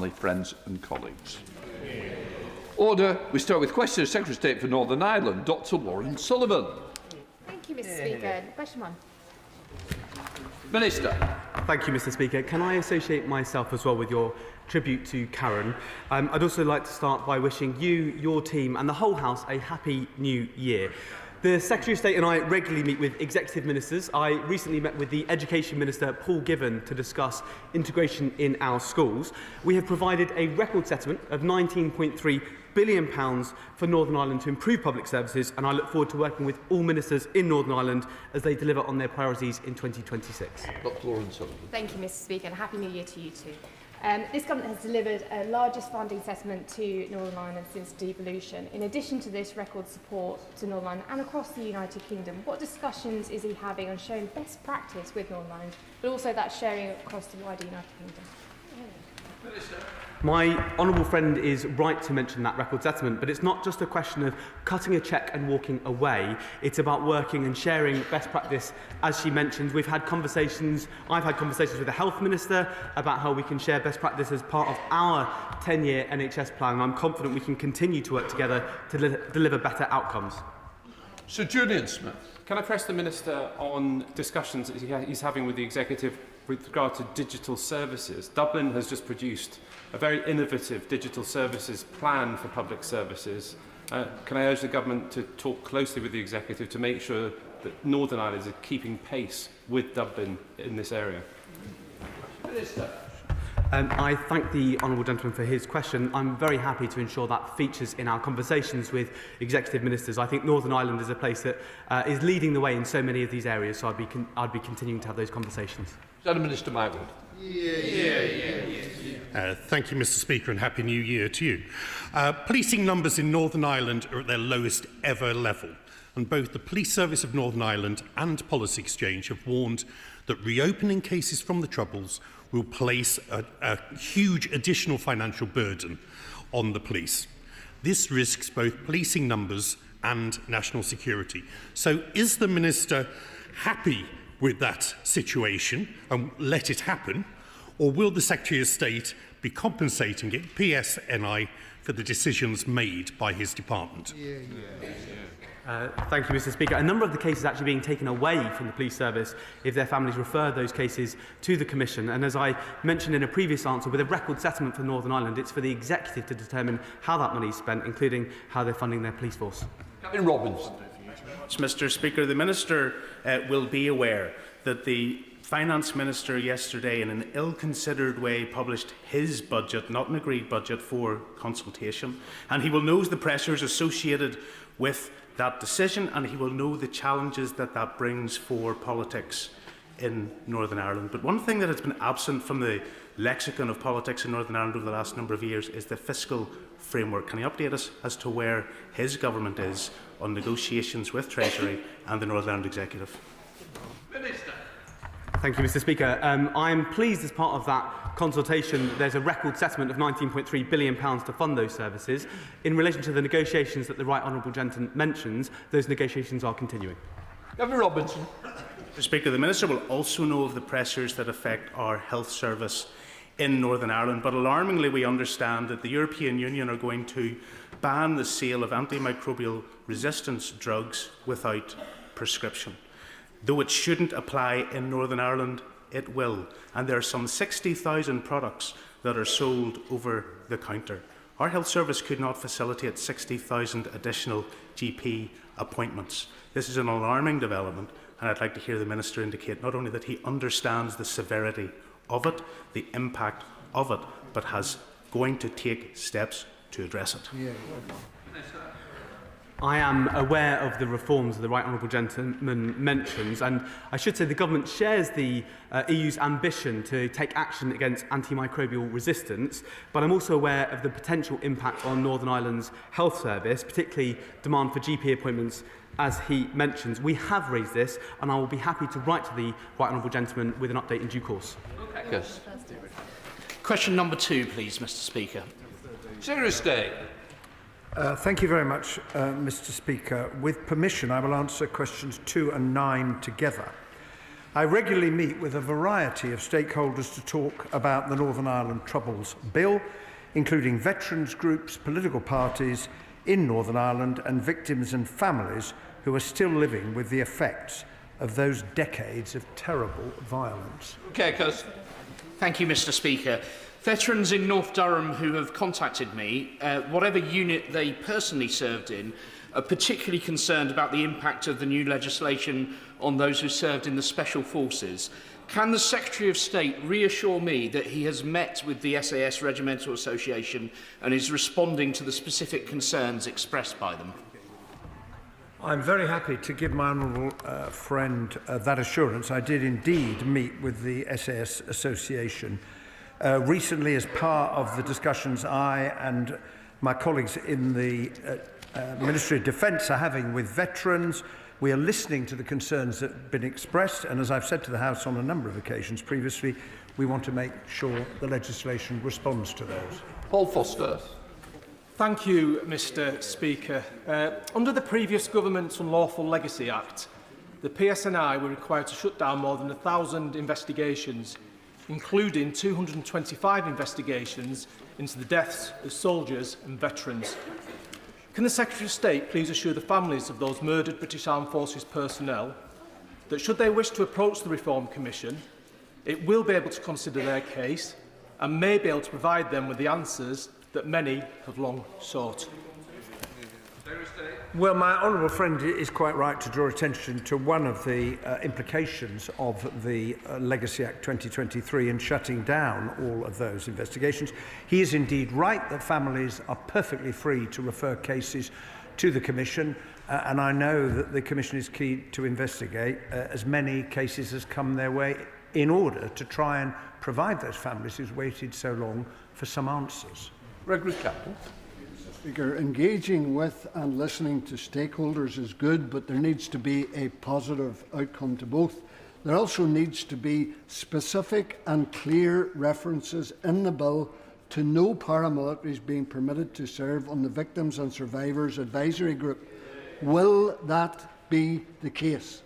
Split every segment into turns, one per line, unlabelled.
family, friends and colleagues. Order. We start with question of Secretary of State for Northern Ireland, Dr Warren Sullivan.
Thank you, Mr Speaker. Question 1.
Minister.
Thank you, Mr Speaker. Can I associate myself as well with your tribute to Karen? I'd also like to start by wishing you, your team and the whole House a happy new year. The Secretary of State and I regularly meet with executive ministers. I recently met with the Education Minister, Paul Given, to discuss integration in our schools. We have provided a record settlement of £19.3 billion for Northern Ireland to improve public services, and I look forward to working with all ministers in Northern Ireland as they deliver on their priorities in 2026.
Dr Warren Sullivan.
Thank you, Mr Speaker, and Happy New Year to you too. This government has delivered a largest funding settlement to Northern Ireland since devolution. In addition to this record support to Northern Ireland and across the United Kingdom, what discussions is he having on sharing best practice with Northern Ireland, but also that sharing across the wider United Kingdom?
Minister.
My honourable friend is right to mention that record settlement, but it's not just a question of cutting a cheque and walking away. It's about working and sharing best practice. As she mentioned, I've had conversations with the Health Minister about how we can share best practice as part of our 10-year NHS plan, and I'm confident we can continue to work together to deliver better outcomes.
Sir Julian Smith.
Can I press the Minister on discussions that he's having with the Executive with regard to digital services? Dublin has just produced a very innovative digital services plan for public services. Can I urge the Government to talk closely with the Executive to make sure that Northern Ireland is keeping pace with Dublin in this area?
Minister.
I thank the honourable gentleman for his question. I'm very happy to ensure that features in our conversations with executive ministers. I think Northern Ireland is a place that is leading the way in so many of these areas, so I'd be continuing to have those conversations.
Minister Mywood.
Thank you, Mr Speaker, and Happy New Year to you. Policing numbers in Northern Ireland are at their lowest ever level, and both the Police Service of Northern Ireland and Policy Exchange have warned that reopening cases from the Troubles will place a huge additional financial burden on the police. This risks both policing numbers and national security. So is the Minister happy with that situation and let it happen, or will the Secretary of State be compensating it, PSNI, for the decisions made by his department?
Thank you, Mr Speaker. A number of the cases actually being taken away from the police service if their families refer those cases to the Commission. And as I mentioned in a previous answer, with a record settlement for Northern Ireland, it's for the Executive to determine how that money is spent, including how they're funding their police force.
Captain Robbins.
Mr Speaker, the Minister will be aware that the Finance Minister yesterday, in an ill-considered way, published his budget, not an agreed budget, for consultation. And he will know the pressures associated with that decision, and he will know the challenges that that brings for politics in Northern Ireland. But one thing that has been absent from the lexicon of politics in Northern Ireland over the last number of years is the fiscal framework. Can he update us as to where his government is on negotiations with Treasury and the Northern Ireland Executive?
Minister.
Thank you, Mr Speaker. I'm pleased as part of that consultation there's a record settlement of £19.3 billion to fund those services. In relation to the negotiations that the Right Honourable Gentleman mentions, those negotiations are continuing.
Governor Robinson.
Mr Speaker, the Minister will also know of the pressures that affect our health service in Northern Ireland, but alarmingly we understand that the European Union are going to ban the sale of antimicrobial resistance drugs without prescription. Though it shouldn't apply in Northern Ireland, it will. And there are some 60,000 products that are sold over the counter. Our health service could not facilitate 60,000 additional GP appointments. This is an alarming development, and I'd like to hear the Minister indicate not only that he understands the severity of it, the impact of it, but has going to take steps to address it.
I am aware of the reforms the Right Honourable Gentleman mentions, and I should say the Government shares the EU's ambition to take action against antimicrobial resistance, but I'm also aware of the potential impact on Northern Ireland's health service, particularly demand for GP appointments, as he mentions. We have raised this, and I will be happy to write to the Right Honourable Gentleman with an update in due course.
Yes.
Question number 2, please, Mr Speaker.
Secretary of State.
Thank you very much, Mr Speaker. With permission, I will answer questions 2 and 9 together. I regularly meet with a variety of stakeholders to talk about the Northern Ireland Troubles Bill, including veterans groups, political parties in Northern Ireland and victims and families who are still living with the effects of those decades of terrible violence.
Thank you, Mr. Speaker. Veterans in North Durham who have contacted me, whatever unit they personally served in, are particularly concerned about the impact of the new legislation on those who served in the Special Forces. Can the Secretary of State reassure me that he has met with the SAS Regimental Association and is responding to the specific concerns expressed by them?
I'm very happy to give my honourable friend that assurance. I did indeed meet with the SAS Association recently as part of the discussions I and my colleagues in the Ministry of Defence are having with veterans. We are listening to the concerns that have been expressed, and as I've said to the House on a number of occasions previously, we want to make sure the legislation responds to those.
Paul Foster.
Thank you, Mr. Speaker. Under the previous Government's Unlawful Legacy Act, the PSNI were required to shut down more than 1,000 investigations, including 225 investigations into the deaths of soldiers and veterans. Can the Secretary of State please assure the families of those murdered British Armed Forces personnel that should they wish to approach the Reform Commission, it will be able to consider their case and may be able to provide them with the answers that many have long sought?
Well, my honourable friend is quite right to draw attention to one of the implications of the Legacy Act 2023 in shutting down all of those investigations. He is indeed right that families are perfectly free to refer cases to the Commission, and I know that the Commission is keen to investigate as many cases as come their way in order to try and provide those families who've waited so long for some answers.
Gregory Campbell.
Speaker, engaging with and listening to stakeholders is good, but there needs to be a positive outcome to both. There also needs to be specific and clear references in the bill to no paramilitaries being permitted to serve on the Victims and Survivors Advisory Group. Will that be the case?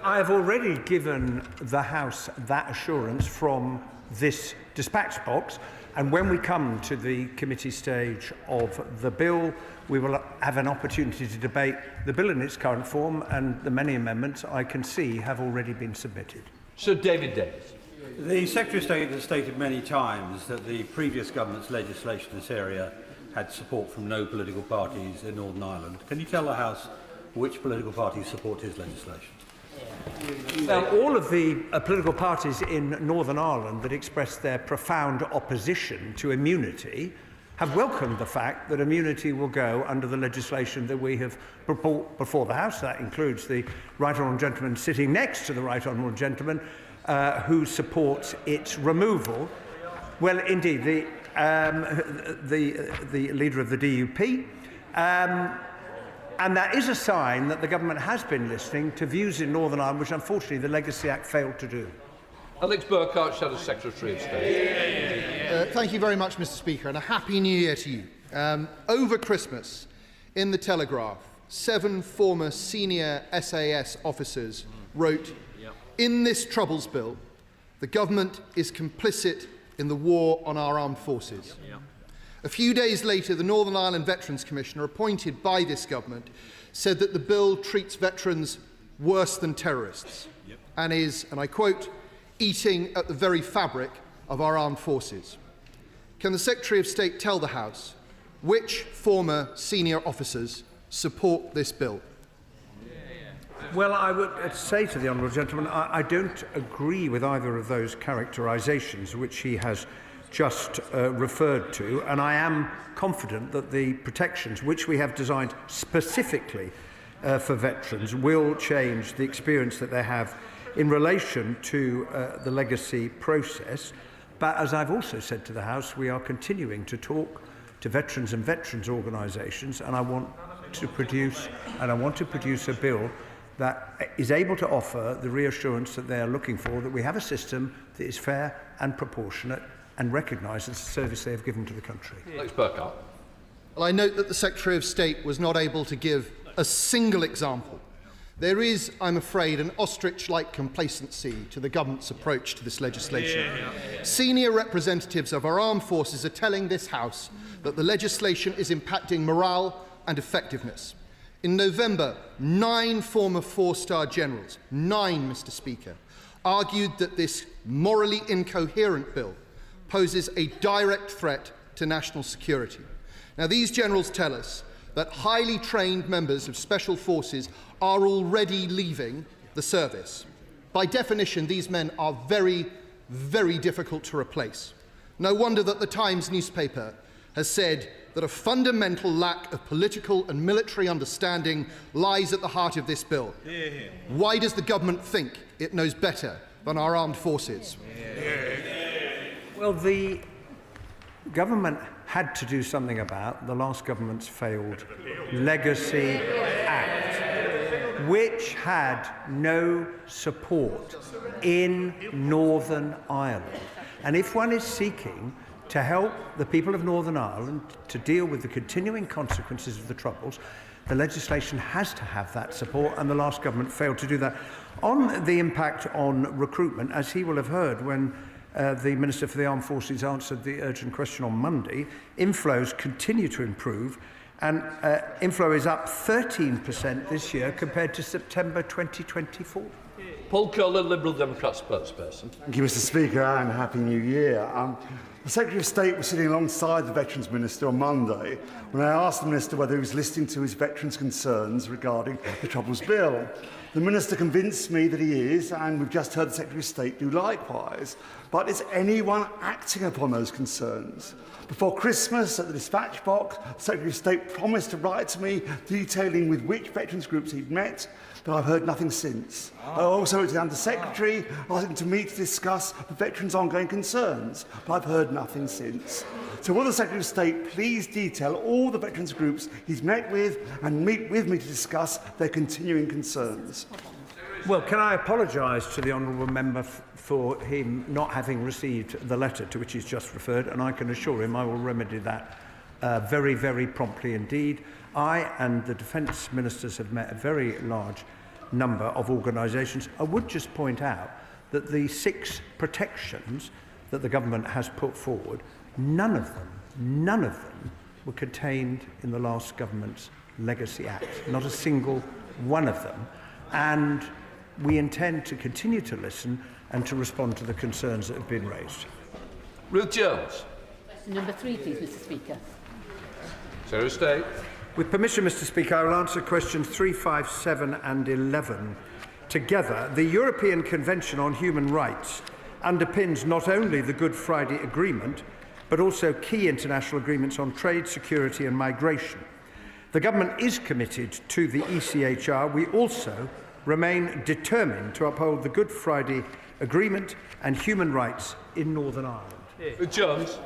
I have already given the House that assurance from this dispatch box. And when we come to the committee stage of the bill, we will have an opportunity to debate the bill in its current form, and the many amendments I can see have already been submitted.
Sir David Davis.
The Secretary of State has stated many times that the previous government's legislation in this area had support from no political parties in Northern Ireland. Can you tell the House which political parties support his legislation?
All of the political parties in Northern Ireland that expressed their profound opposition to immunity have welcomed the fact that immunity will go under the legislation that we have brought before the House. That includes the Right Honourable Gentleman sitting next to the Right Honourable Gentleman who supports its removal. Well, indeed, the leader of the DUP. And that is a sign that the government has been listening to views in Northern Ireland, which unfortunately the Legacy Act failed to do.
Alex Burkhart, Shadow Secretary of State.
Thank you very much, Mr. Speaker, and a Happy New Year to you. Over Christmas, in the Telegraph, 7 former senior SAS officers wrote, "In this Troubles Bill, the government is complicit in the war on our armed forces." A few days later, the Northern Ireland Veterans Commissioner, appointed by this government, said that the bill treats veterans worse than terrorists and is, and I quote, eating at the very fabric of our armed forces. Can the Secretary of State tell the House which former senior officers support this bill?
Well, I would say to the Honourable Gentleman, I don't agree with either of those characterisations which he has just referred to, and I am confident that the protections which we have designed specifically for veterans will change the experience that they have in relation to the legacy process. But as I've also said to the House, we are continuing to talk to veterans and veterans organisations, and I want to produce a bill that is able to offer the reassurance that they are looking for, that we have a system that is fair and proportionate and recognises the service they have given to the country.
Alex Burkhart.
Well, I note that the Secretary of State was not able to give a single example There is, I'm afraid, an ostrich-like complacency to the government's approach to this legislation. Senior representatives of our armed forces are telling this House that the legislation is impacting morale and effectiveness. In November, 9 former 4-star generals, 9, Mr. Speaker, argued that this morally incoherent bill poses a direct threat to national security. Now, these generals tell us that highly trained members of special forces are already leaving the service. By definition, these men are very, very difficult to replace. No wonder that the Times newspaper has said that a fundamental lack of political and military understanding lies at the heart of this bill. Why does the government think it knows better than our armed forces?
Well, the government had to do something about the last government's failed Legacy Act, which had no support in Northern Ireland. And if one is seeking to help the people of Northern Ireland to deal with the continuing consequences of the Troubles, the legislation has to have that support, and the last government failed to do that. On the impact on recruitment, as he will have heard when the Minister for the Armed Forces answered the urgent question on Monday, inflows continue to improve, and inflow is up 13% this year compared to September 2024.
Paul Curley, Liberal Democrat spokesperson.
Thank you, Mr. Speaker, and Happy New Year. The Secretary of State was sitting alongside the Veterans Minister on Monday when I asked the Minister whether he was listening to his veterans' concerns regarding the Troubles Bill. The Minister convinced me that he is, and we've just heard the Secretary of State do likewise. But is anyone acting upon those concerns? Before Christmas, at the dispatch box, the Secretary of State promised to write to me detailing with which veterans groups he'd met, but I've heard nothing since. I also wrote to the Under-Secretary asking to meet to discuss the veterans' ongoing concerns, but I've heard nothing since. So will the Secretary of State please detail all the veterans groups he's met with and meet with me to discuss their continuing concerns?
Well, can I apologise to the honourable member for him not having received the letter to which he's just referred, and I can assure him I will remedy that very, very promptly indeed. I and the Defence Ministers have met a very large number of organisations. I would just point out that the 6 protections that the government has put forward, none of them were contained in the last government's Legacy Act. Not a single one of them. And we intend to continue to listen and to respond to the concerns that have been raised.
Ruth Jones.
Question number 3, please, Mr. Speaker.
Secretary of State.
With permission, Mr. Speaker, I will answer questions 3, 5, 7 and 11 together. The European Convention on Human Rights underpins not only the Good Friday Agreement, but also key international agreements on trade, security and migration. The government is committed to the ECHR. We also remain determined to uphold the Good Friday Agreement and human rights in Northern Ireland.
Jones.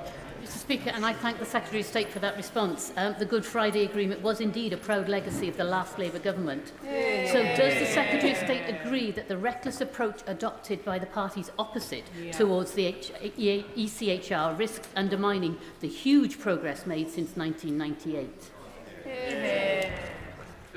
Mr. Speaker, and I thank the Secretary of State for that response. The Good Friday Agreement was indeed a proud legacy of the last Labour government. So does the Secretary of State agree that the reckless approach adopted by the parties opposite towards the ECHR risks undermining the huge progress made since 1998?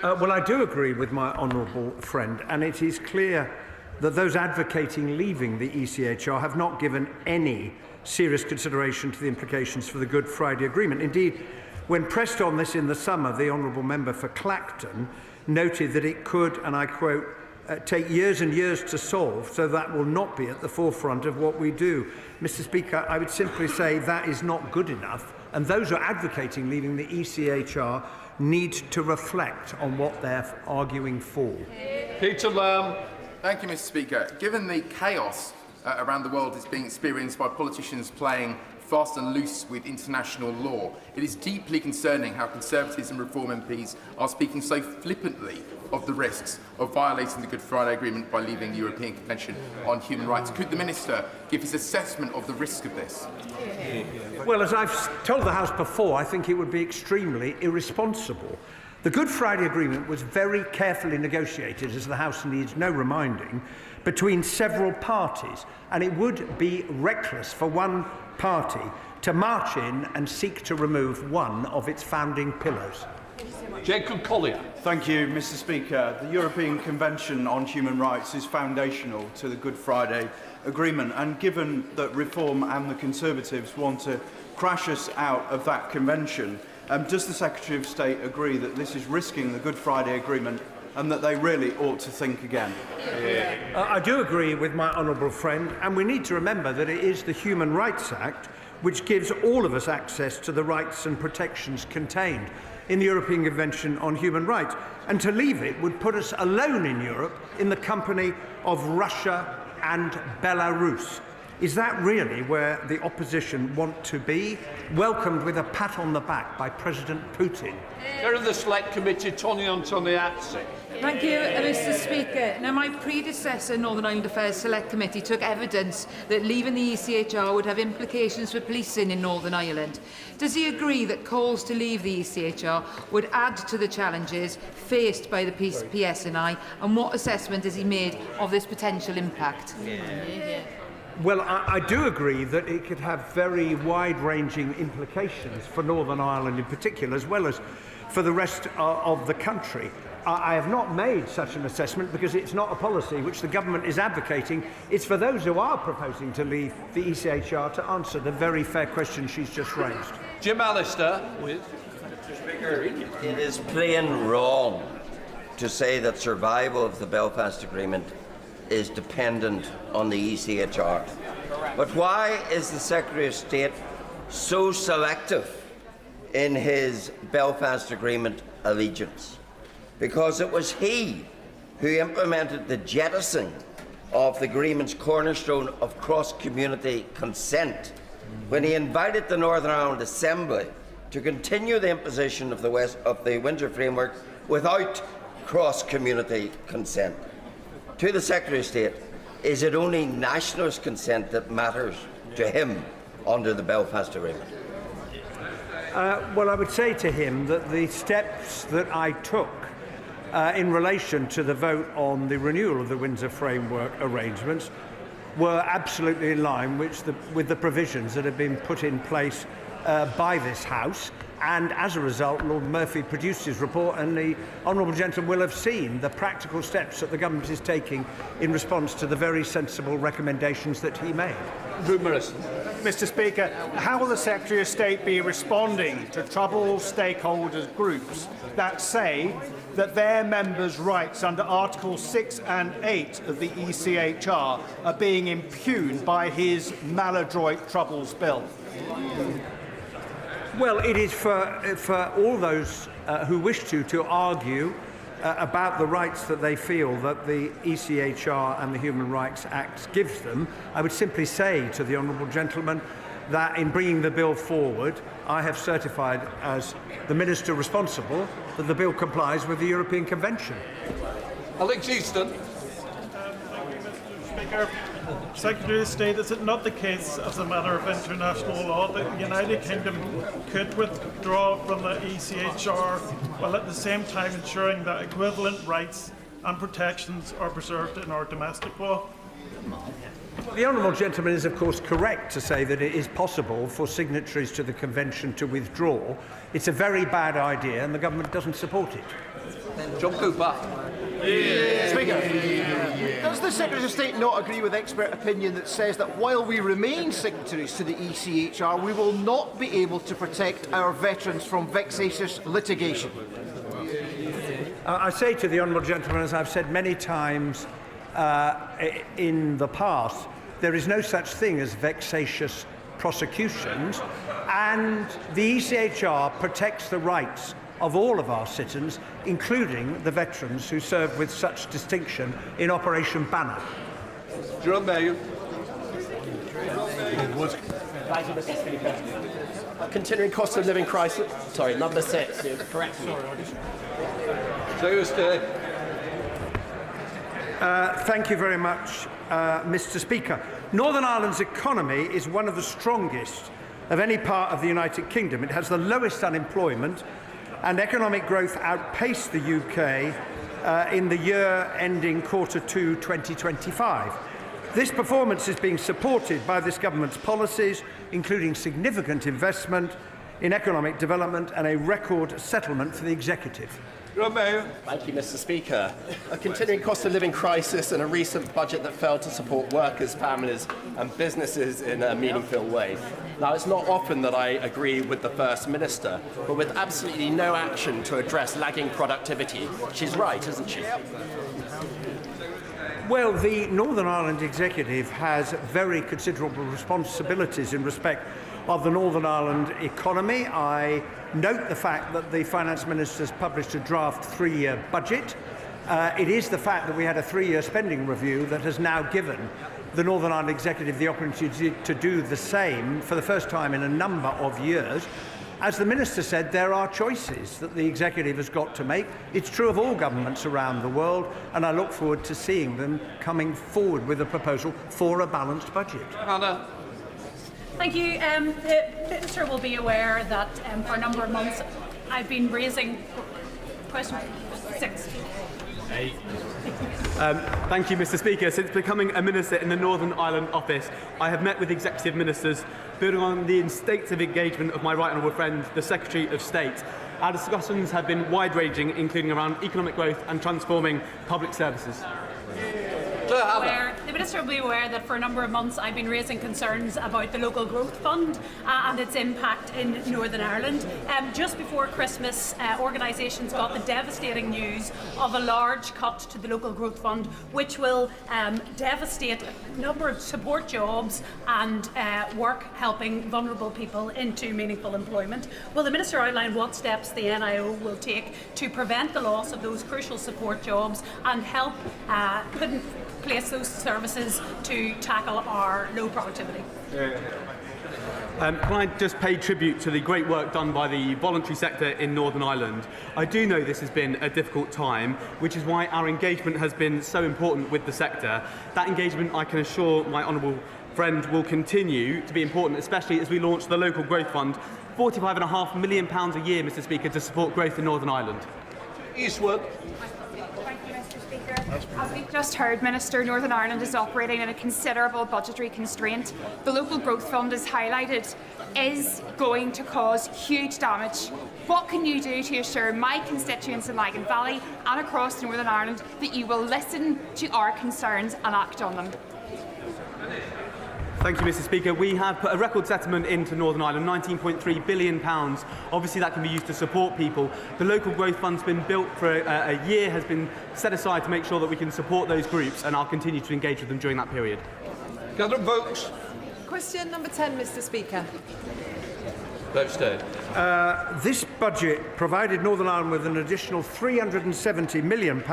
Well, I do agree with my honourable friend, and it is clear that those advocating leaving the ECHR have not given any serious consideration to the implications for the Good Friday Agreement. Indeed, when pressed on this in the summer, the honourable member for Clacton noted that it could, and I quote, take years and years to solve, so that will not be at the forefront of what we do. Mr. Speaker, I would simply say that is not good enough, and those who are advocating leaving the ECHR need to reflect on what they're arguing for.
Peter Lamb.
Thank you, Mr. Speaker. Given the chaos around the world is being experienced by politicians playing fast and loose with international law, it is deeply concerning how Conservatives and Reform MPs are speaking so flippantly of the risks of violating the Good Friday Agreement by leaving the European Convention on Human Rights. Could the Minister give his assessment of the risk of this?
Well, as I've told the House before, I think it would be extremely irresponsible. The Good Friday Agreement was very carefully negotiated, as the House needs no reminding, between several parties, and it would be reckless for one party to march in and seek to remove one of its founding pillars.
Jacob Collier.
Thank you, Mr. Speaker. The European Convention on Human Rights is foundational to the Good Friday Agreement, and given that Reform and the Conservatives want to crash us out of that convention, does the Secretary of State agree that this is risking the Good Friday Agreement and that they really ought to think again?
I do agree with my honourable friend, and we need to remember that it is the Human Rights Act which gives all of us access to the rights and protections contained in the European Convention on Human Rights. And to leave it would put us alone in Europe in the company of Russia and Belarus. Is that really where the opposition want to be? Welcomed with a pat on the back by President Putin.
Chair of the Select Committee, Tony Antoniazzi.
Thank you, Mr. Speaker. Now, my predecessor, Northern Ireland Affairs Select Committee, took evidence that leaving the ECHR would have implications for policing in Northern Ireland. Does he agree that calls to leave the ECHR would add to the challenges faced by the PSNI, and what assessment has he made of this potential impact?
Well, I do agree that it could have very wide-ranging implications for Northern Ireland in particular, as well as for the rest of the country. I have not made such an assessment because it's not a policy which the government is advocating. It's for those who are proposing to leave the ECHR to answer the very fair question she's just raised.
Jim Allister.
Speaker, it is plain wrong to say that survival of the Belfast Agreement is dependent on the ECHR. But why is the Secretary of State so selective in his Belfast Agreement allegiance? Because it was he who implemented the jettisoning of the agreement's cornerstone of cross-community consent when he invited the Northern Ireland Assembly to continue the imposition of the Windsor Framework without cross-community consent. To the Secretary of State, is it only nationalist consent that matters to him under the Belfast Agreement?
Well, I would say to him that the steps that I took in relation to the vote on the renewal of the Windsor Framework arrangements were absolutely in line with the provisions that have been put in place by this House. And as a result, Lord Murphy produced his report, and the honourable gentleman will have seen the practical steps that the government is taking in response to the very sensible recommendations that he made.
Mr. Speaker, how will the Secretary of State be responding to troubled stakeholders groups that say that their members' rights under Articles 6 and 8 of the ECHR are being impugned by his maladroit Troubles Bill?
Well, it is for all those who wish to argue about the rights that they feel that the ECHR and the Human Rights Act gives them. I would simply say to the honourable gentleman that in bringing the bill forward, I have certified as the Minister responsible that the bill complies with the European Convention.
Alex Easton.
Speaker, Secretary of State, is it not the case as a matter of international law that the United Kingdom could withdraw from the ECHR while at the same time ensuring that equivalent rights and protections are preserved in our domestic law?
The honourable gentleman is of course correct to say that it is possible for signatories to the convention to withdraw. It's a very bad idea and the government doesn't support it.
John Cooper.
Speaker, does the Secretary of State not agree with expert opinion that says that while we remain signatories to the ECHR, we will not be able to protect our veterans from vexatious litigation?
I say to the honourable gentleman, as I've said many times in the past, there is no such thing as vexatious prosecutions, and the ECHR protects the rights of all of our citizens, including the veterans who served with such distinction in Operation Banner.
Jerome Mayo.
Continuing cost of living crisis. Sorry, number 6. You're correct.
Thank you very much, Mr. Speaker. Northern Ireland's economy is one of the strongest of any part of the United Kingdom. It has the lowest unemployment, and economic growth outpaced the UK in the year ending Q2 2025. This performance is being supported by this government's policies, including significant investment in economic development and a record settlement for the executive.
Thank you, Mr. Speaker. A continuing cost of living crisis and a recent budget that failed to support workers, families and businesses in a meaningful way. Now, it's not often that I agree with the First Minister, but with absolutely no action to address lagging productivity. She's right, isn't she?
Well, the Northern Ireland Executive has very considerable responsibilities in respect of the Northern Ireland economy. I note the fact that the Finance Minister has published a draft three-year budget. It is the fact that we had a three-year spending review that has now given the Northern Ireland Executive the opportunity to do the same for the first time in a number of years. As the Minister said, there are choices that the Executive has got to make. It's true of all governments around the world, and I look forward to seeing them coming forward with a proposal for a balanced budget.
Hannah.
Thank you. The Minister will be aware that for a number of months I've been raising question 6.
Thank you, Mr. Speaker. Since becoming a minister in the Northern Ireland office, I have met with executive ministers, building on the instinctive engagement of my right honourable friend, the Secretary of State. Our discussions have been wide-ranging, including around economic growth and transforming public services.
The Minister will be aware that for a number of months I've been raising concerns about the Local Growth Fund and its impact in Northern Ireland. Just before Christmas, organisations got the devastating news of a large cut to the Local Growth Fund, which will devastate a number of support jobs and work helping vulnerable people into meaningful employment. Will the Minister outline what steps the NIO will take to prevent the loss of those crucial support jobs and help put in place those services to tackle our low productivity?
Can I just pay tribute to the great work done by the voluntary sector in Northern Ireland? I do know this has been a difficult time, which is why our engagement has been so important with the sector. That engagement, I can assure my honourable friend, will continue to be important, especially as we launch the Local Growth Fund, £45.5 million a year, Mr. Speaker, to support growth in Northern Ireland.
Eastwood.
As we've just heard, Minister, Northern Ireland is operating in a considerable budgetary constraint. The Local Growth Fund, as highlighted, is going to cause huge damage. What can you do to assure my constituents in Lagan Valley and across Northern Ireland that you will listen to our concerns and act on them?
Thank you, Mr. Speaker. We have put a record settlement into Northern Ireland, £19.3 billion. Obviously, that can be used to support people. The Local Growth Fund's been built for a year, has been set aside to make sure that we can support those groups, and I'll continue to engage with them during that period.
Gather votes.
Question number 10, Mr. Speaker.
This budget provided Northern Ireland with an additional £370 million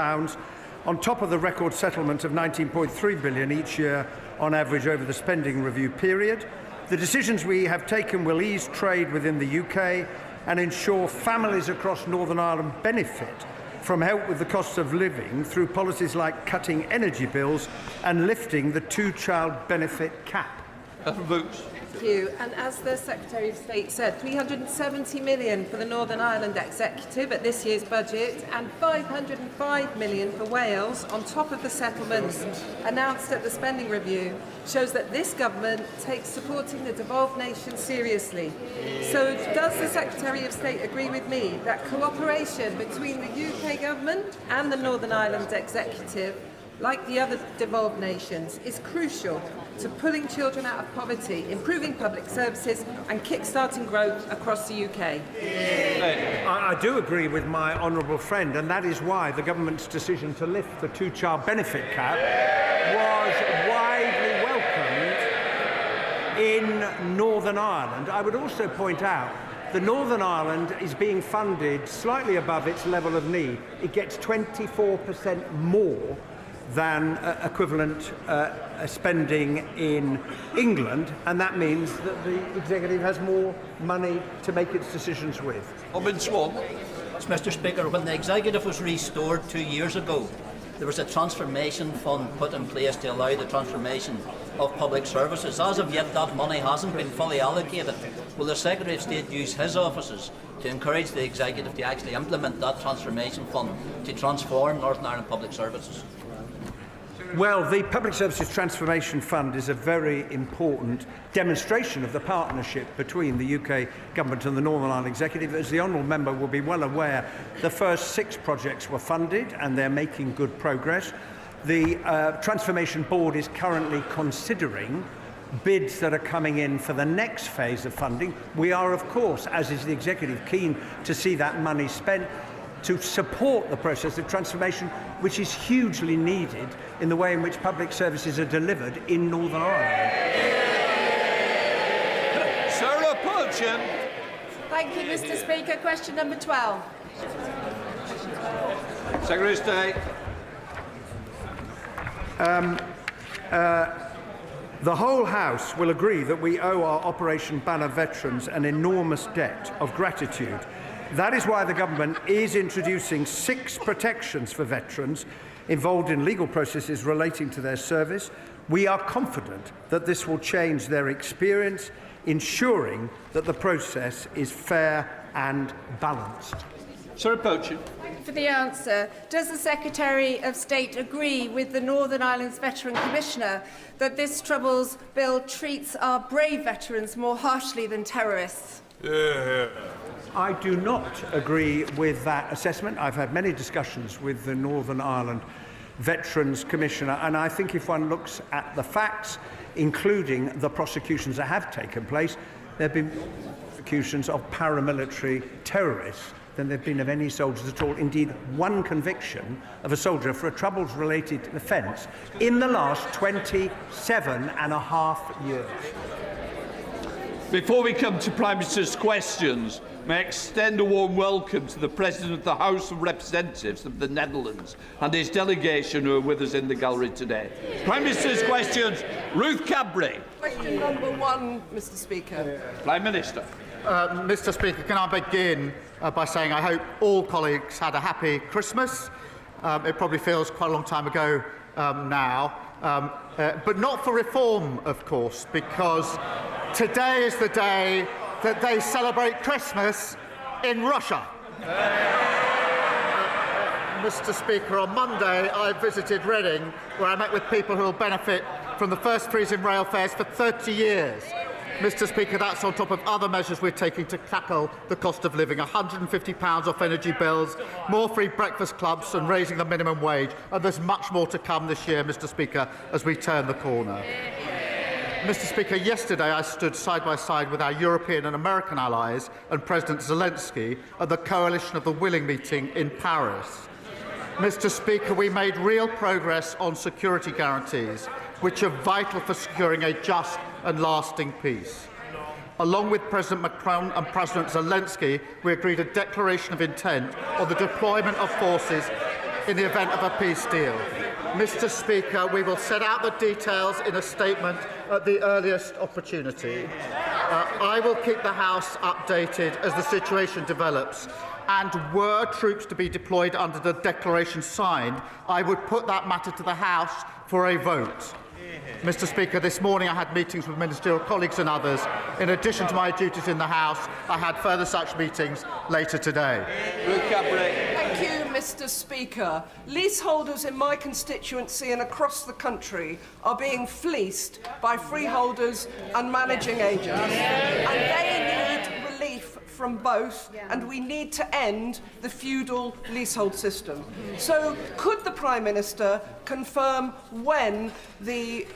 on top of the record settlement of £19.3 billion each year on average over the spending review period. The decisions we have taken will ease trade within the UK and ensure families across Northern Ireland benefit from help with the cost of living through policies like cutting energy bills and lifting the two-child benefit cap.
Thank you. And as the Secretary of State said, £370 million for the Northern Ireland Executive at this year's budget and £505 million for Wales on top of the settlements announced at the spending review shows that this government takes supporting the devolved nation seriously. So does the Secretary of State agree with me that cooperation between the UK government and the Northern Ireland Executive, like the other devolved nations, is crucial to pulling children out of poverty, improving public services and kick-starting growth across the UK?
I do agree with my honourable friend, and that is why the government's decision to lift the two-child benefit cap was widely welcomed in Northern Ireland. I would also point out that Northern Ireland is being funded slightly above its level of need. It gets 24% more than equivalent spending in England, and that means that the Executive has more money to make its decisions with.
Mr. Speaker, when the Executive was restored 2 years ago, there was a transformation fund put in place to allow the transformation of public services. As of yet, that money hasn't been fully allocated. Will the Secretary of State use his offices to encourage the Executive to actually implement that transformation fund to transform Northern Ireland public services?
Well, the Public Services Transformation Fund is a very important demonstration of the partnership between the UK Government and the Northern Ireland Executive. As the Honourable Member will be well aware, the first 6 projects were funded and they're making good progress. The Transformation Board is currently considering bids that are coming in for the next phase of funding. We are, of course, as is the Executive, keen to see that money spent to support the process of transformation, which is hugely needed in the way in which public services are delivered in Northern Ireland.
Sarah Purchin.
Thank you, Mr. Speaker. Question number 12.
Secretary of State.
The whole House will agree that we owe our Operation Banner veterans an enormous debt of gratitude. That is why the Government is introducing 6 protections for veterans involved in legal processes relating to their service. We are confident that this will change their experience, ensuring that the process is fair and balanced.
Sir Poacher.
Thank you for the answer. Does the Secretary of State agree with the Northern Ireland's Veteran Commissioner that this Troubles Bill treats our brave veterans more harshly than terrorists?
I do not agree with that assessment. I've had many discussions with the Northern Ireland Veterans Commissioner, and I think if one looks at the facts, including the prosecutions that have taken place, there have been prosecutions of paramilitary terrorists than there have been of any soldiers at all. Indeed, one conviction of a soldier for a Troubles-related offence in the last 27.5 years.
Before we come to Prime Minister's questions, may I extend a warm welcome to the President of the House of Representatives of the Netherlands and his delegation who are with us in the gallery today. Prime Minister's questions, Ruth Cadbury.
Question number 1, Mr. Speaker.
Prime Minister.
Mr. Speaker, can I begin by saying I hope all colleagues had a happy Christmas. It probably feels quite a long time ago now, but not for reform, of course, because today is the day that they celebrate Christmas in Russia. Mr. Speaker, on Monday I visited Reading, where I met with people who will benefit from the first freeze in rail fares for 30 years. Mr. Speaker, that's on top of other measures we're taking to tackle the cost of living, £150 off energy bills, more free breakfast clubs and raising the minimum wage. And there's much more to come this year, Mr. Speaker, as we turn the corner. Mr. Speaker, yesterday I stood side by side with our European and American allies and President Zelensky at the Coalition of the Willing meeting in Paris. Mr. Speaker, we made real progress on security guarantees, which are vital for securing a just and lasting peace. Along with President Macron and President Zelensky, we agreed a declaration of intent on the deployment of forces in the event of a peace deal. Mr. Speaker, we will set out the details in a statement at the earliest opportunity. I will keep the House updated as the situation develops, and were troops to be deployed under the declaration signed, I would put that matter to the House for a vote. Mr. Speaker, this morning I had meetings with ministerial colleagues and others. In addition to my duties in the House, I had further such meetings later today.
Thank you, Mr. Speaker. Leaseholders in my constituency and across the country are being fleeced by freeholders and managing agents. And they need relief from both, and we need to end the feudal leasehold system. So, could the Prime Minister confirm when the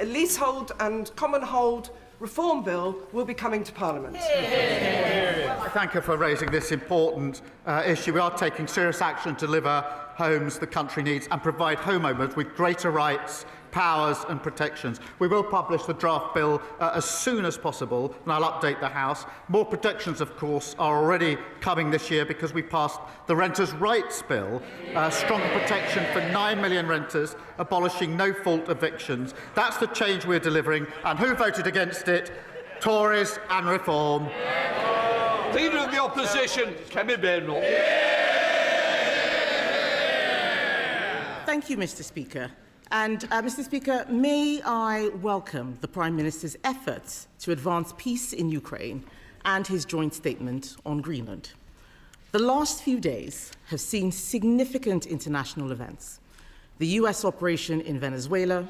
leasehold and common hold reform bill will be coming to Parliament?
I thank her for raising this important issue. We are taking serious action to deliver homes the country needs and provide homeowners with greater rights, powers and protections. We will publish the draft bill as soon as possible, and I'll update the House. More protections, of course, are already coming this year because we passed the Renters' Rights Bill, stronger protection for 9 million renters, abolishing no-fault evictions. That's the change we're delivering. And who voted against it? Tories and Reform.
Leader of the Opposition, Kemi Badenoch.
Thank you, Mr. Speaker. And, Mr. Speaker, may I welcome the Prime Minister's efforts to advance peace in Ukraine and his joint statement on Greenland. The last few days have seen significant international events. the US operation in Venezuela,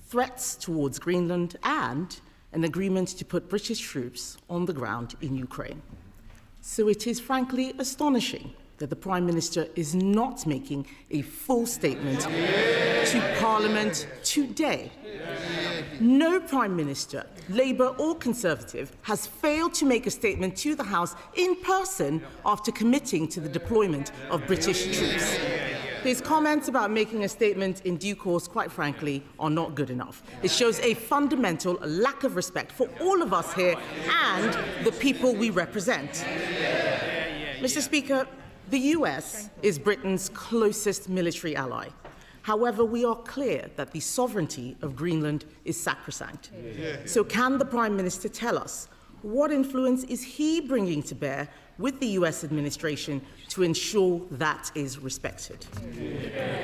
threats towards Greenland, and an agreement to put British troops on the ground in Ukraine. So it is frankly astonishing that the Prime Minister is not making a full statement to Parliament today. No Prime Minister, Labour or Conservative, has failed to make a statement to the House in person after committing to the deployment of British troops. His comments about making a statement in due course, quite frankly, are not good enough. It shows a fundamental lack of respect for all of us here and the people we represent. Mr. Speaker, the US is Britain's closest military ally. However, we are clear that the sovereignty of Greenland is sacrosanct. So can the Prime Minister tell us what influence is he bringing to bear with the US administration to ensure that is respected?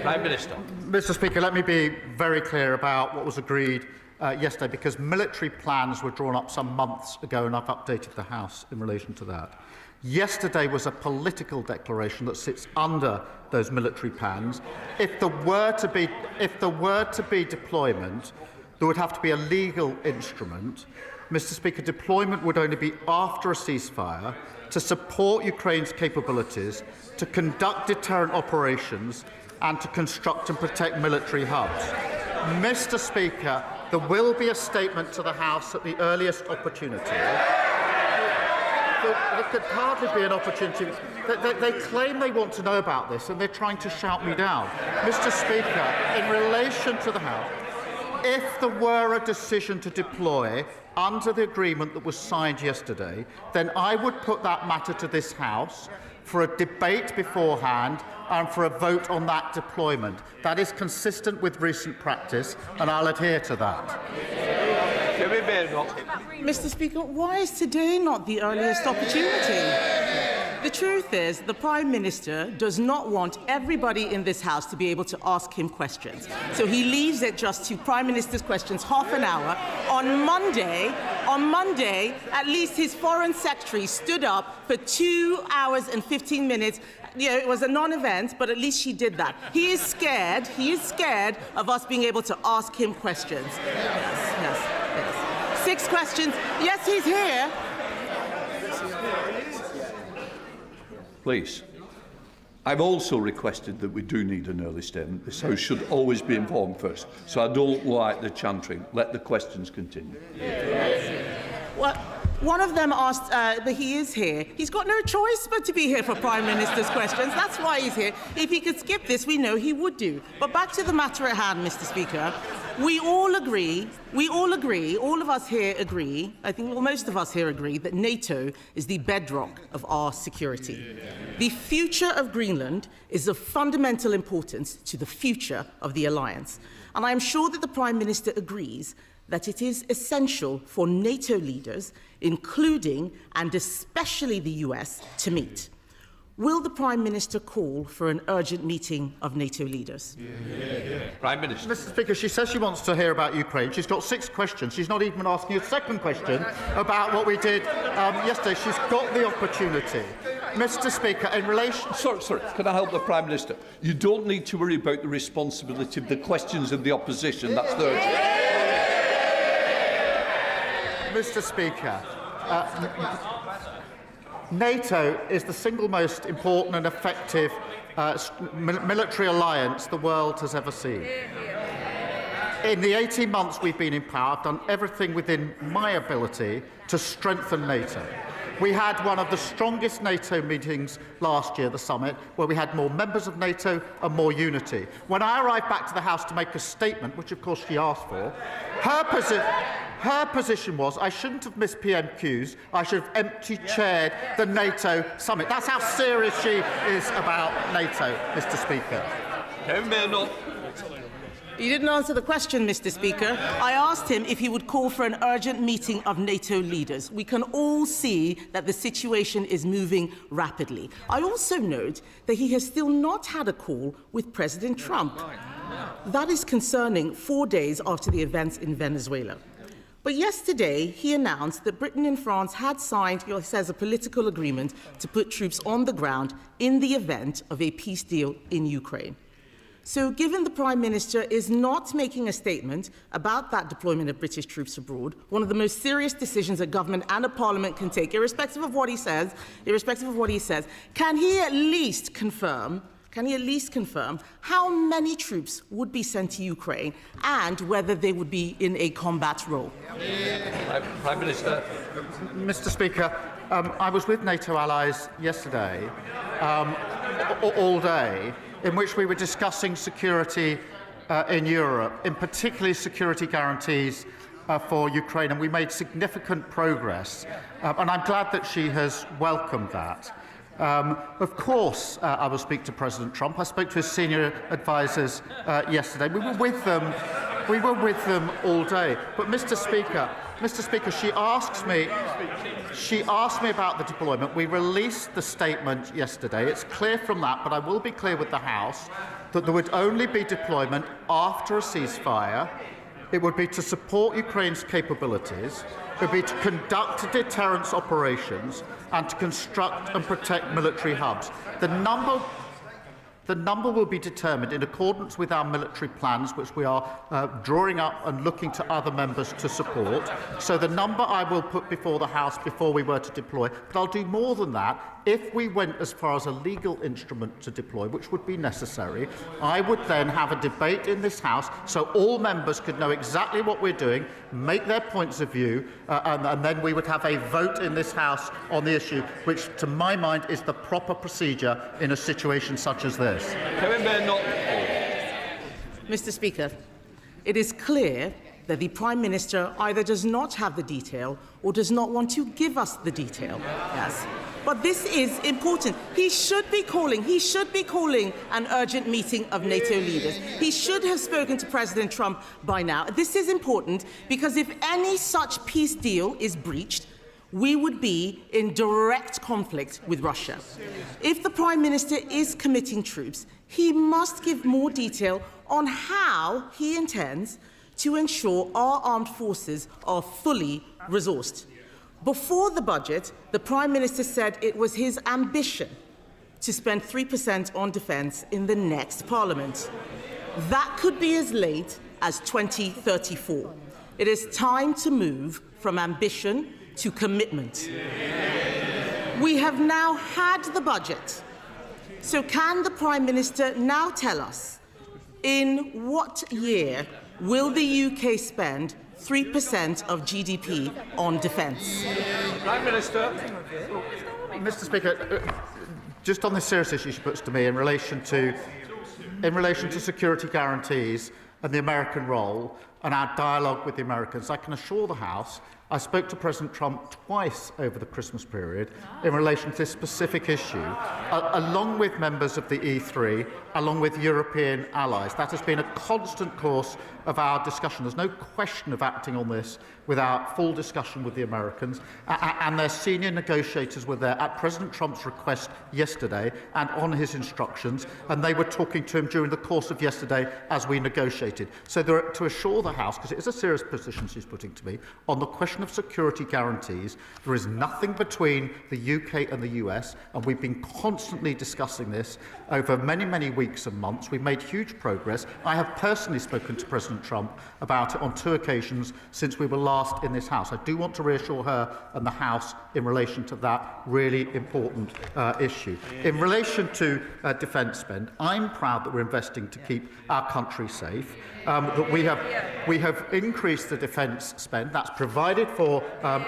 Prime Minister.
Mr. Speaker, let me be very clear about what was agreed yesterday, because military plans were drawn up some months ago, and I've updated the House in relation to that. Yesterday was a political declaration that sits under those military plans. If there were to be deployment, there would have to be a legal instrument. Mr. Speaker, deployment would only be after a ceasefire to support Ukraine's capabilities, to conduct deterrent operations, and to construct and protect military hubs. Mr. Speaker, there will be a statement to the House at the earliest opportunity. There could hardly be an opportunity. They claim they want to know about this, and they're trying to shout me down. Mr. Speaker, in relation to the House, if there were a decision to deploy under the agreement that was signed yesterday, then I would put that matter to this House for a debate beforehand and for a vote on that deployment. That is consistent with recent practice, and I'll adhere to that.
Kemi Badenoch.
Mr. Speaker, why is today not the earliest opportunity? The truth is, the Prime Minister does not want everybody in this House to be able to ask him questions. So he leaves it just to Prime Minister's questions half an hour. On Monday, at least his Foreign Secretary stood up for 2 hours and 15 minutes. You know, it was a non-event, but at least she did that. He is scared of us being able to ask him questions. Yes. 6 questions. Yes, he's here.
Please. I've also requested that we do need an early statement. This House should always be informed first. So I don't like the chantering. Let the questions continue.
Well, one of them asked, but he is here. He's got no choice but to be here for Prime Minister's questions. That's why he's here. If he could skip this, we know he would do. But back to the matter at hand, Mr. Speaker. We all agree, all of us here agree, I think most of us here agree, that NATO is the bedrock of our security. The future of Greenland is of fundamental importance to the future of the alliance. And I am sure that the Prime Minister agrees that it is essential for NATO leaders, including and especially the US, to meet. Will the Prime Minister call for an urgent meeting of NATO leaders?
Prime Minister.
Mr. Speaker, she says she wants to hear about Ukraine. She's got 6 questions. She's not even asking a second question about what we did yesterday. She's got the opportunity. Mr. Speaker, in relation...
Sorry, can I help the Prime Minister? You don't need to worry about the responsibility of the questions of the opposition. That's urgent.
Mr. Speaker, NATO is the single most important and effective military alliance the world has ever seen. In the 18 months we've been in power, I've done everything within my ability to strengthen NATO. We had one of the strongest NATO meetings last year, the summit, where we had more members of NATO and more unity. When I arrived back to the House to make a statement, which of course she asked for, her position was I shouldn't have missed PMQs, I should have empty-chaired the NATO summit. That's how serious she is about NATO, Mr. Speaker.
You didn't answer the question, Mr. Speaker. I asked him if he would call for an urgent meeting of NATO leaders. We can all see that the situation is moving rapidly. I also note that he has still not had a call with President Trump. That is concerning 4 days after the events in Venezuela. But yesterday, he announced that Britain and France had signed, he says, a political agreement to put troops on the ground in the event of a peace deal in Ukraine. So given the Prime Minister is not making a statement about that deployment of British troops abroad, one of the most serious decisions a government and a parliament can take, irrespective of what he says, can he at least confirm how many troops would be sent to Ukraine and whether they would be in a combat role?
Prime Minister.
Mr. Speaker, I was with NATO allies yesterday, all day, in which we were discussing security in Europe, in particular security guarantees for Ukraine, and we made significant progress. And I'm glad that she has welcomed that. Of course, I will speak to President Trump. I spoke to his senior advisers yesterday. We were with them all day. But, Mr. Speaker, she asked me about the deployment. We released the statement yesterday. It's clear from that, but I will be clear with the House that there would only be deployment after a ceasefire. It would be to support Ukraine's capabilities. It would be to conduct deterrence operations and to construct and protect military hubs. The number will be determined in accordance with our military plans, which we are drawing up and looking to other members to support. So the number I will put before the House before we were to deploy. But I'll do more than that. If we went as far as a legal instrument to deploy, which would be necessary, I would then have a debate in this House so all members could know exactly what we're doing, make their points of view, and then we would have a vote in this House on the issue, which, to my mind, is the proper procedure in a situation such as this.
Kemi Badenoch.
Mr. Speaker, it is clear that the Prime Minister either does not have the detail or does not want to give us the detail. Yes. But this is important. He should be calling an urgent meeting of NATO leaders. He should have spoken to President Trump by now. This is important because if any such peace deal is breached, we would be in direct conflict with Russia. If the Prime Minister is committing troops, he must give more detail on how he intends to ensure our armed forces are fully resourced. Before the budget, the Prime Minister said it was his ambition to spend 3% on defence in the next Parliament. That could be as late as 2034. It is time to move from ambition to commitment. We have now had the budget. So can the Prime Minister now tell us in what year will the UK spend 3% of GDP on defence?
Prime Minister.
Mr. Speaker, just on this serious issue she puts to me in relation to security guarantees and the American role and our dialogue with the Americans, I can assure the House I spoke to President Trump twice over the Christmas period in relation to this specific issue, along with members of the E3, along with European allies. That has been a constant course of our discussion. There's no question of acting on this without full discussion with the Americans, and their senior negotiators were there at President Trump's request yesterday and on his instructions, and they were talking to him during the course of yesterday as we negotiated. So to assure the House, because it is a serious position she's putting to me, on the question of security guarantees, there is nothing between the UK and the US, and we've been constantly discussing this over many, many weeks and months. We've made huge progress. I have personally spoken to President Trump about it on 2 occasions since we were last in this House. I do want to reassure her and the House in relation to that really important issue. In relation to defence spend, I'm proud that we're investing to keep our country safe, that we have increased the defence spend. That's provided for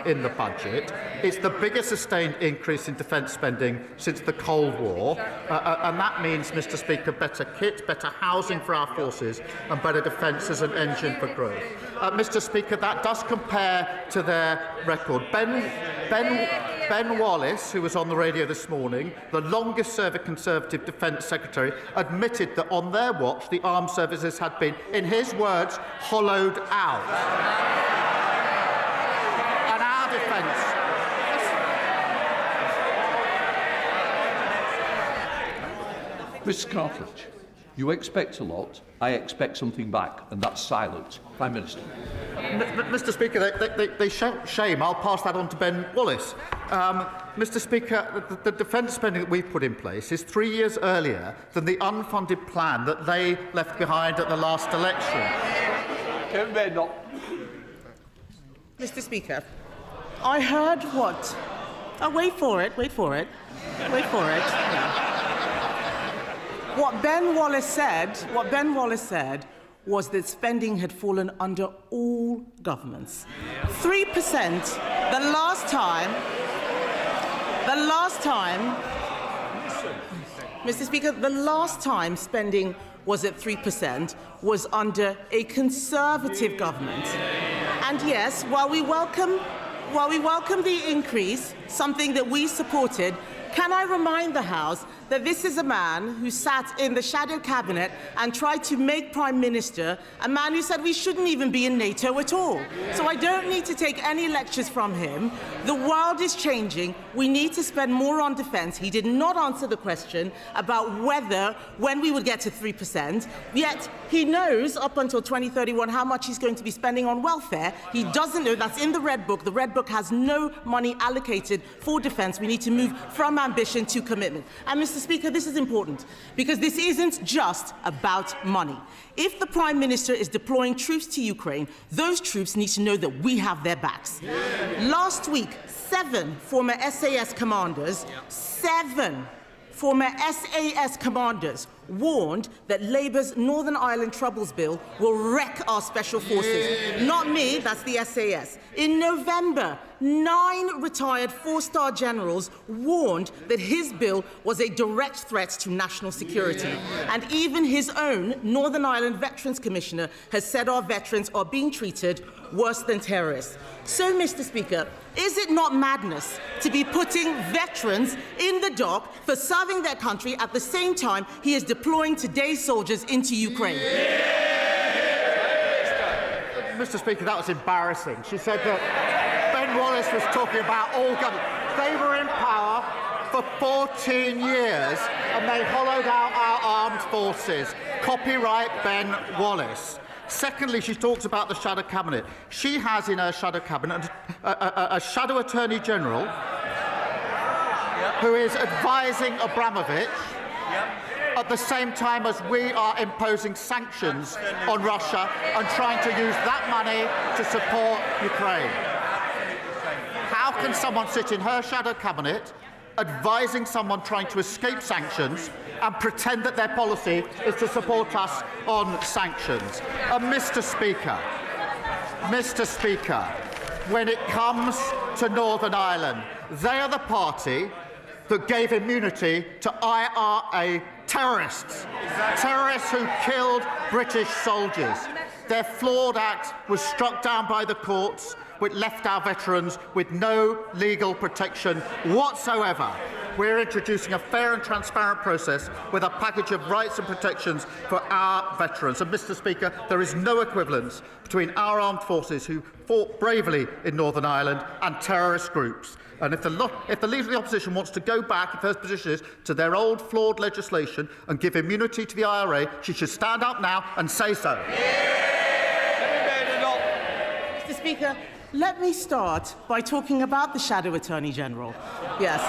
in the budget. It's the biggest sustained increase in defence spending since the Cold War, and that means, Mr. Speaker, better kit, better housing for our forces and better defence as an engine for growth. Mr. Speaker, that does compare to their record. Ben Wallace, who was on the radio this morning, the longest-serving Conservative Defence Secretary, admitted that on their watch the armed services had been, in his words, hollowed out. And our defence...
Mr. Cartledge, you expect a lot. I expect something back, and that's silence. Prime Minister.
Mr. Speaker, they shout shame. I'll pass that on to Ben Wallace. Mr. Speaker, the defence spending that we've put in place is 3 years earlier than the unfunded plan that they left behind at the last election.
Kemi Badenoch.
Mr. Speaker, I heard what? Oh, wait for it. What Ben Wallace said was that spending had fallen under all governments. 3%, the last time, Mr. Speaker, the last time spending was at 3% was under a Conservative government. And yes, while we welcome the increase, something that we supported, can I remind the House that this is a man who sat in the shadow cabinet and tried to make Prime Minister a man who said we shouldn't even be in NATO at all. So I don't need to take any lectures from him. The world is changing. We need to spend more on defence. He did not answer the question about when we would get to 3%, yet he knows up until 2031 how much he's going to be spending on welfare. He doesn't know. That's in the Red Book. The Red Book has no money allocated for defence. We need to move from ambition to commitment. And Mr. Speaker, this is important because this isn't just about money. If the Prime Minister is deploying troops to Ukraine, those troops need to know that we have their backs. Last week, 7 former SAS commanders, 7 former SAS commanders warned that Labour's Northern Ireland Troubles Bill will wreck our special forces. Not me, that's the SAS. In November, 9 retired 4-star generals warned that his bill was a direct threat to national security. And even his own Northern Ireland Veterans Commissioner has said our veterans are being treated worse than terrorists. So, Mr. Speaker, is it not madness to be putting veterans in the dock for serving their country at the same time he is deploying today's soldiers into Ukraine?
Mr. Speaker, that was embarrassing. She said that Ben Wallace was talking about all government. They were in power for 14 years and they hollowed out our armed forces. Copyright Ben Wallace. Secondly, she talks about the shadow cabinet. She has in her shadow cabinet a shadow attorney general who is advising Abramovich at the same time as we are imposing sanctions on Russia and trying to use that money to support Ukraine. How can someone sit in her shadow cabinet advising someone trying to escape sanctions and pretend that their policy is to support us on sanctions? And Mr. Speaker, when it comes to Northern Ireland, they are the party that gave immunity to IRA terrorists, terrorists who killed British soldiers. Their flawed act was struck down by the courts, which left our veterans with no legal protection whatsoever. We're introducing a fair and transparent process with a package of rights and protections for our veterans. And, Mr. Speaker, there is no equivalence between our armed forces who fought bravely in Northern Ireland and terrorist groups. And if the Leader of the Opposition wants to go back, if her position is, to their old flawed legislation and give immunity to the IRA, she should stand up now and say so.
Mr. Speaker, let me start by talking about the Shadow Attorney General. Yes.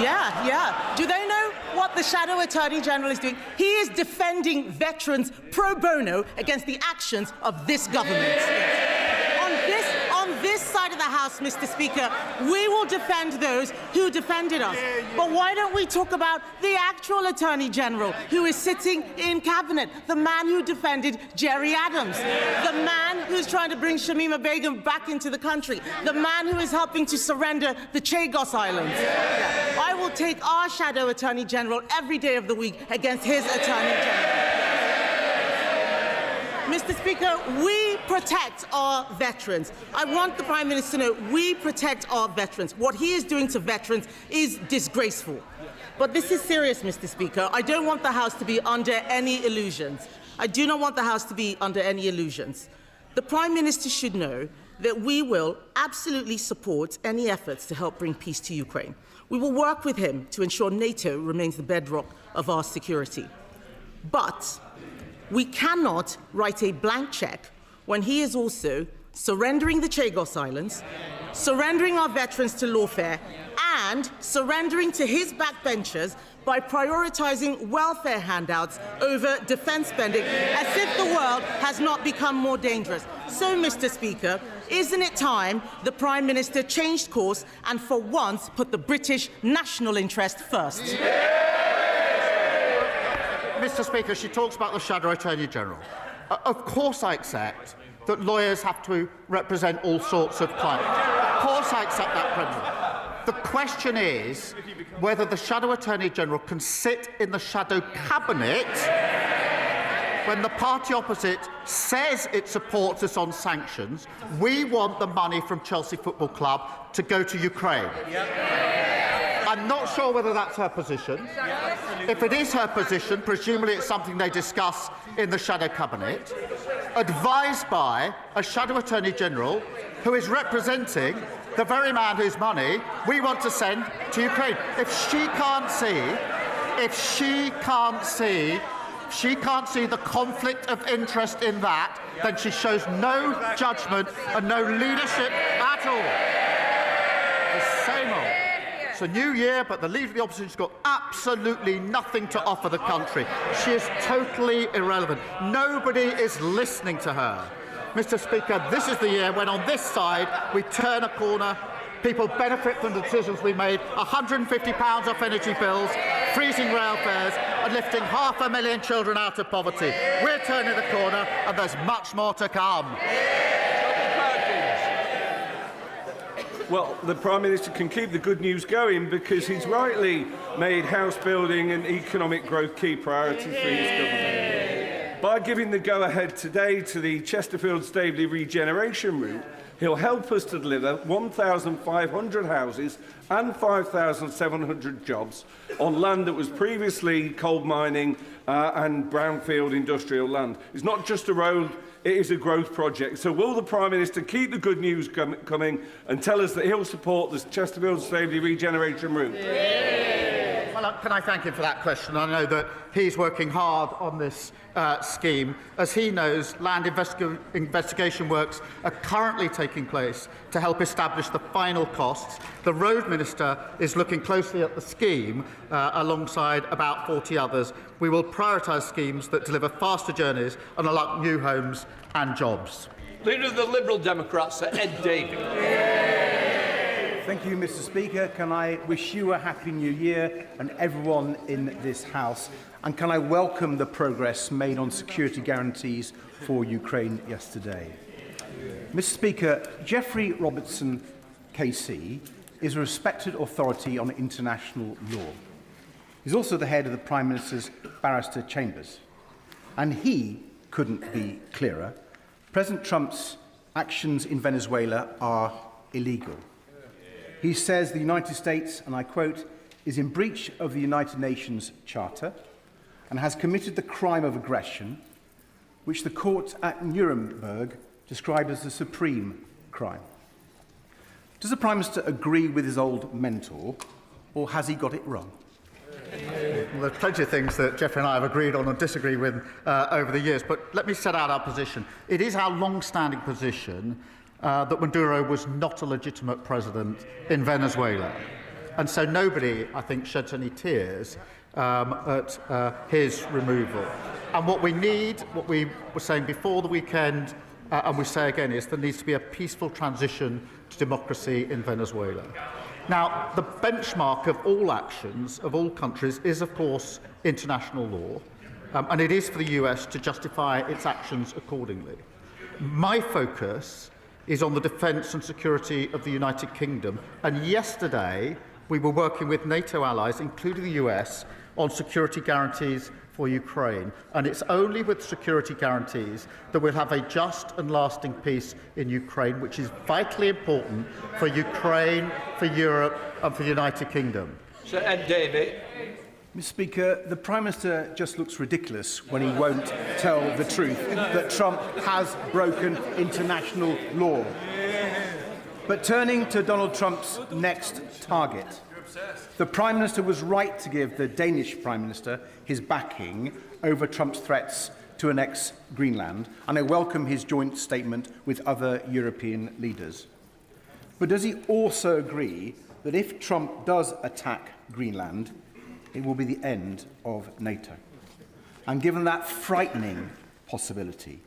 Yeah. Do they know what the Shadow Attorney General is doing? He is defending veterans pro bono against the actions of this government. Yes. On this side of the House, Mr. Speaker, we will defend those who defended us. But why don't we talk about the actual Attorney General who is sitting in Cabinet, the man who defended Jerry Adams, the man who's trying to bring Shamima Begum back into the country, the man who is helping to surrender the Chagos Islands. I will take our Shadow Attorney General every day of the week against his Attorney General. Mr. Speaker, we protect our veterans. I want the Prime Minister to know we protect our veterans. What he is doing to veterans is disgraceful. But this is serious, Mr. Speaker. I don't want the House to be under any illusions. I do not want the House to be under any illusions. The Prime Minister should know that we will absolutely support any efforts to help bring peace to Ukraine. We will work with him to ensure NATO remains the bedrock of our security. But we cannot write a blank cheque when he is also surrendering the Chagos Islands, surrendering our veterans to lawfare, and surrendering to his backbenchers by prioritising welfare handouts over defence spending, as if the world has not become more dangerous. So, Mr. Speaker, isn't it time the Prime Minister changed course and for once put the British national interest first?
Mr. Speaker, she talks about the Shadow Attorney General. Of course I accept that lawyers have to represent all sorts of clients. Of course I accept that principle. The question is whether the Shadow Attorney General can sit in the Shadow Cabinet when the party opposite says it supports us on sanctions. We want the money from Chelsea Football Club to go to Ukraine. I'm not sure whether that's her position. If it is her position, presumably it's something they discuss in the Shadow Cabinet, advised by a Shadow Attorney General who is representing the very man whose money we want to send to Ukraine. If she can't see the conflict of interest in that, then she shows no judgment and no leadership at all. The same old. It's a new year, but the Leader of the Opposition's got absolutely nothing to offer the country. She is totally irrelevant. Nobody is listening to her. Mr. Speaker, this is the year when on this side we turn a corner, people benefit from the decisions we made, £150 off energy bills, freezing rail fares and lifting 500,000 children out of poverty. We're turning the corner and there's much more to come.
Well, the Prime Minister can keep the good news going because he's rightly made house building and economic growth key priorities for his government. By giving the go-ahead today to the Chesterfield-Staveley regeneration route, he'll help us to deliver 1,500 houses and 5,700 jobs on land that was previously coal mining and brownfield industrial land. It's not just a road, it is a growth project. So will the Prime Minister keep the good news coming and tell us that he'll support the Chesterfield-Staveley regeneration route?
Well, can I thank him for that question? I know that he's working hard on this scheme. As he knows, land investigation works are currently taking place to help establish the final costs. The Road Minister is looking closely at the scheme alongside about 40 others. We will prioritise schemes that deliver faster journeys and unlock new homes and jobs.
Leader of the Liberal Democrats, Sir Ed Davey.
Thank you, Mr. Speaker. Can I wish you a happy new year and everyone in this House? And can I welcome the progress made on security guarantees for Ukraine yesterday? Mr. Speaker, Geoffrey Robertson, KC, is a respected authority on international law. He's also the head of the Prime Minister's barrister chambers. And he couldn't be clearer. President Trump's actions in Venezuela are illegal. He says the United States, and I quote, is in breach of the United Nations Charter and has committed the crime of aggression, which the court at Nuremberg described as the supreme crime. Does the Prime Minister agree with his old mentor, or has he got it wrong?
Well, there's plenty of things that Geoffrey and I have agreed on and disagree with over the years, but let me set out our position. It is our long-standing position that Maduro was not a legitimate president in Venezuela. And so nobody, I think, sheds any tears at his removal. And what we need, what we were saying before the weekend, and we say again, is there needs to be a peaceful transition to democracy in Venezuela. Now, the benchmark of all actions of all countries is, of course, international law, and it is for the US to justify its actions accordingly. My focus is on the defence and security of the United Kingdom. And yesterday, we were working with NATO allies, including the US, on security guarantees for Ukraine. And it's only with security guarantees that we'll have a just and lasting peace in Ukraine, which is vitally important for Ukraine, for Europe, and for the United Kingdom.
Sir Ed Davey.
Mr. Speaker, the Prime Minister just looks ridiculous when he won't tell the truth that Trump has broken international law. But turning to Donald Trump's next target, the Prime Minister was right to give the Danish Prime Minister his backing over Trump's threats to annex Greenland, and I welcome his joint statement with other European leaders. But does he also agree that if Trump does attack Greenland, it will be the end of NATO? And given that frightening possibility,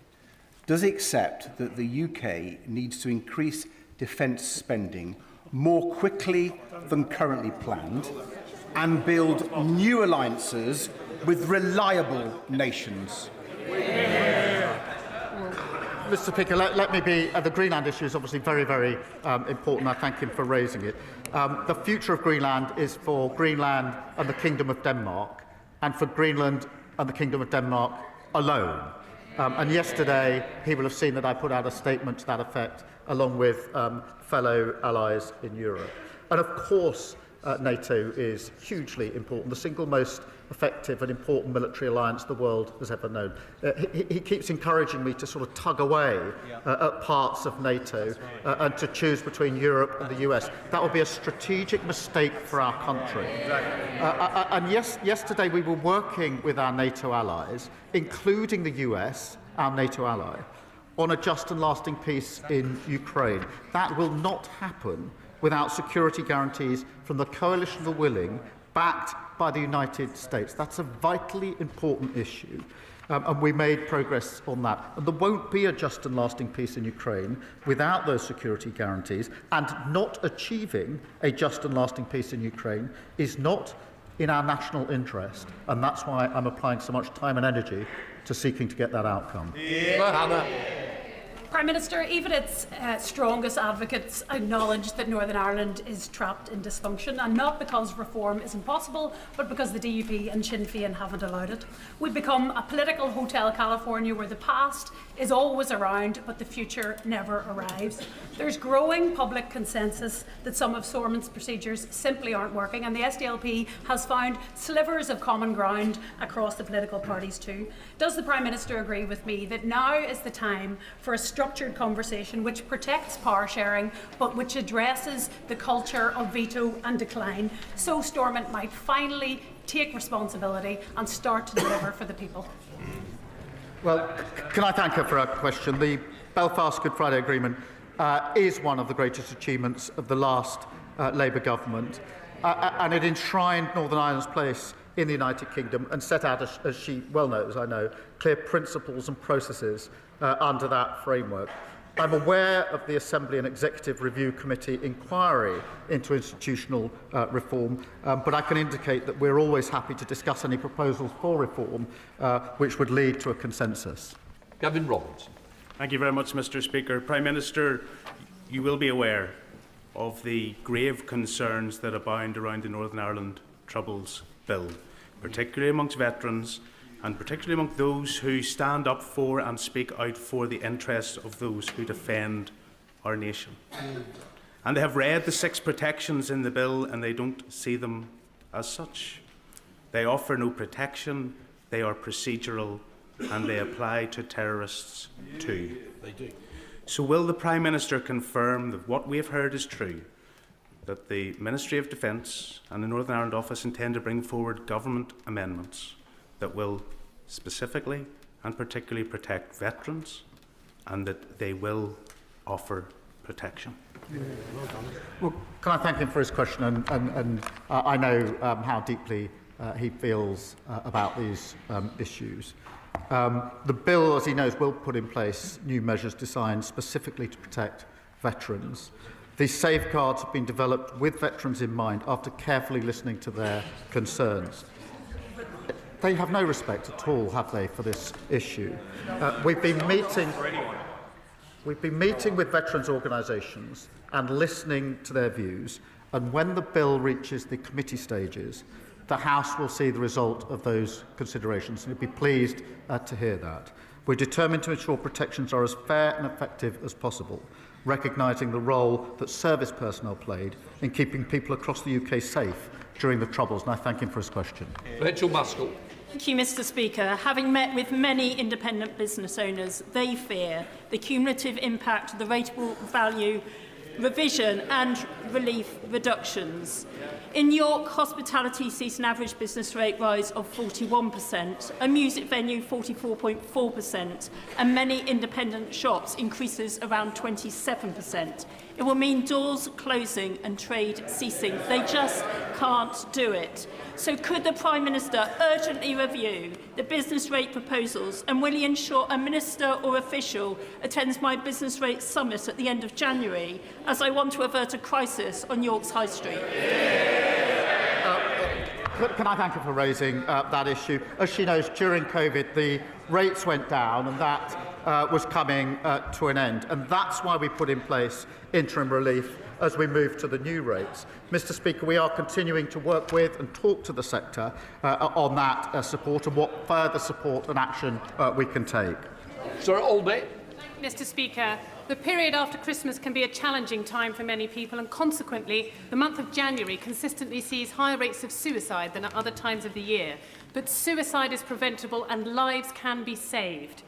does he accept that the UK needs to increase defence spending more quickly than currently planned and build new alliances with reliable nations?
Mr. Speaker, let me be. The Greenland issue is obviously very, very important. I thank him for raising it. The future of Greenland is for Greenland and the Kingdom of Denmark, and for Greenland and the Kingdom of Denmark alone. And yesterday, he will have seen that I put out a statement to that effect, along with fellow allies in Europe. And of course, NATO is hugely important, the single most effective and important military alliance the world has ever known. He keeps encouraging me to sort of tug away at parts of NATO and to choose between Europe and the US. That would be a strategic mistake for our country. And yesterday we were working with our NATO allies, including the US, our NATO ally, on a just and lasting peace in Ukraine. That will not happen without security guarantees from the coalition of the willing, backed by the United States. That's a vitally important issue, and we made progress on that. And there won't be a just and lasting peace in Ukraine without those security guarantees, and not achieving a just and lasting peace in Ukraine is not in our national interest, and that's why I'm applying so much time and energy to seeking to get that outcome.
Prime Minister, even its strongest advocates acknowledge that Northern Ireland is trapped in dysfunction, and not because reform is impossible, but because the DUP and Sinn Féin haven't allowed it. We've become a political Hotel California where the past is always around, but the future never arrives. There's growing public consensus that some of Stormont's procedures simply aren't working, and the SDLP has found slivers of common ground across the political parties too. Does the Prime Minister agree with me that now is the time for a structured conversation which protects power sharing but which addresses the culture of veto and decline, so Stormont might finally take responsibility and start to deliver for the people?
Well, can I thank her for her question? The Belfast Good Friday Agreement is one of the greatest achievements of the last Labour government, and it enshrined Northern Ireland's place in the United Kingdom and set out, as she well knows, I know, clear principles and processes under that framework. I'm aware of the Assembly and Executive Review Committee inquiry into institutional reform, but I can indicate that we're always happy to discuss any proposals for reform which would lead to a consensus.
Gavin Robertson.
Thank you very much, Mr. Speaker. Prime Minister, you will be aware of the grave concerns that abound around the Northern Ireland Troubles Bill, particularly amongst veterans and particularly among those who stand up for and speak out for the interests of those who defend our nation. And they have read the 6 protections in the bill and they don't see them as such. They offer no protection, they are procedural, and they apply to terrorists too.
They do.
So will the Prime Minister confirm that what we have heard is true, that the Ministry of Defence and the Northern Ireland Office intend to bring forward government amendments that will specifically and particularly protect veterans, and that they will offer protection?
Well, can I thank him for his question, and I know how deeply he feels about these issues. The bill, as he knows, will put in place new measures designed specifically to protect veterans. These safeguards have been developed with veterans in mind after carefully listening to their concerns. They have no respect at all, have they, for this issue? We've been meeting with veterans' organisations and listening to their views, and when the bill reaches the committee stages, the House will see the result of those considerations, and you'll be pleased to hear that. We're determined to ensure protections are as fair and effective as possible, recognising the role that service personnel played in keeping people across the UK safe during the Troubles, and I thank him for his question.
Rachel Maskell.
Thank you, Mr. Speaker. Having met with many independent business owners, they fear the cumulative impact of the rateable value revision and relief reductions. In York, hospitality sees an average business rate rise of 41%, a music venue 44.4%, and many independent shops increases around 27%. It will mean doors closing and trade ceasing. They just can't do it. So could the Prime Minister urgently review the business rate proposals, and will he ensure a minister or official attends my business rate summit at the end of January, as I want to avert a crisis on York's High Street?
Can I thank her for raising that issue? As she knows, during COVID, the rates went down, and that was coming to an end. And that's why we put in place interim relief as we move to the new rates. Mr. Speaker, we are continuing to work with and talk to the sector on that support and what further support and action we can take.
Sir Albee.
Mr. Speaker, the period after Christmas can be a challenging time for many people, and consequently, the month of January consistently sees higher rates of suicide than at other times of the year. But suicide is preventable and lives can be saved.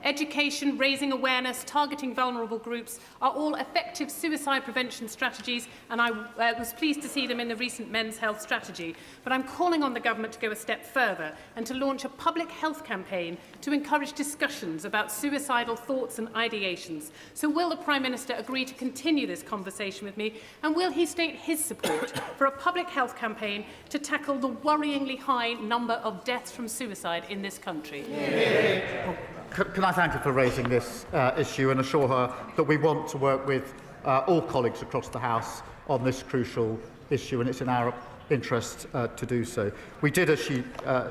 Education, raising awareness, targeting vulnerable groups are all effective suicide prevention strategies, and I was pleased to see them in the recent Men's Health Strategy. But I'm calling on the Government to go a step further and to launch a public health campaign to encourage discussions about suicidal thoughts and ideations. So will the Prime Minister agree to continue this conversation with me, and will he state his support for a public health campaign to tackle the worryingly high number of deaths from suicide in this country?
Can I thank her for raising this issue and assure her that we want to work with all colleagues across the House on this crucial issue, and it's in our interest to do so. We did, as she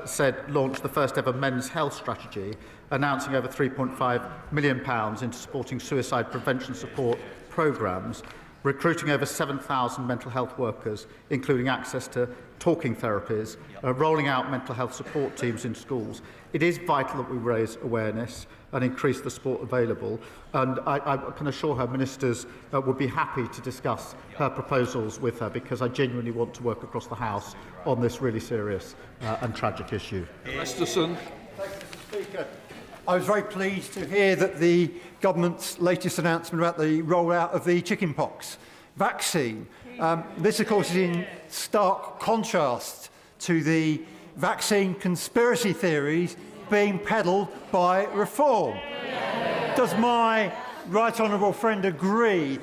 said, launch the first ever men's health strategy, announcing over £3.5 million into supporting suicide prevention support programmes, recruiting over 7,000 mental health workers, including access to talking therapies, rolling out mental health support teams in schools. It is vital that we raise awareness and increase the support available, and I can assure her ministers would be happy to discuss her proposals with her, because I genuinely want to work across the House on this really serious and tragic issue.
Masterson.
Thank you, Mr. Speaker. I was very pleased to hear that the government's latest announcement about the rollout of the chickenpox vaccine. This, of course, is in stark contrast to the vaccine conspiracy theories being peddled by Reform. Does my right honourable friend agree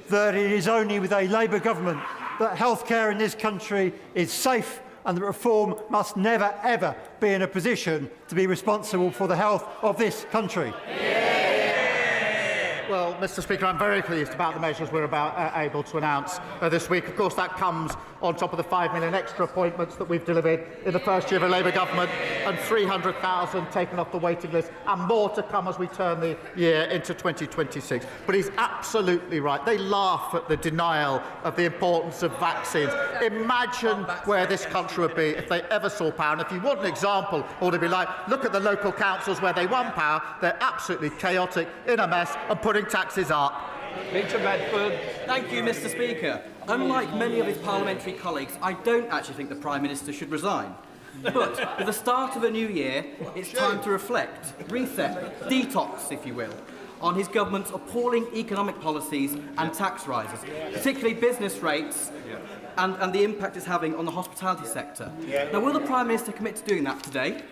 that it is only with a Labour government that healthcare in this country is safe, and that Reform must never, ever be in a position to be responsible for the health of this country?
Well, Mr. Speaker, I'm very pleased about the measures we're able to announce this week. Of course, that comes on top of the 5 million extra appointments that we've delivered in the first year of a Labour government, and 300,000 taken off the waiting list, and more to come as we turn the year into 2026. But he's absolutely right. They laugh at the denial of the importance of vaccines. Imagine where this country would be if they ever saw power. And if you want an example, or to be like, look at the local councils where they won power. They're absolutely chaotic, in a mess, and putting taxes up.
Peter Bedford.
Thank you, Mr. Speaker. Unlike many of his parliamentary colleagues, I don't actually think the Prime Minister should resign. But with the start of a new year, it's time to reflect, reset, detox, if you will, on his government's appalling economic policies and tax rises, particularly business rates, and the impact it's having on the hospitality sector. Now, will the Prime Minister commit to doing that today?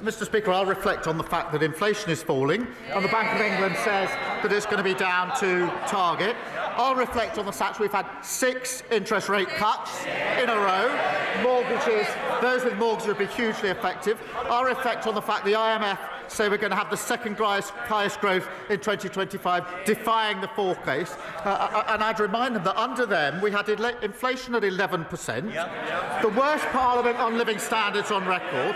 Mr. Speaker, I'll reflect on the fact that inflation is falling, and the Bank of England says that it's going to be down to target. I'll reflect on the fact we've had 6 interest rate cuts in a row. Mortgages, those with mortgages will be hugely effective. I'll reflect on the fact the IMF say we're going to have the second highest growth in 2025, defying the forecast. And I'd remind them that under them we had inflation at 11%, the worst Parliament on living standards on record,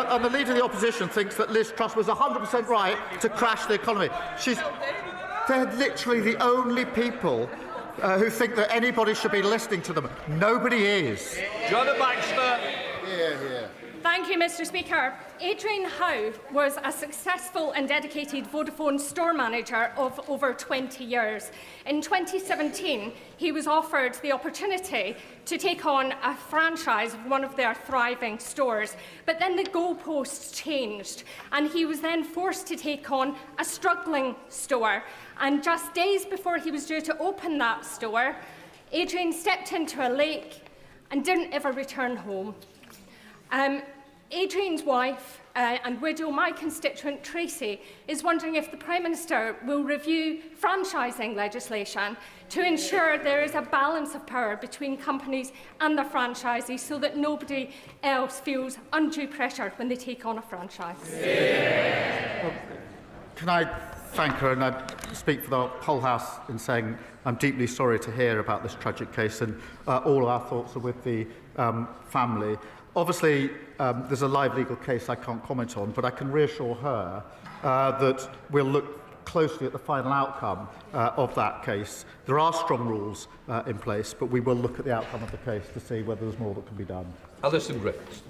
and the Leader of the Opposition thinks that Liz Truss was 100% right to crash the economy. They're literally the only people who think that anybody should be listening to them. Nobody is.
John Baxter.
Thank you, Mr. Speaker. Adrian Howe was a successful and dedicated Vodafone store manager of over 20 years. In 2017, he was offered the opportunity to take on a franchise of one of their thriving stores. But then the goalposts changed, and he was then forced to take on a struggling store. And just days before he was due to open that store, Adrian stepped into a lake and didn't ever return home. Adrian's wife and widow, my constituent Tracy, is wondering if the Prime Minister will review franchising legislation to ensure there is a balance of power between companies and the franchisees so that nobody else feels undue pressure when they take on a franchise.
Well, can I thank her, and I speak for the whole House in saying I'm deeply sorry to hear about this tragic case, and all our thoughts are with the family. Obviously, there's a live legal case I can't comment on, but I can reassure her that we'll look closely at the final outcome of that case. There are strong rules in place, but we will look at the outcome of the case to see whether there's more that can be done.
Alison Griffiths.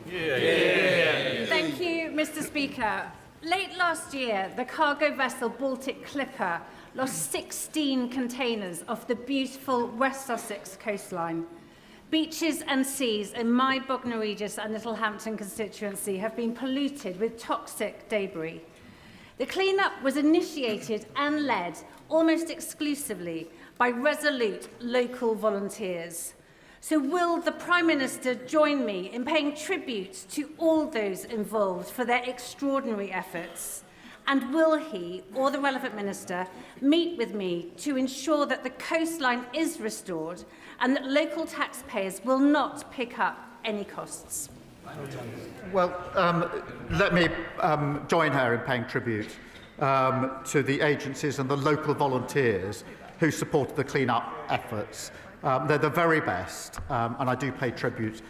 Thank you, Mr. Speaker. Late last year, the cargo vessel Baltic Clipper lost 16 containers off the beautiful West Sussex coastline. Beaches and seas in my Bognor Regis and Littlehampton constituency have been polluted with toxic debris. The clean-up was initiated and led almost exclusively by resolute local volunteers. So will the Prime Minister join me in paying tribute to all those involved for their extraordinary efforts? And will he, or the relevant minister, meet with me to ensure that the coastline is restored and that local taxpayers will not pick up any costs?
Well, let me join her in paying tribute to the agencies and the local volunteers who supported the clean-up efforts. They're the very best, and I do pay tribute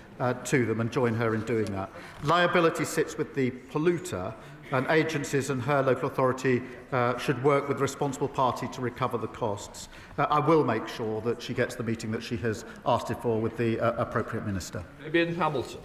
to them and join her in doing that. Liability sits with the polluter, and agencies and her local authority should work with the responsible party to recover the costs. I will make sure that she gets the meeting that she has asked it for with the appropriate minister.
Ian Hamilton.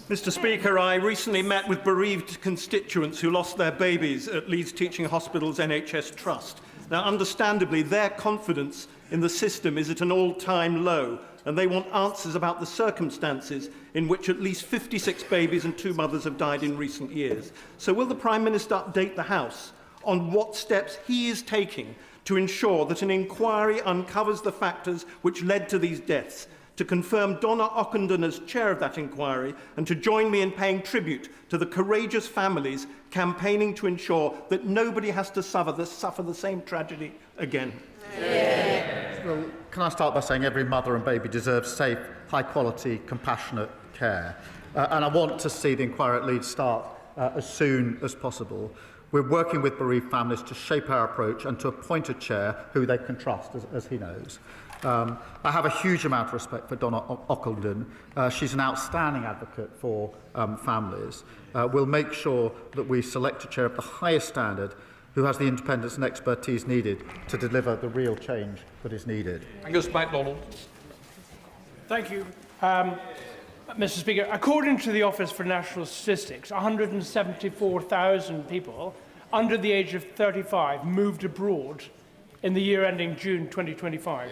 Mr. Speaker, I recently met with bereaved constituents who lost their babies at Leeds Teaching Hospital's NHS Trust. Now, understandably, their confidence in the system is at an all-time low, and they want answers about the circumstances in which at least 56 babies and 2 mothers have died in recent years. So will the Prime Minister update the House on what steps he is taking to ensure that an inquiry uncovers the factors which led to these deaths, to confirm Donna Ockenden as chair of that inquiry, and to join me in paying tribute to the courageous families campaigning to ensure that nobody has to suffer the same tragedy again?
Well, can I start by saying every mother and baby deserves safe, high-quality, compassionate care. And I want to see the inquiry at Leeds start as soon as possible. We're working with bereaved families to shape our approach and to appoint a chair who they can trust, as he knows. I have a huge amount of respect for Donna Ockenden. She's an outstanding advocate for families. We'll make sure that we select a chair of the highest standard who has the independence and expertise needed to deliver the real change that is needed.
Angus MacDonald.
Thank you. Mr. Speaker, according to the Office for National Statistics, 174,000 people under the age of 35 moved abroad in the year ending June 2025.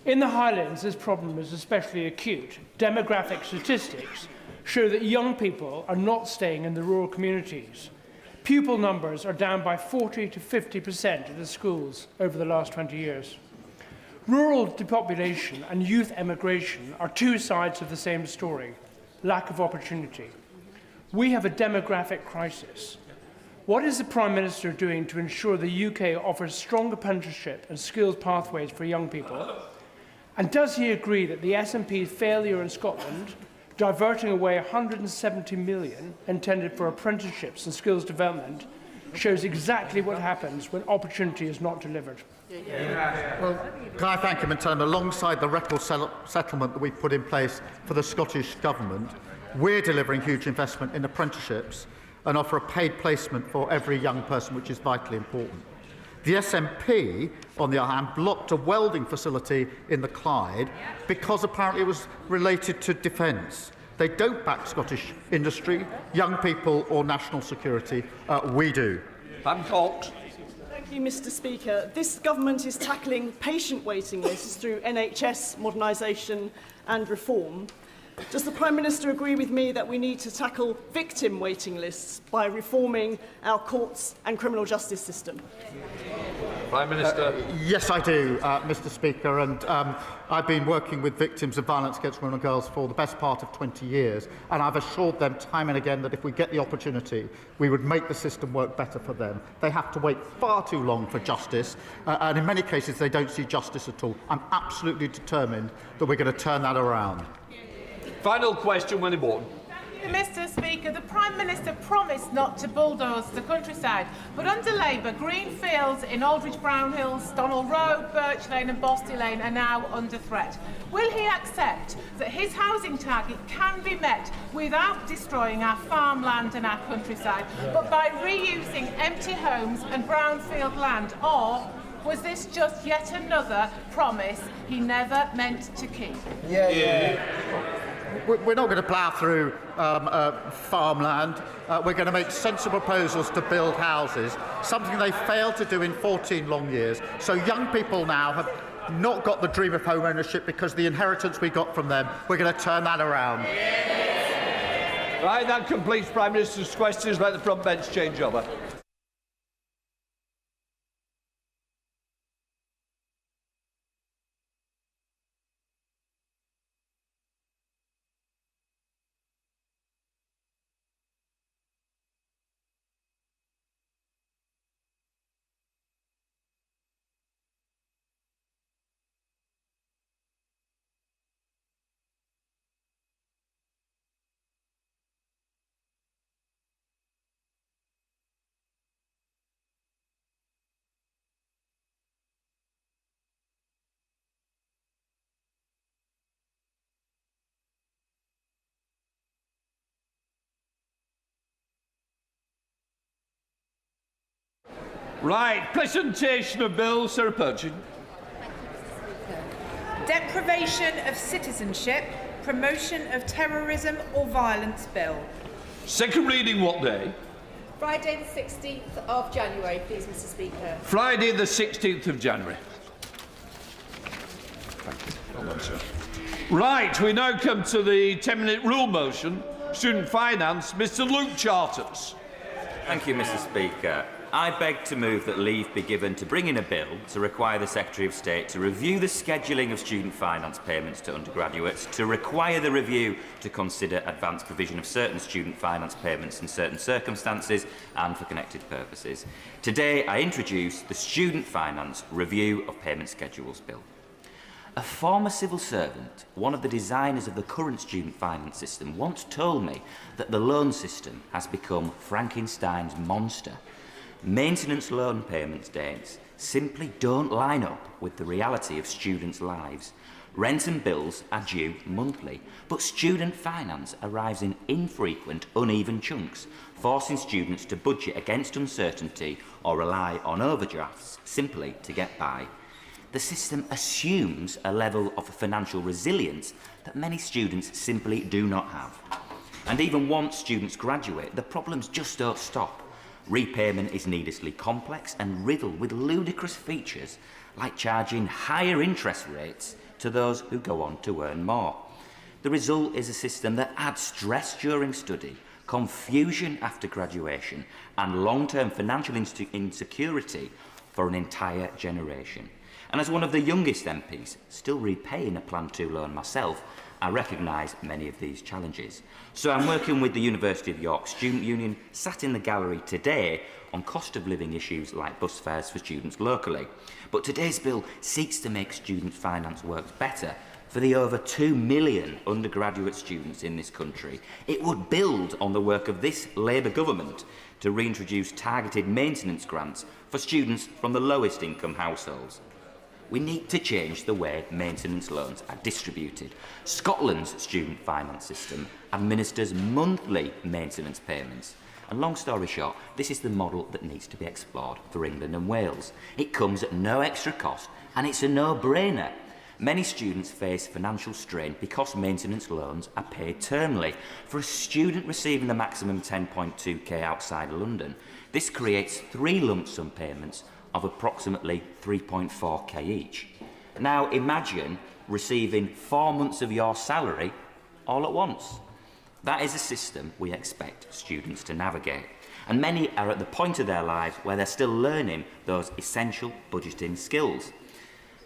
In the Highlands, this problem is especially acute. Demographic statistics show that young people are not staying in the rural communities. Pupil numbers are down by 40 to 50% in the schools over the last 20 years. Rural depopulation and youth emigration are two sides of the same story: lack of opportunity. We have a demographic crisis. What is the Prime Minister doing to ensure the UK offers strong apprenticeship and skills pathways for young people? And does he agree that the SNP's failure in Scotland, diverting away 170 million intended for apprenticeships and skills development, shows exactly what happens when opportunity is not delivered?
Well, can I thank him and tell him, alongside the record settlement that we put in place for the Scottish Government, we're delivering huge investment in apprenticeships and offer a paid placement for every young person, which is vitally important. The SNP, on the other hand, blocked a welding facility in the Clyde because apparently it was related to defence. They don't back Scottish industry, young people or national security. We do.
Pam Cox.
Thank you, Mr. Speaker. This government is tackling patient waiting lists through NHS modernisation and reform. Does the Prime Minister agree with me that we need to tackle victim waiting lists by reforming our courts and criminal justice system?
Prime Minister.
Yes, I do, Mr. Speaker, and I've been working with victims of violence against women and girls for the best part of 20 years, and I've assured them time and again that if we get the opportunity, we would make the system work better for them. They have to wait far too long for justice, and in many cases they don't see justice at all. I'm absolutely determined that we're going to turn that around.
Final question, Winnie Morton.
Mr. Speaker, the Prime Minister promised not to bulldoze the countryside, but under Labour, green fields in Aldridge Brownhills, Donald Road, Birch Lane and Bosty Lane are now under threat. Will he accept that his housing target can be met without destroying our farmland and our countryside, but by reusing empty homes and brownfield land, or was this just yet another promise he never meant to keep?
We're not going to plough through farmland. We're going to make sensible proposals to build houses, something they failed to do in 14 long years. So young people now have not got the dream of home ownership because of the inheritance we got from them. We're going to turn that around.
Right, that completes Prime Minister's questions. Let the front bench change over. Right, presentation of bill, Sir Purchin.
Deprivation of citizenship, promotion of terrorism or violence bill.
Second reading what day?
Friday the 16th of January, please, Mr. Speaker.
Friday the 16th of January. Well done, sir. Right, we now come to the 10-minute rule motion, student finance. Mr. Luke Charters.
Thank you, Mr. Speaker. I beg to move that leave be given to bring in a bill to require the Secretary of State to review the scheduling of student finance payments to undergraduates, to require the review to consider advance provision of certain student finance payments in certain circumstances and for connected purposes. Today, I introduce the Student Finance Review of Payment Schedules Bill. A former civil servant, one of the designers of the current student finance system, once told me that the loan system has become Frankenstein's monster. Maintenance loan payment dates simply don't line up with the reality of students' lives. Rent and bills are due monthly, but student finance arrives in infrequent, uneven chunks, forcing students to budget against uncertainty or rely on overdrafts simply to get by. The system assumes a level of financial resilience that many students simply do not have. And even once students graduate, the problems just don't stop. Repayment is needlessly complex and riddled with ludicrous features like charging higher interest rates to those who go on to earn more. The result is a system that adds stress during study, confusion after graduation and long-term financial insecurity for an entire generation. And as one of the youngest MPs, still repaying a Plan 2 loan myself, I recognise many of these challenges. So I'm working with the University of York Student Union, sat in the gallery today on cost of living issues like bus fares for students locally. But today's bill seeks to make student finance work better for the over 2 million undergraduate students in this country. It would build on the work of this Labour government to reintroduce targeted maintenance grants for students from the lowest income households. We need to change the way maintenance loans are distributed. Scotland's student finance system administers monthly maintenance payments. And long story short, this is the model that needs to be explored for England and Wales. It comes at no extra cost and it's a no-brainer. Many students face financial strain because maintenance loans are paid termly. For a student receiving the maximum 10.2k outside London, this creates 3 lump sum payments of approximately 3.4k each. Now imagine receiving 4 months of your salary all at once. That is a system we expect students to navigate. and many are at the point of their lives where they're still learning those essential budgeting skills.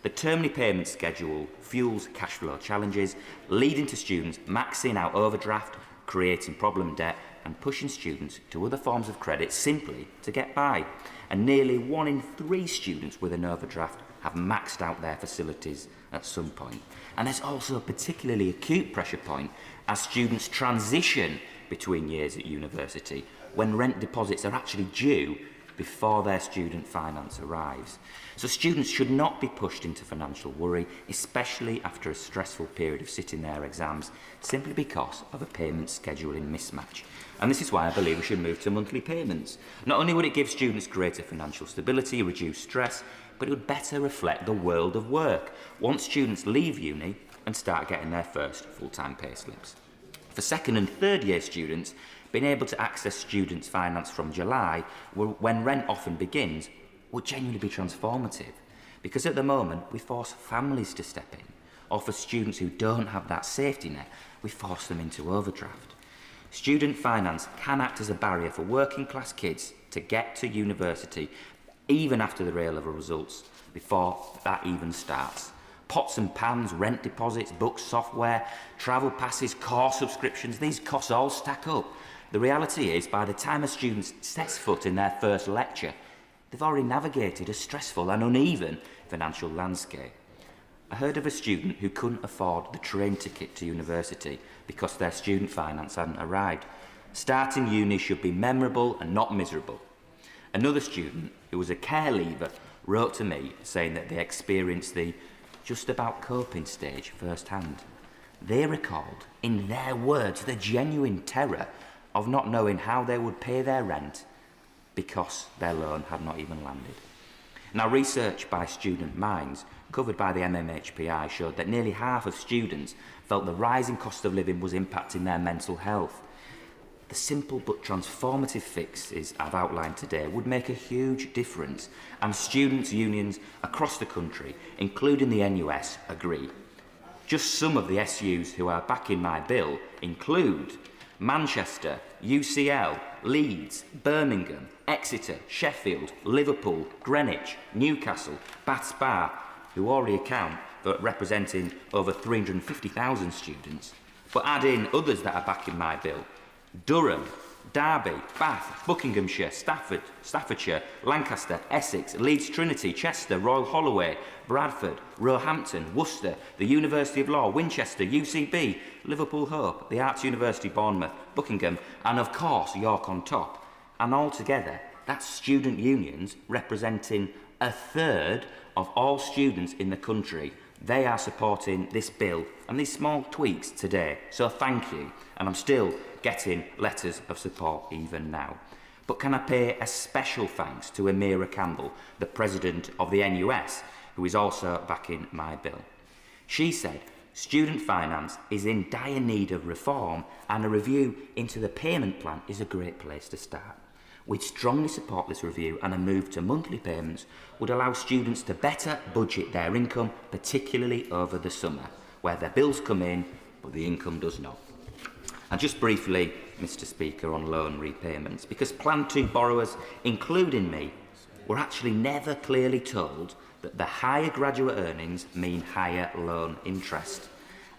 The termly payment schedule fuels cash flow challenges, leading to students maxing out overdraft, creating problem debt and pushing students to other forms of credit simply to get by. And nearly 1 in 3 students with an overdraft have maxed out their facilities at some point. And there's also a particularly acute pressure point as students transition between years at university, when rent deposits are actually due before their student finance arrives. So students should not be pushed into financial worry, especially after a stressful period of sitting their exams, simply because of a payment scheduling mismatch. And this is why I believe we should move to monthly payments. Not only would it give students greater financial stability, reduce stress, but it would better reflect the world of work once students leave uni and start getting their first full-time payslips. For second and third year students, being able to access students' finance from July, when rent often begins, would genuinely be transformative. Because at the moment, we force families to step in, or for students who don't have that safety net, we force them into overdraft. Student finance can act as a barrier for working class kids to get to university, even after the A-level results, before that even starts. Pots and pans, rent deposits, books, software, travel passes, course subscriptions, these costs all stack up. The reality is, by the time a student sets foot in their first lecture, they've already navigated a stressful and uneven financial landscape. I heard of a student who couldn't afford the train ticket to university because their student finance hadn't arrived. Starting uni should be memorable and not miserable. Another student, who was a care leaver, wrote to me saying that they experienced the just about coping stage firsthand. They recalled, in their words, the genuine terror of not knowing how they would pay their rent because their loan had not even landed. Now, research by Student Minds, covered by the MMHPI, showed that nearly half of students felt the rising cost of living was impacting their mental health. The simple but transformative fixes I've outlined today would make a huge difference, and students' unions across the country, including the NUS, agree. Just some of the SUs who are backing my bill include Manchester, UCL, Leeds, Birmingham, Exeter, Sheffield, Liverpool, Greenwich, Newcastle, Bath Spa, who already account for representing over 350,000 students. But add in others that are backing my bill: Durham, Derby, Bath, Buckinghamshire, Stafford, Staffordshire, Lancaster, Essex, Leeds Trinity, Chester, Royal Holloway, Bradford, Roehampton, Worcester, the University of Law, Winchester, UCB, Liverpool Hope, the Arts University Bournemouth, Buckingham, and of course York on top. And altogether, that's student unions representing a third of all students in the country. They are supporting this bill and these small tweaks today. So thank you. And I'm still getting letters of support even now. But can I pay a special thanks to Amira Campbell, the president of the NUS, who is also backing my bill. She said student finance is in dire need of reform, and a review into the payment plan is a great place to start. We'd strongly support this review, and a move to monthly payments would allow students to better budget their income, particularly over the summer, where their bills come in but the income does not. And just briefly, Mr. Speaker, on loan repayments, because Plan 2 borrowers, including me, were actually never clearly told that the higher graduate earnings mean higher loan interest.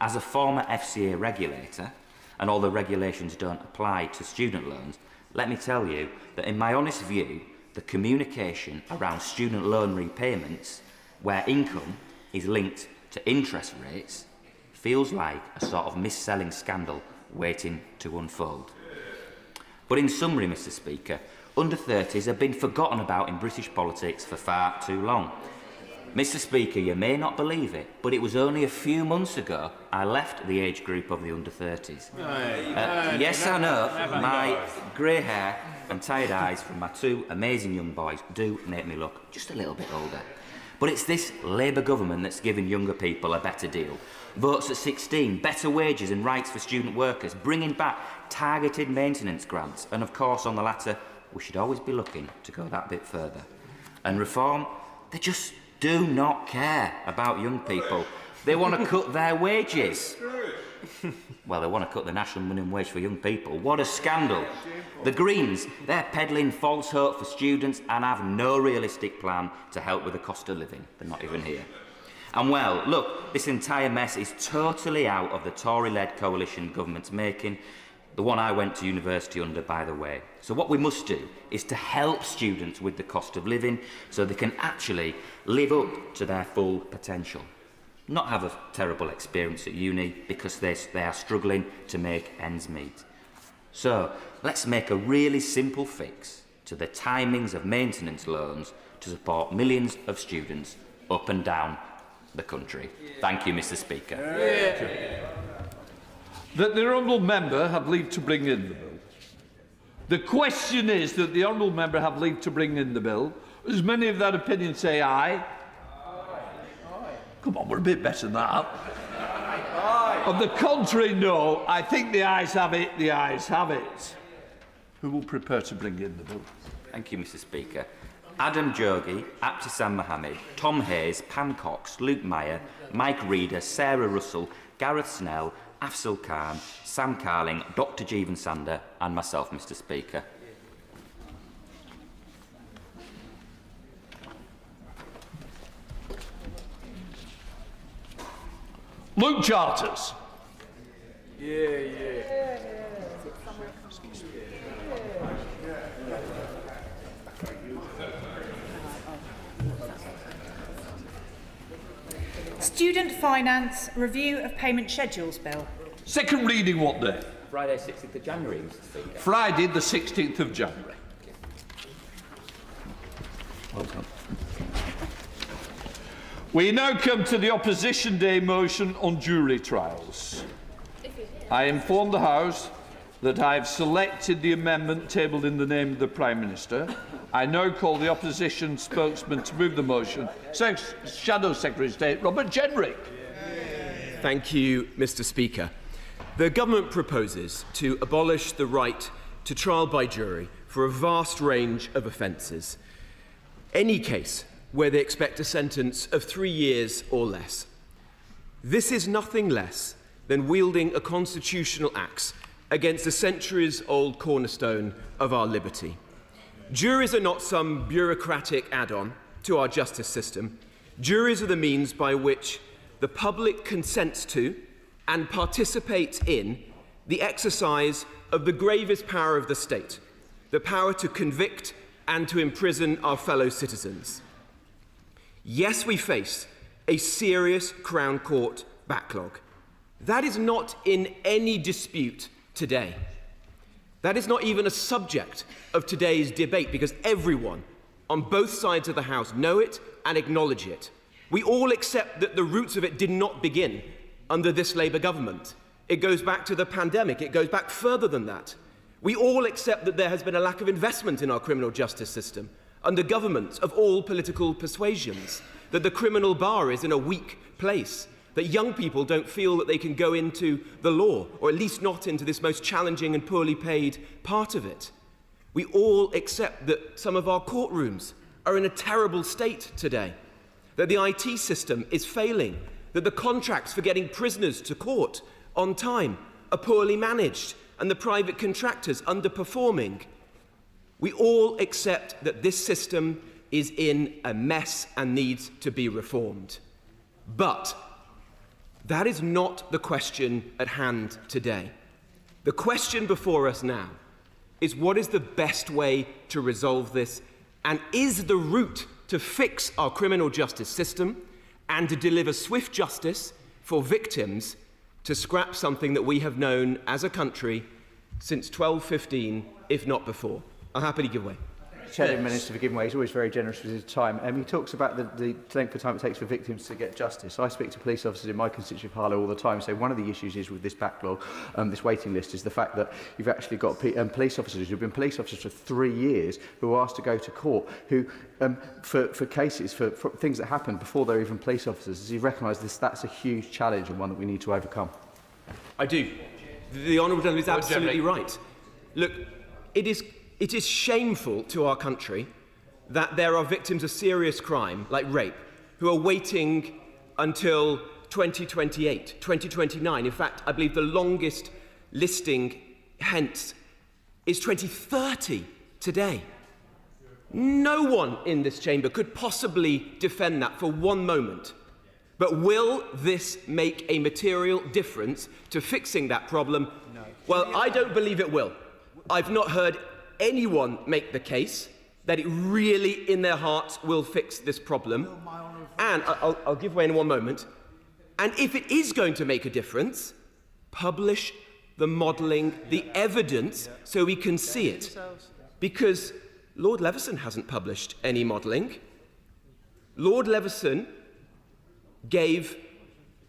As a former FCA regulator, and all the regulations don't apply to student loans, let me tell you that in my honest view, the communication around student loan repayments, where income is linked to interest rates, feels like a sort of mis-selling scandal waiting to unfold. But in summary, Mr. Speaker, under-30s have been forgotten about in British politics for far too long. Mr. Speaker, you may not believe it, but it was only a few months ago I left the age group of the under-30s. Yes, I know, my grey hair and tired eyes from my two amazing young boys do make me look just a little bit older. But it's this Labour government that's giving younger people a better deal. Votes at 16, better wages and rights for student workers, bringing back targeted maintenance grants, and of course on the latter, we should always be looking to go that bit further. And reform, they just do not care about young people. They want to cut their wages. Well, they want to cut the national minimum wage for young people. What a scandal. The Greens, they're peddling false hope for students and have no realistic plan to help with the cost of living. They're not even here. And well, look, this entire mess is totally out of the Tory-led coalition government's making, the one I went to university under, by the way. So what we must do is to help students with the cost of living so they can actually live up to their full potential. Not have a terrible experience at uni because they are struggling to make ends meet. So let's make a really simple fix to the timings of maintenance loans to support millions of students up and down the country. Thank you, Mr. Speaker.
That the honourable member have leave to bring in the bill. The question is that the honourable member have leave to bring in the bill. As many of that opinion say aye. Come on, we're a bit better than that. On the contrary, no. I think the ayes have it, the ayes have it. Who will prepare to bring in the bill?
Thank you, Mr. Speaker. Adam Jogi, Abtisam Mohammed, Tom Hayes, Pam Cox, Luke Meyer, Mike Reeder, Sarah Russell, Gareth Snell, Afzal Khan, Sam Carling, Dr. Jeevan Sander and myself, Mr. Speaker.
Luke Charters.
Student Finance Review of Payment Schedules Bill.
Second reading what day?
Friday, 16th of January, Mr. Speaker.
Friday, the 16th of January. Well done. We now come to the Opposition Day motion on jury trials. I inform the House that I have selected the amendment tabled in the name of the Prime Minister. I now call the Opposition spokesman to move the motion, Shadow Secretary of State Robert Jenrick.
Thank you, Mr. Speaker. The Government proposes to abolish the right to trial by jury for a vast range of offences. Any case where they expect a sentence of 3 years or less. This is nothing less than wielding a constitutional axe against a centuries-old cornerstone of our liberty. Juries are not some bureaucratic add-on to our justice system. Juries are the means by which the public consents to and participates in the exercise of the gravest power of the state, the power to convict and to imprison our fellow citizens. Yes, we face a serious Crown Court backlog. That is not in any dispute today. That is not even a subject of today's debate because everyone on both sides of the House know it and acknowledge it. We all accept that the roots of it did not begin under this Labour government. It goes back to the pandemic. It goes back further than that. We all accept that there has been a lack of investment in our criminal justice system under governments of all political persuasions, that the criminal bar is in a weak place, that young people don't feel that they can go into the law, or at least not into this most challenging and poorly paid part of it. We all accept that some of our courtrooms are in a terrible state today, that the IT system is failing, that the contracts for getting prisoners to court on time are poorly managed, and the private contractors underperforming. We all accept that this system is in a mess and needs to be reformed. But that is not the question at hand today. The question before us now is what is the best way to resolve this, and is the route to fix our criminal justice system and to deliver swift justice for victims to scrap something that we have known as a country since 1215, if not before. I'll happily give way.
Chair, the Minister for giving way. He's always very generous with his time. He talks about the length of time it takes for victims to get justice. I speak to police officers in my constituency of Harlow all the time. So one of the issues is with this backlog, this waiting list, is the fact that you've actually got police officers who've been police officers for 3 years who are asked to go to court, who for cases, for things that happened before they're even police officers. Does he recognise that's a huge challenge and one that we need to overcome?
I do. The Honourable Gentleman is absolutely right. Look, it is shameful to our country that there are victims of serious crime, like rape, who are waiting until 2028, 2029. In fact, I believe the longest listing hence is 2030 today. No one in this chamber could possibly defend that for one moment. But will this make a material difference to fixing that problem? No. Well, I don't believe it will. I've not heard anyone make the case that it really, in their hearts, will fix this problem. And I'll give way in one moment. And if it is going to make a difference, publish the modelling, the evidence, so we can see it. Because Lord Leveson hasn't published any modelling. Lord Leveson gave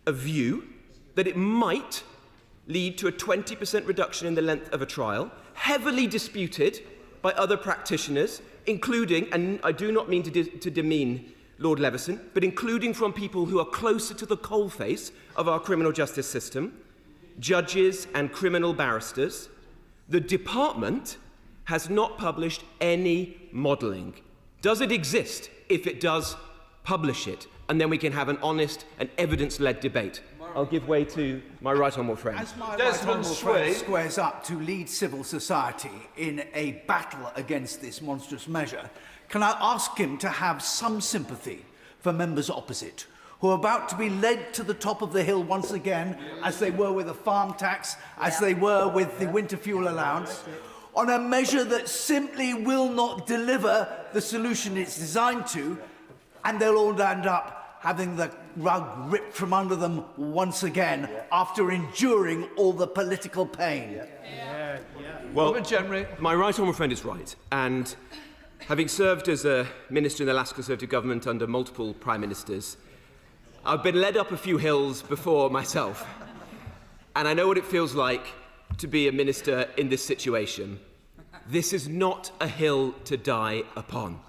a view that it might lead to a 20% reduction in the length of a trial, heavily disputed by other practitioners, including, and I do not mean to demean Lord Leveson, but including from people who are closer to the coalface of our criminal justice system, judges and criminal barristers. The department has not published any modelling. Does it exist? If it does, publish it, and then we can have an honest and evidence-led debate. I'll give way to my right honourable friend.
As my right honourable friend squares up to lead civil society in a battle against this monstrous measure, can I ask him to have some sympathy for members opposite, who are about to be led to the top of the hill once again, as they were with the farm tax, as they were with the winter fuel allowance, on a measure that simply will not deliver the solution it's designed to, and they'll all end up having the rug ripped from under them once again after enduring all the political pain.
Well, my right honourable friend is right, and having served as a minister in the last Conservative government under multiple prime ministers, I've been led up a few hills before myself, and I know what it feels like to be a minister in this situation. This is not a hill to die upon.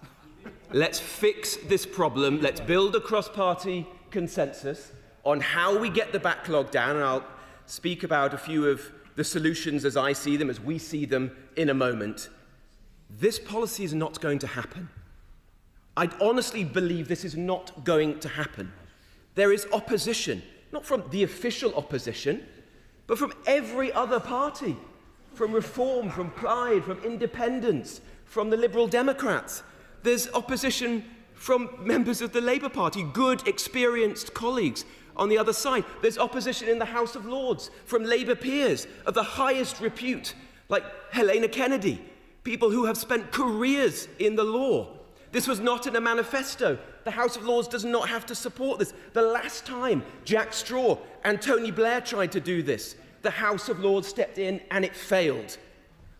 Let's fix this problem. Let's build a cross-party consensus on how we get the backlog down, and I'll speak about a few of the solutions as I see them, as we see them in a moment. This policy is not going to happen. I honestly believe this is not going to happen. There is opposition, not from the official opposition, but from every other party, from Reform, from Plaid, from Independents, from the Liberal Democrats. There's opposition from members of the Labour Party, good, experienced colleagues on the other side. There's opposition in the House of Lords from Labour peers of the highest repute, like Helena Kennedy, people who have spent careers in the law. This was not in a manifesto. The House of Lords does not have to support this. The last time Jack Straw and Tony Blair tried to do this, the House of Lords stepped in and it failed.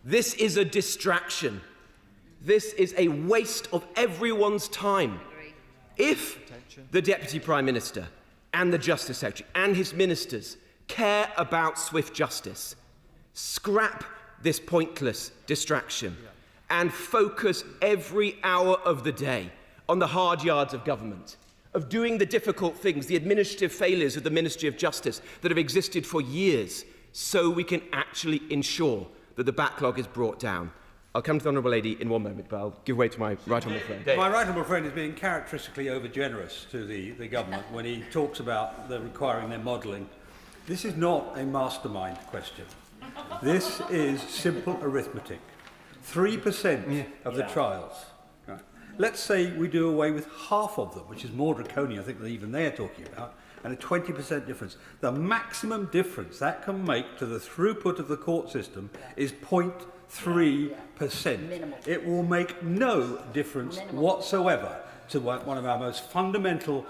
This is a distraction. This is a waste of everyone's time. If the Deputy Prime Minister and the Justice Secretary and his ministers care about swift justice, scrap this pointless distraction and focus every hour of the day on the hard yards of government, of doing the difficult things, the administrative failures of the Ministry of Justice that have existed for years, so we can actually ensure that the backlog is brought down. I'll come to the Honourable Lady in one moment, but I'll give way to my right honourable friend.
My right honourable friend is being characteristically overgenerous to the government when he talks about requiring their modelling. This is not a mastermind question. This is simple arithmetic. 3% of the trials. Right. Let's say we do away with half of them, which is more draconian, I think, than even they are talking about, and a 20% difference. The maximum difference that can make to the throughput of the court system is 0.3%. It will make no difference whatsoever to one of our most fundamental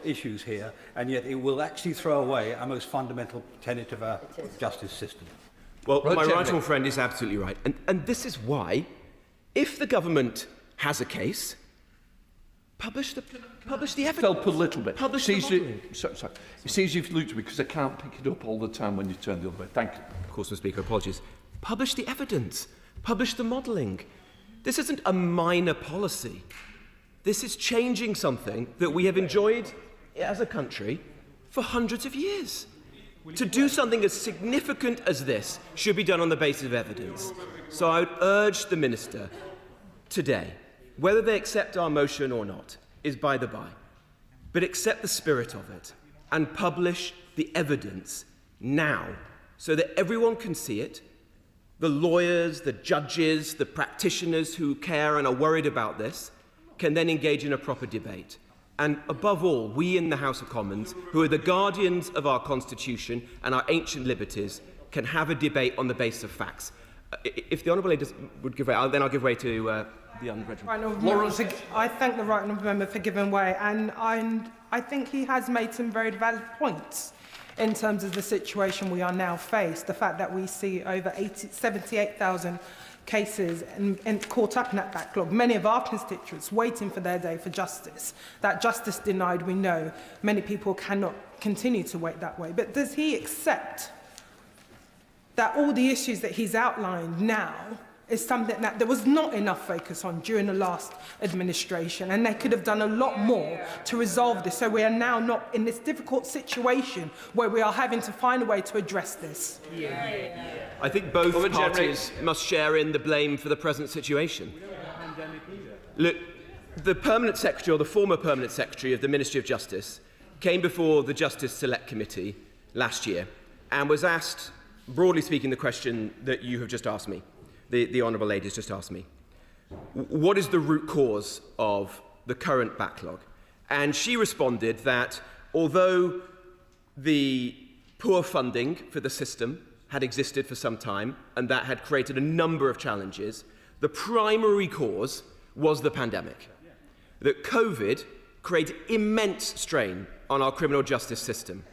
issues here, and yet it will actually throw away our most fundamental tenet of our justice system.
Well, my right honourable friend is absolutely right. And this is why, if the government has a case, publish the evidence.
Help a little bit.
Publish the modelling.
Sorry. It's easy if you look to me because I can't pick it up all the time when you turn the other way. Thank you.
Of course, Mr. Speaker, apologies. Publish the evidence. Publish the modelling. This isn't a minor policy. This is changing something that we have enjoyed as a country for hundreds of years. To do something as significant as this should be done on the basis of evidence. So I would urge the Minister today, whether they accept our motion or not, is by the by, but accept the spirit of it and publish the evidence now so that everyone can see it. The lawyers, the judges, the practitioners who care and are worried about this can then engage in a proper debate. And above all, we in the House of Commons, who are the guardians of our Constitution and our ancient liberties, can have a debate on the basis of facts. If the Honourable Lady would give way, then I'll give way to the Honourable.
I thank the right Honourable Member for giving way, and I think he has made some very valid points in terms of the situation we are now faced. The fact that we see over 78,000 cases and caught up in that backlog, many of our constituents waiting for their day for justice. That justice denied, we know many people cannot continue to wait that way. But does he accept that all the issues that he's outlined now is something that there was not enough focus on during the last administration, and they could have done a lot more to resolve this, so we are now not in this difficult situation where we are having to find a way to address this?
I think both parties must share in the blame for the present situation. Look, the Permanent Secretary, or the former Permanent Secretary of the Ministry of Justice, came before the Justice Select Committee last year and was asked, broadly speaking, the question that you have just asked me, the Honourable Lady has just asked me. What is the root cause of the current backlog? And she responded that although the poor funding for the system had existed for some time and that had created a number of challenges, the primary cause was the pandemic. That COVID created immense strain on our criminal justice system.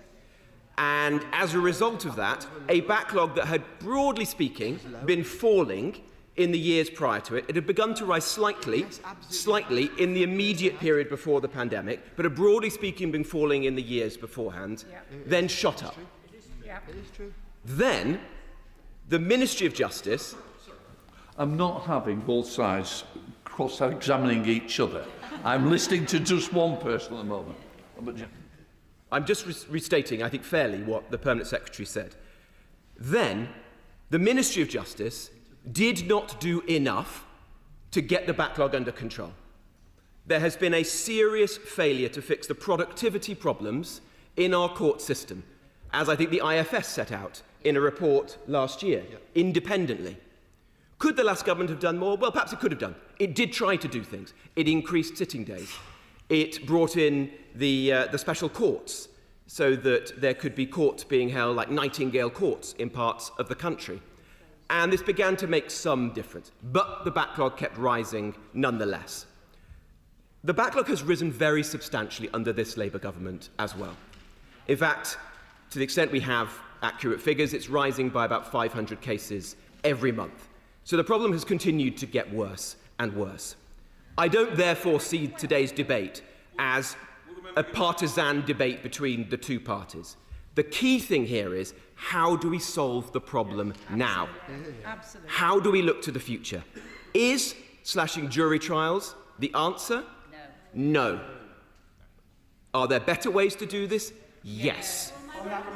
And as a result of that, a backlog that had, broadly speaking, been falling in the years prior to it, it had begun to rise slightly in the immediate period before the pandemic, but had, broadly speaking, been falling in the years beforehand, then shot up. Then, the Ministry of Justice...
I'm not having both sides cross-examining each other. I'm listening to just one person at the moment.
I'm just restating, I think fairly, what the Permanent Secretary said. Then, the Ministry of Justice did not do enough to get the backlog under control. There has been a serious failure to fix the productivity problems in our court system, as I think the IFS set out in a report last year, independently. Could the last government have done more? Well, perhaps it could have done. It did try to do things. It increased sitting days. It brought in the special courts so that there could be courts being held like Nightingale courts in parts of the country. And this began to make some difference. But the backlog kept rising nonetheless. The backlog has risen very substantially under this Labour government as well. In fact, to the extent we have accurate figures, it's rising by about 500 cases every month. So the problem has continued to get worse and worse. I don't therefore see today's debate as a partisan debate between the two parties. The key thing here is, how do we solve the problem now? Absolutely. How do we look to the future? Is slashing jury trials the answer? No. Are there better ways to do this? Yes.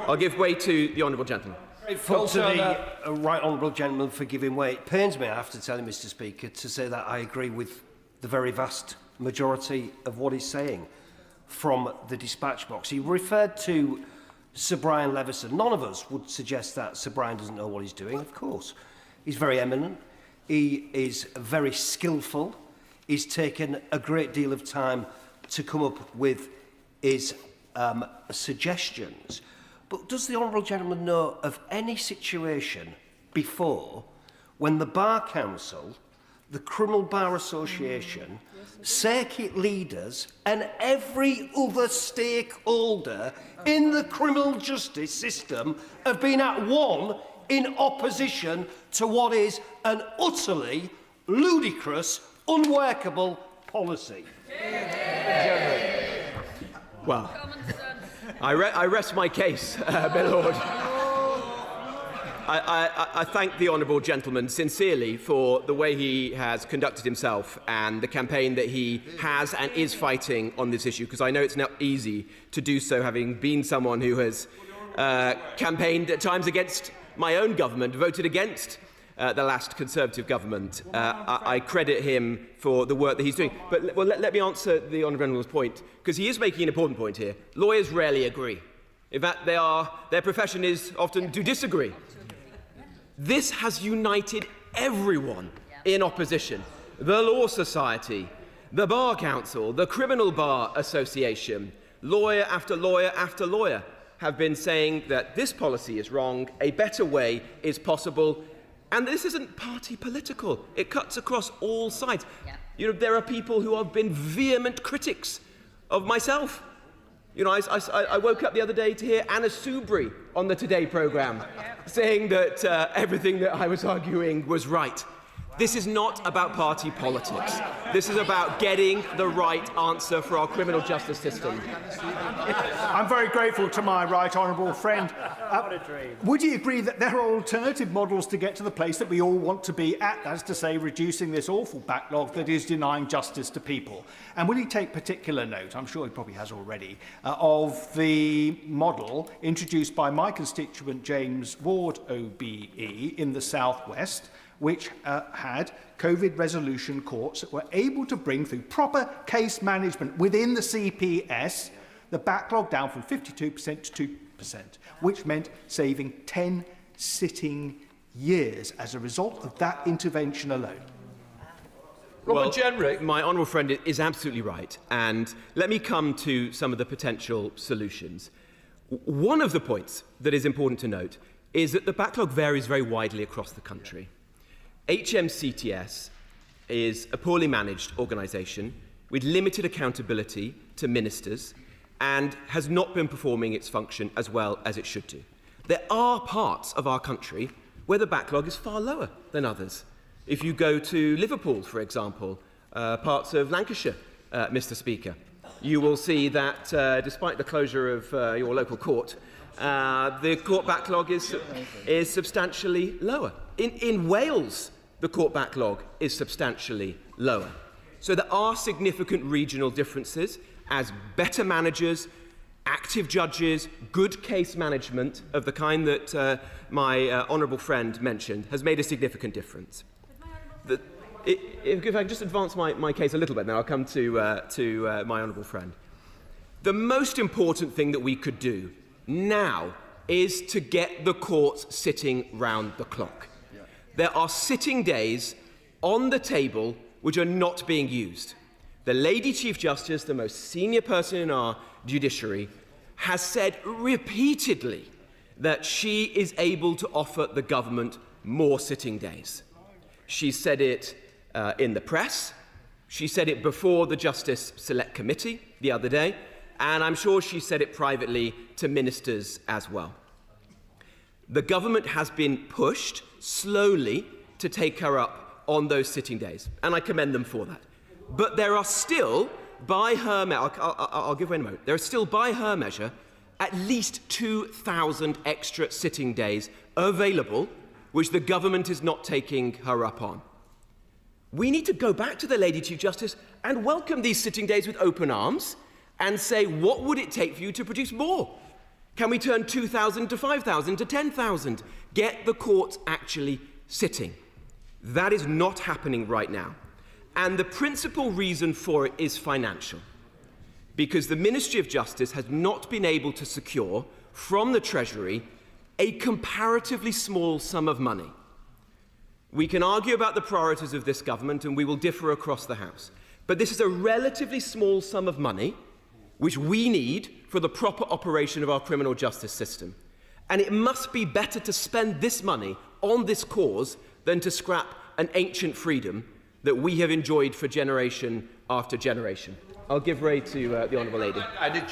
I'll give way to the honourable gentleman.
Grateful to the right honourable gentleman for giving way. It pains me, I have to tell you, Mr Speaker, to say that I agree with the very vast majority of what he's saying from the dispatch box. He referred to Sir Brian Leveson. None of us would suggest that Sir Brian doesn't know what he's doing, of course. He's very eminent. He is very skillful. He's taken a great deal of time to come up with his suggestions. But does the honourable gentleman know of any situation before when the Bar Council, the Criminal Bar Association, circuit leaders and every other stakeholder in the criminal justice system have been at one in opposition to what is an utterly ludicrous, unworkable policy?
Well, I rest my case, my lord. I thank the honourable gentleman sincerely for the way he has conducted himself and the campaign that he has and is fighting on this issue, because I know it's not easy to do so, having been someone who has campaigned at times against my own government, voted against the last Conservative government. I credit him for the work that he's doing. But let me answer the Honourable Gentleman's point, because he is making an important point here. Lawyers rarely agree. In fact, their profession is often to disagree. This has united everyone in opposition. The Law Society, the Bar Council, the Criminal Bar Association, lawyer after lawyer after lawyer have been saying that this policy is wrong, a better way is possible, and this isn't party political. It cuts across all sides. Yeah. You know, there are people who have been vehement critics of myself. You know, I woke up the other day to hear Anna Soubry on the Today programme saying that everything that I was arguing was right. This is not about party politics. This is about getting the right answer for our criminal justice system.
I'm very grateful to my right honourable friend. Would you agree that there are alternative models to get to the place that we all want to be at, as to say reducing this awful backlog that is denying justice to people? And will he take particular note, I'm sure he probably has already, of the model introduced by my constituent James Ward OBE in the South West, which had COVID resolution courts that were able to bring through proper case management within the CPS the backlog down from 52% to 2%, which meant saving 10 sitting years as a result of that intervention alone.
Robert Jenrick, my honourable friend, is absolutely right. And let me come to some of the potential solutions. One of the points that is important to note is that the backlog varies very widely across the country. HMCTS is a poorly managed organisation with limited accountability to ministers and has not been performing its function as well as it should do. There are parts of our country where the backlog is far lower than others. If you go to Liverpool, for example, parts of Lancashire, Mr. Speaker, you will see that despite the closure of your local court, the court backlog is substantially lower. In Wales, the court backlog is substantially lower. So there are significant regional differences as better managers, active judges, good case management of the kind that my honourable friend mentioned has made a significant difference. If I can just advance my case a little bit, then I'll come to my honourable friend. The most important thing that we could do now is to get the courts sitting round the clock. There are sitting days on the table which are not being used. The Lady Chief Justice, the most senior person in our judiciary, has said repeatedly that she is able to offer the government more sitting days. She said it in the press, she said it before the Justice Select Committee the other day, and I'm sure she said it privately to ministers as well. The government has been pushed slowly to take her up on those sitting days, and I commend them for that. But there are still, by her measure, I'll give way in a moment, there are still, by her measure, at least 2,000 extra sitting days available, which the government is not taking her up on. We need to go back to the Lady Chief Justice and welcome these sitting days with open arms and say, what would it take for you to produce more? Can we turn 2,000 to 5,000 to 10,000? Get the courts actually sitting. That is not happening right now. And the principal reason for it is financial. Because the Ministry of Justice has not been able to secure from the Treasury a comparatively small sum of money. We can argue about the priorities of this government and we will differ across the House. But this is a relatively small sum of money which we need for the proper operation of our criminal justice system. And it must be better to spend this money on this cause than to scrap an ancient freedom that we have enjoyed for generation after generation. I'll give way to the Honourable Lady.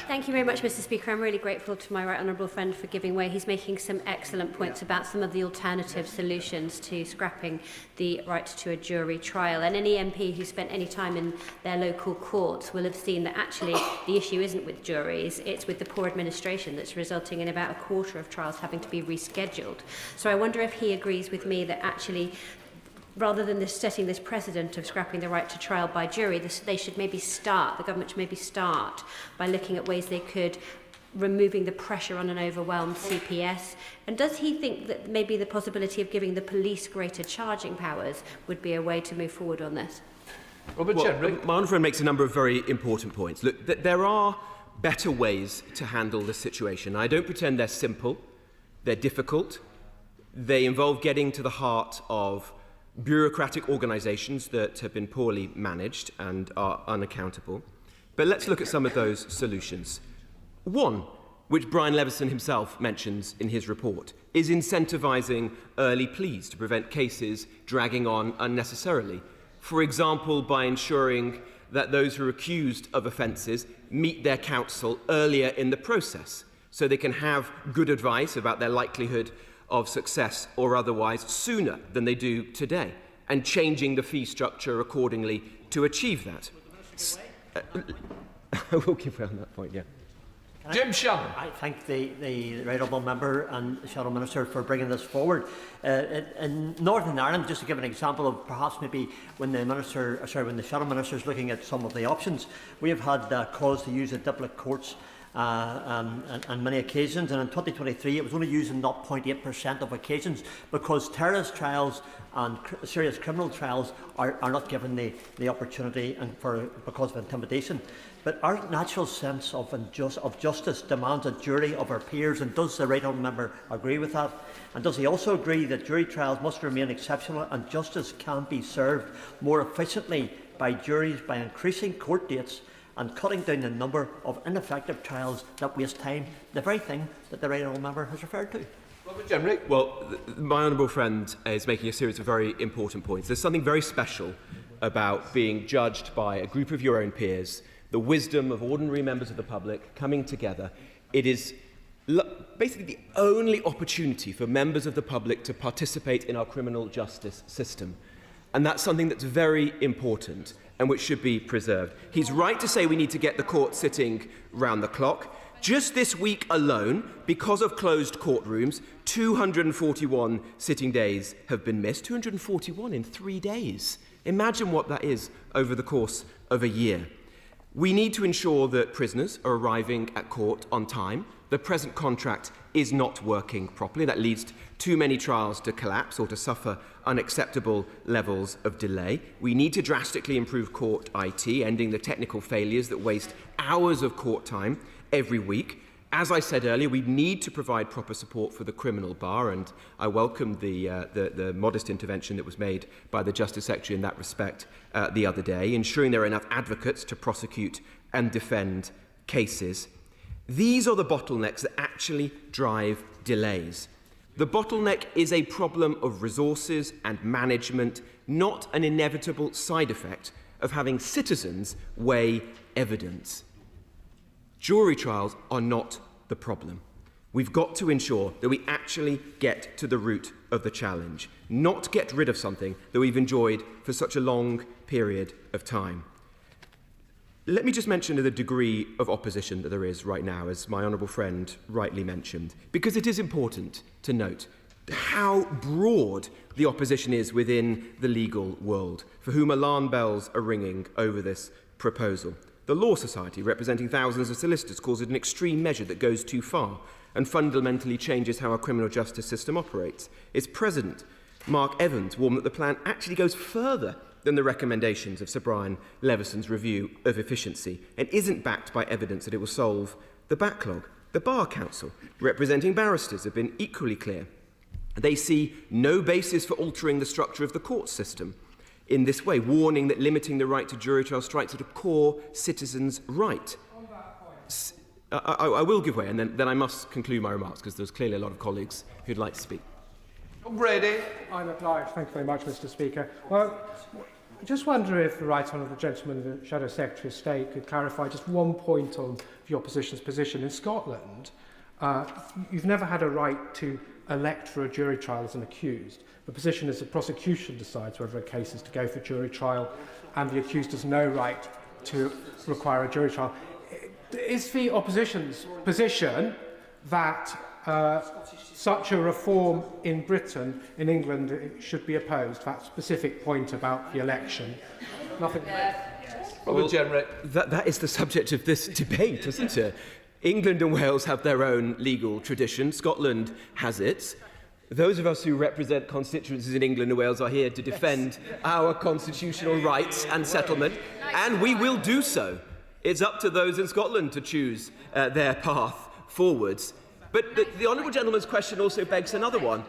Thank you very much, Mr. Speaker. I'm really grateful to my right honourable friend for giving way. He's making some excellent points about some of the alternative solutions to scrapping the right to a jury trial. And any MP who spent any time in their local courts will have seen that actually the issue isn't with juries, it's with the poor administration that's resulting in about a quarter of trials having to be rescheduled. So I wonder if he agrees with me that actually, rather than setting this precedent of scrapping the right to trial by jury, the government should maybe start by looking at ways they could removing the pressure on an overwhelmed CPS? And does he think that maybe the possibility of giving the police greater charging powers would be a way to move forward on this?
Robert Jenrick.
My honourable friend makes a number of very important points. Look, there are better ways to handle this situation. I don't pretend they're simple. They're difficult. They involve getting to the heart of bureaucratic organisations that have been poorly managed and are unaccountable. But let's look at some of those solutions. One, which Brian Leveson himself mentions in his report, is incentivising early pleas to prevent cases dragging on unnecessarily. For example, by ensuring that those who are accused of offences meet their counsel earlier in the process, so they can have good advice about their likelihood of success or otherwise sooner than they do today, and changing the fee structure accordingly to achieve that. I will give way on that point, yeah.
Jim Shannon.
I thank the right honourable member and the Shadow Minister for bringing this forward. In Northern Ireland, just to give an example of perhaps maybe when the Shadow Minister is looking at some of the options, we have had cause to use the duplicate courts on many occasions, and in 2023 it was only used in 0.8% of occasions because terrorist trials and serious criminal trials are not given the opportunity and because of intimidation. But our natural sense of justice demands a jury of our peers, and does the right honourable member agree with that? And does he also agree that jury trials must remain exceptional and justice can be served more efficiently by juries by increasing court dates and cutting down the number of ineffective trials that waste time, the very thing that the right honourable member has referred to?
Robert Jenrick.
Well, my honourable friend is making a series of very important points. There's something very special about being judged by a group of your own peers, the wisdom of ordinary members of the public coming together. It is basically the only opportunity for members of the public to participate in our criminal justice system. And that's something that's very important and which should be preserved. He's right to say we need to get the court sitting round the clock. Just this week alone, because of closed courtrooms, 241 sitting days have been missed. 241 in 3 days. Imagine what that is over the course of a year. We need to ensure that prisoners are arriving at court on time. The present contract is not working properly. That leads to too many trials to collapse or to suffer unacceptable levels of delay. We need to drastically improve court IT, ending the technical failures that waste hours of court time every week. As I said earlier, we need to provide proper support for the criminal bar, and I welcome the modest intervention that was made by the Justice Secretary in that respect the other day, ensuring there are enough advocates to prosecute and defend cases. These are the bottlenecks that actually drive delays. The bottleneck is a problem of resources and management, not an inevitable side effect of having citizens weigh evidence. Jury trials are not the problem. We've got to ensure that we actually get to the root of the challenge, not get rid of something that we've enjoyed for such a long period of time. Let me just mention the degree of opposition that there is right now, as my honourable friend rightly mentioned, because it is important to note how broad the opposition is within the legal world, for whom alarm bells are ringing over this proposal. The Law Society, representing thousands of solicitors, calls it an extreme measure that goes too far and fundamentally changes how our criminal justice system operates. Its president, Mark Evans, warned that the plan actually goes further than the recommendations of Sir Brian Leveson's review of efficiency and isn't backed by evidence that it will solve the backlog. The Bar Council, representing barristers, have been equally clear. They see no basis for altering the structure of the court system in this way, warning that limiting the right to jury trial strikes at a core citizen's right. I will give way, and then I must conclude my remarks, because there's clearly a lot of colleagues who'd like to speak.
Brady.
I'm obliged. Thank you very much, Mr. Speaker. Well, I just wonder if the right honourable gentleman, the Shadow Secretary of State, could clarify just one point on the opposition's position. In Scotland, you've never had a right to elect for a jury trial as an accused. The position is the prosecution decides whether a case is to go for jury trial, and the accused has no right to require a jury trial. Is the opposition's position that such a reform in Britain, in England, should be opposed? That specific point about the election. Nothing.
Well, that is the subject of this debate, isn't it? England and Wales have their own legal tradition. Scotland has its. Those of us who represent constituencies in England and Wales are here to defend our constitutional rights and settlement, and we will do so. It's up to those in Scotland to choose their path forwards. But the honourable gentleman's question also begs another one.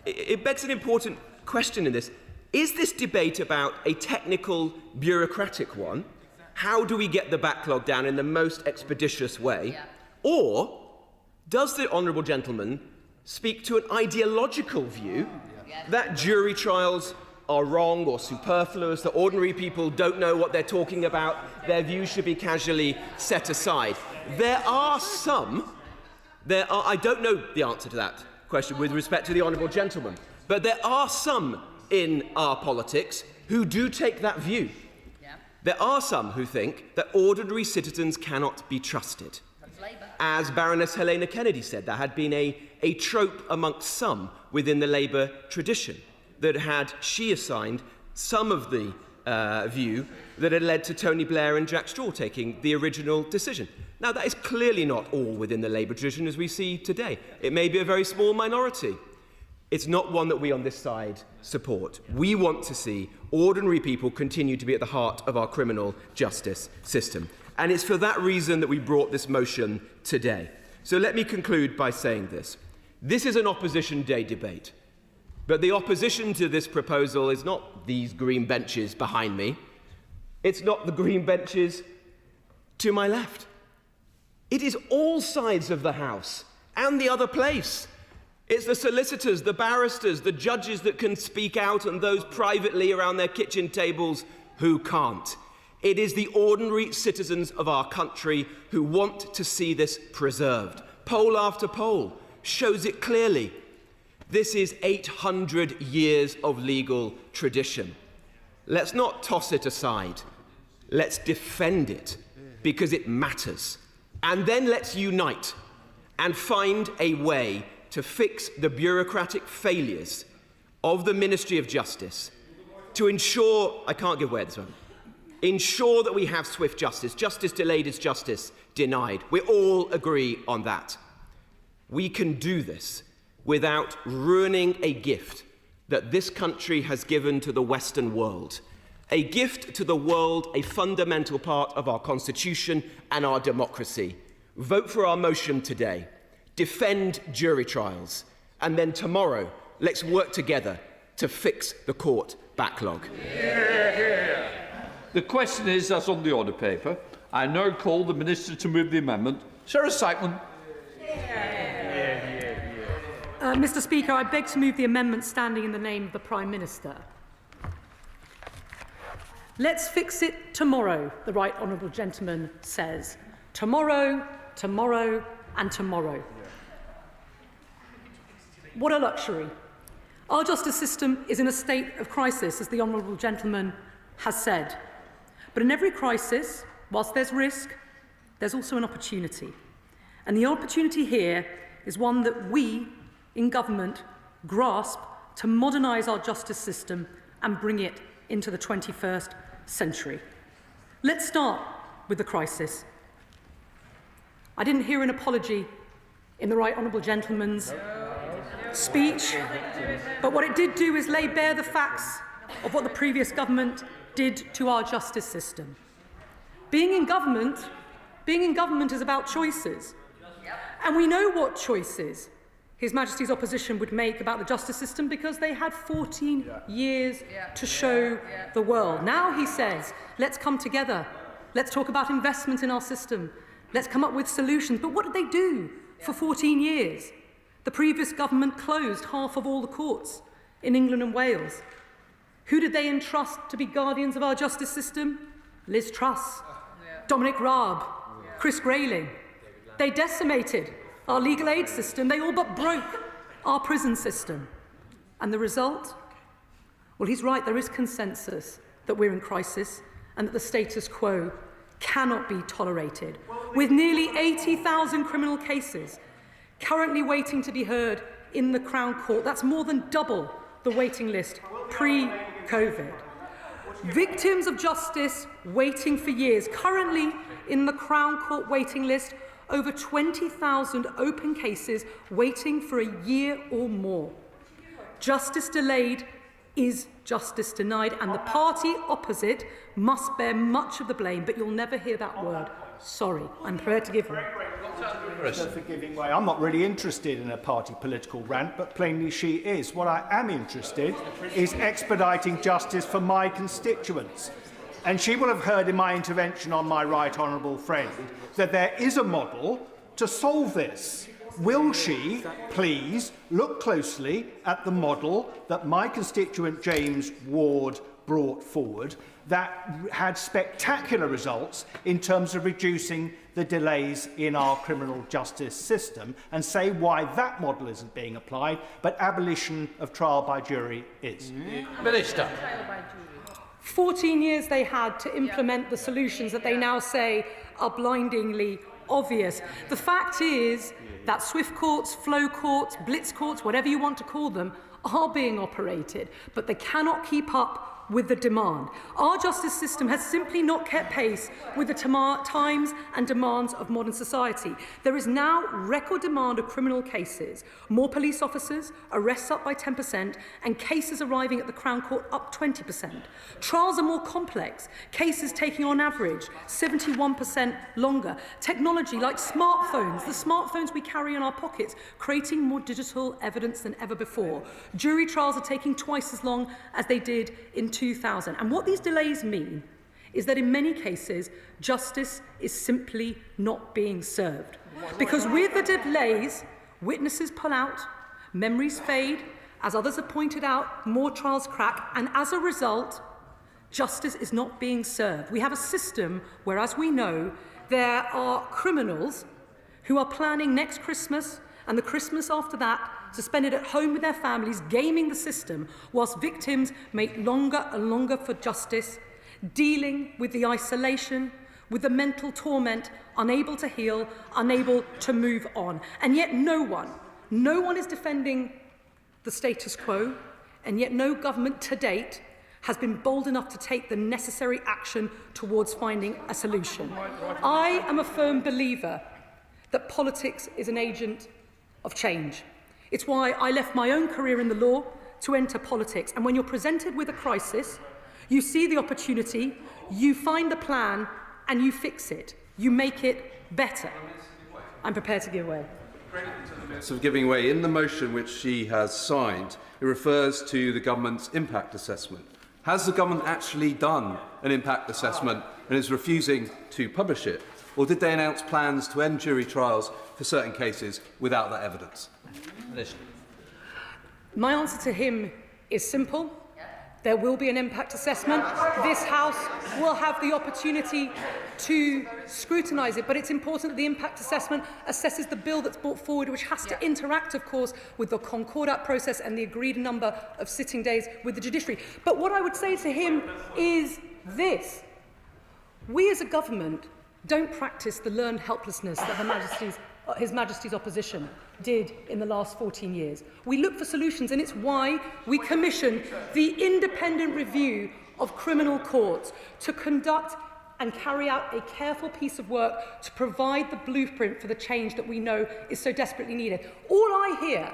It begs an important question in this. Is this debate about a technical, bureaucratic one? How do we get the backlog down in the most expeditious way? Or does the honourable gentleman speak to an ideological view that jury trials are wrong or superfluous, that ordinary people don't know what they're talking about, their views should be casually set aside? There are some, I don't know the answer to that question with respect to the honourable gentleman, but there are some in our politics who do take that view. There are some who think that ordinary citizens cannot be trusted. As Baroness Helena Kennedy said, there had been a trope amongst some within the Labour tradition that had she assigned some of the view that had led to Tony Blair and Jack Straw taking the original decision. Now, that is clearly not all within the Labour tradition as we see today. It may be a very small minority. It's not one that we on this side support. We want to see ordinary people continue to be at the heart of our criminal justice system. And it's for that reason that we brought this motion today. So let me conclude by saying this. This is an Opposition Day debate. But the opposition to this proposal is not these green benches behind me. It's not the green benches to my left. It is all sides of the House and the other place. It's the solicitors, the barristers, the judges that can speak out and those privately around their kitchen tables who can't. It is the ordinary citizens of our country who want to see this preserved. Poll after poll shows it clearly. This is 800 years of legal tradition. Let's not toss it aside. Let's defend it because it matters. And then let's unite and find a way to fix the bureaucratic failures of the Ministry of Justice, to ensure, I can't give way at this one, ensure that we have swift justice. Justice delayed is justice denied. We all agree on that. We can do this without ruining a gift that this country has given to the Western world. A gift to the world, a fundamental part of our Constitution and our democracy. Vote for our motion today. Defend jury trials. And then tomorrow, let's work together to fix the court backlog.
The question is, as on the order paper, I now call the Minister to move the amendment. Sarah Sackman.
Mr. Speaker, I beg to move the amendment standing in the name of the Prime Minister. Let's fix it tomorrow, the right honourable gentleman says. Tomorrow, tomorrow and tomorrow. What a luxury. Our justice system is in a state of crisis, as the honourable gentleman has said. But in every crisis, whilst there's risk, there's also an opportunity. And the opportunity here is one that we, in government, grasp to modernise our justice system and bring it into the 21st century. Let's start with the crisis. I didn't hear an apology in the right honourable gentleman's speech, but what it did do is lay bare the facts of what the previous government did to our justice system. Being in government is about choices. And we know what choices His Majesty's opposition would make about the justice system because they had 14 years to show the world. Now he says, let's come together. Let's talk about investment in our system. Let's come up with solutions. But what did they do for 14 years? The previous government closed half of all the courts in England and Wales. Who did they entrust to be guardians of our justice system? Liz Truss, Dominic Raab, Chris Grayling. They decimated our legal aid system. They all but broke our prison system. And the result? Well, he's right, there is consensus that we're in crisis and that the status quo cannot be tolerated. With nearly 80,000 criminal cases currently waiting to be heard in the Crown Court, that's more than double the waiting list pre-COVID. Victims of justice waiting for years, currently in the Crown Court waiting list, over 20,000 open cases waiting for a year or more. Justice delayed is justice denied, and the party opposite must bear much of the blame, but you'll never hear that word. Sorry, I'm prepared to give way.
For giving way. I'm not really interested in a party political rant, but plainly she is. What I am interested is expediting justice for my constituents. And she will have heard in my intervention on my right honourable friend that there is a model to solve this. Will she please look closely at the model that my constituent James Ward brought forward that had spectacular results in terms of reducing the delays in our criminal justice system, and say why that model isn't being applied, but abolition of trial by jury is?
Minister.
14 years they had to implement the solutions that they now say are blindingly obvious. The fact is that swift courts, flow courts, blitz courts, whatever you want to call them, are being operated, but they cannot keep up with the demand. Our justice system has simply not kept pace with the times and demands of modern society. There is now record demand of criminal cases, more police officers, arrests up by 10%, and cases arriving at the Crown Court up 20%. Trials are more complex, cases taking on average 71% longer. Technology like smartphones, the smartphones we carry in our pockets, creating more digital evidence than ever before. Jury trials are taking twice as long as they did in 2000. And what these delays mean is that in many cases, justice is simply not being served. Because with the delays, witnesses pull out, memories fade, as others have pointed out, more trials crack, and as a result, justice is not being served. We have a system where, as we know, there are criminals who are planning next Christmas and the Christmas after that to spend it at home with their families, gaming the system, whilst victims wait longer and longer for justice, dealing with the isolation, with the mental torment, unable to heal, unable to move on. And yet no one is defending the status quo, and yet no government to date has been bold enough to take the necessary action towards finding a solution. I am a firm believer that politics is an agent of change. It's why I left my own career in the law to enter politics. And when you're presented with a crisis, you see the opportunity, you find the plan, and you fix it. You make it better. I'm prepared to give way.
Of giving way, in the motion which she has signed, it refers to the government's impact assessment. Has the government actually done an impact assessment and is refusing to publish it? Or did they announce plans to end jury trials for certain cases without that evidence?
My answer to him is simple. There will be an impact assessment. This House will have the opportunity to scrutinise it, but it's important that the impact assessment assesses the bill that's brought forward, which has to interact, of course, with the Concordat process and the agreed number of sitting days with the judiciary. But what I would say to him is this. We as a government don't practice the learned helplessness that His Majesty's opposition did in the last 14 years. We look for solutions, and it's why we commissioned the independent review of criminal courts to conduct and carry out a careful piece of work to provide the blueprint for the change that we know is so desperately needed. All I hear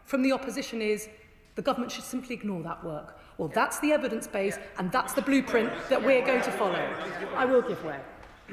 from the opposition is the government should simply ignore that work. Well, that's the evidence base, and that's the blueprint that we're going to follow. I will give way.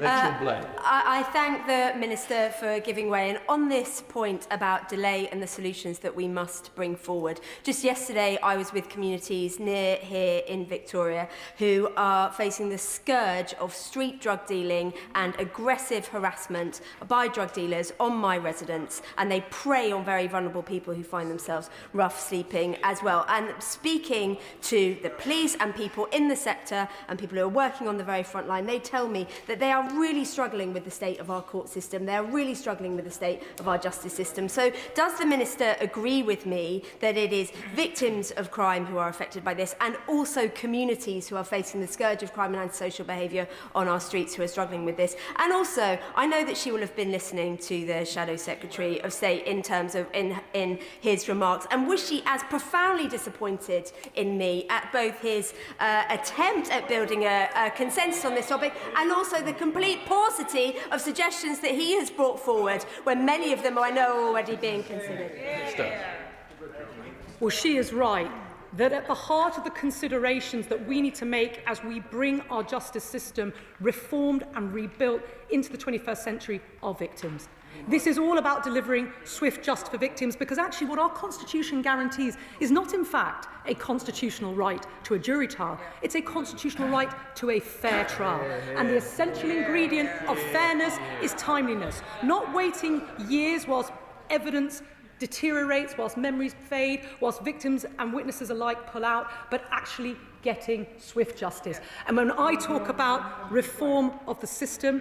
I thank the Minister for giving way. And on this point about delay and the solutions that we must bring forward, just yesterday I was with communities near here in Victoria who are facing the scourge of street drug dealing and aggressive harassment by drug dealers on my residents, and they prey on very vulnerable people who find themselves rough sleeping as well. And speaking to the police and people in the sector and people who are working on the very front line, they tell me that they are really struggling with the state of our court system. They're really struggling with the state of our justice system. So does the Minister agree with me that it is victims of crime who are affected by this, and also communities who are facing the scourge of crime and antisocial behaviour on our streets who are struggling with this? And also, I know that she will have been listening to the Shadow Secretary of State in terms of in his remarks, and was she as profoundly disappointed in me at both his attempt at building a consensus on this topic and also the complete paucity of suggestions that he has brought forward, when many of them I know are already being considered.
Well, she is right that at the heart of the considerations that we need to make as we bring our justice system reformed and rebuilt into the 21st century are victims. This is all about delivering swift justice for victims, because actually what our Constitution guarantees is not in fact a constitutional right to a jury trial, it's a constitutional right to a fair trial. And the essential ingredient of fairness is timeliness, not waiting years whilst evidence deteriorates, whilst memories fade, whilst victims and witnesses alike pull out, but actually getting swift justice. And when I talk about reform of the system,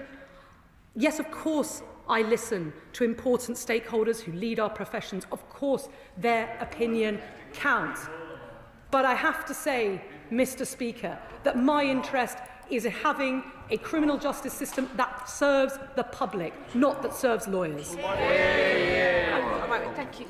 yes, of course, I listen to important stakeholders who lead our professions. Of course, their opinion counts. But I have to say, Mr. Speaker, that my interest is in having a criminal justice system that serves the public, not that serves lawyers.
Thank you.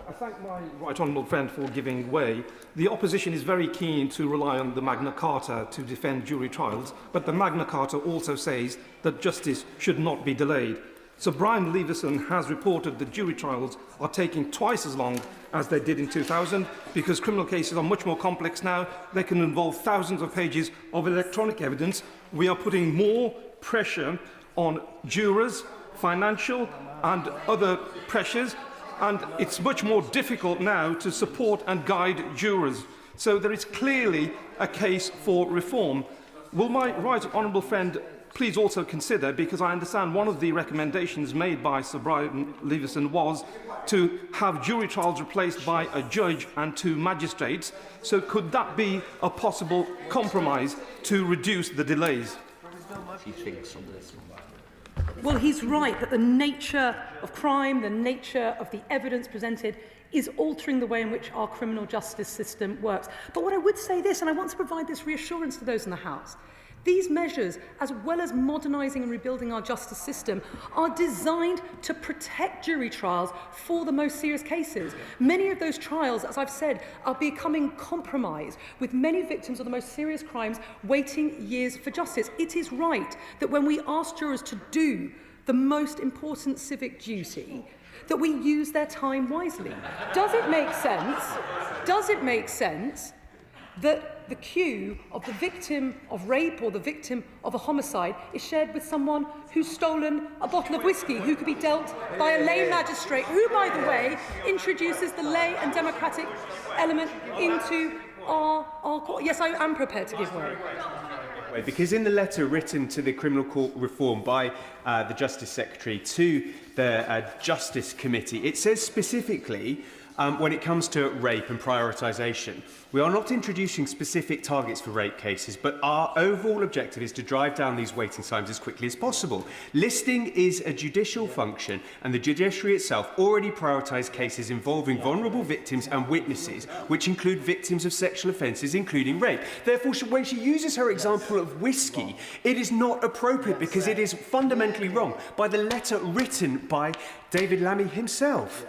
I thank my right honourable friend for giving way. The opposition is very keen to rely on the Magna Carta to defend jury trials, but the Magna Carta also says that justice should not be delayed. Sir Brian Leveson has reported that jury trials are taking twice as long as they did in 2000 because criminal cases are much more complex now. They can involve thousands of pages of electronic evidence. We are putting more pressure on jurors, financial and other pressures, and it's much more difficult now to support and guide jurors. So there is clearly a case for reform. Will my right honourable friend please also consider, because I understand one of the recommendations made by Sir Brian Leveson was to have jury trials replaced by a judge and 2 magistrates. So could that be a possible compromise to reduce the delays?
Well, he's right that the nature of crime, the nature of the evidence presented is altering the way in which our criminal justice system works. But what I would say this, and I want to provide this reassurance to those in the House, these measures, as well as modernising and rebuilding our justice system, are designed to protect jury trials for the most serious cases. Many of those trials, as I've said, are becoming compromised, with many victims of the most serious crimes waiting years for justice. It is right that when we ask jurors to do the most important civic duty, that we use their time wisely. Does it make sense? Does it make sense that the queue of the victim of rape or the victim of a homicide is shared with someone who's stolen a bottle of whiskey, who could be dealt by a lay magistrate, who, by the way, introduces the lay and democratic element into our court? Yes, I am prepared to give way.
Because in the letter written to the Criminal Court Reform by the Justice Secretary to the Justice Committee, it says specifically when it comes to rape and prioritisation, we are not introducing specific targets for rape cases, but our overall objective is to drive down these waiting times as quickly as possible. Listing is a judicial function, and the judiciary itself already prioritised cases involving vulnerable victims and witnesses, which include victims of sexual offences, including rape. Therefore, when she uses her example of whiskey, it is not appropriate because it is fundamentally wrong by the letter written by David Lammy himself.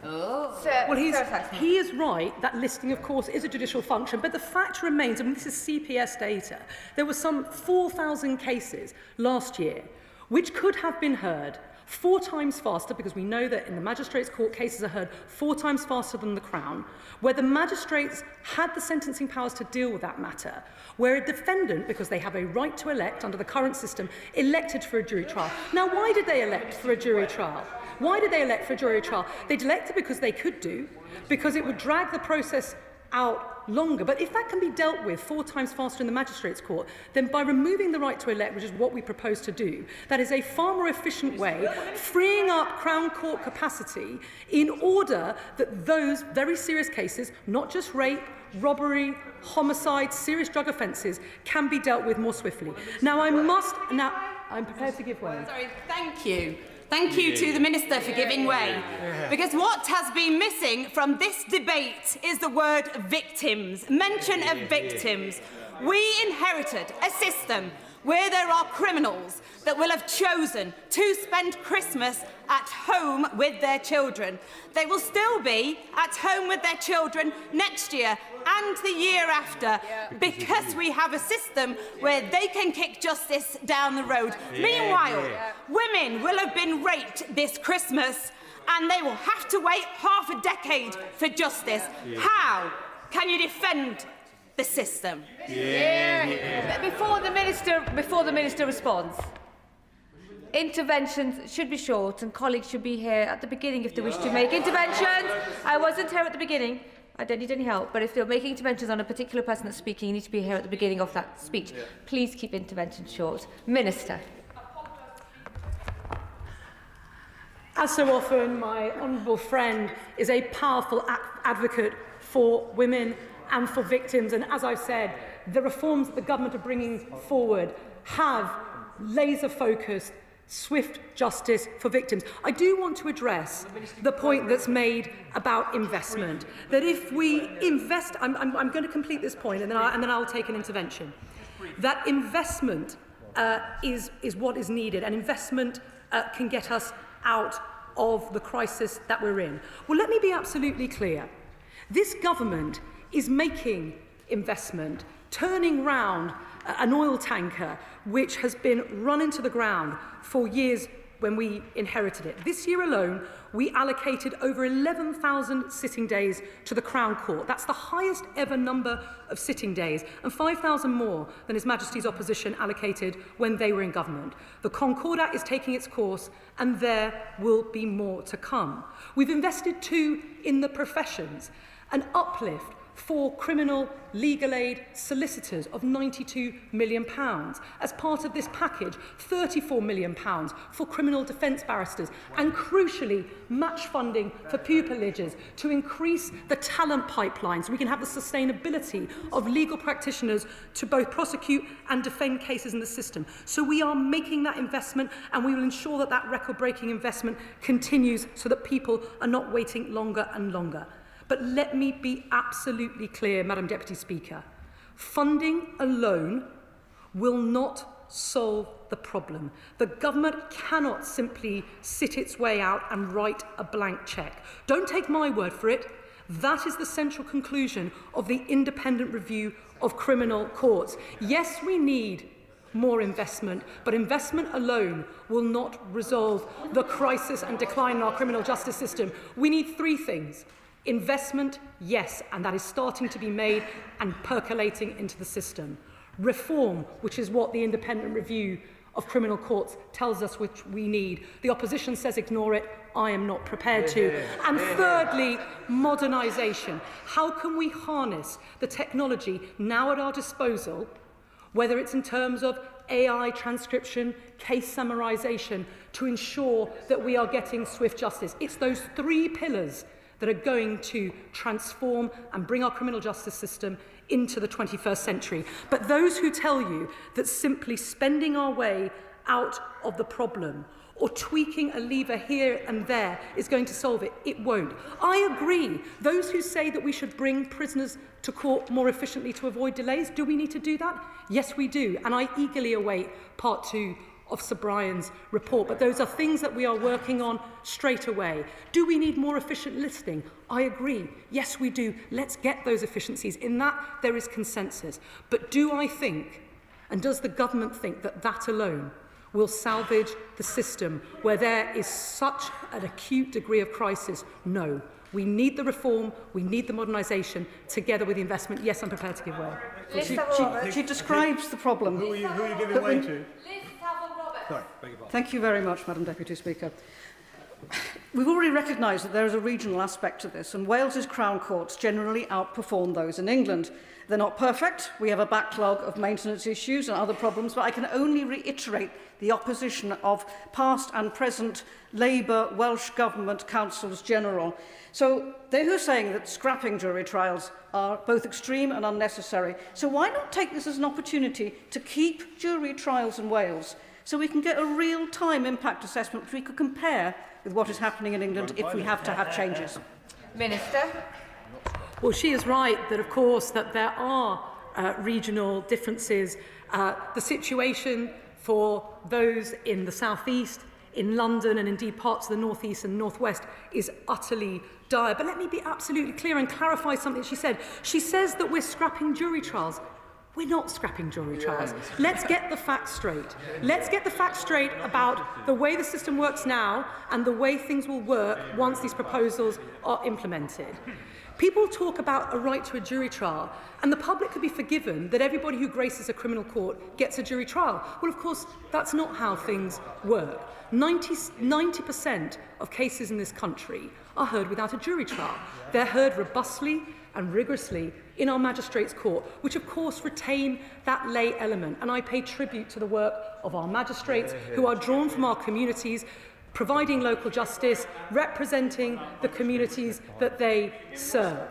Well, he is right that listing, of course, is a judicial function, but the fact remains, and this is CPS data, there were some 4,000 cases last year which could have been heard 4 times faster, because we know that in the magistrates' court cases are heard 4 times faster than the Crown, where the magistrates had the sentencing powers to deal with that matter, where a defendant, because they have a right to elect under the current system, elected for a jury trial. Now, why did they elect for a jury trial? Why did they elect for a jury trial? They elected because they could do, because it would drag the process out longer. But if that can be dealt with 4 times faster in the magistrates' court, then by removing the right to elect, which is what we propose to do, that is a far more efficient way, freeing up Crown Court capacity in order that those very serious cases, not just rape, robbery, homicide, serious drug offences, can be dealt with more swiftly. Now, I'm prepared to give way.
Sorry, thank you. Thank you to the Minister for giving way. Because what has been missing from this debate is the word victims, mention of victims. We inherited a system
where there are criminals that will have chosen to spend Christmas at home with their children. They will still be at home with their children next year and the year after, because we have a system where they can kick justice down the road. Meanwhile, women will have been raped this Christmas and they will have to wait half a decade for justice. How can you defend the system?
Before the minister responds, interventions should be short, and colleagues should be here at the beginning if they wish to make interventions. I wasn't here at the beginning. I don't need any help, but if they're making interventions on a particular person that's speaking, you need to be here at the beginning of that speech. Please keep interventions short. Minister.
As so often, my honourable friend is a powerful advocate for women and for victims, and as I've said, the reforms that the government are bringing forward have laser-focused, swift justice for victims. I do want to address the point that's made about investment, that if we invest, I'm going to complete this point and then I'll take an intervention, that investment is what is needed, and investment can get us out of the crisis that we're in. Well, let me be absolutely clear. This government is making investment, turning round an oil tanker which has been run into the ground for years when we inherited it. This year alone, we allocated over 11,000 sitting days to the Crown Court. That's the highest ever number of sitting days, and 5,000 more than His Majesty's opposition allocated when they were in government. The Concordat is taking its course, and there will be more to come. We've invested too in the professions, an uplift for criminal legal aid solicitors of £92 million. As part of this package, £34 million for criminal defence barristers, and crucially, match funding for pupillages to increase the talent pipeline so we can have the sustainability of legal practitioners to both prosecute and defend cases in the system. So we are making that investment, and we will ensure that that record-breaking investment continues so that people are not waiting longer and longer. But let me be absolutely clear, Madam Deputy Speaker. Funding alone will not solve the problem. The government cannot simply sit its way out and write a blank cheque. Don't take my word for it. That is the central conclusion of the independent review of criminal courts. Yes, we need more investment, but investment alone will not resolve the crisis and decline in our criminal justice system. We need three things. Investment, yes, and that is starting to be made and percolating into the system. Reform, which is what the independent review of criminal courts tells us which we need. The opposition says ignore it. I am not prepared to. And thirdly, modernisation. How can we harness the technology now at our disposal, whether it's in terms of AI transcription, case summarisation, to ensure that we are getting swift justice? It's those three pillars that are going to transform and bring our criminal justice system into the 21st century. But those who tell you that simply spending our way out of the problem or tweaking a lever here and there is going to solve it, it won't. I agree. Those who say that we should bring prisoners to court more efficiently to avoid delays, do we need to do that? Yes, we do. And I eagerly await part 2 of Sir Brian's report, but those are things that we are working on straight away. Do we need more efficient listing? I agree. Yes, we do. Let's get those efficiencies. In that, there is consensus. But do I think, and does the government think, that that alone will salvage the system where there is such an acute degree of crisis? No. We need the reform, we need the modernisation, together with the investment. Yes, I'm prepared to give way.
She describes the problem.
Who are you giving way to?
Sorry. Thank you very much, Madam Deputy Speaker. We've already recognised that there is a regional aspect to this, and Wales's Crown Courts generally outperform those in England. They're not perfect. We have a backlog of maintenance issues and other problems, but I can only reiterate the opposition of past and present Labour Welsh Government Councils General. So they're saying that scrapping jury trials are both extreme and unnecessary. So why not take this as an opportunity to keep jury trials in Wales, so we can get a real-time impact assessment which we could compare with what is happening in England if we have to have changes?
Minister.
Well, she is right that, of course, that there are regional differences. The situation for those in the southeast, in London and indeed parts of the northeast and northwest is utterly dire. But let me be absolutely clear and clarify something she said. She says that we're scrapping jury trials. We're not scrapping jury trials. Let's get the facts straight. Let's get the facts straight about the way the system works now and the way things will work once these proposals are implemented. People talk about a right to a jury trial, and the public could be forgiven that everybody who graces a criminal court gets a jury trial. Well, of course, that's not how things work. 90% of cases in this country are heard without a jury trial. They're heard robustly and rigorously in our magistrates' court, which of course retain that lay element. And I pay tribute to the work of our magistrates who are drawn from our communities, providing local justice, representing the communities that they serve.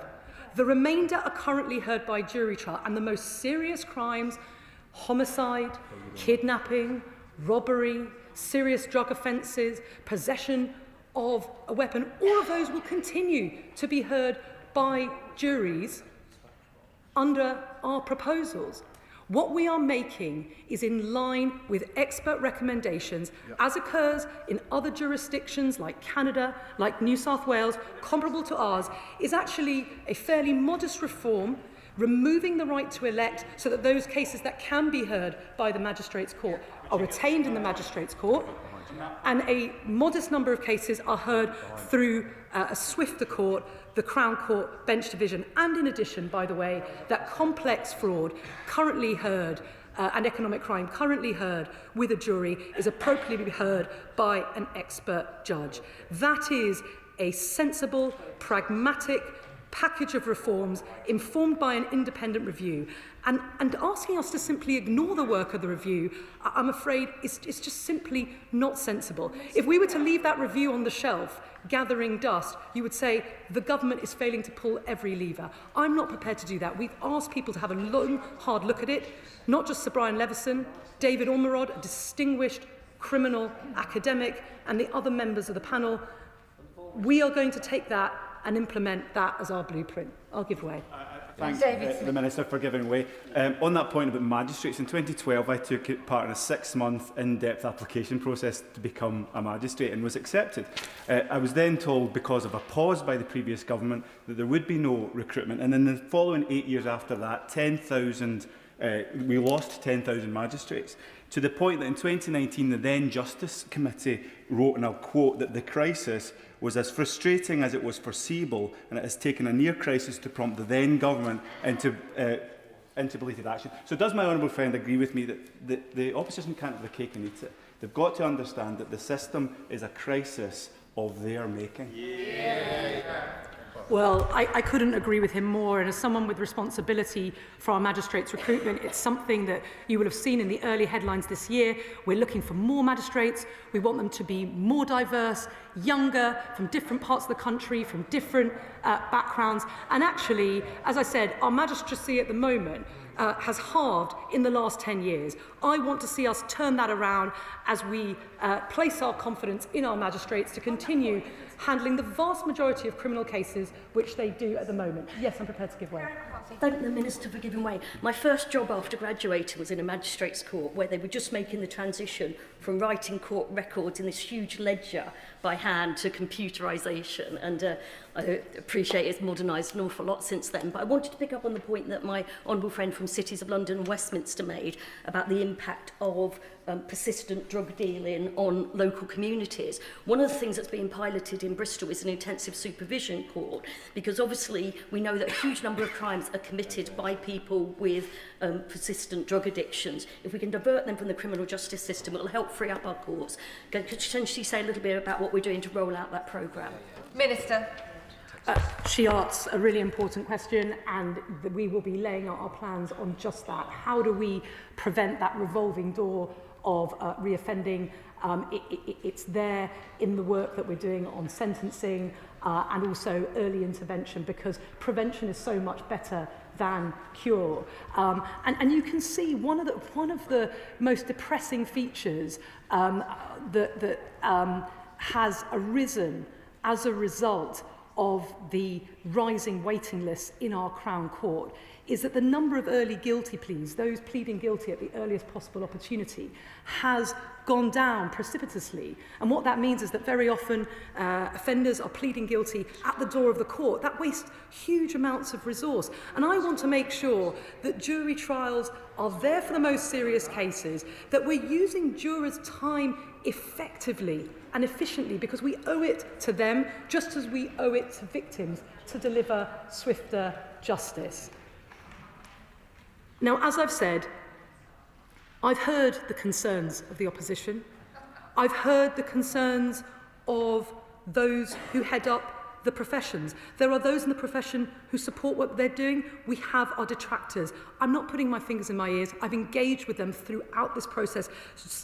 The remainder are currently heard by jury trial, and the most serious crimes, homicide, kidnapping, robbery, serious drug offences, possession of a weapon, all of those will continue to be heard by juries under our proposals. What we are making is in line with expert recommendations, as occurs in other jurisdictions like Canada, like New South Wales, comparable to ours, is actually a fairly modest reform, removing the right to elect so that those cases that can be heard by the Magistrates' Court are retained in the Magistrates' Court, and a modest number of cases are heard through a swifter court, the Crown Court Bench Division, and in addition, by the way, that complex fraud currently heard and economic crime currently heard with a jury is appropriately heard by an expert judge. That is a sensible, pragmatic package of reforms informed by an independent review. And asking us to simply ignore the work of the review, I'm afraid, is just simply not sensible. If we were to leave that review on the shelf, gathering dust, you would say the government is failing to pull every lever. I'm not prepared to do that. We've asked people to have a long, hard look at it, not just Sir Brian Leveson, David Ormerod, a distinguished criminal academic, and the other members of the panel. We are going to take that and implement that as our blueprint. I'll give way.
Thank the Minister for giving way. On that point about magistrates, in 2012 I took part in a 6-month in-depth application process to become a magistrate and was accepted. I was then told, because of a pause by the previous government, that there would be no recruitment, and in the following 8 years after that, we lost 10,000 magistrates, to the point that in 2019 the then Justice Committee wrote, and I'll quote, that the crisis was as frustrating as it was foreseeable, and it has taken a near crisis to prompt the then government into belated action. So does my honourable friend agree with me that the opposition can't have the cake and eat it? They've got to understand that the system is a crisis of their making.
Well, I couldn't agree with him more, and as someone with responsibility for our magistrates' recruitment, it's something that you will have seen in the early headlines this year. We're looking for more magistrates. We want them to be more diverse, younger, from different parts of the country, from different backgrounds. And actually, as I said, our magistracy at the moment has halved in the last 10 years. I want to see us turn that around as we place our confidence in our magistrates to continue handling the vast majority of criminal cases which they do at the moment. Yes, I'm prepared to give way.
Thank the Minister for giving way. My first job after graduating was in a magistrates' court, where they were just making the transition from writing court records in this huge ledger by hand to computerisation, and I appreciate it's modernised an awful lot since then. But I wanted to pick up on the point that my honourable friend from Cities of London and Westminster made about the impact of persistent drug dealing on local communities. One of the things that's being piloted in Bristol is an intensive supervision court, because obviously we know that a huge number of crimes are committed by people with persistent drug addictions. If we can divert them from the criminal justice system, it will help free up our courts. Could you potentially say a little bit about what we're doing to roll out that programme?
Minister.
She asks a really important question, and we will be laying out our plans on just that. How do we prevent that revolving door of reoffending? It's there in the work that we're doing on sentencing and also early intervention, because prevention is so much better than cure. And you can see one of the most depressing features that has arisen as a result of the rising waiting lists in our Crown Court is that the number of early guilty pleas, those pleading guilty at the earliest possible opportunity, has gone down precipitously. And what that means is that very often offenders are pleading guilty at the door of the court. That wastes huge amounts of resource. And I want to make sure that jury trials are there for the most serious cases, that we're using jurors' time effectively and efficiently, because we owe it to them, just as we owe it to victims, to deliver swifter justice. Now, as I've said, I've heard the concerns of the opposition. I've heard the concerns of those who head up the professions. There are those in the profession who support what they're doing. We have our detractors. I'm not putting my fingers in my ears. I've engaged with them throughout this process,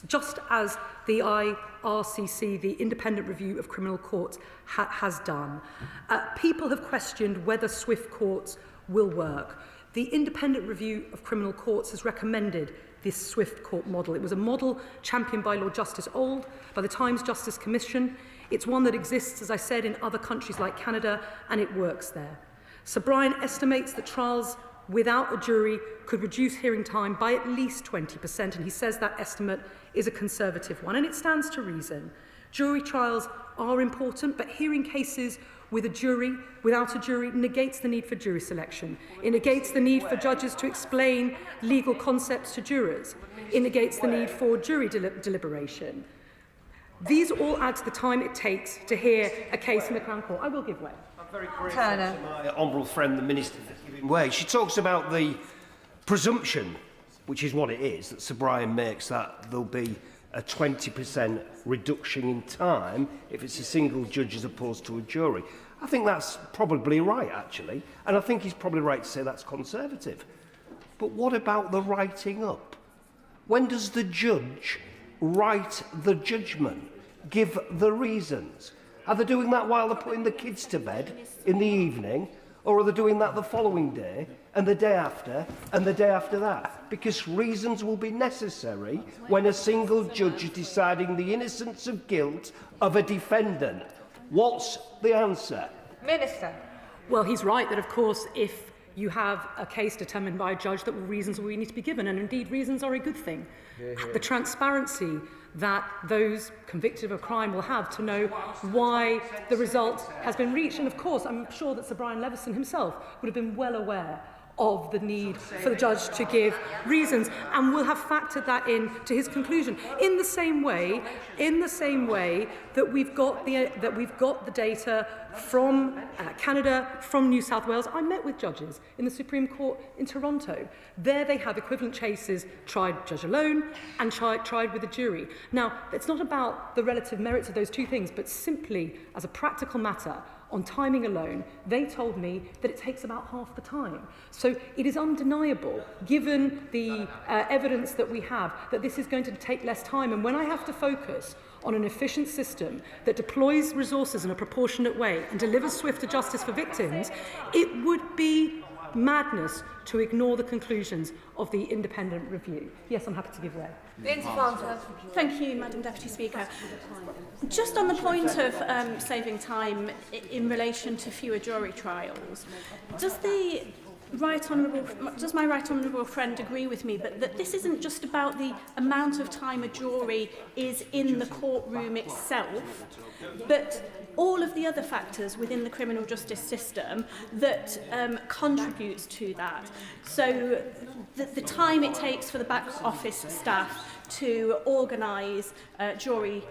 just as the IRCC, the Independent Review of Criminal Courts, has done. People have questioned whether swift courts will work. The Independent Review of Criminal Courts has recommended this swift court model. It was a model championed by Lord Justice Auld, by the Times Justice Commission. It's one that exists, as I said, in other countries like Canada, and it works there. Sir Brian estimates that trials without a jury could reduce hearing time by at least 20%, and he says that estimate is a conservative one, and it stands to reason. Jury trials are important, but hearing cases with a jury, without a jury, negates the need for jury selection. It negates the need for judges to explain legal concepts to jurors. It negates the need for jury deliberation. These all add to the time it takes to hear a case in the Crown Court. I will give way.
I'm very grateful to my honourable friend, the Minister, for giving way. She talks about the presumption, which is what it is, that Sir Brian makes, that there'll be a 20% reduction in time if it's a single judge as opposed to a jury. I think that's probably right, actually, and I think he's probably right to say that's conservative. But what about the writing up? When does the judge write the judgment, give the reasons? Are they doing that while they're putting the kids to bed in the evening, or are they doing that the following day, and the day after, and the day after that? Because reasons will be necessary when a single judge is deciding the innocence of guilt of a defendant. What's the answer?
Minister.
Well, he's right that, of course, if you have a case determined by a judge, that reasons will need to be given, and indeed reasons are a good thing. The transparency that those convicted of a crime will have to know why the result has been reached. And of course, I'm sure that Sir Brian Leveson himself would have been well aware of the need for the judge to give reasons, and will have factored that in to his conclusion. In the same way that we've got the data from Canada, from New South Wales. I met with judges in the Supreme Court in Toronto. There they have equivalent cases tried judge alone and tried with a jury. Now, it's not about the relative merits of those two things, but simply as a practical matter, on timing alone, they told me that it takes about half the time. So it is undeniable, given the evidence that we have, that this is going to take less time. And when I have to focus on an efficient system that deploys resources in a proportionate way and delivers swifter justice for victims, it would be madness to ignore the conclusions of the independent review. Yes, I'm happy to give way.
Thank you, Madam Deputy Speaker. Just on the point of saving time in relation to fewer jury trials, does my right honourable friend agree with me that this isn't just about the amount of time a jury is in the courtroom itself, but all of the other factors within the criminal justice system that contributes to that? So the time it takes for the back office staff to organise jury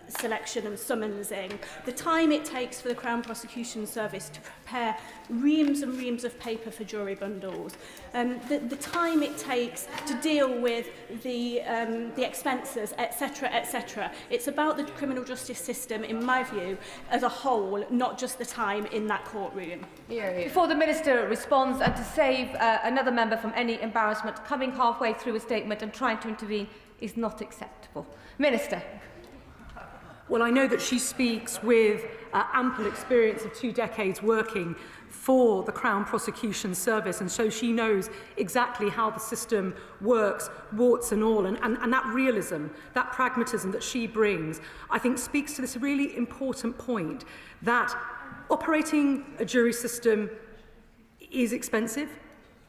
selection and summonsing, the time it takes for the Crown Prosecution Service to prepare reams and reams of paper for jury bundles, the time it takes to deal with the expenses, etc., etc. It's about the criminal justice system, in my view, as a whole, not just the time in that courtroom.
Before the Minister responds, and to save another member from any embarrassment, coming halfway through a statement and trying to intervene is not acceptable. Minister.
Well, I know that she speaks with ample experience of 2 decades working for the Crown Prosecution Service, and so she knows exactly how the system works, warts and all, and that realism, that pragmatism that she brings, I think speaks to this really important point that Operating a jury system is expensive.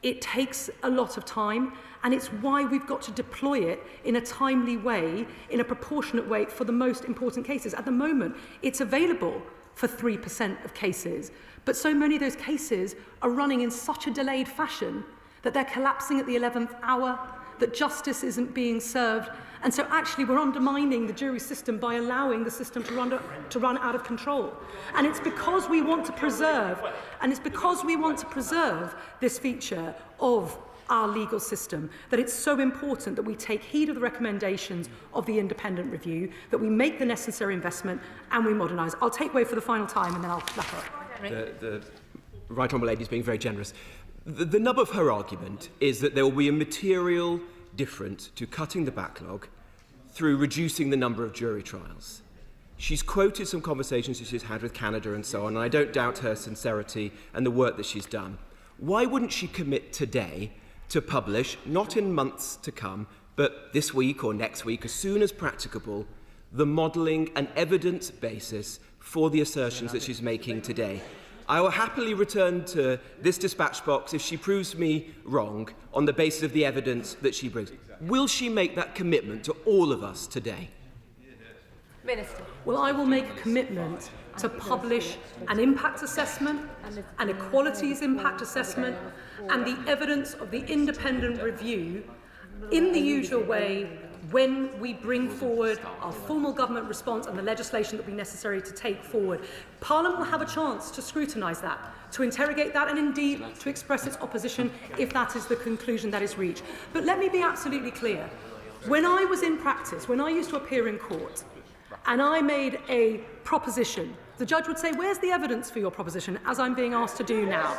It takes a lot of time, and it's why we've got to deploy it in a timely way, in a proportionate way for the most important cases. At the moment, it's available for 3% of cases, but so many of those cases are running in such a delayed fashion that they're collapsing at the 11th hour, that justice isn't being served. And so actually we're undermining the jury system by allowing the system to run out of control. And it's because we want to preserve, this feature of our legal system, that it's so important that we take heed of the recommendations of the independent review, that we make the necessary investment and we modernise. I'll take way for the final time and then I'll wrap up.
The Right Honourable Lady is being very generous. The nub of her argument is that there will be a material difference to cutting the backlog through reducing the number of jury trials. She's quoted some conversations that she's had with Canada and so on, and I don't doubt her sincerity and the work that she's done. Why wouldn't she commit today to publish, not in months to come, but this week or next week, as soon as practicable, the modelling and evidence basis for the assertions that she's making today? I will happily return to this dispatch box if she proves me wrong on the basis of the evidence that she brings. Will she make that commitment to all of us today?
Minister.
Well, I will make a commitment to publish an impact assessment, an equalities impact assessment, and the evidence of the independent review in the usual way when we bring forward our formal government response and the legislation that will be necessary to take forward. Parliament will have a chance to scrutinise that, to interrogate that, and indeed to express its opposition if that is the conclusion that is reached. But let me be absolutely clear. When I was in practice, when I used to appear in court, and I made a proposition, the judge would say, where's the evidence for your proposition, as I'm being asked to do now?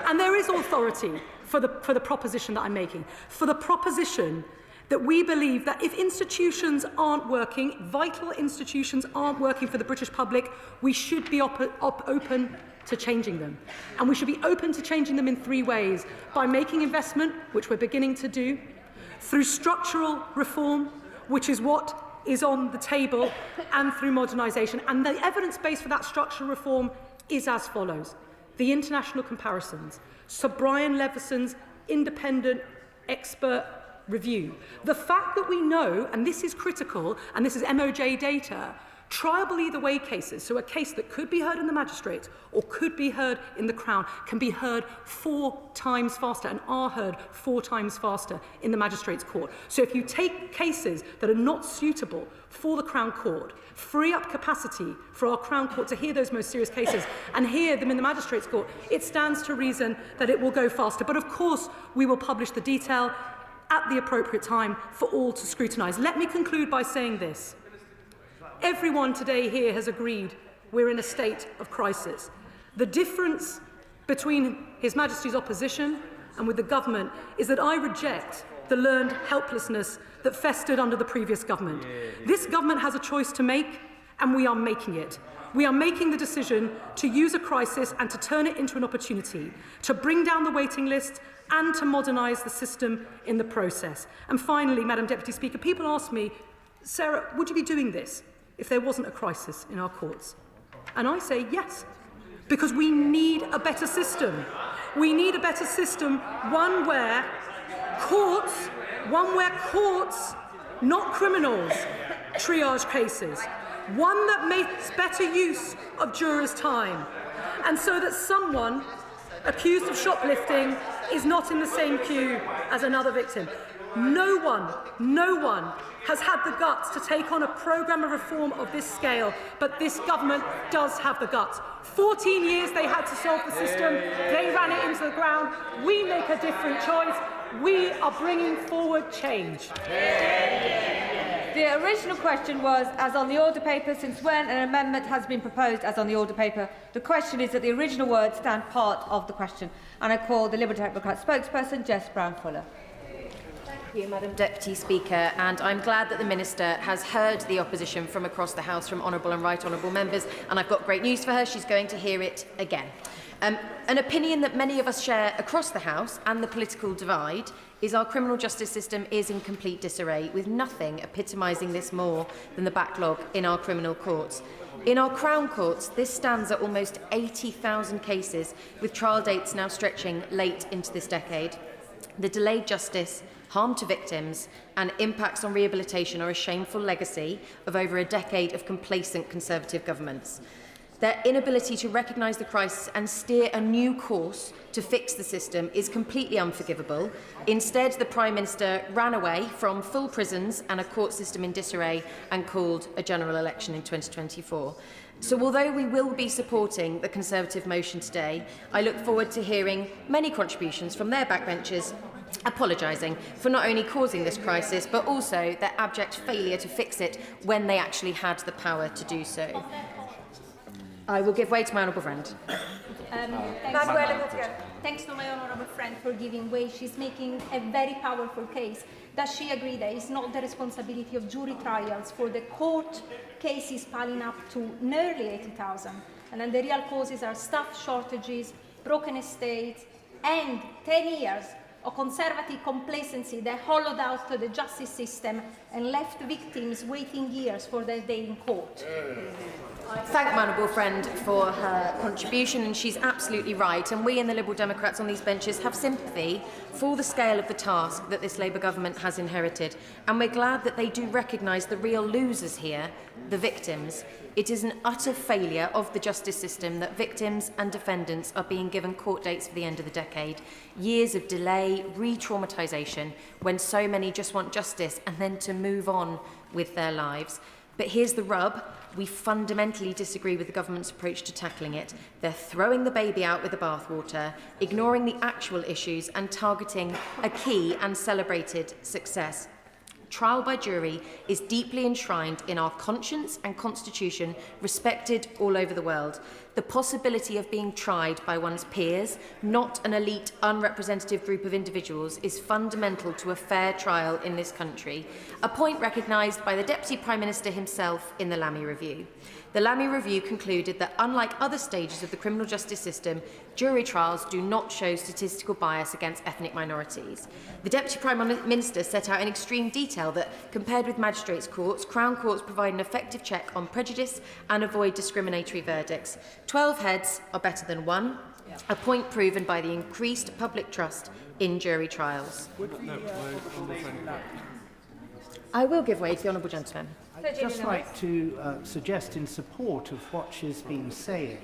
And there is authority for the proposition that I'm making, for the proposition that we believe that if institutions aren't working, vital institutions aren't working for the British public, we should be open to changing them. And we should be open to changing them in three ways: by making investment, which we're beginning to do, through structural reform, which is what is on the table, and through modernisation. And the evidence base for that structural reform is as follows: the international comparisons, Sir Brian Levison's independent expert review, the fact that we know, and this is critical, and this is MOJ data, triable either way cases, so a case that could be heard in the magistrates or could be heard in the Crown, can be heard 4 times faster and are heard 4 times faster in the magistrates' court. So if you take cases that are not suitable for the Crown Court, free up capacity for our Crown Court to hear those most serious cases and hear them in the magistrates' court, it stands to reason that it will go faster. But of course, we will publish the detail at the appropriate time for all to scrutinise. Let me conclude by saying this. Everyone today here has agreed we're in a state of crisis. The difference between His Majesty's opposition and with the government is that I reject the learned helplessness that festered under the previous government. This government has a choice to make, and we are making it. We are making the decision to use a crisis and to turn it into an opportunity, to bring down the waiting list and to modernise the system in the process. And finally, Madam Deputy Speaker, people ask me, Sarah, would you be doing this if there wasn't a crisis in our courts? And I say yes, because we need a better system. We need a better system, one where courts, not criminals, triage cases, one that makes better use of jurors' time, and so that someone accused of shoplifting is not in the same queue as another victim. No one has had the guts to take on a programme of reform of this scale, but this government does have the guts. 14 years they had to solve the system, they ran it into the ground. We make a different choice. We are bringing forward change.
The original question was, as on the order paper, since when an amendment has been proposed as on the order paper. The question is that the original words stand part of the question. And I call the Liberal Democrat spokesperson, Jess Brown-Fuller.
Thank you, Madam Deputy Speaker, and I'm glad that the Minister has heard the opposition from across the House, from honourable and right honourable members, and I've got great news for her. She's going to hear it again. An opinion that many of us share across the House and the political divide is our criminal justice system is in complete disarray, with nothing epitomising this more than the backlog in our criminal courts. In our Crown Courts, this stands at almost 80,000 cases, with trial dates now stretching late into this decade. The delayed justice, harm to victims and impacts on rehabilitation are a shameful legacy of over a decade of complacent Conservative governments. Their inability to recognise the crisis and steer a new course to fix the system is completely unforgivable. Instead, the Prime Minister ran away from full prisons and a court system in disarray and called a general election in 2024. So although we will be supporting the Conservative motion today, I look forward to hearing many contributions from their backbenchers apologising for not only causing this crisis, but also their abject failure to fix it when they actually had the power to do so. I will give way to my honourable friend.
Thanks to my honourable friend for giving way. She's making a very powerful case. Does she agree that it's not the responsibility of jury trials for the court cases piling up to nearly 80,000? And then the real causes are staff shortages, broken estates, and 10 years of Conservative complacency that hollowed out the justice system and left victims waiting years for their day in court.
I thank my honourable friend for her contribution, and she's absolutely right. And we in the Liberal Democrats on these benches have sympathy for the scale of the task that this Labour government has inherited. And we're glad that they do recognise the real losers here, the victims. It is an utter failure of the justice system that victims and defendants are being given court dates for the end of the decade. Years of delay, re-traumatisation, when so many just want justice and then to move on with their lives. But here's the rub. We fundamentally disagree with the government's approach to tackling it. They're throwing the baby out with the bathwater, ignoring the actual issues and targeting a key and celebrated success. Trial by jury is deeply enshrined in our conscience and constitution, respected all over the world. The possibility of being tried by one's peers, not an elite, unrepresentative group of individuals, is fundamental to a fair trial in this country, a point recognised by the Deputy Prime Minister himself in the Lamy Review. The Lamy Review concluded that, unlike other stages of the criminal justice system, jury trials do not show statistical bias against ethnic minorities. The Deputy Prime Minister set out in extreme detail that, compared with magistrates' courts, Crown Courts provide an effective check on prejudice and avoid discriminatory verdicts. 12 heads are better than one, a point proven by the increased public trust in jury trials. I will give way to the honourable gentleman.
I'd just like to suggest, in support of what she's been saying,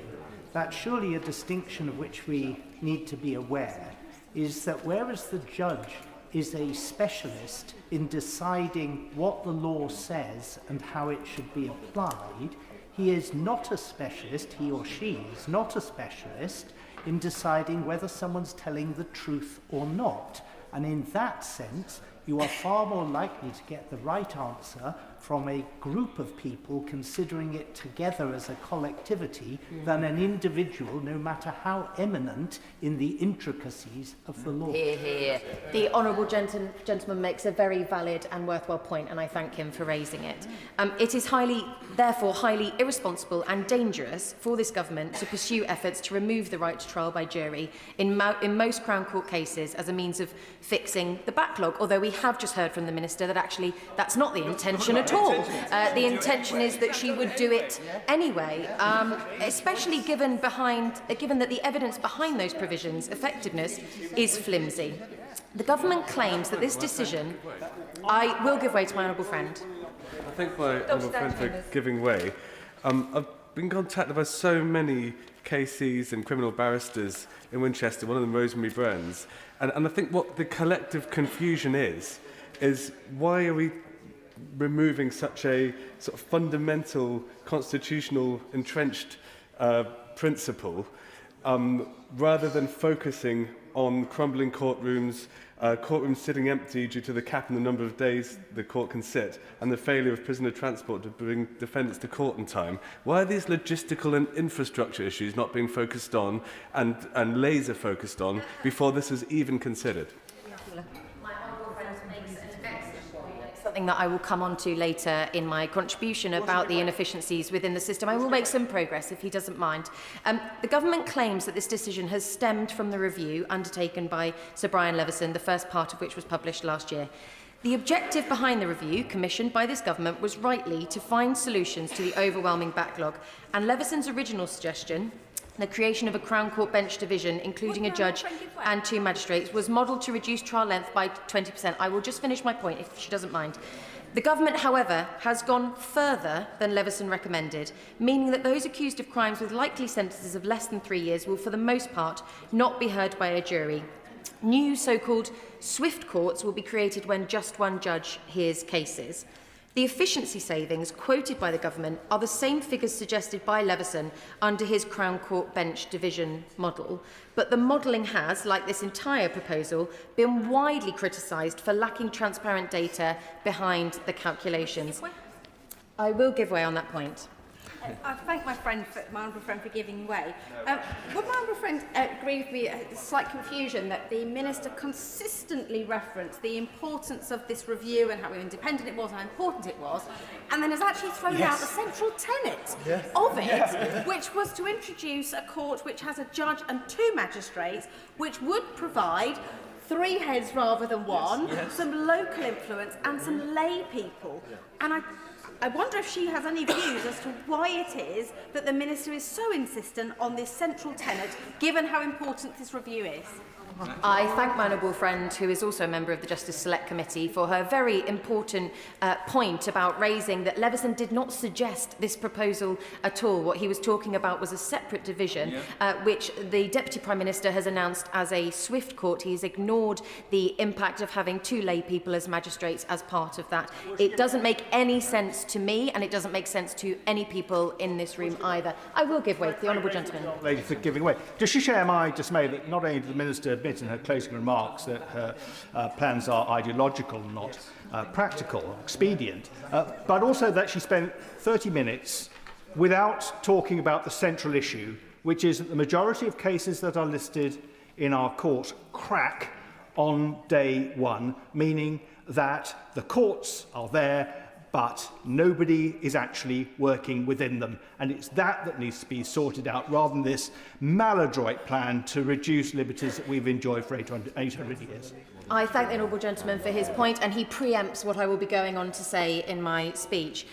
that surely a distinction of which we need to be aware is that whereas the judge is a specialist in deciding what the law says and how it should be applied, he is not a specialist, he or she is not a specialist in deciding whether someone's telling the truth or not. And in that sense, you are far more likely to get the right answer from a group of people considering it together as a collectivity than an individual, no matter how eminent in the intricacies of the law.
Hear, hear. The honourable gentleman makes a very valid and worthwhile point, and I thank him for raising it. It is therefore highly irresponsible and dangerous for this government to pursue efforts to remove the right to trial by jury in most Crown Court cases as a means of fixing the backlog, although we have just heard from the Minister that actually that's not the intention at all. The intention is that she would do it anyway, especially given that the evidence behind those provisions' effectiveness is flimsy. The government claims that this decision... I will give way to my honourable friend.
I thank my honourable friend for giving way. I've been contacted by so many KCs and criminal barristers in Winchester, one of them Rosemary Burns, and I think what the collective confusion is why are we removing such a sort of fundamental constitutional entrenched principle rather than focusing on crumbling courtrooms, courtrooms sitting empty due to the cap in the number of days the court can sit, and the failure of prisoner transport to bring defendants to court in time. Why are these logistical and infrastructure issues not being focused on and laser focused on before this is even considered?
something that I will come on to later in my contribution about the inefficiencies within the system. I will make some progress if he doesn't mind. The government claims that this decision has stemmed from the review undertaken by Sir Brian Leveson, the first part of which was published last year. The objective behind the review, commissioned by this government, was rightly to find solutions to the overwhelming backlog, and Leveson's original suggestion, the creation of a Crown Court bench division, including a judge and 2 magistrates, was modelled to reduce trial length by 20%. I will just finish my point, if she doesn't mind. The government, however, has gone further than Leveson recommended, meaning that those accused of crimes with likely sentences of less than 3 years will, for the most part, not be heard by a jury. New so-called swift courts will be created when just one judge hears cases. The efficiency savings quoted by the government are the same figures suggested by Leveson under his Crown Court bench division model, but the modelling has, like this entire proposal, been widely criticised for lacking transparent data behind the calculations. I will give way on that point.
I thank my honourable friend for giving way. Would my honourable friend agree with me, a slight confusion that the Minister consistently referenced the importance of this review and how independent it was and how important it was, and then has actually thrown out the central tenet of it, which was to introduce a court which has a judge and 2 magistrates, which would provide 3 heads rather than 1, some local influence and some lay people. And I wonder if she has any views as to why it is that the Minister is so insistent on this central tenet, given how important this review is.
I thank my honourable friend, who is also a member of the Justice Select Committee, for her very important point about raising that Leveson did not suggest this proposal at all. What he was talking about was a separate division, which the Deputy Prime Minister has announced as a swift court. He has ignored the impact of having 2 lay people as magistrates as part of that. It doesn't make any sense to me, and it doesn't make sense to any people in this room either. I will give way to the honourable gentleman.
Lady for giving way. Does she share my dismay that not only did the Minister admit in her closing remarks that her plans are ideological, not practical, expedient, but also that she spent 30 minutes without talking about the central issue, which is that the majority of cases that are listed in our court crack on day 1, meaning that the courts are there, but nobody is actually working within them. And it's that needs to be sorted out, rather than this maladroit plan to reduce liberties that we've enjoyed for 800 years.
I thank the honourable gentleman for his point, and he preempts what I will be going on to say in my speech.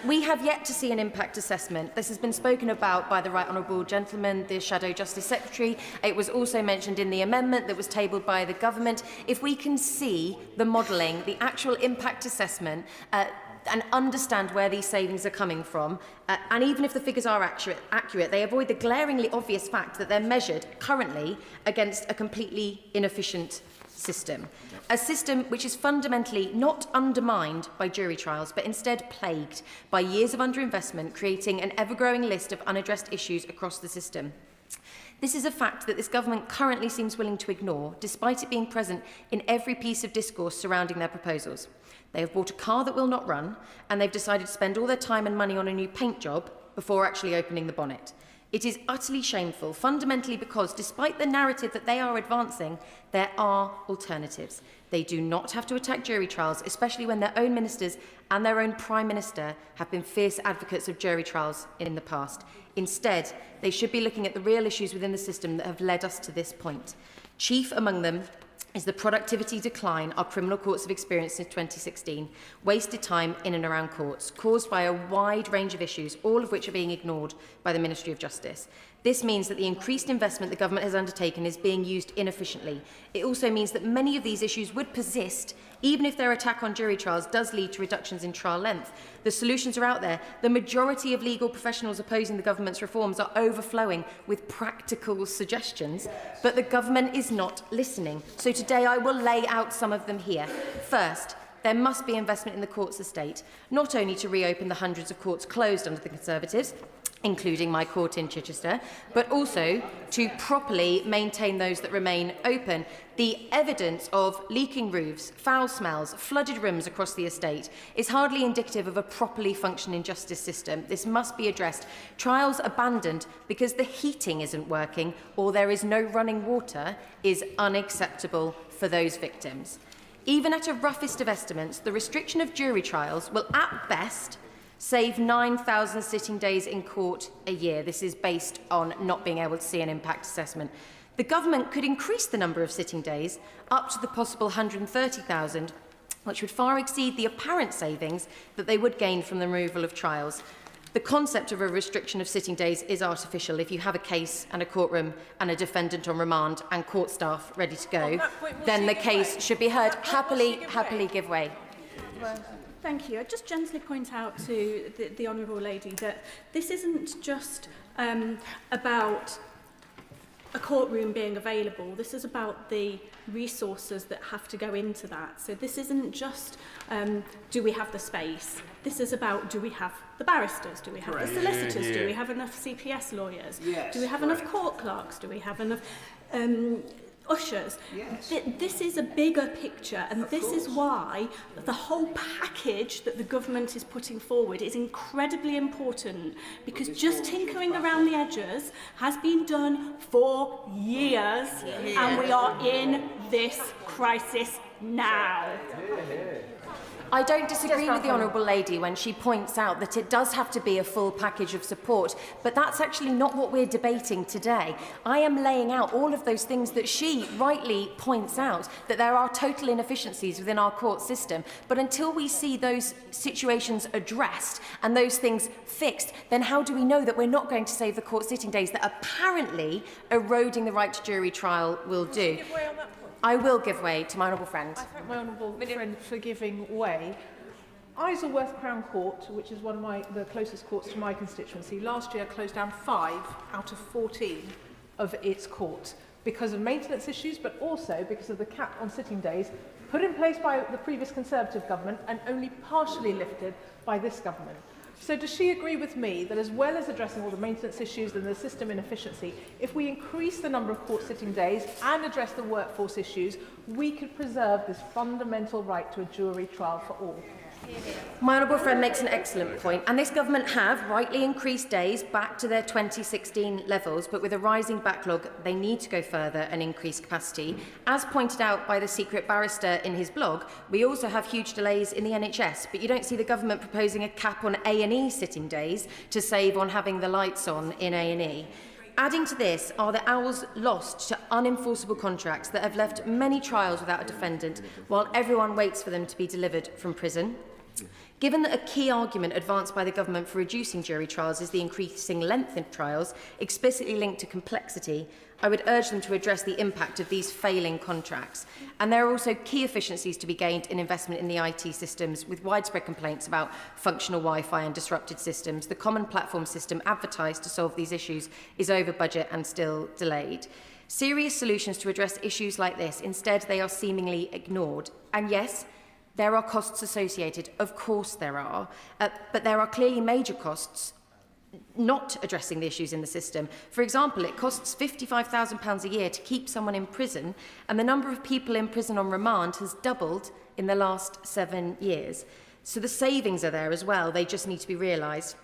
We have yet to see an impact assessment. This has been spoken about by the right honourable gentleman, the Shadow Justice Secretary. It was also mentioned in the amendment that was tabled by the government. If we can see the modelling, the actual impact assessment, and understand where these savings are coming from, and even if the figures are accurate, they avoid the glaringly obvious fact that they're measured currently against a completely inefficient system. A system which is fundamentally not undermined by jury trials, but instead plagued by years of underinvestment, creating an ever-growing list of unaddressed issues across the system. This is a fact that this government currently seems willing to ignore, despite it being present in every piece of discourse surrounding their proposals. They have bought a car that will not run, and they've decided to spend all their time and money on a new paint job before actually opening the bonnet. It is utterly shameful, fundamentally because, despite the narrative that they are advancing, there are alternatives. They do not have to attack jury trials, especially when their own ministers and their own Prime Minister have been fierce advocates of jury trials in the past. Instead, they should be looking at the real issues within the system that have led us to this point. Chief among them is the productivity decline our criminal courts have experienced since 2016, wasted time in and around courts, caused by a wide range of issues, all of which are being ignored by the Ministry of Justice. This means that the increased investment the government has undertaken is being used inefficiently. It also means that many of these issues would persist even if their attack on jury trials does lead to reductions in trial length. The solutions are out there. The majority of legal professionals opposing the government's reforms are overflowing with practical suggestions, but the government is not listening. So today I will lay out some of them here. First, there must be investment in the courts estate, not only to reopen the hundreds of courts closed under the Conservatives, including my court in Chichester, but also to properly maintain those that remain open. The evidence of leaking roofs, foul smells, flooded rooms across the estate is hardly indicative of a properly functioning justice system. This must be addressed. Trials abandoned because the heating isn't working or there is no running water is unacceptable for those victims. Even at a roughest of estimates, the restriction of jury trials will at best save 9,000 sitting days in court a year. This is based on not being able to see an impact assessment. The government could increase the number of sitting days up to the possible 130,000, which would far exceed the apparent savings that they would gain from the removal of trials. The concept of a restriction of sitting days is artificial. If you have a case and a courtroom and a defendant on remand and court staff ready to go, then the case should be heard. Happily give way.
Well, thank you. I'd just gently point out to the Honourable Lady that this isn't just about a courtroom being available. This is about the resources that have to go into that. So this isn't just do we have the space. This is about do we have the barristers, do we have the solicitors, do we have enough CPS lawyers, do we have enough court clerks, do we have enough ushers. This is a bigger picture, and this is why the whole package that the government is putting forward is incredibly important, because just tinkering around the edges has been done for years, and we are in this crisis now.
I don't disagree with the Honourable Lady when she points out that it does have to be a full package of support, but that's actually not what we're debating today. I am laying out all of those things that she rightly points out, that there are total inefficiencies within our court system, but until we see those situations addressed and those things fixed, then how do we know that we're not going to save the court sitting days that apparently eroding the right to jury trial will do? I will give way to my honourable friend.
I thank my honourable friend for giving way. Isleworth Crown Court, which is one of the closest courts to my constituency, last year closed down 5 out of 14 of its courts because of maintenance issues, but also because of the cap on sitting days put in place by the previous Conservative government and only partially lifted by this government. So does she agree with me that as well as addressing all the maintenance issues and the system inefficiency, if we increase the number of court sitting days and address the workforce issues, we could preserve this fundamental right to a jury trial for all?
My honourable friend makes an excellent point, and this government have rightly increased days back to their 2016 levels, but with a rising backlog they need to go further and increase capacity. As pointed out by the secret barrister in his blog, we also have huge delays in the NHS, but you don't see the government proposing a cap on A&E sitting days to save on having the lights on in A&E. Adding to this are the hours lost to unenforceable contracts that have left many trials without a defendant while everyone waits for them to be delivered from prison. Given that a key argument advanced by the government for reducing jury trials is the increasing length of trials, explicitly linked to complexity, I would urge them to address the impact of these failing contracts. And there are also key efficiencies to be gained in investment in the IT systems, with widespread complaints about functional Wi-Fi and disrupted systems. The common platform system advertised to solve these issues is over budget and still delayed. Serious solutions to address issues like this, instead they are seemingly ignored. And yes, there are costs associated, of course there are, but there are clearly major costs not addressing the issues in the system. For example, it costs £55,000 a year to keep someone in prison, and the number of people in prison on remand has doubled in the last 7 years. So the savings are there as well, they just need to be realised.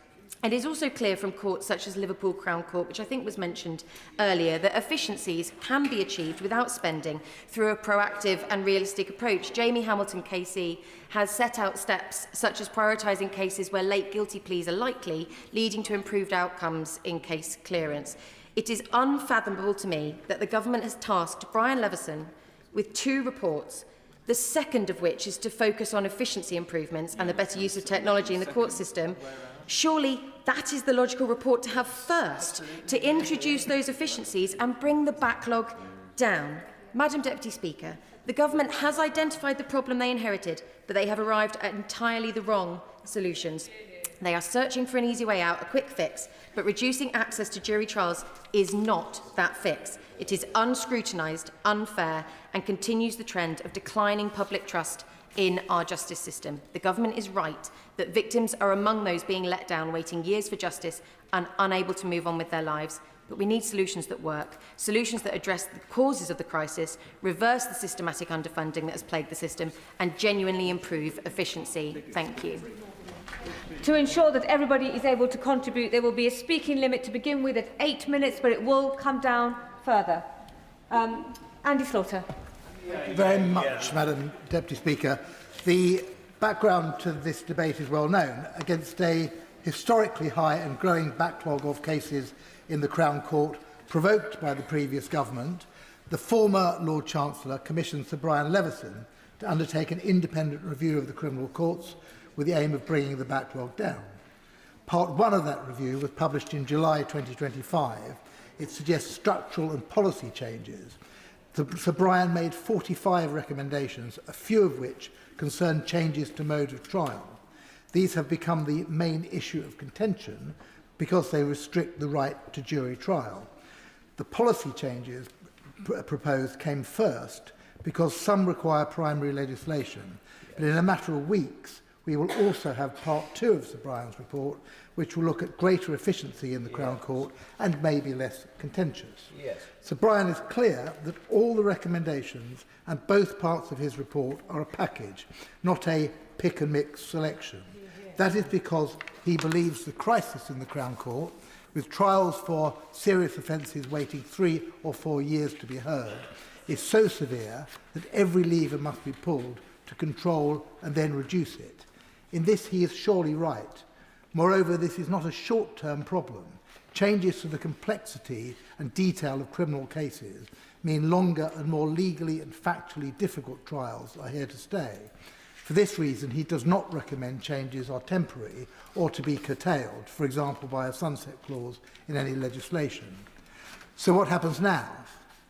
It is also clear from courts such as Liverpool Crown Court, which I think was mentioned earlier, that efficiencies can be achieved without spending through a proactive and realistic approach. Jamie Hamilton KC has set out steps such as prioritising cases where late guilty pleas are likely, leading to improved outcomes in case clearance. It is unfathomable to me that the government has tasked Brian Leveson with 2 reports, the second of which is to focus on efficiency improvements and the better use of technology in the court system. Surely that is the logical report to have first, to introduce those efficiencies and bring the backlog down. Madam Deputy Speaker, the government has identified the problem they inherited, but they have arrived at entirely the wrong solutions. They are searching for an easy way out, a quick fix, but reducing access to jury trials is not that fix. It is unscrutinised, unfair, and continues the trend of declining public trust in our justice system. The government is right that victims are among those being let down, waiting years for justice and unable to move on with their lives. But we need solutions that work, solutions that address the causes of the crisis, reverse the systematic underfunding that has plagued the system, and genuinely improve efficiency. Thank you.
To ensure that everybody is able to contribute, there will be a speaking limit to begin with at 8 minutes, but it will come down further. Andy Slaughter.
Very much, Madam Deputy Speaker. The background to this debate is well known. Against a historically high and growing backlog of cases in the Crown Court provoked by the previous government, the former Lord Chancellor commissioned Sir Brian Leveson to undertake an independent review of the criminal courts with the aim of bringing the backlog down. Part 1 of that review was published in July 2025. It suggests structural and policy changes. Sir Brian made 45 recommendations, a few of which concern changes to mode of trial. These have become the main issue of contention because they restrict the right to jury trial. The policy changes proposed came first because some require primary legislation, but in a matter of weeks we will also have part 2 of Sir Brian's report, which will look at greater efficiency in the Crown Court and may be less contentious. Sir Brian is clear that all the recommendations and both parts of his report are a package, not a pick-and-mix selection. That is because he believes the crisis in the Crown Court, with trials for serious offences waiting 3 or 4 years to be heard, is so severe that every lever must be pulled to control and then reduce it. In this he is surely right. Moreover, this is not a short-term problem. Changes to the complexity and detail of criminal cases mean longer and more legally and factually difficult trials are here to stay. For this reason, he does not recommend changes are temporary or to be curtailed, for example, by a sunset clause in any legislation. So what happens now?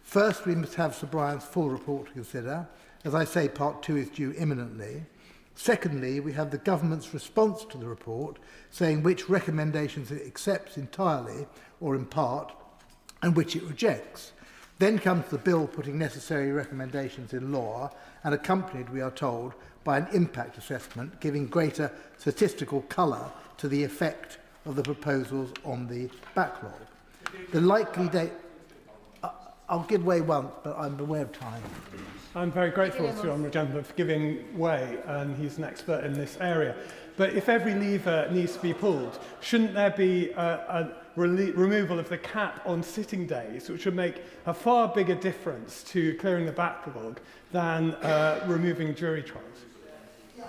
First, we must have Sir Brian's full report to consider. As I say, part 2 is due imminently. Secondly, we have the government's response to the report, saying which recommendations it accepts entirely or in part, and which it rejects. Then comes the bill putting necessary recommendations in law, and accompanied, we are told, by an impact assessment, giving greater statistical colour to the effect of the proposals on the backlog. The likely date... I'll give way once, but I'm aware of time.
I'm very grateful to the Honourable Gentleman for giving way, and he's an expert in this area. But if every lever needs to be pulled, shouldn't there be a removal of the cap on sitting days, which would make a far bigger difference to clearing the backlog than removing jury trials?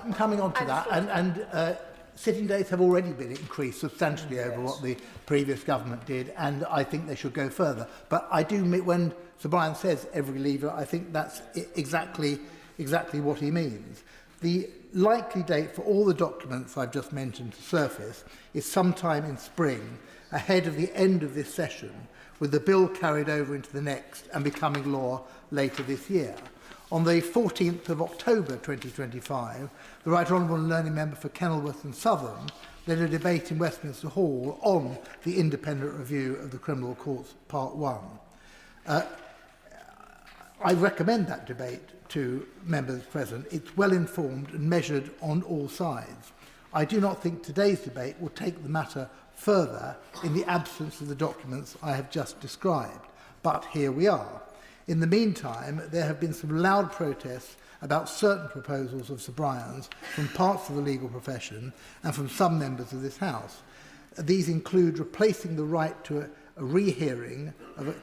I'm coming on to that, and sitting days have already been increased substantially over what the previous government did, and I think they should go further. But I do, when Sir Brian says every lever, I think that's exactly what he means. The likely date for all the documents I've just mentioned to surface is sometime in spring, ahead of the end of this session, with the bill carried over into the next and becoming law later this year. On the 14th of October 2025, the Right Honourable and Learning Member for Kenilworth and Southern led a debate in Westminster Hall on the independent review of the Criminal Courts Part 1. I recommend that debate to members present. It's well informed and measured on all sides. I do not think today's debate will take the matter further in the absence of the documents I have just described. But here we are. In the meantime, there have been some loud protests about certain proposals of Sir Brian's from parts of the legal profession and from some members of this House. These include replacing the right to a rehearing of a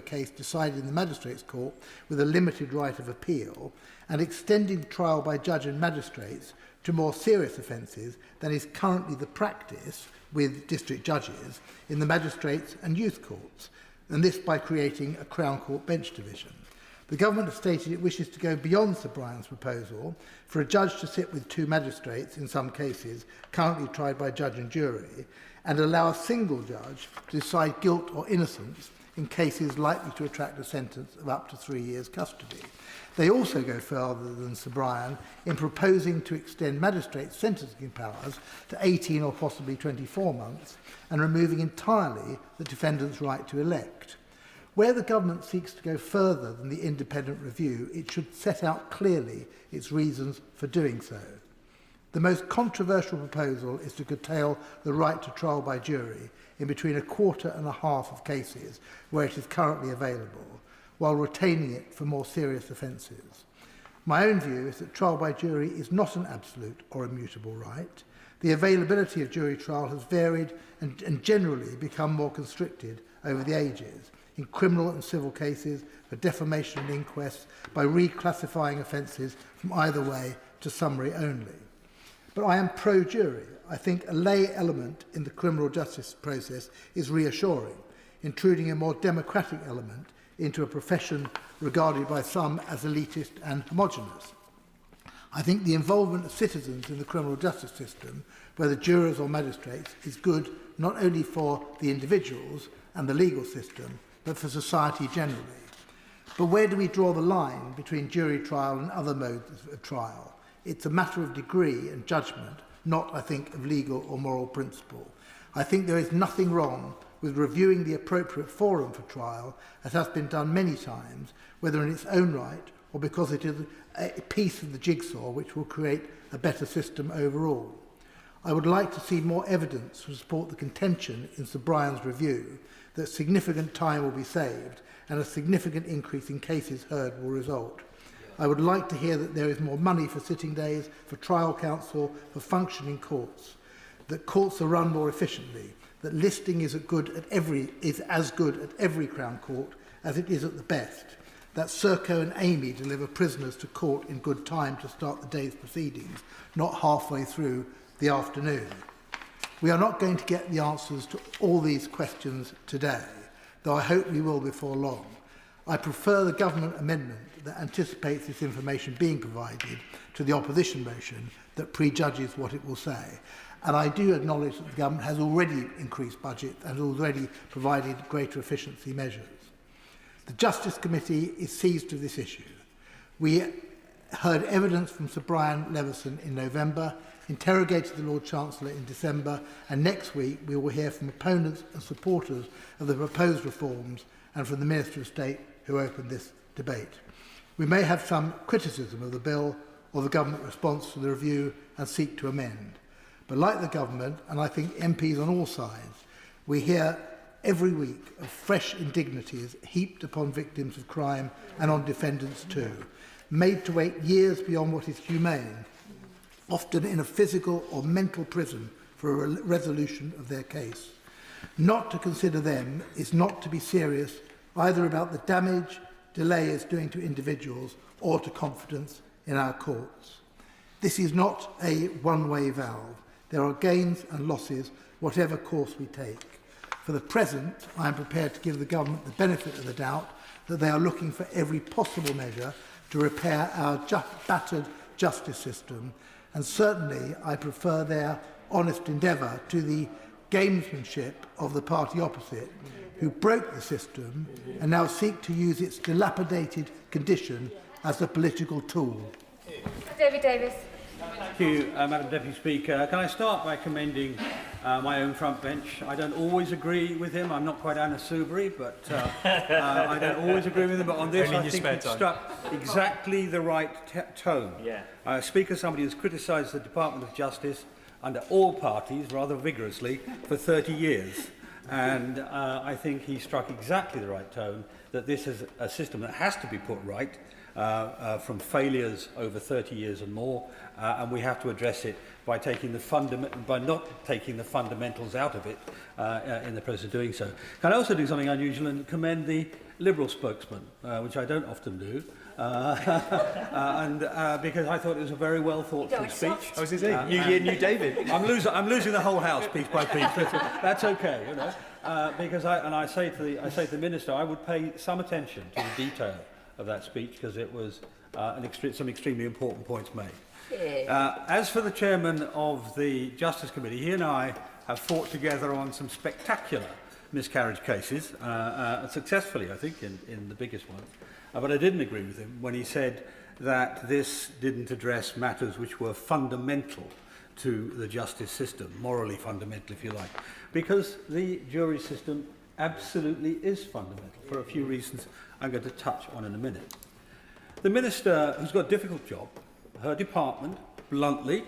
case decided in the Magistrates' Court with a limited right of appeal, and extending the trial by judge and magistrates to more serious offences than is currently the practice with district judges in the magistrates and youth courts, and this by creating a Crown Court bench division. The government has stated it wishes to go beyond Sir Brian's proposal for a judge to sit with 2 magistrates, in some cases currently tried by judge and jury, and allow a single judge to decide guilt or innocence in cases likely to attract a sentence of up to 3 years' custody. They also go further than Sir Brian in proposing to extend magistrates' sentencing powers to 18 or possibly 24 months and removing entirely the defendant's right to elect. Where the government seeks to go further than the independent review, it should set out clearly its reasons for doing so. The most controversial proposal is to curtail the right to trial by jury in between 1.25% of cases where it is currently available, while retaining it for more serious offences. My own view is that trial by jury is not an absolute or immutable right. The availability of jury trial has varied and generally become more constricted over the ages. in criminal and civil cases for defamation and inquests by reclassifying offences from either way to summary only. But I am pro-jury. I think a lay element in the criminal justice process is reassuring, intruding a more democratic element into a profession regarded by some as elitist and homogenous. I think the involvement of citizens in the criminal justice system, whether jurors or magistrates, is good not only for the individuals and the legal system, but for society generally. But where do we draw the line between jury trial and other modes of trial? It's a matter of degree and judgment, not, I think, of legal or moral principle. I think there is nothing wrong with reviewing the appropriate forum for trial, as has been done many times, whether in its own right or because it is a piece of the jigsaw which will create a better system overall. I would like to see more evidence to support the contention in Sir Brian's review that significant time will be saved and a significant increase in cases heard will result. I would like to hear that there is more money for sitting days, for trial counsel, for functioning courts, that courts are run more efficiently, that listing is as good at every Crown Court as it is at the best, that Serco and Amy deliver prisoners to court in good time to start the day's proceedings, not halfway through the afternoon. We are not going to get the answers to all these questions today, though I hope we will before long. I prefer the government amendment that anticipates this information being provided to the opposition motion that prejudges what it will say. And I do acknowledge that the government has already increased budget and already provided greater efficiency measures. The Justice Committee is seized of this issue. We heard evidence from Sir Brian Leveson in November, interrogated the Lord Chancellor in December, and next week we will hear from opponents and supporters of the proposed reforms and from the Minister of State who opened this debate. We may have some criticism of the bill or the government response to the review and seek to amend. But like the government, and I think MPs on all sides, we hear every week of fresh indignities heaped upon victims of crime and on defendants too, made to wait years beyond what is humane, often in a physical or mental prison for a resolution of their case. Not to consider them is not to be serious either about the damage delay is doing to individuals or to confidence in our courts. This is not a one-way valve. There are gains and losses, whatever course we take. For the present, I am prepared to give the government the benefit of the doubt that they are looking for every possible measure to repair our battered justice system, and certainly I prefer their honest endeavour to the gamesmanship of the party opposite, who broke the system and now seek to use its dilapidated condition as a political tool.
David Davis.
Thank you, Madam Deputy Speaker. Can I start by commending my own front bench? I don't always agree with him. I'm not quite Anna Soubry, but I don't always agree with him. But on this, I think it struck exactly the right tone. Yeah. Speaker, somebody who's criticised the Department of Justice under all parties rather vigorously for 30 years. And I think he struck exactly the right tone, that this is a system that has to be put right from failures over 30 years and more, and we have to address it by not taking the fundamentals out of it in the process of doing so. Can I also do something unusual and commend the Liberal spokesman, which I don't often do, because I thought it was a very well thought through speech.
Oh, is it? New year, new David.
I'm losing the whole house piece by piece. That's okay, you know. Because I say to the Minister, I would pay some attention to the detail of that speech, because it was some extremely important points made. As for the chairman of the Justice Committee, he and I have fought together on some spectacular miscarriage cases, successfully, I think, in the biggest ones. But I didn't agree with him when he said that this didn't address matters which were fundamental to the justice system, morally fundamental, if you like, because the jury system absolutely is fundamental for a few reasons I'm going to touch on in a minute. The Minister, who's got a difficult job, her department, bluntly,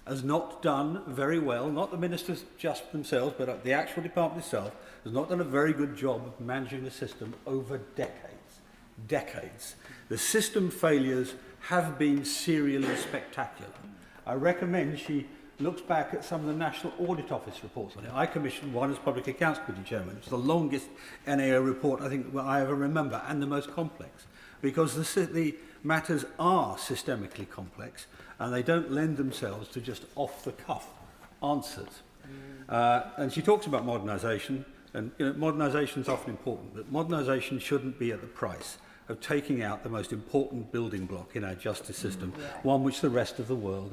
has not done very well, not the ministers just themselves, but the actual department itself, has not done a very good job of managing the system over decades. The system failures have been serially spectacular. I recommend she looks back at some of the National Audit Office reports on it. I commissioned one as Public Accounts Committee Chairman. It's the longest NAO report I think I ever remember, and the most complex, because the matters are systemically complex and they don't lend themselves to just off-the-cuff answers. And she talks about modernisation, and modernisation is often important, but modernisation shouldn't be at the price of taking out the most important building block in our justice system, one which the rest of the world,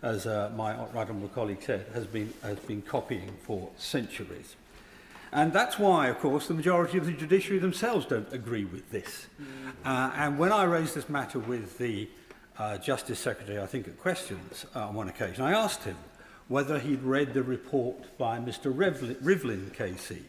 as my right honourable colleague said, has been copying for centuries. And that's why, of course, the majority of the judiciary themselves don't agree with this. And when I raised this matter with the Justice Secretary, I think at Questions on one occasion, I asked him whether he'd read the report by Mr. Rivlin KC,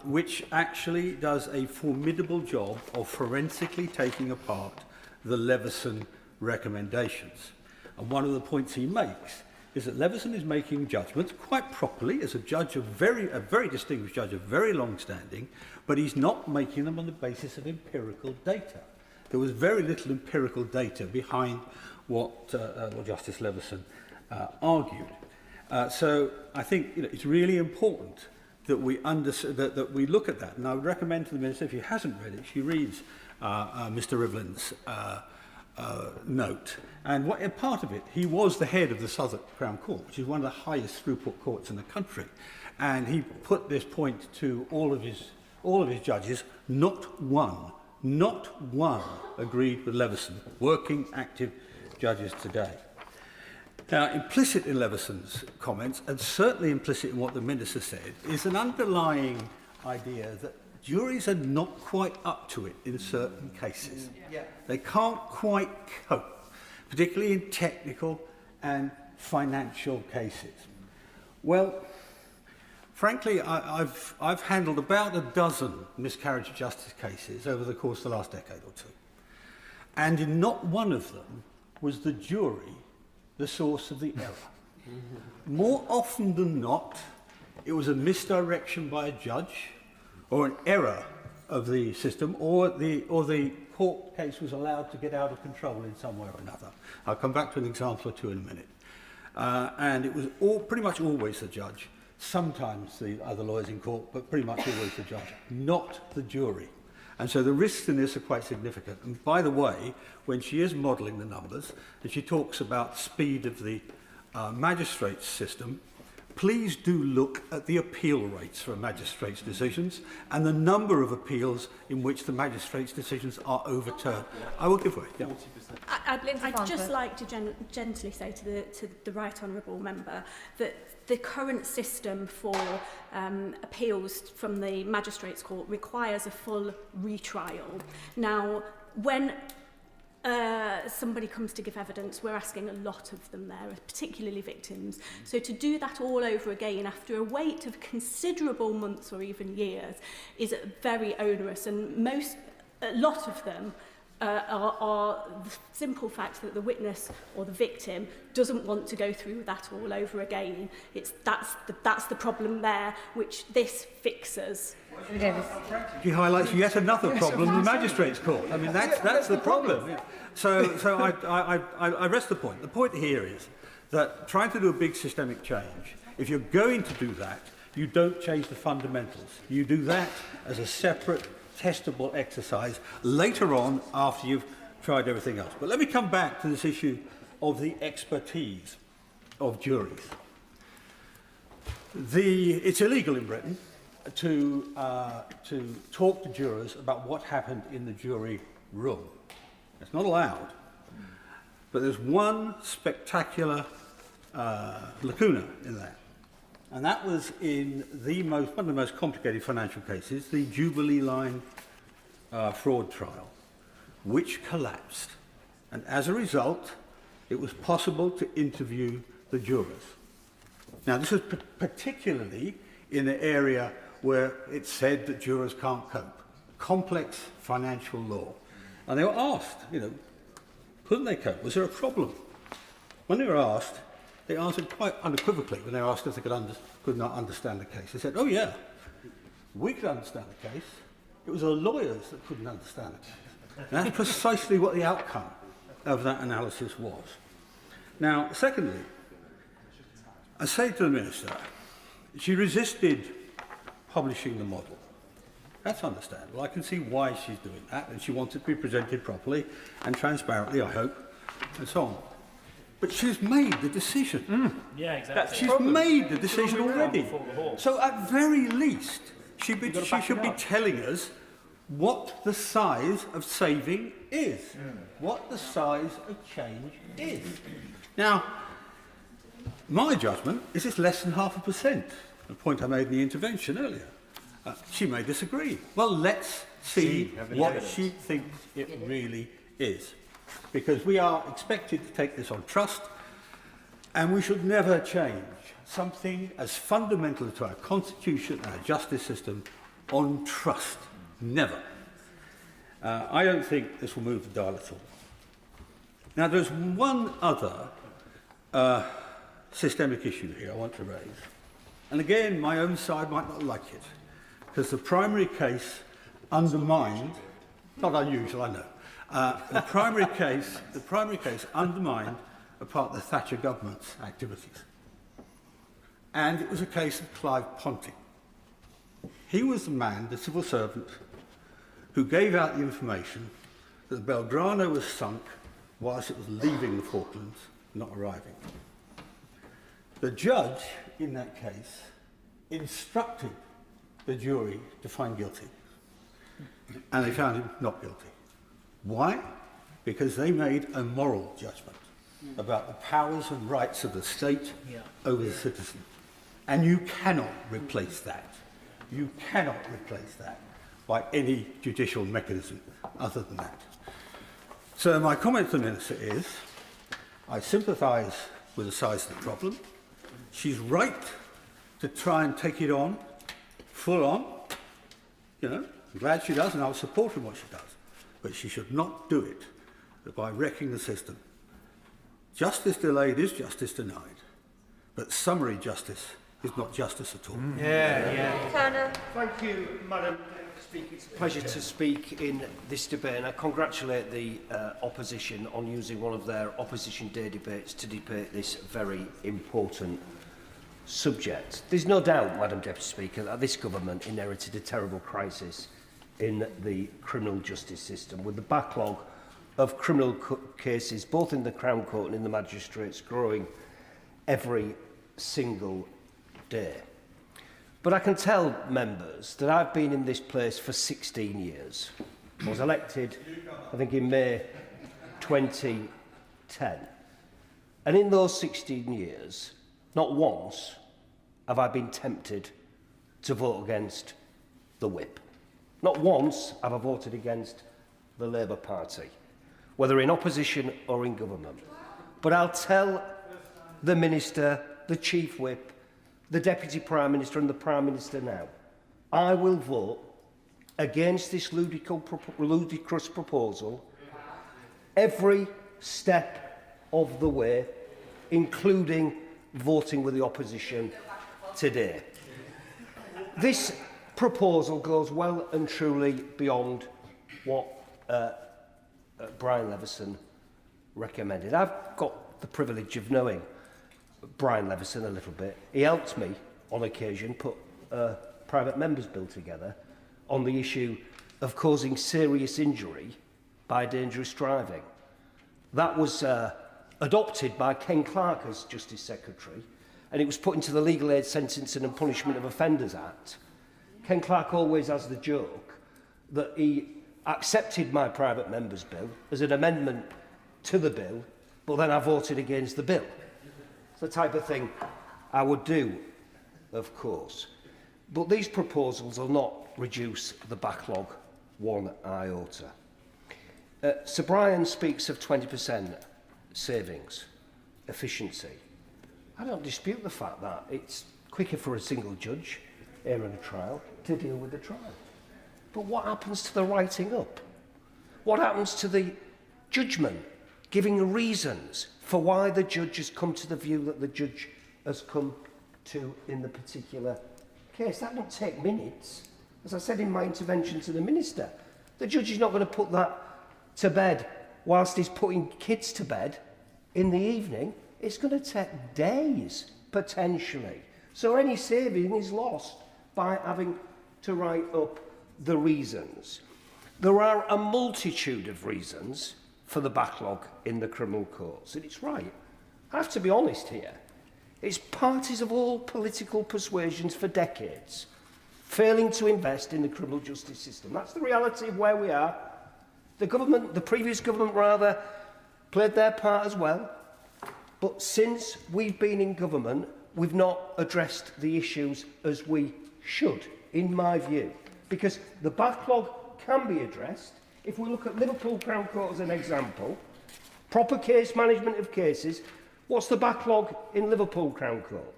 which actually does a formidable job of forensically taking apart the Leveson recommendations. And one of the points he makes is that Leveson is making judgments quite properly as a judge, a very distinguished judge, of very long standing, but he's not making them on the basis of empirical data. There was very little empirical data behind what Justice Leveson argued. So I think it's really important that we that we look at that. And I would recommend to the Minister, if she hasn't read it, she reads Mr. Rivlin's note. And part of it, he was the head of the Southwark Crown Court, which is one of the highest throughput courts in the country. And he put this point to all of his judges. Not one agreed with Leveson, working active judges today. Now, implicit in Leveson's comments, and certainly implicit in what the Minister said, is an underlying idea that juries are not quite up to it in certain cases. They can't quite cope, particularly in technical and financial cases. Well, frankly, I've handled about a dozen miscarriage of justice cases over the course of the last decade or two. And in not one of them was the jury the source of the error. More often than not, it was a misdirection by a judge, or an error of the system, or the court case was allowed to get out of control in some way or another. I'll come back to an example or two in a minute. And it was pretty much always the judge, sometimes the other lawyers in court, but pretty much always the judge, not the jury. And so the risks in this are quite significant. And by the way, when she is modelling the numbers, and she talks about speed of the magistrates system, please do look at the appeal rates for magistrates' decisions and the number of appeals in which the magistrates' decisions are overturned. I will give way. Yeah.
I'd just like to gently say to the Right Honourable Member that the current system for appeals from the Magistrates' Court requires a full retrial. Now, when somebody comes to give evidence, we're asking a lot of them there, particularly victims. So to do that all over again after a wait of considerable months or even years is very onerous, and a lot of them are the simple fact that the witness or the victim doesn't want to go through that all over again. That's the problem there, which this fixes.
She highlights yet another problem in the Magistrates' Court. I mean, that's the problem. Yeah. So I rest the point. The point here is that trying to do a big systemic change, if you're going to do that, you don't change the fundamentals. You do that as a separate, testable exercise later on after you've tried everything else. But let me come back to this issue of the expertise of juries. It's illegal in Britain to talk to jurors about what happened in the jury room. It's not allowed. But there's one spectacular lacuna in that. And that was in one of the most complicated financial cases, the Jubilee Line fraud trial, which collapsed. And as a result, it was possible to interview the jurors. Now, this was particularly in an area where it said that jurors can't cope, complex financial law. And they were asked, couldn't they cope? Was there a problem? When they were asked, they answered quite unequivocally when they were asked if they could not understand the case. They said, oh yeah, we could understand the case. It was the lawyers that couldn't understand the case. And that's precisely what the outcome of that analysis was. Now, secondly, I say to the Minister, she resisted publishing the model. That's understandable. I can see why she's doing that, and she wants it to be presented properly and transparently, I hope, and so on. But she's made the decision.
Yeah, exactly.
She's made the decision already. So at very least, she should be telling us what the size of saving is, what the size of change is. Now, my judgment is it's less than 0.5%, the point I made in the intervention earlier. She may disagree. Well, let's see what she thinks it really is. Because we are expected to take this on trust, and we should never change something as fundamental to our constitution and our justice system on trust. Never. I don't think this will move the dial at all. Now, there's one other systemic issue here I want to raise. And again, my own side might not like it, because the primary case undermined, not unusual, I know, the primary case undermined a part of the Thatcher government's activities. And it was a case of Clive Ponting. He was the man, the civil servant, who gave out the information that the Belgrano was sunk whilst it was leaving the Falklands, not arriving. The judge in that case instructed the jury to find guilty, and they found him not guilty. Why? Because they made a moral judgment about the powers and rights of the state over the citizen. And you cannot replace that. You cannot replace that by any judicial mechanism other than that. So my comment to the Minister is, I sympathise with the size of the problem. She's right to try and take it on, full on. You know, I'm glad she does, and I'll support her in what she does. But she should not do it by wrecking the system. Justice delayed is justice denied, but summary justice is not justice at all.
Turner. Thank you, Madam Speaker. It's a pleasure to speak in this debate, and I congratulate the opposition on using one of their opposition day debates to debate this very important subject. There's no doubt, Madam Deputy Speaker, that this government inherited a terrible crisis in the criminal justice system, with the backlog of criminal cases, both in the Crown Court and in the magistrates, growing every single day. But I can tell members that I've been in this place for 16 years. I was elected, I think, in May 2010. And in those 16 years, not once have I been tempted to vote against the whip. Not once have I voted against the Labour Party, whether in opposition or in government. But I'll tell the Minister, the Chief Whip, the Deputy Prime Minister and the Prime Minister now, I will vote against this ludicrous proposal every step of the way, including voting with the opposition today. This proposal goes well and truly beyond what Brian Leveson recommended. I've got the privilege of knowing Brian Leveson a little bit. He helped me on occasion put a private member's bill together on the issue of causing serious injury by dangerous driving. That was adopted by Ken Clarke as Justice Secretary, and it was put into the Legal Aid Sentencing and Punishment of Offenders Act. Ken Clarke always has the joke that he accepted my private member's bill as an amendment to the bill, but then I voted against the bill. It's the type of thing I would do, of course. But these proposals will not reduce the backlog one iota. Sir Brian speaks of 20% savings, efficiency. I don't dispute the fact that it's quicker for a single judge hearing a trial to deal with the trial. But what happens to the writing up? What happens to the judgment, giving reasons for why the judge has come to the view that the judge has come to in the particular case? That won't take minutes. As I said in my intervention to the Minister, the judge is not going to put that to bed whilst he's putting kids to bed in the evening. It's going to take days potentially. So any saving is lost by having to write up the reasons. There are a multitude of reasons for the backlog in the criminal courts, and it's right. I have to be honest here. It's parties of all political persuasions for decades failing to invest in the criminal justice system. That's the reality of where we are. The government, the previous government rather, played their part as well. But since we've been in government, we've not addressed the issues as we should, in my view. Because the backlog can be addressed. If we look at Liverpool Crown Court as an example, proper case management of cases, what's the backlog in Liverpool Crown Court?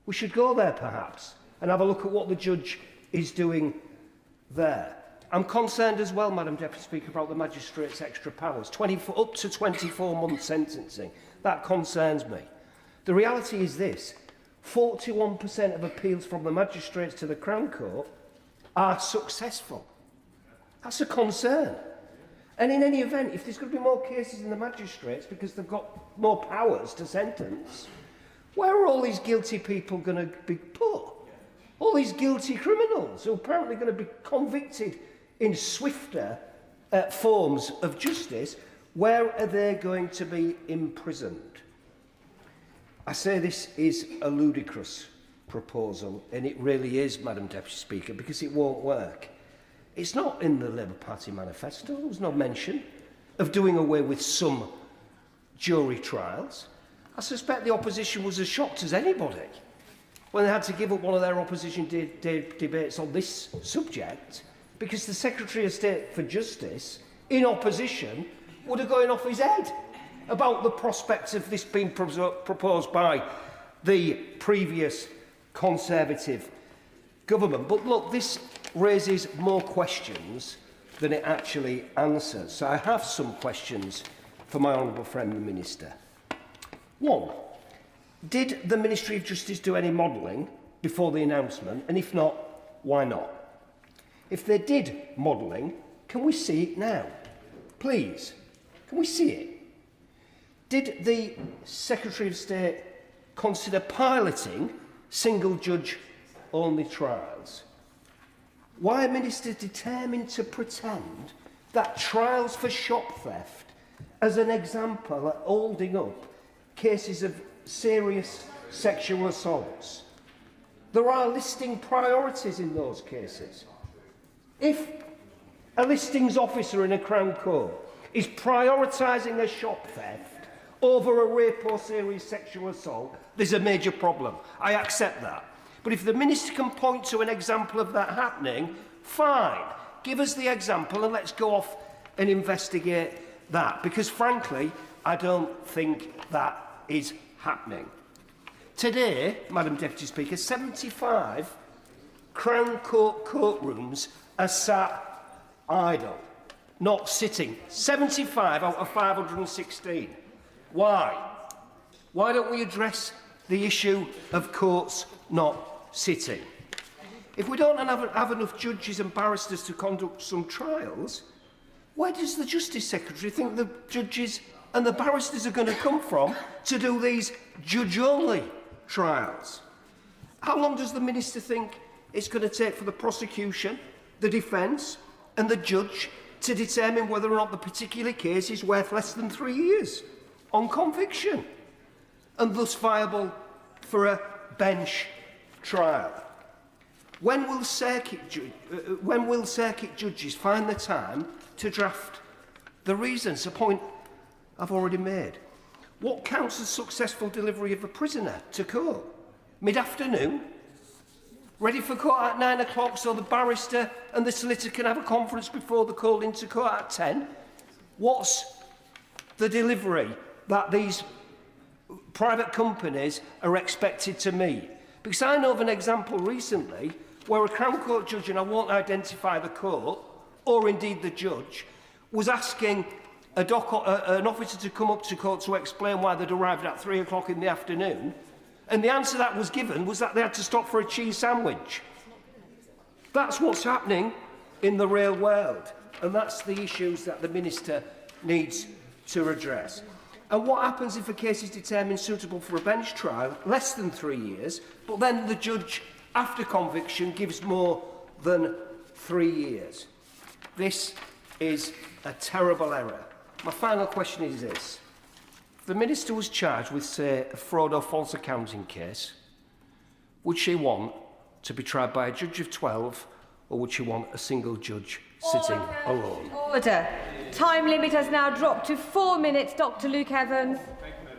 We should go there perhaps and have a look at what the judge is doing there. I'm concerned as well, Madam Deputy Speaker, about the magistrate's extra powers, up to 24-month sentencing. That concerns me. The reality is this: 41% of appeals from the magistrates to the Crown Court are successful. That's a concern. And in any event, if there's going to be more cases in the magistrates because they've got more powers to sentence, where are all these guilty people going to be put? All these guilty criminals who are apparently going to be convicted in swifter forms of justice, where are they going to be imprisoned? I say this is a ludicrous proposal, and it really is, Madam Deputy Speaker, because it won't work. It's not in the Labour Party manifesto. There was no mention of doing away with some jury trials. I suspect the opposition was as shocked as anybody when they had to give up one of their opposition debates on this subject, because the Secretary of State for Justice, in opposition, would have gone off his head about the prospects of this being proposed by the previous Conservative government. But look, this raises more questions than it actually answers. So I have some questions for my honourable friend, the Minister. One, did the Ministry of Justice do any modelling before the announcement? And if not, why not? If they did modelling, can we see it now? Please, can we see it? Did the Secretary of State consider piloting single-judge-only trials? Why are ministers determined to pretend that trials for shop theft, as an example, are holding up cases of serious sexual assaults? There are listing priorities in those cases. If a listings officer in a Crown Court is prioritising a shop theft over a rape or serious sexual assault, there's a major problem. I accept that. But if the Minister can point to an example of that happening, fine. Give us the example and let's go off and investigate that. Because frankly, I don't think that is happening. Today, Madam Deputy Speaker, 75 Crown Court courtrooms are sat idle, not sitting. 75 out of 516. Why? Why don't we address the issue of courts not sitting? If we don't have enough judges and barristers to conduct some trials, where does the Justice Secretary think the judges and the barristers are going to come from to do these judge-only trials? How long does the Minister think it's going to take for the prosecution, the defence and the judge to determine whether or not the particular case is worth less than 3 years on conviction and thus viable for a bench trial? When will circuit judges find the time to draft the reasons? A point I've already made. What counts as successful delivery of a prisoner to court? Mid-afternoon? Ready for court at 9 o'clock so the barrister and the solicitor can have a conference before they're called into court at 10? What's the delivery that these private companies are expected to meet? Because I know of an example recently where a Crown Court judge, and I won't identify the court, or indeed the judge, was asking an officer to come up to court to explain why they'd arrived at 3 o'clock in the afternoon, and the answer that was given was that they had to stop for a cheese sandwich. That's what's happening in the real world, and that's the issues that the Minister needs to address. And what happens if a case is determined suitable for a bench trial, less than 3 years, but then the judge, after conviction, gives more than 3 years? This is a terrible error. My final question is this. If the Minister was charged with, say, a fraud or false accounting case, would she want to be tried by a judge of 12, or would she want a single judge sitting alone?
Order. Time limit has now dropped to 4 minutes. Dr. Luke Evans.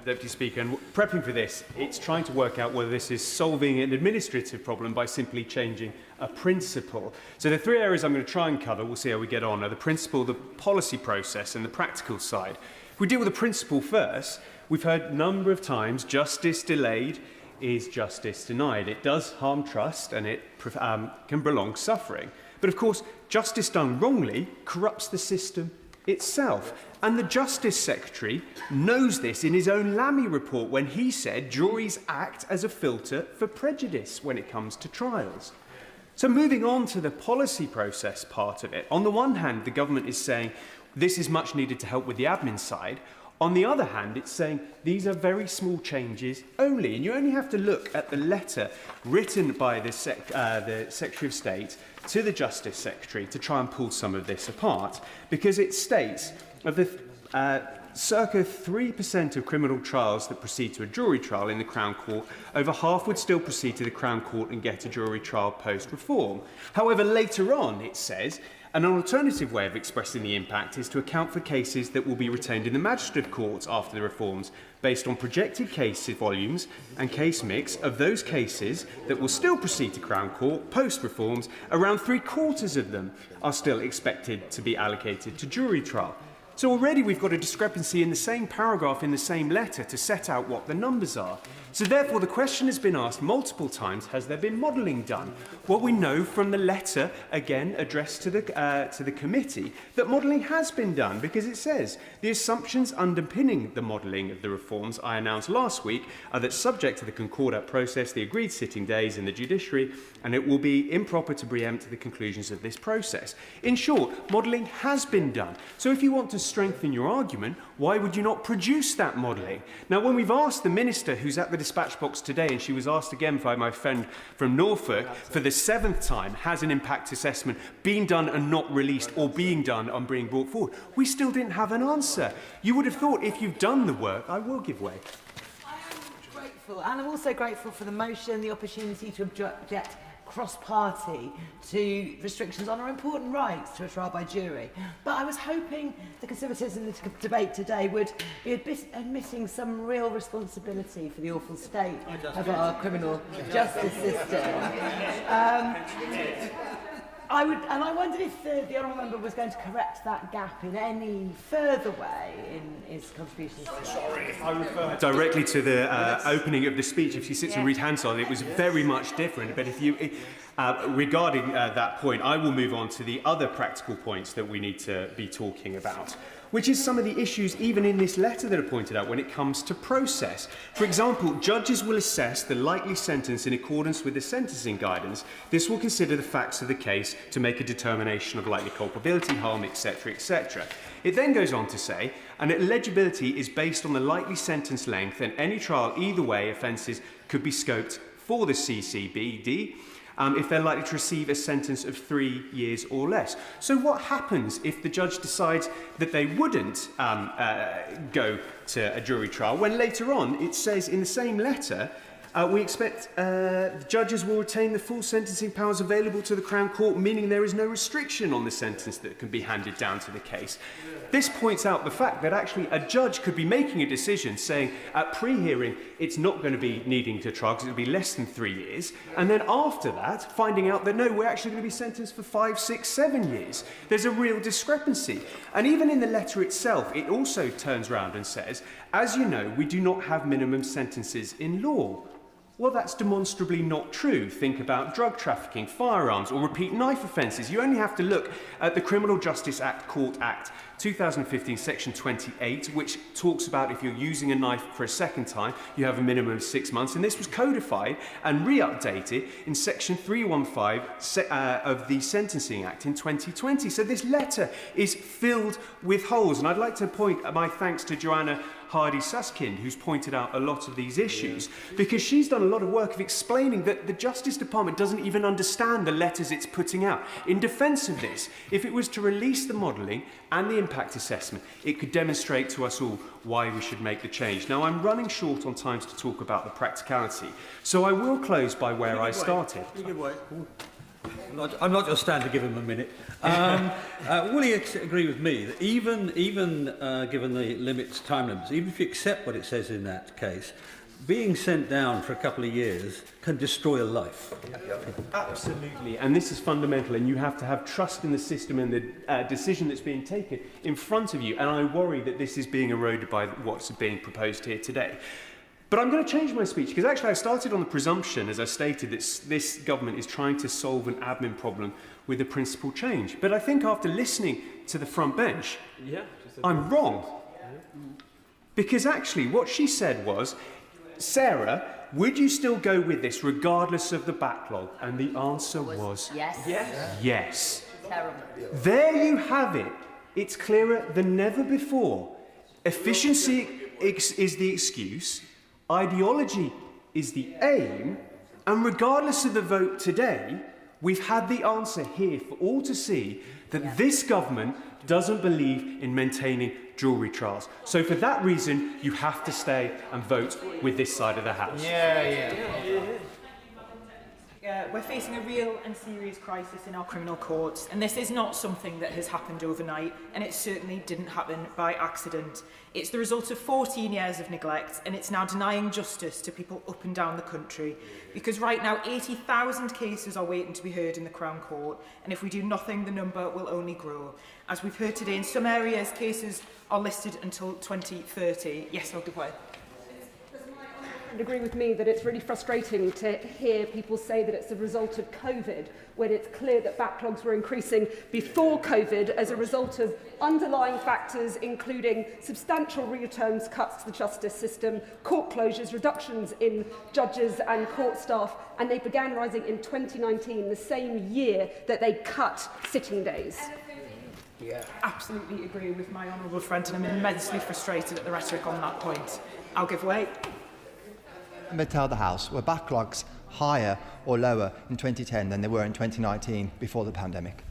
Deputy Speaker, and prepping for this, it's trying to work out whether this is solving an administrative problem by simply changing a principle. So the 3 areas I'm going to try and cover, we'll see how we get on, are the principle, the policy process and the practical side. If we deal with the principle first, we've heard a number of times justice delayed is justice denied. It does harm trust and it can prolong suffering. But of course, justice done wrongly corrupts the system itself. And the Justice Secretary knows this in his own Lammy report when he said juries act as a filter for prejudice when it comes to trials. So moving on to the policy process part of it, on the one hand, the government is saying this is much needed to help with the admin side. On the other hand, it's saying these are very small changes only, and you only have to look at the letter written by the Secretary of State to the Justice Secretary to try and pull some of this apart, because it states of the circa 3% of criminal trials that proceed to a jury trial in the Crown Court, over half would still proceed to the Crown Court and get a jury trial post-reform. However, later on, it says, an alternative way of expressing the impact is to account for cases that will be retained in the magistrate courts after the reforms, based on projected case volumes and case mix of those cases that will still proceed to Crown Court post-reforms. Around 3/4 of them are still expected to be allocated to jury trial. So already we've got a discrepancy in the same paragraph in the same letter to set out what the numbers are. So therefore the question has been asked multiple times, has there been modelling done? What we know from the letter, again addressed to the committee, that modelling has been done, because it says the assumptions underpinning the modelling of the reforms I announced last week are that subject to the concordat process, the agreed sitting days in the judiciary, and it will be improper to preempt the conclusions of this process. In short, modelling has been done. So if you want to strengthen your argument, why would you not produce that modelling? Now, when we've asked the Minister, who's at the dispatch box today, and she was asked again by my friend from Norfolk for the 7th time, has an impact assessment been done and not released, or being done and being brought forward? We still didn't have an answer. You would have thought if you've done the work, I will give way.
I am grateful, and I'm also grateful for the motion, the opportunity to object cross-party to restrictions on our important rights to a trial by jury. But I was hoping the Conservatives in the debate today would be admitting some real responsibility for the awful state of our criminal justice system. I wondered if the honourable member was going to correct that gap in any further way in his contributions.
Sorry, if I refer directly to the opening of the speech, if she sits and reads Hansard, it was very much different. But if you, regarding that point, I will move on to the other practical points that we need to be talking about, which is some of the issues even in this letter that are pointed out when it comes to process. For example, judges will assess the likely sentence in accordance with the sentencing guidance. This will consider the facts of the case to make a determination of likely culpability, harm, etc., etc. It then goes on to say, and eligibility is based on the likely sentence length, and any trial either way offences could be scoped for the CCBD, if they're likely to receive a sentence of 3 years or less. So what happens if the judge decides that they wouldn't go to a jury trial, when later on it says in the same letter, we expect the judges will retain the full sentencing powers available to the Crown Court, meaning there is no restriction on the sentence that can be handed down to the case. This points out the fact that actually a judge could be making a decision saying at pre-hearing it's not going to be needing to trial because it will be less than 3 years, and then after that finding out that no, we're actually going to be sentenced for 5, 6, 7 years. There's a real discrepancy. And even in the letter itself, it also turns around and says, as you know, we do not have minimum sentences in law. Well, that's demonstrably not true. Think about drug trafficking, firearms, or repeat knife offences. You only have to look at the Criminal Justice Act, Court Act 2015, Section 28, which talks about if you're using a knife for a second time, you have a minimum of 6 months. And this was codified and re-updated in Section 315 of the Sentencing Act in 2020. So this letter is filled with holes. And I'd like to point my thanks to Joanna
Heidi Susskind, who's pointed out a lot of these issues, because she's done a lot of work of explaining that the Justice Department doesn't even understand the letters it's putting out. In defence of this, if it was to release the modelling and the impact assessment, it could demonstrate to us all why we should make the change. Now, I'm running short on times to talk about the practicality, so I will close by where I started.
I'm not just standing to give him a minute. Will he agree with me that even given the time limits, even if you accept what it says in that case, being sent down for a couple of years can destroy a life?
Absolutely, and this is fundamental, and you have to have trust in the system and the decision that's being taken in front of you, and I worry that this is being eroded by what's being proposed here today. But I'm going to change my speech, because actually I started on the presumption, as I stated, that this government is trying to solve an admin problem with a principal change. But I think after listening to the front bench, I'm wrong. Because actually what she said was, Sarah, would you still go with this regardless of the backlog? And the answer was
yes.
Yes.
Terrible.
There you have it. It's clearer than never before. Efficiency is the excuse. Ideology is the aim, and regardless of the vote today, we've had the answer here for all to see that this government doesn't believe in maintaining jury trials. So for that reason, you have to stay and vote with this side of the House.
We're facing a real and serious crisis in our criminal courts, and this is not something that has happened overnight, and it certainly didn't happen by accident. It's the result of 14 years of neglect, and it's now denying justice to people up and down the country, because right now 80,000 cases are waiting to be heard in the Crown Court, and if we do nothing, the number will only grow. As we've heard today, in some areas, cases are listed until 2030. Yes, I'll give way.
And agree with me that it's really frustrating to hear people say that it's a result of COVID, when it's clear that backlogs were increasing before COVID as a result of underlying factors, including substantial real terms cuts to the justice system, court closures, reductions in judges and court staff, and they began rising in 2019, the same year that they cut sitting days.
Absolutely agree with my honourable friend, and I'm immensely frustrated at the rhetoric on that point. I'll give way.
May tell the House, were backlogs higher or lower in 2010 than they were in 2019 before the pandemic?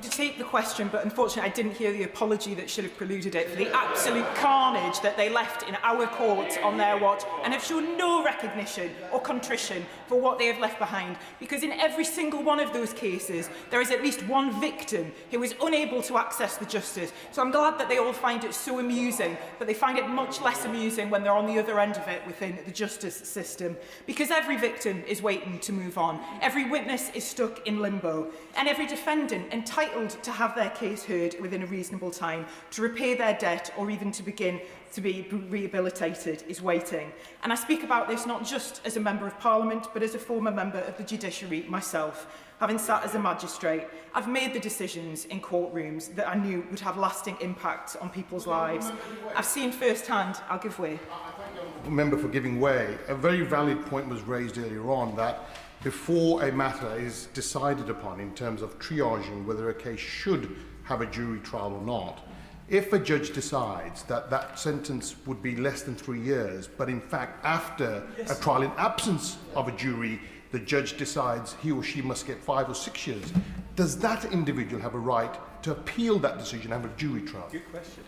To take the question, but unfortunately I didn't hear the apology that should have preluded it for the absolute carnage that they left in our courts on their watch, and have shown no recognition or contrition for what they have left behind, because in every single one of those cases there is at least one victim who is unable to access the justice. So I'm glad that they all find it so amusing, but they find it much less amusing when they're on the other end of it within the justice system, because every victim is waiting to move on, every witness is stuck in limbo, and every defendant entitled to have their case heard within a reasonable time, to repay their debt, or even to begin to be rehabilitated is waiting. And I speak about this not just as a Member of Parliament, but as a former member of the judiciary myself. Having sat as a magistrate, I've made the decisions in courtrooms that I knew would have lasting impact on people's lives. I've seen firsthand, I'll give way.
Member for giving way. A very valid point was raised earlier on that before a matter is decided upon in terms of triaging whether a case should have a jury trial or not, if a judge decides that that sentence would be less than 3 years, but in fact after a trial in absence of a jury, the judge decides he or she must get 5 or 6 years, does that individual have a right to appeal that decision and have a jury trial?
Good question.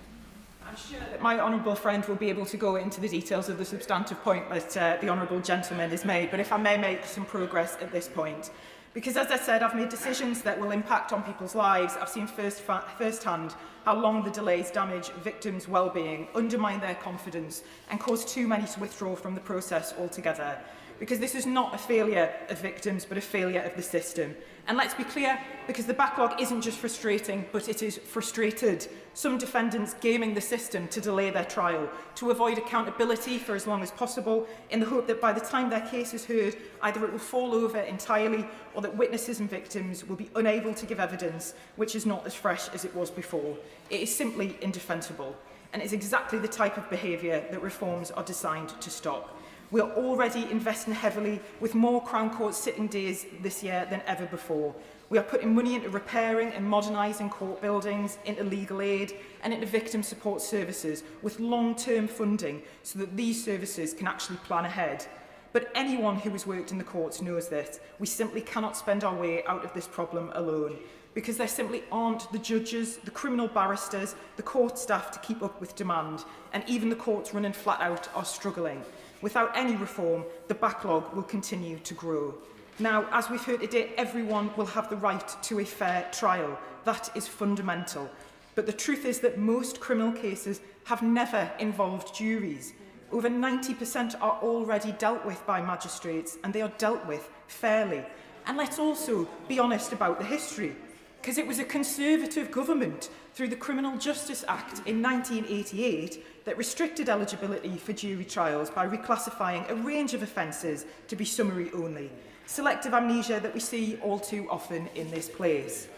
I'm sure that my honourable friend will be able to go into the details of the substantive point that the honourable gentleman has made, but if I may make some progress at this point. Because as I said, I've made decisions that will impact on people's lives. I've seen firsthand how long the delays damage victims' well-being, undermine their confidence, and cause too many to withdraw from the process altogether. Because this is not a failure of victims, but a failure of the system. And let's be clear, because the backlog isn't just frustrating, but it is frustrated. Some defendants gaming the system to delay their trial, to avoid accountability for as long as possible, in the hope that by the time their case is heard, either it will fall over entirely, or that witnesses and victims will be unable to give evidence, which is not as fresh as it was before. It is simply indefensible, and it's exactly the type of behaviour that reforms are designed to stop. We are already investing heavily with more Crown Court sitting days this year than ever before. We are putting money into repairing and modernising court buildings, into legal aid and into victim support services with long-term funding so that these services can actually plan ahead. But anyone who has worked in the courts knows that we simply cannot spend our way out of this problem alone, because there simply aren't the judges, the criminal barristers, the court staff to keep up with demand, and even the courts running flat out are struggling. Without any reform, the backlog will continue to grow. Now, as we've heard today, everyone will have the right to a fair trial. That is fundamental. But the truth is that most criminal cases have never involved juries. Over 90% are already dealt with by magistrates, and they are dealt with fairly. And let's also be honest about the history, because it was a Conservative government through the Criminal Justice Act in 1988 that restricted eligibility for jury trials by reclassifying a range of offences to be summary only. Selective amnesia that we see all too often in this place.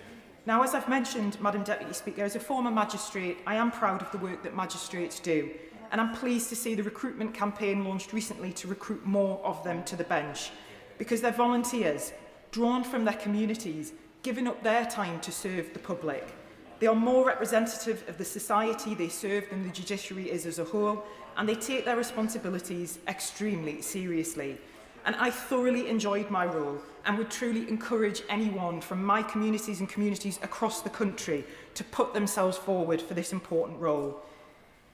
Now, as I've mentioned, Madam Deputy Speaker, as a former magistrate, I am proud of the work that magistrates do, and I'm pleased to see the recruitment campaign launched recently to recruit more of them to the bench, because they're volunteers, drawn from their communities, giving up their time to serve the public. They are more representative of the society they serve than the judiciary is as a whole, and they take their responsibilities extremely seriously. And I thoroughly enjoyed my role and would truly encourage anyone from my communities and communities across the country to put themselves forward for this important role.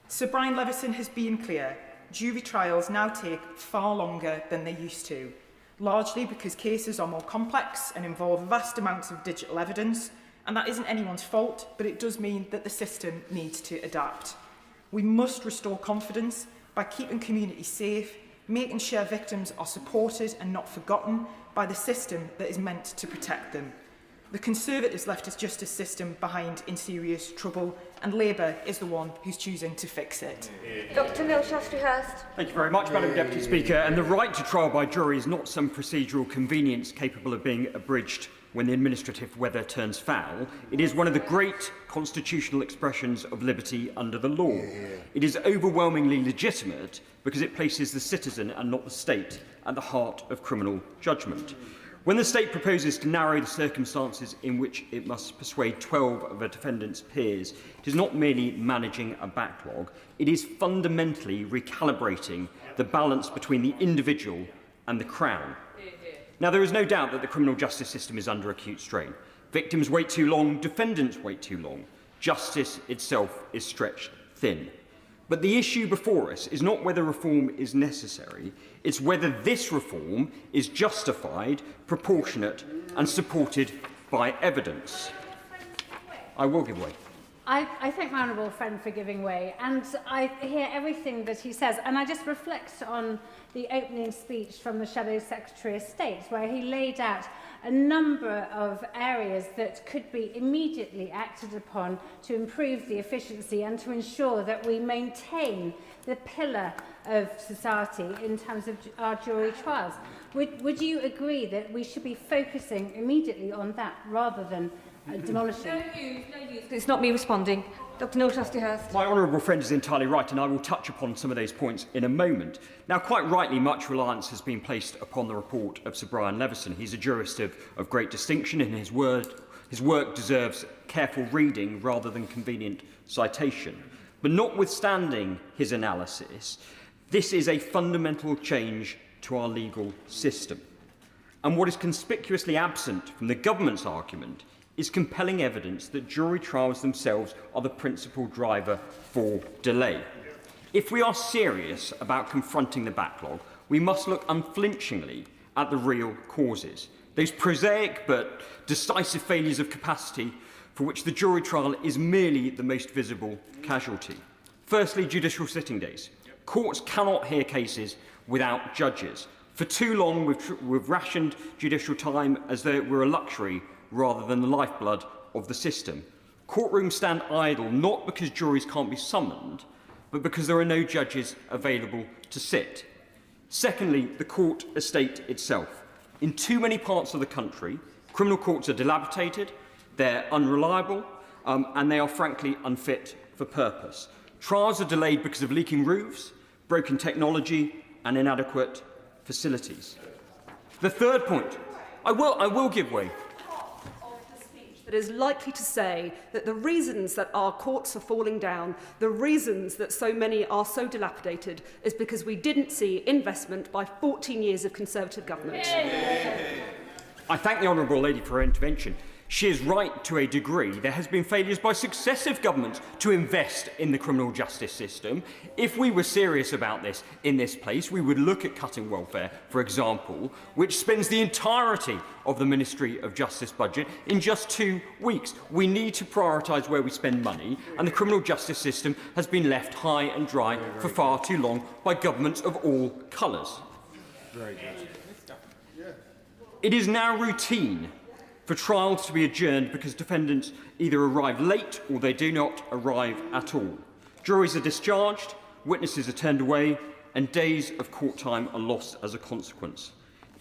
Sir Brian Levison has been clear. Jury trials now take far longer than they used to, largely because cases are more complex and involve vast amounts of digital evidence, and that isn't anyone's fault, but it does mean that the system needs to adapt. We must restore confidence by keeping communities safe, making sure victims are supported and not forgotten by the system that is meant to protect them. The Conservatives left its justice system behind in serious trouble, and Labour is the one who's choosing to fix it.
Dr Neil Shaftry-Hurst.
Thank you very much, Madam Deputy Speaker. And the right to trial by jury is not some procedural convenience capable of being abridged when the administrative weather turns foul. It is one of the great constitutional expressions of liberty under the law. It is overwhelmingly legitimate because it places the citizen and not the state at the heart of criminal judgment. When the state proposes to narrow the circumstances in which it must persuade 12 of a defendant's peers, it is not merely managing a backlog, it is fundamentally recalibrating the balance between the individual and the Crown. Now, there is no doubt that the criminal justice system is under acute strain. Victims wait too long, defendants wait too long. Justice itself is stretched thin. But the issue before us is not whether reform is necessary, it's whether this reform is justified, proportionate and supported by evidence. I will give way.
I thank my honourable friend for giving way, and I hear everything that he says, and I just reflect on the opening speech from the Shadow Secretary of State, where he laid out a number of areas that could be immediately acted upon to improve the efficiency and to ensure that we maintain the pillar of society in terms of our jury trials. Would you agree that we should be focusing immediately on that rather than demolishing?
No use. It's not me responding. Dr Neil Shaftry-Hurst.
My honourable friend is entirely right, and I will touch upon some of those points in a moment. Now, quite rightly, much reliance has been placed upon the report of Sir Brian Levison. He's a jurist of great distinction, and his work deserves careful reading rather than convenient citation. But notwithstanding his analysis, this is a fundamental change to our legal system. And what is conspicuously absent from the government's argument is compelling evidence that jury trials themselves are the principal driver for delay. If we are serious about confronting the backlog, we must look unflinchingly at the real causes, those prosaic but decisive failures of capacity for which the jury trial is merely the most visible casualty. Firstly, judicial sitting days. Courts cannot hear cases without judges. For too long, we've rationed judicial time as though it were a luxury rather than the lifeblood of the system. Courtrooms stand idle not because juries can't be summoned, but because there are no judges available to sit. Secondly, the court estate itself. In too many parts of the country, criminal courts are dilapidated, they're unreliable, and they are frankly unfit for purpose. Trials are delayed because of leaking roofs, broken technology, and inadequate facilities. The third point, I will give way.
That is likely to say that the reasons that our courts are falling down, the reasons that so many are so dilapidated, is because we didn't see investment by 14 years of Conservative government.
I thank the Honourable Lady for her intervention. She is right to a degree. There has been failures by successive governments to invest in the criminal justice system. If we were serious about this in this place, we would look at cutting welfare, for example, which spends the entirety of the Ministry of Justice budget in just 2 weeks. We need to prioritise where we spend money, and the criminal justice system has been left high and dry for far too long by governments of all colours. It is now routine for trials to be adjourned because defendants either arrive late or they do not arrive at all. Juries are discharged, witnesses are turned away, and days of court time are lost as a consequence.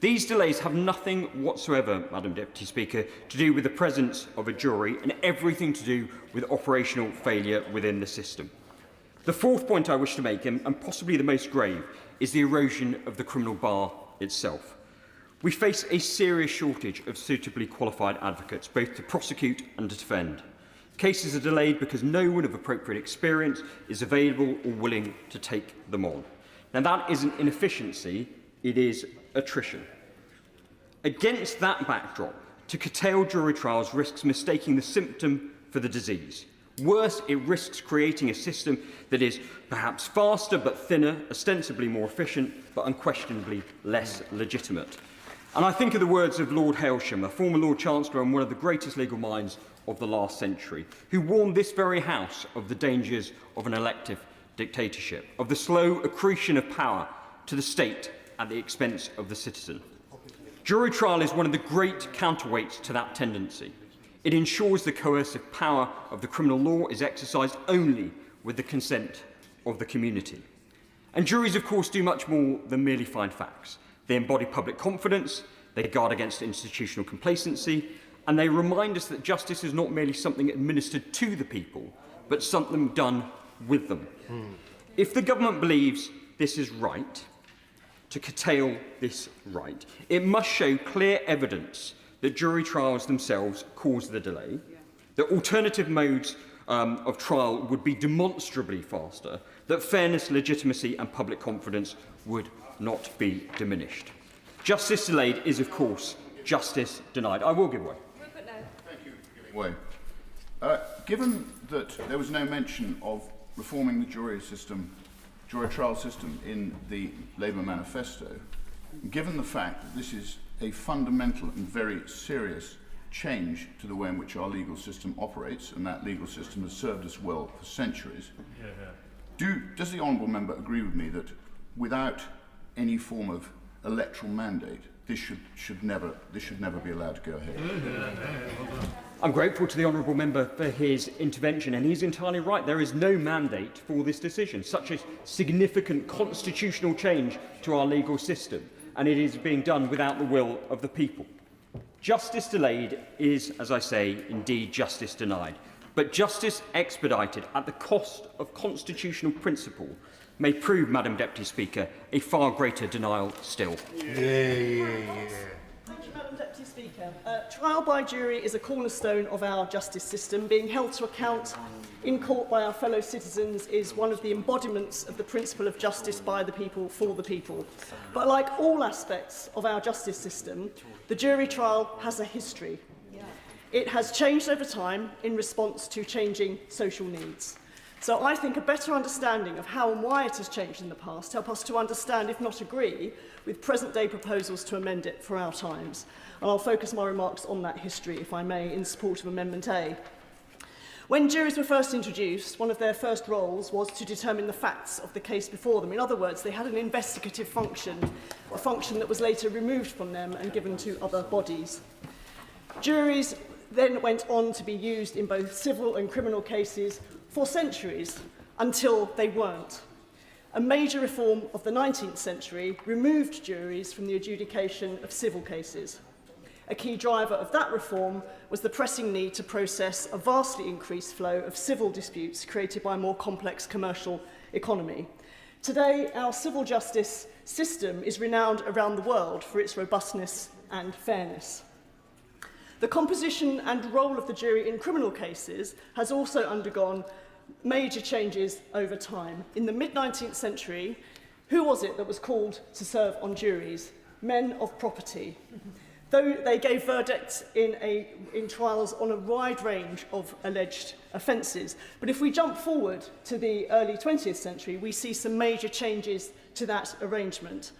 These delays have nothing whatsoever, Madam Deputy Speaker, to do with the presence of a jury and everything to do with operational failure within the system. The fourth point I wish to make, and possibly the most grave, is the erosion of the criminal bar itself. We face a serious shortage of suitably qualified advocates, both to prosecute and to defend. Cases are delayed because no one of appropriate experience is available or willing to take them on. Now, that isn't inefficiency, it is attrition. Against that backdrop, to curtail jury trials risks mistaking the symptom for the disease. Worse, it risks creating a system that is perhaps faster but thinner, ostensibly more efficient, but unquestionably less legitimate. And I think of the words of Lord Hailsham, a former Lord Chancellor and one of the greatest legal minds of the last century, who warned this very House of the dangers of an elective dictatorship, of the slow accretion of power to the state at the expense of the citizen. Jury trial is one of the great counterweights to that tendency. It ensures the coercive power of the criminal law is exercised only with the consent of the community. And juries, of course, do much more than merely find facts. They embody public confidence, they guard against institutional complacency, and they remind us that justice is not merely something administered to the people, but something done with them. If the government believes this is right, to curtail this right, it must show clear evidence that jury trials themselves cause the delay, that alternative modes of trial would be demonstrably faster, that fairness, legitimacy and public confidence would not be diminished. Justice delayed is, of course, justice denied. I will give way.
Thank you for giving way. Given that there was no mention of reforming the jury trial system in the Labour manifesto, given the fact that this is a fundamental and very serious change to the way in which our legal system operates, and that legal system has served us well for centuries, does the Honourable Member agree with me that without any form of electoral mandate, this should never be allowed to go ahead?
I'm grateful to the Honourable Member for his intervention, and he's entirely right. There is no mandate for this decision, such a significant constitutional change to our legal system, and it is being done without the will of the people. Justice delayed is, as I say, indeed justice denied. But justice expedited at the cost of constitutional principle may prove, Madam Deputy Speaker, a far greater denial still.
Thank you, Madam Deputy Speaker. Trial by jury is a cornerstone of our justice system. Being held to account in court by our fellow citizens is one of the embodiments of the principle of justice by the people, for the people. But like all aspects of our justice system, the jury trial has a history. It has changed over time in response to changing social needs. So I think a better understanding of how and why it has changed in the past help us to understand, if not agree, with present-day proposals to amend it for our times. And I'll focus my remarks on that history, if I may, in support of Amendment A. When juries were first introduced, one of their first roles was to determine the facts of the case before them. In other words, they had an investigative function, a function that was later removed from them and given to other bodies. Juries then went on to be used in both civil and criminal cases for centuries, until they weren't. A major reform of the 19th century removed juries from the adjudication of civil cases. A key driver of that reform was the pressing need to process a vastly increased flow of civil disputes created by a more complex commercial economy. Today, our civil justice system is renowned around the world for its robustness and fairness. The composition and role of the jury in criminal cases has also undergone major changes over time. In the mid-19th century, who was it that was called to serve on juries? Men of property. Though they gave verdicts in trials on a wide range of alleged offences. But if we jump forward to the early 20th century, we see some major changes to that arrangement.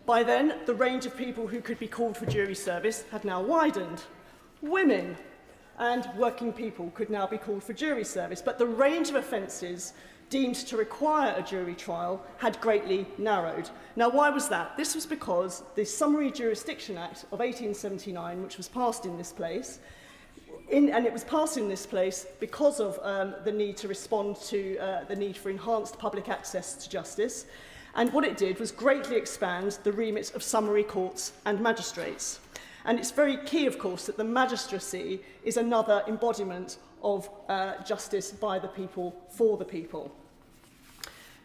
By then, the range of people who could be called for jury service had now widened. Women and working people could now be called for jury service, but the range of offences deemed to require a jury trial had greatly narrowed. Now, why was that? This was because the Summary Jurisdiction Act of 1879, which was passed in this place, and it was passed in this place because of the need to respond to the need for enhanced public access to justice. And what it did was greatly expand the remit of summary courts and magistrates. And it's very key, of course, that the magistracy is another embodiment of justice by the people, for the people.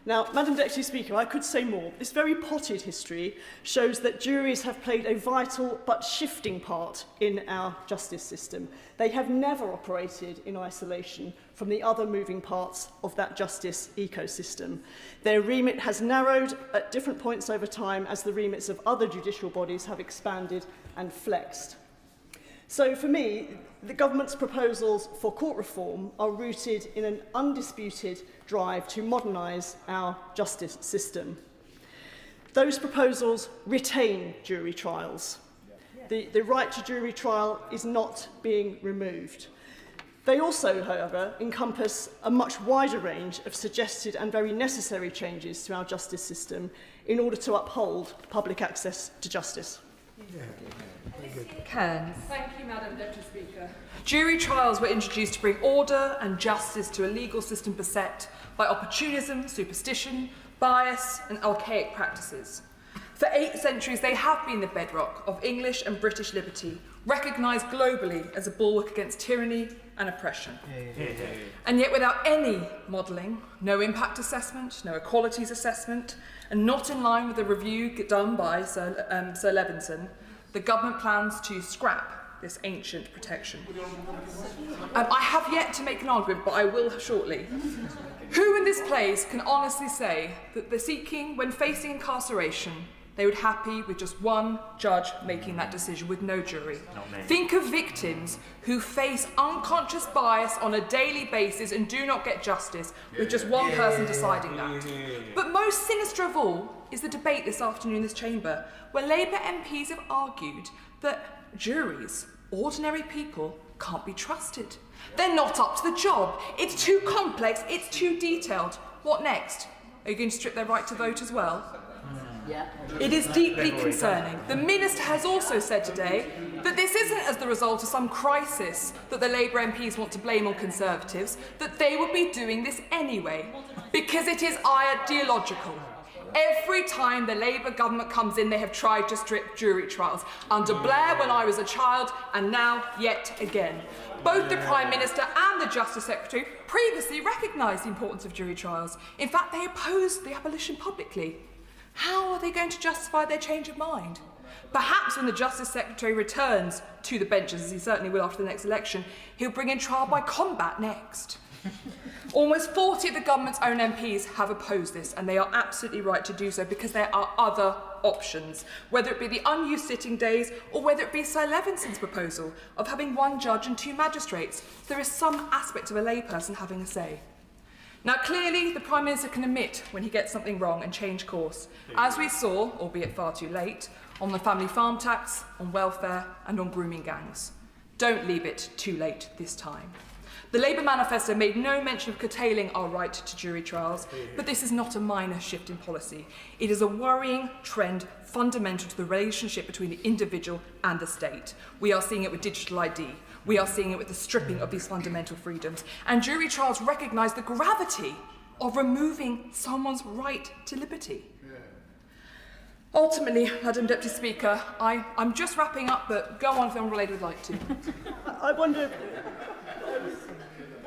Now, Madam Deputy Speaker, I could say more. This very potted history shows that juries have played a vital but shifting part in our justice system. They have never operated in isolation from the other moving parts of that justice ecosystem. Their remit has narrowed at different points over time as the remits of other judicial bodies have expanded and flexed. So for me, the government's proposals for court reform are rooted in an undisputed drive to modernise our justice system. Those proposals retain jury trials. The right to jury trial is not being removed. They also, however, encompass a much wider range of suggested and very necessary changes to our justice system in order to uphold public access to justice.
Kearns. Thank you, Madam Deputy Speaker. Jury trials were introduced to bring order and justice to a legal system beset by opportunism, superstition, bias and archaic practices. For 8 centuries, they have been the bedrock of English and British liberty, recognised globally as a bulwark against tyranny and oppression. And yet without any modelling, no impact assessment, no equalities assessment, and not in line with the review done by Sir Levinson, the government plans to scrap this ancient protection. I have yet to make an argument, but I will shortly. Who in this place can honestly say that they're seeking, when facing incarceration, they would be happy with just one judge making that decision with no jury? Think of victims who face unconscious bias on a daily basis and do not get justice with just one person deciding that. But most sinister of all is the debate this afternoon in this chamber, where Labour MPs have argued that juries, ordinary people, can't be trusted. They're not up to the job. It's too complex, it's too detailed. What next? Are you going to strip their right to vote as well? Yeah. It is deeply concerning. The Minister has also said today that this isn't as the result of some crisis that the Labour MPs want to blame on Conservatives, that they will be doing this anyway, because it is ideological. Every time the Labour government comes in, they have tried to strip jury trials. Under Blair when I was a child, and now yet again. Both the Prime Minister and the Justice Secretary previously recognised the importance of jury trials. In fact, they opposed the abolition publicly. How are they going to justify their change of mind? Perhaps when the Justice Secretary returns to the benches, as he certainly will after the next election, he'll bring in trial by combat next. Almost 40 of the government's own MPs have opposed this, and they are absolutely right to do so because there are other options, whether it be the unused sitting days or whether it be Sir Levinson's proposal of having one judge and 2 magistrates. There is some aspect of a layperson having a say. Now, clearly, the Prime Minister can admit when he gets something wrong and change course, as we saw, albeit far too late, on the family farm tax, on welfare and on grooming gangs. Don't leave it too late this time. The Labour manifesto made no mention of curtailing our right to jury trials, but this is not a minor shift in policy. It is a worrying trend fundamental to the relationship between the individual and the state. We are seeing it with digital ID. We are seeing it with the stripping of these fundamental freedoms. And jury trials recognise the gravity of removing someone's right to liberty. Ultimately, Madam Deputy Speaker, I'm just wrapping up, but go on if anyone would like to.
I wonder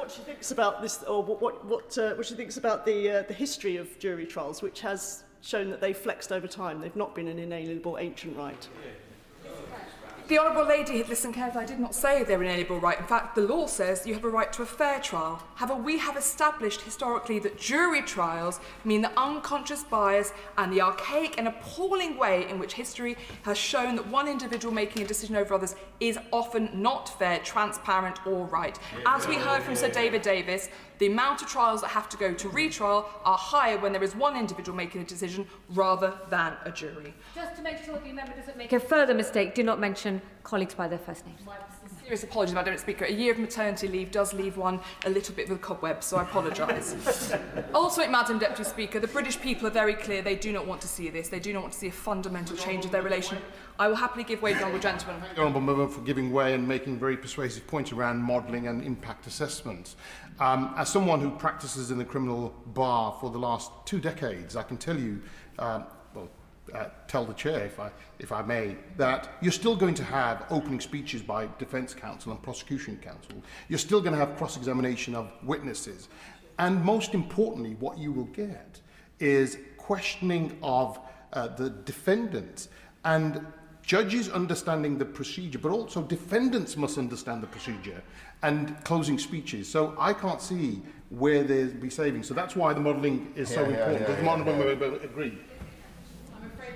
what she thinks about this, or what she thinks about the history of jury trials, which has shown that they've flexed over time. They've not been an inalienable ancient right.
The Honourable Lady had listened carefully. I did not say they're an inalienable right. In fact, the law says you have a right to a fair trial. However, we have established historically that jury trials mean the unconscious bias and the archaic and appalling way in which history has shown that one individual making a decision over others is often not fair, transparent or right. As we heard from Sir David Davis, the amount of trials that have to go to retrial are higher when there is one individual making a decision rather than a jury.
Just to make sure the member doesn't make a further mistake, do not mention colleagues by their first names.
Serious apologies, Madam Speaker. A year of maternity leave does leave one a little bit with cobwebs, so I apologise. Also, Madam Deputy Speaker, the British people are very clear they do not want to see this. They do not want to see a fundamental change of their relation. I will happily give way to the Honourable Gentleman.
Thank the Honourable Member for giving way and making very persuasive points around modelling and impact assessments. As someone who practices in the criminal bar for the last 2 decades, I can tell you, tell the chair, if I may, that you're still going to have opening speeches by defence counsel and prosecution counsel. You're still going to have cross-examination of witnesses. And most importantly, what you will get is questioning of the defendants and judges understanding the procedure, but also defendants must understand the procedure and closing speeches. So I can't see where there'd be savings. So that's why the modelling is so important. Does the Honourable Member agree?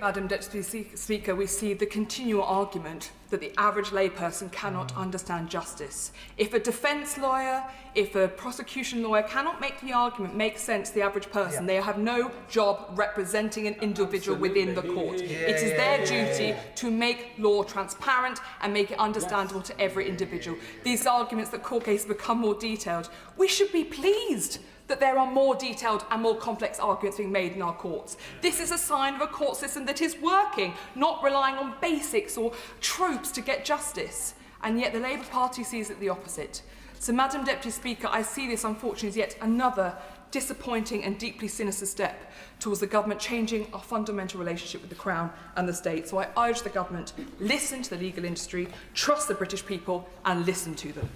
Madam Deputy Speaker, we see the continual argument that the average layperson cannot understand justice. If a defence lawyer, if a prosecution lawyer cannot make the argument make sense to the average person, they have no job representing an individual within the court. It is their duty to make law transparent and make it understandable to every individual. These arguments that court cases become more detailed, we should be pleased that there are more detailed and more complex arguments being made in our courts. This is a sign of a court system that is working, not relying on basics or tropes to get justice. And yet the Labour Party sees it the opposite. So, Madam Deputy Speaker, I see this unfortunately as yet another disappointing and deeply sinister step towards the government changing our fundamental relationship with the Crown and the State. So I urge the government, listen to the legal industry, trust the British people and listen to them.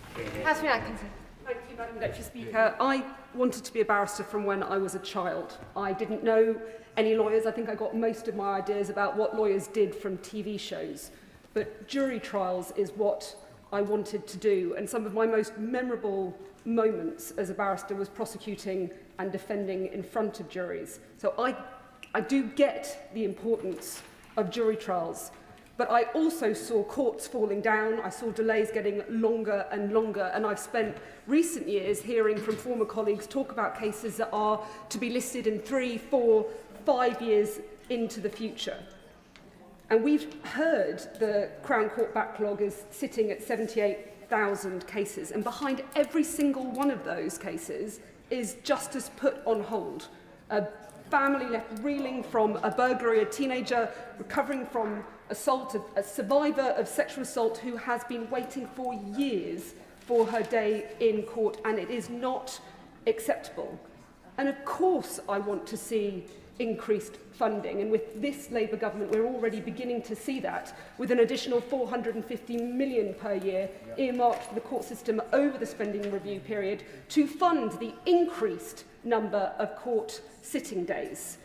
Catherine Atkinson.
Thank you, Madam Deputy Speaker. I wanted to be a barrister from when I was a child. I didn't know any lawyers. I think I got most of my ideas about what lawyers did from TV shows. But jury trials is what I wanted to do. And some of my most memorable moments as a barrister was prosecuting and defending in front of juries. So I do get the importance of jury trials. But I also saw courts falling down, I saw delays getting longer and longer, and I've spent recent years hearing from former colleagues talk about cases that are to be listed in 3, 4, 5 years into the future. And we've heard the Crown Court backlog is sitting at 78,000 cases, and behind every single one of those cases is justice put on hold. A family left reeling from a burglary, a teenager recovering from assault, a survivor of sexual assault who has been waiting for years for her day in court, and it is not acceptable. And of course I want to see increased funding, and with this Labour government we're already beginning to see that, with an additional £450 million per year earmarked for the court system over the spending review period to fund the increased number of court sitting days.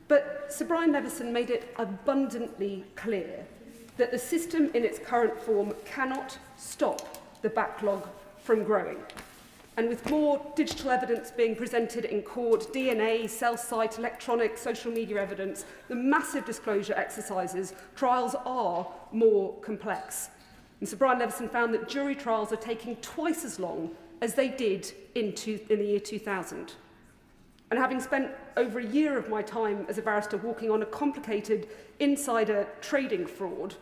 But Sir Brian Leveson made it abundantly clear that the system in its current form cannot stop the backlog from growing. And with more digital evidence being presented in court, DNA, cell site, electronic, social media evidence, the massive disclosure exercises, trials are more complex. And Sir Brian Leveson found that jury trials are taking twice as long as they did in the year 2000. And having spent over a year of my time as a barrister walking on a complicated insider trading fraud,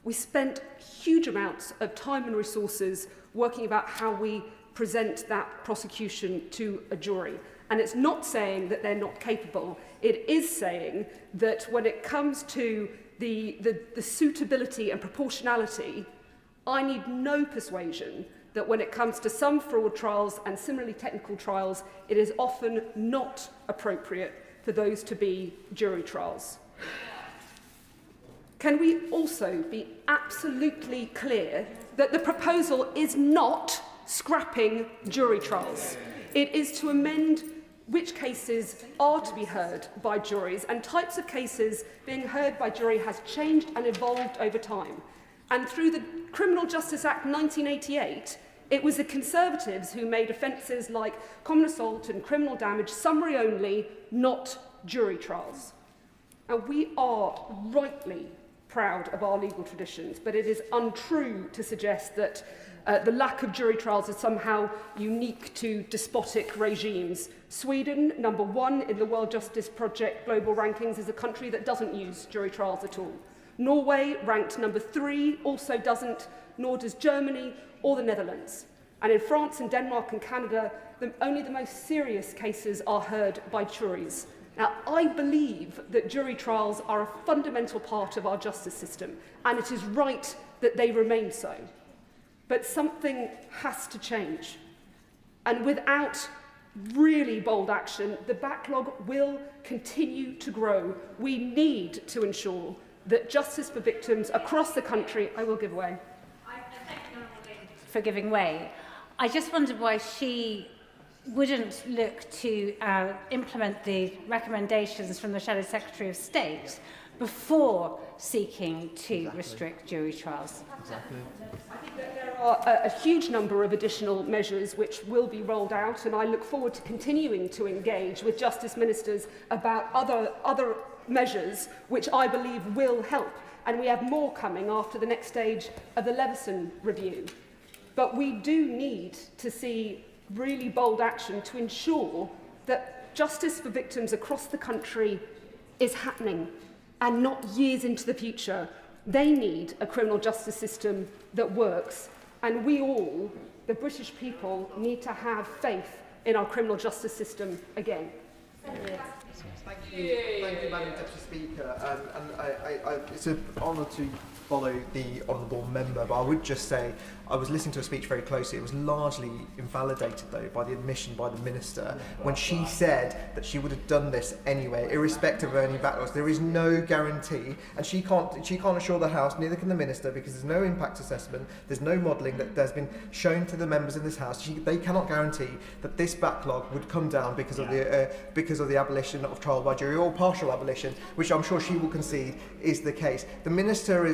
we spent huge amounts of time and resources working about how we present that prosecution to a jury. And it's not saying that they're not capable. It is saying that when it comes to the suitability and proportionality, I need no persuasion that when it comes to some fraud trials and similarly technical trials, it is often not appropriate for those to be jury trials. Can we also be absolutely clear that the proposal is not scrapping jury trials. It is to amend which cases are to be heard by juries, and types of cases being heard by jury has changed and evolved over time. And through the Criminal Justice Act 1988, it was the Conservatives who made offences like common assault and criminal damage summary only, not jury trials. And we are rightly proud of our legal traditions, but it is untrue to suggest that the lack of jury trials is somehow unique to despotic regimes. Sweden, number 1 in the World Justice Project global rankings, is a country that doesn't use jury trials at all. Norway, ranked number 3, also doesn't, nor does Germany or the Netherlands. And in France and Denmark and Canada, only the most serious cases are heard by juries. Now, I believe that jury trials are a fundamental part of our justice system, and it is right that they remain so. But something has to change. And without really bold action, the backlog will continue to grow. We need to ensure that justice for victims across the country... I will give way.
For giving way. I just wondered why she wouldn't look to implement the recommendations from the Shadow Secretary of State before seeking to restrict jury trials.
Exactly. I think that there are a huge number of additional measures which will be rolled out, and I look forward to continuing to engage with Justice Ministers about other measures which I believe will help. And we have more coming after the next stage of the Leveson review. But we do need to see really bold action to ensure that justice for victims across the country is happening and not years into the future. They need a criminal justice system that works, and we all, the British people, need to have faith in our criminal justice system again.
Thank you, Madam Deputy Speaker. It's an honour to follow the honourable member, but I would just say I was listening to a speech very closely. It was largely invalidated, though, by the admission by the Minister when she said that she would have done this anyway, irrespective of any backlogs. There is no guarantee, and she can't assure the House, neither can the Minister, because there's no impact assessment, there's no modelling that has been shown to the members in this House. They cannot guarantee that this backlog would come down because of the abolition of trial by jury, or partial abolition, which I'm sure she will concede is the case. The Minister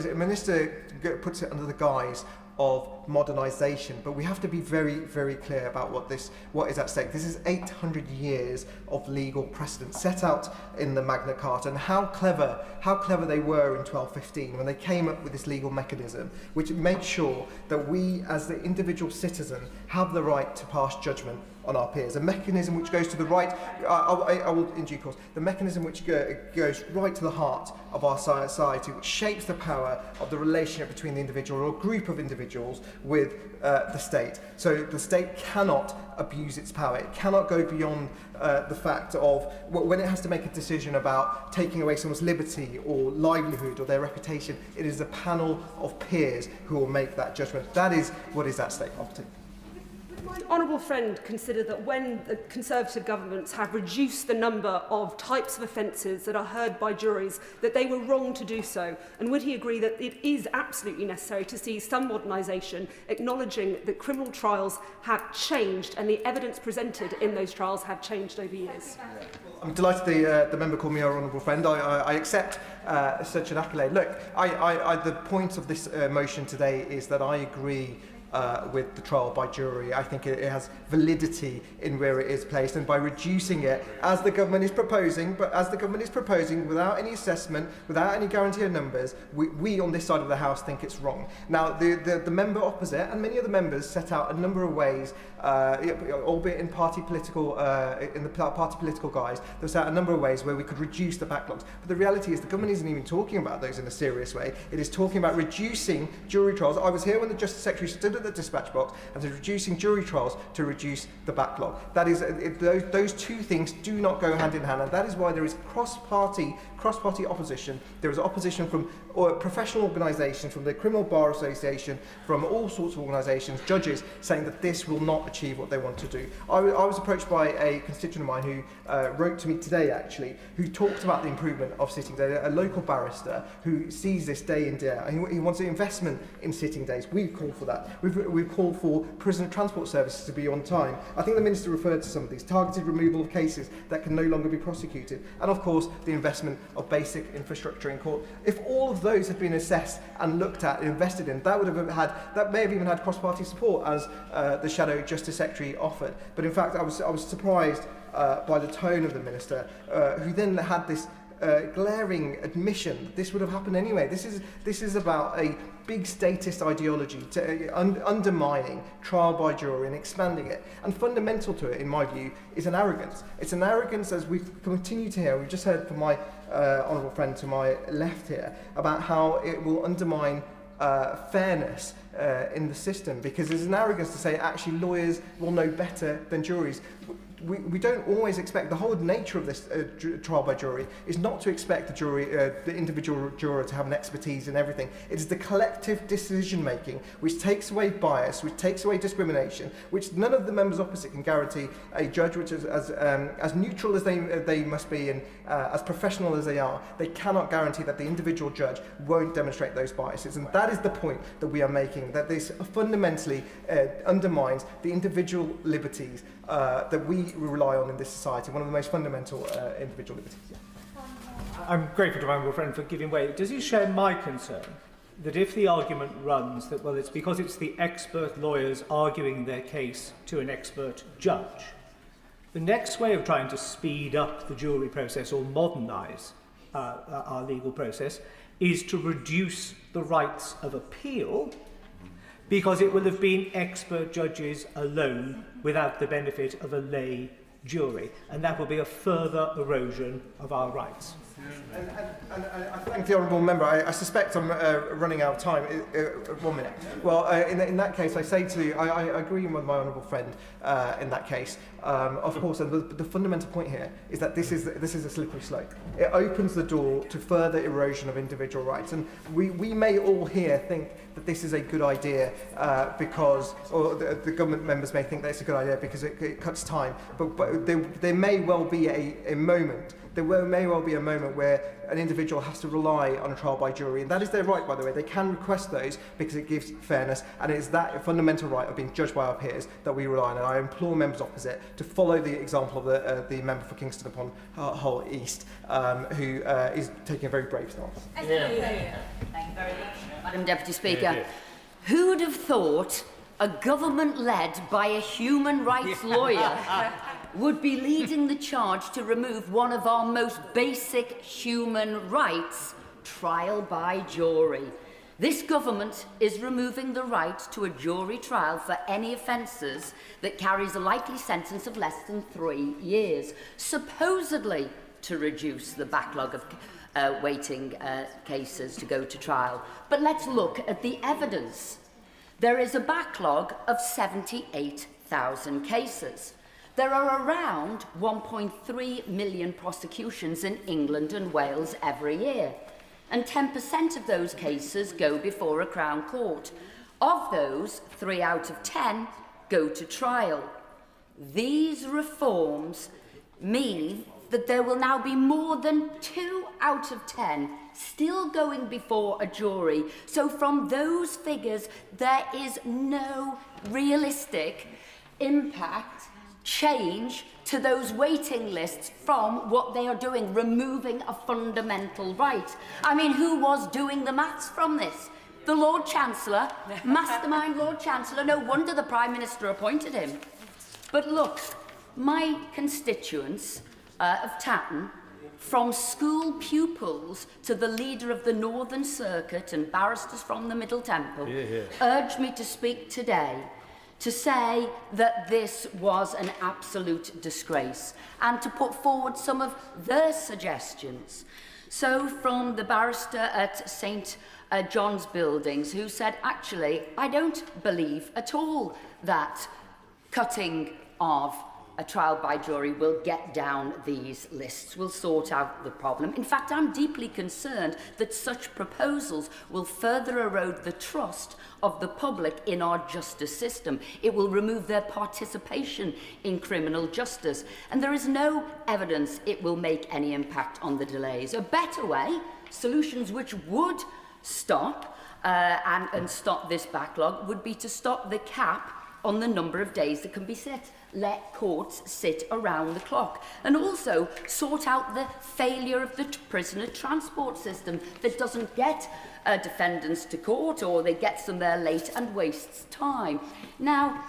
puts it under the guise of modernisation, but we have to be very, very clear about what is at stake. This is 800 years of legal precedent set out in the Magna Carta, and how clever they were in 1215 when they came up with this legal mechanism, which makes sure that we, as the individual citizen, have the right to pass judgment on our peers. A mechanism which goes to the right, I will in due course, the mechanism which goes right to the heart of our society, which shapes the power of the relationship between the individual or group of individuals with the state. So the state cannot abuse its power. It cannot go beyond the fact of when it has to make a decision about taking away someone's liberty or livelihood or their reputation. It is a panel of peers who will make that judgment. That is what is at stake.
My honourable friend consider that when the Conservative governments have reduced the number of types of offences that are heard by juries, that they were wrong to do so? And would he agree that it is absolutely necessary to see some modernisation, acknowledging that criminal trials have changed and the evidence presented in those trials have changed over years?
I'm delighted the member called me our honourable friend. I accept such an accolade. Look, the point of this motion today is that I agree with the trial by jury. I think it has validity in where it is placed, and by reducing it, as the government is proposing, without any assessment, without any guarantee of numbers, we on this side of the House think it's wrong. Now, the member opposite and many of the members set out a number of ways, albeit in party political guise, they set out a number of ways where we could reduce the backlogs. But the reality is the government isn't even talking about those in a serious way. It is talking about reducing jury trials. I was here when the Justice Secretary stood at the dispatch box and is reducing jury trials to reduce the backlog. That is, those two things do not go hand in hand, and that is why there is cross-party opposition. There is opposition from professional organisations, from the Criminal Bar Association, from all sorts of organisations, judges, saying that this will not achieve what they want to do. I was approached by a constituent of mine who wrote to me today, actually, who talked about the improvement of sitting days, a local barrister who sees this day in day out, and he wants an investment in sitting days. We call for that. We've we've called for prisoner transport services to be on time. I think the Minister referred to some of these, targeted removal of cases that can no longer be prosecuted, and of course the investment of basic infrastructure in court. If all of those had been assessed and looked at and invested in, that may have even had cross-party support, as the Shadow Justice Secretary offered. But in fact, I was surprised by the tone of the Minister, who then had this glaring admission that this would have happened anyway. This is about a big statist ideology undermining trial by jury and expanding it. And fundamental to it, in my view, is an arrogance. It's an arrogance, as we've continued to hear. We've just heard from my honourable friend to my left here about how it will undermine fairness in the system, because there's an arrogance to say actually lawyers will know better than juries. We don't always expect, the whole nature of this trial by jury is not to expect the jury, the individual juror to have an expertise in everything. It is the collective decision making which takes away bias, which takes away discrimination, which none of the members opposite can guarantee a judge which is as neutral as they must be and as professional as they are. They cannot guarantee that the individual judge won't demonstrate those biases, and that is the point that we are making, that this fundamentally undermines the individual liberties that we rely on in this society, one of the most fundamental individual liberties. Yeah.
I'm grateful to my honourable friend for giving way. Does he share my concern that if the argument runs that, well, it's because it's the expert lawyers arguing their case to an expert judge, the next way of trying to speed up the jury process or modernise our legal process is to reduce the rights of appeal, because it will have been expert judges alone without the benefit of a lay jury, and that will be a further erosion of our rights.
And I thank the honourable member. I suspect I'm running out of time. 1 minute. Well, in that case, I say to you, I agree with my honourable friend in that case. Of course, the fundamental point here is that this is a slippery slope. It opens the door to further erosion of individual rights, and we may all here think that this is a good idea because, or the government members may think that it's a good idea because it cuts time. But there may well be a moment. There may well be a moment where an individual has to rely on a trial by jury, and that is their right, by the way. They can request those because it gives fairness, and it is that fundamental right of being judged by our peers that we rely on. And I implore members opposite to follow the example of the member for Kingston upon Hull East, who is taking a very brave stance.
Thank you very much, Madam Deputy Speaker. Who'd have thought a government led by a human rights lawyer would be leading the charge to remove one of our most basic human rights, trial by jury? This government is removing the right to a jury trial for any offences that carries a likely sentence of less than 3 years, supposedly to reduce the backlog of waiting cases to go to trial. But let's look at the evidence. There is a backlog of 78,000 cases. There are around 1.3 million prosecutions in England and Wales every year, and 10% of those cases go before a Crown Court. Of those, 3 out of 10 go to trial. These reforms mean that there will now be more than 2 out of 10 still going before a jury. So from those figures, there is no realistic impact change to those waiting lists from what they are doing, removing a fundamental right. I mean, who was doing the maths from this? The Lord Chancellor, mastermind Lord Chancellor. No wonder the Prime Minister appointed him. But look, my constituents of Tatton, from school pupils to the leader of the Northern Circuit and barristers from the Middle Temple, urged me to speak today to say that this was an absolute disgrace and to put forward some of their suggestions. So from the barrister at St. John's Buildings, who said, actually, I don't believe at all that cutting of a trial by jury will get down these lists, will sort out the problem. In fact, I'm deeply concerned that such proposals will further erode the trust of the public in our justice system. It will remove their participation in criminal justice, and there is no evidence it will make any impact on the delays. A better way, solutions which would stop and stop this backlog would be to stop the cap on the number of days that can be sit. Let courts sit around the clock, and also sort out the failure of the prisoner transport system that doesn't get defendants to court, or they get them there late and wastes time. Now,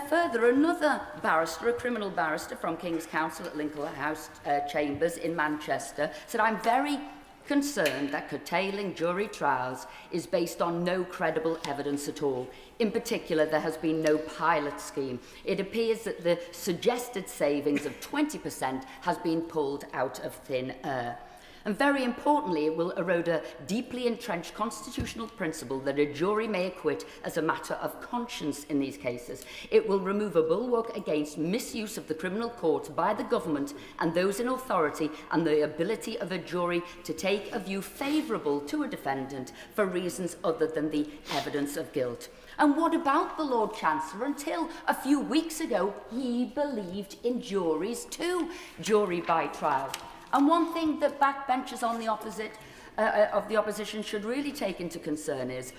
further, another barrister, a criminal barrister from King's Counsel at Lincoln House Chambers in Manchester, said, "I'm very concerned that curtailing jury trials is based on no credible evidence at all. In particular, there has been no pilot scheme. It appears that the suggested savings of 20% has been pulled out of thin air. And very importantly, it will erode a deeply entrenched constitutional principle that a jury may acquit as a matter of conscience in these cases. It will remove a bulwark against misuse of the criminal courts by the government and those in authority, and the ability of a jury to take a view favourable to a defendant for reasons other than the evidence of guilt." And what about the Lord Chancellor? Until a few weeks ago, he believed in juries too, jury by trial. And one thing that backbenchers on the of the opposition should really take into concern is,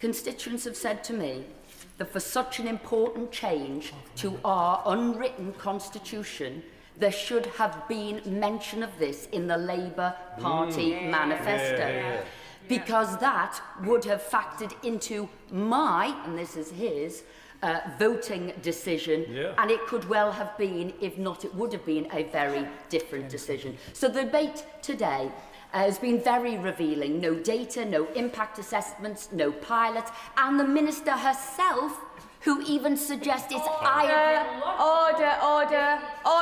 constituents have said to me that for such an important change to our unwritten constitution, there should have been mention of this in the Labour Party manifesto. Because that would have factored into my, and this is his, voting decision, and it could well have been, if not, it would have been a very different decision. So the debate today has been very revealing. No data, no impact assessments, no pilots, and the Minister herself, who even suggested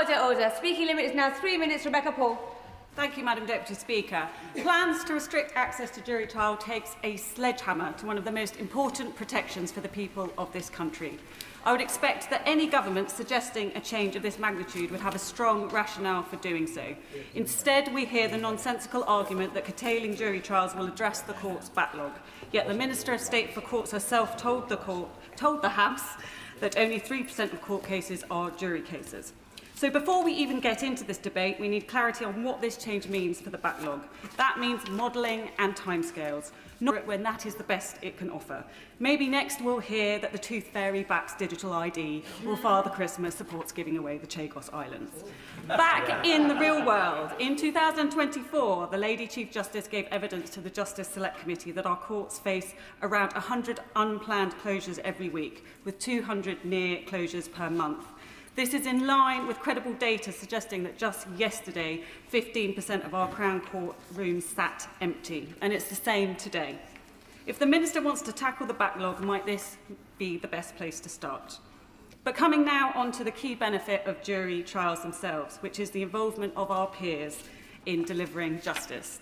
Order. Speaking limit is now 3 minutes. Rebecca Paul.
Thank you, Madam Deputy Speaker. Plans to restrict access to jury trial takes a sledgehammer to one of the most important protections for the people of this country. I would expect that any government suggesting a change of this magnitude would have a strong rationale for doing so. Instead, we hear the nonsensical argument that curtailing jury trials will address the court's backlog. Yet the Minister of State for Courts herself told the House that only 3% of court cases are jury cases. So before we even get into this debate, we need clarity on what this change means for the backlog. That means modelling and timescales, not when that is the best it can offer. Maybe next we'll hear that the Tooth Fairy backs digital ID, or Father Christmas supports giving away the Chagos Islands. Back in the real world, in 2024, the Lady Chief Justice gave evidence to the Justice Select Committee that our courts face around 100 unplanned closures every week, with 200 near closures per month. This is in line with credible data suggesting that just yesterday, 15% of our Crown Court rooms sat empty, and it's the same today. If the Minister wants to tackle the backlog, might this be the best place to start? But coming now on to the key benefit of jury trials themselves, which is the involvement of our peers in delivering justice.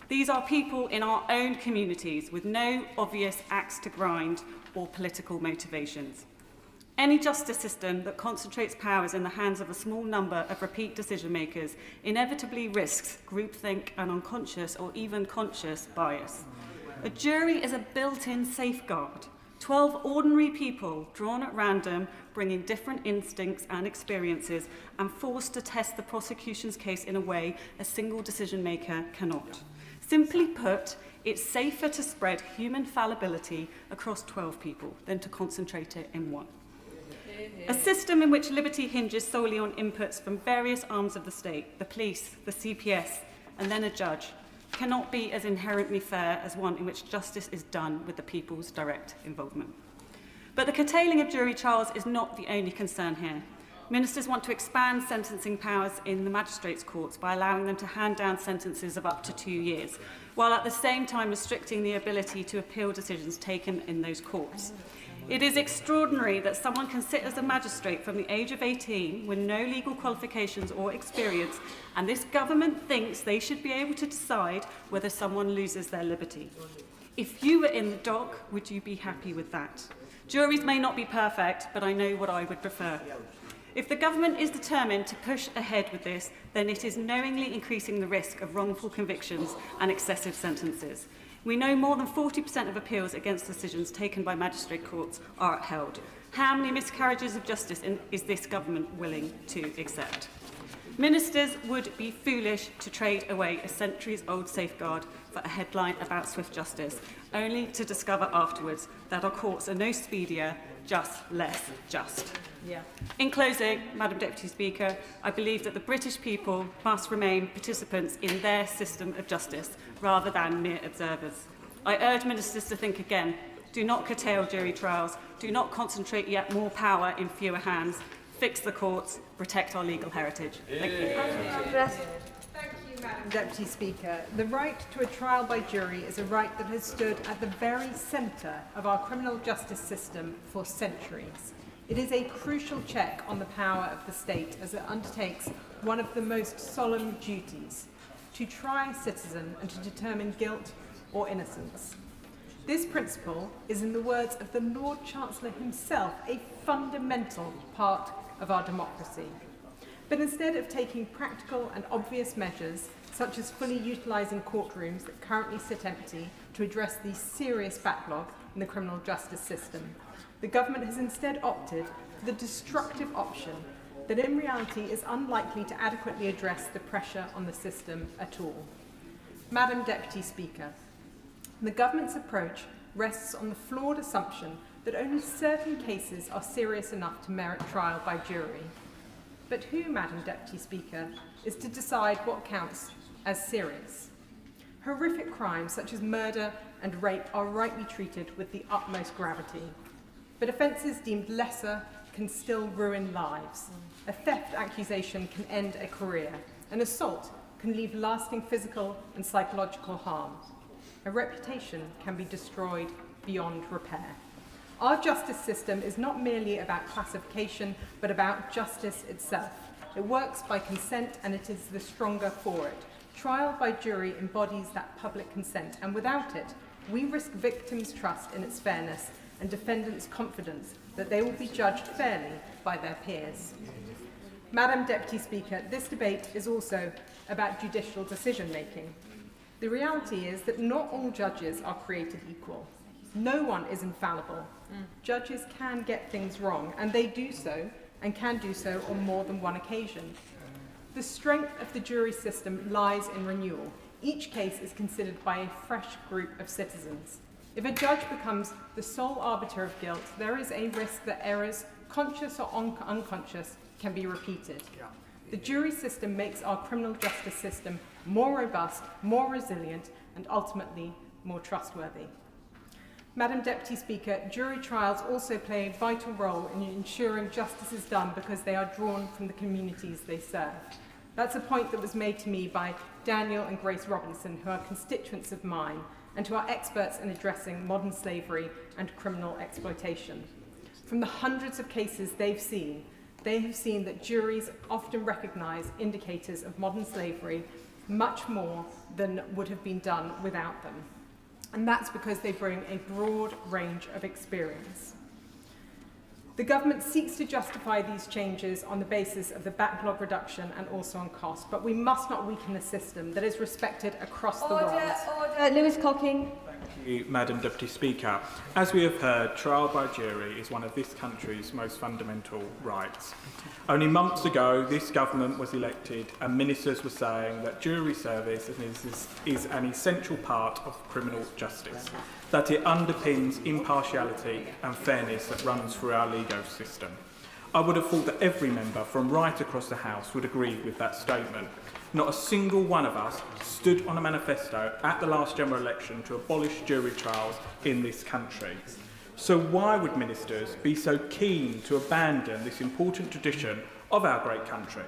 These are people in our own communities with no obvious axe to grind or political motivations. Any justice system that concentrates powers in the hands of a small number of repeat decision-makers inevitably risks groupthink and unconscious or even conscious bias. A jury is a built-in safeguard. 12 ordinary people drawn at random, bringing different instincts and experiences, and forced to test the prosecution's case in a way a single decision-maker cannot. Simply put, it's safer to spread human fallibility across 12 people than to concentrate it in one. A system in which liberty hinges solely on inputs from various arms of the state, the police, the CPS, and then a judge, cannot be as inherently fair as one in which justice is done with the people's direct involvement. But the curtailing of jury trials is not the only concern here. Ministers want to expand sentencing powers in the magistrates' courts by allowing them to hand down sentences of up to 2 years, while at the same time restricting the ability to appeal decisions taken in those courts. It is extraordinary that someone can sit as a magistrate from the age of 18 with no legal qualifications or experience, and this government thinks they should be able to decide whether someone loses their liberty. If you were in the dock, would you be happy with that? Juries may not be perfect, but I know what I would prefer. If the government is determined to push ahead with this, then it is knowingly increasing the risk of wrongful convictions and excessive sentences. We know more than 40% of appeals against decisions taken by magistrate courts are upheld. How many miscarriages of justice is this government willing to accept? Ministers would be foolish to trade away a centuries-old safeguard for a headline about swift justice, only to discover afterwards that our courts are no speedier, just less just.
Yeah.
In closing, Madam Deputy Speaker, I believe that the British people must remain participants in their system of justice rather than mere observers. I urge ministers to think again. Do not curtail jury trials. Do not concentrate yet more power in fewer hands. Fix the courts. Protect our legal heritage. Thank you.
Thank you, Madam Deputy Speaker. The right to a trial by jury is a right that has stood at the very centre of our criminal justice system for centuries. It is a crucial check on the power of the state as it undertakes one of the most solemn duties, to try a citizen and to determine guilt or innocence. This principle is, in the words of the Lord Chancellor himself, a fundamental part of our democracy. But instead of taking practical and obvious measures, such as fully utilising courtrooms that currently sit empty to address the serious backlog in the criminal justice system, the government has instead opted for the destructive option that in reality is unlikely to adequately address the pressure on the system at all. Madam Deputy Speaker, the government's approach rests on the flawed assumption that only certain cases are serious enough to merit trial by jury. But who, Madam Deputy Speaker, is to decide what counts as serious? Horrific crimes such as murder and rape are rightly treated with the utmost gravity. But offences deemed lesser can still ruin lives. A theft accusation can end a career. An assault can leave lasting physical and psychological harm. A reputation can be destroyed beyond repair. Our justice system is not merely about classification, but about justice itself. It works by consent, and it is the stronger for it. Trial by jury embodies that public consent, and without it, we risk victims' trust in its fairness and defendants' confidence that they will be judged fairly by their peers. Madam Deputy Speaker, this debate is also about judicial decision-making. The reality is that not all judges are created equal. No one is infallible. Judges can get things wrong, and they do so, and can do so on more than one occasion. The strength of the jury system lies in renewal. Each case is considered by a fresh group of citizens. If a judge becomes the sole arbiter of guilt, there is a risk that errors, conscious or unconscious, can be repeated. The jury system makes our criminal justice system more robust, more resilient, and ultimately more trustworthy. Madam Deputy Speaker, jury trials also play a vital role in ensuring justice is done because they are drawn from the communities they serve. That's a point that was made to me by Daniel and Grace Robinson, who are constituents of mine, and who are experts in addressing modern slavery and criminal exploitation. From the hundreds of cases they have seen that juries often recognise indicators of modern slavery much more than would have been done without them. And that's because they bring a broad range of experience. The government seeks to justify these changes on the basis of the backlog reduction and also on cost, but we must not weaken a system that is respected across the world.
Order. Lewis Cocking.
Thank you, Madam Deputy Speaker. As we have heard, trial by jury is one of this country's most fundamental rights. Only months ago, this government was elected and ministers were saying that jury service is an essential part of criminal justice, that it underpins impartiality and fairness that runs through our legal system. I would have thought that every member from right across the House would agree with that statement. Not a single one of us stood on a manifesto at the last general election to abolish jury trials in this country. So why would ministers be so keen to abandon this important tradition of our great country?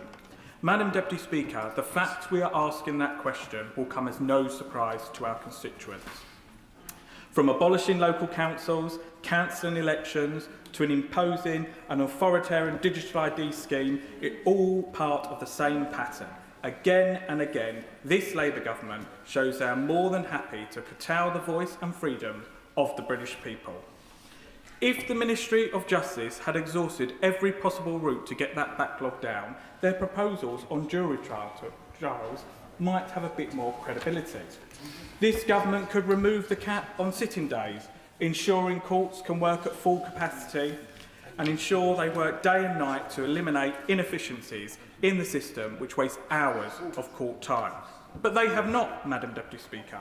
Madam Deputy Speaker, the fact we are asking that question will come as no surprise to our constituents. From abolishing local councils, cancelling elections, to imposing an authoritarian digital ID scheme, it's all part of the same pattern. Again and again, this Labour government shows they are more than happy to curtail the voice and freedom of the British people. If the Ministry of Justice had exhausted every possible route to get that backlog down, their proposals on jury trials might have a bit more credibility. This government could remove the cap on sitting days, ensuring courts can work at full capacity, and ensure they work day and night to eliminate inefficiencies in the system which waste hours of court time. But they have not, Madam Deputy Speaker.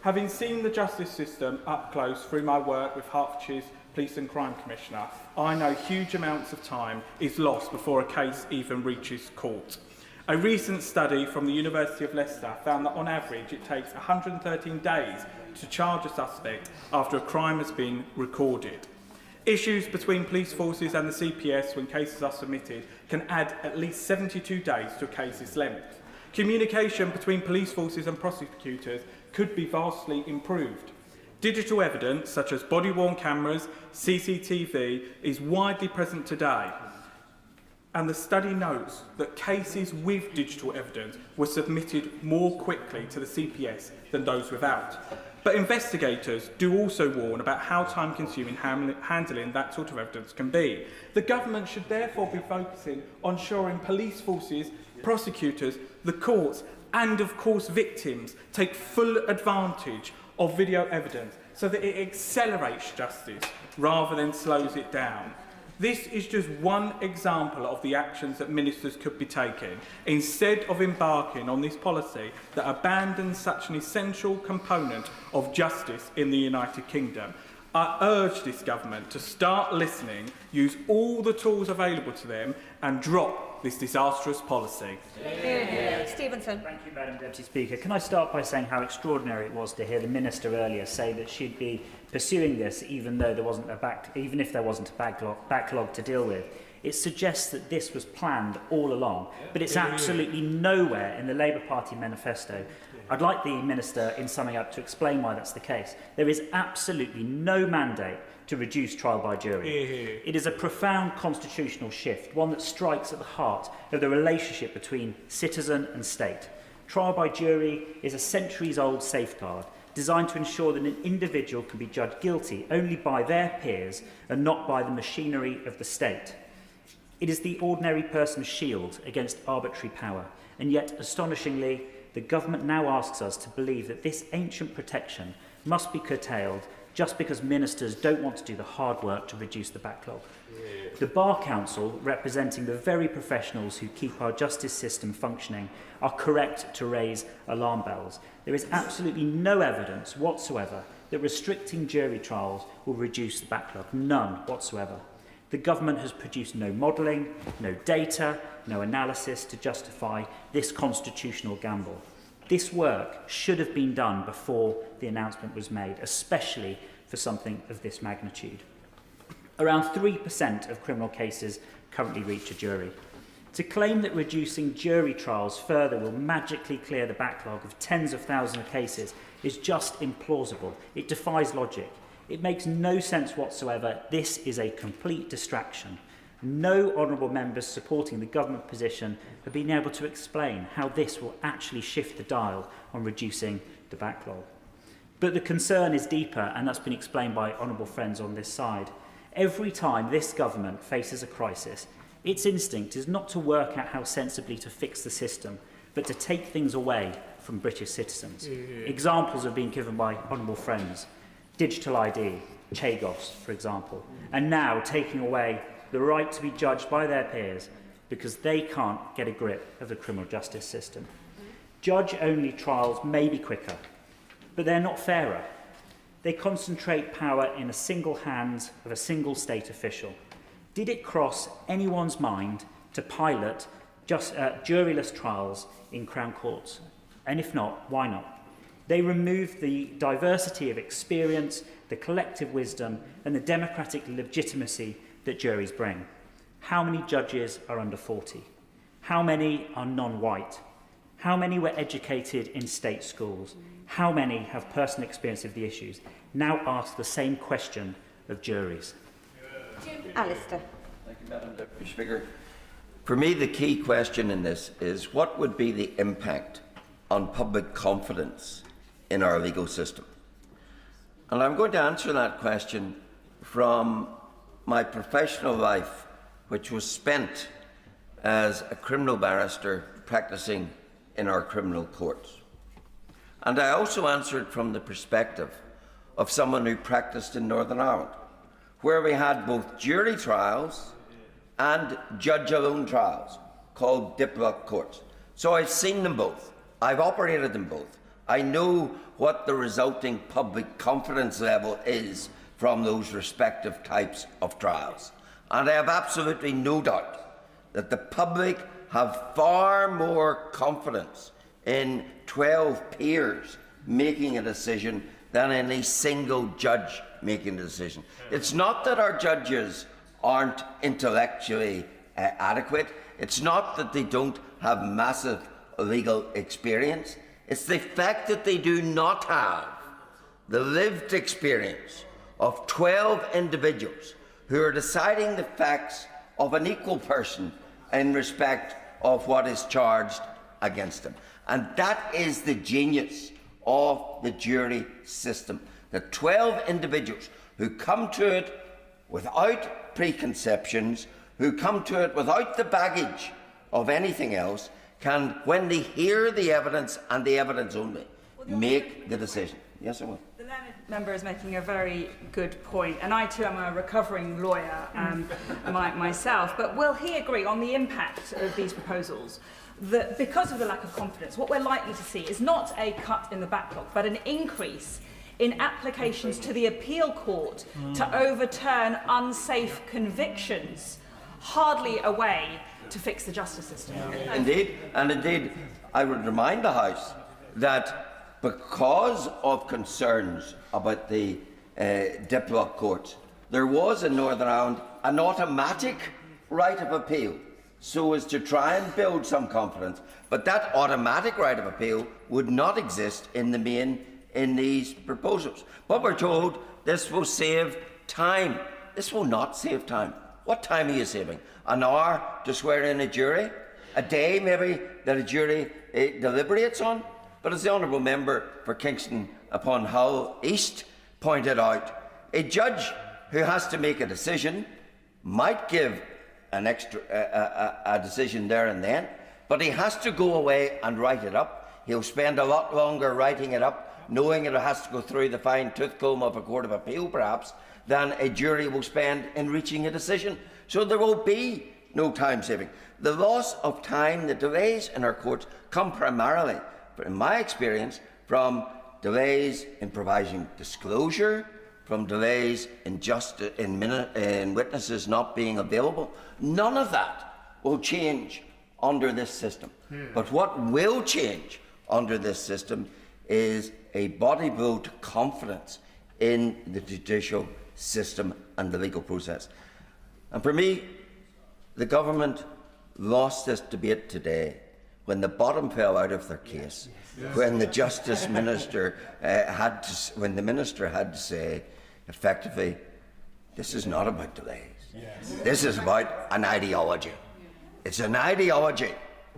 Having seen the justice system up close through my work with Hertfordshire's Police and Crime Commissioner, I know huge amounts of time is lost before a case even reaches court. A recent study from the University of Leicester found that on average it takes 113 days to charge a suspect after a crime has been recorded. Issues between police forces and the CPS when cases are submitted can add at least 72 days to a case's length. Communication between police forces and prosecutors could be vastly improved. Digital evidence, such as body-worn cameras, CCTV, is widely present today. And the study notes that cases with digital evidence were submitted more quickly to the CPS than those without. But investigators do also warn about how time-consuming handling that sort of evidence can be. The government should therefore be focusing on ensuring police forces, prosecutors, the courts, and of course victims take full advantage of video evidence so that it accelerates justice rather than slows it down. This is just one example of the actions that ministers could be taking instead of embarking on this policy that abandons such an essential component of justice in the United Kingdom. I urge this government to start listening, use all the tools available to them and drop this disastrous policy.
Stevenson.
Thank you, Madam Deputy Speaker. Can I start by saying how extraordinary it was to hear the Minister earlier say that she'd be pursuing this even though there wasn't even if there wasn't a backlog to deal with. It suggests that this was planned all along, but it's absolutely nowhere in the Labour Party manifesto. I'd like the Minister, in summing up, to explain why that's the case. There is absolutely no mandate to reduce trial by jury. It is a profound constitutional shift, one that strikes at the heart of the relationship between citizen and state. Trial by jury is a centuries-old safeguard designed to ensure that an individual can be judged guilty only by their peers and not by the machinery of the state. It is the ordinary person's shield against arbitrary power, and yet, astonishingly, the government now asks us to believe that this ancient protection must be curtailed just because ministers don't want to do the hard work to reduce the backlog. The Bar Council, representing the very professionals who keep our justice system functioning, are correct to raise alarm bells. There is absolutely no evidence whatsoever that restricting jury trials will reduce the backlog. None whatsoever. The government has produced no modelling, no data, no analysis to justify this constitutional gamble. This work should have been done before the announcement was made, especially for something of this magnitude. Around 3% of criminal cases currently reach a jury. To claim that reducing jury trials further will magically clear the backlog of tens of thousands of cases is just implausible. It defies logic. It makes no sense whatsoever. This is a complete distraction. No honourable members supporting the government position have been able to explain how this will actually shift the dial on reducing the backlog. But the concern is deeper, and that's been explained by honourable friends on this side. Every time this government faces a crisis, its instinct is not to work out how sensibly to fix the system, but to take things away from British citizens. Examples have been given by honourable friends. Digital ID, Chagos, for example, and now taking away the right to be judged by their peers because they can't get a grip of the criminal justice system. Judge-only trials may be quicker, but they're not fairer. They concentrate power in a single hand of a single state official. Did it cross anyone's mind to pilot juryless trials in Crown Courts? And if not, why not? They removed the diversity of experience, the collective wisdom, and the democratic legitimacy that juries bring. How many judges are under 40? How many are non-white? How many were educated in state schools? How many have personal experience of the issues? Now ask the same question of juries.
Alistair.
Thank you, Madam Deputy Speaker. For me, the key question in this is what would be the impact on public confidence in our legal system? And I'm going to answer that question from my professional life, which was spent as a criminal barrister practicing in our criminal courts. And I also answer it from the perspective of someone who practiced in Northern Ireland, where we had both jury trials and judge-alone trials, called diplomat courts. So I've seen them both. I've operated them both. I know what the resulting public confidence level is from those respective types of trials. And I have absolutely no doubt that the public have far more confidence in 12 peers making a decision than in a single judge making a decision. It's not that our judges aren't intellectually adequate. It's not that they don't have massive legal experience. It's the fact that they do not have the lived experience of 12 individuals who are deciding the facts of an equal person in respect of what is charged against them. And that is the genius of the jury system. The 12 individuals who come to it without preconceptions, who come to it without the baggage of anything else, can, when they hear the evidence and the evidence only, make the decision. Yes, I will.
The learned member is making a very good point, and I too am a recovering lawyer myself, but will he agree on the impact of these proposals? That because of the lack of confidence, what we're likely to see is not a cut in the backlog, but an increase in applications to the appeal court to overturn unsafe convictions. Hardly a way to fix the justice system.
Indeed, and indeed, I would remind the House that because of concerns about the diplomat courts, there was in Northern Ireland an automatic right of appeal, so as to try and build some confidence. But that automatic right of appeal would not exist in the main in these proposals. But we're told this will save time. This will not save time. What time are you saving? An hour to swear in a jury? A day, maybe, that a jury deliberates on? But as the Honourable Member for Kingston upon Hull East pointed out, a judge who has to make a decision might give an extra a decision there and then, but he has to go away and write it up. He'll spend a lot longer writing it up, knowing it has to go through the fine-tooth comb of a court of appeal, perhaps, than a jury will spend in reaching a decision. So there will be no time saving. The loss of time, the delays in our courts come primarily, in my experience, from delays in providing disclosure, from delays in witnesses not being available. None of that will change under this system. But what will change under this system is a body blow to confidence in the judicial system and the legal process. And for me, the government lost this debate today when the bottom fell out of their case, when the Justice Minister when the Minister had to say, effectively, this is not about delays. This is about an ideology. It's an ideology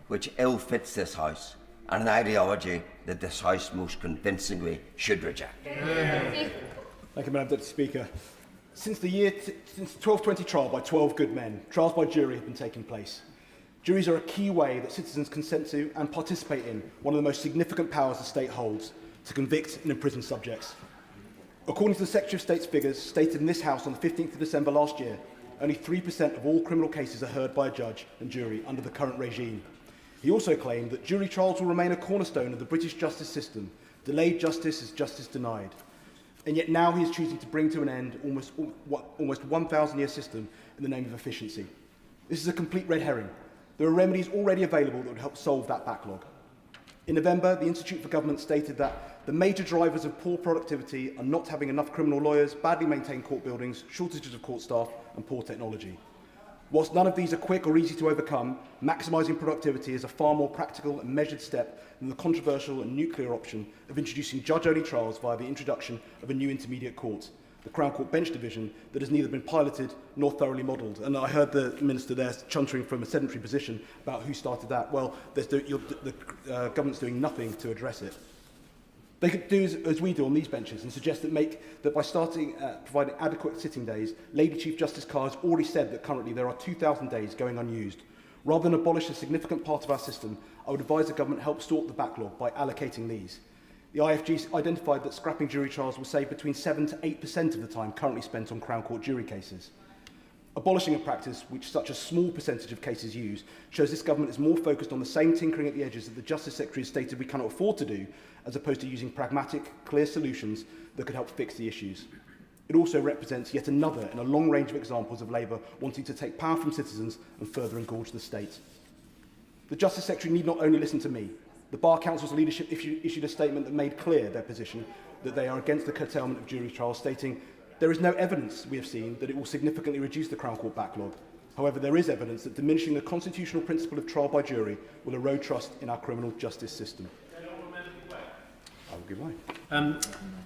which ill fits this House, and an ideology that this House most convincingly should reject.
Thank you, Madam Deputy Speaker. Since the 1220 trial by 12 good men, trials by jury have been taking place. Juries are a key way that citizens consent to and participate in one of the most significant powers the state holds, to convict and imprison subjects. According to the Secretary of State's figures stated in this House on the 15th of December last year, only 3% of all criminal cases are heard by a judge and jury under the current regime. He also claimed that jury trials will remain a cornerstone of the British justice system. Delayed justice is justice denied. And yet now he is choosing to bring to an end almost 1,000-year system in the name of efficiency. This is a complete red herring. There are remedies already available that would help solve that backlog. In November, the Institute for Government stated that the major drivers of poor productivity are not having enough criminal lawyers, badly maintained court buildings, shortages of court staff and poor technology. Whilst none of these are quick or easy to overcome, maximising productivity is a far more practical and measured step than the controversial and nuclear option of introducing judge-only trials via the introduction of a new intermediate court, the Crown Court Bench Division, that has neither been piloted nor thoroughly modelled. And I heard the Minister there chuntering from a sedentary position about who started that. Well, the government's doing nothing to address it. They could do as we do on these benches and suggest that by starting providing adequate sitting days, Lady Chief Justice Carr has already said that currently there are 2,000 days going unused. Rather than abolish a significant part of our system, I would advise the government help sort the backlog by allocating these. The IFG identified that scrapping jury trials will save between 7 to 8% of the time currently spent on Crown Court jury cases. Abolishing a practice which such a small percentage of cases use shows this government is more focused on the same tinkering at the edges that the Justice Secretary has stated we cannot afford to do, as opposed to using pragmatic, clear solutions that could help fix the issues. It also represents yet another in a long range of examples of Labour wanting to take power from citizens and further engorge the state. The Justice Secretary need not only listen to me. The Bar Council's leadership issued a statement that made clear their position that they are against the curtailment of jury trials, stating, "There is no evidence we have seen that it will significantly reduce the Crown Court backlog. However, there is evidence that diminishing the constitutional principle of trial by jury will erode trust in our criminal justice system." I will give way.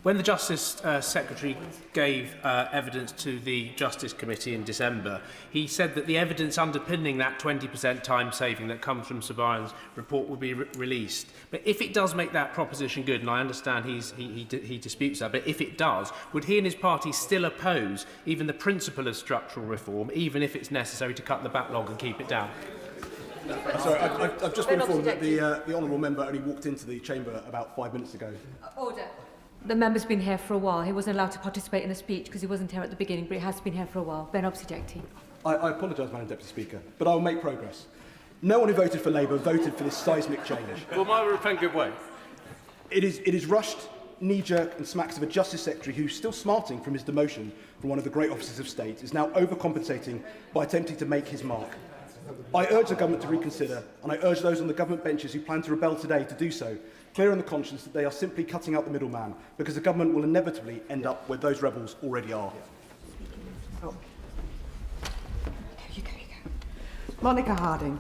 When the Justice Secretary gave evidence to the Justice Committee in December, he said that the evidence underpinning that 20% time saving that comes from Sir Byron's report will be released. But if it does make that proposition good, and I understand he disputes that, but if it does, would he and his party still oppose even the principle of structural reform, even if it's necessary to cut the backlog and keep it down?
Sorry, I've just been informed that the honourable member only walked into the chamber about 5 minutes ago.
Order. The member's been here for a while. He wasn't allowed to participate in the speech because he wasn't here at the beginning, but he has been here for a while. Ben Obsidiecti.
I apologise, Madam Deputy Speaker, but I will make progress. No one who voted for Labour voted for this seismic change.
Well, my repent good way.
It is rushed, knee-jerk and smacks of a Justice Secretary who, still smarting from his demotion from one of the great officers of state, is now overcompensating by attempting to make his mark. I urge the government to reconsider, and I urge those on the government benches who plan to rebel today to do so, clear on the conscience that they are simply cutting out the middleman, because the government will inevitably end up where those rebels already are.
Monica Harding.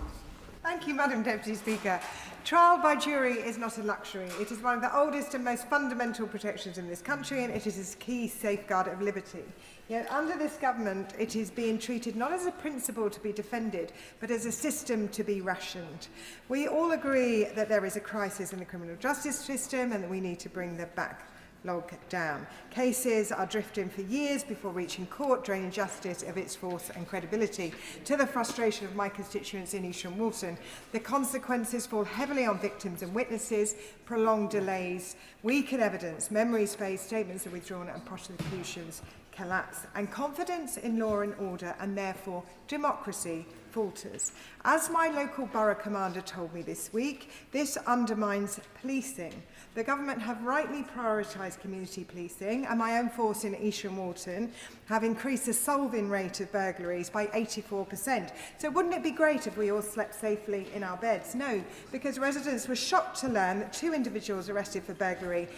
Thank you, Madam Deputy Speaker. Trial by jury is not a luxury. It is one of the oldest and most fundamental protections in this country, and it is a key safeguard of liberty. Yet under this government, it is being treated not as a principle to be defended, but as a system to be rationed. We all agree that there is a crisis in the criminal justice system and that we need to bring the backlog down. Cases are drifting for years before reaching court, draining justice of its force and credibility, to the frustration of my constituents in East and Walton. The consequences fall heavily on victims and witnesses, prolonged delays, weakened evidence, memories fade, statements are withdrawn and prosecutions collapse, and confidence in law and order, and therefore democracy, falters. As my local borough commander told me this week, this undermines policing. The government have rightly prioritised community policing, and my own force in Easham Walton have increased the solving rate of burglaries by 84%. So wouldn't it be great if we all slept safely in our beds? No, because residents were shocked to learn that 2 individuals arrested for burglary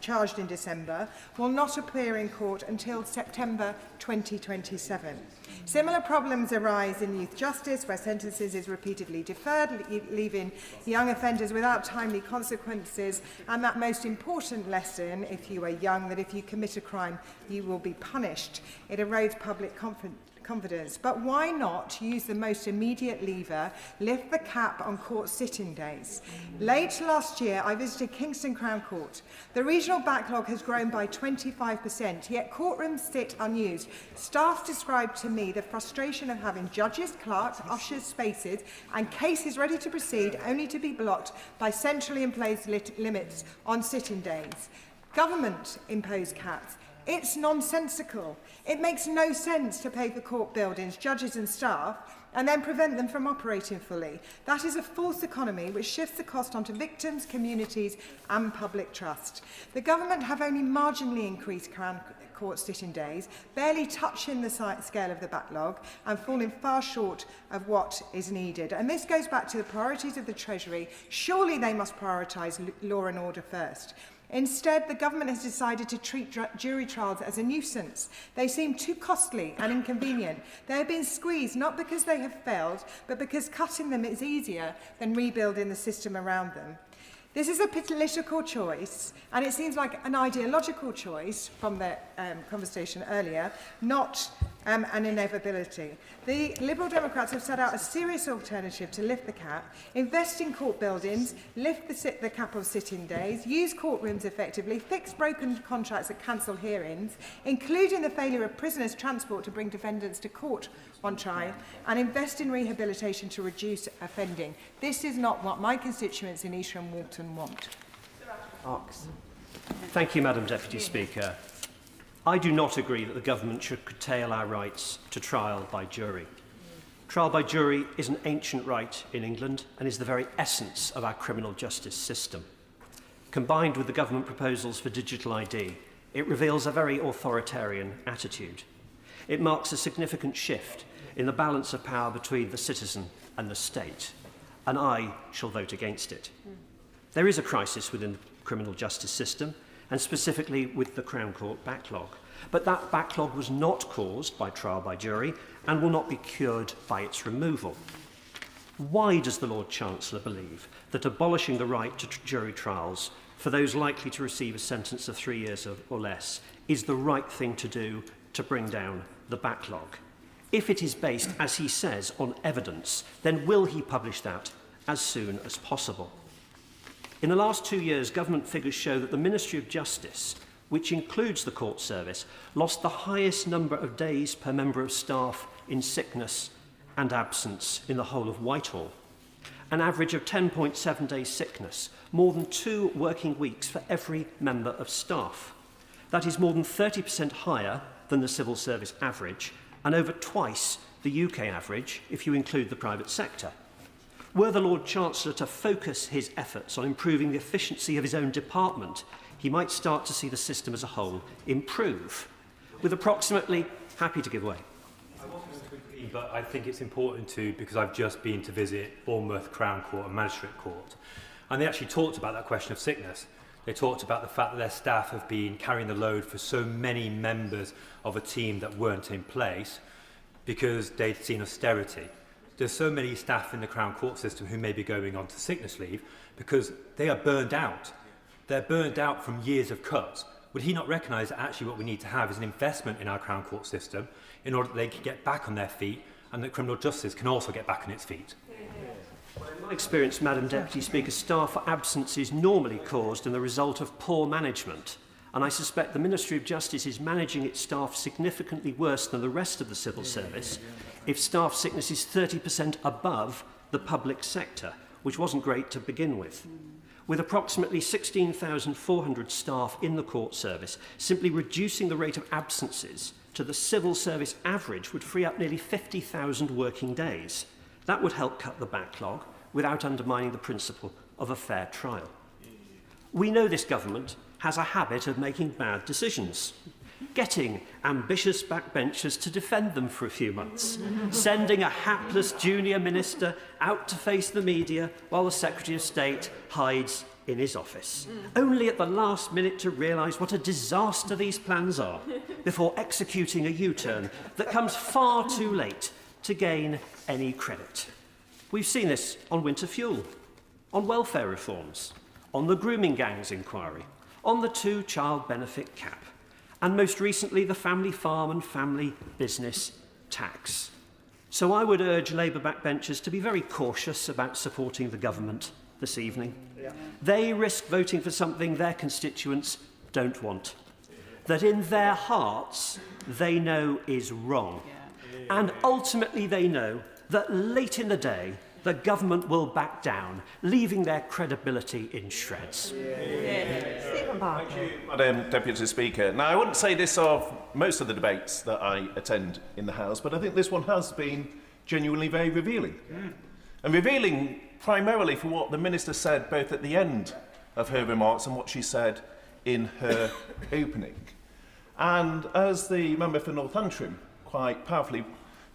charged in December will not appear in court until September 2027. Similar problems arise in youth justice, where sentences is repeatedly deferred, leaving young offenders without timely consequences, and that most important lesson, if you are young, that if you commit a crime, you will be punished. It erodes public confidence. But why not use the most immediate lever, lift the cap on court sitting days? Late last year, I visited Kingston Crown Court. The regional backlog has grown by 25%, yet courtrooms sit unused. Staff described to me the frustration of having judges, clerks, ushers, spaces, and cases ready to proceed only to be blocked by centrally imposed limits on sitting days. Government imposed caps. It's nonsensical. It makes no sense to pay for court buildings, judges and staff, and then prevent them from operating fully. That is a false economy which shifts the cost onto victims, communities and public trust. The government have only marginally increased Crown Court sitting days, barely touching the scale of the backlog and falling far short of what is needed. And this goes back to the priorities of the Treasury. Surely they must prioritise law and order first. Instead, the government has decided to treat jury trials as a nuisance. They seem too costly and inconvenient. They have been squeezed not because they have failed, but because cutting them is easier than rebuilding the system around them. This is a political choice, and it seems like an ideological choice from the conversation earlier, not an inevitability. The Liberal Democrats have set out a serious alternative to lift the cap, invest in court buildings, lift the cap of sitting days, use courtrooms effectively, fix broken contracts that cancel hearings, including the failure of prisoners' transport to bring defendants to court on trial, and invest in rehabilitation to reduce offending. This is not what my constituents in East and Walton want.
Ox.
Thank you, Madam Deputy Speaker. I do not agree that the government should curtail our rights to trial by jury. Trial by jury is an ancient right in England and is the very essence of our criminal justice system. Combined with the government proposals for digital ID, it reveals a very authoritarian attitude. It marks a significant shift in the balance of power between the citizen and the state, and I shall vote against it. There is a crisis within the criminal justice system, and specifically with the Crown Court backlog. But that backlog was not caused by trial by jury and will not be cured by its removal. Why does the Lord Chancellor believe that abolishing the right to jury trials for those likely to receive a sentence of 3 years or less is the right thing to do to bring down the backlog? If it is based, as he says, on evidence, then will he publish that as soon as possible? In the last 2 years, government figures show that the Ministry of Justice, which includes the court service, lost the highest number of days per member of staff in sickness and absence in the whole of Whitehall. An average of 10.7 days sickness, more than 2 working weeks for every member of staff. That is more than 30% higher than the civil service average and over twice the UK average if you include the private sector. Were the Lord Chancellor to focus his efforts on improving the efficiency of his own department, he might start to see the system as a whole improve. With approximately, happy to give way.
I wasn't going to agree, but I think it's important to, because I've just been to visit Bournemouth Crown Court and Magistrate Court, and they actually talked about that question of sickness. They talked about the fact that their staff have been carrying the load for so many members of a team that weren't in place because they'd seen austerity. There's so many staff in the Crown Court system who may be going on to sickness leave because they are burned out. They're burned out from years of cuts. Would he not recognise that actually what we need to have is an investment in our Crown Court system in order that they can get back on their feet and that criminal justice can also get back on its feet?
Well, in my experience, Madam Deputy Speaker, staff absence is normally caused and the result of poor management. And I suspect the Ministry of Justice is managing its staff significantly worse than the rest of the civil service if staff sickness is 30% above the public sector, which wasn't great to begin with. With approximately 16,400 staff in the court service, simply reducing the rate of absences to the civil service average would free up nearly 50,000 working days. That would help cut the backlog without undermining the principle of a fair trial. We know this government has a habit of making bad decisions, getting ambitious backbenchers to defend them for a few months, sending a hapless junior minister out to face the media while the Secretary of State hides in his office, only at the last minute to realise what a disaster these plans are before executing a U-turn that comes far too late to gain any credit. We've seen this on winter fuel, on welfare reforms, on the grooming gangs inquiry, on the 2-child benefit cap, and most recently the family farm and family business tax. So I would urge Labour backbenchers to be very cautious about supporting the government this evening. They risk voting for something their constituents don't want, that in their hearts they know is wrong. And ultimately they know that late in the day the government will back down, leaving their credibility in shreds.
Thank you, Madam Deputy Speaker. Now, I wouldn't say this of most of the debates that I attend in the House, but I think this one has been genuinely very revealing. And revealing primarily for what the Minister said both at the end of her remarks and what she said in her opening. And as the member for North Antrim quite powerfully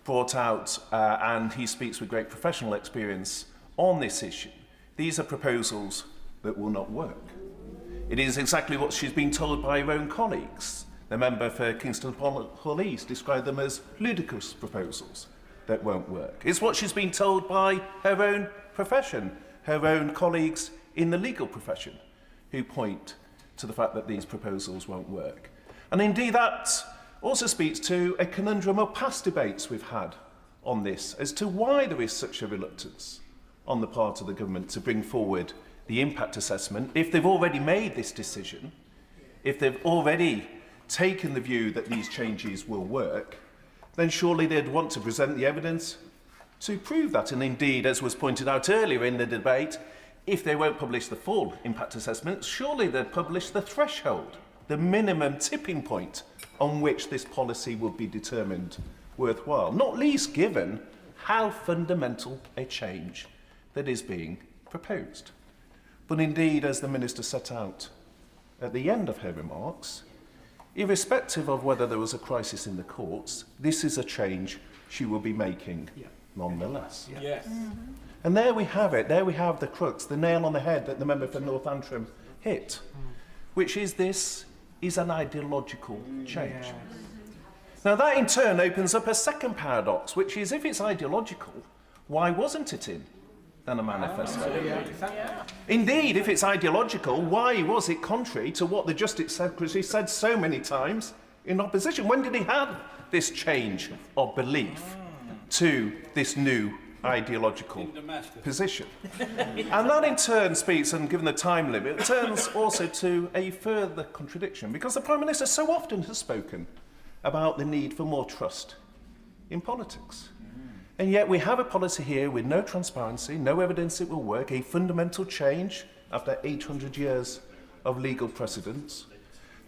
brought out, and he speaks with great professional experience on this issue, these are proposals that will not work. It is exactly what she's been told by her own colleagues. The member for Kingston upon Hull East described them as ludicrous proposals that won't work. It's what she's been told by her own profession, her own colleagues in the legal profession, who point to the fact that these proposals won't work. And indeed that also speaks to a conundrum of past debates we've had on this as to why there is such a reluctance on the part of the government to bring forward the impact assessment. If they've already made this decision, if they've already taken the view that these changes will work, then surely they'd want to present the evidence to prove that. And indeed, as was pointed out earlier in the debate, if they won't publish the full impact assessment, surely they'll publish the threshold, the minimum tipping point on which this policy will be determined worthwhile, not least given how fundamental a change that is being proposed. But indeed, as the Minister set out at the end of her remarks, irrespective of whether there was a crisis in the courts, this is a change she will be making nonetheless.
Yes.
And there we have it. There we have the crux, the nail on the head that the member for North Antrim hit, which is this is an ideological change. Now that in turn opens up a second paradox, which is if it's ideological, why wasn't it in the manifesto? Indeed, if it's ideological, why was it contrary to what the Justice Secretary said so many times in opposition? When did he have this change of belief to this new ideological position? And that in turn speaks, and given the time limit, turns also to a further contradiction, because the Prime Minister so often has spoken about the need for more trust in politics. And yet we have a policy here with no transparency, no evidence it will work, a fundamental change after 800 years of legal precedents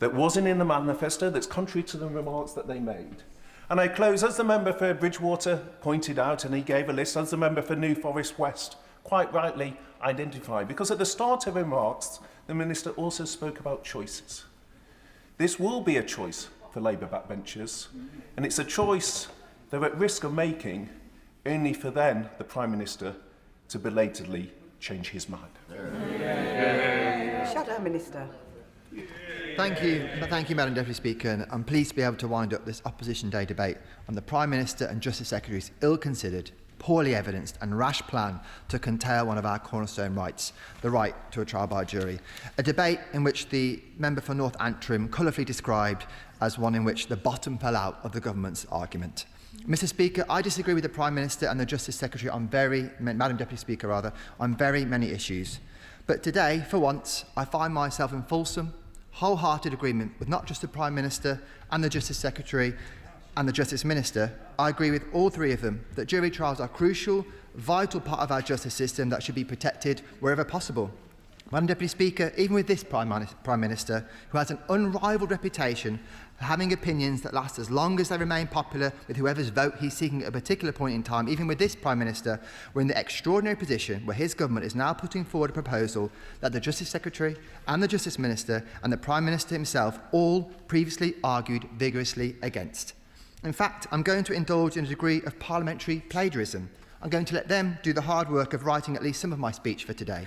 that wasn't in the manifesto, that's contrary to the remarks that they made. And I close, as the member for Bridgewater pointed out, and he gave a list, as the member for New Forest West quite rightly identified, because at the start of remarks, the Minister also spoke about choices. This will be a choice for Labour backbenchers, and it's a choice they're at risk of making only for then the Prime Minister to belatedly change his mind.
Shadow Minister.
Thank you, Madam Deputy Speaker, and I'm pleased to be able to wind up this Opposition Day debate on the Prime Minister and Justice Secretary's ill-considered, poorly evidenced and rash plan to curtail one of our cornerstone rights, the right to a trial by jury. A debate in which the member for North Antrim colourfully described as one in which the bottom fell out of the government's argument. Mr Speaker, I disagree with the Prime Minister and the Justice Secretary on Madam Deputy Speaker on very many issues. But today, for once, I find myself in fulsome, wholehearted agreement with not just the Prime Minister and the Justice Secretary and the Justice Minister. I agree with all three of them that jury trials are a crucial, vital part of our justice system that should be protected wherever possible. Madam Deputy Speaker, even with this Prime Minister, who has an unrivalled reputation for having opinions that last as long as they remain popular with whoever's vote he's seeking at a particular point in time, even with this Prime Minister, we're in the extraordinary position where his government is now putting forward a proposal that the Justice Secretary and the Justice Minister and the Prime Minister himself all previously argued vigorously against. In fact, I'm going to indulge in a degree of parliamentary plagiarism. I'm going to let them do the hard work of writing at least some of my speech for today.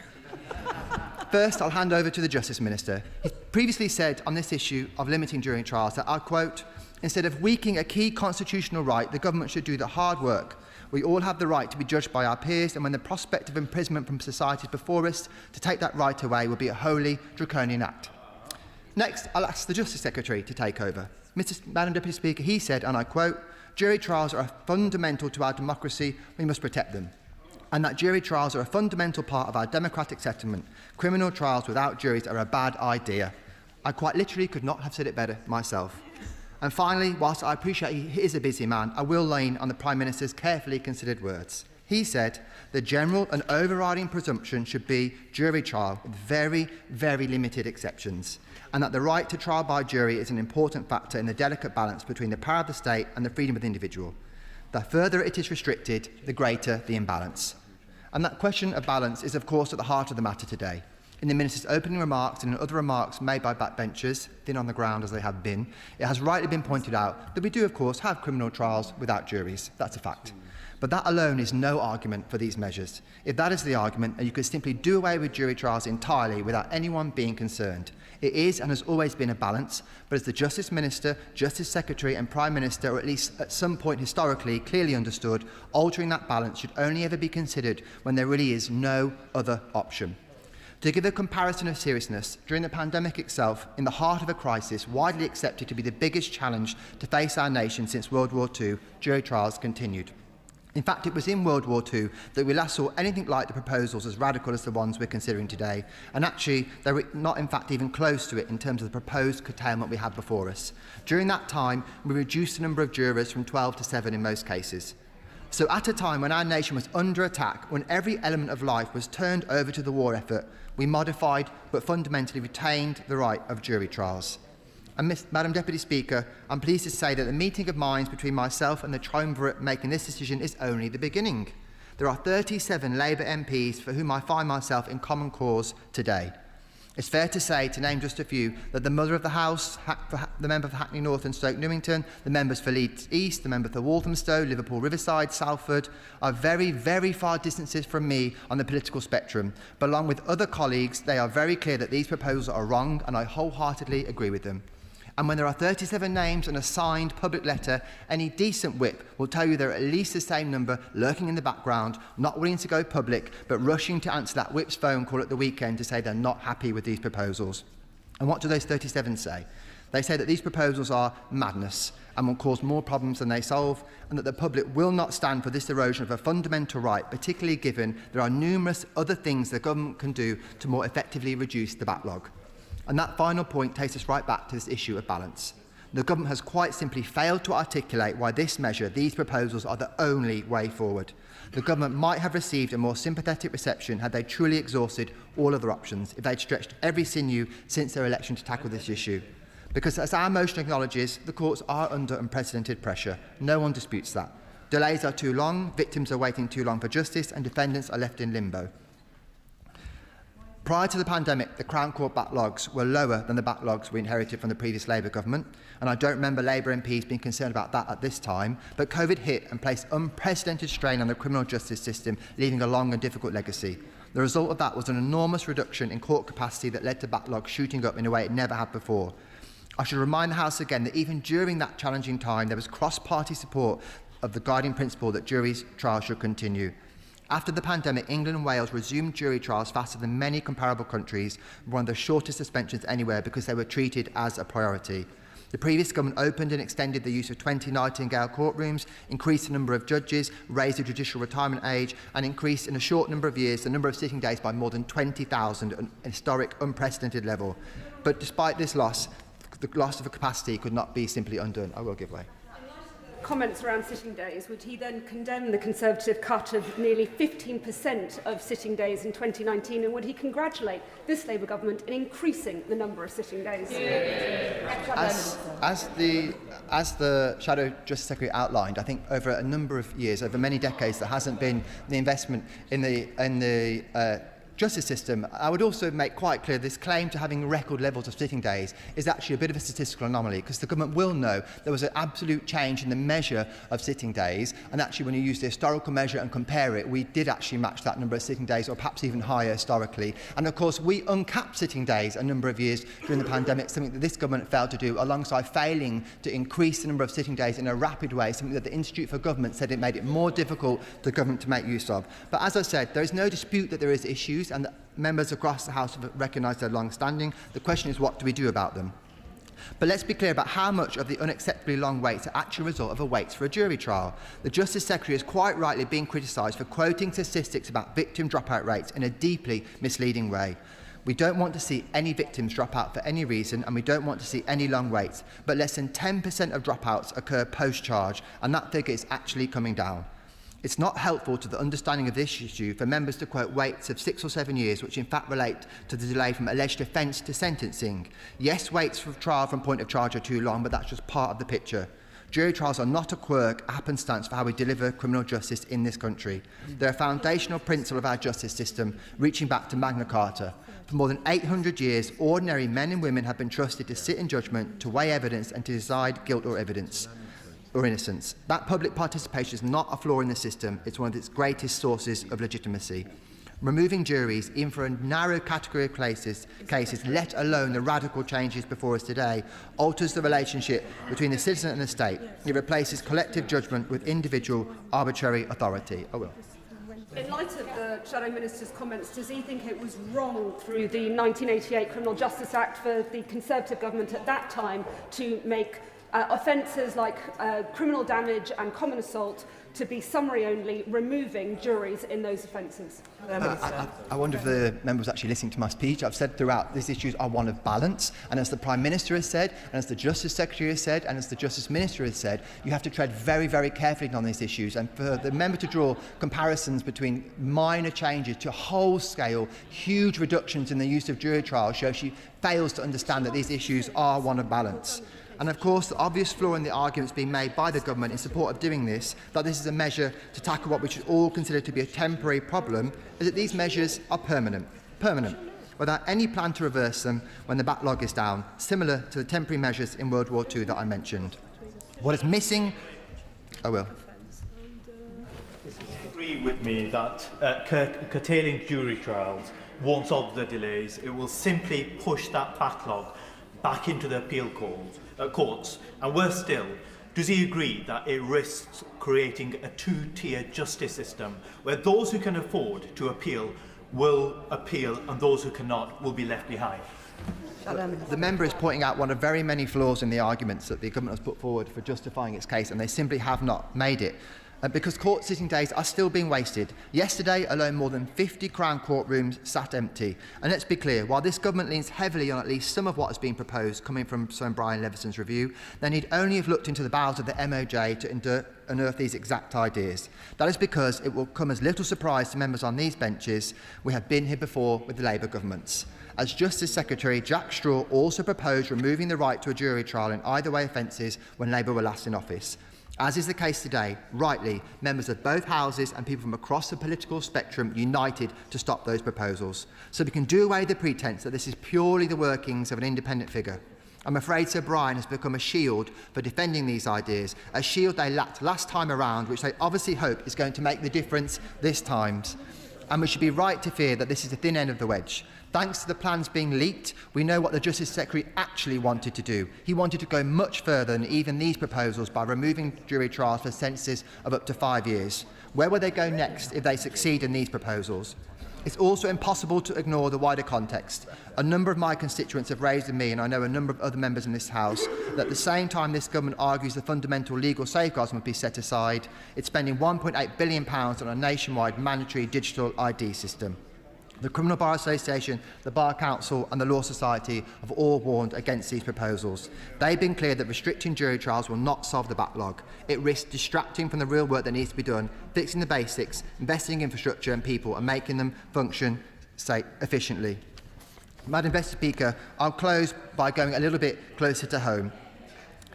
First, I'll hand over to the Justice Minister. He previously said on this issue of limiting jury trials that, I quote, instead of weakening a key constitutional right, the government should do the hard work. We all have the right to be judged by our peers, and when the prospect of imprisonment from society is before us, to take that right away would be a wholly draconian act. Next, I'll ask the Justice Secretary to take over. Madam Deputy Speaker, he said, and I quote, jury trials are fundamental to our democracy, we must protect them. And that jury trials are a fundamental part of our democratic settlement. Criminal trials without juries are a bad idea. I quite literally could not have said it better myself. And finally, whilst I appreciate he is a busy man, I will lean on the Prime Minister's carefully considered words. He said, the general and overriding presumption should be jury trial with very, very limited exceptions, and that the right to trial by jury is an important factor in the delicate balance between the power of the state and the freedom of the individual. The further it is restricted, the greater the imbalance. And that question of balance is, of course, at the heart of the matter today. In the Minister's opening remarks and in other remarks made by backbenchers, thin on the ground as they have been, it has rightly been pointed out that we do, of course, have criminal trials without juries. That's a fact. But that alone is no argument for these measures. If that is the argument, then you could simply do away with jury trials entirely without anyone being concerned. It is and has always been a balance, but as the Justice Minister, Justice Secretary and Prime Minister, or at least at some point historically, clearly understood, altering that balance should only ever be considered when there really is no other option. To give a comparison of seriousness, during the pandemic itself, in the heart of a crisis widely accepted to be the biggest challenge to face our nation since World War II, jury trials continued. In fact, it was in World War II that we last saw anything like the proposals as radical as the ones we're considering today, and actually they were not in fact even close to it in terms of the proposed curtailment we had before us. During that time, we reduced the number of jurors from 12 to 7 in most cases. So at a time when our nation was under attack, when every element of life was turned over to the war effort, we modified but fundamentally retained the right of jury trials. And Madam Deputy Speaker, I'm pleased to say that the meeting of minds between myself and the triumvirate making this decision is only the beginning. There are 37 Labour MPs for whom I find myself in common cause today. It's fair to say, to name just a few, that the Mother of the House, the member for Hackney North and Stoke Newington, the members for Leeds East, the member for Walthamstow, Liverpool Riverside, Salford, are very, very far distances from me on the political spectrum. But along with other colleagues, they are very clear that these proposals are wrong, and I wholeheartedly agree with them. And when there are 37 names and a signed public letter, any decent whip will tell you there are at least the same number lurking in the background, not willing to go public, but rushing to answer that whip's phone call at the weekend to say they're not happy with these proposals. And what do those 37 say? They say that these proposals are madness and will cause more problems than they solve, and that the public will not stand for this erosion of a fundamental right, particularly given there are numerous other things the government can do to more effectively reduce the backlog. And that final point takes us right back to this issue of balance. The government has quite simply failed to articulate why this measure, these proposals, are the only way forward. The government might have received a more sympathetic reception had they truly exhausted all other options, if they'd stretched every sinew since their election to tackle this issue. Because as our motion acknowledges, the courts are under unprecedented pressure. No one disputes that. Delays are too long, victims are waiting too long for justice, and defendants are left in limbo. Prior to the pandemic, the Crown Court backlogs were lower than the backlogs we inherited from the previous Labour government, and I don't remember Labour MPs being concerned about that at this time, but COVID hit and placed unprecedented strain on the criminal justice system, leaving a long and difficult legacy. The result of that was an enormous reduction in court capacity that led to backlogs shooting up in a way it never had before. I should remind the House again that even during that challenging time, there was cross-party support of the guiding principle that jury trials should continue. After the pandemic, England and Wales resumed jury trials faster than many comparable countries, one of the shortest suspensions anywhere because they were treated as a priority. The previous government opened and extended the use of 20 Nightingale courtrooms, increased the number of judges, raised the judicial retirement age, and increased in a short number of years the number of sitting days by more than 20,000, an historic, unprecedented level. But despite this loss, the loss of capacity could not be simply undone. I will give way.
Comments around sitting days, would he then condemn the Conservative cut of nearly 15% of sitting days in 2019, and would he congratulate this Labour government in increasing the number of sitting days?
As the Shadow Justice Secretary outlined, I think over a number of years, over many decades, there hasn't been the investment in the justice system. I would also make quite clear this claim to having record levels of sitting days is actually a bit of a statistical anomaly, because the government will know there was an absolute change in the measure of sitting days, and actually when you use the historical measure and compare it, we did actually match that number of sitting days, or perhaps even higher historically. And of course we uncapped sitting days a number of years during the pandemic, something that this government failed to do, alongside failing to increase the number of sitting days in a rapid way, something that the Institute for Government said it made it more difficult for the government to make use of. But as I said, there is no dispute that there is issues, and that members across the House have recognised their long-standing. The question is, what do we do about them? But let's be clear about how much of the unacceptably long waits are actually a result of a wait for a jury trial. The Justice Secretary is quite rightly being criticised for quoting statistics about victim dropout rates in a deeply misleading way. We don't want to see any victims drop out for any reason, and we don't want to see any long waits, but less than 10% of dropouts occur post-charge, and that figure is actually coming down. It's not helpful to the understanding of this issue for members to quote waits of 6 or 7 years, which in fact relate to the delay from alleged offence to sentencing. Yes, waits for trial from point of charge are too long, but that's just part of the picture. Jury trials are not a quirk, a happenstance for how we deliver criminal justice in this country. They're a foundational principle of our justice system, reaching back to Magna Carta. For more than 800 years, ordinary men and women have been trusted to sit in judgment, to weigh evidence and to decide guilt or evidence. Or innocence. That public participation is not a flaw in the system, it's one of its greatest sources of legitimacy. Removing juries, even for a narrow category of cases, let alone the radical changes before us today, alters the relationship between the citizen and the state. It replaces collective judgment with individual arbitrary authority. I will.
In light of the Shadow Minister's comments, does he think it was wrong through the 1988 Criminal Justice Act for the Conservative government at that time to make offences like criminal damage and common assault to be summary only, removing juries in those offences.
I wonder if the member was actually listening to my speech. I've said throughout these issues are one of balance, and as the Prime Minister has said, and as the Justice Secretary has said, and as the Justice Minister has said, you have to tread very, very carefully on these issues. And for the member to draw comparisons between minor changes to whole-scale, huge reductions in the use of jury trials shows she fails to understand that these issues are one of balance. And of course, the obvious flaw in the arguments being made by the government in support of doing this, that this is a measure to tackle what we should all consider to be a temporary problem, is that these measures are permanent, without any plan to reverse them when the backlog is down, similar to the temporary measures in World War II that I mentioned. What is missing... I will.
Agree with me that curtailing jury trials won't solve the delays. It will simply push that backlog back into the appeal courts. And worse still, does he agree that it risks creating a two-tier justice system where those who can afford to appeal will appeal and those who cannot will be left behind?
The member is pointing out one of very many flaws in the arguments that the government has put forward for justifying its case, and they simply have not made it. Because court sitting days are still being wasted. Yesterday alone, more than 50 Crown courtrooms sat empty. And let's be clear, while this government leans heavily on at least some of what has been proposed coming from Sir Brian Levison's review, they need only have looked into the bowels of the MOJ to unearth these exact ideas. That is because it will come as little surprise to members on these benches we have been here before with the Labour governments. As Justice Secretary, Jack Straw also proposed removing the right to a jury trial in either way offences when Labour were last in office. As is the case today, rightly, members of both houses and people from across the political spectrum united to stop those proposals. So we can do away with the pretence that this is purely the workings of an independent figure. I'm afraid Sir Brian has become a shield for defending these ideas, a shield they lacked last time around, which they obviously hope is going to make the difference this time. And we should be right to fear that this is the thin end of the wedge. Thanks to the plans being leaked, we know what the Justice Secretary actually wanted to do. He wanted to go much further than even these proposals by removing jury trials for sentences of up to 5 years. Where will they go next if they succeed in these proposals? It's also impossible to ignore the wider context. A number of my constituents have raised with me, and I know a number of other members in this House, that at the same time this government argues the fundamental legal safeguards must be set aside, it's spending £1.8 billion on a nationwide mandatory digital ID system. The Criminal Bar Association, the Bar Council and the Law Society have all warned against these proposals. They've been clear that restricting jury trials will not solve the backlog. It risks distracting from the real work that needs to be done, fixing the basics, investing in infrastructure and people and making them function efficiently. Madam Deputy Speaker, I'll close by going a little bit closer to home.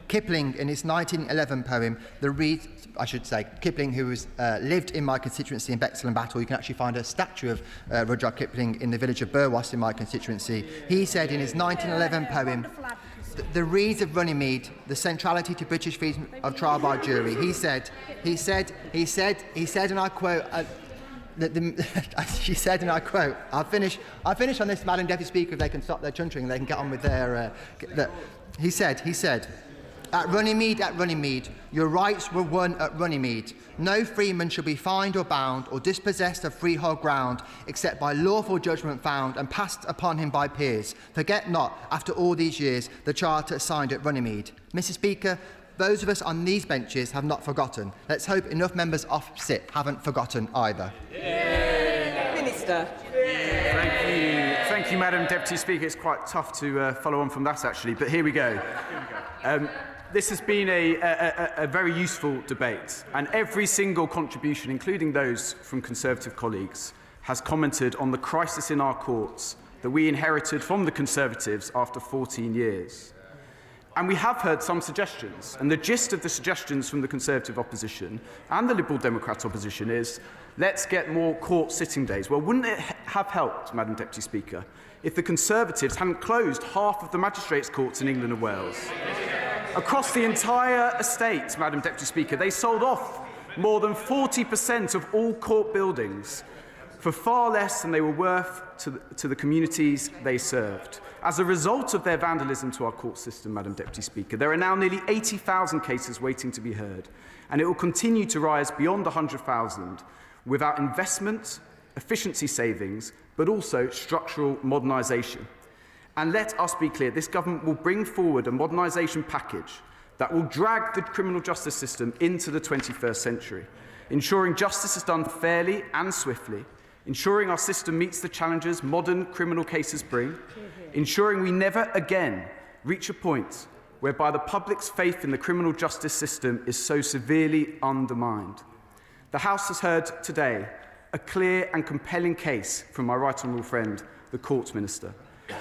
Kipling, in his 1911 poem, Kipling, who lived in my constituency in Bexhill and Battle, you can actually find a statue of Rudyard Kipling in the village of Burwas in my constituency. He said in his 1911 poem, the reeds of Runnymede, the centrality to British freedom of trial by jury. He said, and I quote, she said, and I quote, I'll finish on this, Madam Deputy Speaker, if they can stop their chuntering and they can get on with their... He said, At Runnymede, your rights were won at Runnymede. No freeman shall be fined or bound or dispossessed of freehold ground, except by lawful judgment found and passed upon him by peers. Forget not, after all these years, the charter signed at Runnymede. Mr. Speaker, those of us on these benches have not forgotten. Let's hope enough members opposite haven't forgotten either.
Minister.
Thank you, Madam Deputy Speaker. It's quite tough to follow on from that, actually, but here we go. This has been a very useful debate, and every single contribution, including those from Conservative colleagues, has commented on the crisis in our courts that we inherited from the Conservatives after 14 years. And we have heard some suggestions, and the gist of the suggestions from the Conservative opposition and the Liberal Democrat opposition is, let's get more court sitting days. Well, wouldn't it have helped, Madam Deputy Speaker, if the Conservatives hadn't closed half of the magistrates' courts in England and Wales? Across the entire estate, Madam Deputy Speaker, they sold off more than 40% of all court buildings for far less than they were worth to the communities they served. As a result of their vandalism to our court system, Madam Deputy Speaker, there are now nearly 80,000 cases waiting to be heard, and it will continue to rise beyond 100,000 without investment, efficiency savings, but also structural modernisation. And let us be clear, this government will bring forward a modernisation package that will drag the criminal justice system into the 21st century, ensuring justice is done fairly and swiftly, ensuring our system meets the challenges modern criminal cases bring, ensuring we never again reach a point whereby the public's faith in the criminal justice system is so severely undermined. The House has heard today a clear and compelling case from my right honourable friend, the Courts Minister.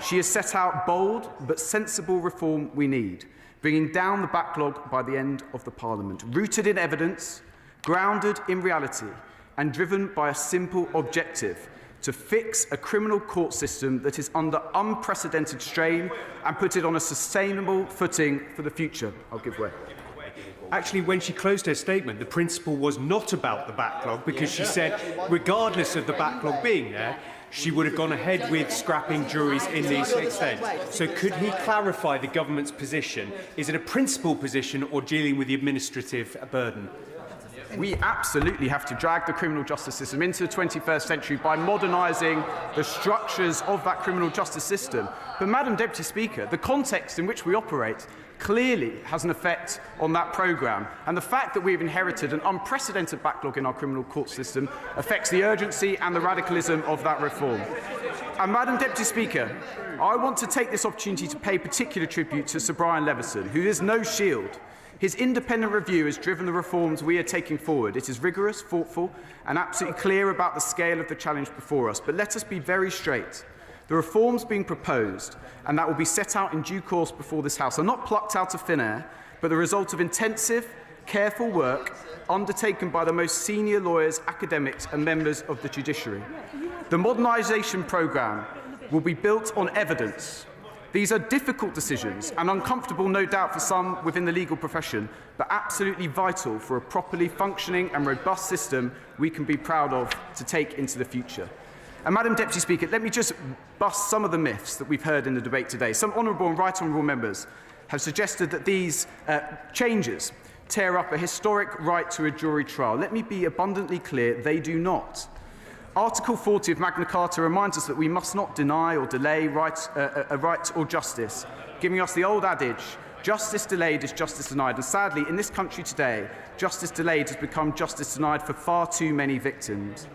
She has set out bold but sensible reform we need, bringing down the backlog by the end of the Parliament, rooted in evidence, grounded in reality, and driven by a simple objective: to fix a criminal court system that is under unprecedented strain and put it on a sustainable footing for the future. I'll give way.
Actually, when she closed her statement, the principle was not about the backlog, because she said, regardless of the backlog being there, she would have gone ahead with scrapping juries in these extent. So could he clarify the government's position? Is it a principal position or dealing with the administrative burden?
We absolutely have to drag the criminal justice system into the 21st century by modernising the structures of that criminal justice system. But, Madam Deputy Speaker, the context in which we operate clearly has an effect on that programme, and the fact that we've inherited an unprecedented backlog in our criminal court system affects the urgency and the radicalism of that reform. And, Madam Deputy Speaker, I want to take this opportunity to pay particular tribute to Sir Brian Leveson, who is no shield. His independent review has driven the reforms we are taking forward. It is rigorous, thoughtful, and absolutely clear about the scale of the challenge before us. But let us be very straight. The reforms being proposed, and that will be set out in due course before this House, are not plucked out of thin air, but the result of intensive, careful work undertaken by the most senior lawyers, academics, and members of the judiciary. The modernisation programme will be built on evidence. These are difficult decisions and uncomfortable, no doubt, for some within the legal profession, but absolutely vital for a properly functioning and robust system we can be proud of to take into the future. And, Madam Deputy Speaker, let me just bust some of the myths that we've heard in the debate today. Some honourable and right honourable members have suggested that these changes tear up a historic right to a jury trial. Let me be abundantly clear, they do not. Article 40 of Magna Carta reminds us that we must not deny or delay a right or justice, giving us the old adage, justice delayed is justice denied. And sadly, in this country today, justice delayed has become justice denied for far too many victims.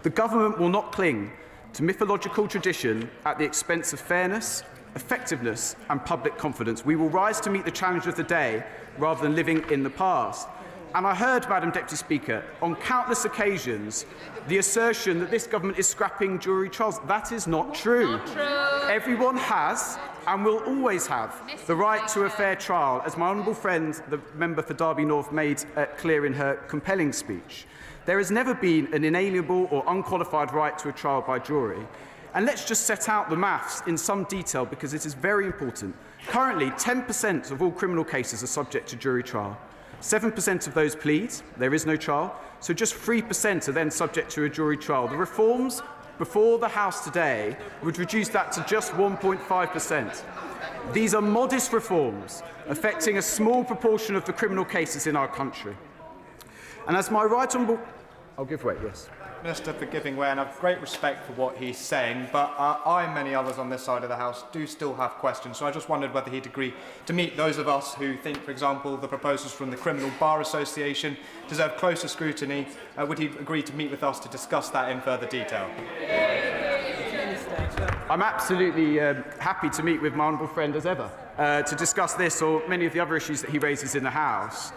The government will not cling to mythological tradition at the expense of fairness, effectiveness and public confidence. We will rise to meet the challenge of the day rather than living in the past. And I heard, Madam Deputy Speaker, on countless occasions, the assertion that this government is scrapping jury trials. That is not true.
Not true.
Everyone has and will always have the right to a fair trial, as my honourable friend, the member for Derby North, made clear in her compelling speech. There has never been an inalienable or unqualified right to a trial by jury. And let's just set out the maths in some detail, because it is very important. Currently, 10% of all criminal cases are subject to jury trial. 7% of those plead, there is no trial, so just 3% are then subject to a jury trial. The reforms before the House today would reduce that to just 1.5%. These are modest reforms affecting a small proportion of the criminal cases in our country. And as my right honourable... I'll give way, yes.
Minister for giving way, and I have great respect for what he's saying, but I and many others on this side of the House do still have questions, so I just wondered whether he'd agree to meet those of us who think, for example, the proposals from the Criminal Bar Association deserve closer scrutiny. Would he agree to meet with us to discuss that in further detail?
I'm absolutely happy to meet with my honourable friend as ever to discuss this or many of the other issues that he raises in the House.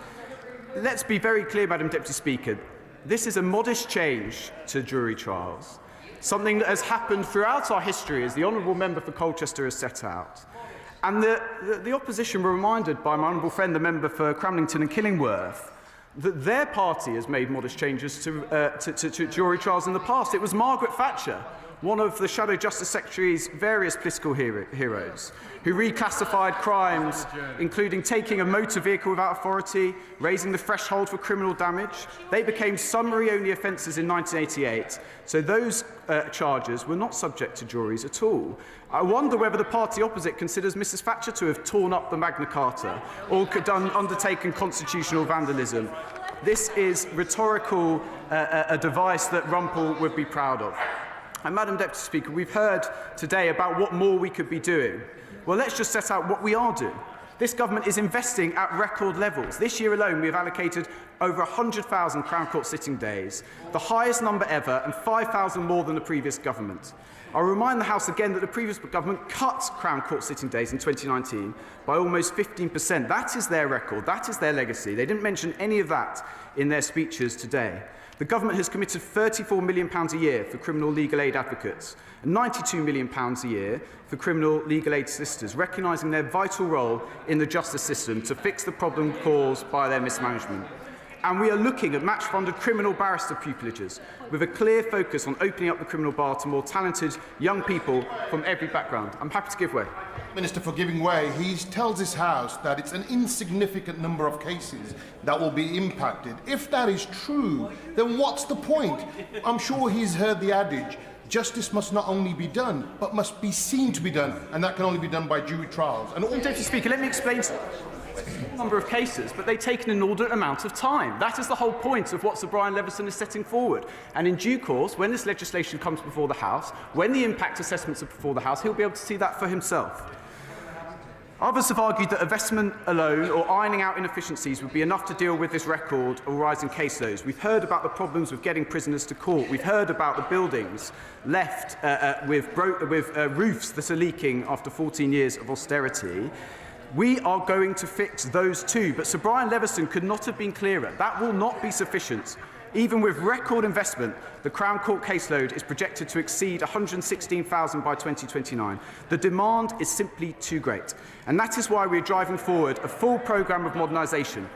Let's be very clear, Madam Deputy Speaker. This is a modest change to jury trials, something that has happened throughout our history, as the honourable member for Colchester has set out. And the opposition were reminded by my honourable friend, the member for Cramlington and Killingworth, that their party has made modest changes to jury trials in the past. It was Margaret Thatcher, one of the Shadow Justice Secretary's various political heroes, who reclassified crimes, including taking a motor vehicle without authority, raising the threshold for criminal damage. They became summary-only offences in 1988, so those charges were not subject to juries at all. I wonder whether the party opposite considers Mrs Thatcher to have torn up the Magna Carta or undertaken constitutional vandalism. This is rhetorical, a device that Rumpel would be proud of. And, Madam Deputy Speaker, we've heard today about what more we could be doing. Well, let's just set out what we are doing. This government is investing at record levels. This year alone, we have allocated over 100,000 Crown Court sitting days, the highest number ever, and 5,000 more than the previous government. I'll remind the House again that the previous government cut Crown Court sitting days in 2019 by almost 15%. That is their record. That is their legacy. They didn't mention any of that in their speeches today. The government has committed £34 million a year for criminal legal aid advocates and £92 million a year for criminal legal aid solicitors, recognising their vital role in the justice system to fix the problem caused by their mismanagement. And we are looking at match-funded criminal barrister pupilages with a clear focus on opening up the criminal bar to more talented young people from every background. I'm happy to give way.
Minister, for giving way, he tells this House that it's an insignificant number of cases that will be impacted. If that is true, then what's the point? I'm sure he's heard the adage, justice must not only be done, but must be seen to be done, and that can only be done by jury trials. And
Deputy Speaker, let me explain a number of cases, but they take an inordinate amount of time. That is the whole point of what Sir Brian Leveson is setting forward. And in due course, when this legislation comes before the House, when the impact assessments are before the House, he'll be able to see that for himself. Others have argued that investment alone or ironing out inefficiencies would be enough to deal with this record of rising caseloads. We've heard about the problems with getting prisoners to court. We've heard about the buildings left with roofs that are leaking after 14 years of austerity. We are going to fix those too, but Sir Brian Leveson could not have been clearer. That will not be sufficient. Even with record investment, the Crown Court caseload is projected to exceed 116,000 by 2029. The demand is simply too great. And that is why we are driving forward a full programme of modernisation.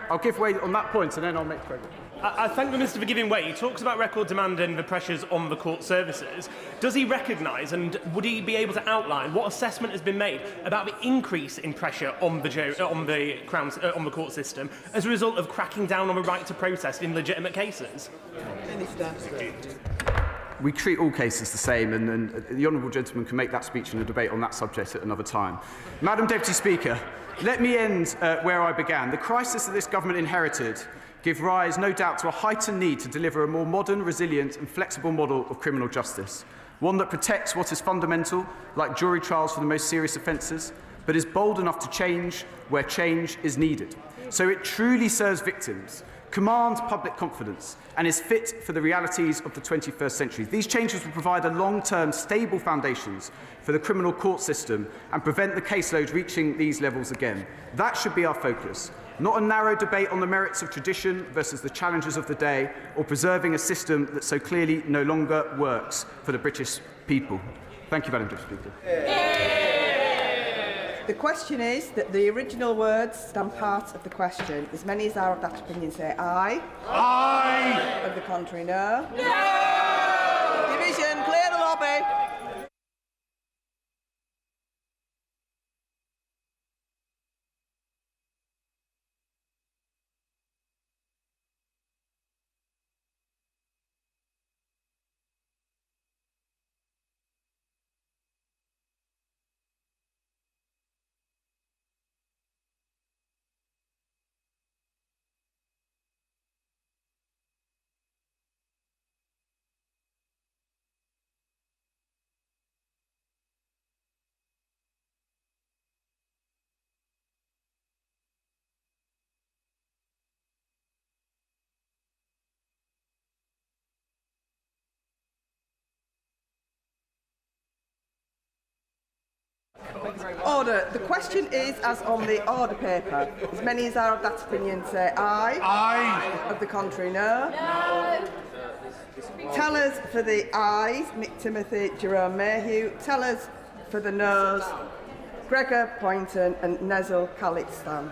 I'll give way on that point and then I'll make progress.
I thank the Minister for giving way. He talks about record demand and the pressures on the court services. Does he recognise and would he be able to outline what assessment has been made about the increase in pressure on the court system as a result of cracking down on the right to protest in legitimate cases?
Minister.
We treat all cases the same, and the honourable gentleman can make that speech in a debate on that subject at another time. Madam Deputy Speaker, let me end where I began. The crisis that this government inherited give rise, no doubt, to a heightened need to deliver a more modern, resilient and flexible model of criminal justice, one that protects what is fundamental, like jury trials for the most serious offences, but is bold enough to change where change is needed. So it truly serves victims, commands public confidence and is fit for the realities of the 21st century. These changes will provide a long-term, stable foundations for the criminal court system and prevent the caseload reaching these levels again. That should be our focus, not a narrow debate on the merits of tradition versus the challenges of the day, or preserving a system that so clearly no longer works for the British people. Thank you, Madam Deputy Speaker.
The question is that the original words stand part of the question. As many as are of that opinion say aye.
Aye.
Of the contrary, no. No. Division, clear the lobby. Order. The question is as on the order paper. As many as are of that opinion say aye.
Aye.
Of the contrary, no. No. Tellers for the ayes, Nick Timothy, Jerome Mayhew. Tellers for the noes, Gregor Poynton and Nezel Khalitstan.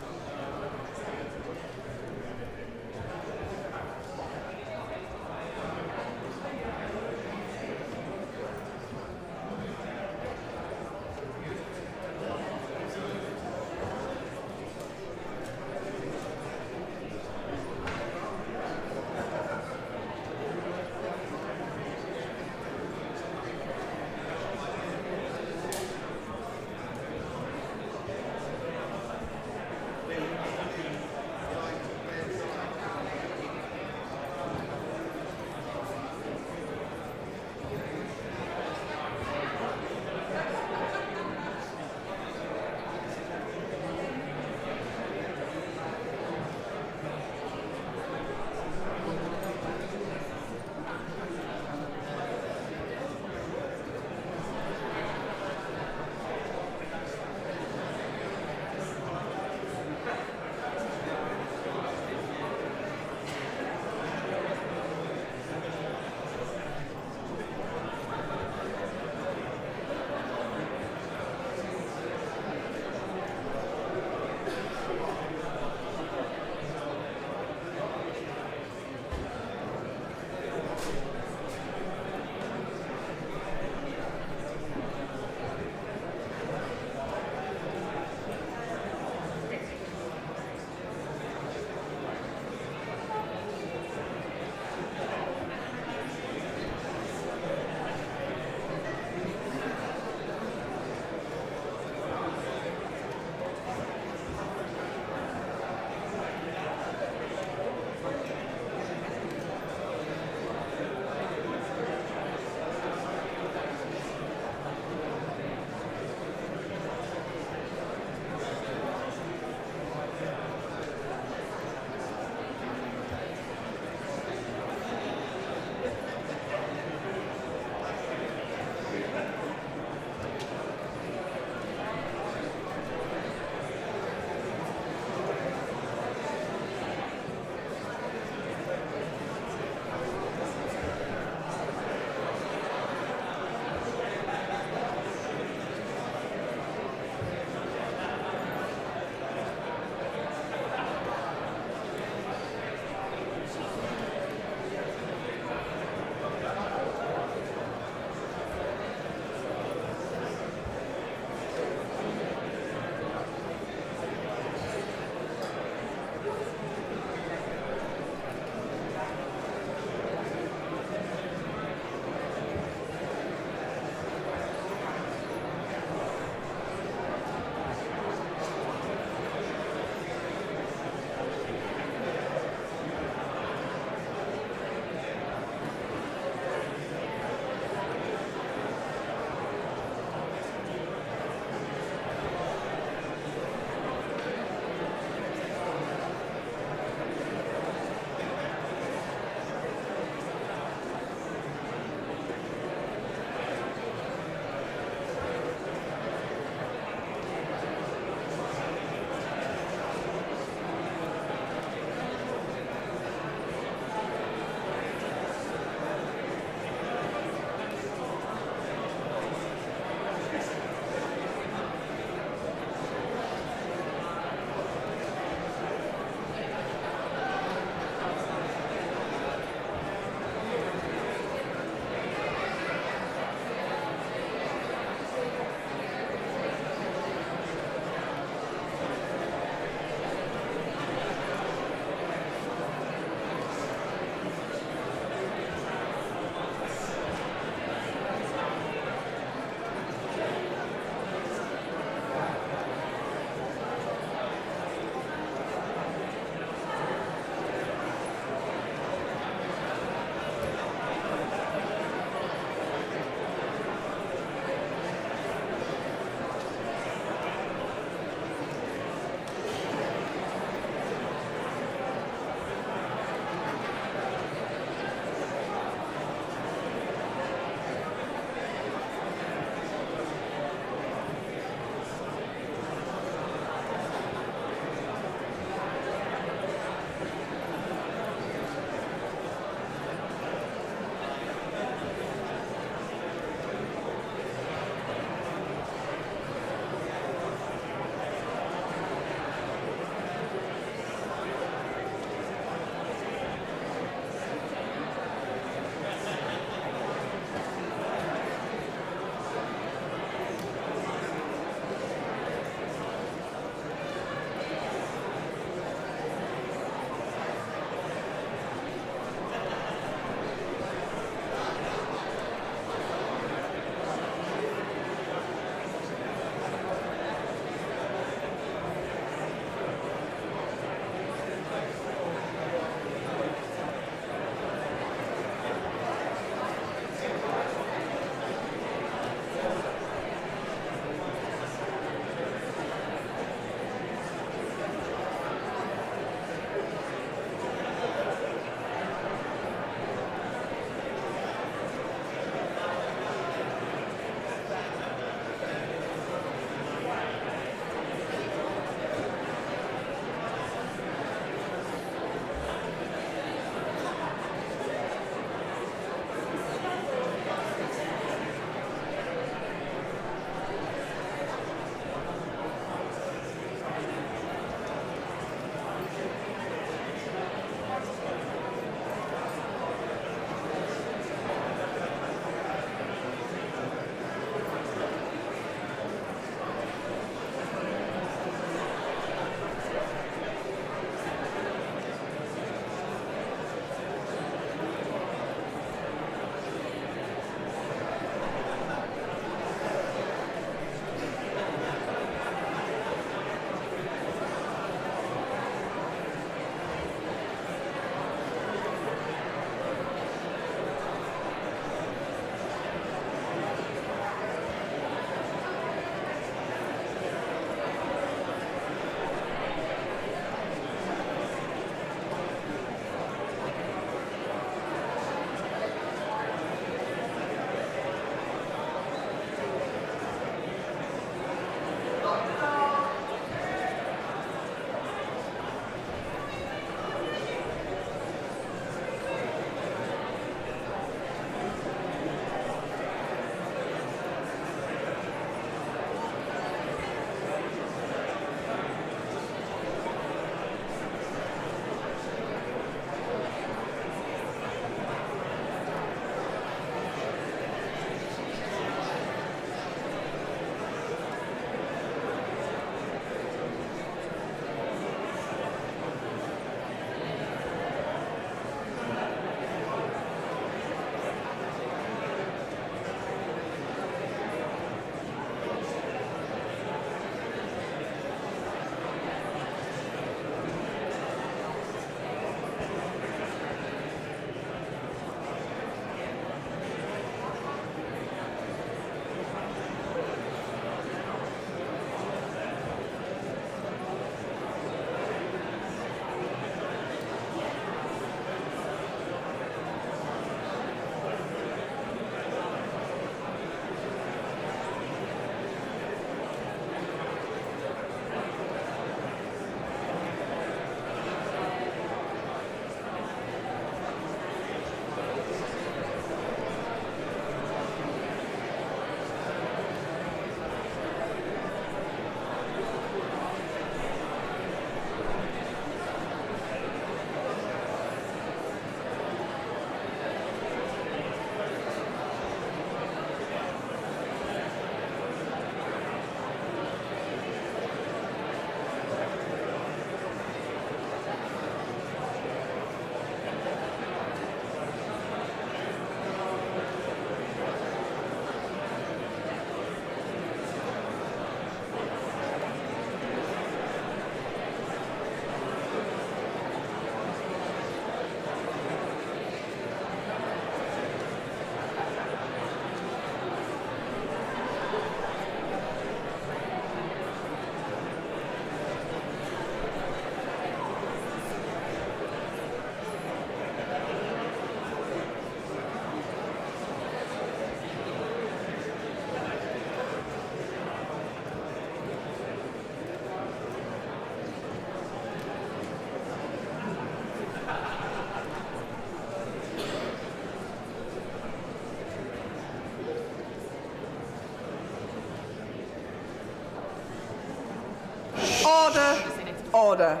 Order.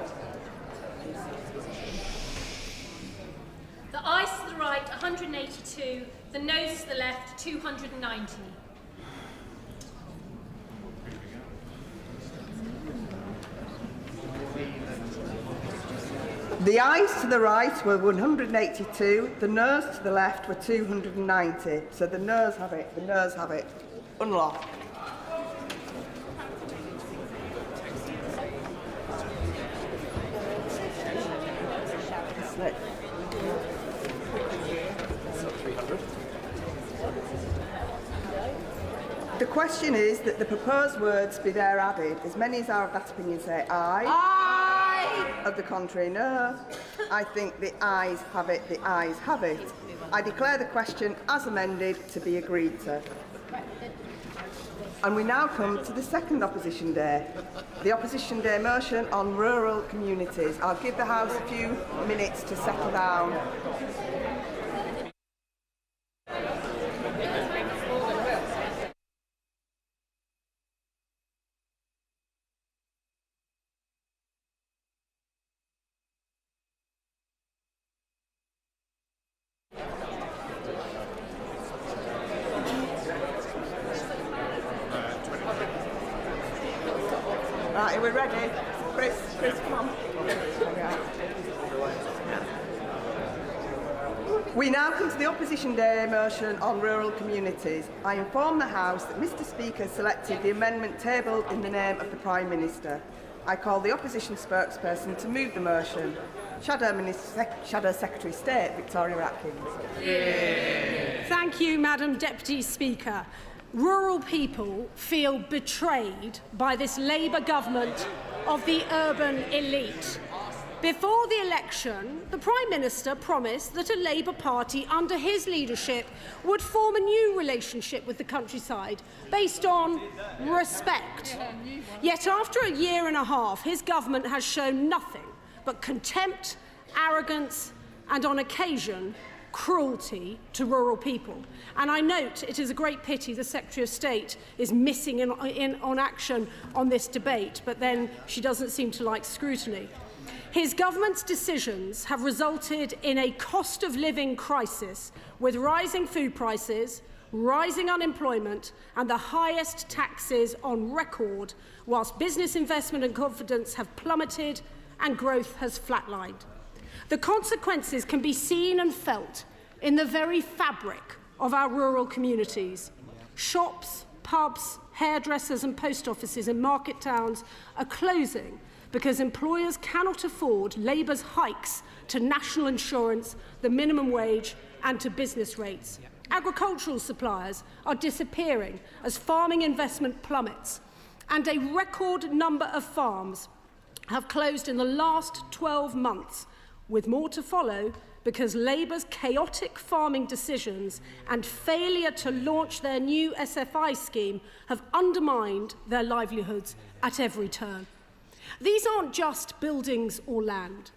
The ayes to the right, 182. The noes to the left, 290.
The ayes to the right were 182, the noes to the left were 290. So the noes have it, the noes have it. Unlock. The question is that the proposed words be there added. As many as are of that opinion say aye. Aye. Of the contrary, no. I think the ayes have it, the ayes have it. I declare the question as amended to be agreed to. And we now come to the second opposition day. The opposition day motion on rural communities. I'll give the House a few minutes to settle down. Right, we're ready. Chris, come on. We now come to the opposition day motion on rural communities. I inform the House that Mr Speaker selected the amendment tabled in the name of the Prime Minister. I call the opposition spokesperson to move the motion. Shadow Secretary of State, Victoria Atkins.
Thank you, Madam Deputy Speaker. Rural people feel betrayed by this Labour government of the urban elite. Before the election, the Prime Minister promised that a Labour Party under his leadership would form a new relationship with the countryside based on respect. Yet after a year and a half, his government has shown nothing but contempt, arrogance and, on occasion, cruelty to rural people. And I note it is a great pity the Secretary of State is missing on action on this debate, but then she doesn't seem to like scrutiny. His government's decisions have resulted in a cost of living crisis with rising food prices, rising unemployment and the highest taxes on record, whilst business investment and confidence have plummeted and growth has flatlined. The consequences can be seen and felt in the very fabric of our rural communities. Shops, pubs, hairdressers and post offices in market towns are closing because employers cannot afford Labour's hikes to national insurance, the minimum wage and to business rates. Agricultural suppliers are disappearing as farming investment plummets, and a record number of farms have closed in the last 12 months, with more to follow because Labour's chaotic farming decisions and failure to launch their new SFI scheme have undermined their livelihoods at every turn. These aren't just buildings or land.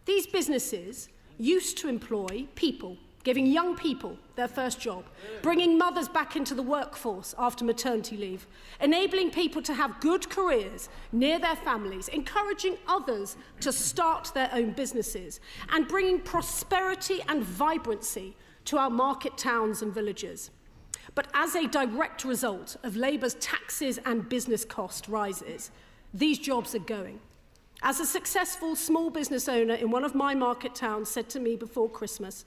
These businesses used to employ people, giving young people their first job, bringing mothers back into the workforce after maternity leave, enabling people to have good careers near their families, encouraging others to start their own businesses, and bringing prosperity and vibrancy to our market towns and villages. But as a direct result of Labour's taxes and business cost rises, these jobs are going. As a successful small business owner in one of my market towns said to me before Christmas,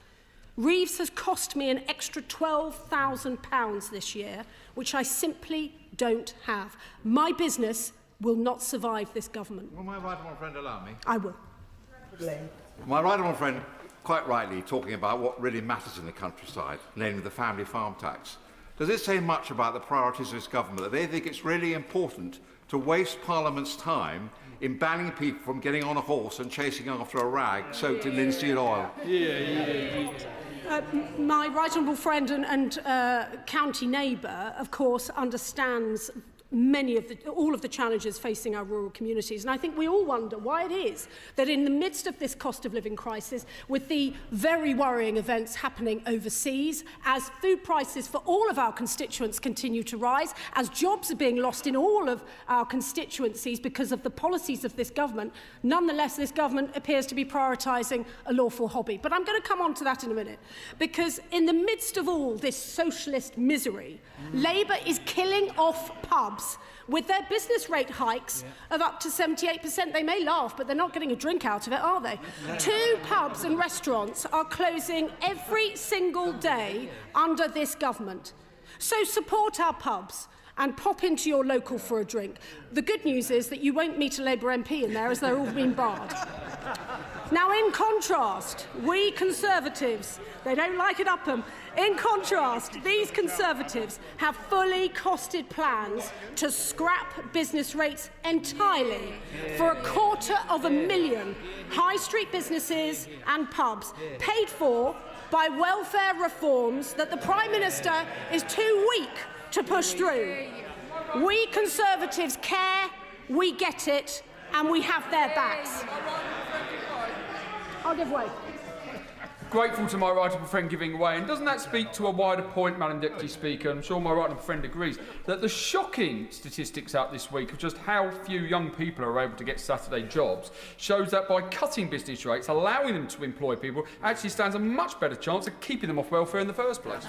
Reeves has cost me an extra £12,000 this year, which I simply don't have. My business will not survive this government.
Will my right honourable friend allow me?
I will.
My right honourable friend, quite rightly, talking about what really matters in the countryside, namely the family farm tax. Does it say much about the priorities of this government that they think it's really important to waste Parliament's time in banning people from getting on a horse and chasing after a rag soaked in linseed oil?
My right honourable friend and county neighbour, of course, understands
all of the challenges facing our rural communities. And I think we all wonder why it is that in the midst of this cost of living crisis, with the very worrying events happening overseas, as food prices for all of our constituents continue to rise, as jobs are being lost in all of our constituencies because of the policies of this government, nonetheless this government appears to be prioritising a lawful hobby. But I'm going to come on to that in a minute, because in the midst of all this socialist misery, Labour is killing off pubs with their business rate hikes of up to 78%. They may laugh, but they're not getting a drink out of it, are they? 2 pubs and restaurants are closing every single day under this government. So support our pubs and pop into your local for a drink. The good news is that you won't meet a Labour MP in there, as they're all being barred. Now, in contrast, we Conservatives, they don't like it up them, in contrast, these Conservatives have fully costed plans to scrap business rates entirely for 250,000 high street businesses and pubs, paid for by welfare reforms that the Prime Minister is too weak to push through. We Conservatives care, we get it, and we have their backs. I'll give way.
Grateful to my right honourable friend giving way, and doesn't that speak to a wider point, Madam Deputy Speaker? I'm sure my right honourable friend agrees that the shocking statistics out this week of just how few young people are able to get Saturday jobs shows that by cutting business rates, allowing them to employ people, actually stands a much better chance of keeping them off welfare in the first place.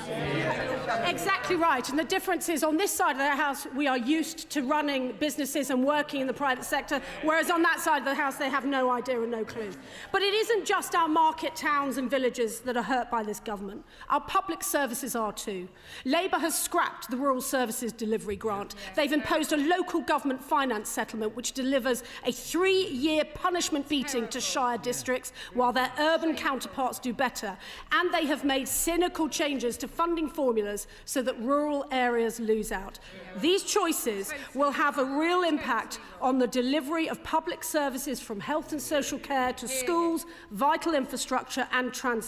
Exactly right, and the difference is on this side of the House we are used to running businesses and working in the private sector, whereas on that side of the House they have no idea and no clue. But it isn't just our market towns and villages that are hurt by this government. Our public services are too. Labour has scrapped the Rural Services Delivery Grant. They've imposed a local government finance settlement which delivers a 3-year punishment beating to shire districts while their urban counterparts do better. And they have made cynical changes to funding formulas so that rural areas lose out. These choices will have a real impact on the delivery of public services from health and social care to schools, vital infrastructure and transport.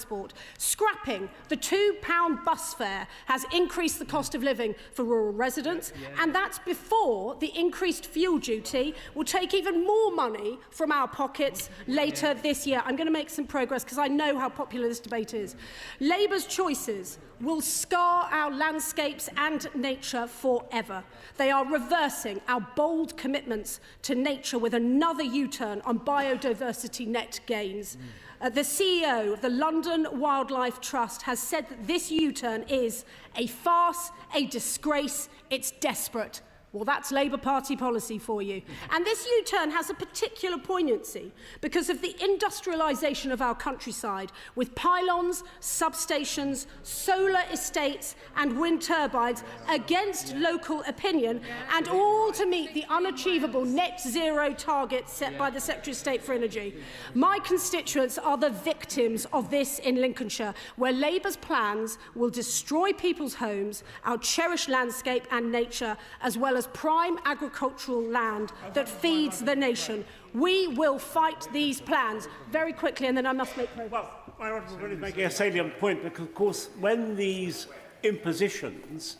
Scrapping the £2 bus fare has increased the cost of living for rural residents, and that's before the increased fuel duty will take even more money from our pockets later this year. I'm going to make some progress because I know how popular this debate is. Labour's choices will scar our landscapes and nature forever. They are reversing our bold commitments to nature with another U-turn on biodiversity net gains. The CEO of the London Wildlife Trust has said that this U-turn is a farce, a disgrace, it's desperate. Well, that's Labour Party policy for you. And this U-turn has a particular poignancy because of the industrialisation of our countryside with pylons, substations, solar estates and wind turbines against local opinion, and all to meet the unachievable net zero target set by the Secretary of State for Energy. My constituents are the victims of this in Lincolnshire, where Labour's plans will destroy people's homes, our cherished landscape and nature, as well as prime agricultural land that feeds the nation. We will fight these plans very quickly, and then I must make progress.
Well, I want to make a salient point, because, of course, when these impositions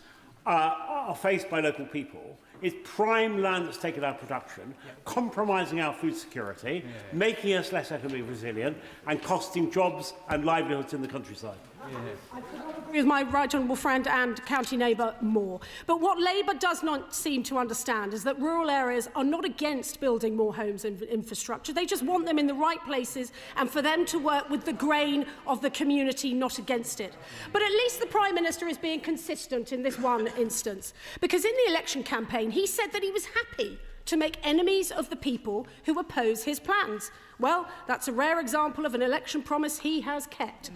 are faced by local people, it's prime land that's taken out of production, compromising our food security, making us less economically resilient, and costing jobs and livelihoods in the countryside.
I could not agree with my right honourable friend and county neighbour more. But what Labour does not seem to understand is that rural areas are not against building more homes and infrastructure. They just want them in the right places and for them to work with the grain of the community, not against it. But at least the Prime Minister is being consistent in this one instance, because in the election campaign he said that he was happy to make enemies of the people who oppose his plans. Well, that's a rare example of an election promise he has kept.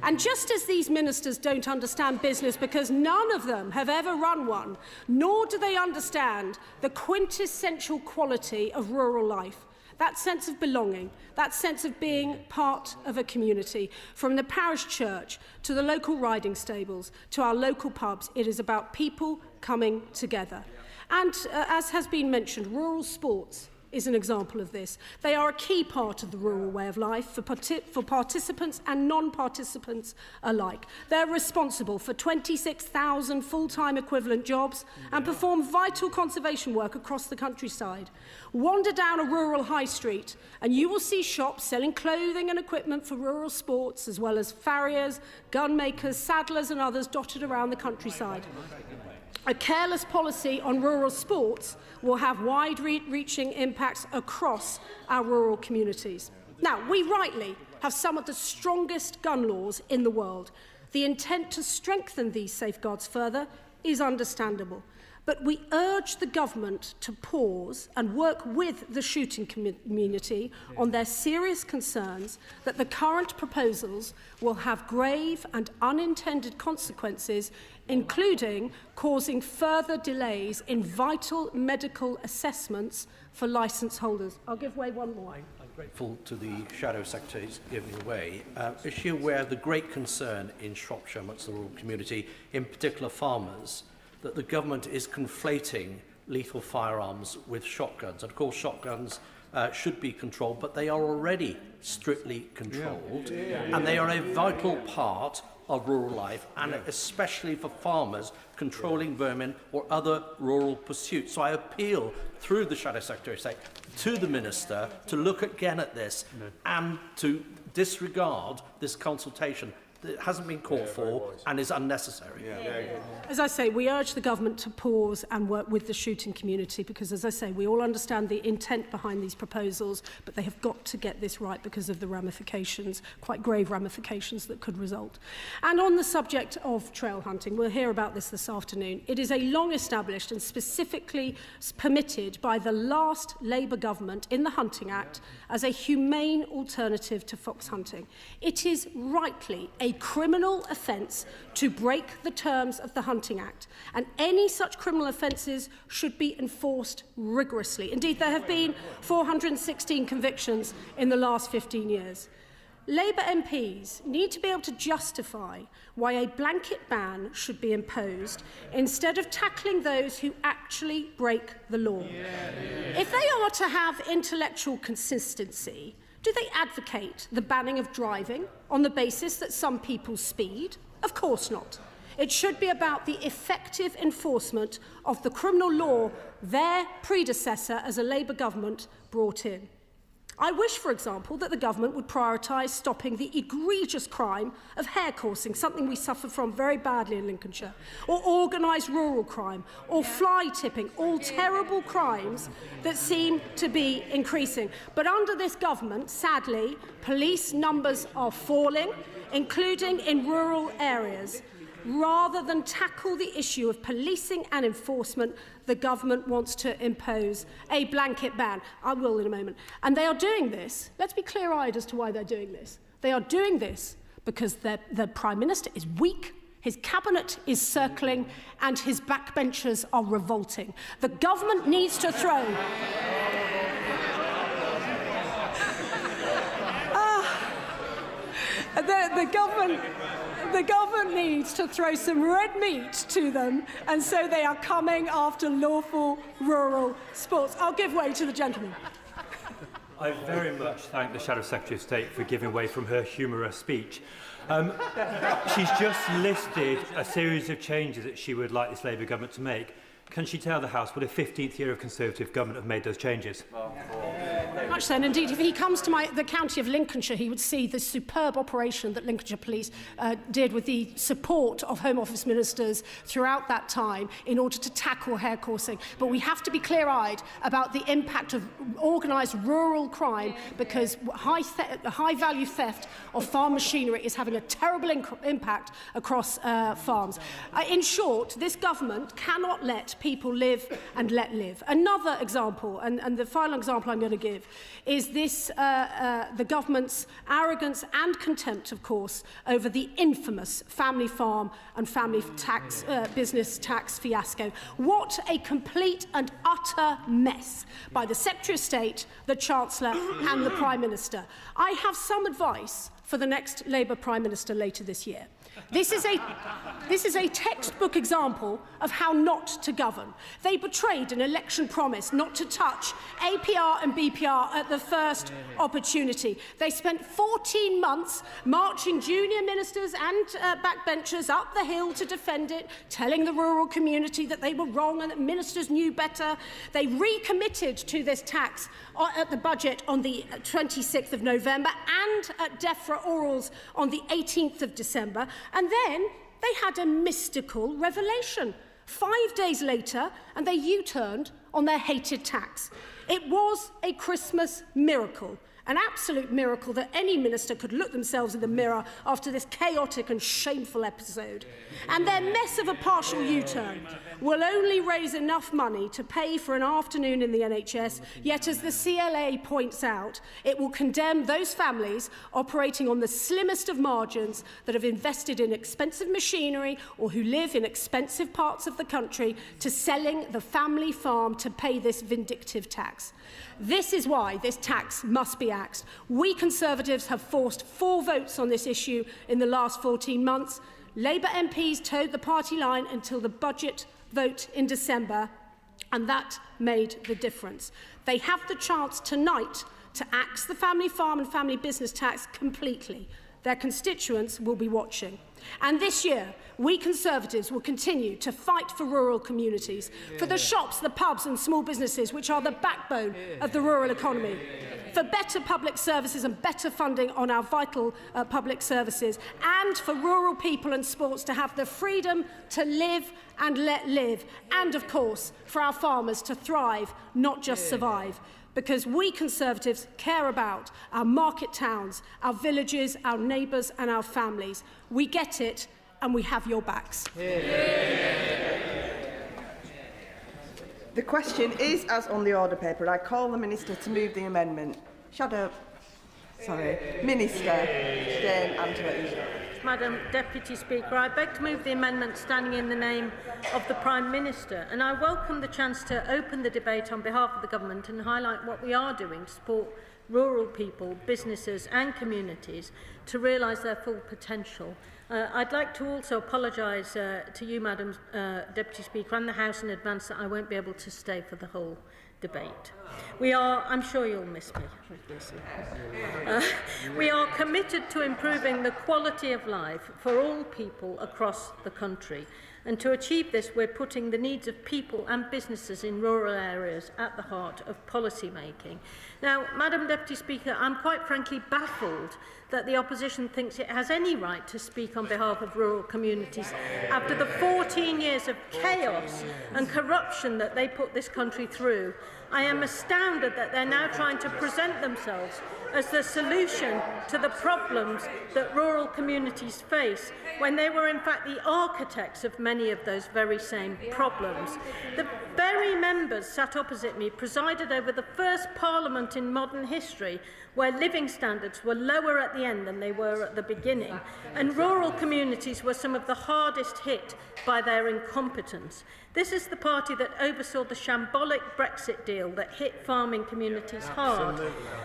And just as these ministers don't understand business because none of them have ever run one, nor do they understand the quintessential quality of rural life, that sense of belonging, that sense of being part of a community. From the parish church to the local riding stables to our local pubs, it is about people coming together. And as has been mentioned, rural sports is an example of this. They are a key part of the rural way of life for participants and non-participants alike. They're responsible for 26,000 full-time equivalent jobs and perform vital conservation work across the countryside. Wander down a rural high street and you will see shops selling clothing and equipment for rural sports, as well as farriers, gun makers, saddlers and others dotted around the countryside. A careless policy on rural sports will have wide-reaching impacts across our rural communities. Now, we rightly have some of the strongest gun laws in the world. The intent to strengthen these safeguards further is understandable. But we urge the government to pause and work with the shooting community on their serious concerns that the current proposals will have grave and unintended consequences, including causing further delays in vital medical assessments for licence holders. I'll give way one more.
I'm grateful to the Shadow Secretaries giving way. Is she aware of the great concern in Shropshire amongst the rural community, in particular farmers, that the government is conflating lethal firearms with shotguns? And of course, shotguns should be controlled, but they are already strictly controlled, and they are a vital part of rural life, and especially for farmers controlling vermin or other rural pursuits. So I appeal through the Shadow Secretary of State to the Minister to look again at this and to disregard this consultation that hasn't been called for and is unnecessary.
As I say, we urge the government to pause and work with the shooting community because, as I say, we all understand the intent behind these proposals, but they have got to get this right because of the ramifications, quite grave ramifications that could result. And on the subject of trail hunting, we'll hear about this afternoon. It is a long-established and specifically permitted by the last Labour government in the Hunting Act as a humane alternative to fox hunting. It is rightly a criminal offence to break the terms of the Hunting Act, and any such criminal offences should be enforced rigorously. Indeed, there have been 416 convictions in the last 15 years. Labour MPs need to be able to justify why a blanket ban should be imposed instead of tackling those who actually break the law. If they are to have intellectual consistency, do they advocate the banning of driving on the basis that some people speed? Of course not. It should be about the effective enforcement of the criminal law their predecessor as a Labour government brought in. I wish, for example, that the government would prioritise stopping the egregious crime of hare coursing, something we suffer from very badly in Lincolnshire, or organised rural crime, or fly tipping, all terrible crimes that seem to be increasing. But under this government, sadly, police numbers are falling, including in rural areas. Rather than tackle the issue of policing and enforcement, the government wants to impose a blanket ban. I will in a moment. And they are doing this. Let's be clear-eyed as to why they're doing this. They are doing this because the Prime Minister is weak, his cabinet is circling, and his backbenchers are revolting. The government needs to throw... The government needs to throw some red meat to them, and so they are coming after lawful rural sports. I'll give way to the gentleman.
I very much thank the Shadow Secretary of State for giving way from her humorous speech. She's just listed a series of changes that she would like this Labour government to make. Can she tell the House what a 15th year of Conservative government have made those changes?
Very much so. And indeed, if he comes to the county of Lincolnshire, he would see the superb operation that Lincolnshire Police did with the support of Home Office ministers throughout that time in order to tackle hare coursing. But we have to be clear-eyed about the impact of organised rural crime, because high-value theft of farm machinery is having a terrible impact across farms. In short, this government cannot let people live and let live. Another example, and the final example I'm going to give, is this the government's arrogance and contempt, of course, over the infamous family farm and family tax business tax fiasco. What a complete and utter mess by the Secretary of State, the Chancellor and the Prime Minister. I have some advice for the next Labour Prime Minister later this year. This is a textbook example of how not to govern. They betrayed an election promise not to touch APR and BPR at the first opportunity. They spent 14 months marching junior ministers and backbenchers up the hill to defend it, telling the rural community that they were wrong and that ministers knew better. They recommitted to this tax at the budget on the 26th of November and at DEFRA orals on the 18th of December. And then they had a mystical revelation 5 days later, and they U-turned on their hated tax. It was a Christmas miracle, an absolute miracle that any minister could look themselves in the mirror after this chaotic and shameful episode. And their mess of a partial U-turn will only raise enough money to pay for an afternoon in the NHS, yet as the CLA points out, it will condemn those families operating on the slimmest of margins that have invested in expensive machinery or who live in expensive parts of the country to selling the family farm to pay this vindictive tax. This is why this tax must be axed. We Conservatives have forced 4 votes on this issue in the last 14 months. Labour MPs toed the party line until the budget vote in December, and that made the difference. They have the chance tonight to axe the family farm and family business tax completely. Their constituents will be watching. And this year, we Conservatives will continue to fight for rural communities, for the shops, the pubs and small businesses which are the backbone of the rural economy, for better public services and better funding on our vital public services, and for rural people and sports to have the freedom to live and let live, and of course for our farmers to thrive, not just survive. Because we Conservatives care about our market towns, our villages, our neighbours and our families. We get it, and we have your backs.
The question is as on the order paper. I call the Minister to move the amendment. Minister Jane Angela.
Madam Deputy Speaker, I beg to move the amendment standing in the name of the Prime Minister, and I welcome the chance to open the debate on behalf of the Government and highlight what we are doing to support rural people, businesses and communities to realise their full potential. I'd like to also apologise to you, Madam Deputy Speaker, and the House in advance that I won't be able to stay for the whole debate. I'm sure you'll miss me. We are committed to improving the quality of life for all people across the country. And to achieve this, we're putting the needs of people and businesses in rural areas at the heart of policy making. Now, Madam Deputy Speaker, I'm quite frankly baffled that the opposition thinks it has any right to speak on behalf of rural communities after the 14 years of chaos and corruption that they put this country through. I am astounded that they're now trying to present themselves as the solution to the problems that rural communities face, when they were in fact the architects of many of those very same problems. The very members sat opposite me presided over the first Parliament in modern history where living standards were lower at the end than they were at the beginning, and rural communities were some of the hardest hit by their incompetence. This is the party that oversaw the shambolic Brexit deal that hit farming communities hard.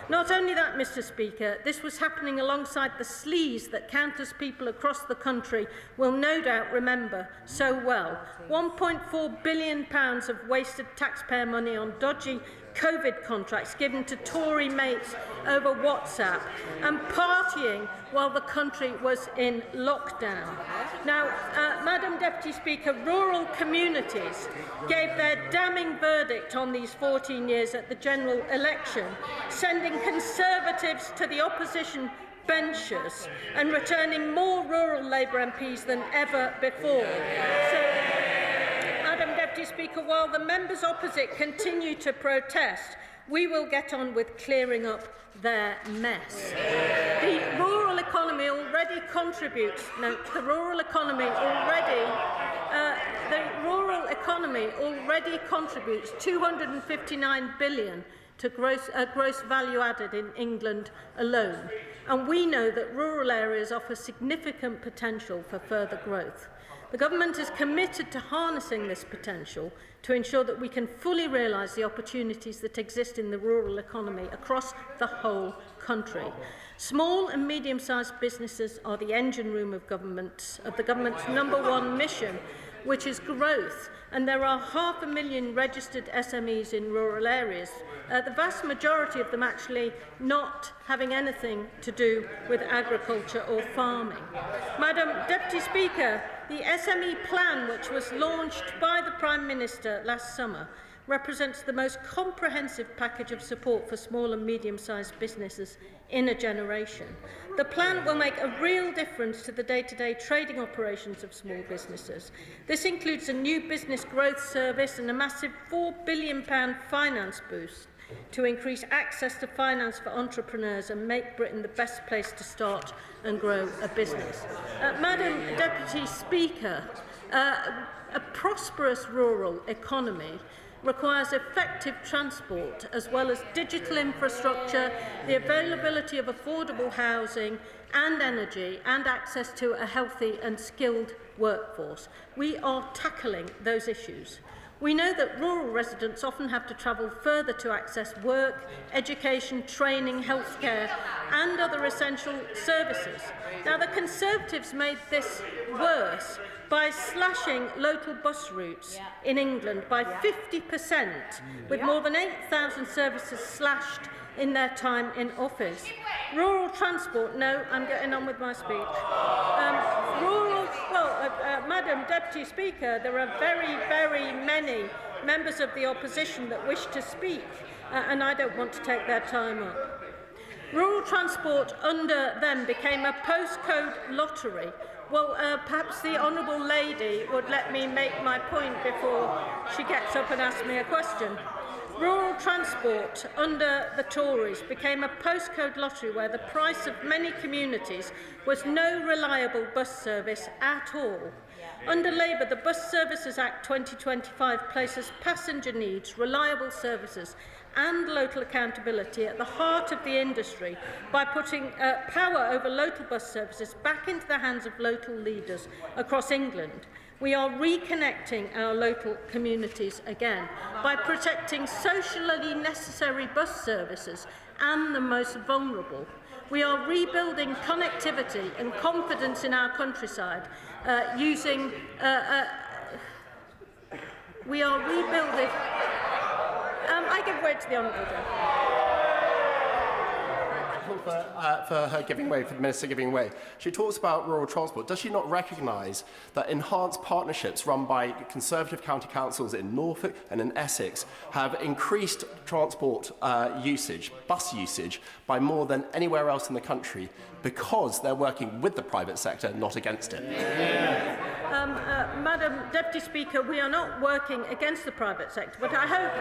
Not only that, Mr. Speaker, this was happening alongside the sleaze that countless people across the country will no doubt remember so well. £1.4 billion of wasted taxpayer money on dodgy COVID contracts given to Tory mates over WhatsApp, and partying while the country was in lockdown. Now, Madam Deputy Speaker, rural communities gave their damning verdict on these 14 years at the general election, sending Conservatives to the opposition benches and returning more rural Labour MPs than ever before. Madam Deputy Speaker, while the members opposite continue to protest, we will get on with clearing up their mess. The rural economy already contributes. The rural economy already contributes £259 billion to gross value added in England alone, and we know that rural areas offer significant potential for further growth. The Government is committed to harnessing this potential to ensure that we can fully realise the opportunities that exist in the rural economy across the whole country. Small and medium-sized businesses are the engine room of the government's #1 mission, which is growth, and there are 500,000 registered SMEs in rural areas, the vast majority of them actually not having anything to do with agriculture or farming. Madam Deputy Speaker, the SME plan, which was launched by the Prime Minister last summer, represents the most comprehensive package of support for small and medium-sized businesses in a generation. The plan will make a real difference to the day-to-day trading operations of small businesses. This includes a new business growth service and a massive £4 billion finance boost to increase access to finance for entrepreneurs and make Britain the best place to start and grow a business. Madam Deputy Speaker, a prosperous rural economy requires effective transport as well as digital infrastructure, the availability of affordable housing and energy, and access to a healthy and skilled workforce. We are tackling those issues. We know that rural residents often have to travel further to access work, education, training, healthcare and other essential services. Now, the Conservatives made this worse by slashing local bus routes in England by 50%, with more than 8,000 services slashed in their time in office. Rural transport, no, I'm getting on with my speech. Madam Deputy Speaker, there are very, very many members of the opposition that wish to speak, and I don't want to take their time up. Rural transport under them became a postcode lottery. Well, perhaps the Honourable Lady would let me make my point before she gets up and asks me a question. Rural transport under the Tories became a postcode lottery where the price of many communities was no reliable bus service at all. Under Labour, the Bus Services Act 2025 places passenger needs, reliable services and local accountability at the heart of the industry by putting power over local bus services back into the hands of local leaders across England. We are reconnecting our local communities again by protecting socially necessary bus services and the most vulnerable. We are rebuilding connectivity and confidence in our countryside using... we are rebuilding... I give way to the Honourable
for her giving way, for the Minister giving way. She talks about rural transport. Does she not recognise that enhanced partnerships run by Conservative county councils in Norfolk and in Essex have increased transport usage, bus usage, by more than anywhere else in the country because they're working with the private sector, not against it?
Madam Deputy Speaker, we are not working against the private sector, but I hope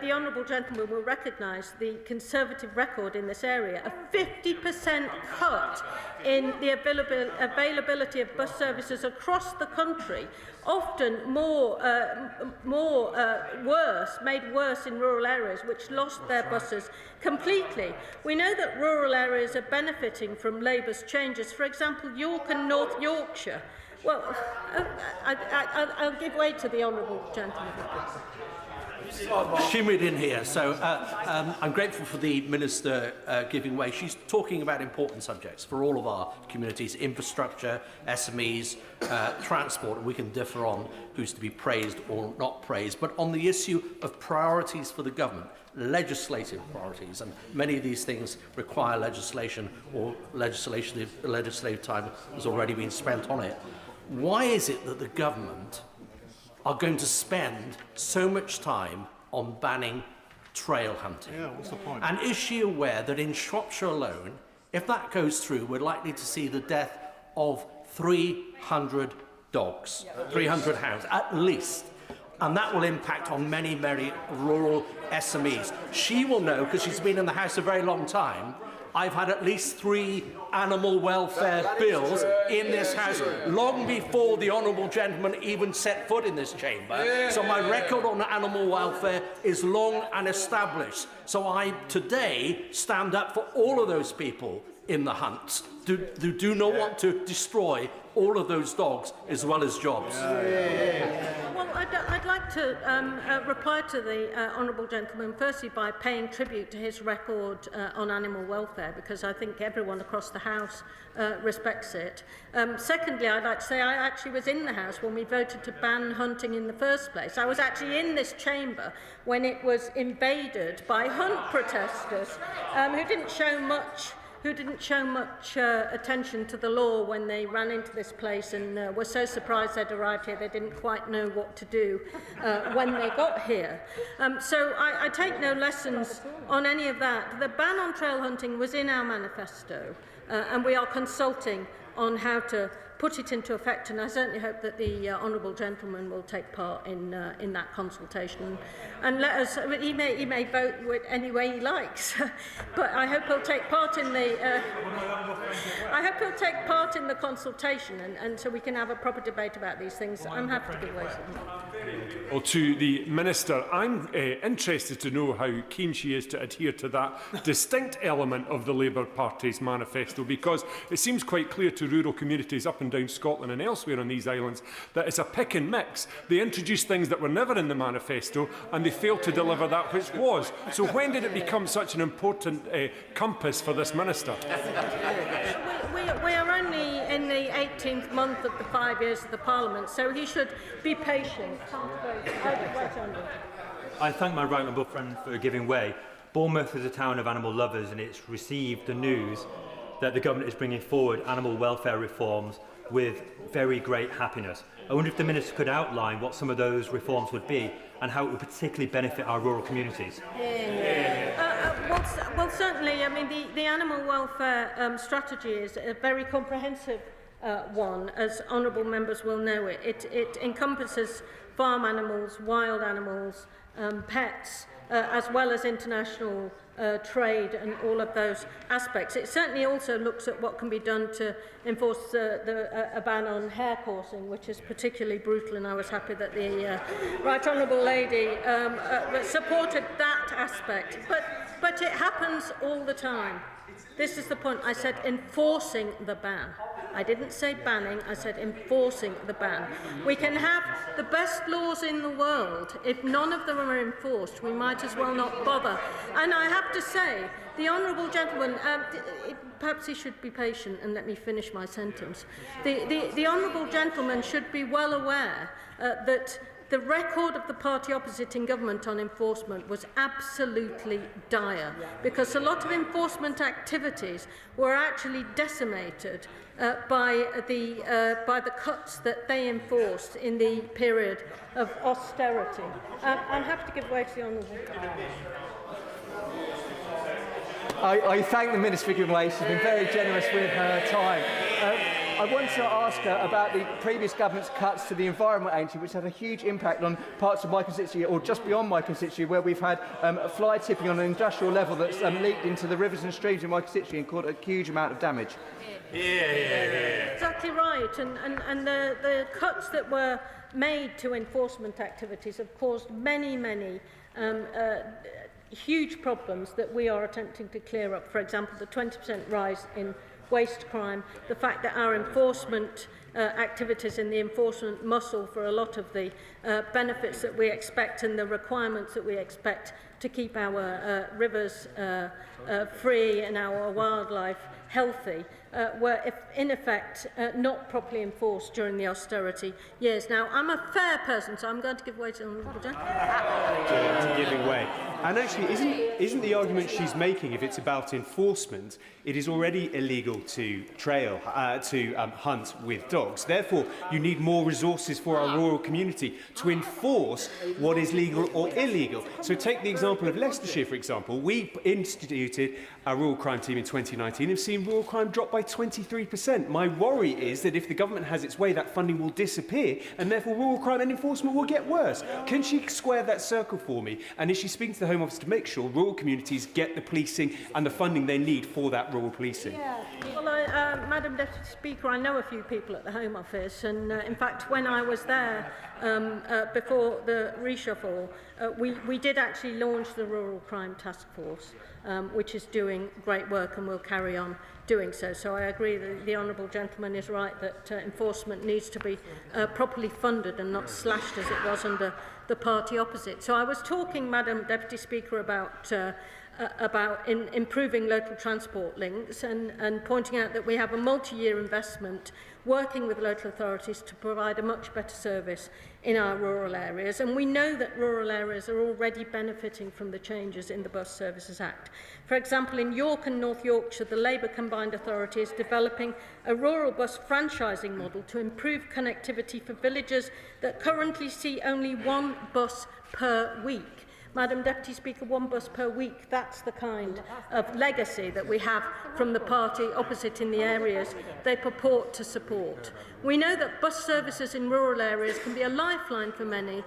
the Honourable Gentleman will recognise the Conservative record in this area. A 50% cut in the availability of bus services across the country, often made worse in rural areas which lost their buses completely. We know that rural areas are benefiting from Labour's changes, for example, York and North Yorkshire. Well, I'll give way to the Honourable Gentleman.
Shimmered in here, so I'm grateful for the Minister giving way. She's talking about important subjects for all of our communities: infrastructure, SMEs, transport, and we can differ on who's to be praised or not praised. But on the issue of priorities for the government, legislative priorities, and many of these things require legislation, or legislative time has already been spent on it. Why is it that the government are going to spend so much time on banning trail hunting?
Yeah, what's the point?
And is she aware that in Shropshire alone, if that goes through, we're likely to see the death of 300 dogs, 300 hounds, at least. And that will impact on many, many rural SMEs. She will know, because she's been in the House a very long time, I've had at least 3 animal welfare bills in this House long before the Honourable Gentleman even set foot in this chamber. So my record on animal welfare is long and established. So I today stand up for all of those people in the hunt do not want to destroy all of those dogs as well as jobs.
Well, I'd like to reply to the honourable gentleman, firstly by paying tribute to his record on animal welfare, because I think everyone across the House respects it. Secondly, I'd like to say I actually was in the House when we voted to ban hunting in the first place. I was actually in this chamber when it was invaded by hunt protesters who didn't show much attention to the law when they ran into this place and were so surprised they'd arrived here they didn't quite know what to do when they got here. So I take no lessons on any of that. The ban on trail hunting was in our manifesto, and we are consulting on how to put it into effect, and I certainly hope that the honourable gentleman will take part in that consultation. And let us, he may vote with any way he likes, but I hope he'll take part in the consultation, and so we can have a proper debate about these things. I'm happy to give way something.
Well, to the Minister, I'm interested to know how keen she is to adhere to that distinct element of the Labour Party's manifesto, because it seems quite clear to rural communities up and down Scotland and elsewhere on these islands that it's a pick and mix. They introduced things that were never in the manifesto and they failed to deliver that which was. So when did it become such an important compass for this Minister?
We are only in the 18th month of the 5 years of the Parliament, so he should be patient.
I thank my right honourable friend for giving way. Bournemouth is a town of animal lovers, and it's received the news that the government is bringing forward animal welfare reforms with very great happiness. I wonder if the Minister could outline what some of those reforms would be and how it would particularly benefit our rural communities.
Well, certainly, I mean, the animal welfare strategy is a very comprehensive one, as honourable members will know. It encompasses farm animals, wild animals, pets, as well as international trade and all of those aspects. It certainly also looks at what can be done to enforce a ban on hair coursing, which is particularly brutal, and I was happy that the Right Honourable Lady supported that aspect. But it happens all the time. This is the point. I said enforcing the ban. I didn't say banning, I said enforcing the ban. We can have the best laws in the world. If none of them are enforced, we might as well not bother. And I have to say, the honourable gentleman, perhaps he should be patient and let me finish my sentence. The honourable gentleman should be well aware that the record of the party opposite in government on enforcement was absolutely dire, because a lot of enforcement activities were actually decimated by the cuts that they enforced in the period of austerity. I'm happy to give way to the honourable.
I thank the Minister for giving way. She's been very generous with her time. I want to ask her about the previous government's cuts to the Environment Agency, which had a huge impact on parts of my constituency, or just beyond my constituency, where we've had fly tipping on an industrial level that's leaked into the rivers and streams in my constituency and caused a huge amount of damage.
Exactly right, and the cuts that were made to enforcement activities have caused many huge problems that we are attempting to clear up. For example, the 20% rise in waste crime, the fact that our enforcement activities in the enforcement muscle for a lot of the benefits that we expect and the requirements that we expect to keep our rivers free and our wildlife healthy were in effect not properly enforced during the austerity years. Now, I'm a fair person, so I'm going to give way to the honourable gentleman.
Giving way. And actually, isn't the argument she's making, if it's about enforcement, it is already illegal to hunt with dogs. Therefore, you need more resources for our rural community to enforce what is legal or illegal. So take the example of Leicestershire, for example. We instituted a rural crime team in 2019 and have seen rural crime drop by 23%. My worry is that if the government has its way, that funding will disappear and therefore rural crime and enforcement will get worse. Can she square that circle for me? And is she speaking to the Home Office to make sure rural communities get the policing and the funding they need for that rural policing?
Yeah. Well, Madam Deputy Speaker, I know a few people at the Home Office, and in fact, when I was there before the reshuffle, we did actually launch the Rural Crime Task Force, which is doing great work and will carry on doing so. So I agree that the honourable gentleman is right that enforcement needs to be properly funded and not slashed as it was under the party opposite. So I was talking, Madam Deputy Speaker, about improving local transport links and pointing out that we have a multi-year investment working with local authorities to provide a much better service in our rural areas. And we know that rural areas are already benefiting from the changes in the Bus Services Act. For example, in York and North Yorkshire, the Labour Combined Authority is developing a rural bus franchising model to improve connectivity for villages that currently see only one bus per week. Madam Deputy Speaker, one bus per week, that's the kind of legacy that we have from the party opposite in the areas they purport to support. We know that bus services in rural areas can be a lifeline for many,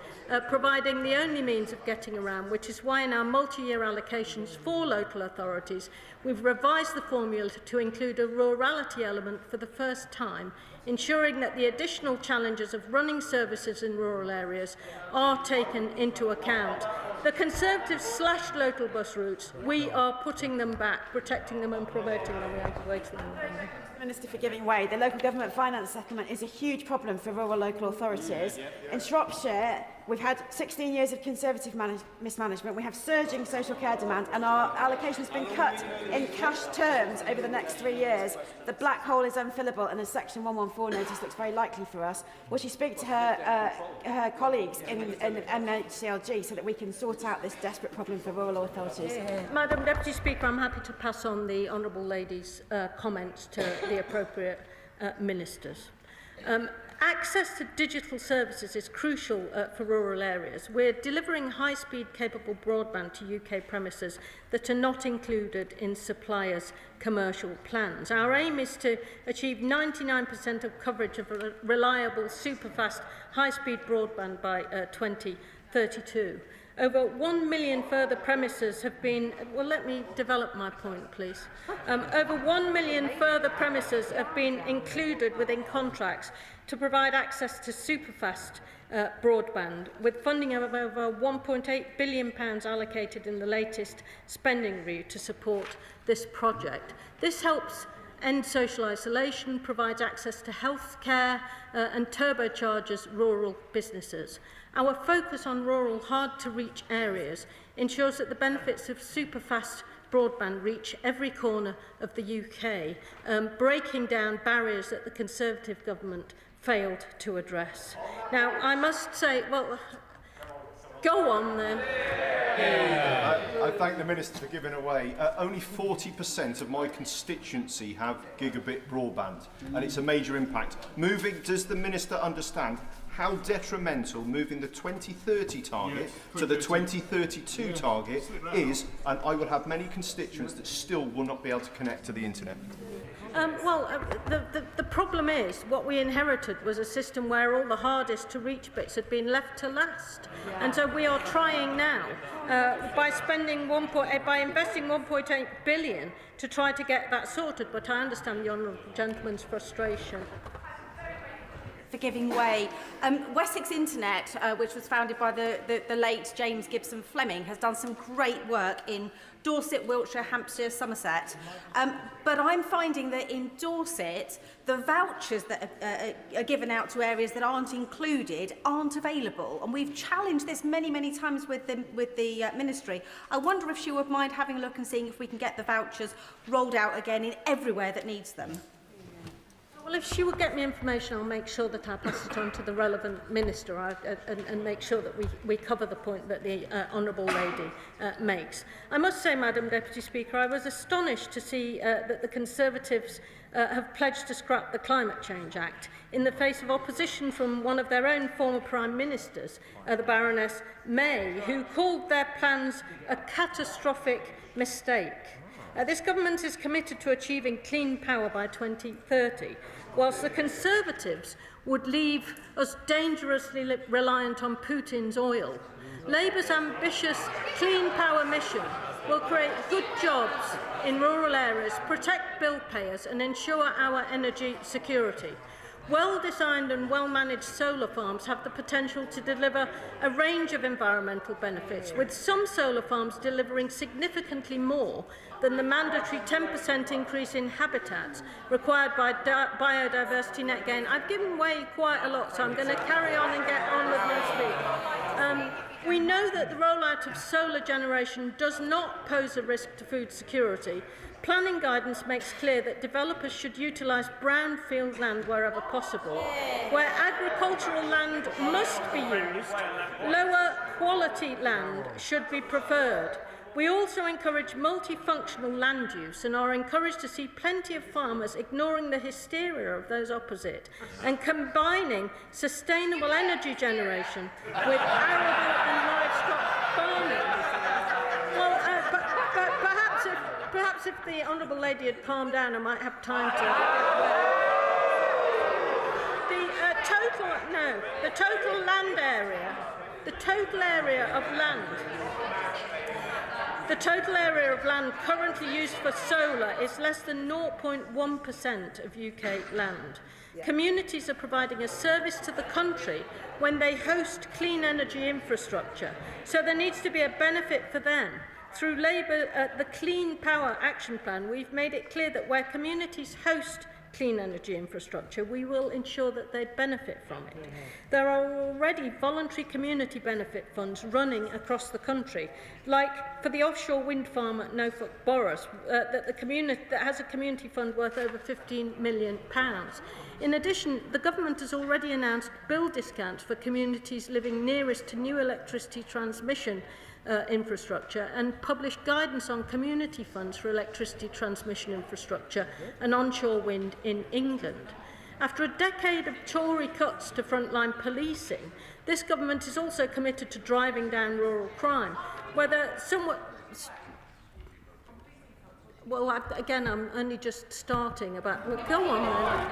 providing the only means of getting around, which is why in our multi-year allocations for local authorities, we've revised the formula to include a rurality element for the first time, ensuring that the additional challenges of running services in rural areas are taken into account. The Conservatives slashed local bus routes. We are putting them back, protecting them and promoting them.
Minister for giving way. The local government finance settlement is a huge problem for rural local authorities. In Shropshire, we've had 16 years of Conservative mismanagement. We have surging social care demand, and our allocation has been cut in cash terms over the next 3 years. The black hole is unfillable, and a Section 114 notice looks very likely for us. Will she speak to her colleagues in NHCLG so that we can sort out this desperate problem for rural authorities?
Madam Deputy Speaker, I'm happy to pass on the honourable lady's comments to the appropriate ministers. Access to digital services is crucial for rural areas. We're delivering high-speed capable broadband to UK premises that are not included in suppliers' commercial plans. Our aim is to achieve 99% of coverage of reliable, super-fast, high-speed broadband by 2032. Over 1 million further premises have been... Well, let me develop my point, please. Over 1 million further premises have been included within contracts to provide access to superfast broadband, with funding of over £1.8 billion allocated in the latest spending review to support this project. This helps end social isolation, provides access to health care and turbocharges rural businesses. Our focus on rural, hard-to-reach areas ensures that the benefits of superfast broadband reach every corner of the UK, breaking down barriers that the Conservative government failed to address. Now, I must say, well, go on then.
I thank the Minister for giving away. Only 40% of my constituency have gigabit broadband, and it's a major impact. Does the Minister understand how detrimental moving the 2030 target to the 2032 target is? And I will have many constituents that still will not be able to connect to the internet.
The problem is what we inherited was a system where all the hardest to reach bits had been left to last. And so we are trying now by investing 1.8 billion to try to get that sorted. But I understand the honourable gentleman's frustration.
For giving way. Wessex Internet, which was founded by the late James Gibson Fleming, has done some great work in Dorset, Wiltshire, Hampshire, Somerset. But I'm finding that in Dorset, the vouchers that are given out to areas that aren't included aren't available. And we've challenged this many, many times with the Ministry. I wonder if she would mind having a look and seeing if we can get the vouchers rolled out again in everywhere that needs them.
Well, if she would get me information, I'll make sure that I pass it on to the relevant minister and make sure that we cover the point that the honourable lady makes. I must say, Madam Deputy Speaker, I was astonished to see that the Conservatives have pledged to scrap the Climate Change Act in the face of opposition from one of their own former Prime Ministers, the Baroness May, who called their plans a catastrophic mistake. This government is committed to achieving clean power by 2030, whilst the Conservatives would leave us dangerously reliant on Putin's oil. Labour's ambitious clean power mission will create good jobs in rural areas, protect bill payers and ensure our energy security. Well-designed and well-managed solar farms have the potential to deliver a range of environmental benefits, with some solar farms delivering significantly more than the mandatory 10% increase in habitats required by biodiversity net gain. I've given way quite a lot, so I'm going to carry on and get on with my speech. We know that the rollout of solar generation does not pose a risk to food security. Planning guidance makes clear that developers should utilise brownfield land wherever possible. Where agricultural land must be used, lower quality land should be preferred. We also encourage multifunctional land use and are encouraged to see plenty of farmers ignoring the hysteria of those opposite and combining sustainable energy generation with arable and livestock farming. Well, perhaps if the Honourable Lady had calmed down, I might have time to... The total land area, the total area of land... The total area of land currently used for solar is less than 0.1% of UK land. Communities are providing a service to the country when they host clean energy infrastructure, so there needs to be a benefit for them. Through Labour, the Clean Power Action Plan, we've made it clear that where communities host clean energy infrastructure, we will ensure that they benefit from it. There are already voluntary community benefit funds running across the country, like for the offshore wind farm at Norfolk Boris, that has a community fund worth over £15 million. In addition, the government has already announced bill discounts for communities living nearest to new electricity transmission infrastructure and published guidance on community funds for electricity transmission infrastructure and onshore wind in England. After a decade of Tory cuts to frontline policing, this government is also committed to driving down rural crime. Whether somewhat... Well, again, I'm only just starting about... Well, go on, then.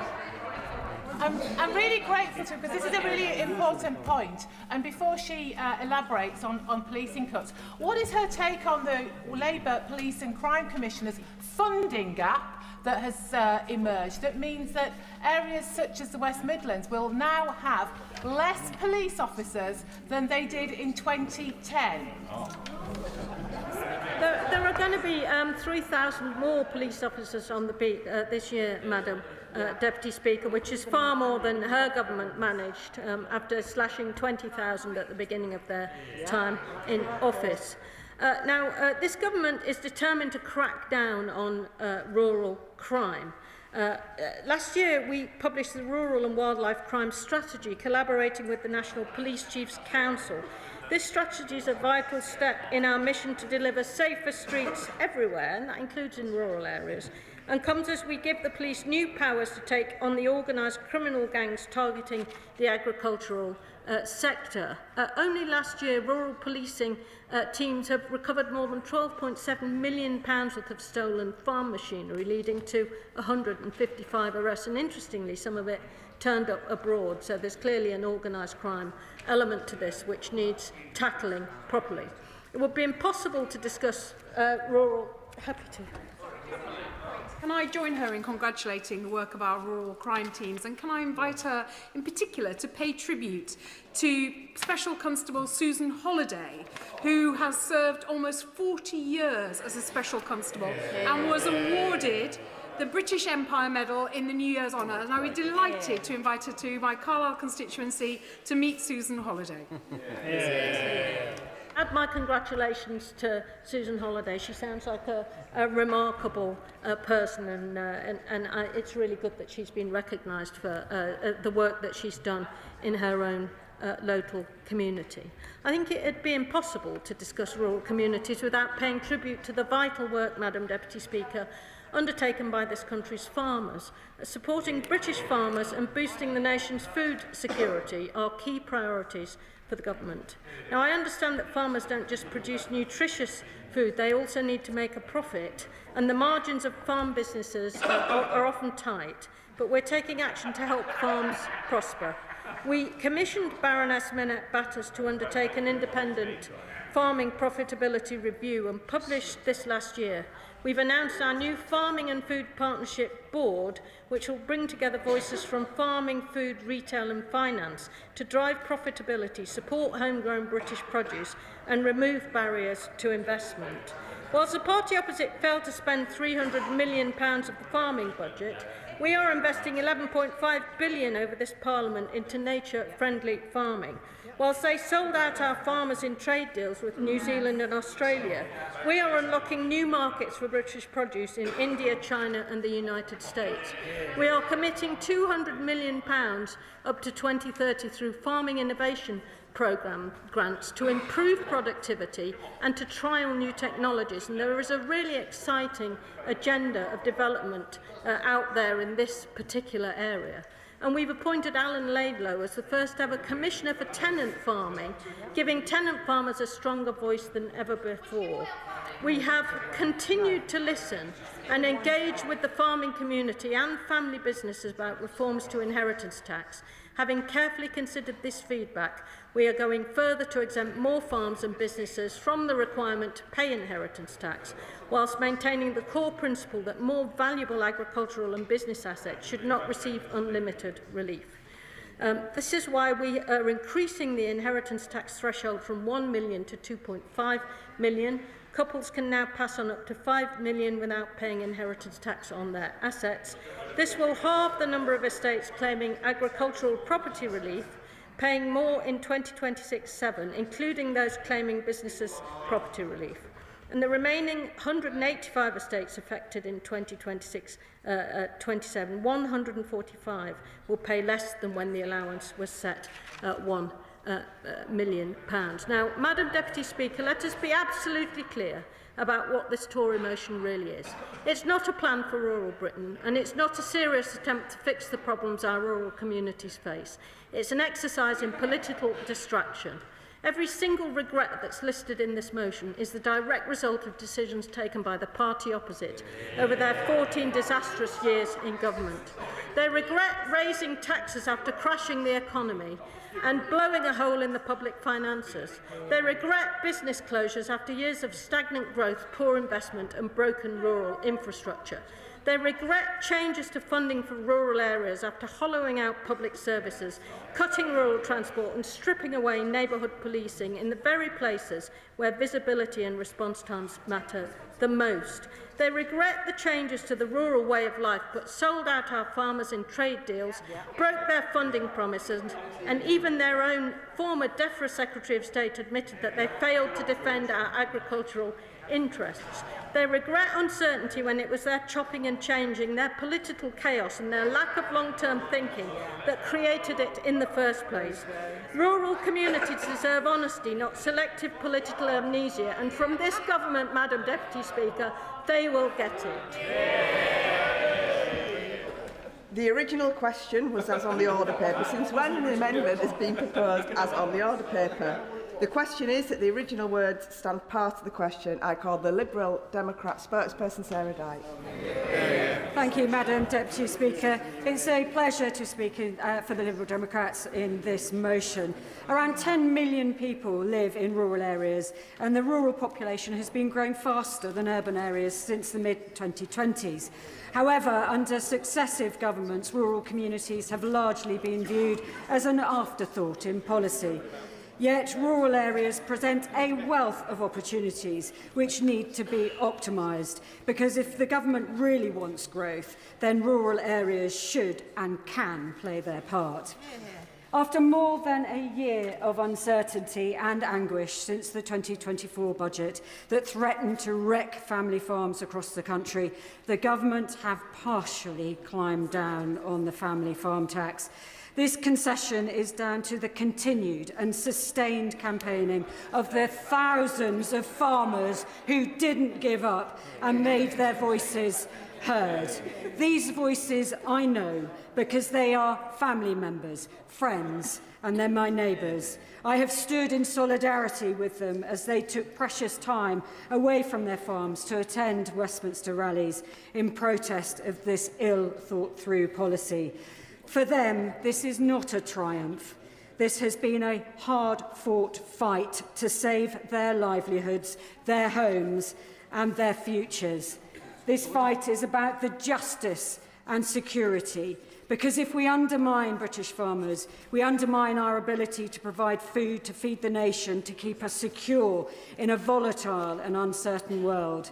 I'm really grateful to her because this is a really important point. And before she elaborates on policing cuts, what is her take on the Labour Police and Crime Commissioner's funding gap that has emerged that means that areas such as the West Midlands will now have less police officers than they did in 2010?
There are going to be 3,000 more police officers on the beat this year, Madam Deputy Speaker, which is far more than her government managed after slashing 20,000 at the beginning of their time in office. This government is determined to crack down on rural crime. Last year, we published the Rural and Wildlife Crime Strategy, collaborating with the National Police Chiefs Council. This strategy is a vital step in our mission to deliver safer streets everywhere, and that includes in rural areas, and comes as we give the police new powers to take on the organised criminal gangs targeting the agricultural sector. Only last year, rural policing teams have recovered more than £12.7 million worth of stolen farm machinery, leading to 155 arrests, and interestingly, some of it turned up abroad, so there's clearly an organised crime element to this which needs tackling properly. It would be impossible to discuss rural... Happy to.
Can I join her in congratulating the work of our rural crime teams, and can I invite her in particular to pay tribute to Special Constable Susan Holliday, who has served almost 40 years as a Special Constable and was awarded the British Empire Medal in the New Year's Honour, and I would be delighted to invite her to my Carlisle constituency to meet Susan Holliday.
Add my congratulations to Susan Holliday. She sounds like a remarkable person, and it's really good that she's been recognised for the work that she's done in her own local community. I think it'd be impossible to discuss rural communities without paying tribute to the vital work, Madam Deputy Speaker, undertaken by this country's farmers. Supporting British farmers and boosting the nation's food security are key priorities for the government. Now, I understand that farmers don't just produce nutritious food, they also need to make a profit, and the margins of farm businesses are often tight, but we're taking action to help farms prosper. We commissioned Baroness Minette Batters to undertake an independent farming profitability review and published this last year. We've announced our new Farming and Food Partnership Board, which will bring together voices from farming, food, retail and finance to drive profitability, support homegrown British produce and remove barriers to investment. Whilst the party opposite failed to spend £300 million of the farming budget, we are investing £11.5 billion over this Parliament into nature-friendly farming. Whilst they sold out our farmers in trade deals with New Zealand and Australia, we are unlocking new markets for British produce in India, China and the United States. We are committing £200 million up to 2030 through farming innovation programme grants to improve productivity and to trial new technologies. And there is a really exciting agenda of development out there in this particular area. And we've appointed Alan Laidlow as the first ever Commissioner for Tenant Farming, giving tenant farmers a stronger voice than ever before. We have continued to listen and engage with the farming community and family businesses about reforms to inheritance tax. Having carefully considered this feedback, we are going further to exempt more farms and businesses from the requirement to pay inheritance tax, whilst maintaining the core principle that more valuable agricultural and business assets should not receive unlimited relief. This is why we are increasing the inheritance tax threshold from 1 million to 2.5 million. Couples can now pass on up to 5 million without paying inheritance tax on their assets. This will halve the number of estates claiming agricultural property relief, paying more in 2026-7, including those claiming businesses' property relief. And the remaining 185 estates affected in 2026-27, 145 will pay less than when the allowance was set at £1 million. Now, Madam Deputy Speaker, let us be absolutely clear about what this Tory motion really is. It's not a plan for rural Britain, and it's not a serious attempt to fix the problems our rural communities face. It's an exercise in political distraction. Every single regret that's listed in this motion is the direct result of decisions taken by the party opposite over their 14 disastrous years in government. They regret raising taxes after crashing the economy and blowing a hole in the public finances. They regret business closures after years of stagnant growth, poor investment and broken rural infrastructure. They regret changes to funding for rural areas after hollowing out public services, cutting rural transport and stripping away neighbourhood policing in the very places where visibility and response times matter the most. They regret the changes to the rural way of life but sold out our farmers in trade deals, broke their funding promises, and even their own former DEFRA Secretary of State admitted that they failed to defend our agricultural interests. They regret uncertainty when it was their chopping and changing, their political chaos and their lack of long-term thinking that created it in the first place. Rural communities deserve honesty, not selective political amnesia, and from this government, Madam Deputy Speaker, they will get it.
The original question was as on the order paper. Since when an amendment has been proposed as on the order paper? The question is that the original words stand part of the question. I call the Liberal Democrat spokesperson Sarah Dyke.
Thank you, Madam Deputy Speaker. It's a pleasure to speak for the Liberal Democrats in this motion. Around 10 million people live in rural areas, and the rural population has been growing faster than urban areas since the mid-2020s. However, under successive governments, rural communities have largely been viewed as an afterthought in policy. Yet rural areas present a wealth of opportunities which need to be optimised, because if the government really wants growth, then rural areas should and can play their part. After more than a year of uncertainty and anguish since the 2024 budget that threatened to wreck family farms across the country, the government have partially climbed down on the family farm tax. This concession is down to the continued and sustained campaigning of the thousands of farmers who didn't give up and made their voices heard. These voices I know because they are family members, friends, and they're my neighbours. I have stood in solidarity with them as they took precious time away from their farms to attend Westminster rallies in protest of this ill-thought-through policy. For them, this is not a triumph. This has been a hard-fought fight to save their livelihoods, their homes and their futures. This fight is about the justice and security, because if we undermine British farmers, we undermine our ability to provide food to feed the nation, to keep us secure in a volatile and uncertain world.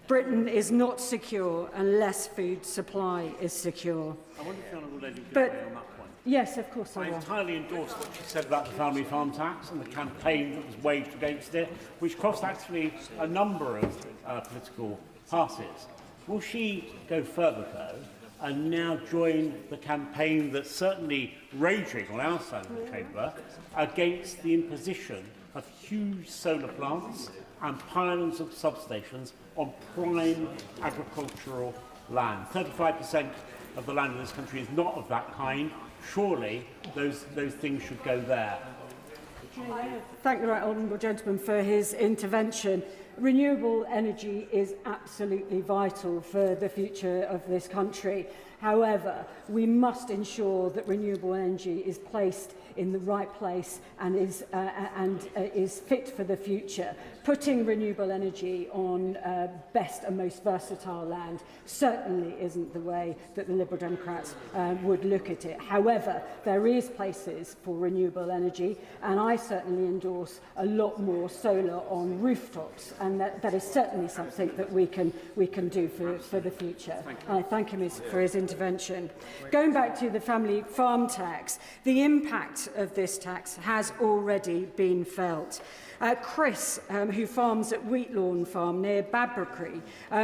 Britain is not secure unless food supply is secure.
I wonder if the Honourable Lady could
But-
weigh on that point.
Yes, of course I
I
will.
entirely endorse what she said about the family farm tax and the campaign that was waged against it, which cost actually a number of political parties. Will she go further, though, and now join the campaign that's certainly raging on our side of the chamber against the imposition of huge solar plants and pylons of substations on prime agricultural land? 35% of the land in this country is not of that kind. Surely those things should go there.
Thank the right honourable gentleman for his intervention. Renewable energy is absolutely vital for the future of this country. However, we must ensure that renewable energy is placed in the right place and is fit for the future. Putting renewable energy on best and most versatile land certainly isn't the way that the Liberal Democrats would look at it. However, there is places for renewable energy, and I certainly endorse a lot more solar on rooftops, and that is certainly something that we can do for the future. I thank him for his intervention. Going back to the family farm tax, the impact of this tax has already been felt. Chris, who farms at Wheatlawn Farm near Babbuckery,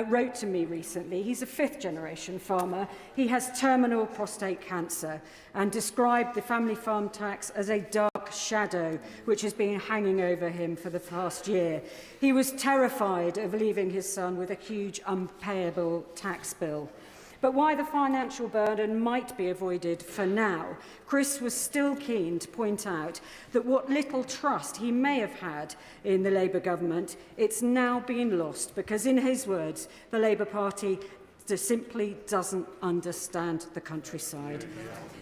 wrote to me recently. He's a fifth-generation farmer. He has terminal prostate cancer and described the family farm tax as a dark shadow which has been hanging over him for the past year. He was terrified of leaving his son with a huge unpayable tax bill. But while the financial burden might be avoided for now, Chris was still keen to point out that what little trust he may have had in the Labour government, it's now been lost because, in his words, the Labour Party simply doesn't understand the countryside.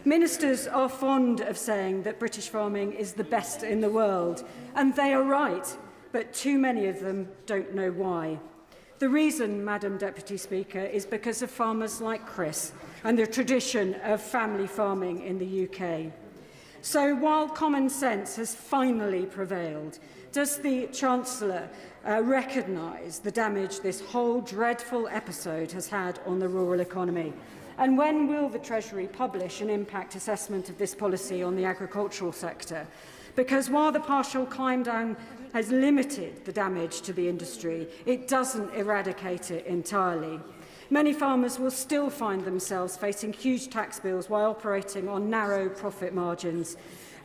Ministers are fond of saying that British farming is the best in the world, and they are right, but too many of them don't know why. The reason, Madam Deputy Speaker, is because of farmers like Chris and the tradition of family farming in the UK. So while common sense has finally prevailed, does the Chancellor recognise the damage this whole dreadful episode has had on the rural economy? And when will the Treasury publish an impact assessment of this policy on the agricultural sector? Because while the partial climb down has limited the damage to the industry, it doesn't eradicate it entirely. Many farmers will still find themselves facing huge tax bills while operating on narrow profit margins.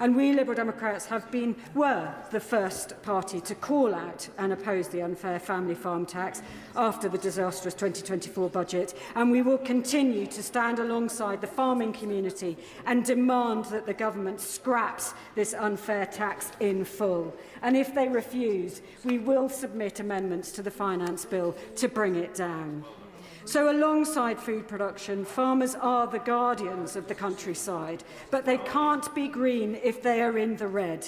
And we Liberal Democrats were the first party to call out and oppose the unfair family farm tax after the disastrous 2024 budget, and we will continue to stand alongside the farming community and demand that the government scraps this unfair tax in full. And if they refuse, we will submit amendments to the finance bill to bring it down. So alongside food production, farmers are the guardians of the countryside, but they can't be green if they are in the red.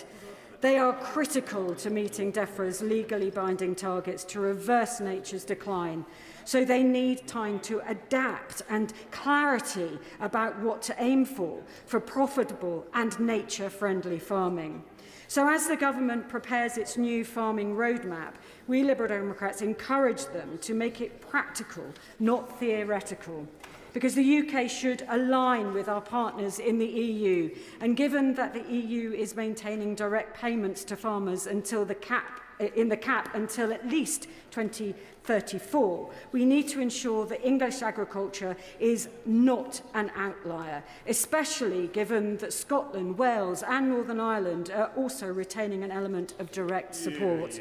They are critical to meeting DEFRA's legally binding targets to reverse nature's decline. So they need time to adapt and clarity about what to aim for profitable and nature-friendly farming. So as the government prepares its new farming roadmap, we Liberal Democrats encourage them to make it practical, not theoretical, because the UK should align with our partners in the EU. And given that the EU is maintaining direct payments to farmers until the cap until at least 2034, we need to ensure that English agriculture is not an outlier, especially given that Scotland, Wales and Northern Ireland are also retaining an element of direct support.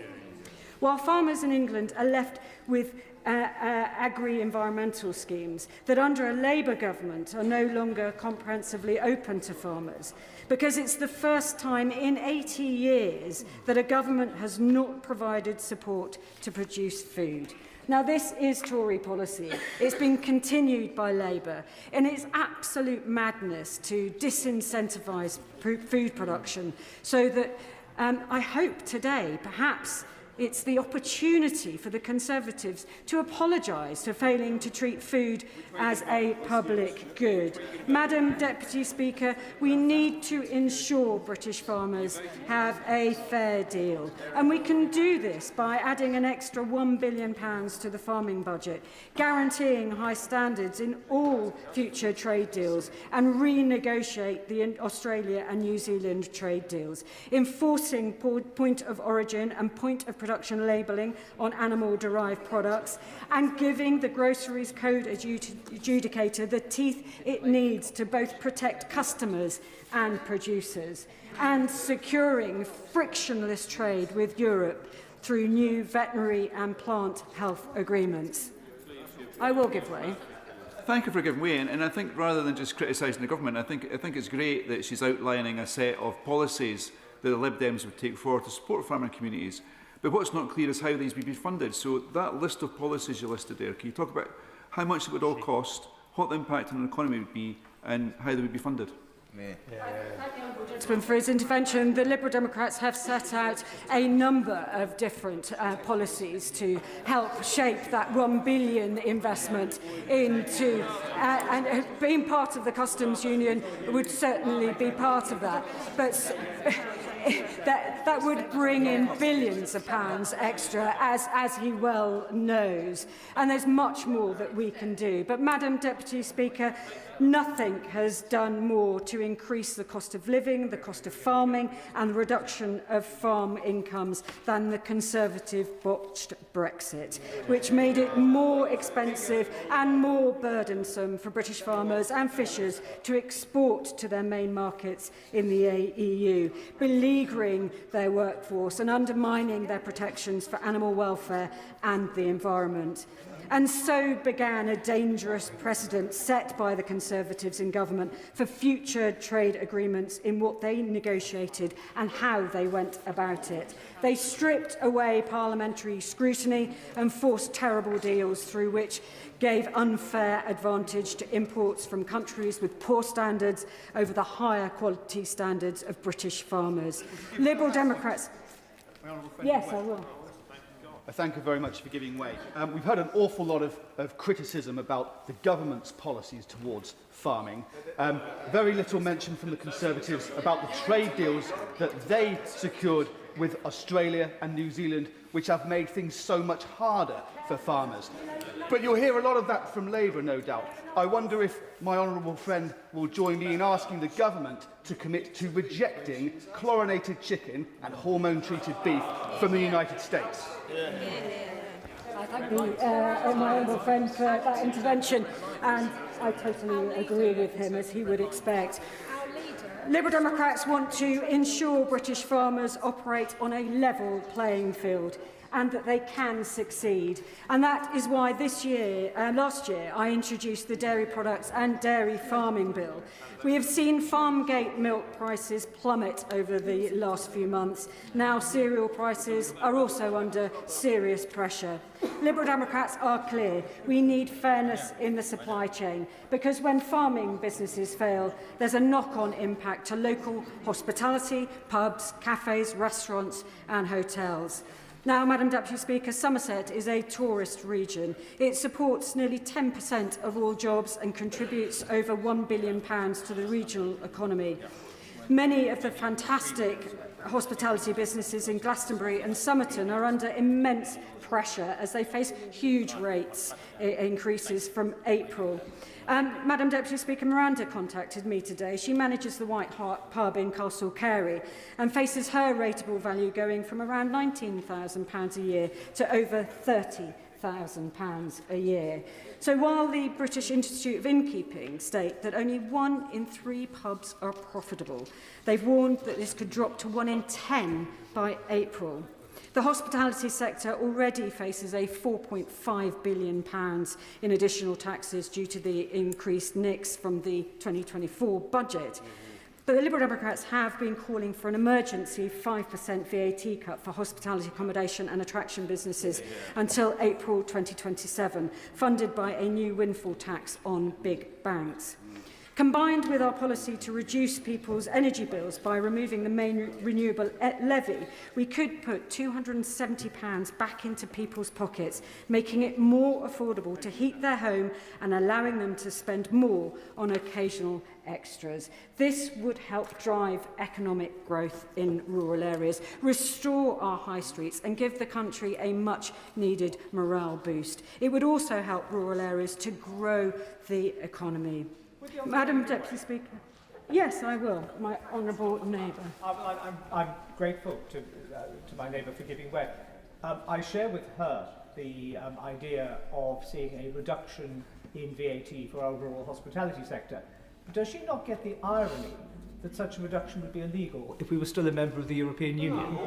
While farmers in England are left with agri-environmental schemes that under a Labour government are no longer comprehensively open to farmers, because it's the first time in 80 years that a government has not provided support to produce food. Now, this is Tory policy. It's been continued by Labour, and it's absolute madness to disincentivise food production, so that I hope today, perhaps, it's the opportunity for the Conservatives to apologise for failing to treat food as a public good. Madam Deputy Speaker, we need to ensure British farmers have a fair deal. And we can do this by adding an extra £1 billion to the farming budget, guaranteeing high standards in all future trade deals, and renegotiate the Australia and New Zealand trade deals, enforcing point of origin and point of production labelling on animal-derived products, and giving the Groceries Code Adjudicator the teeth it needs to both protect customers and producers, and securing frictionless trade with Europe through new veterinary and plant health agreements. I will give way.
Thank you for giving way, and I think rather than just criticising the government, I think it's great that she's outlining a set of policies that the Lib Dems would take forward to support farming communities. But what's not clear is how these would be funded. So that list of policies you listed there, can you talk about how much it would all cost, what the impact on the economy would be, and how they would be funded?
For his intervention, the Liberal Democrats have set out a number of different policies to help shape that £1 billion investment into, and being part of the customs union would certainly be part of that. But that would bring in billions of pounds extra, as he well knows. And there's much more that we can do. But, Madam Deputy Speaker, nothing has done more to increase the cost of living, the cost of farming and the reduction of farm incomes than the Conservative botched Brexit, which made it more expensive and more burdensome for British farmers and fishers to export to their main markets in the EU, beleaguering their workforce and undermining their protections for animal welfare and the environment. And so began a dangerous precedent set by the Conservatives in government for future trade agreements in what they negotiated and how they went about it. They stripped away parliamentary scrutiny and forced terrible deals through which gave unfair advantage to imports from countries with poor standards over the higher quality standards of British farmers. Liberal Democrats... Yes, I will.
Thank you very much for giving way. We've heard an awful lot of criticism about the government's policies towards farming. Very little mention from the Conservatives about the trade deals that they secured with Australia and New Zealand, which have made things so much harder for farmers. But you'll hear a lot of that from Labour, no doubt. I wonder if my honourable friend will join me in asking the government to commit to rejecting chlorinated chicken and hormone-treated beef from the United States.
I thank my honourable friend for that intervention, and I totally agree with him, as he would expect. Liberal Democrats want to ensure British farmers operate on a level playing field and that they can succeed. And that is why last year, I introduced the Dairy Products and Dairy Farming Bill. We have seen farmgate milk prices plummet over the last few months. Now cereal prices are also under serious pressure. Liberal Democrats are clear. We need fairness in the supply chain, because when farming businesses fail, there's a knock-on impact to local hospitality, pubs, cafes, restaurants and hotels. Now, Madam Deputy Speaker, Somerset is a tourist region. It supports nearly 10% of all jobs and contributes over £1 billion to the regional economy. Many of the fantastic hospitality businesses in Glastonbury and Somerton are under immense pressure as they face huge rates increases from April. Madam Deputy Speaker, Miranda contacted me today. She manages the White Hart pub in Castle Carey and faces her rateable value going from around £19,000 a year to over £30,000 a year. So while the British Institute of Innkeeping state that only 1 in 3 pubs are profitable, they've warned that this could drop to 1 in 10 by April. The hospitality sector already faces a £4.5 billion in additional taxes due to the increased NICs from the 2024 budget. But the Liberal Democrats have been calling for an emergency 5% VAT cut for hospitality accommodation and attraction businesses until April 2027, funded by a new windfall tax on big banks. Combined with our policy to reduce people's energy bills by removing the main renewable levy, we could put £270 back into people's pockets, making it more affordable to heat their home and allowing them to spend more on occasional extras. This would help drive economic growth in rural areas, restore our high streets and give the country a much-needed morale boost. It would also help rural areas to grow the economy. Madam Deputy Speaker. Yes, I will, my honourable neighbour.
I'm grateful to my neighbour for giving way. I share with her the idea of seeing a reduction in VAT for our rural hospitality sector. But does she not get the irony that such a reduction would be illegal if we were still a member of the European Union?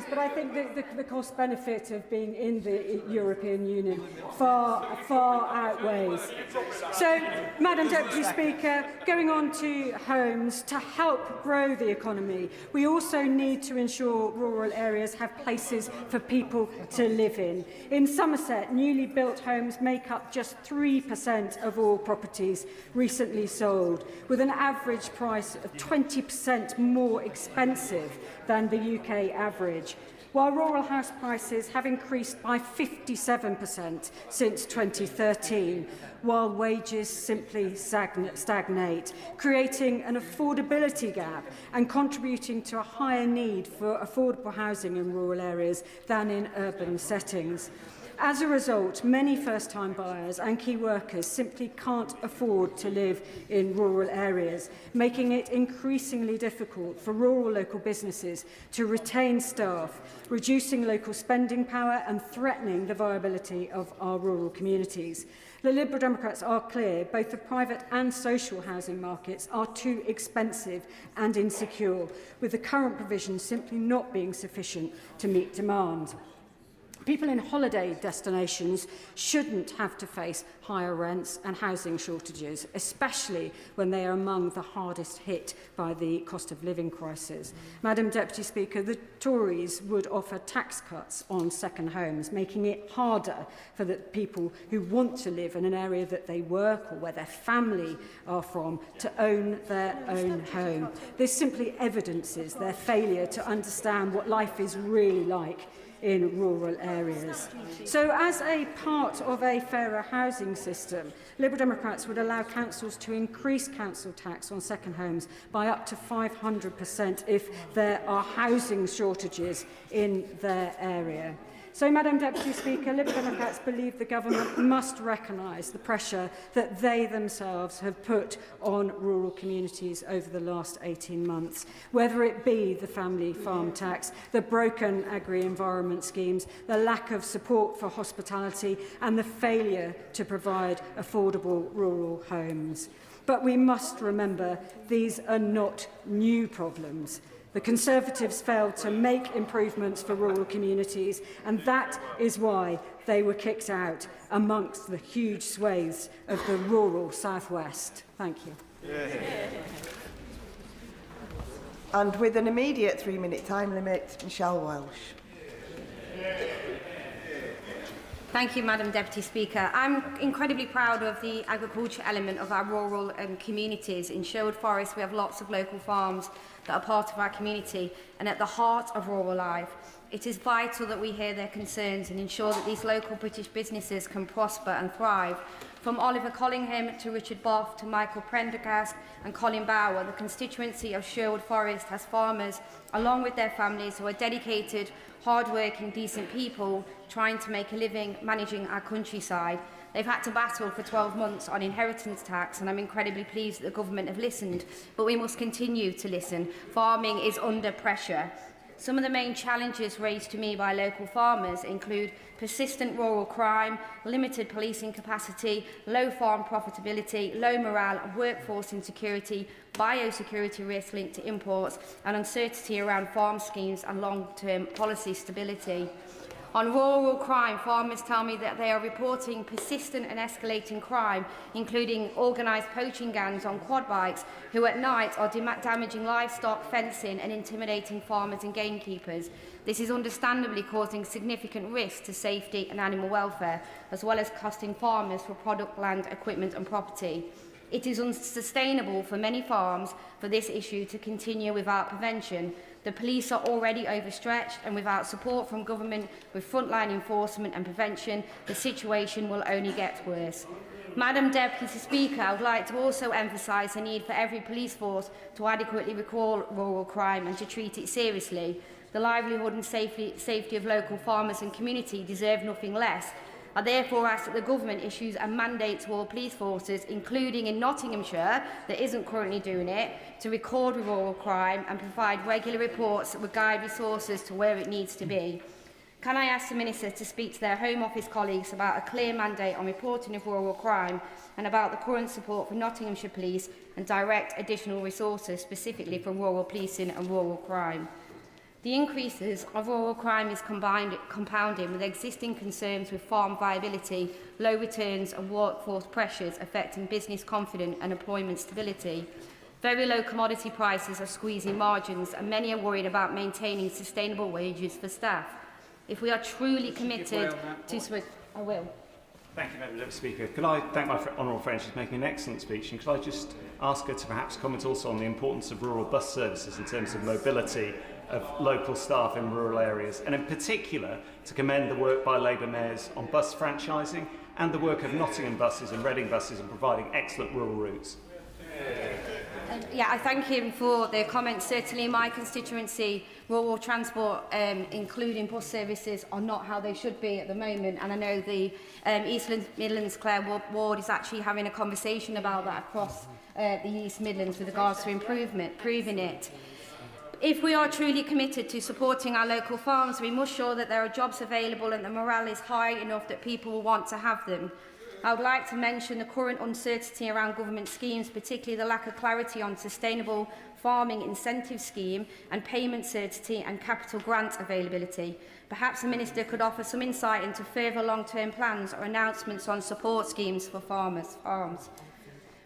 But I think the cost benefit of being in the European Union far outweighs. So, Madam Deputy Speaker, going on to homes, to help grow the economy, we also need to ensure rural areas have places for people to live in. In Somerset, newly built homes make up just 3% of all properties recently sold, with an average price of 20% more expensive than the UK average, while rural house prices have increased by 57% since 2013, while wages simply stagnate, creating an affordability gap and contributing to a higher need for affordable housing in rural areas than in urban settings. As a result, many first-time buyers and key workers simply can't afford to live in rural areas, making it increasingly difficult for rural local businesses to retain staff, reducing local spending power and threatening the viability of our rural communities. The Liberal Democrats are clear, both the private and social housing markets are too expensive and insecure, with the current provisions simply not being sufficient to meet demand. People in holiday destinations shouldn't have to face higher rents and housing shortages, especially when they are among the hardest hit by the cost of living crisis. Madam Deputy Speaker, the Tories would offer tax cuts on second homes, making it harder for the people who want to live in an area that they work or where their family are from to own their own home. This simply evidences their failure to understand what life is really like in rural areas. So as a part of a fairer housing system, Liberal Democrats would allow councils to increase council tax on second homes by up to 500% if there are housing shortages in their area. So, Madam Deputy Speaker, Liberal Democrats believe the government must recognise the pressure that they themselves have put on rural communities over the last 18 months, whether it be the family farm tax, the broken agri-environment schemes, the lack of support for hospitality and the failure to provide affordable rural homes. But we must remember these are not new problems. The Conservatives failed to make improvements for rural communities, and that is why they were kicked out amongst the huge swathes of the rural southwest. Thank you.
And with an immediate 3-minute time limit, Michelle Welsh.
Thank you, Madam Deputy Speaker. I'm incredibly proud of the agriculture element of our rural communities. In Sherwood Forest, we have lots of local farms that are part of our community and at the heart of rural life. It is vital that we hear their concerns and ensure that these local British businesses can prosper and thrive. From Oliver Collingham to Richard Boff to Michael Prendergast and Colin Bower, the constituency of Sherwood Forest has farmers, along with their families, who are dedicated, hard-working, decent people trying to make a living managing our countryside. They've had to battle for 12 months on inheritance tax, and I'm incredibly pleased that the government have listened, but we must continue to listen. Farming is under pressure.
Some of the main challenges raised to me by local farmers include persistent rural crime, limited policing capacity, low farm profitability, low morale and workforce insecurity, biosecurity risk linked to imports, and uncertainty around farm schemes and long-term policy stability. On rural crime, farmers tell me that they are reporting persistent and escalating crime, including organised poaching gangs on quad bikes who at night are damaging livestock, fencing and intimidating farmers and gamekeepers. This is understandably causing significant risk to safety and animal welfare, as well as costing farmers for product, land, equipment and property. It is unsustainable for many farms for this issue to continue without prevention. The police are already overstretched, and without support from government with frontline enforcement and prevention, the situation will only get worse. Madam Deputy Speaker, I would like to also emphasise the need for every police force to adequately recall rural crime and to treat it seriously. The livelihood and safety of local farmers and community deserve nothing less. I therefore ask that the Government issues a mandate to all police forces, including in Nottinghamshire, that isn't currently doing it, to record rural crime and provide regular reports that would guide resources to where it needs to be. Can I ask the Minister to speak to their Home Office colleagues about a clear mandate on reporting of rural crime and about the current support for Nottinghamshire Police and direct additional resources specifically for rural policing and rural crime? The increases of rural crime is compounding with existing concerns with farm viability, low returns and workforce pressures affecting business confidence and employment stability. Very low commodity prices are squeezing margins, and many are worried about maintaining sustainable wages for staff. If we are truly committed to... I will.
Thank you, Madam Deputy Speaker. Could I thank my honourable friend? She's making an excellent speech, and could I just ask her to perhaps comment also on the importance of rural bus services in terms of mobility of local staff in rural areas, and in particular to commend the work by Labour mayors on bus franchising and the work of Nottingham buses and Reading buses in providing excellent rural routes.
Yeah, I thank him for the comments. Certainly in my constituency, rural transport, including bus services, are not how they should be at the moment. And I know the East Midlands Clare Ward is actually having a conversation about that across the East Midlands with regards to improving it. If we are truly committed to supporting our local farms, we must ensure that there are jobs available and the morale is high enough that people will want to have them. I would like to mention the current uncertainty around government schemes, particularly the lack of clarity on sustainable farming incentive scheme and payment certainty and capital grant availability. Perhaps the Minister could offer some insight into further long-term plans or announcements on support schemes for farms.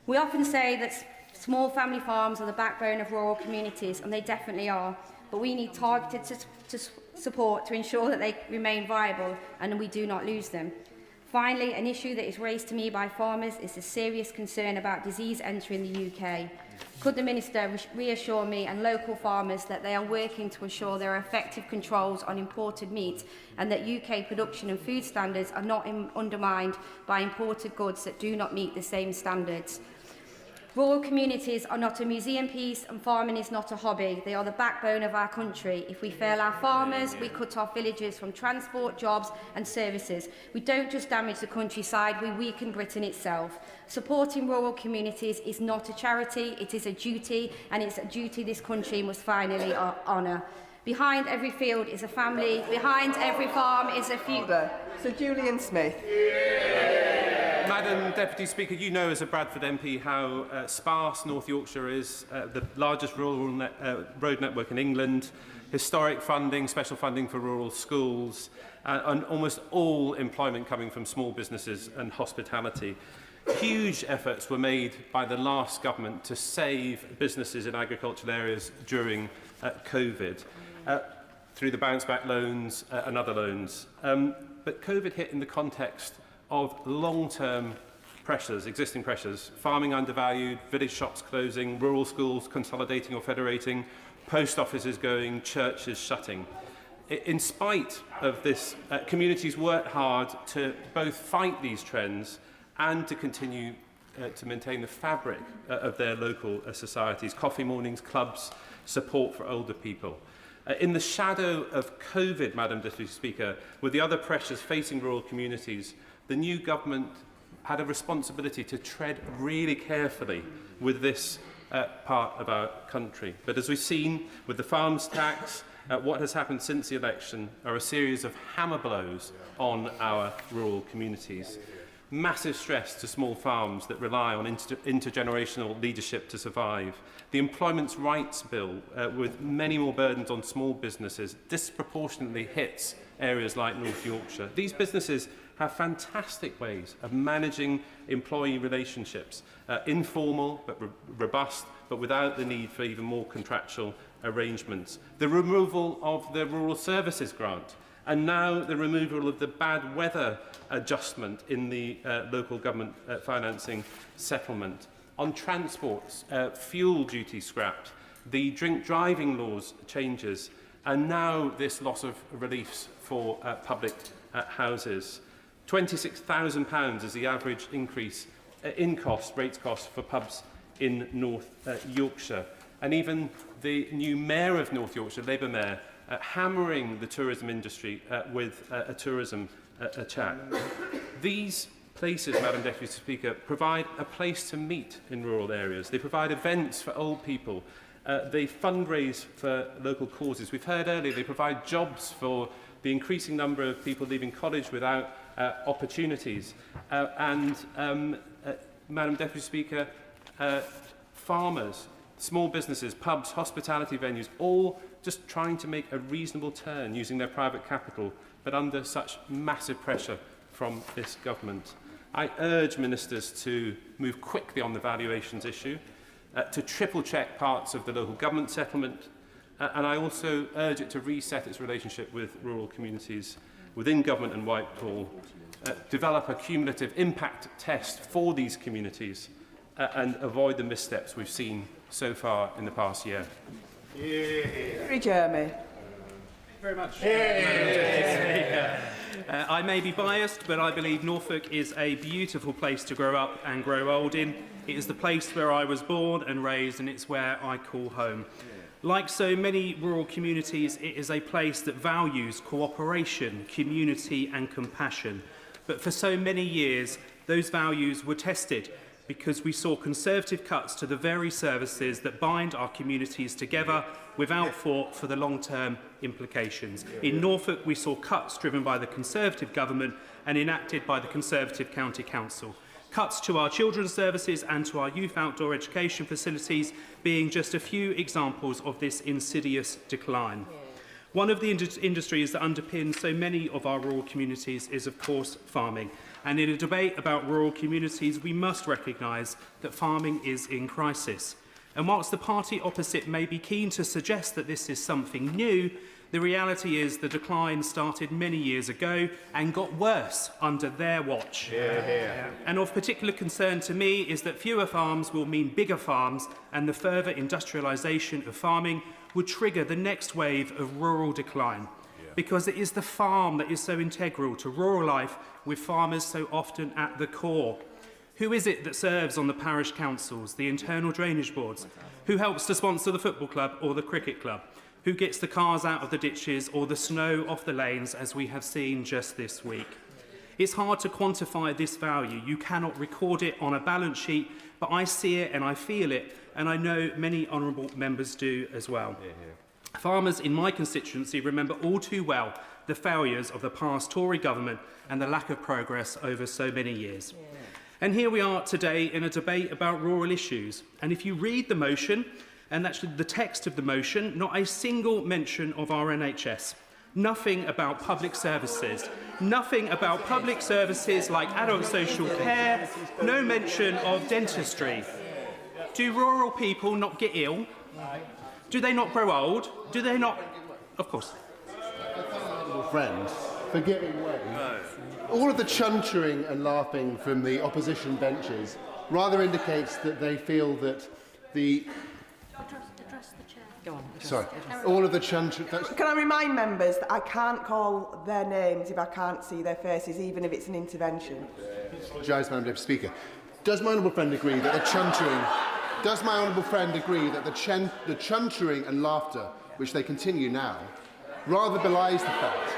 We often say that small family farms are the backbone of rural communities, and they definitely are, but we need targeted support to ensure that they remain viable and we do not lose them. Finally, an issue that is raised to me by farmers is the serious concern about disease entering the UK. Could the Minister reassure me and local farmers that they are working to ensure there are effective controls on imported meat and that UK production and food standards are not undermined by imported goods that do not meet the same standards? Rural communities are not a museum piece, and farming is not a hobby. They are the backbone of our country. If we fail our farmers, we cut off villages from transport, jobs and services. We don't just damage the countryside, we weaken Britain itself. Supporting rural communities is not a charity, it is a duty, and it's a duty this country must finally honour. Behind every field is a family, behind every farm is a future.
Sir Julian Smith.
Madam Deputy Speaker, you know as a Bradford MP how sparse North Yorkshire is, the largest rural road network in England, historic funding, special funding for rural schools, and almost all employment coming from small businesses and hospitality. Huge efforts were made by the last government to save businesses in agricultural areas during COVID, through the bounce back loans and other loans. But COVID hit in the context of long-term pressures, existing pressures, farming undervalued, village shops closing, rural schools consolidating or federating, post offices going, churches shutting. In spite of this, communities worked hard to both fight these trends and to continue to maintain the fabric of their local societies, coffee mornings, clubs, support for older people. In the shadow of COVID, Madam Deputy Speaker, with the other pressures facing rural communities, the new government had a responsibility to tread really carefully with this part of our country. But as we've seen with the farms tax What has happened since the election are a series of hammer blows on our rural communities. Massive stress to small farms that rely on intergenerational leadership to survive. The Employment Rights Bill, with many more burdens on small businesses, disproportionately hits areas like North Yorkshire. These businesses have fantastic ways of managing employee relationships, informal but robust, but without the need for even more contractual arrangements. The removal of the Rural Services Grant, and now the removal of the bad weather adjustment in the local government financing settlement. On transports, fuel duty scrapped, the drink driving laws changes, and now this loss of reliefs for public houses. £26,000 is the average increase in rates cost for pubs in North Yorkshire. And even the new Mayor of North Yorkshire, Labour Mayor, hammering the tourism industry with a tourism chat. These places, Madam Deputy Speaker, provide a place to meet in rural areas. They provide events for old people. They fundraise for local causes. We've heard earlier they provide jobs for the increasing number of people leaving college without opportunities. Madam Deputy Speaker, farmers, small businesses, pubs, hospitality venues, all just trying to make a reasonable turn using their private capital, but under such massive pressure from this government. I urge ministers to move quickly on the valuations issue, to triple-check parts of the local government settlement, and I also urge it to reset its relationship with rural communities within government and Whitehall, develop a cumulative impact test for these communities, and avoid the missteps we've seen so far in the past year.
Jeremy.
Very much. I may be biased, but I believe Norfolk is a beautiful place to grow up and grow old in. It is the place where I was born and raised, and it's where I call home. Like so many rural communities, it is a place that values cooperation, community and compassion. But for so many years, those values were tested because we saw Conservative cuts to the very services that bind our communities together without thought for the long-term implications. In Norfolk, we saw cuts driven by the Conservative government and enacted by the Conservative County Council. Cuts to our children's services and to our youth outdoor education facilities being just a few examples of this insidious decline. One of the industries that underpins so many of our rural communities is, of course, farming. And in a debate about rural communities, we must recognise that farming is in crisis. And whilst the party opposite may be keen to suggest that this is something new, the reality is the decline started many years ago and got worse under their watch. And of particular concern to me is that fewer farms will mean bigger farms, and the further industrialisation of farming would trigger the next wave of rural decline. Because it is the farm that is so integral to rural life, with farmers so often at the core. Who is it that serves on the parish councils, the internal drainage boards? Who helps to sponsor the football club or the cricket club? Who gets the cars out of the ditches or the snow off the lanes, as we have seen just this week? It's hard to quantify this value. You cannot record it on a balance sheet, but I see it and I feel it, and I know many honourable members do as well. Farmers in my constituency remember all too well the failures of the past Tory government and the lack of progress over so many years. And here we are today in a debate about rural issues. And if you read the motion, and actually the text of the motion, not a single mention of our NHS. Nothing about public services. Nothing about public services like adult social care. No mention of dentistry. Do rural people not get ill? Do they not grow old? Do they not? Of course.
Friends, for giving way. All of the chuntering and laughing from the opposition benches rather indicates that they feel that the...
Address the chair. Go on.
Sorry. All of the chuntering...
Can I remind members that I can't call their names if I can't see their faces, even if it's an intervention?
Apologise, Madam Deputy Speaker. Does my honourable friend agree that the chuntering... Does my honourable friend agree that the chuntering and laughter, which they continue now, rather belies the fact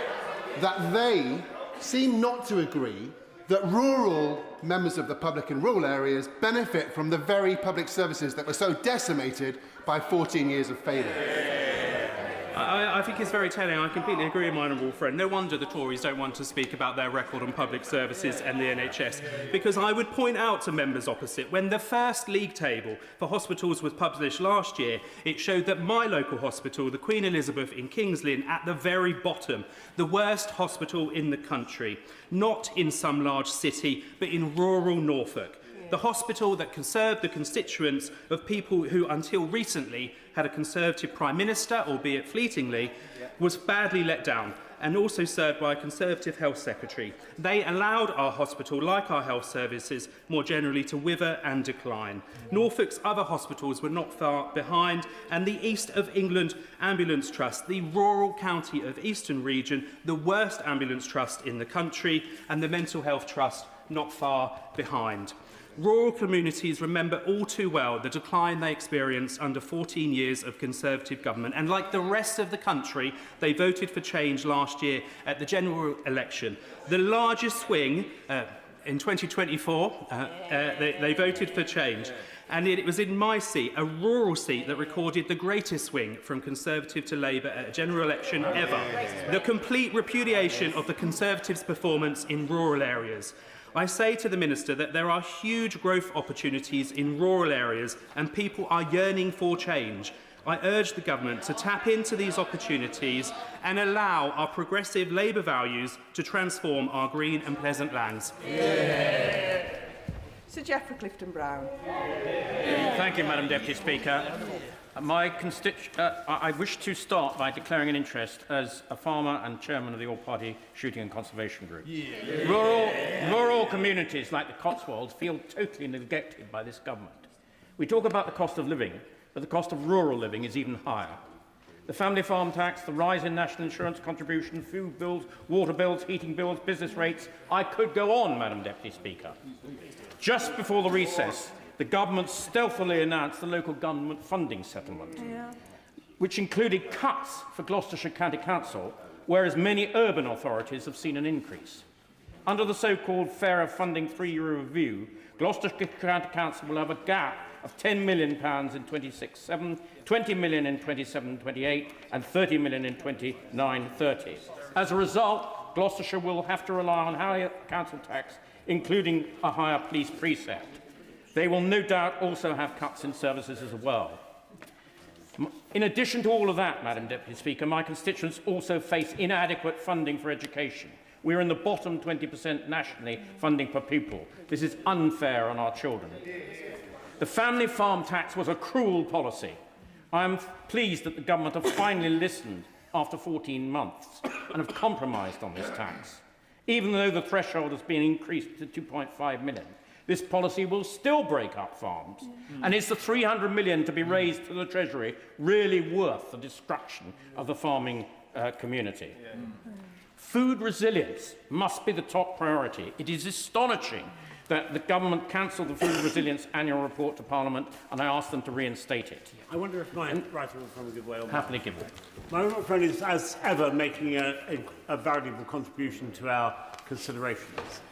that they seem not to agree that rural members of the public in rural areas benefit from the very public services that were so decimated by 14 years of failure?
I think it's very telling. I completely agree with my honourable friend. No wonder the Tories don't want to speak about their record on public services and the NHS, because I would point out to members opposite, when the first league table for hospitals was published last year, it showed that my local hospital, the Queen Elizabeth in Kings Lynn, at the very bottom, the worst hospital in the country, not in some large city, but in rural Norfolk. The hospital that can serve the constituents of people who, until recently, had a Conservative Prime Minister, albeit fleetingly, was badly let down, and also served by a Conservative Health Secretary. They allowed our hospital, like our health services, more generally to wither and decline. Norfolk's other hospitals were not far behind, and the East of England Ambulance Trust, the rural county of Eastern Region, the worst ambulance trust in the country, and the Mental Health Trust not far behind. Rural communities remember all too well the decline they experienced under 14 years of Conservative government, and like the rest of the country, they voted for change last year at the general election. The largest swing in 2024, they voted for change. And it was in my seat, a rural seat, that recorded the greatest swing from Conservative to Labour at a general election ever. The complete repudiation of the Conservatives' performance in rural areas. I say to the Minister that there are huge growth opportunities in rural areas and people are yearning for change. I urge the Government to tap into these opportunities and allow our progressive Labour values to transform our green and pleasant lands.
Yeah. Sir Geoffrey Clifton-Brown.
Thank you, Madam Deputy Speaker. I wish to start by declaring an interest as a farmer and chairman of the All-Party Shooting and Conservation Group. Yeah. Rural communities like the Cotswolds feel totally neglected by this government. We talk about the cost of living, but the cost of rural living is even higher. The family farm tax, the rise in national insurance contribution, food bills, water bills, heating bills, business rates. I could go on, Madam Deputy Speaker. Just before the recess, the government stealthily announced the local government funding settlement, which included cuts for Gloucestershire County Council, whereas many urban authorities have seen an increase. Under the so-called fairer funding three-year review, Gloucestershire County Council will have a gap of £10 million in 26-7, 20 million in 27-28 and 30 million in 29-30. As a result, Gloucestershire will have to rely on higher council tax, including a higher police precept. They will no doubt also have cuts in services as well. In addition to all of that, Madam Deputy Speaker, my constituents also face inadequate funding for education. We are in the bottom 20% nationally funding per pupil. This is unfair on our children. The family farm tax was a cruel policy. I am pleased that the government have finally listened after 14 months and have compromised on this tax. Even though the threshold has been increased to 2.5 million, this policy will still break up farms. And is the 300 million to be raised to the Treasury really worth the destruction of the farming community? Food resilience must be the top priority. It is astonishing that the government cancelled the Food Resilience Annual Report to Parliament, and I asked them to reinstate it.
I wonder if my right honourable friend will give way on that.
Happily give way.
My honourable friend is, as ever, making a valuable contribution to our considerations.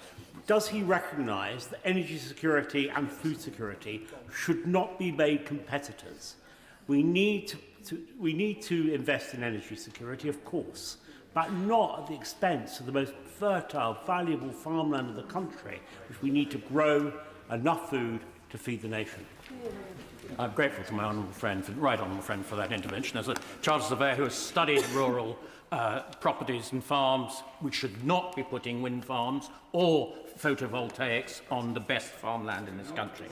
Does he recognise that energy security and food security should not be made competitors? We need to invest in energy security, of course, but not at the expense of the most fertile, valuable farmland of the country, which we need to grow enough food to feed the nation.
I'm grateful to my honourable friend, right honourable friend, for that intervention. As a chartered surveyor who has studied rural properties and farms, we should not be putting wind farms or photovoltaics on the best farmland in this country.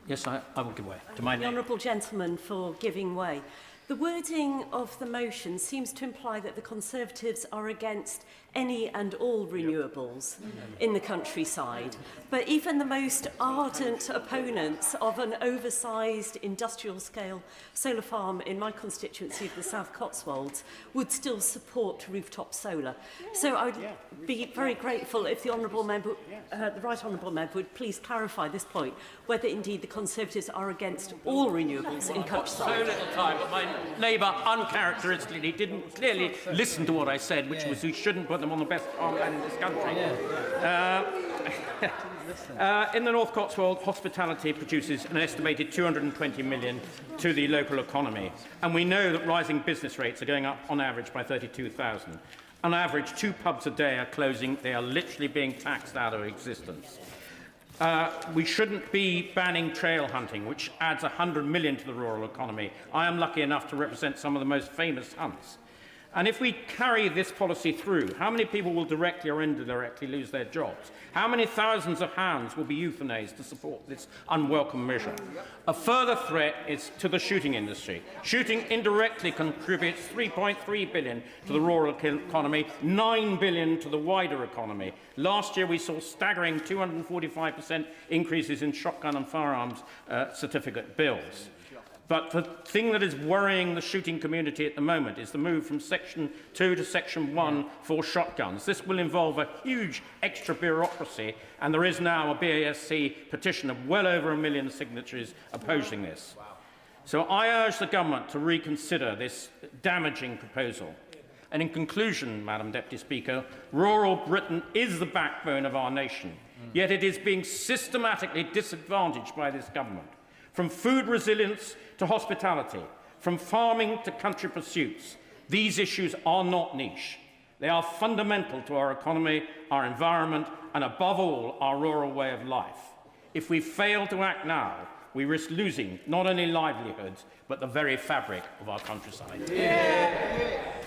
Yes, I will give way to my name.
The honourable gentleman for giving way. The wording of the motion seems to imply that the Conservatives are against any and all renewables in the countryside. But even the most ardent opponents of an oversized industrial-scale solar farm in my constituency of the South Cotswolds would still support rooftop solar. So I would be very grateful if the honourable member, the right honourable member, would please clarify this point, whether indeed the Conservatives are against all renewables in countryside.
So little time, but my neighbour uncharacteristically didn't clearly listen to what I said, which was we shouldn't put them on the best farmland in this country. In the North Cotswold, hospitality produces an estimated 220 million to the local economy, and we know that rising business rates are going up on average by 32,000. On average, 2 pubs a day are closing. They are literally being taxed out of existence. We shouldn't be banning trail hunting, which adds 100 million to the rural economy. I am lucky enough to represent some of the most famous hunts. And if we carry this policy through, how many people will directly or indirectly lose their jobs? How many thousands of hounds will be euthanized to support this unwelcome measure? A further threat is to the shooting industry. Shooting indirectly contributes 3.3 billion to the rural economy, 9 billion to the wider economy. Last year, we saw staggering 245% increases in shotgun and firearms certificate bills. But the thing that is worrying the shooting community at the moment is the move from Section 2 to Section 1 for shotguns. This will involve a huge extra bureaucracy, and there is now a BASC petition of well over 1 million signatories opposing this. So I urge the government to reconsider this damaging proposal. And in conclusion, Madam Deputy Speaker, rural Britain is the backbone of our nation, yet it is being systematically disadvantaged by this government. From food resilience to hospitality, from farming to country pursuits, these issues are not niche. They are fundamental to our economy, our environment, and above all, our rural way of life. If we fail to act now, we risk losing not only livelihoods, but the very fabric of our countryside.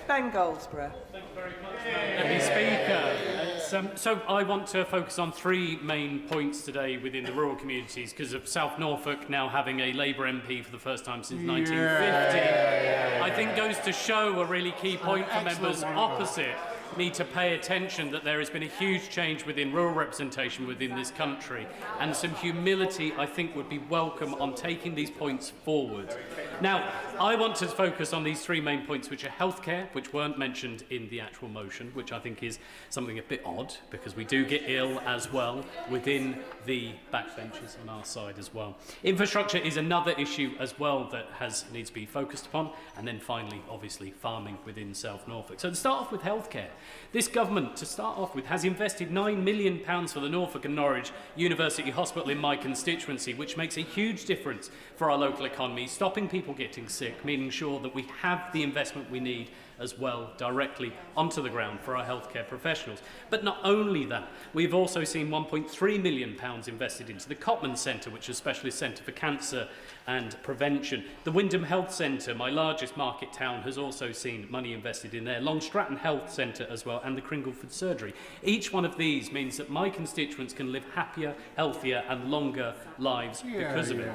Ben Goldsborough.
Thank you very much, Deputy Speaker. So I want to focus on 3 main points today within the rural communities because of South Norfolk now having a Labour MP for the first time since 1950. I think goes to show a really key point for members opposite need to pay attention that there has been a huge change within rural representation within this country, and some humility I think would be welcome on taking these points forward. Now, I want to focus on these 3 main points, which are healthcare, which weren't mentioned in the actual motion, which I think is something a bit odd because we do get ill as well within the backbenches on our side as well. Infrastructure is another issue as well that needs to be focused upon, and then finally, obviously, farming within South Norfolk. So to start off with healthcare, this government, to start off with, has invested £9 million for the Norfolk and Norwich University Hospital in my constituency, which makes a huge difference for our local economy, stopping people getting sick, making sure that we have the investment we need as well directly onto the ground for our healthcare professionals. But not only that, we've also seen £1.3 million invested into the Cotman Centre, which is a specialist centre for cancer and prevention. The Wyndham Health Centre, my largest market town, has also seen money invested in there. Long Stratton Health Centre as well, and the Cringleford Surgery. Each one of these means that my constituents can live happier, healthier and longer lives because of it.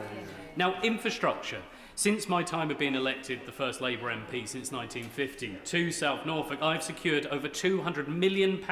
Now, infrastructure. Since my time of being elected the first Labour MP since 1950 to South Norfolk, I've secured over £200 million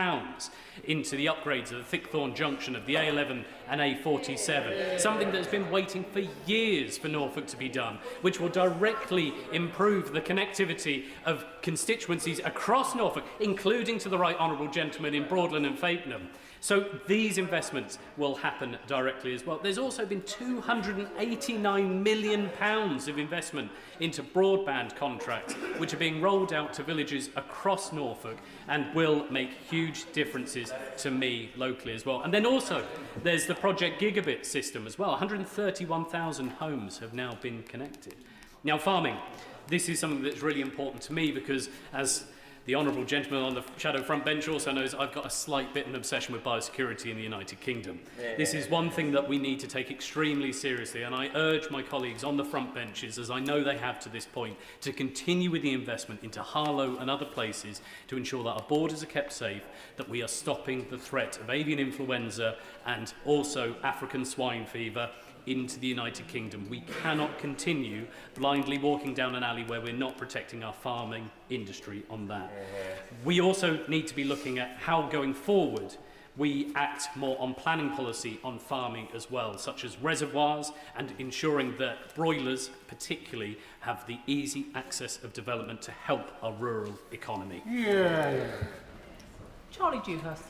into the upgrades of the Thickthorn junction of the A11 and A47, something that's been waiting for years for Norfolk to be done, which will directly improve the connectivity of constituencies across Norfolk, including to the Right Honourable Gentleman in Broadland and Fakenham. So these investments will happen directly as well. There's also been £289 million of investment into broadband contracts, which are being rolled out to villages across Norfolk and will make huge differences to me locally as well. And then also there's the Project Gigabit system as well. 131,000 homes have now been connected. Now, farming. This is something that's really important to me because, as the honourable gentleman on the shadow front bench also knows, I've got a slight bit of an obsession with biosecurity in the United Kingdom. This is one thing that we need to take extremely seriously, and I urge my colleagues on the front benches, as I know they have to this point, to continue with the investment into Harlow and other places to ensure that our borders are kept safe, that we are stopping the threat of avian influenza and also African swine fever into the United Kingdom. We cannot continue blindly walking down an alley where we're not protecting our farming industry on that. We also need to be looking at how, going forward, we act more on planning policy on farming as well, such as reservoirs and ensuring that broilers particularly have the easy access of development to help our rural economy.
Charlie Dewhurst.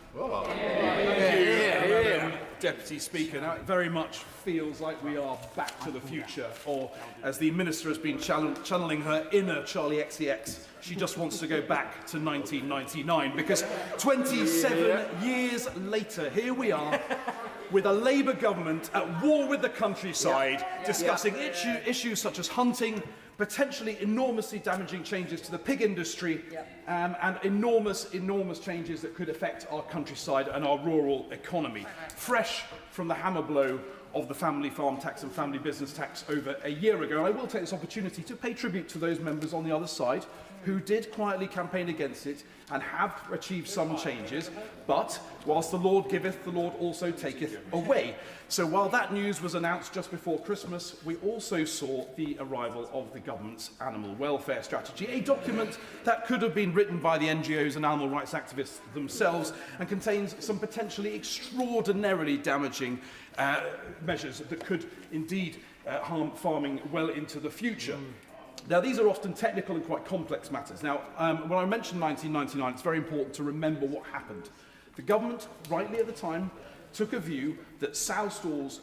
Deputy Speaker. Now, it very much feels like we are back to the future, or as the Minister has been channeling her inner Charlie XCX, she just wants to go back to 1999, because 27 years later, here we are, with a Labour government at war with the countryside, discussing issues such as hunting, potentially enormously damaging changes to the pig industry, and enormous changes that could affect our countryside and our rural economy. Fresh from the hammer blow of the family farm tax and family business tax over a year ago. And I will take this opportunity to pay tribute to those members on the other side who did quietly campaign against it and have achieved some changes, but whilst the Lord giveth, the Lord also taketh away. So while that news was announced just before Christmas, we also saw the arrival of the government's animal welfare strategy, a document that could have been written by the NGOs and animal rights activists themselves and contains some potentially extraordinarily damaging measures that could indeed harm farming well into the future. Now, these are often technical and quite complex matters. Now, when I mentioned 1999, it's very important to remember what happened. The government, rightly at the time, took a view that sow stalls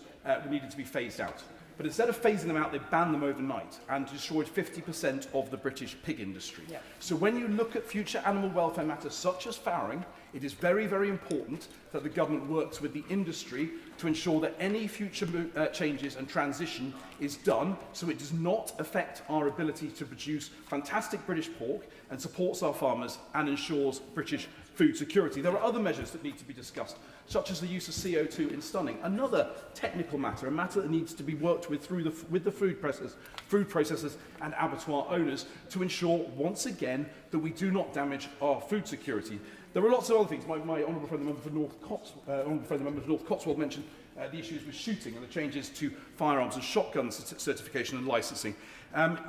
needed to be phased out. But instead of phasing them out, they banned them overnight and destroyed 50% of the British pig industry. So when you look at future animal welfare matters such as farrowing, it is very, very important that the government works with the industry to ensure that any future changes and transition is done so it does not affect our ability to produce fantastic British pork and supports our farmers and ensures British food security. There are other measures that need to be discussed, such as the use of CO2 in stunning. Another technical matter, a matter that needs to be worked with with the food processors and abattoir owners to ensure, once again, that we do not damage our food security. There are lots of other things. My honourable friend, the member for North Cotswold, mentioned the issues with shooting and the changes to firearms and shotgun certification and licensing.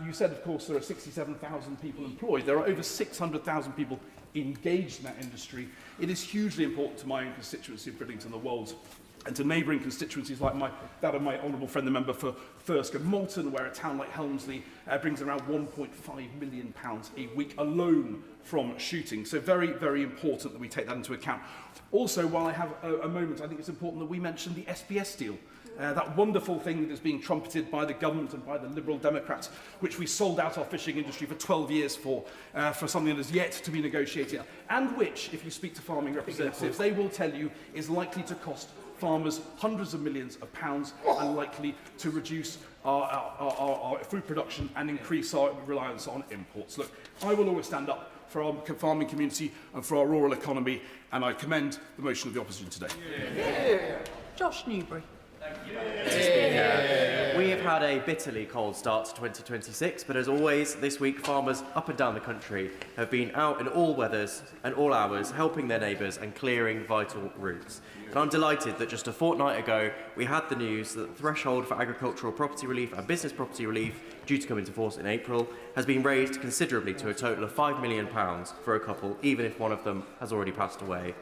You said, of course, there are 67,000 people employed. There are over 600,000 people engaged in that industry. It is hugely important to my own constituency of Bridlington, the Wolds, and to neighbouring constituencies like that of my honourable friend, the member for Thirsk and Malton, where a town like Helmsley brings around £1.5 million a week alone from shooting. So very, very important that we take that into account. Also, while I have a moment, I think it's important that we mention the SPS deal. That wonderful thing that is being trumpeted by the government and by the Liberal Democrats, which we sold out our fishing industry for 12 years for something that is yet to be negotiated, and which, if you speak to farming representatives, they will tell you is likely to cost farmers hundreds of millions of pounds and likely to reduce our food production and increase our reliance on imports. Look, I will always stand up for our farming community and for our rural economy, and I commend the motion of the opposition today.
Josh Newbury.
We have had a bitterly cold start to 2026, but as always, this week farmers up and down the country have been out in all weathers and all hours helping their neighbours and clearing vital routes. And I'm delighted that just a fortnight ago we had the news that the threshold for agricultural property relief and business property relief, due to come into force in April, has been raised considerably to a total of £5 million for a couple, even if one of them has already passed away.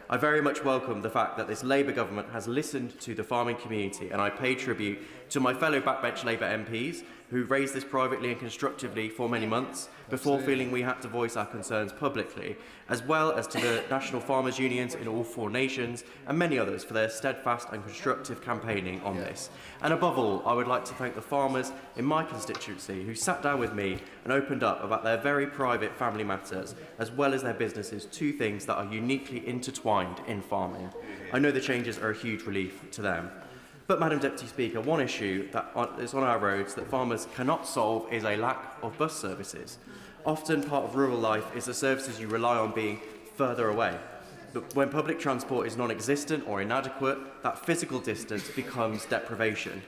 I very much welcome the fact that this Labour government has listened to the farming community, and I pay tribute to my fellow backbench Labour MPs who raised this privately and constructively for many months before feeling we had to voice our concerns publicly, as well as to the national farmers' unions in all 4 nations and many others for their steadfast and constructive campaigning on this. And above all, I would like to thank the farmers in my constituency who sat down with me and opened up about their very private family matters, as well as their businesses, 2 things that are uniquely intertwined in farming. I know the changes are a huge relief to them. But, Madam Deputy Speaker, one issue that is on our roads that farmers cannot solve is a lack of bus services. Often part of rural life is the services you rely on being further away. But when public transport is non-existent or inadequate, that physical distance becomes deprivation.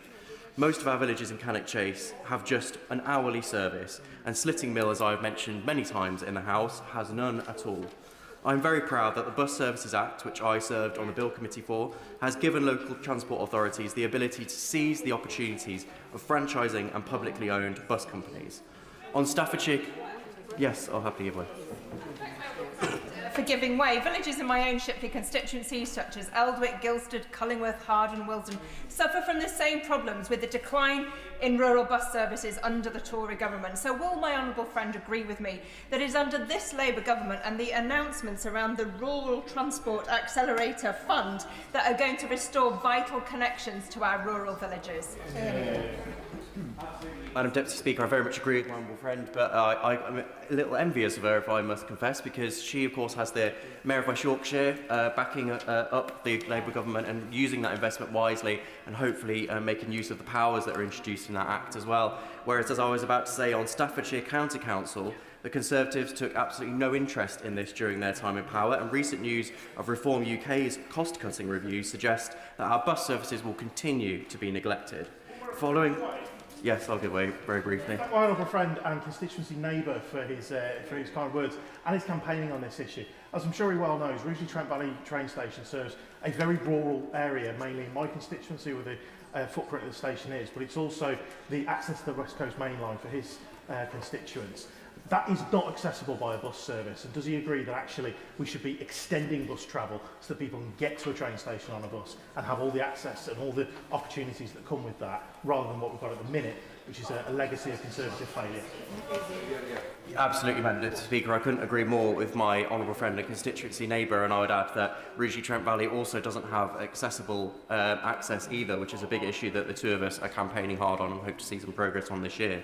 Most of our villages in Cannock Chase have just an hourly service, and Slitting Mill, as I've mentioned many times in the House, has none at all. I'm very proud that the Bus Services Act, which I served on the Bill Committee for, has given local transport authorities the ability to seize the opportunities of franchising and publicly owned bus companies. On Staffordshire, yes, I'll happily give way.
For giving way. Villages in my own Shipley constituency, such as Eldwick, Gilstead, Cullingworth, Harden, Wilton, suffer from the same problems with the decline in rural bus services under the Tory government. So will my honourable friend agree with me that it is under this Labour government and the announcements around the Rural Transport Accelerator Fund that are going to restore vital connections to our rural villages?
Madam Deputy Speaker, I very much agree with my honourable friend, but I'm a little envious of her, if I must confess, because she, of course, has the Mayor of West Yorkshire backing up the Labour government and using that investment wisely and hopefully making use of the powers that are introduced in that Act as well. Whereas, as I was about to say, on Staffordshire County Council, the Conservatives took absolutely no interest in this during their time in power, and recent news of Reform UK's cost-cutting review suggests that our bus services will continue to be neglected. Following... Yes, I'll give way very briefly.
My honourable friend and constituency neighbour for his kind words and his campaigning on this issue. As I'm sure he well knows, Rugeley Trent Valley train station serves a very rural area, mainly in my constituency where the footprint of the station is, but it's also the access to the West Coast Main Line for his constituents. That is not accessible by a bus service. And does he agree that actually we should be extending bus travel so that people can get to a train station on a bus and have all the access and all the opportunities that come with that, rather than what we've got at the minute, which is a legacy of Conservative failure?
Absolutely, Madam Speaker. I couldn't agree more with my honourable friend and constituency neighbour, and I would add that Rugeley Trent Valley also doesn't have accessible access either, which is a big issue that the two of us are campaigning hard on and hope to see some progress on this year.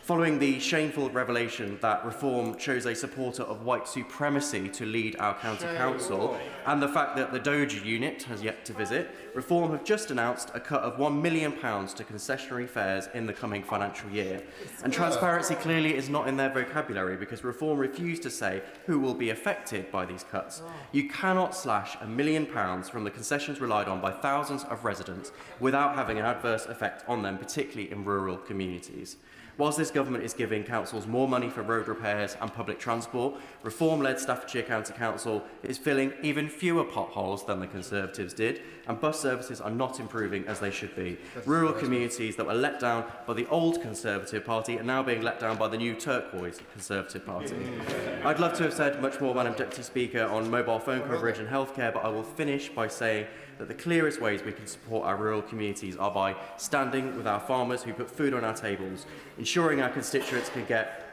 Following the shameful revelation that Reform chose a supporter of white supremacy to lead our county council, and the fact that the Doge unit has yet to visit, Reform have just announced a cut of £1 million to concessionary fares in the coming financial year. And transparency clearly is not in their vocabulary, because Reform refuse to say who will be affected by these cuts. You cannot slash £1 million from the concessions relied on by thousands of residents without having an adverse effect on them, particularly in rural communities. Whilst this government is giving councils more money for road repairs and public transport, Reform-led Staffordshire County Council is filling even fewer potholes than the Conservatives did, and bus services are not improving as they should be. Rural communities that were let down by the old Conservative Party are now being let down by the new turquoise Conservative Party. I'd love to have said much more, Madam Deputy Speaker, on mobile phone coverage and healthcare, but I will finish by saying that the clearest ways we can support our rural communities are by standing with our farmers who put food on our tables, ensuring our constituents can get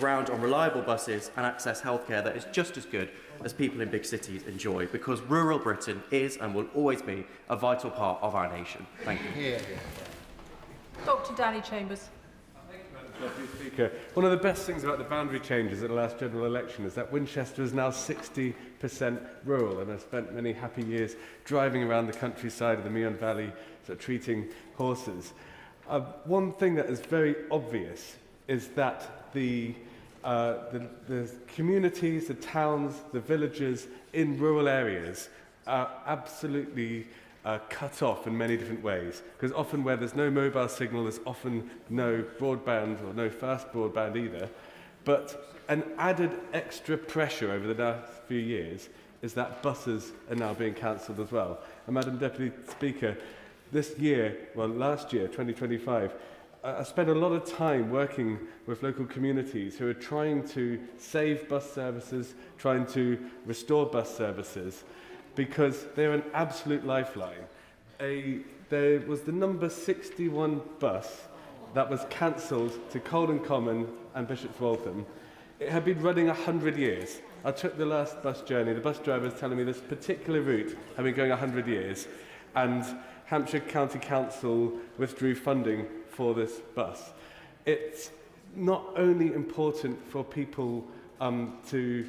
around on reliable buses and access healthcare that is just as good as people in big cities enjoy, because rural Britain is and will always be a vital part of our nation. Thank you.
Dr. Danny Chambers.
Deputy Speaker, one of the best things about the boundary changes at the last general election is that Winchester is now 60% rural, and I've spent many happy years driving around the countryside of the Meon Valley, sort of treating horses. One thing that is very obvious is that the communities, the towns, the villages in rural areas are absolutely cut off in many different ways, because often where there's no mobile signal, there's often no broadband or no fast broadband either. But an added extra pressure over the last few years is that buses are now being cancelled as well. And Madam Deputy Speaker, last year, 2025, I spent a lot of time working with local communities who are trying to save bus services, trying to restore bus services, because they're an absolute lifeline. There was the number 61 bus that was cancelled to Colden Common and Bishop's Waltham. It had been running 100 years. I took the last bus journey. The bus driver was telling me this particular route had been going 100 years, and Hampshire County Council withdrew funding for this bus. It's not only important for people to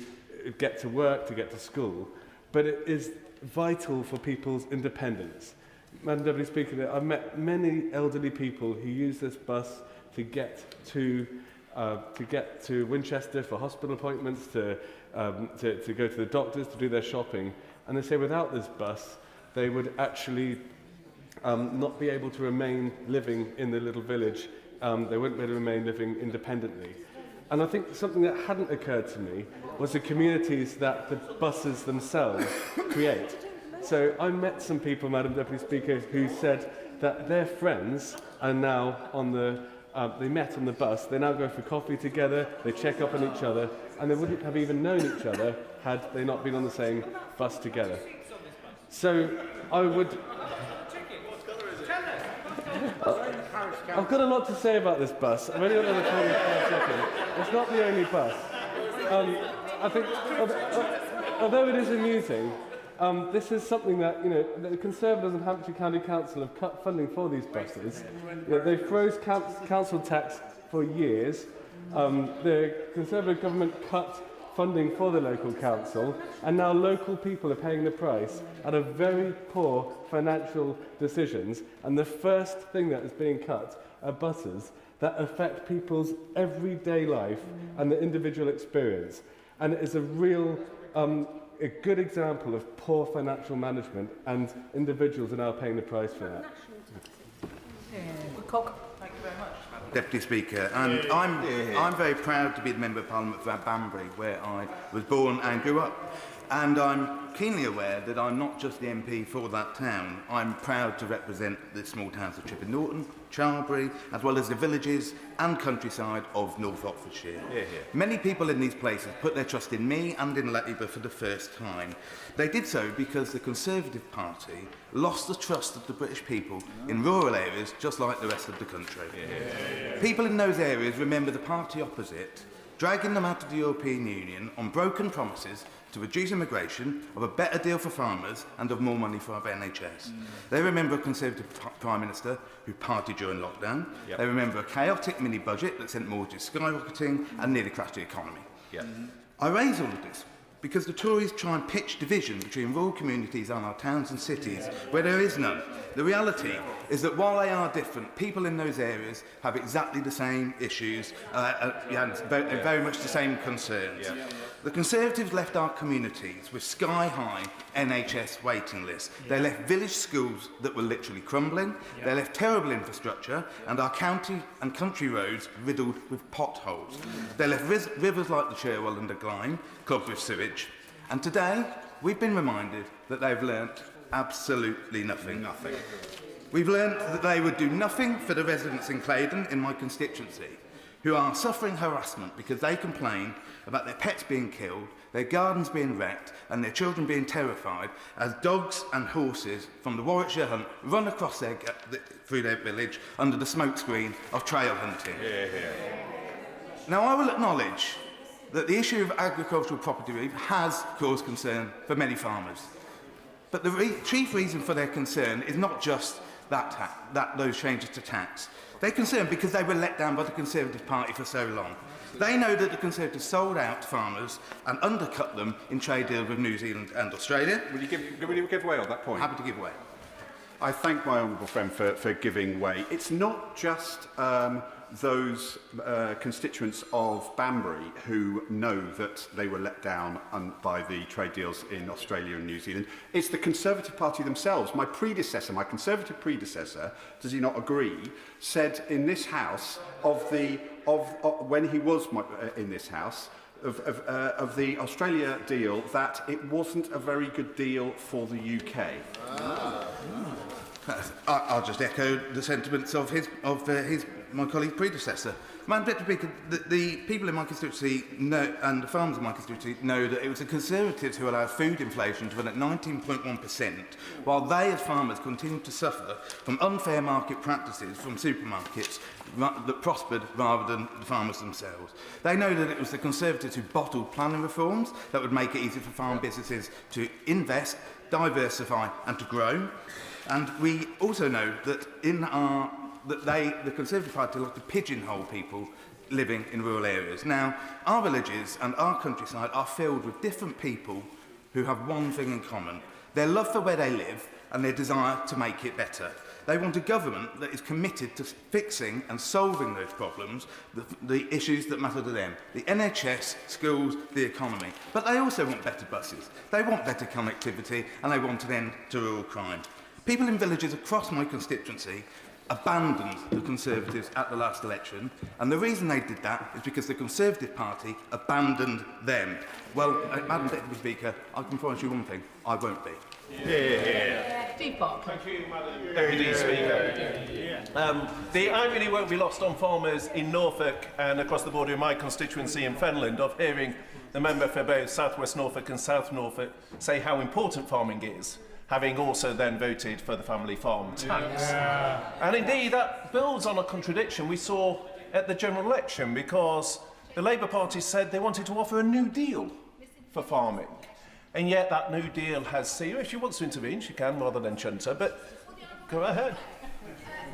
get to work, to get to school, but it is vital for people's independence. Madam Deputy Speaker, I've met many elderly people who use this bus to get to Winchester for hospital appointments, to go to the doctors, to do their shopping, and they say without this bus they would actually not be able to remain living in the little village. They wouldn't be able to remain living independently. And I think something that hadn't occurred to me was the communities that the buses themselves create. So I met some people, Madam Deputy Speaker, who said that their friends are now on the, they met on the bus, they now go for coffee together, they check up on each other, and they wouldn't have even known each other had they not been on the same bus together. So I would... I've got a lot to say about this bus. I've only got another 25 seconds. It's not the only bus. I think, although it is amusing, this is something that, the Conservatives and Hampshire County Council have cut funding for these buses. They froze council tax for years. The Conservative government cut funding for the local council, and now local people are paying the price out of very poor financial decisions, and the first thing that is being cut are buses that affect people's everyday life and the individual experience. And it is a real, a good example of poor financial management, and individuals are now paying the price for that.
Thank you very much.
Deputy Speaker, I'm very proud to be the Member of Parliament for Banbury, where I was born and grew up. And I'm keenly aware that I'm not just the MP for that town. I'm proud to represent the small towns of Chipping Norton, Charlbury, as well as the villages and countryside of North Oxfordshire. Many people in these places put their trust in me and in Labour for the first time. They did so because the Conservative Party lost the trust of the British people in rural areas, just like the rest of the country. People in those areas remember the party opposite dragging them out of the European Union on broken promises to reduce immigration, of a better deal for farmers and of more money for our NHS. They remember a Conservative Prime Minister who partied during lockdown. They remember a chaotic mini-budget that sent mortgages skyrocketing and nearly crashed the economy. I raise all of this because the Tories try and pitch division between rural communities and our towns and cities where there is none. The reality is that while they are different, people in those areas have exactly the same issues and very much the same concerns. The Conservatives left our communities with sky-high NHS waiting lists. They left village schools that were literally crumbling. They left terrible infrastructure and our county and country roads riddled with potholes. They left rivers like the Cherwell and the Glyme clogged with sewage. And today, we've been reminded that they've learnt absolutely nothing. We've learnt that they would do nothing for the residents in Claydon, in my constituency, who are suffering harassment because they complain about their pets being killed, their gardens being wrecked, and their children being terrified as dogs and horses from the Warwickshire Hunt run across through their village under the smokescreen of trail hunting. Now, I will acknowledge that the issue of agricultural property relief has caused concern for many farmers. But the chief reason for their concern is not just those changes to tax. They're concerned because they were let down by the Conservative Party for so long. They know that the Conservatives sold out farmers and undercut them in trade deals with New Zealand and Australia.
Will you give way on that point?
Happy to give way.
I thank my honourable friend for giving way. It's not just those constituents of Banbury who know that they were let down by the trade deals in Australia and New Zealand. It's the Conservative Party themselves. My Conservative predecessor, does he not agree, said in this House when he was in this House of the Australia deal that it wasn't a very good deal for the UK.
I'll just echo the sentiments of my colleague's predecessor. Madam Deputy Speaker, the people in my constituency know, and the farmers in my constituency know that it was the Conservatives who allowed food inflation to run at 19.1%, while they, as farmers, continued to suffer from unfair market practices from supermarkets that prospered rather than the farmers themselves. They know that it was the Conservatives who bottled planning reforms that would make it easy for farm businesses to invest, diversify and to grow. And we also know that the Conservative Party like to pigeonhole people living in rural areas. Now, our villages and our countryside are filled with different people who have one thing in common: their love for where they live and their desire to make it better. They want a government that is committed to fixing and solving those problems, the issues that matter to them, the NHS, schools, the economy. But they also want better buses, they want better connectivity, and they want an end to rural crime. People in villages across my constituency abandoned the Conservatives at the last election, and the reason they did that is because the Conservative Party abandoned them. Well, Madam Deputy Speaker, I can promise you one thing: I won't be.
Thank
you, Madam Deputy Speaker. The irony won't be lost on farmers in Norfolk and across the border in my constituency in Fenland of hearing the member for both South West Norfolk and South Norfolk say how important farming is, having also then voted for the family farm tax. And indeed, that builds on a contradiction we saw at the general election, because the Labour Party said they wanted to offer a new deal for farming. And yet that new deal has... If she wants to intervene, she can, rather than chunter, but go ahead.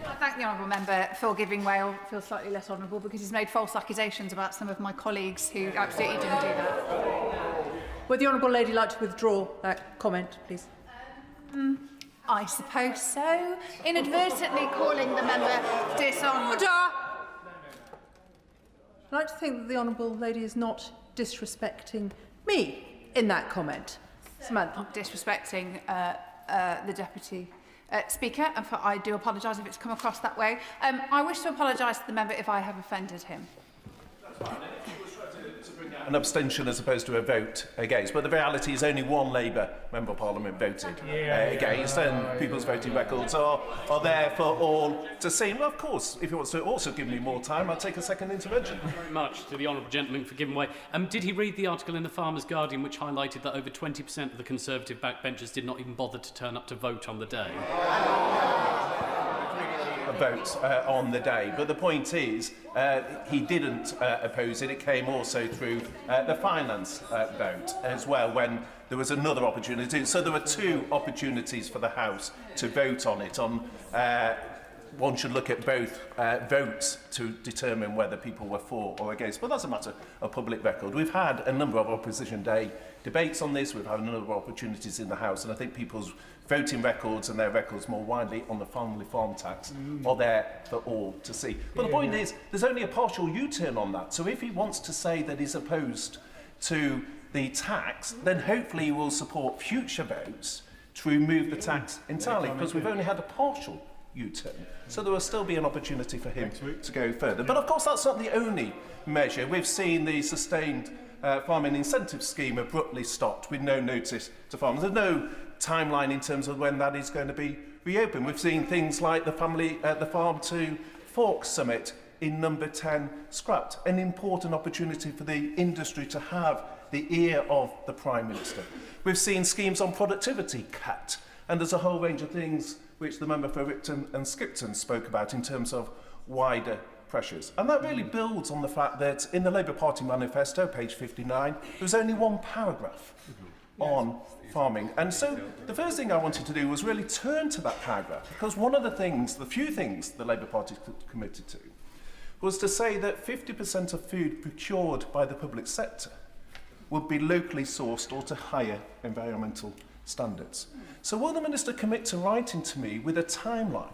I thank the honourable member for giving way. I feel slightly less honourable because he's made false accusations about some of my colleagues who absolutely didn't do that.
Would the honourable lady like to withdraw that comment, please?
I suppose so. Inadvertently calling the member dishonourable.
I'd like to think that the honourable lady is not disrespecting me in that comment. Samantha.
Not disrespecting the Deputy Speaker, and I do apologise if it's come across that way. I wish to apologise to the member if I have offended him.
An abstention as opposed to a vote against. But the reality is only one Labour Member of Parliament voted against, and people's voting records are there for all to see. Well, of course, if he wants to also give me more time, I'll take a second intervention.
Thank you very much to the honourable gentleman for giving way. Did he read the article in the Farmers Guardian which highlighted that over 20% of the Conservative backbenchers did not even bother to turn up to vote on the day?
Vote on the day, but the point is he didn't oppose it. It came also through the finance vote as well when there was another opportunity. So there were two opportunities for the House to vote on it. One should look at both votes to determine whether people were for or against, but that's a matter of public record. We've had a number of opposition day debates on this. We've had a number of opportunities in the House, and I think people's voting records and their records more widely on the family farm tax are there for all to see. But the point is, there's only a partial U-turn on that. So if he wants to say that he's opposed to the tax, then hopefully he will support future votes to remove the tax entirely, because we've only had a partial U-turn. So there will still be an opportunity for him to go further. But of course, that's not the only measure. We've seen the sustained farming incentive scheme abruptly stopped with no notice to farmers. There's no timeline in terms of when that is going to be reopened. We've seen things like the Farm to Fork Summit in number 10 scrapped. An important opportunity for the industry to have the ear of the Prime Minister. We've seen schemes on productivity cut, and there's a whole range of things which the member for Ripton and Skipton spoke about in terms of wider pressures. And that really builds on the fact that in the Labour Party manifesto, page 59, there was only one paragraph on farming. And so the first thing I wanted to do was really turn to that paragraph, because one of the things, the few things the Labour Party committed to, was to say that 50% of food procured by the public sector would be locally sourced or to higher environmental standards. So will the Minister commit to writing to me with a timeline,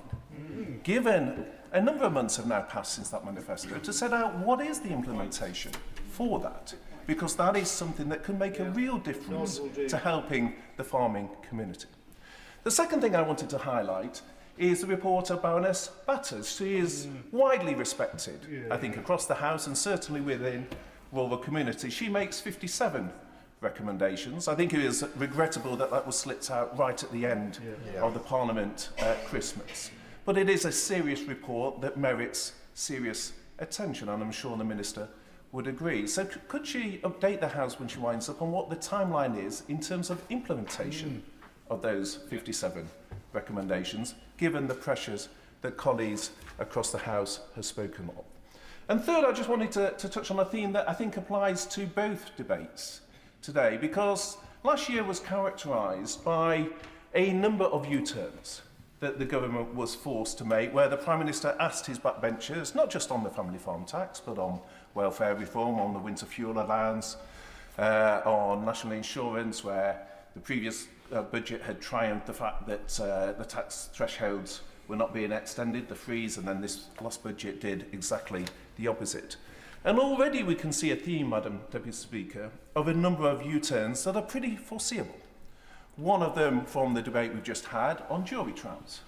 given a number of months have now passed since that manifesto, to set out what is the implementation for that? Because that is something that can make a real difference to helping the farming community. The second thing I wanted to highlight is the report of Baroness Batters. She is widely respected, I think, across the House and certainly within rural community. She makes 57 recommendations. I think it is regrettable that that was slipped out right at the end of the Parliament Christmas. But it is a serious report that merits serious attention, and I'm sure the Minister would agree. So could she update the House when she winds up on what the timeline is in terms of implementation of those 57 recommendations, given the pressures that colleagues across the House have spoken of? And third, I just wanted to touch on a theme that I think applies to both debates today, because last year was characterised by a number of U-turns that the government was forced to make, where the Prime Minister asked his backbenchers, not just on the family farm tax, but on welfare reform, on the winter fuel allowance, on national insurance, where the previous budget had triumphed the fact that the tax thresholds were not being extended, the freeze, and then this last budget did exactly the opposite. And already we can see a theme, Madam Deputy Speaker, of a number of U-turns that are pretty foreseeable. One of them from the debate we've just had on jury trials,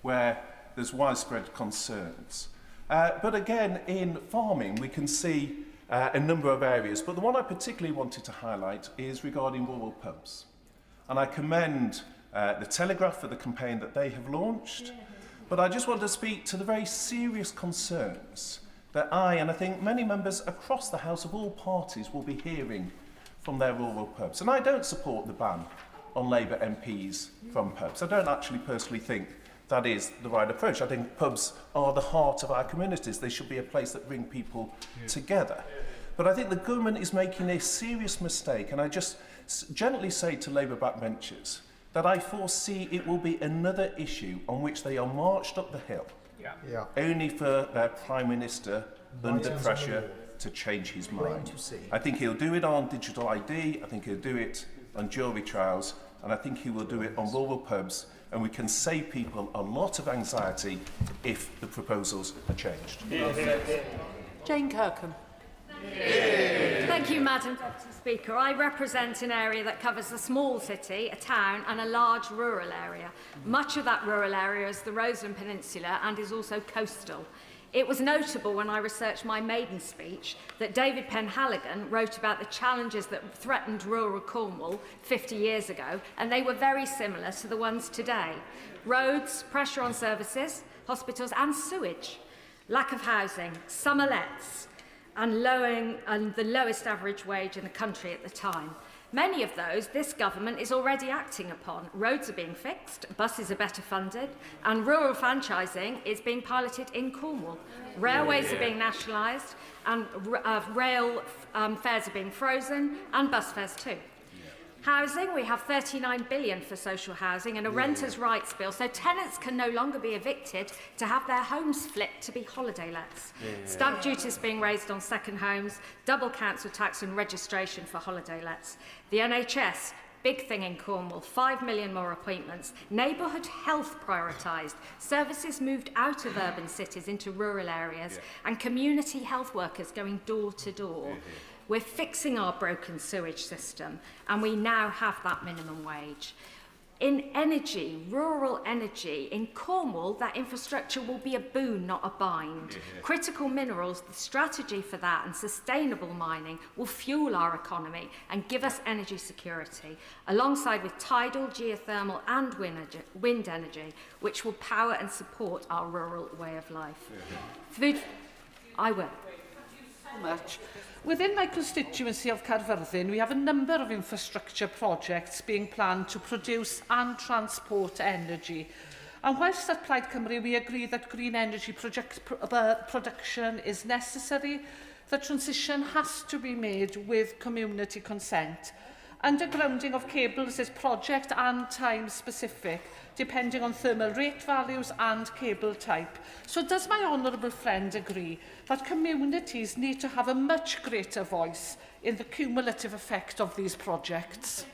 where there's widespread concerns. But again, in farming, we can see a number of areas. But the one I particularly wanted to highlight is regarding rural pubs. And I commend the Telegraph for the campaign that they have launched. But I just want to speak to the very serious concerns that I, and I think many members across the House of all parties, will be hearing from their rural pubs. And I don't support the ban on Labour MPs from pubs. I don't actually personally think that is the right approach. I think pubs are the heart of our communities. They should be a place that bring people together. But I think the government is making a serious mistake, and I just gently say to Labour backbenchers that I foresee it will be another issue on which they are marched up the hill only for their Prime Minister under pressure to change his mind. I think he'll do it on digital ID, I think he'll do it on jury trials, and I think he will do it on rural pubs, and we can save people a lot of anxiety if the proposals are changed.
Jane Kirkham.
Thank you, Madam Deputy Speaker. I represent an area that covers a small city, a town and a large rural area. Much of that rural area is the Roseland Peninsula and is also coastal. It was notable when I researched my maiden speech that David Penhaligon wrote about the challenges that threatened rural Cornwall 50 years ago, and they were very similar to the ones today. Roads, pressure on services, hospitals and sewage, lack of housing, summer lets, and the lowest average wage in the country at the time. Many of those this government is already acting upon. Roads are being fixed, buses are better funded, and rural franchising is being piloted in Cornwall. Railways are being nationalised, and rail fares are being frozen, and bus fares too. Housing, we have 39 billion for social housing and a renters' rights bill, so tenants can no longer be evicted to have their homes flipped to be holiday lets. Stamp duty is being raised on second homes, double council tax and registration for holiday lets. The NHS, big thing in Cornwall, 5 million more appointments. Neighbourhood health prioritised. Services moved out of urban cities into rural areas, and community health workers going door to door. We're fixing our broken sewage system, and we now have that minimum wage. In energy, rural energy, in Cornwall, that infrastructure will be a boon, not a bind. Critical minerals, the strategy for that, and sustainable mining will fuel our economy and give us energy security, alongside with tidal, geothermal and wind energy, which will power and support our rural way of life. Food, I will.
Much. Within my constituency of Caerfyrddin, we have a number of infrastructure projects being planned to produce and transport energy. And whilst at Plaid Cymru we agree that green energy production is necessary, the transition has to be made with community consent. Undergrounding of cables is project and time specific, depending on thermal rate values and cable type. So does my honourable friend agree that communities need to have a much greater voice in the cumulative effect of these projects?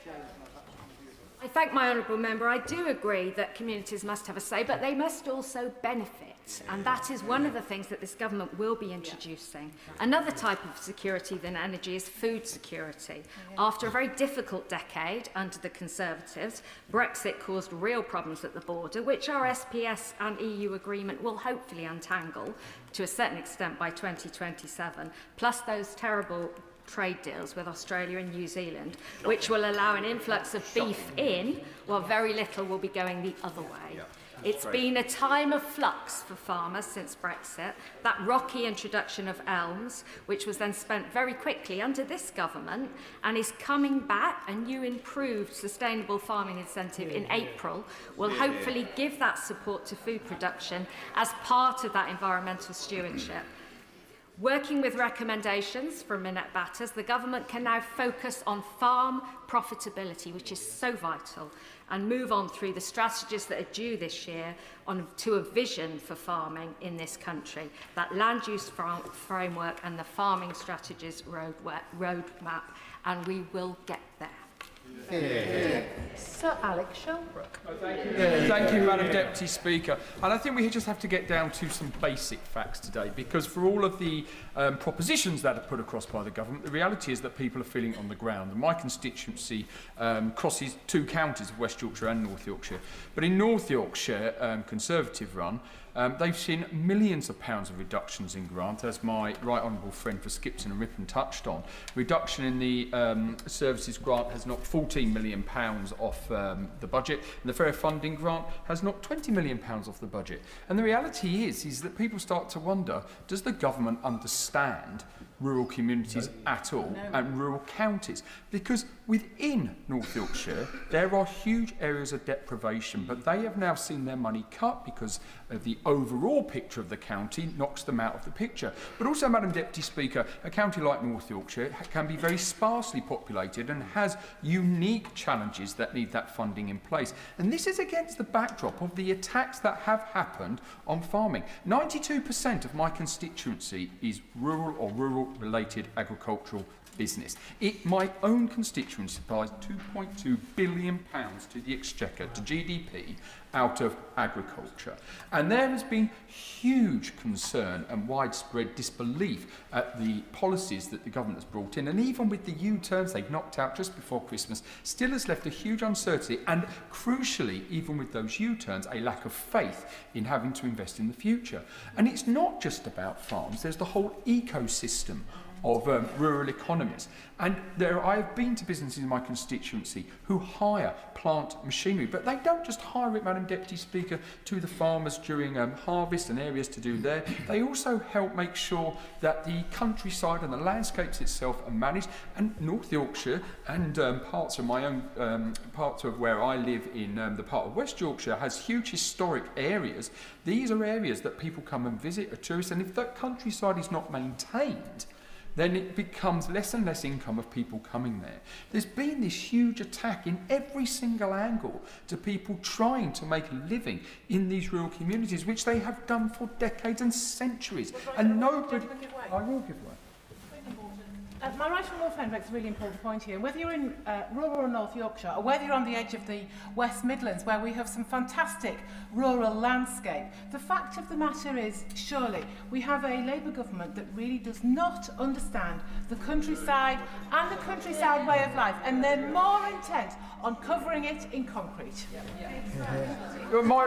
I thank my honourable member. I do agree that communities must have a say, but they must also benefit. And that is one of the things that this government will be introducing. Another type of security than energy is food security. After a very difficult decade under the Conservatives, Brexit caused real problems at the border, which our SPS and EU agreement will hopefully untangle to a certain extent by 2027, plus those terrible trade deals with Australia and New Zealand, which will allow an influx of beef in, while very little will be going the other way. It's been a time of flux for farmers since Brexit. That rocky introduction of elms, which was then spent very quickly under this government, and is coming back. A new improved sustainable farming incentive in April will hopefully give that support to food production as part of that environmental stewardship. Working with recommendations from Minette Batters, the government can now focus on farm profitability, which is so vital, and move on through the strategies that are due this year to a vision for farming in this country, that land use framework and the farming strategies roadmap, and we will get there.
Sir Alex Shelbrooke.
Thank you, Madam Deputy Speaker. And I think we just have to get down to some basic facts today, because for all of the propositions that are put across by the government, the reality is that people are feeling on the ground. And my constituency crosses two counties of West Yorkshire and North Yorkshire. But in North Yorkshire, Conservative run, they've seen millions of pounds of reductions in grant, as my right honourable friend for Skipton and Ripon touched on. Reduction in the services grant has knocked £14 million off the budget, and the fair funding grant has knocked £20 million off the budget. And the reality is that people start to wonder, does the government understand rural communities at all and rural counties, because within North Yorkshire there are huge areas of deprivation, but they have now seen their money cut because the overall picture of the county knocks them out of the picture. But also, Madam Deputy Speaker, a county like North Yorkshire can be very sparsely populated and has unique challenges that need that funding in place. And this is against the backdrop of the attacks that have happened on farming. 92% of my constituency is rural or rural-related agricultural business. My own constituency supplies £2.2 billion to the Exchequer, to GDP, out of agriculture. And there has been huge concern and widespread disbelief at the policies that the government has brought in. And even with the U-turns they've knocked out just before Christmas, still has left a huge uncertainty and, crucially, even with those U-turns, a lack of faith in having to invest in the future. And it's not just about farms, there's the whole ecosystem of rural economies. And I have been to businesses in my constituency who hire plant machinery, but they don't just hire it, Madam Deputy Speaker, to the farmers during harvest and areas to do there. They also help make sure that the countryside and the landscapes itself are managed. And North Yorkshire and parts of my own, parts of where I live in the part of West Yorkshire has huge historic areas. These are areas that people come and visit, are tourists, and if that countryside is not maintained, then it becomes less and less income of people coming there. There's been this huge attack in every single angle to people trying to make a living in these rural communities, which they have done for decades and centuries. And nobody... I will give way.
My right honourable friend makes a really important point here. Whether you're in rural or North Yorkshire, or whether you're on the edge of the West Midlands, where we have some fantastic rural landscape, the fact of the matter is, surely, we have a Labour government that really does not understand the countryside and the countryside way of life, and they're more intent on covering it in concrete.
My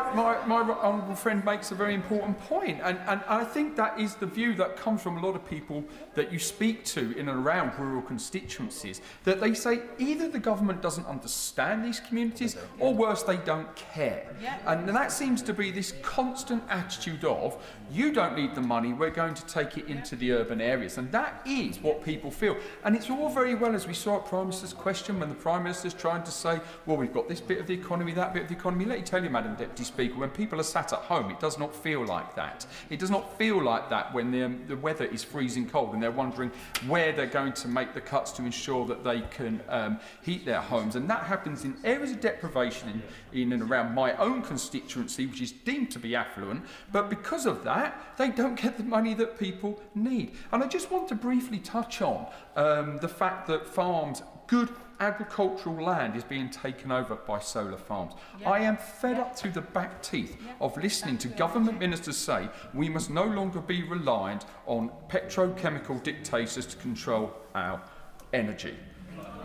honourable friend makes a very important point, and I think that is the view that comes from a lot of people that you speak to in and around rural constituencies, that they say either the government doesn't understand these communities, or worse, they don't care. And that seems to be this constant attitude of, you don't need the money, we're going to take it into the urban areas. And that is what people feel. And it's all very well, as we saw at Prime Minister's question, when the Prime Minister's trying to say, well, we've got this bit of the economy, that bit of the economy. Let me tell you, Madam Deputy Speaker, when people are sat at home, it does not feel like that. It does not feel like that when the weather is freezing cold and they're wondering where they're going to make the cuts to ensure that they can heat their homes. And that happens in areas of deprivation in and around my own constituency, which is deemed to be affluent. But because of that, they don't get the money that people need. And I just want to briefly touch on the fact that farms, good agricultural land, is being taken over by solar farms. I am fed up to the back teeth of listening to government ministers say we must no longer be reliant on petrochemical dictators to control our energy.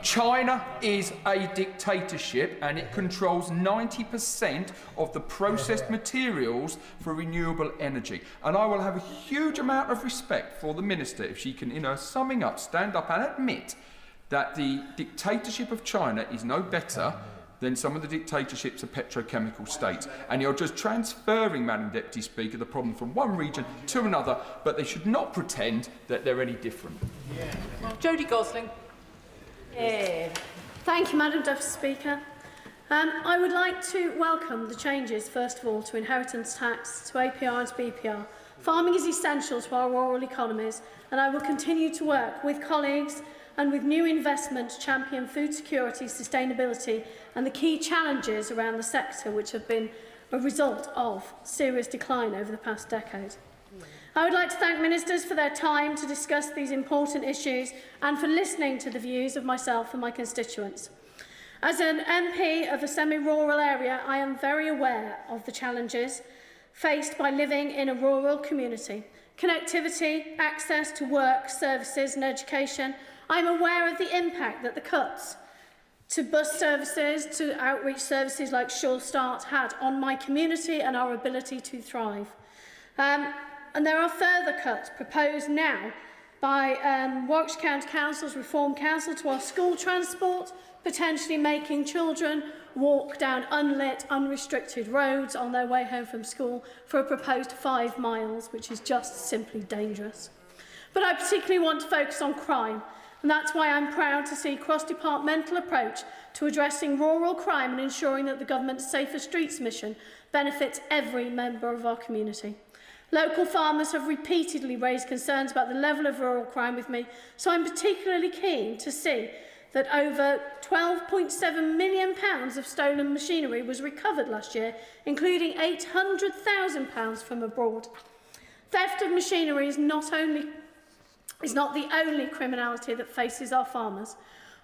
China is a dictatorship and it controls 90% of the processed materials for renewable energy. And I will have a huge amount of respect for the minister if she can, in her summing up, stand up and admit that the dictatorship of China is no better than some of the dictatorships of petrochemical states. And you're just transferring, Madam Deputy Speaker, the problem from one region to another, but they should not pretend that they're any different.
Jodie Gosling.
Thank you, Madam Deputy Speaker. I would like to welcome the changes, first of all, to inheritance tax, to APR and to BPR. Farming is essential to our rural economies, and I will continue to work with colleagues and with new investment to champion food security, sustainability and the key challenges around the sector which have been a result of serious decline over the past decade. I would like to thank ministers for their time to discuss these important issues and for listening to the views of myself and my constituents. As an MP of a semi-rural area, I am very aware of the challenges faced by living in a rural community. Connectivity, access to work, services and education. I'm aware of the impact that the cuts to bus services, to outreach services like Sure Start had on my community and our ability to thrive. And there are further cuts proposed now by Warwickshire County Council's Reform Council to our school transport, potentially making children walk down unlit, unrestricted roads on their way home from school for a proposed 5 miles, which is just simply dangerous. But I particularly want to focus on crime, and that's why I'm proud to see a cross-departmental approach to addressing rural crime and ensuring that the government's Safer Streets mission benefits every member of our community. Local farmers have repeatedly raised concerns about the level of rural crime with me, so I'm particularly keen to see that over £12.7 million of stolen machinery was recovered last year, including £800,000 from abroad. Theft of machinery is not the only criminality that faces our farmers.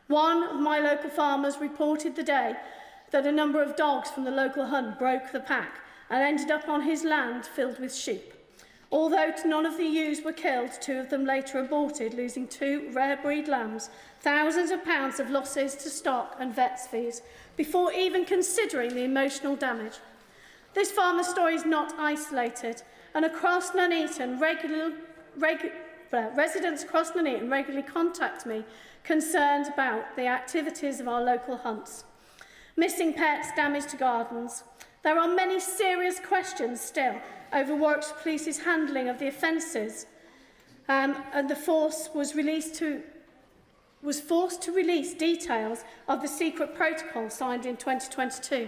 One of my local farmers reported the day that a number of dogs from the local hunt broke the pack and ended up on his land filled with sheep. Although none of the ewes were killed, 2 of them later aborted, losing 2 rare breed lambs, thousands of pounds of losses to stock and vets fees, before even considering the emotional damage. This farmer's story is not isolated, and across Nuneaton, residents across Nuneaton regularly contact me concerned about the activities of our local hunts. Missing pets, damage to gardens. There are many serious questions still over Warwickshire Police's handling of the offences, and the force was forced to release details of the secret protocol signed in 2022.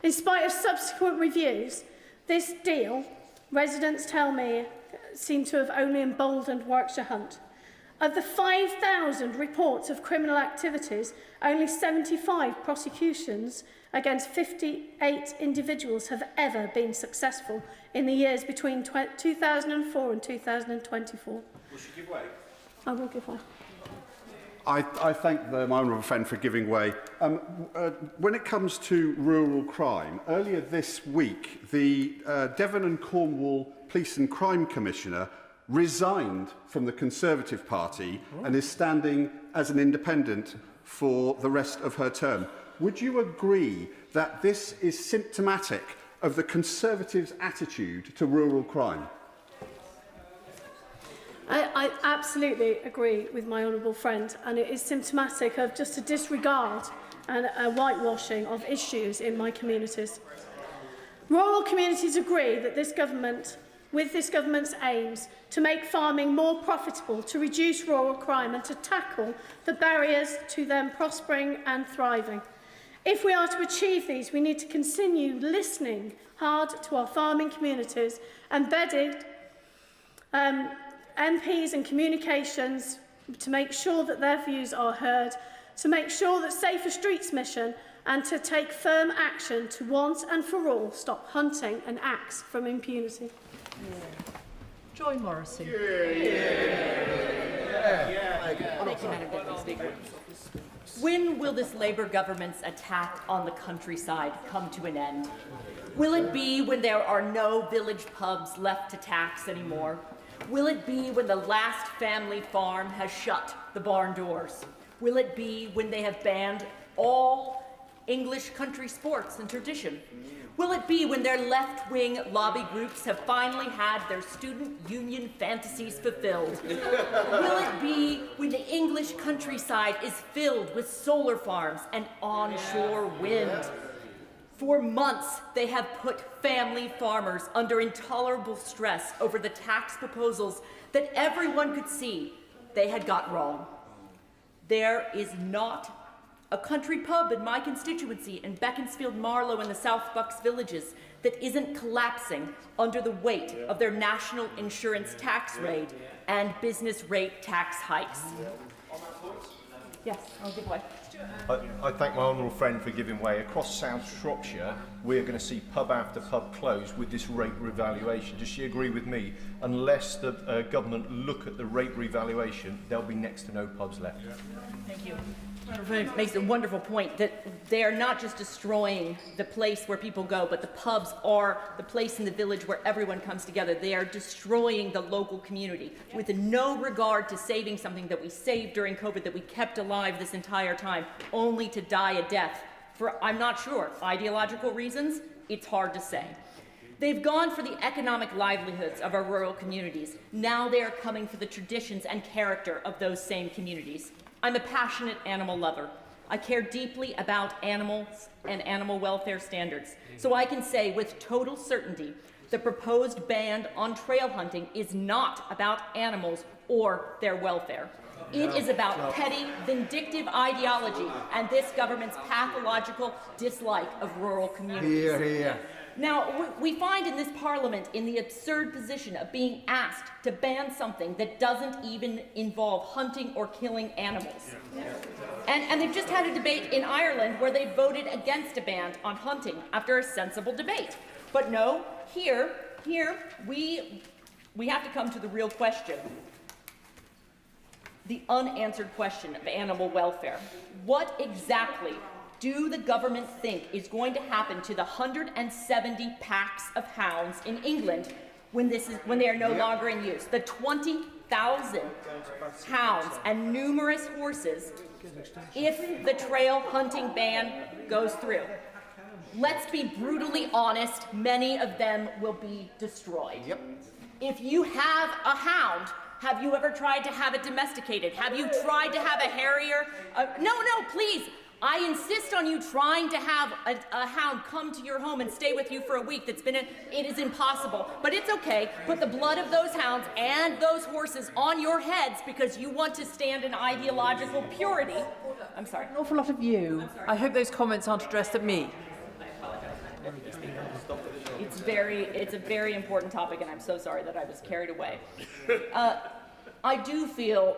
In spite of subsequent reviews, this deal, residents tell me, seem to have only emboldened Warwickshire Hunt. Of the 5,000 reports of criminal activities, only 75 prosecutions against 58 individuals have ever been successful in the years between 2004 and 2024.
Will she give way?
I will give way.
I thank my honourable friend for giving way. When it comes to rural crime, earlier this week, the Devon and Cornwall Police and Crime Commissioner resigned from the Conservative Party and is standing as an independent for the rest of her term. Would you agree that this is symptomatic of the Conservatives' attitude to rural crime?
I absolutely agree with my honourable friend, and it is symptomatic of just a disregard and a whitewashing of issues in my communities. Rural communities agree that this government's aims to make farming more profitable, to reduce rural crime and to tackle the barriers to them prospering and thriving. If we are to achieve these, we need to continue listening hard to our farming communities, embedded MPs and communications to make sure that their views are heard, to make sure that Safer Streets mission and to take firm action to once and for all stop hunting and acts from impunity.
Joy Morrison.
Thank you, Madam Deputy Speaker. When will this Labour government's attack on the countryside come to an end? Will it be when there are no village pubs left to tax anymore? Will it be when the last family farm has shut the barn doors? Will it be when they have banned all English country sports and tradition? Will it be when their left-wing lobby groups have finally had their student union fantasies fulfilled? Will it be when the English countryside is filled with solar farms and onshore wind? For months, they have put family farmers under intolerable stress over the tax proposals that everyone could see they had got wrong. There is not a country pub in my constituency in Beaconsfield, Marlow, and the South Bucks villages that isn't collapsing under the weight of their national insurance tax raid and business rate tax hikes. Yes, I'll give way.
I thank my honourable friend for giving way. Across South Shropshire, we're going to see pub after pub close with this rate revaluation. Does she agree with me? Unless the government look at the rate revaluation, there'll be next to no pubs left.
Thank you. Makes a wonderful point that they are not just destroying the place where people go, but the pubs are the place in the village where everyone comes together. They are destroying the local community with no regard to saving something that we saved during COVID, that we kept alive this entire time, only to die a death for, I'm not sure, ideological reasons. It's hard to say. They've gone for the economic livelihoods of our rural communities. Now they are coming for the traditions and character of those same communities. I'm a passionate animal lover. I care deeply about animals and animal welfare standards. So I can say with total certainty The proposed ban on trail hunting is not about animals or their welfare. It is about petty, vindictive ideology and this government's pathological dislike of rural communities.
Hear, hear.
Now, we find in this parliament in the absurd position of being asked to ban something that doesn't even involve hunting or killing animals. And they've just had a debate in Ireland where they voted against a ban on hunting after a sensible debate. But no, here we have to come to the real question. The unanswered question of animal welfare. What exactly do the government think is going to happen to the 170 packs of hounds in England when they are no longer in use? The 20,000 hounds and numerous horses if the trail hunting ban goes through. Let's be brutally honest, many of them will be destroyed. Yep. If you have a hound, have you ever tried to have it domesticated? Have you tried to have a harrier? No, please. I insist on you trying to have a hound come to your home and stay with you for a week. It is impossible, but it's okay. Put the blood of those hounds and those horses on your heads because you want to stand in ideological purity. I'm sorry.
An awful lot of you. I hope those comments aren't addressed at me.
It's a very important topic, and I'm so sorry that I was carried away. I do feel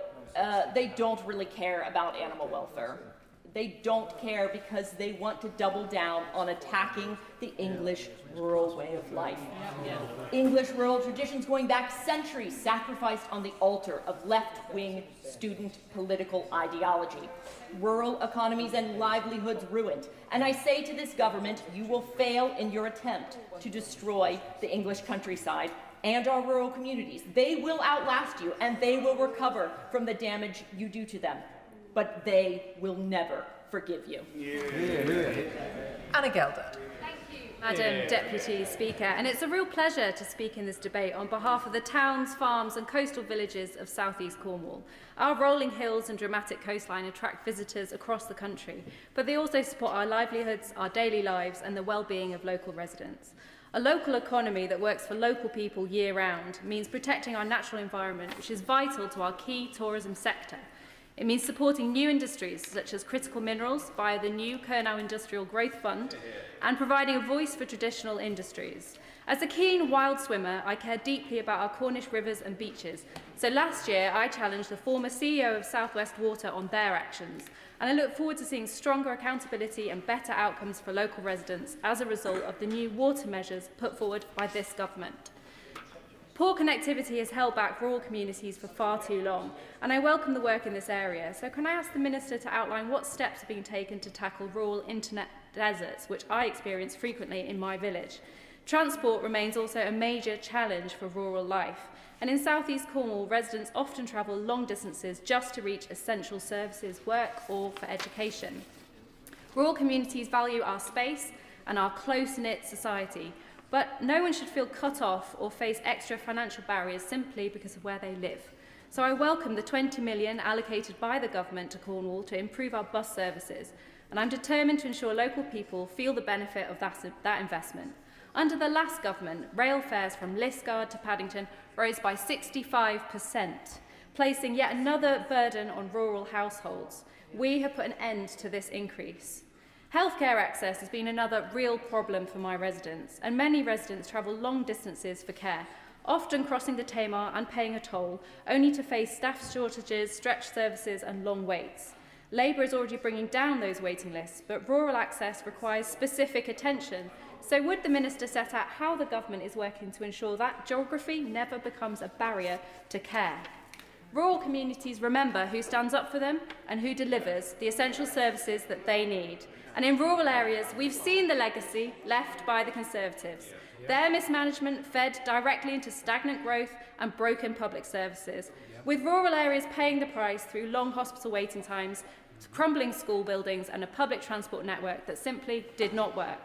they don't really care about animal welfare. They don't care because they want to double down on attacking the English rural way of life. English rural traditions going back centuries sacrificed on the altar of left-wing student political ideology. Rural economies and livelihoods ruined. And I say to this government, you will fail in your attempt to destroy the English countryside and our rural communities. They will outlast you and they will recover from the damage you do to them. But they will never forgive you.
Anna Gelder.
Thank you, Madam Deputy Speaker. And it's a real pleasure to speak in this debate on behalf of the towns, farms and coastal villages of South East Cornwall. Our rolling hills and dramatic coastline attract visitors across the country, but they also support our livelihoods, our daily lives and the well-being of local residents. A local economy that works for local people year-round means protecting our natural environment, which is vital to our key tourism sector. It means supporting new industries such as critical minerals via the new Kernow Industrial Growth Fund and providing a voice for traditional industries. As a keen wild swimmer, I care deeply about our Cornish rivers and beaches. So last year, I challenged the former CEO of South West Water on their actions. And I look forward to seeing stronger accountability and better outcomes for local residents as a result of the new water measures put forward by this government. Poor connectivity has held back rural communities for far too long, and I welcome the work in this area. So can I ask the Minister to outline what steps are being taken to tackle rural internet deserts, which I experience frequently in my village? Transport remains also a major challenge for rural life, and in South East Cornwall, residents often travel long distances just to reach essential services, work or for education. Rural communities value our space and our close-knit society, but no one should feel cut off or face extra financial barriers simply because of where they live. So I welcome the 20 million allocated by the government to Cornwall to improve our bus services, and I'm determined to ensure local people feel the benefit of that investment. Under the last government, rail fares from Liskeard to Paddington rose by 65%, placing yet another burden on rural households. We have put an end to this increase. Healthcare access has been another real problem for my residents, and many residents travel long distances for care, often crossing the Tamar and paying a toll, only to face staff shortages, stretched services and long waits. Labour is already bringing down those waiting lists, but rural access requires specific attention. So would the Minister set out how the government is working to ensure that geography never becomes a barrier to care? Rural communities remember who stands up for them and who delivers the essential services that they need. And in rural areas, we've seen the legacy left by the Conservatives. Their mismanagement fed directly into stagnant growth and broken public services, with rural areas paying the price through long hospital waiting times, crumbling school buildings and a public transport network that simply did not work.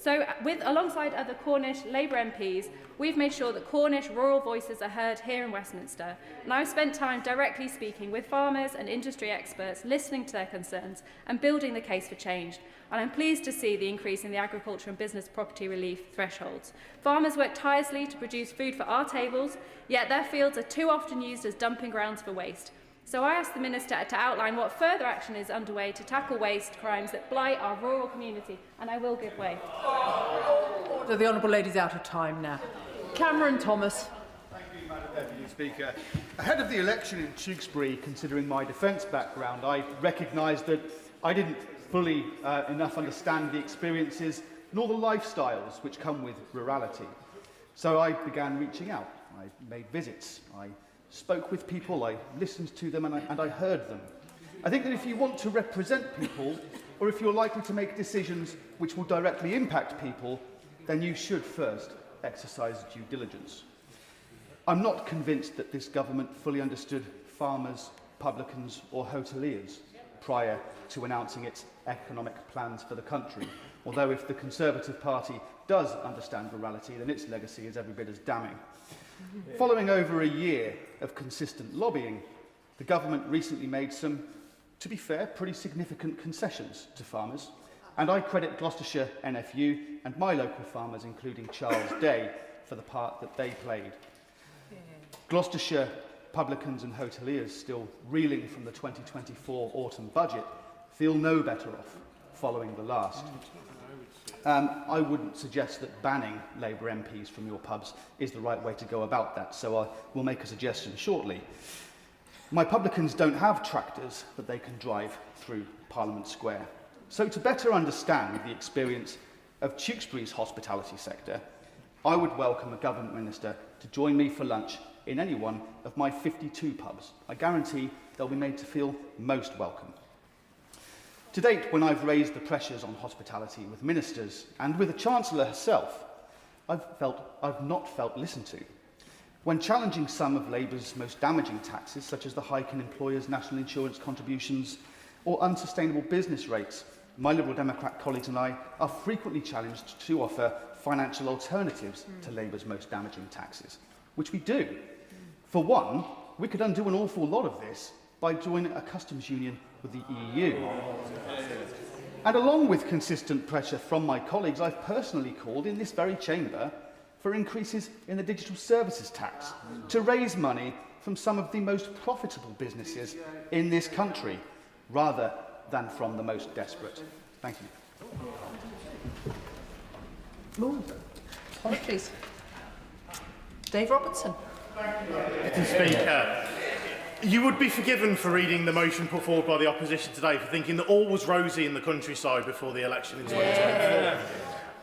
So, alongside other Cornish Labour MPs, we've made sure that Cornish rural voices are heard here in Westminster. And I've spent time directly speaking with farmers and industry experts, listening to their concerns and building the case for change. And I'm pleased to see the increase in the agriculture and business property relief thresholds. Farmers work tirelessly to produce food for our tables, yet their fields are too often used as dumping grounds for waste. So I asked the Minister to outline what further action is underway to tackle waste crimes that blight our rural community, and I will give way.
Order, the Honourable Lady's out of time now. Cameron Thomas.
Thank you, Madam Deputy Speaker. Ahead of the election in Tewkesbury, considering my defence background, I recognised that I didn't fully enough understand the experiences nor the lifestyles which come with rurality. So I began reaching out. I made visits. I spoke with people, I listened to them, and I heard them. I think that if you want to represent people, or if you're likely to make decisions which will directly impact people, then you should first exercise due diligence. I'm not convinced that this government fully understood farmers, publicans or hoteliers prior to announcing its economic plans for the country, although if the Conservative Party does understand rurality, then its legacy is every bit as damning. Following over a year of consistent lobbying, the government recently made some, to be fair, pretty significant concessions to farmers, and I credit Gloucestershire NFU and my local farmers, including Charles Day, for the part that they played. Gloucestershire publicans and hoteliers, still reeling from the 2024 autumn budget, feel no better off following the last. I wouldn't suggest that banning Labour MPs from your pubs is the right way to go about that, so I will make a suggestion shortly. My publicans don't have tractors that they can drive through Parliament Square. So to better understand the experience of Tewkesbury's hospitality sector, I would welcome a government minister to join me for lunch in any one of my 52 pubs. I guarantee they'll be made to feel most welcome. To date, when I've raised the pressures on hospitality with ministers and with the Chancellor herself, I've not felt listened to. When challenging some of Labour's most damaging taxes, such as the hike in employers' national insurance contributions or unsustainable business rates, my Liberal Democrat colleagues and I are frequently challenged to offer financial alternatives to Labour's most damaging taxes, which we do. For one, we could undo an awful lot of this by joining a customs union with the EU. And along with consistent pressure from my colleagues, I've personally called in this very chamber for increases in the digital services tax to raise money from some of the most profitable businesses in this country, rather than from the most desperate. Thank you.
Apologies. Dave Robertson.
Mr. Speaker, you would be forgiven for reading the motion put forward by the opposition today for thinking that all was rosy in the countryside before the election in 2024.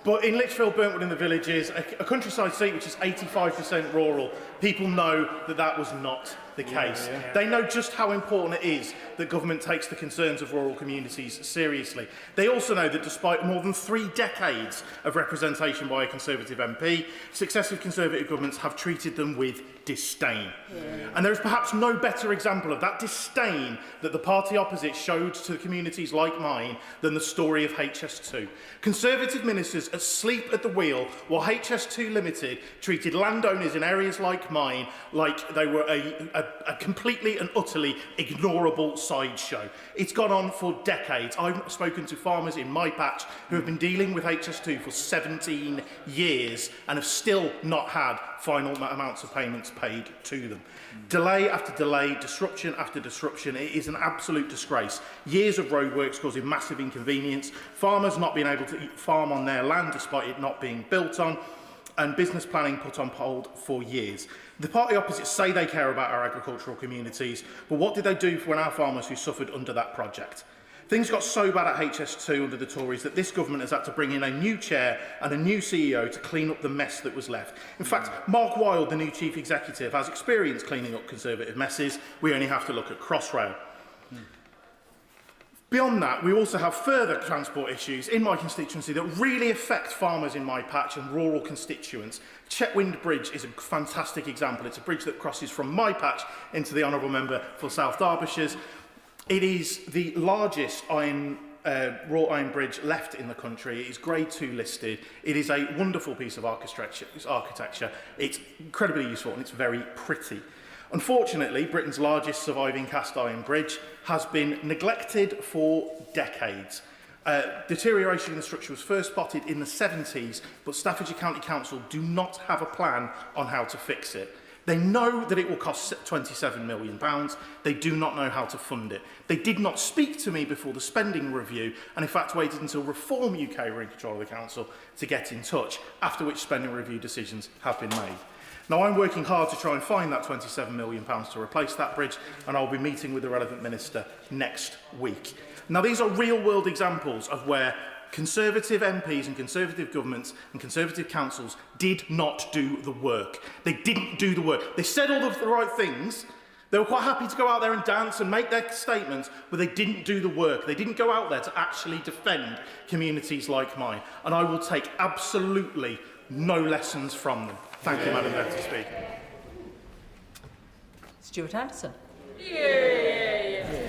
But in Lichfield, Burntwood and the Villages, a countryside seat which is 85% rural, people know that that was not the case. They know just how important it is that government takes the concerns of rural communities seriously. They also know that despite more than 3 decades of representation by a Conservative MP, successive Conservative governments have treated them with disdain. And there is perhaps no better example of that disdain that the party opposite showed to communities like mine than the story of HS2. Conservative ministers asleep at the wheel while HS2 Limited treated landowners in areas like mine like they were a completely and utterly ignorable sideshow. It's gone on for decades. I've spoken to farmers in my patch who have been dealing with HS2 for 17 years and have still not had final amounts of payments paid to them. Delay after delay, disruption after disruption, it is an absolute disgrace. Years of roadworks causing massive inconvenience, farmers not being able to farm on their land despite it not being built on, and business planning put on hold for years. The party opposite say they care about our agricultural communities, but what did they do for our farmers who suffered under that project? Things got so bad at HS2 under the Tories that this government has had to bring in a new chair and a new CEO to clean up the mess that was left. In fact, Mark Wilde, the new chief executive, has experience cleaning up Conservative messes. We only have to look at Crossrail. Beyond that, we also have further transport issues in my constituency that really affect farmers in my patch and rural constituents. Chetwynd Bridge is a fantastic example. It's a bridge that crosses from my patch into the Honourable Member for South Derbyshire's. It is the largest iron wrought iron bridge left in the country. It is Grade 2 listed. It is a wonderful piece of architecture. It's incredibly useful and it's very pretty. Unfortunately, Britain's largest surviving cast iron bridge has been neglected for decades. Deterioration in the structure was first spotted in the 70s, but Staffordshire County Council do not have a plan on how to fix it. They know that it will cost £27 million. They do not know how to fund it. They did not speak to me before the spending review, and in fact waited until Reform UK were in control of the council to get in touch, after which spending review decisions have been made. Now, I'm working hard to try and find that £27 million to replace that bridge, and I'll be meeting with the relevant minister next week. Now, these are real-world examples of where Conservative MPs and Conservative governments and Conservative councils did not do the work. They didn't do the work. They said all of the right things. They were quite happy to go out there and dance and make their statements, but they didn't do the work. They didn't go out there to actually defend communities like mine. And I will take absolutely no lessons from them. Thank you, Madam Deputy Speaker.
Stuart Anderson.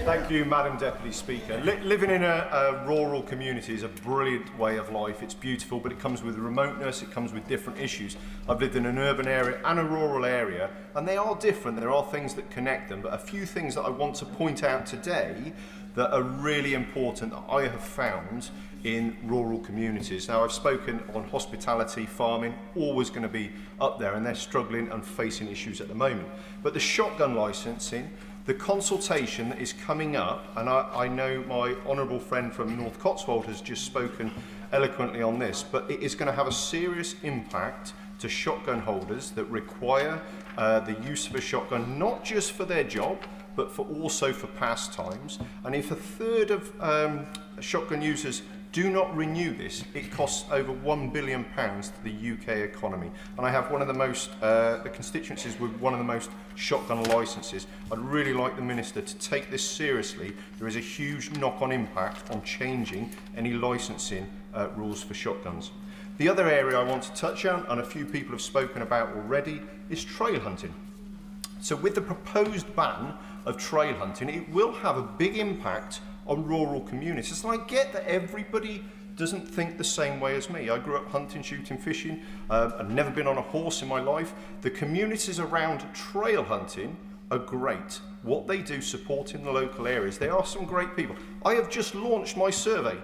Thank you, Madam Deputy Speaker. Living in a rural community is a brilliant way of life. It's beautiful, but it comes with remoteness, it comes with different issues. I've lived in an urban area and a rural area, and they are different. There are things that connect them, but a few things that I want to point out today that are really important that I have found in rural communities. Now, I've spoken on hospitality, farming, always going to be up there, and they're struggling and facing issues at the moment. But the shotgun licensing, the consultation that is coming up, and I know my honourable friend from North Cotswold has just spoken eloquently on this, but it is going to have a serious impact to shotgun holders that require the use of a shotgun, not just for their job, but also for pastimes. And if a third of shotgun users do not renew this, it costs over £1 billion to the UK economy. And I have one of the most, the constituencies with one of the most shotgun licences. I'd really like the Minister to take this seriously. There is a huge knock-on impact on changing any licensing rules for shotguns. The other area I want to touch on, and a few people have spoken about already, is trail hunting. So with the proposed ban of trail hunting, it will have a big impact on rural communities. And I get that everybody doesn't think the same way as me. I grew up hunting, shooting, fishing. I've never been on a horse in my life. The communities around trail hunting are great. What they do supporting the local areas, they are some great people. I have just launched my survey.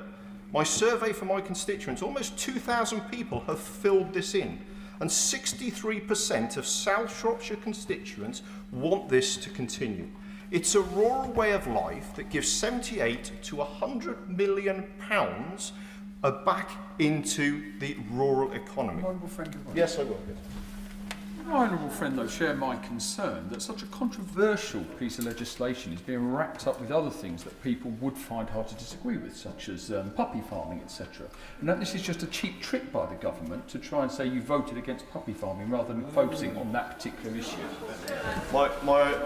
My survey for my constituents, almost 2,000 people have filled this in. And 63% of South Shropshire constituents want this to continue. It's a rural way of life that gives 78 to £100 million back into the rural economy. Yes, I will.
My honourable friend, though, share my concern that such a controversial piece of legislation is being wrapped up with other things that people would find hard to disagree with, such as puppy farming, etc. And that this is just a cheap trick by the government to try and say you voted against puppy farming rather than focusing on that particular issue.
My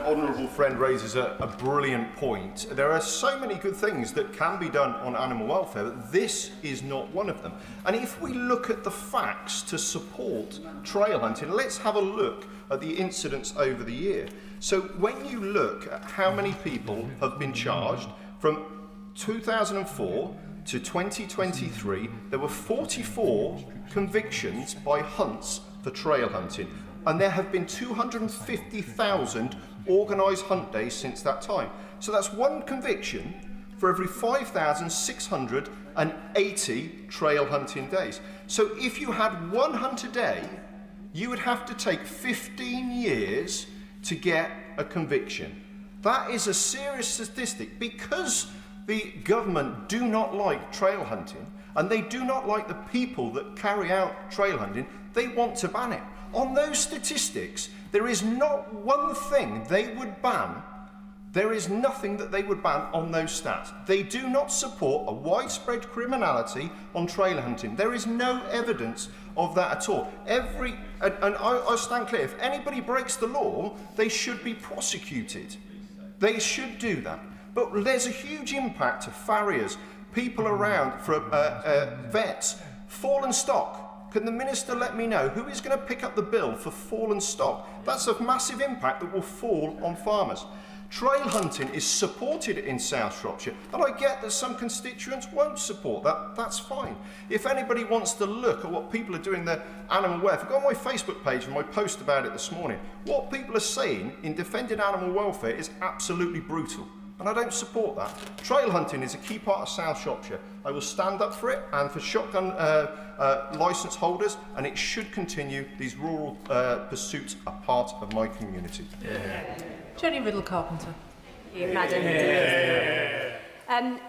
honourable friend raises a brilliant point. There are so many good things that can be done on animal welfare, but this is not one of them. And if we look at the facts to support trail hunting, let's have a look at the incidents over the year. So when you look at how many people have been charged from 2004 to 2023, there were 44 convictions by hunts for trail hunting, and there have been 250,000 organised hunt days since that time. So that's one conviction for every 5,680 trail hunting days. So if you had one hunt a day, you would have to take 15 years to get a conviction. That is a serious statistic. Because the government do not like trail hunting, and they do not like the people that carry out trail hunting, they want to ban it. On those statistics, there is not one thing they would ban. There is nothing that they would ban on those stats. They do not support a widespread criminality on trail hunting. There is no evidence of that at all. I stand clear, if anybody breaks the law, they should be prosecuted. They should do that. But there's a huge impact to farriers, people around, for vets, fallen stock,
Can the Minister let me know who is going to pick up the bill for fallen stock? That's a massive impact that will fall on farmers. Trail hunting is supported in South Shropshire, and I get that some constituents won't support that. That's fine. If anybody wants to look at what people are doing their animal welfare, go on my Facebook page and my post about it this morning. What people are saying in defending animal welfare is absolutely brutal, and I don't support that. Trail hunting is a key part of South Shropshire. I will stand up for it and for shotgun licence holders, and it should continue. These rural pursuits are part of my community.
Jenny Riddle-Carpenter.
Thank you, Madam.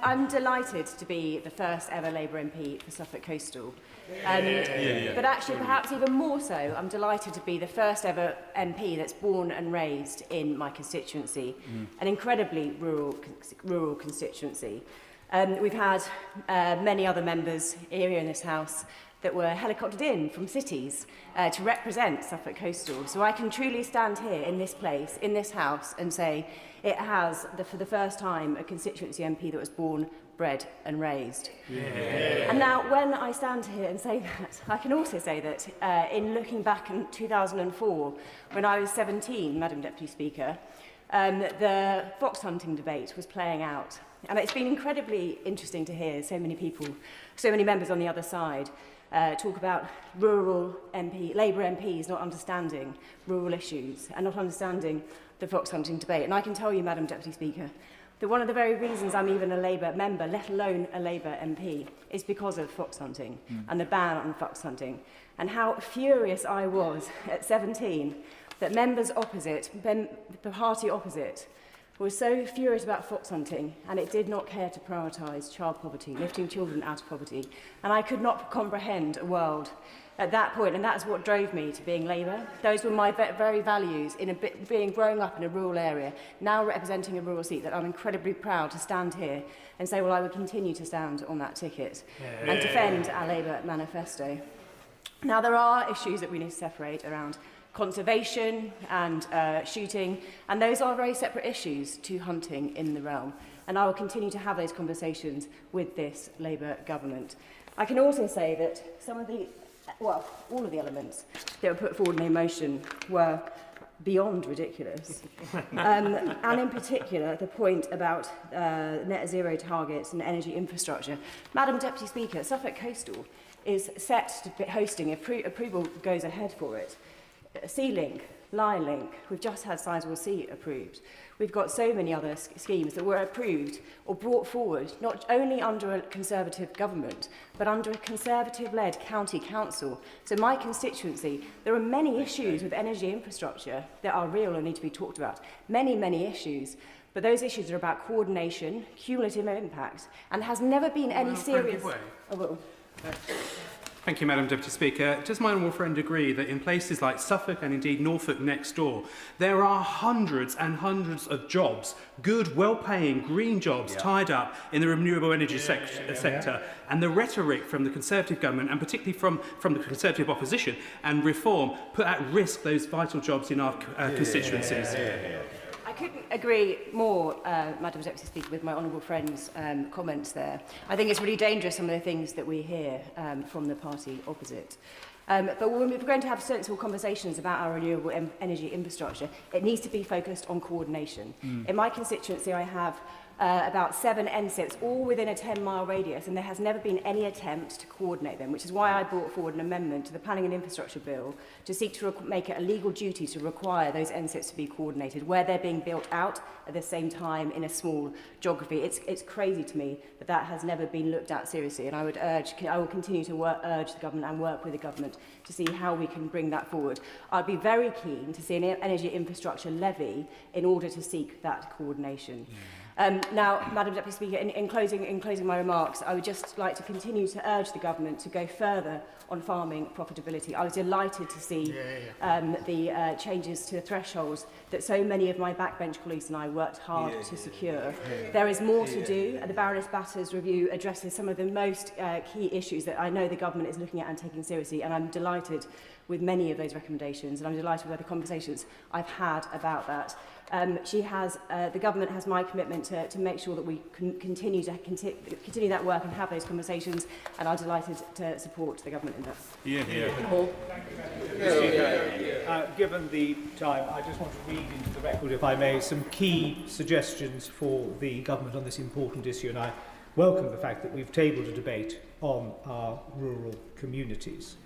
I'm delighted to be the first ever Labour MP for Suffolk Coastal. But actually, perhaps even more so, I'm delighted to be the first ever MP that's born and raised in my constituency, an incredibly rural constituency. We've had many other members here in this House that were helicoptered in from cities to represent Suffolk Coastal. So I can truly stand here in this place, in this House, and say it has, for the first time, a constituency MP that was born, bred and raised. And now, when I stand here and say that, I can also say that in looking back in 2004, when I was 17, Madam Deputy Speaker, the fox hunting debate was playing out. And it's been incredibly interesting to hear so many people, so many members on the other side, talk about Labour MPs not understanding rural issues and not understanding the fox hunting debate. And I can tell you, Madam Deputy Speaker, that one of the very reasons I'm even a Labour member, let alone a Labour MP, is because of fox hunting and the ban on fox hunting. And how furious I was at 17 that members opposite, the party opposite, was so furious about fox hunting, and it did not care to prioritise child poverty, lifting children out of poverty. And I could not comprehend a world at that point, and that's what drove me to being Labour. Those were my very values in growing up in a rural area, now representing a rural seat, that I'm incredibly proud to stand here and say, well, I will continue to stand on that ticket and defend our Labour manifesto. Now, there are issues that we need to separate around conservation and shooting, and those are very separate issues to hunting in the realm. And I will continue to have those conversations with this Labour government. I can also say that some of the, well, all of the elements that were put forward in the motion were beyond ridiculous. And in particular, the point about net zero targets and energy infrastructure. Madam Deputy Speaker, Suffolk Coastal is set to be hosting, approval goes ahead for it, Sea-Link, Line-Link. We've just had Sizewell C approved. We've got so many other schemes that were approved or brought forward, not only under a Conservative government, but under a Conservative-led county council. So my constituency, there are many issues with energy infrastructure that are real and need to be talked about. Many, many issues. But those issues are about coordination, cumulative impact, and there has never been any serious...
Thank you, Madam Deputy Speaker. Does my honourable friend agree that in places like Suffolk and indeed Norfolk next door, there are hundreds and hundreds of jobs, good, well-paying, green jobs tied up in the renewable energy sector, and the rhetoric from the Conservative government, and particularly from the Conservative opposition and Reform, put at risk those vital jobs in our constituencies?
I couldn't agree more, Madam Deputy Speaker, with my honourable friend's comments there. I think it's really dangerous, some of the things that we hear from the party opposite. But when we're going to have sensible conversations about our renewable energy infrastructure, it needs to be focused on coordination. In my constituency, I have about 7 NSIPs, all within a 10-mile radius, and there has never been any attempt to coordinate them, which is why I brought forward an amendment to the Planning and Infrastructure Bill to seek to make it a legal duty to require those NSIPs to be coordinated, where they're being built out at the same time in a small geography. It's crazy to me that that has never been looked at seriously, and I will continue to urge the government and work with the government to see how we can bring that forward. I'd be very keen to see an energy infrastructure levy in order to seek that coordination. Now, Madam Deputy Speaker, in closing my remarks, I would just like to continue to urge the government to go further on farming profitability. I was delighted to see the changes to the thresholds that so many of my backbench colleagues and I worked hard to secure. There is more to do. The Baroness Batter's review addresses some of the most key issues that I know the government is looking at and taking seriously, and I'm delighted with many of those recommendations, and I'm delighted with the conversations I've had about that. She has, the government has my commitment to make sure that we can continue that work and have those conversations, and I'm delighted to support the government in that. Paul?
Given the time, I just want to read into the record, if I may, some key suggestions for the government on this important issue, and I welcome the fact that we've tabled a debate on our rural communities.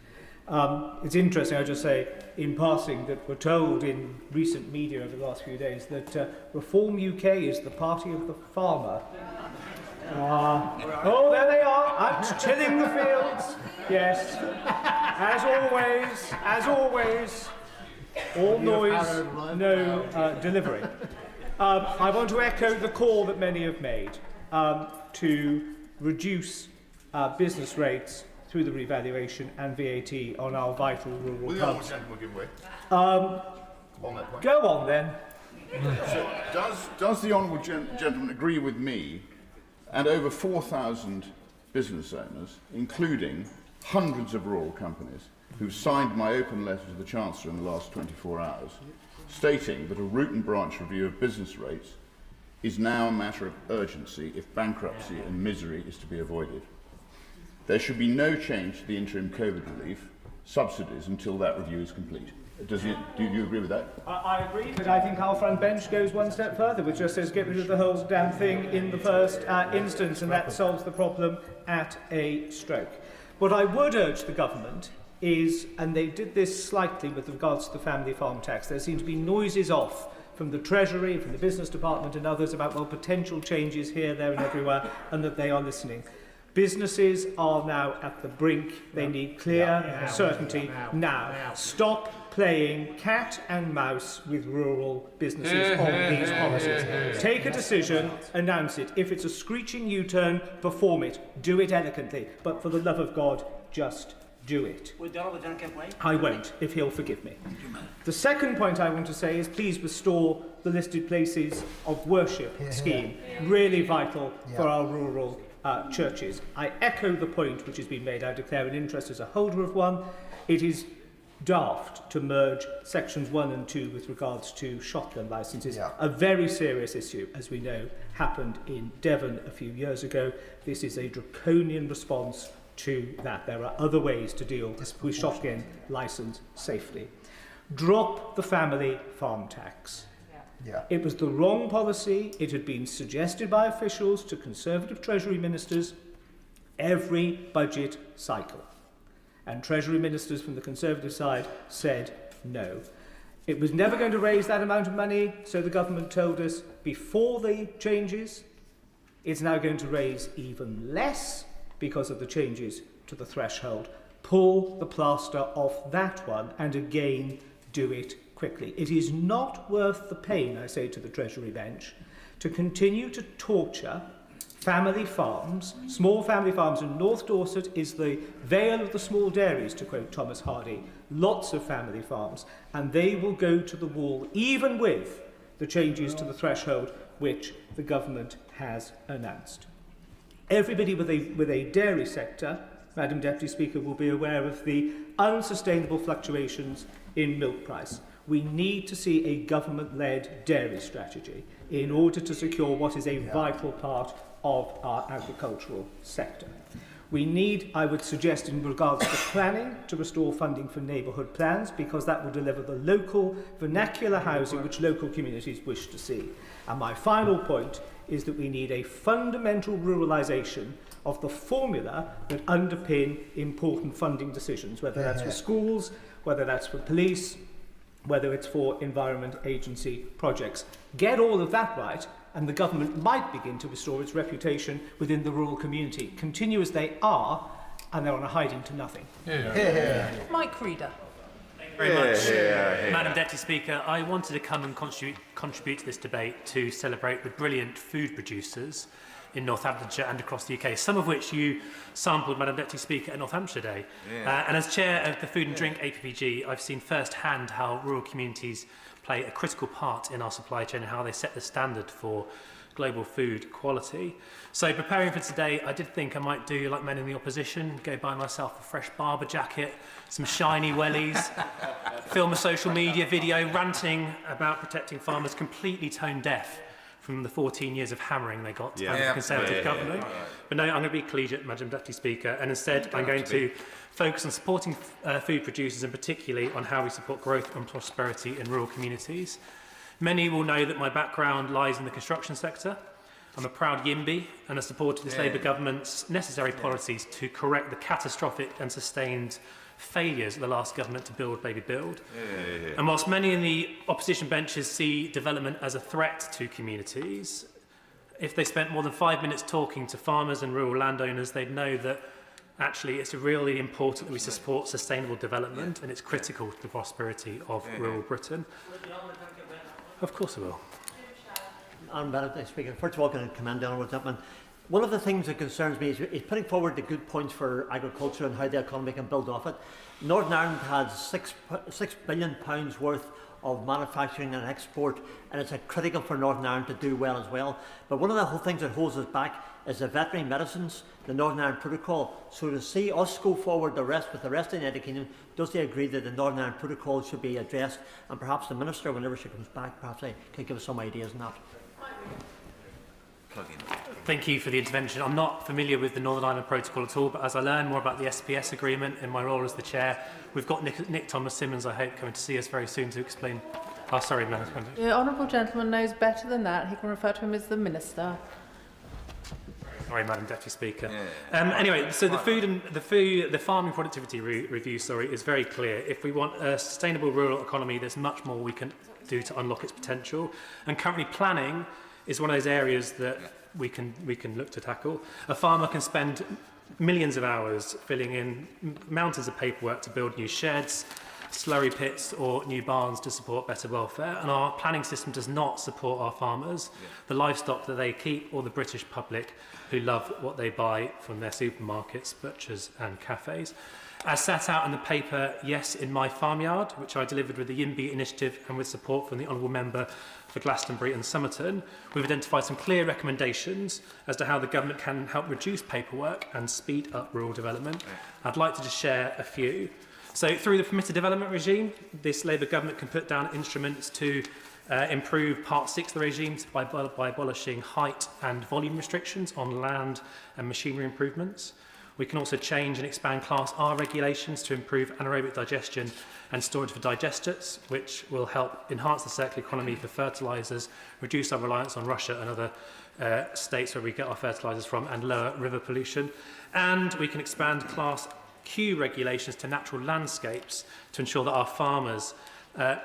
It's interesting, I'll just say in passing, that we're told in recent media over the last few days that Reform UK is the party of the farmer. Oh, there they are, out tilling the fields. Yes, as always, all noise, no delivery. I want to echo the call that many have made to reduce business rates through the revaluation and VAT on our vital rural hubs. Go on then.
So does the honourable gentleman agree with me and over 4,000 business owners, including hundreds of rural companies, who've signed my open letter to the Chancellor in the last 24 hours, stating that a root and branch review of business rates is now a matter of urgency if bankruptcy and misery is to be avoided? There should be no change to the interim COVID relief subsidies until that review is complete. Do you agree with that?
I agree, but I think our front bench goes one step further, which just says get rid of the whole damn thing in the first instance, and that solves the problem at a stroke. What I would urge the government is, and they did this slightly with regards to the family farm tax, there seem to be noises off from the Treasury, from the Business Department and others about, well, potential changes here, there and everywhere, and that they are listening. Businesses are now at the brink. They need clear certainty now. Stop playing cat and mouse with rural businesses on these policies. Take a decision, announce it. If it's a screeching U-turn, perform it. Do it elegantly. But for the love of God, just do it. I won't, if he'll forgive me. The second point I want to say is please restore the listed places of worship scheme. Really vital for our rural churches. I echo the point which has been made. I declare an interest as a holder of one. It is daft to merge sections 1 and 2 with regards to shotgun licences. A very serious issue, as we know, happened in Devon a few years ago. This is a draconian response to that. There are other ways to deal with shotgun licence safely. Drop the family farm tax. It was the wrong policy. It had been suggested by officials to Conservative Treasury ministers every budget cycle. And Treasury ministers from the Conservative side said no. It was never going to raise that amount of money, so the government told us before the changes. It's now going to raise even less because of the changes to the threshold. Pull the plaster off that one and again do it quickly. It is not worth the pain, I say to the Treasury bench, to continue to torture family farms. Small family farms in North Dorset is the veil of the small dairies, to quote Thomas Hardy. Lots of family farms, and they will go to the wall even with the changes to the threshold which the government has announced. Everybody with a dairy sector, Madam Deputy Speaker, will be aware of the unsustainable fluctuations in milk price. We need to see a government-led dairy strategy in order to secure what is a vital part of our agricultural sector. We need, I would suggest, in regards to planning, to restore funding for neighbourhood plans, because that will deliver the local vernacular housing which local communities wish to see. And my final point is that we need a fundamental ruralisation of the formula that underpin important funding decisions, whether that's for schools, whether that's for police, whether it's for environment agency projects. Get all of that right, and the government might begin to restore its reputation within the rural community. Continue as they are, and they're on a hiding to nothing.
Mike Reader.
Very much. Madam Deputy Speaker, I wanted to come and contribute to this debate to celebrate the brilliant food producers in Northamptonshire and across the UK, some of which you sampled, Madam Deputy Speaker, at Northamptonshire Day. And as chair of the Food and Drink APPG, I've seen firsthand how rural communities play a critical part in our supply chain and how they set the standard for global food quality. So preparing for today, I did think I might do like many in the opposition, go buy myself a fresh barber jacket, some shiny wellies, film a social media video ranting about protecting farmers completely tone deaf from the 14 years of hammering they got under the Conservative government. But no, I'm going to be collegiate, Madam Deputy Speaker, and instead I'm going to focus on supporting food producers and particularly on how we support growth and prosperity in rural communities. Many will know that my background lies in the construction sector. I'm a proud YIMBY and a supporter of this Labour government's necessary policies to correct the catastrophic and sustained failures of the last government to build, baby, build. And whilst many in the opposition benches see development as a threat to communities, if they spent more than 5 minutes talking to farmers and rural landowners, they'd know that actually it's really important that we support sustainable development and it's critical to the prosperity of rural Britain. Of course I will.
Madam Speaker, first of all, can I commend the honourable gentleman. One of the things that concerns me is putting forward the good points for agriculture and how the economy can build off it. Northern Ireland has £6 billion worth of manufacturing and export, and it's critical for Northern Ireland to do well as well. But one of the whole things that holds us back is the veterinary medicines, the Northern Ireland Protocol. So to see us go forward with the rest of the United Kingdom, does they agree that the Northern Ireland Protocol should be addressed? And perhaps the Minister, whenever she comes back, perhaps they could give us some ideas on that.
Thank you for the intervention. I'm not familiar with the Northern Ireland Protocol at all, but as I learn more about the SPS agreement in my role as the Chair, we've got Nick Thomas-Simmons, I hope, coming to see us very soon to explain. Oh, sorry, Madam President.
The honourable gentleman knows better than that. He can refer to him as the Minister.
Sorry, Madam Deputy Speaker. Anyway, so the farming productivity review, is very clear. If we want a sustainable rural economy, there's much more we can do to unlock its potential. And currently, planning is one of those areas that we can look to tackle. A farmer can spend millions of hours filling in mountains of paperwork to build new sheds, slurry pits or new barns to support better welfare, and our planning system does not support our farmers, the livestock that they keep, or the British public who love what they buy from their supermarkets, butchers and cafes. As set out in the paper Yes in My Farmyard, which I delivered with the YIMBY initiative and with support from the Honourable Member for Glastonbury and Somerton, we've identified some clear recommendations as to how the government can help reduce paperwork and speed up rural development. I'd like to just share a few. So through the permitted development regime, this Labour government can put down instruments to improve Part 6 of the regime by abolishing height and volume restrictions on land and machinery improvements. We can also change and expand Class R regulations to improve anaerobic digestion and storage for digesters, which will help enhance the circular economy for fertilisers, reduce our reliance on Russia and other states where we get our fertilisers from, and lower river pollution. And we can expand Class Q regulations to natural landscapes to ensure that our farmers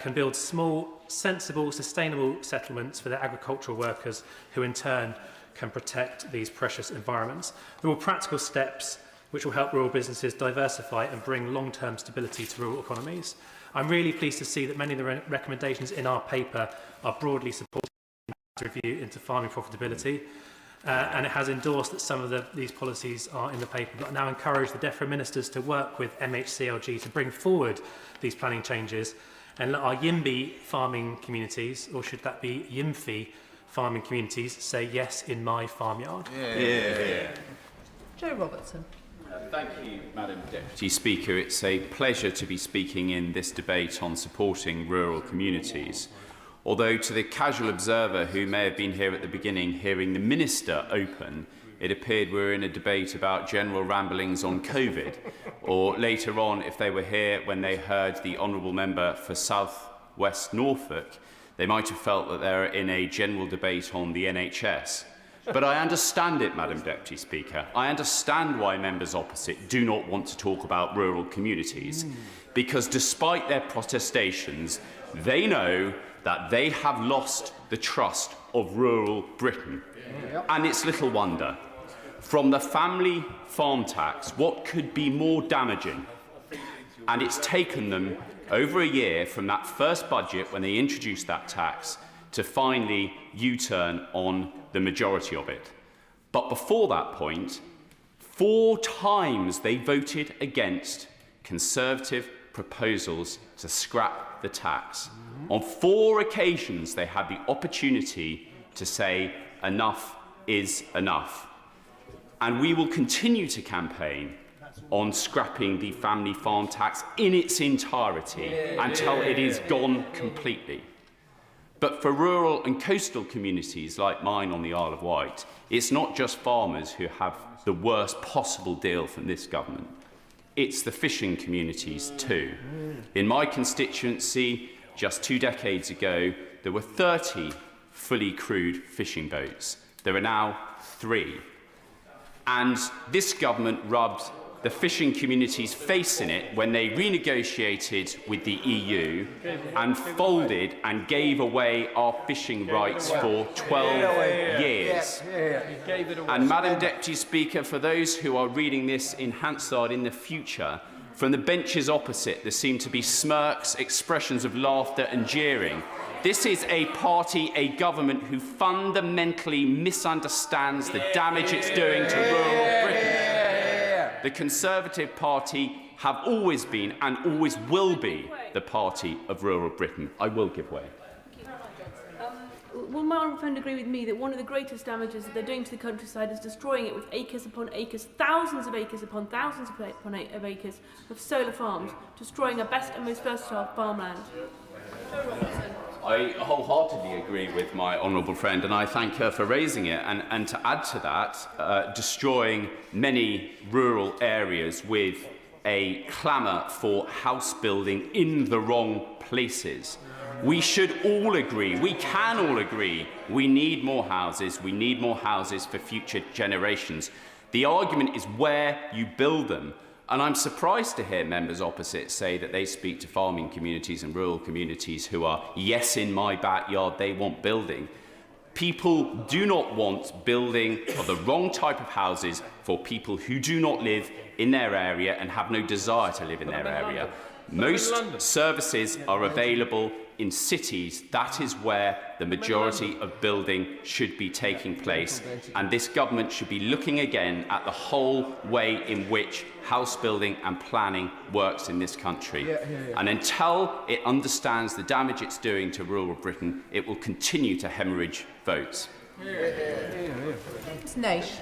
can build small, sensible, sustainable settlements for their agricultural workers, who in turn can protect these precious environments. There are practical steps which will help rural businesses diversify and bring long-term stability to rural economies. I'm really pleased to see that many of the recommendations in our paper are broadly supported in the review into farming profitability, and it has endorsed that some of these policies are in the paper, but I now encourage the DEFRA ministers to work with MHCLG to bring forward these planning changes and let our YIMBY farming communities, or should that be YIMFI farming communities, say yes in my farmyard.
Joe Robertson.
Thank you, Madam Deputy Speaker. It's a pleasure to be speaking in this debate on supporting rural communities. Although to the casual observer who may have been here at the beginning hearing the Minister open, it appeared we were in a debate about general ramblings on COVID, or later on, if they were here when they heard the Honourable Member for South West Norfolk, they might have felt that they're in a general debate on the NHS. But I understand it, Madam Deputy Speaker. I understand why members opposite do not want to talk about rural communities, because despite their protestations, they know that they have lost the trust of rural Britain. And it's little wonder. From the family farm tax, what could be more damaging? And it's taken them over a year from that first budget when they introduced that tax to finally U-turn on the majority of it. But before that point, 4 times they voted against Conservative proposals to scrap the tax. On 4 occasions they had the opportunity to say enough is enough. And we will continue to campaign on scrapping the family farm tax in its entirety until it is gone completely. But for rural and coastal communities like mine on the Isle of Wight, it's not just farmers who have the worst possible deal from this government. It's the fishing communities too. In my constituency, just 2 decades ago, there were 30 fully crewed fishing boats. There are now 3. And this government rubbed the fishing community's face in it when they renegotiated with the EU and folded and gave away our fishing rights for 12 years. And Madam Deputy Speaker, for those who are reading this in Hansard in the future, from the benches opposite there seem to be smirks, expressions of laughter and jeering. This is a party, a government who fundamentally misunderstands the damage it's doing to rural Britain. The Conservative Party have always been and always will be the party of rural Britain. I will give way.
Will my honourable friend agree with me that one of the greatest damages that they're doing to the countryside is destroying it with acres upon acres, thousands of acres upon thousands of acres of solar farms, destroying our best and most versatile farmland?
I wholeheartedly agree with my honourable friend, and I thank her for raising it. And to add to that, destroying many rural areas with a clamour for house building in the wrong places. We should all agree, we can all agree, we need more houses for future generations. The argument is where you build them. And I'm surprised to hear members opposite say that they speak to farming communities and rural communities who are, yes, in my backyard, they want building. People do not want building of the wrong type of houses for people who do not live in their area and have no desire to live in their area. Most services are available in cities. That is where the majority of building should be taking place. And this government should be looking again at the whole way in which house building and planning works in this country. And until it understands the damage it's doing to rural Britain, it will continue to hemorrhage votes.
It's Naish.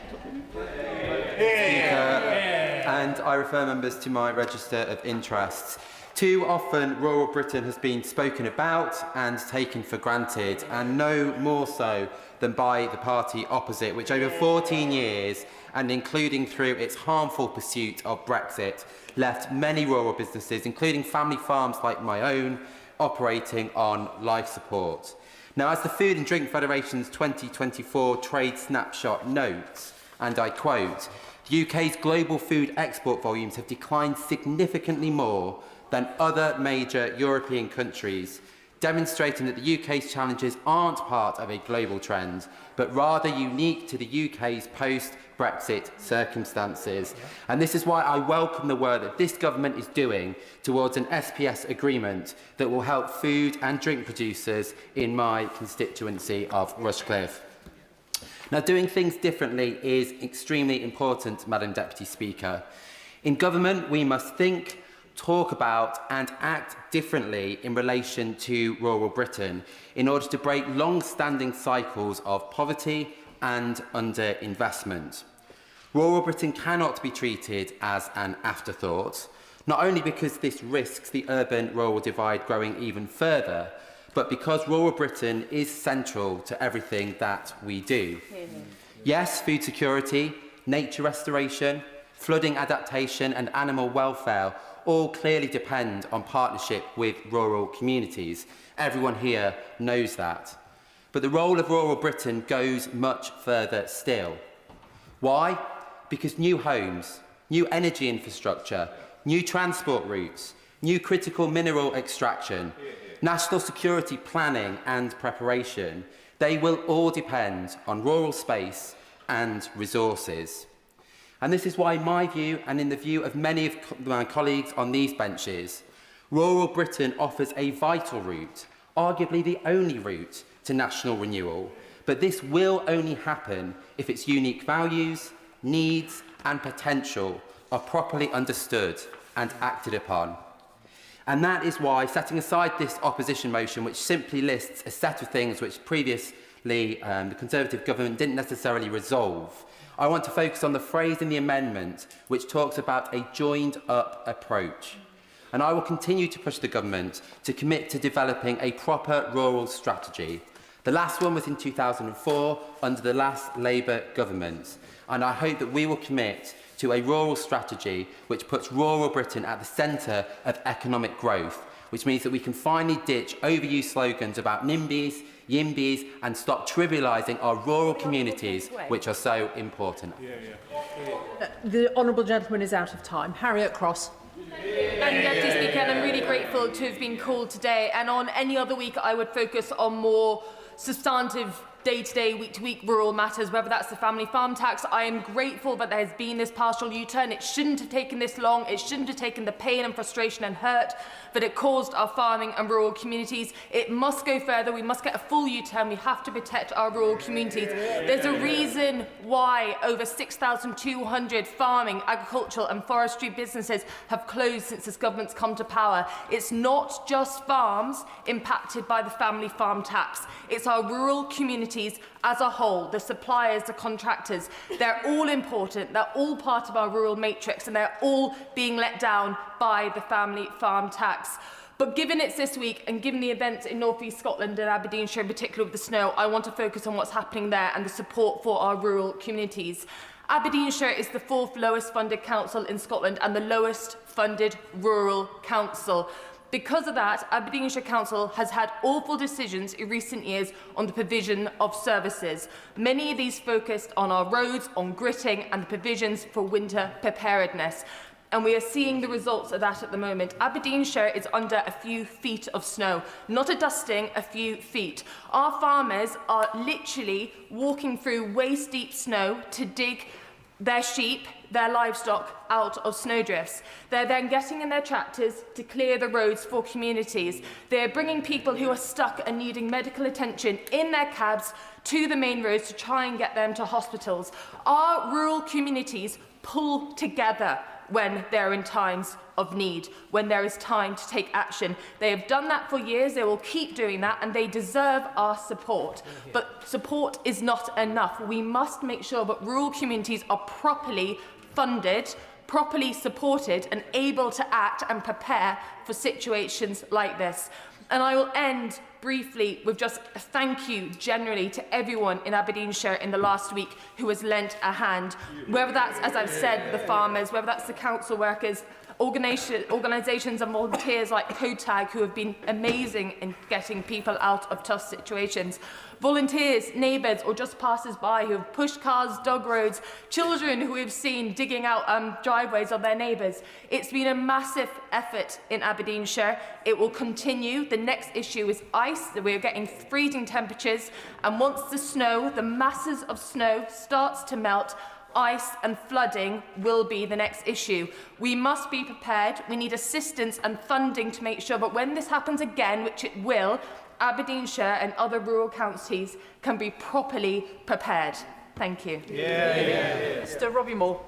And I refer members to my register of interests. Too often, rural Britain has been spoken about and taken for granted, and no more so than by the party opposite, which over 14 years, and including through its harmful pursuit of Brexit, left many rural businesses, including family farms like my own, operating on life support. Now, as the Food and Drink Federation's 2024 Trade Snapshot notes, and I quote, the UK's global food export volumes have declined significantly more than other major European countries, demonstrating that the UK's challenges aren't part of a global trend, but rather unique to the UK's post-Brexit circumstances. And this is why I welcome the work that this government is doing towards an SPS agreement that will help food and drink producers in my constituency of Rushcliffe. Now, doing things differently is extremely important, Madam Deputy Speaker. In government, we must think, talk about and act differently in relation to rural Britain in order to break long-standing cycles of poverty and underinvestment. Rural Britain cannot be treated as an afterthought, not only because this risks the urban-rural divide growing even further, but because rural Britain is central to everything that we do. Yes, food security, nature restoration, flooding adaptation and animal welfare all clearly depend on partnership with rural communities. Everyone here knows that. But the role of rural Britain goes much further still. Why? Because new homes, new energy infrastructure, new transport routes, new critical mineral extraction, national security planning and preparation, they will all depend on rural space and resources. And this is why, in my view, and in the view of many of my colleagues on these benches, rural Britain offers a vital route, arguably the only route to national renewal. But this will only happen if its unique values, needs and potential are properly understood and acted upon. And that is why, setting aside this opposition motion, which simply lists a set of things which previously the Conservative government didn't necessarily resolve, I want to focus on the phrase in the amendment which talks about a joined-up approach. And I will continue to push the government to commit to developing a proper rural strategy. The last one was in 2004 under the last Labour government. And I hope that we will commit to a rural strategy which puts rural Britain at the centre of economic growth, which means that we can finally ditch overused slogans about NIMBYs, YIMBYs, and stop trivialising our rural communities, which are so important.
The honourable gentleman is out of time. Harriet Cross.
Deputy Speaker, and I'm really grateful to have been called today. And on any other week, I would focus on more substantive day-to-day, week-to-week rural matters, whether that's the family farm tax. I am grateful that there has been this partial U-turn. It shouldn't have taken this long. It shouldn't have taken the pain and frustration and hurt that it caused our farming and rural communities. It must go further. We must get a full U-turn. We have to protect our rural communities. There's a reason why over 6,200 farming, agricultural and forestry businesses have closed since this government's come to power. It's not just farms impacted by the family farm tax. It's our rural communities as a whole, the suppliers, the contractors. They're all important. They're all part of our rural matrix, and they're all being let down by the family farm tax. But given it's this week, and given the events in North East Scotland and Aberdeenshire, in particular with the snow, I want to focus on what's happening there and the support for our rural communities. Aberdeenshire is the 4th lowest funded council in Scotland and the lowest funded rural council. Because of that, Aberdeenshire Council has had awful decisions in recent years on the provision of services. Many of these focused on our roads, on gritting and the provisions for winter preparedness. And we are seeing the results of that at the moment. Aberdeenshire is under a few feet of snow, not a dusting, a few feet. Our farmers are literally walking through waist-deep snow to dig their sheep, their livestock out of snowdrifts. They're then getting in their tractors to clear the roads for communities. They're bringing people who are stuck and needing medical attention in their cabs to the main roads to try and get them to hospitals. Our rural communities pull together when they're in times of need, when there is time to take action. They have done that for years, they will keep doing that, and they deserve our support. But support is not enough. We must make sure that rural communities are properly funded, properly supported, and able to act and prepare for situations like this. And I will end briefly with just a thank you generally to everyone in Aberdeenshire in the last week who has lent a hand, whether that's, as I've said, the farmers, whether that's the council workers, organisations and volunteers like COTAG who have been amazing in getting people out of tough situations, volunteers, neighbours or just passers-by who have pushed cars, dug roads, children who we've seen digging out driveways of their neighbours. It's been a massive effort in Aberdeenshire. It will continue. The next issue is ice. We're getting freezing temperatures, and once the snow, the masses of snow starts to melt, ice and flooding will be the next issue. We must be prepared. We need assistance and funding to make sure that when this happens again, which it will, Aberdeenshire and other rural counties can be properly prepared. Thank you.
Mr. Robbie Moore.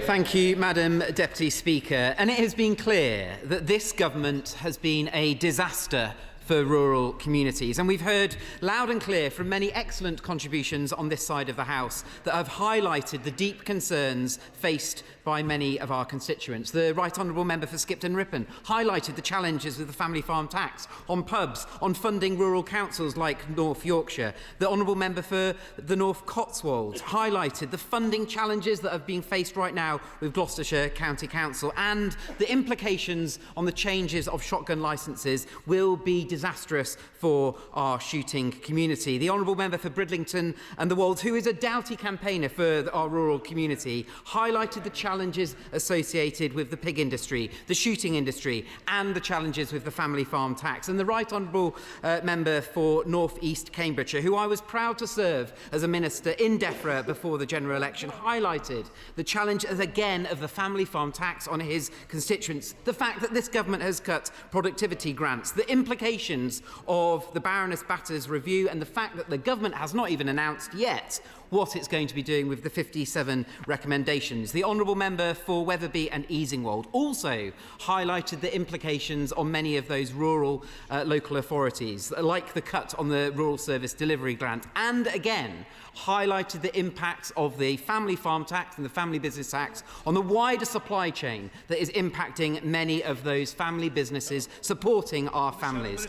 Thank you, Madam Deputy Speaker. And it has been clear that this government has been a disaster for rural communities. And we've heard loud and clear from many excellent contributions on this side of the House that have highlighted the deep concerns faced by many of our constituents. The Right Honourable Member for Skipton Ripon highlighted the challenges with the family farm tax, on pubs, on funding rural councils like North Yorkshire. The Honourable Member for the North Cotswolds highlighted the funding challenges that are being faced right now with Gloucestershire County Council, and the implications on the changes of shotgun licences will be disastrous for our shooting community. The Honourable Member for Bridlington and the Wolds, who is a doughty campaigner for our rural community, highlighted the challenges associated with the pig industry, the shooting industry, and the challenges with the family farm tax. And the Right Honourable Member for North East Cambridgeshire, who I was proud to serve as a minister in DEFRA before the general election, highlighted the challenge again of the family farm tax on his constituents, the fact that this government has cut productivity grants, the implications implications of the Baroness Batter's review and the fact that the government has not even announced yet what it's going to be doing with the 57 recommendations. The Honourable Member for Wetherby and Easingwold also highlighted the implications on many of those rural local authorities, like the cut on the Rural Service Delivery Grant, and again highlighted the impacts of the Family Farm Tax and the Family Business Tax on the wider supply chain that is impacting many of those family businesses supporting our families.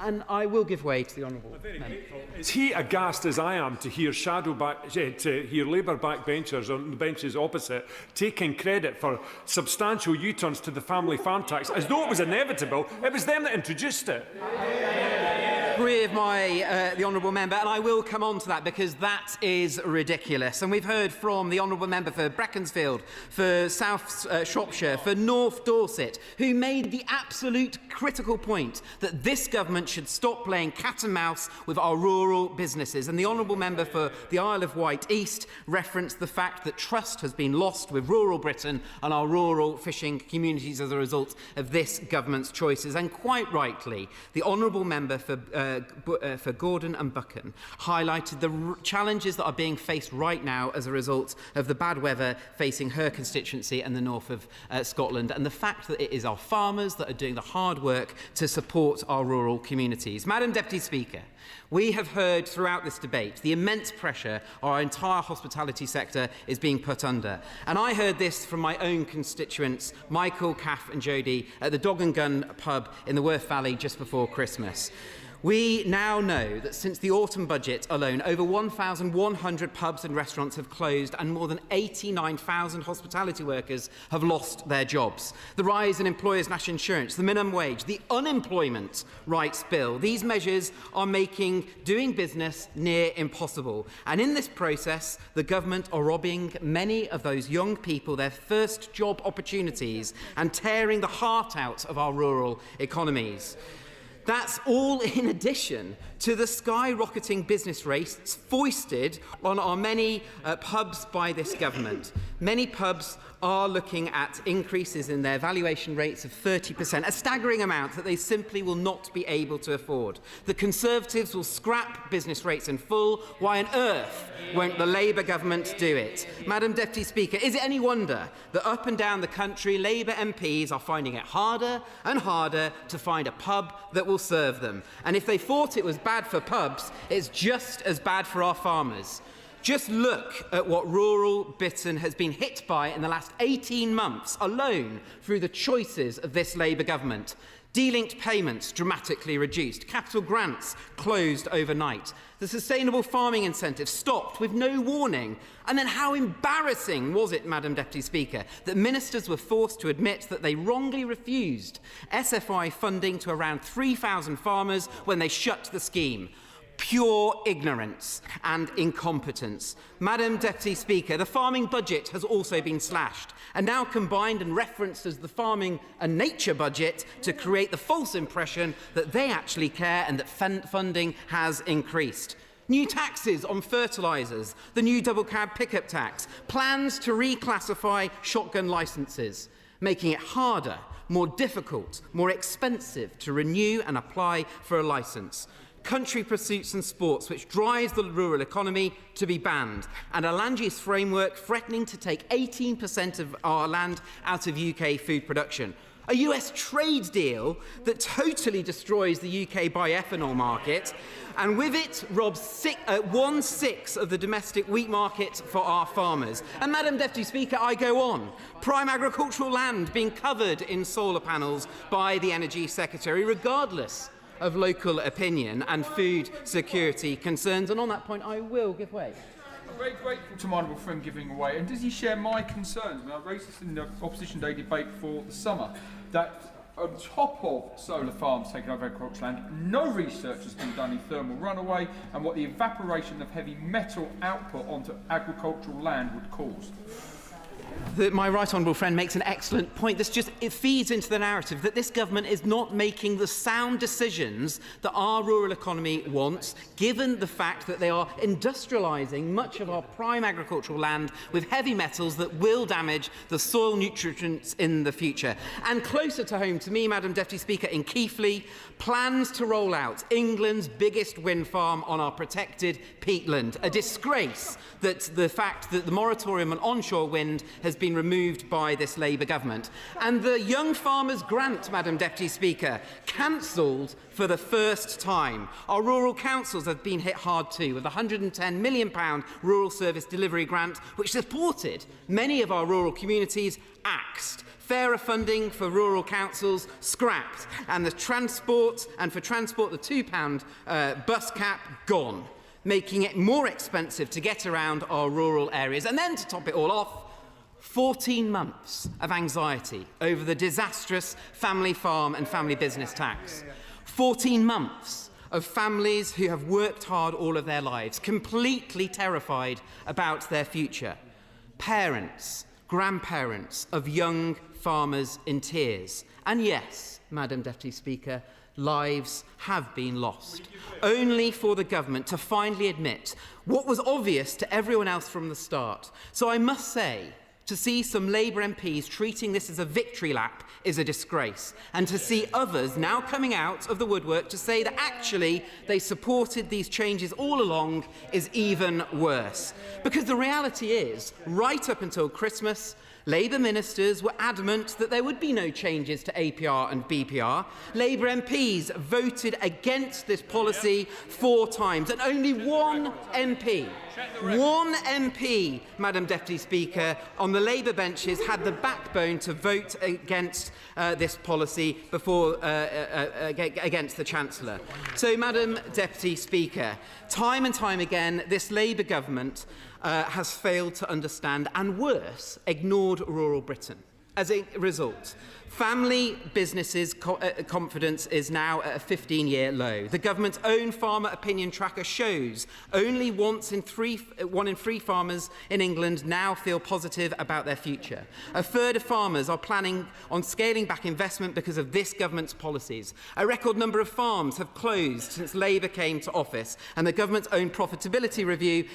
And I will give way to the Honourable Member.
Is he aghast as I am to hear Labour backbenchers on the benches opposite taking credit for substantial U-turns to the family farm tax as though it was inevitable? It was them that introduced it.
Agree with the Honourable Member, and I will come on to that because that is ridiculous. And we've heard from the Honourable Member for Beaconsfield, for South Shropshire, for North Dorset, who made the absolute critical point that this government should stop playing cat and mouse with our rural businesses. And the Honourable Member for the Isle of Wight East referenced the fact that trust has been lost with rural Britain and our rural fishing communities as a result of this government's choices. And quite rightly, the Honourable Member for Gordon and Buchan highlighted the challenges that are being faced right now as a result of the bad weather facing her constituency and the north of Scotland, and the fact that it is our farmers that are doing the hard work to support our rural communities. Madam Deputy Speaker, we have heard throughout this debate the immense pressure our entire hospitality sector is being put under. And I heard this from my own constituents, Michael, Kath and Jodie, at the Dog and Gun pub in the Worth Valley just before Christmas. We now know that since the autumn budget alone, over 1,100 pubs and restaurants have closed and more than 89,000 hospitality workers have lost their jobs. The rise in employers' national insurance, the minimum wage, the unemployment rights bill, these measures are making doing business near impossible. And in this process, the government are robbing many of those young people their first job opportunities and tearing the heart out of our rural economies. That's all in addition to the skyrocketing business rates foisted on our many pubs by this government. Many pubs are looking at increases in their valuation rates of 30%, a staggering amount that they simply will not be able to afford. The Conservatives will scrap business rates in full. Why on earth won't the Labour government do it? Madam Deputy Speaker, is it any wonder that up and down the country, Labour MPs are finding it harder and harder to find a pub that will serve them? And if they thought it was bad for pubs, it's just as bad for our farmers. Just look at what rural Britain has been hit by in the last 18 months alone through the choices of this Labour government. De-linked payments dramatically reduced, capital grants closed overnight, the sustainable farming incentive stopped with no warning. And then how embarrassing was it, Madam Deputy Speaker, that ministers were forced to admit that they wrongly refused SFI funding to around 3,000 farmers when they shut the scheme. Pure ignorance and incompetence. Madam Deputy Speaker, the farming budget has also been slashed and now combined and referenced as the farming and nature budget to create the false impression that they actually care and that funding has increased. New taxes on fertilisers, the new double cab pickup tax, plans to reclassify shotgun licences, making it harder, more difficult, more expensive to renew and apply for a licence. Country pursuits and sports, which drives the rural economy, to be banned, and a land use framework threatening to take 18% of our land out of UK food production. A US trade deal that totally destroys the UK bioethanol market, and with it robs 1/6 of the domestic wheat market for our farmers. And Madam Deputy Speaker, I go on. Prime agricultural land being covered in solar panels by the Energy Secretary, regardless of local opinion and food security concerns. And on that point, I will give way.
I'm very grateful to my honourable friend giving way. And does he share my concerns? I mean, I raised this in the Opposition Day debate for the summer, that on top of solar farms taking over agricultural land, no research has been done in thermal runaway and what the evaporation of heavy metal output onto agricultural land would cause.
that my right honourable friend makes an excellent point. It feeds into the narrative that this government is not making the sound decisions that our rural economy wants, given the fact that they are industrialising much of our prime agricultural land with heavy metals that will damage the soil nutrients in the future. And closer to home to me, Madam Deputy Speaker, in Keighley, plans to roll out England's biggest wind farm on our protected peatland. A disgrace that the fact that the moratorium on onshore wind has been removed by this Labour government. And the Young Farmers Grant, Madam Deputy Speaker, cancelled for the first time. Our rural councils have been hit hard too, with a £110 million rural service delivery grant, which supported many of our rural communities, axed. Fairer funding for rural councils scrapped, and for transport, the £2 bus cap gone, making it more expensive to get around our rural areas. And then, to top it all off, 14 months of anxiety over the disastrous family farm and family business tax. 14 months of families who have worked hard all of their lives, completely terrified about their future. Parents, grandparents of young farmers in tears. And yes, Madam Deputy Speaker, lives have been lost, only for the government to finally admit what was obvious to everyone else from the start. So I must say, to see some Labour MPs treating this as a victory lap is a disgrace, and to see others now coming out of the woodwork to say that actually they supported these changes all along is even worse. Because the reality is, right up until Christmas, Labour ministers were adamant that there would be no changes to APR and BPR. Labour MPs voted against this policy 4 times, and only one MP, Madam Deputy Speaker, on the Labour benches had the backbone to vote against this policy before against the Chancellor. So, Madam Deputy Speaker, time and time again, this Labour government has failed to understand, and worse, ignored rural Britain. As a result, family businesses' confidence is now at a 15-year low. The government's own farmer opinion tracker shows only 1 in 3 farmers in England now feel positive about their future. A third of farmers are planning on scaling back investment because of this government's policies. A record number of farms have closed since Labour came to office, and the government's own profitability review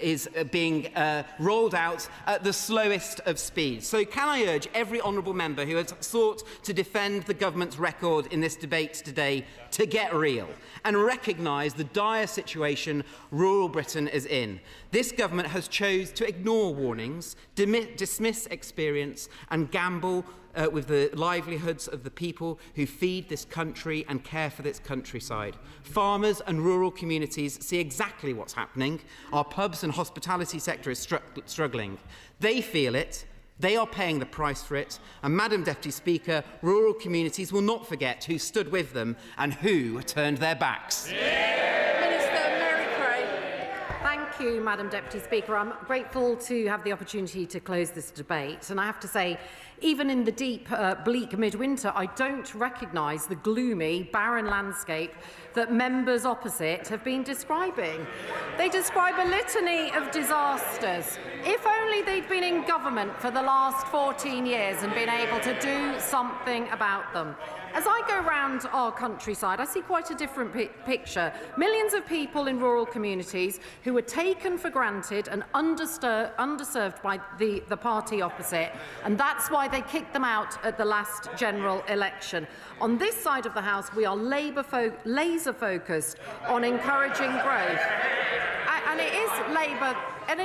is being rolled out at the slowest of speeds. So can I urge every honourable member who has sought to defend the government's record in this debate today to get real and recognise the dire situation rural Britain is in. This government has chosen to ignore warnings, dismiss experience and gamble with the livelihoods of the people who feed this country and care for this countryside. Farmers and rural communities see exactly what's happening. Our pubs and hospitality sector is struggling. They feel it. They are paying the price for it, and Madam Deputy Speaker, rural communities will not forget who stood with them and who turned their backs.
Thank you, Madam Deputy Speaker. I'm grateful to have the opportunity to close this debate, and I have to say, even in the deep, bleak midwinter, I don't recognise the gloomy, barren landscape that members opposite have been describing. They describe a litany of disasters. If only they'd been in government for the last 14 years and been able to do something about them. As I go round our countryside, I see quite a different picture. Millions of people in rural communities who were taken for granted and underserved by the party opposite, and that's why they kicked them out at the last general election. On this side of the House, we are laser-focused on encouraging growth. And it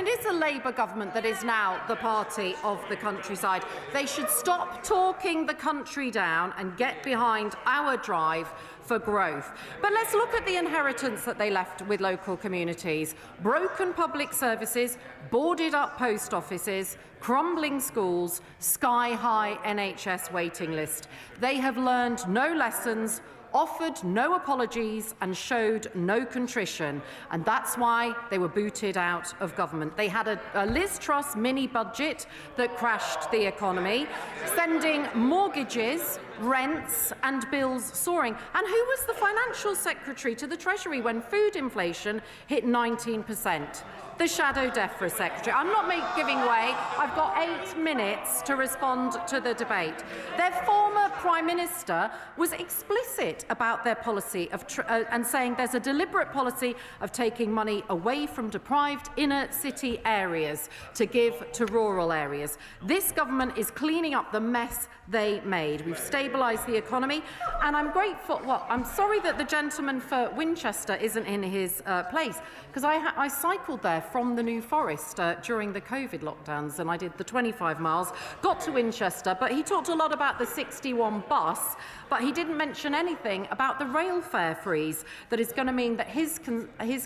is a Labour government that is now the party of the countryside. They should stop talking the country down and get behind our drive for growth. But let's look at the inheritance that they left with local communities. Broken public services, boarded up post offices, crumbling schools, sky-high NHS waiting list. They have learned no lessons, offered no apologies and showed no contrition, and that's why they were booted out of government. They had a Liz Truss mini-budget that crashed the economy, sending mortgages, rents and bills soaring. And who was the Financial Secretary to the Treasury when food inflation hit 19%? the shadow DEFRA secretary. I'm not giving way. I've got 8 minutes to respond to the debate. Their former Prime Minister was explicit about their policy of and saying there's a deliberate policy of taking money away from deprived inner city areas to give to rural areas. This government is cleaning up the mess they made. We've stabilised the economy, and I'm grateful. Well, I'm sorry that the gentleman for Winchester isn't in his place, because I cycled there from the New Forest during the COVID lockdowns, and I did the 25 miles, got to Winchester, but he talked a lot about the 61 bus, but he didn't mention anything about the rail fare freeze that is going to mean that his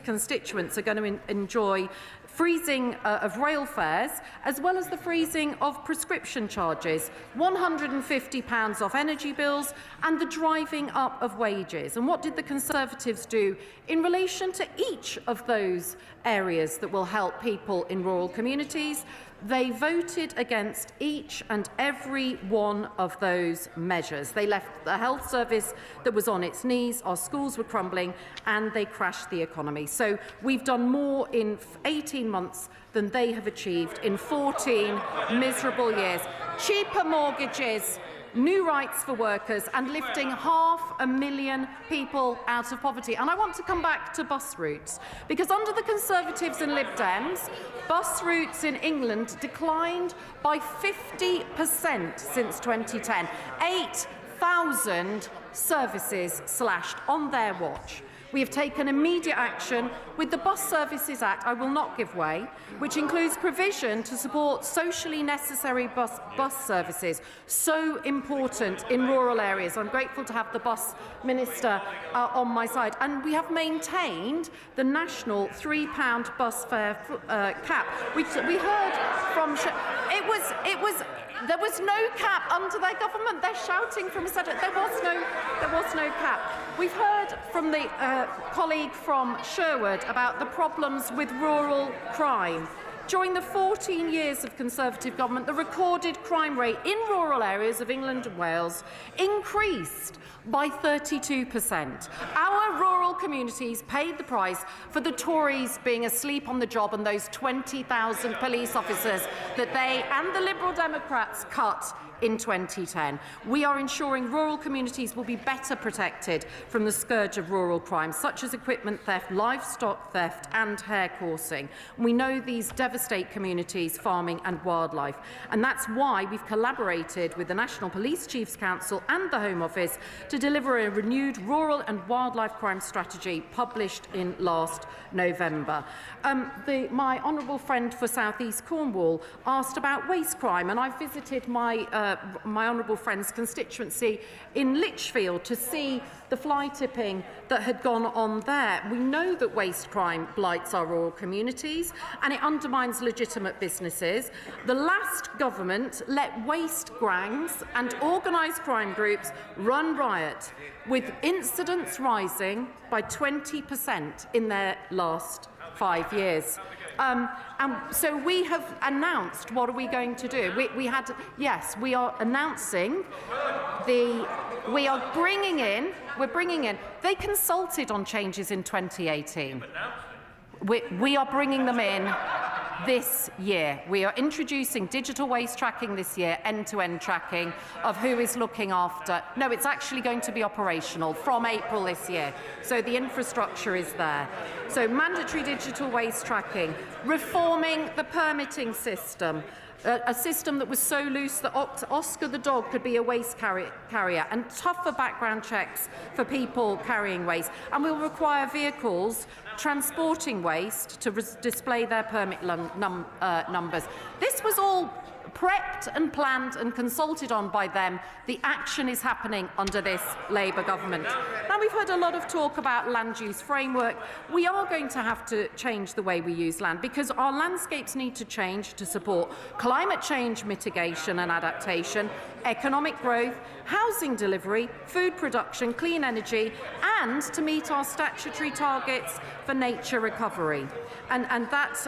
constituents are going to enjoy freezing of rail fares, as well as the freezing of prescription charges, £150 off energy bills, and the driving up of wages. And what did the Conservatives do in relation to each of those areas that will help people in rural communities? They voted against each and every one of those measures. They left the health service that was on its knees, our schools were crumbling, and they crashed the economy. So we've done more in 18 months than they have achieved in 14 miserable years. Cheaper mortgages, new rights for workers, and lifting 500,000 people out of poverty. And I want to come back to bus routes, because under the Conservatives and Lib Dems, bus routes in England declined by 50% since 2010. 8,000 services slashed on their watch. We have taken immediate action with the Bus Services Act, I will not give way, which includes provision to support socially necessary bus services, so important in rural areas. I'm grateful to have the Bus Minister on my side. And we have maintained the national £3 bus fare cap. We heard from... There was no cap under their government. They're shouting from a Senate. There was no cap. We've heard from the colleague from Sherwood about the problems with rural crime. During the 14 years of Conservative government, the recorded crime rate in rural areas of England and Wales increased by 32%. Our rural communities paid the price for the Tories being asleep on the job and those 20,000 police officers that they and the Liberal Democrats cut in 2010. We are ensuring rural communities will be better protected from the scourge of rural crime, such as equipment theft, livestock theft and hair coursing. We know these devastate communities, farming and wildlife, and that's why we've collaborated with the National Police Chiefs Council and the Home Office to deliver a renewed rural and wildlife crime strategy published in last November. My honourable friend for South East Cornwall asked about waste crime, and I visited my honourable friend's constituency in Lichfield to see the fly tipping that had gone on there. We know that waste crime blights our rural communities and it undermines legitimate businesses. The last government let waste gangs and organised crime groups run riot, with incidents rising by 20% in their last 5 years. And so we have announced what are we going to do. We are announcing we're bringing in, they consulted on changes in 2018. We are bringing them in this year. We are introducing digital waste tracking this year, end-to-end tracking of who is looking after. No, it's actually going to be operational from April this year. So the infrastructure is there. So mandatory digital waste tracking, reforming the permitting system, a system that was so loose that Oscar the dog could be a waste carrier, and tougher background checks for people carrying waste. And we'll require vehicles transporting waste to display their permit numbers. This was all prepped and planned and consulted on by them. The action is happening under this Labour government. Now, we've heard a lot of talk about land use framework. We are going to have to change the way we use land, because our landscapes need to change to support climate change mitigation and adaptation, economic growth, housing delivery, food production, clean energy, and to meet our statutory targets for nature recovery. And that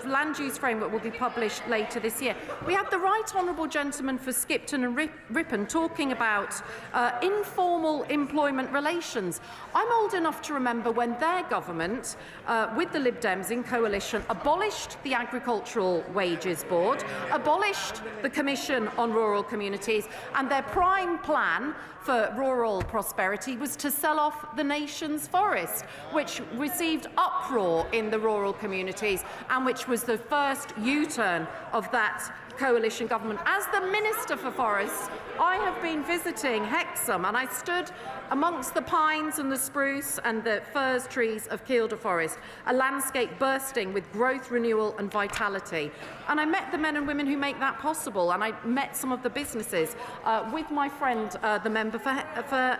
land use framework will be published later this year. We had the Right Honourable Gentleman for Skipton and Ripon talking about informal employment relations. I'm old enough to remember when their government, with the Lib Dems in coalition, abolished the Agricultural Wages Board, abolished the Commission on Rural Communities, and their prime plan for rural prosperity was to sell off the nation's forest, which received uproar in the rural communities and which was the first U-turn of that coalition government. As the Minister for Forests, I have been visiting Hexham, and I stood amongst the pines and the spruce and the furze trees of Kielder Forest, a landscape bursting with growth, renewal and vitality. And I met the men and women who make that possible, and I met some of the businesses with my friend, the member for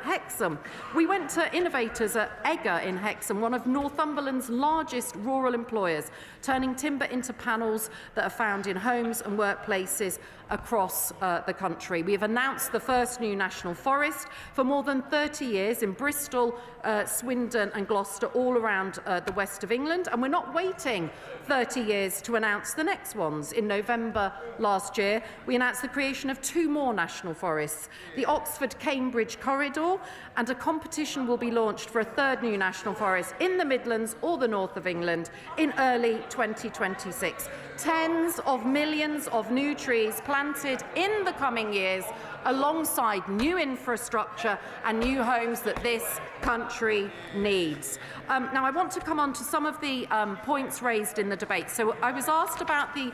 Hexham. We went to innovators at Egger in Hexham, one of Northumberland's largest rural employers, turning timber into panels that are found in homes and workplaces across the country. We have announced the first new national forest for more than 30 years in Bristol, Swindon and Gloucester, all around the west of England, and we're not waiting 30 years to announce the next ones. In November last year, we announced the creation of 2 more national forests, the Oxford-Cambridge corridor, and a competition will be launched for a 3rd new national forest in the Midlands or the north of England in early 2026. Tens of millions of new trees planted in the coming years alongside new infrastructure and new homes that this country needs. Now, I want to come on to some of the points raised in the debate. So I was asked about the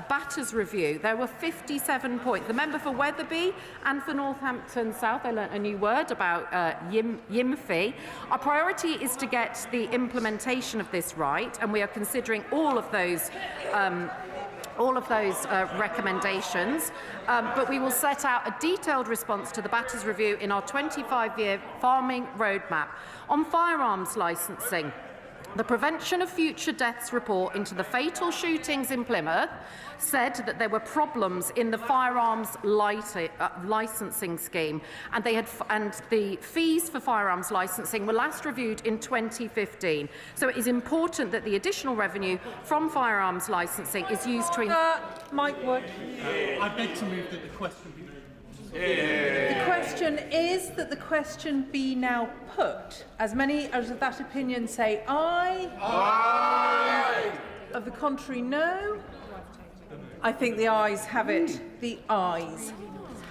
Batters review. There were 57 points. The member for Wetherby and for Northampton South, I learnt a new word about YIMFI. Our priority is to get the implementation of this right, and we are considering all of those recommendations, but we will set out a detailed response to the Batters review in our 25-year farming roadmap. On firearms licensing, the Prevention of Future Deaths report into the fatal shootings in Plymouth said that there were problems in the firearms licensing scheme, and the fees for firearms licensing were last reviewed in 2015. So it is important that the additional revenue from firearms licensing is used to...
Mike Wood.
I beg to move that the question be...
The question is that the question be now put. As many as of that opinion say aye. Aye. Of the contrary, no. I think the ayes have it. The ayes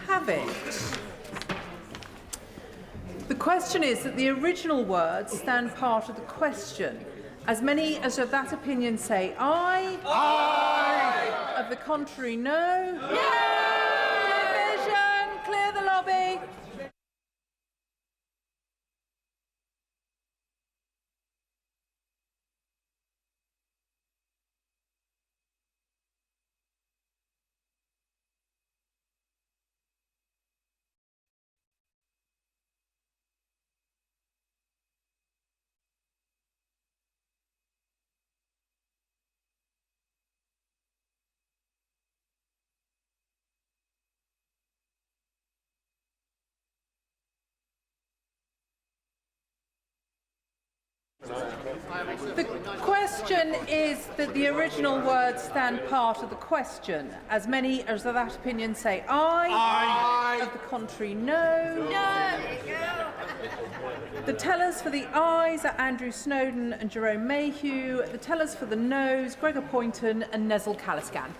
have it. The question is that the original words stand part of the question. As many as of that opinion say aye. Aye. Of the contrary, no. No. Clear the lobby. The question is that the original words stand part of the question. As many as of that opinion say aye. Aye. Of the contrary, no. No. The tellers for the ayes are Andrew Snowden and Jerome Mayhew. The tellers for the noes, Gregor Poynton and Nezel Caliscan.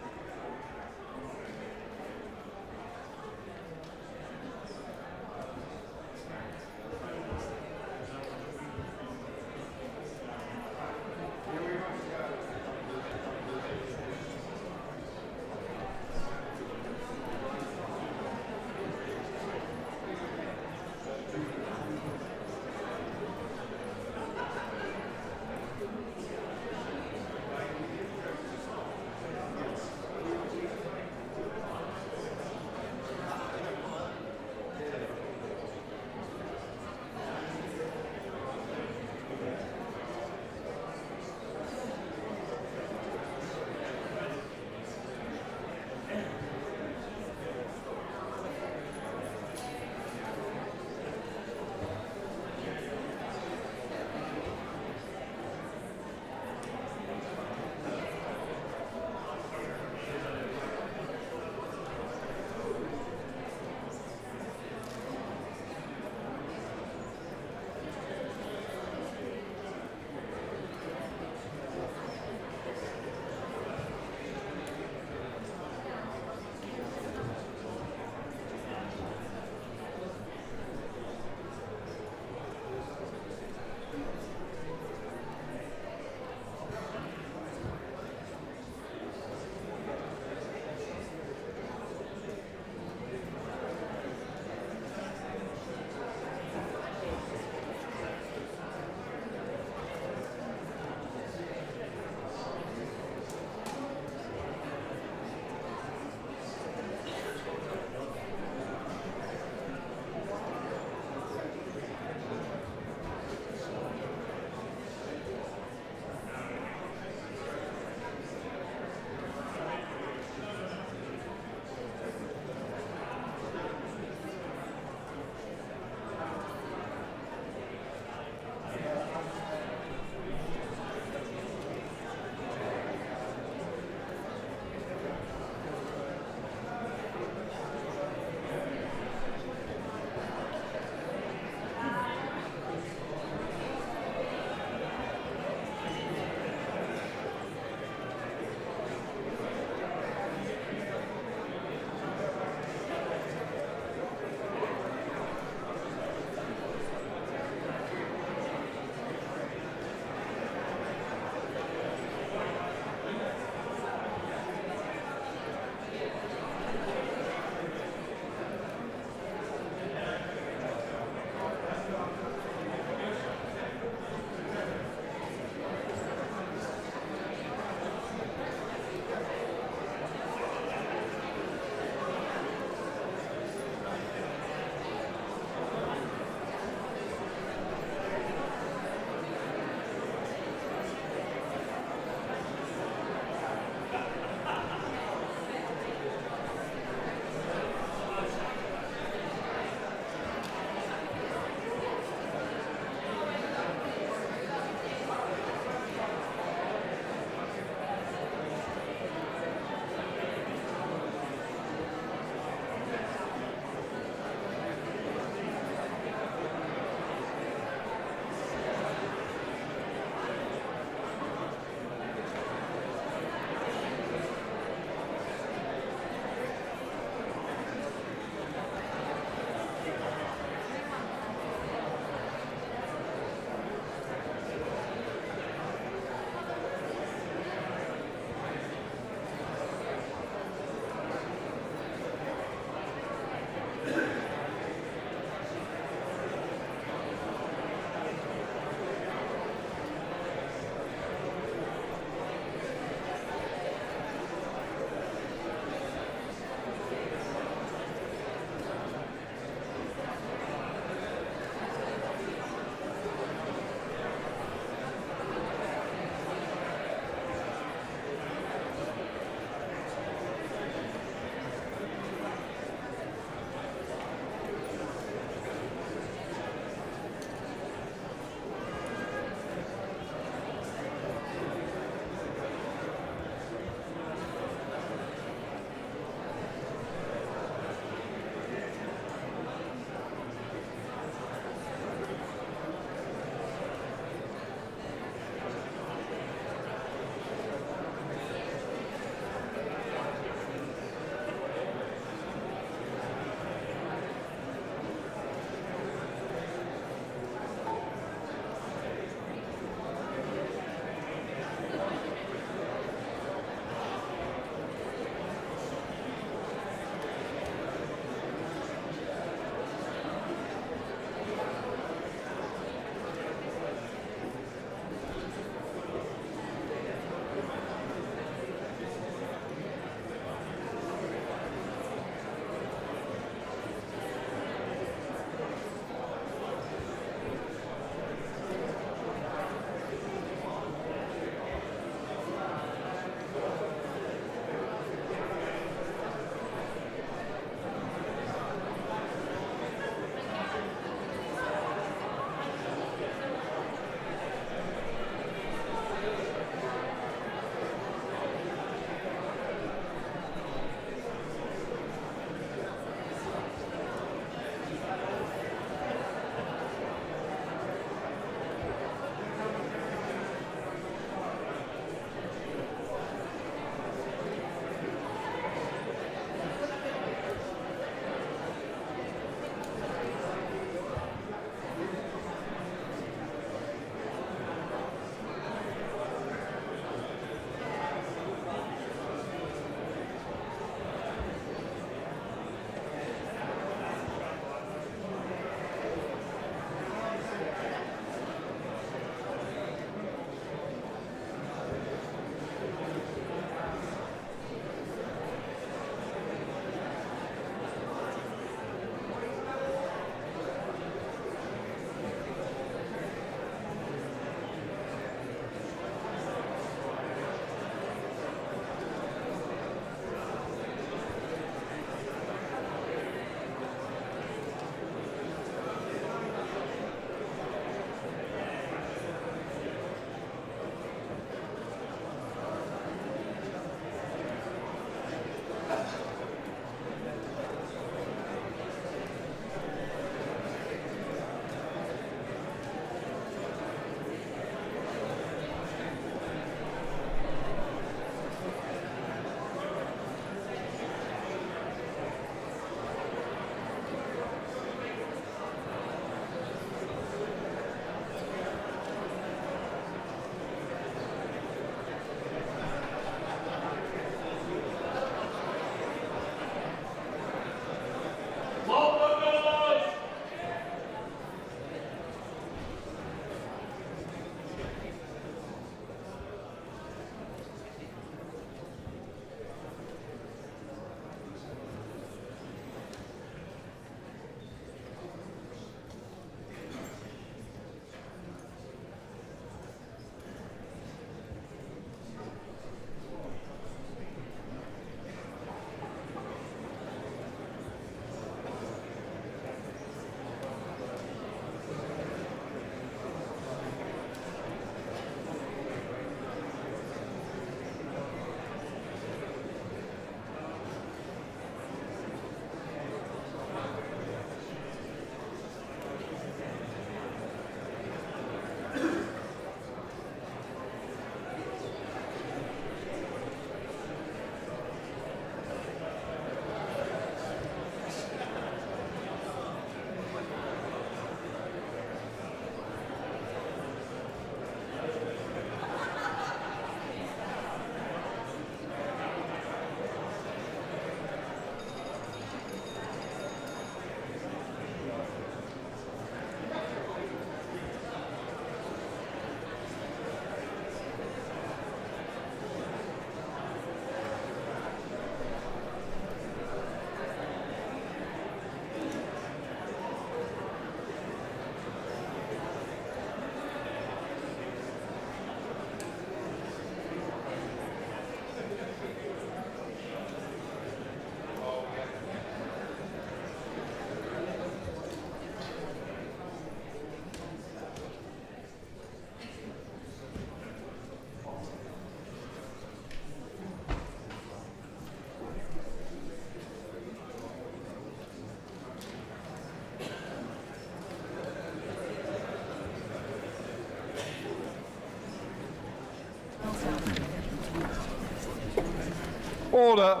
Order.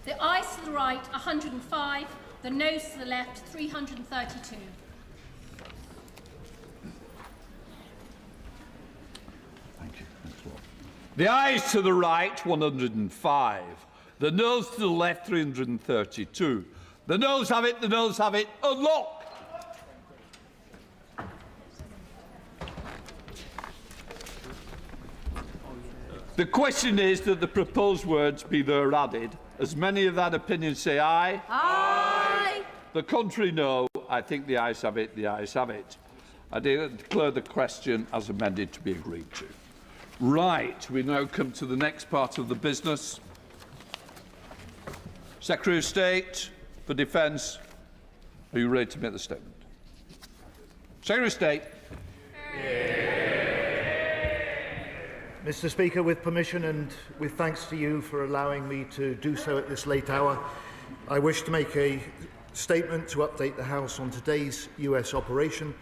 The ayes to the right, 105. The noes to the left, 332.
Thank you. Thanks a lot. The ayes to the right, 105. The noes to the left, 332. The noes have it, the noes have it. Unlock! The question is that the proposed words be there added. As many of that opinion say aye.
Aye.
The contrary no. I think the ayes have it, the ayes have it. I declare the question as amended to be agreed to. Right, we now come to the next part of the business. Secretary of State for Defence, are you ready to make the statement? Secretary of State.
Mr. Speaker, with permission and with thanks to you for allowing me to do so at this late hour, I wish to make a statement to update the House on today's US operation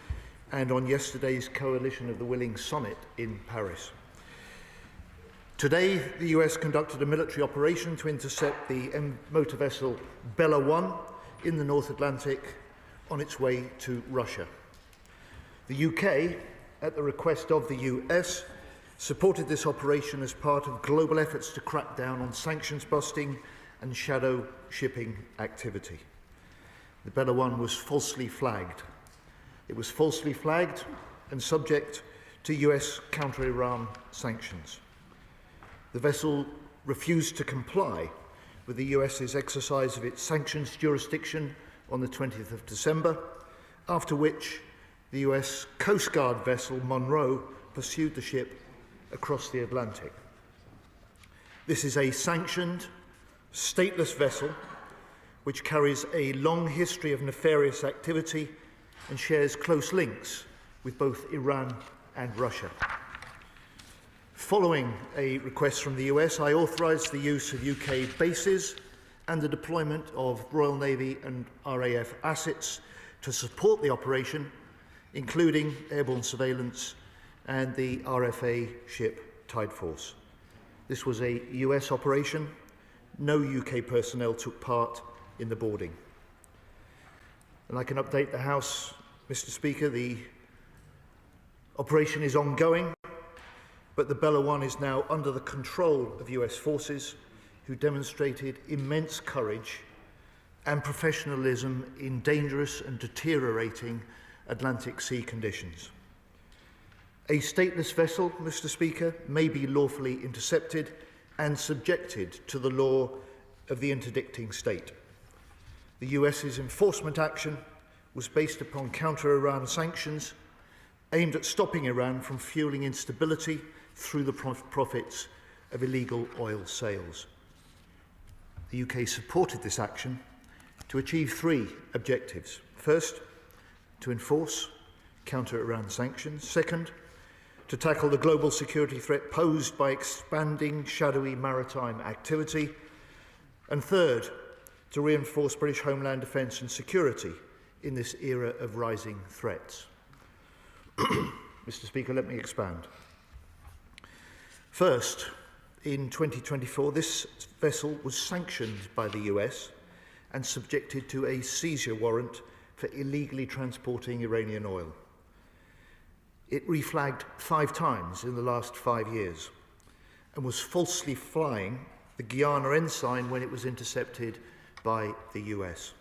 and on yesterday's Coalition of the Willing summit in Paris. Today, the US conducted a military operation to intercept the motor vessel Bella 1 in the North Atlantic on its way to Russia. The UK, at the request of the US, supported this operation as part of global efforts to crack down on sanctions busting and shadow shipping activity. The Bella 1 was falsely flagged. It was falsely flagged and subject to US counter-Iran sanctions. The vessel refused to comply with the US's exercise of its sanctions jurisdiction on the 20th of December, after which the US Coast Guard vessel Monroe pursued the ship across the Atlantic. This is a sanctioned, stateless vessel which carries a long history of nefarious activity and shares close links with both Iran and Russia. Following a request from the US, I authorised the use of UK bases and the deployment of Royal Navy and RAF assets to support the operation, including airborne surveillance and the RFA ship Tide Force. This was a US operation. No UK personnel took part in the boarding. And I can update the House, Mr. Speaker, the operation is ongoing, but the Bella 1 is now under the control of US forces who demonstrated immense courage and professionalism in dangerous and deteriorating Atlantic Sea conditions. A stateless vessel, Mr. Speaker, may be lawfully intercepted and subjected to the law of the interdicting state. The US's enforcement action was based upon counter-Iran sanctions aimed at stopping Iran from fueling instability through the profits of illegal oil sales. The UK supported this action to achieve three objectives. First, to enforce counter-Iran sanctions. Second, to tackle the global security threat posed by expanding shadowy maritime activity. And third, to reinforce British homeland defence and security in this era of rising threats. Mr. Speaker, let me expand. First, in 2024, this vessel was sanctioned by the US and subjected to a seizure warrant for illegally transporting Iranian oil. It reflagged 5 times in the last 5 years and was falsely flying the Guyana ensign when it was intercepted by the US.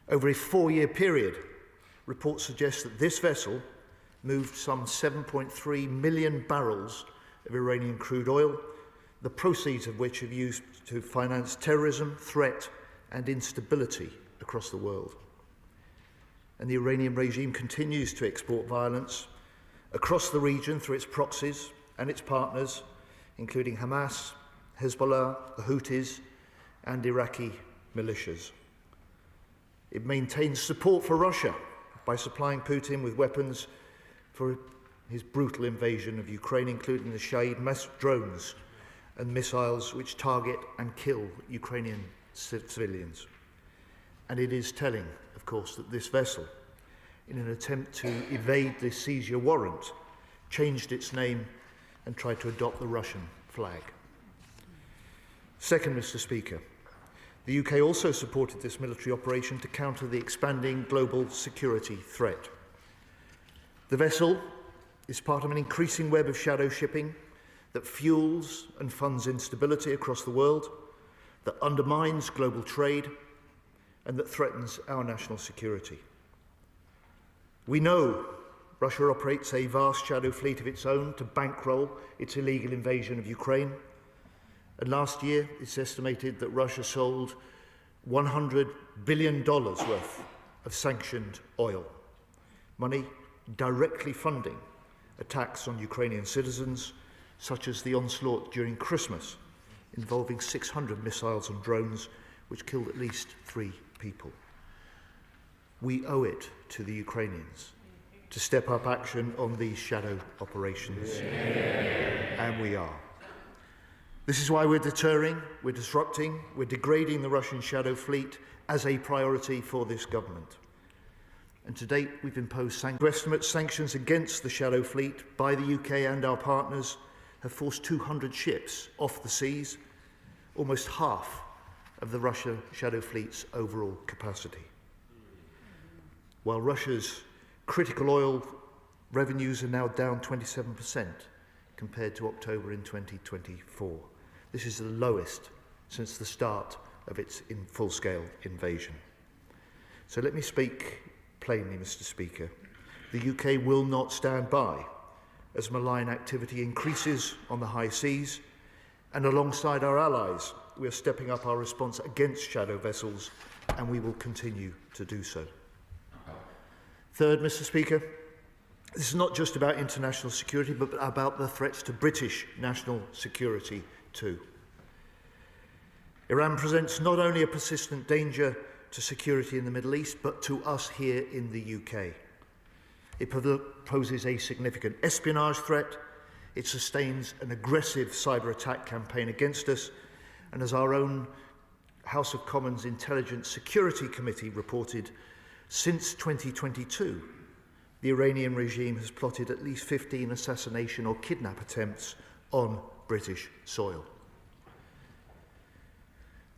Over a 4-year period, reports suggest that this vessel moved some 7.3 million barrels of Iranian crude oil, the proceeds of which have used to finance terrorism, threat and instability across the world. And the Iranian regime continues to export violence across the region through its proxies and its partners, including Hamas, Hezbollah, the Houthis, and Iraqi militias. It maintains support for Russia by supplying Putin with weapons for his brutal invasion of Ukraine, including the Shahid drones and missiles which target and kill Ukrainian civilians. And it is telling, of course, that this vessel, in an attempt to evade the seizure warrant, changed its name and tried to adopt the Russian flag. Second, Mr. Speaker, the UK also supported this military operation to counter the expanding global security threat. The vessel is part of an increasing web of shadow shipping that fuels and funds instability across the world, that undermines global trade, and that threatens our national security. We know Russia operates a vast shadow fleet of its own to bankroll its illegal invasion of Ukraine. And last year, it's estimated that Russia sold $100 billion worth of sanctioned oil, money directly funding attacks on Ukrainian citizens, such as the onslaught during Christmas, involving 600 missiles and drones, which killed at least 3 people. We owe it to the Ukrainians to step up action on these shadow operations, and we are. This is why we're deterring, we're disrupting, we're degrading the Russian shadow fleet as a priority for this government. And to date, we've imposed sanctions against the shadow fleet by the UK and our partners have forced 200 ships off the seas, almost half of the Russia shadow fleet's overall capacity. While Russia's critical oil revenues are now down 27% compared to October in 2024. This is the lowest since the start of its full-scale invasion. So let me speak plainly, Mr. Speaker. The UK will not stand by as malign activity increases on the high seas, and alongside our allies, we are stepping up our response against shadow vessels, and we will continue to do so. Third, Mr. Speaker, this is not just about international security, but about the threats to British national security too. Iran presents not only a persistent danger to security in the Middle East, but to us here in the UK. It poses a significant espionage threat, it sustains an aggressive cyber attack campaign against us, and as our own House of Commons Intelligence Security Committee reported, since 2022, the Iranian regime has plotted at least 15 assassination or kidnap attempts on British soil.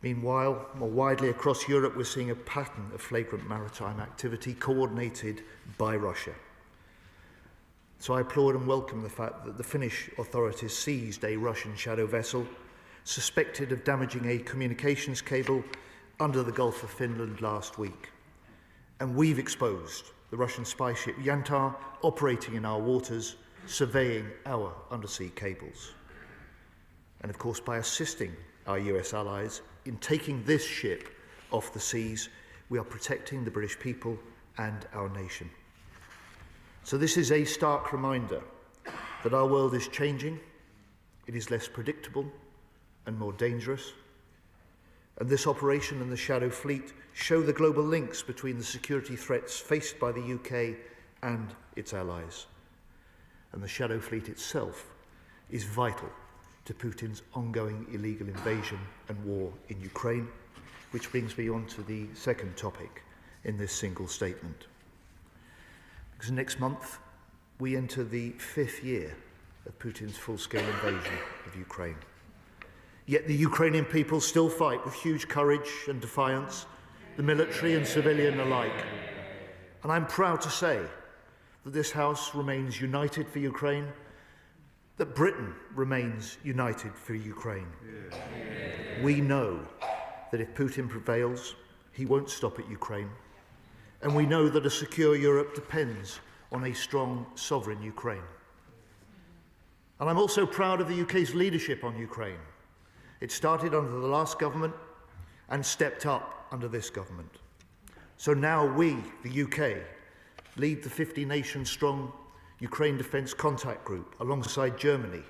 Meanwhile, more widely across Europe, we're seeing a pattern of flagrant maritime activity coordinated by Russia. So I applaud and welcome the fact that the Finnish authorities seized a Russian shadow vessel suspected of damaging a communications cable under the Gulf of Finland last week. And we've exposed the Russian spy ship Yantar operating in our waters, surveying our undersea cables. And of course, by assisting our US allies in taking this ship off the seas, we are protecting the British people and our nation. So this is a stark reminder that our world is changing, it is less predictable and more dangerous. And this operation and the Shadow Fleet show the global links between the security threats faced by the UK and its allies. And the Shadow Fleet itself is vital to Putin's ongoing illegal invasion and war in Ukraine, which brings me on to the second topic in this single statement. Because next month, we enter the 5th year of Putin's full-scale invasion of Ukraine. Yet the Ukrainian people still fight with huge courage and defiance, the military and civilian alike. And I'm proud to say that this House remains united for Ukraine, that Britain remains united for Ukraine. We know that if Putin prevails, he won't stop at Ukraine. And we know that a secure Europe depends on a strong, sovereign Ukraine. And I'm also proud of the UK's leadership on Ukraine. It started under the last government and stepped up under this government. So now we, the UK, lead the 50-nation-strong Ukraine Defence Contact Group alongside Germany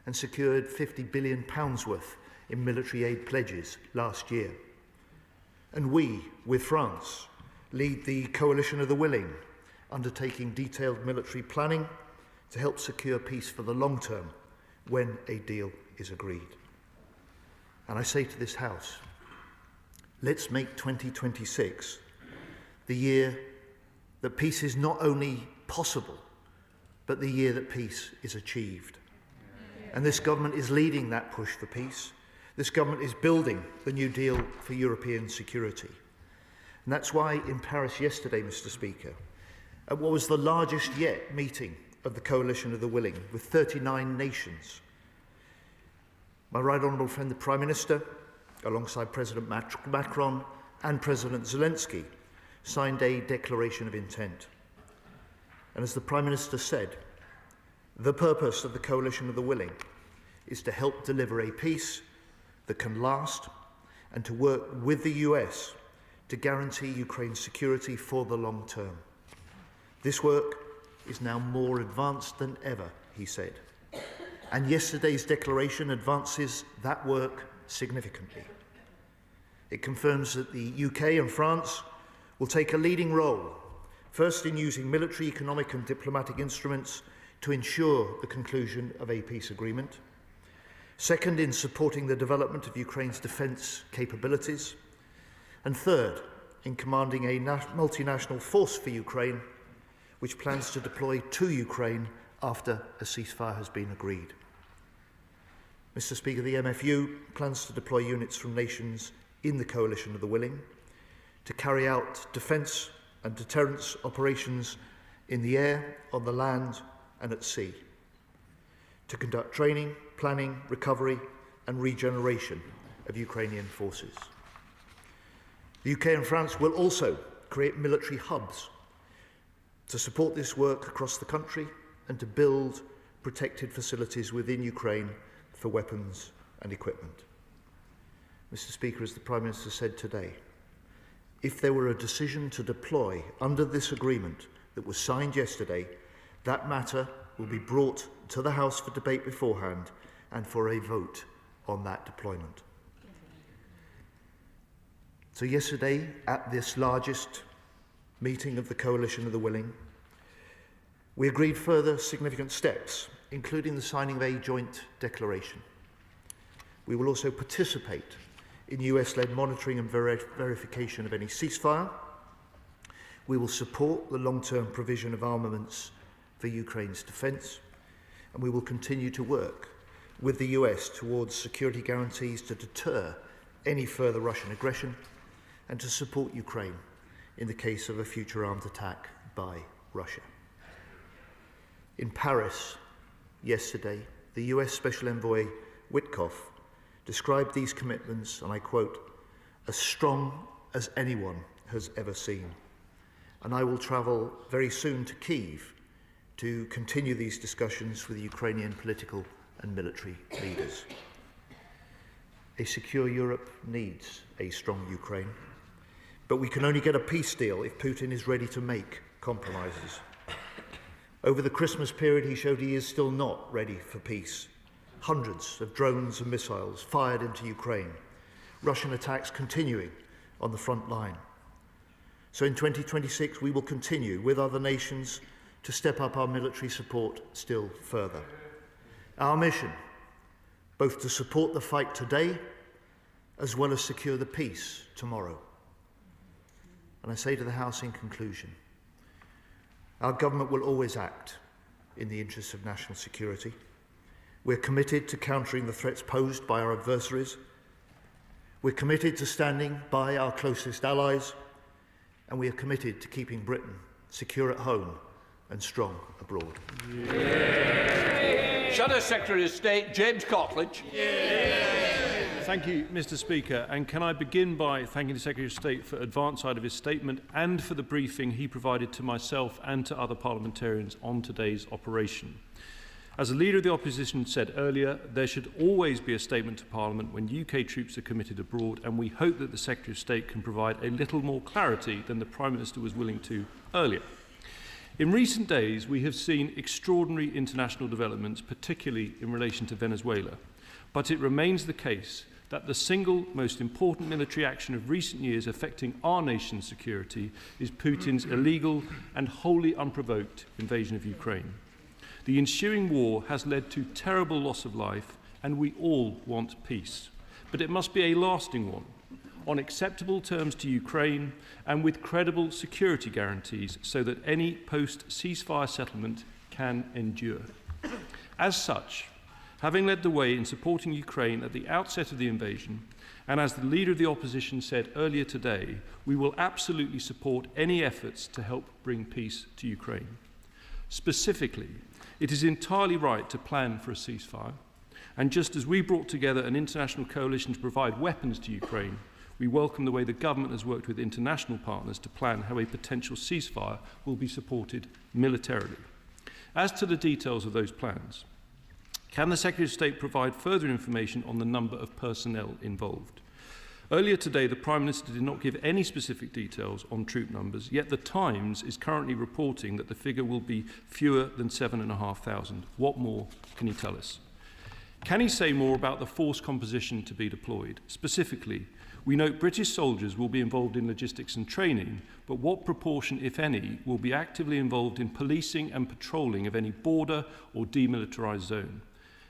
and secured £50 billion worth in military aid pledges last year. And we, with France, lead the Coalition of the Willing, undertaking detailed military planning to help secure peace for the long term when a deal is agreed. And I say to this House, let's make 2026 the year that peace is not only possible, but the year that peace is achieved. And this government is leading that push for peace. This government is building the New Deal for European security. And that's why in Paris yesterday, Mr. Speaker, at what was the largest yet meeting of the Coalition of the Willing, with 39 nations, my right honourable friend the Prime Minister, alongside President Macron and President Zelensky, signed a declaration of intent. And as the Prime Minister said, the purpose of the Coalition of the Willing is to help deliver a peace that can last and to work with the US to guarantee Ukraine's security for the long term. This work is now more advanced than ever, he said. And yesterday's declaration advances that work significantly. It confirms that the UK and France will take a leading role, first in using military, economic and diplomatic instruments to ensure the conclusion of a peace agreement, second in supporting the development of Ukraine's defence capabilities, and third in commanding a multinational force for Ukraine, which plans to deploy to Ukraine after a ceasefire has been agreed. Mr. Speaker, the MFU plans to deploy units from nations in the Coalition of the Willing to carry out defence and deterrence operations in the air, on the land and at sea, to conduct training, planning, recovery and regeneration of Ukrainian forces. The UK and France will also create military hubs to support this work across the country and to build protected facilities within Ukraine for weapons and equipment. Mr. Speaker, as the Prime Minister said today, if there were a decision to deploy under this agreement that was signed yesterday, that matter will be brought to the House for debate beforehand and for a vote on that deployment. So yesterday, at this largest meeting of the Coalition of the Willing, we agreed further significant steps, including the signing of a joint declaration. We will also participate in US-led monitoring and verification of any ceasefire. We will support the long-term provision of armaments for Ukraine's defence, and we will continue to work with the US towards security guarantees to deter any further Russian aggression and to support Ukraine in the case of a future armed attack by Russia. In Paris yesterday, the US Special Envoy Witkoff described these commitments, and I quote, as strong as anyone has ever seen. And I will travel very soon to Kyiv to continue these discussions with the Ukrainian political and military leaders. A secure Europe needs a strong Ukraine, but we can only get a peace deal if Putin is ready to make compromises. Over the Christmas period, he showed he is still not ready for peace. Hundreds of drones and missiles fired into Ukraine, Russian attacks continuing on the front line. So in 2026, we will continue with other nations to step up our military support still further. Our mission, both to support the fight today, as well as secure the peace tomorrow. And I say to the House in conclusion, our government will always act in the interests of national security. We're committed to countering the threats posed by our adversaries. We're committed to standing by our closest allies. And we are committed to keeping Britain secure at home and strong abroad.
Yeah. Shadow Secretary of State James Cockledge.
Yeah. Thank you, Mr. Speaker. And can I begin by thanking the Secretary of State for advance side of his statement and for the briefing he provided to myself and to other parliamentarians on today's operation. As the Leader of the Opposition said earlier, there should always be a statement to Parliament when UK troops are committed abroad, and we hope that the Secretary of State can provide a little more clarity than the Prime Minister was willing to earlier. In recent days, we have seen extraordinary international developments, particularly in relation to Venezuela. But it remains the case that the single most important military action of recent years affecting our nation's security is Putin's illegal and wholly unprovoked invasion of Ukraine. The ensuing war has led to terrible loss of life, and we all want peace. But it must be a lasting one, on acceptable terms to Ukraine and with credible security guarantees so that any post-ceasefire settlement can endure. As such, having led the way in supporting Ukraine at the outset of the invasion, and as the Leader of the Opposition said earlier today, we will absolutely support any efforts to help bring peace to Ukraine. Specifically, it is entirely right to plan for a ceasefire, and just as we brought together an international coalition to provide weapons to Ukraine, we welcome the way the government has worked with international partners to plan how a potential ceasefire will be supported militarily. As to the details of those plans, can the Secretary of State provide further information on the number of personnel involved? Earlier today, the Prime Minister did not give any specific details on troop numbers, yet the Times is currently reporting that the figure will be fewer than 7,500. What more can he tell us? Can he say more about the force composition to be deployed? Specifically, we note British soldiers will be involved in logistics and training, but what proportion, if any, will be actively involved in policing and patrolling of any border or demilitarised zone?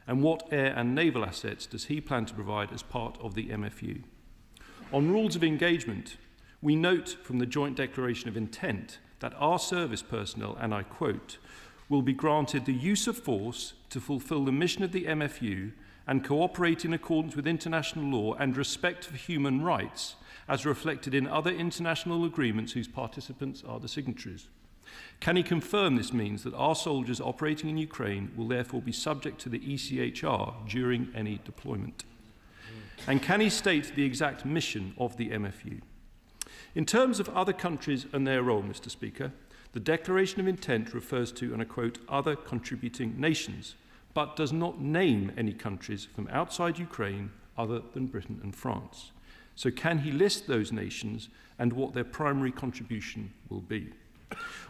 And what air and naval assets does he plan to provide as part of the MFU? On rules of engagement, we note from the Joint Declaration of Intent that our service personnel, and I quote, will be granted the use of force to fulfil the mission of the MFU and cooperate in accordance with international law and respect for human rights, as reflected in other international agreements whose participants are the signatories. Can he confirm this means that our soldiers operating in Ukraine will therefore be subject to the ECHR during any deployment? And can he state the exact mission of the MFU? In terms of other countries and their role, Mr. Speaker, the Declaration of Intent refers to, and I quote, other contributing nations, but does not name any countries from outside Ukraine other than Britain and France. So can he list those nations and what their primary contribution will be?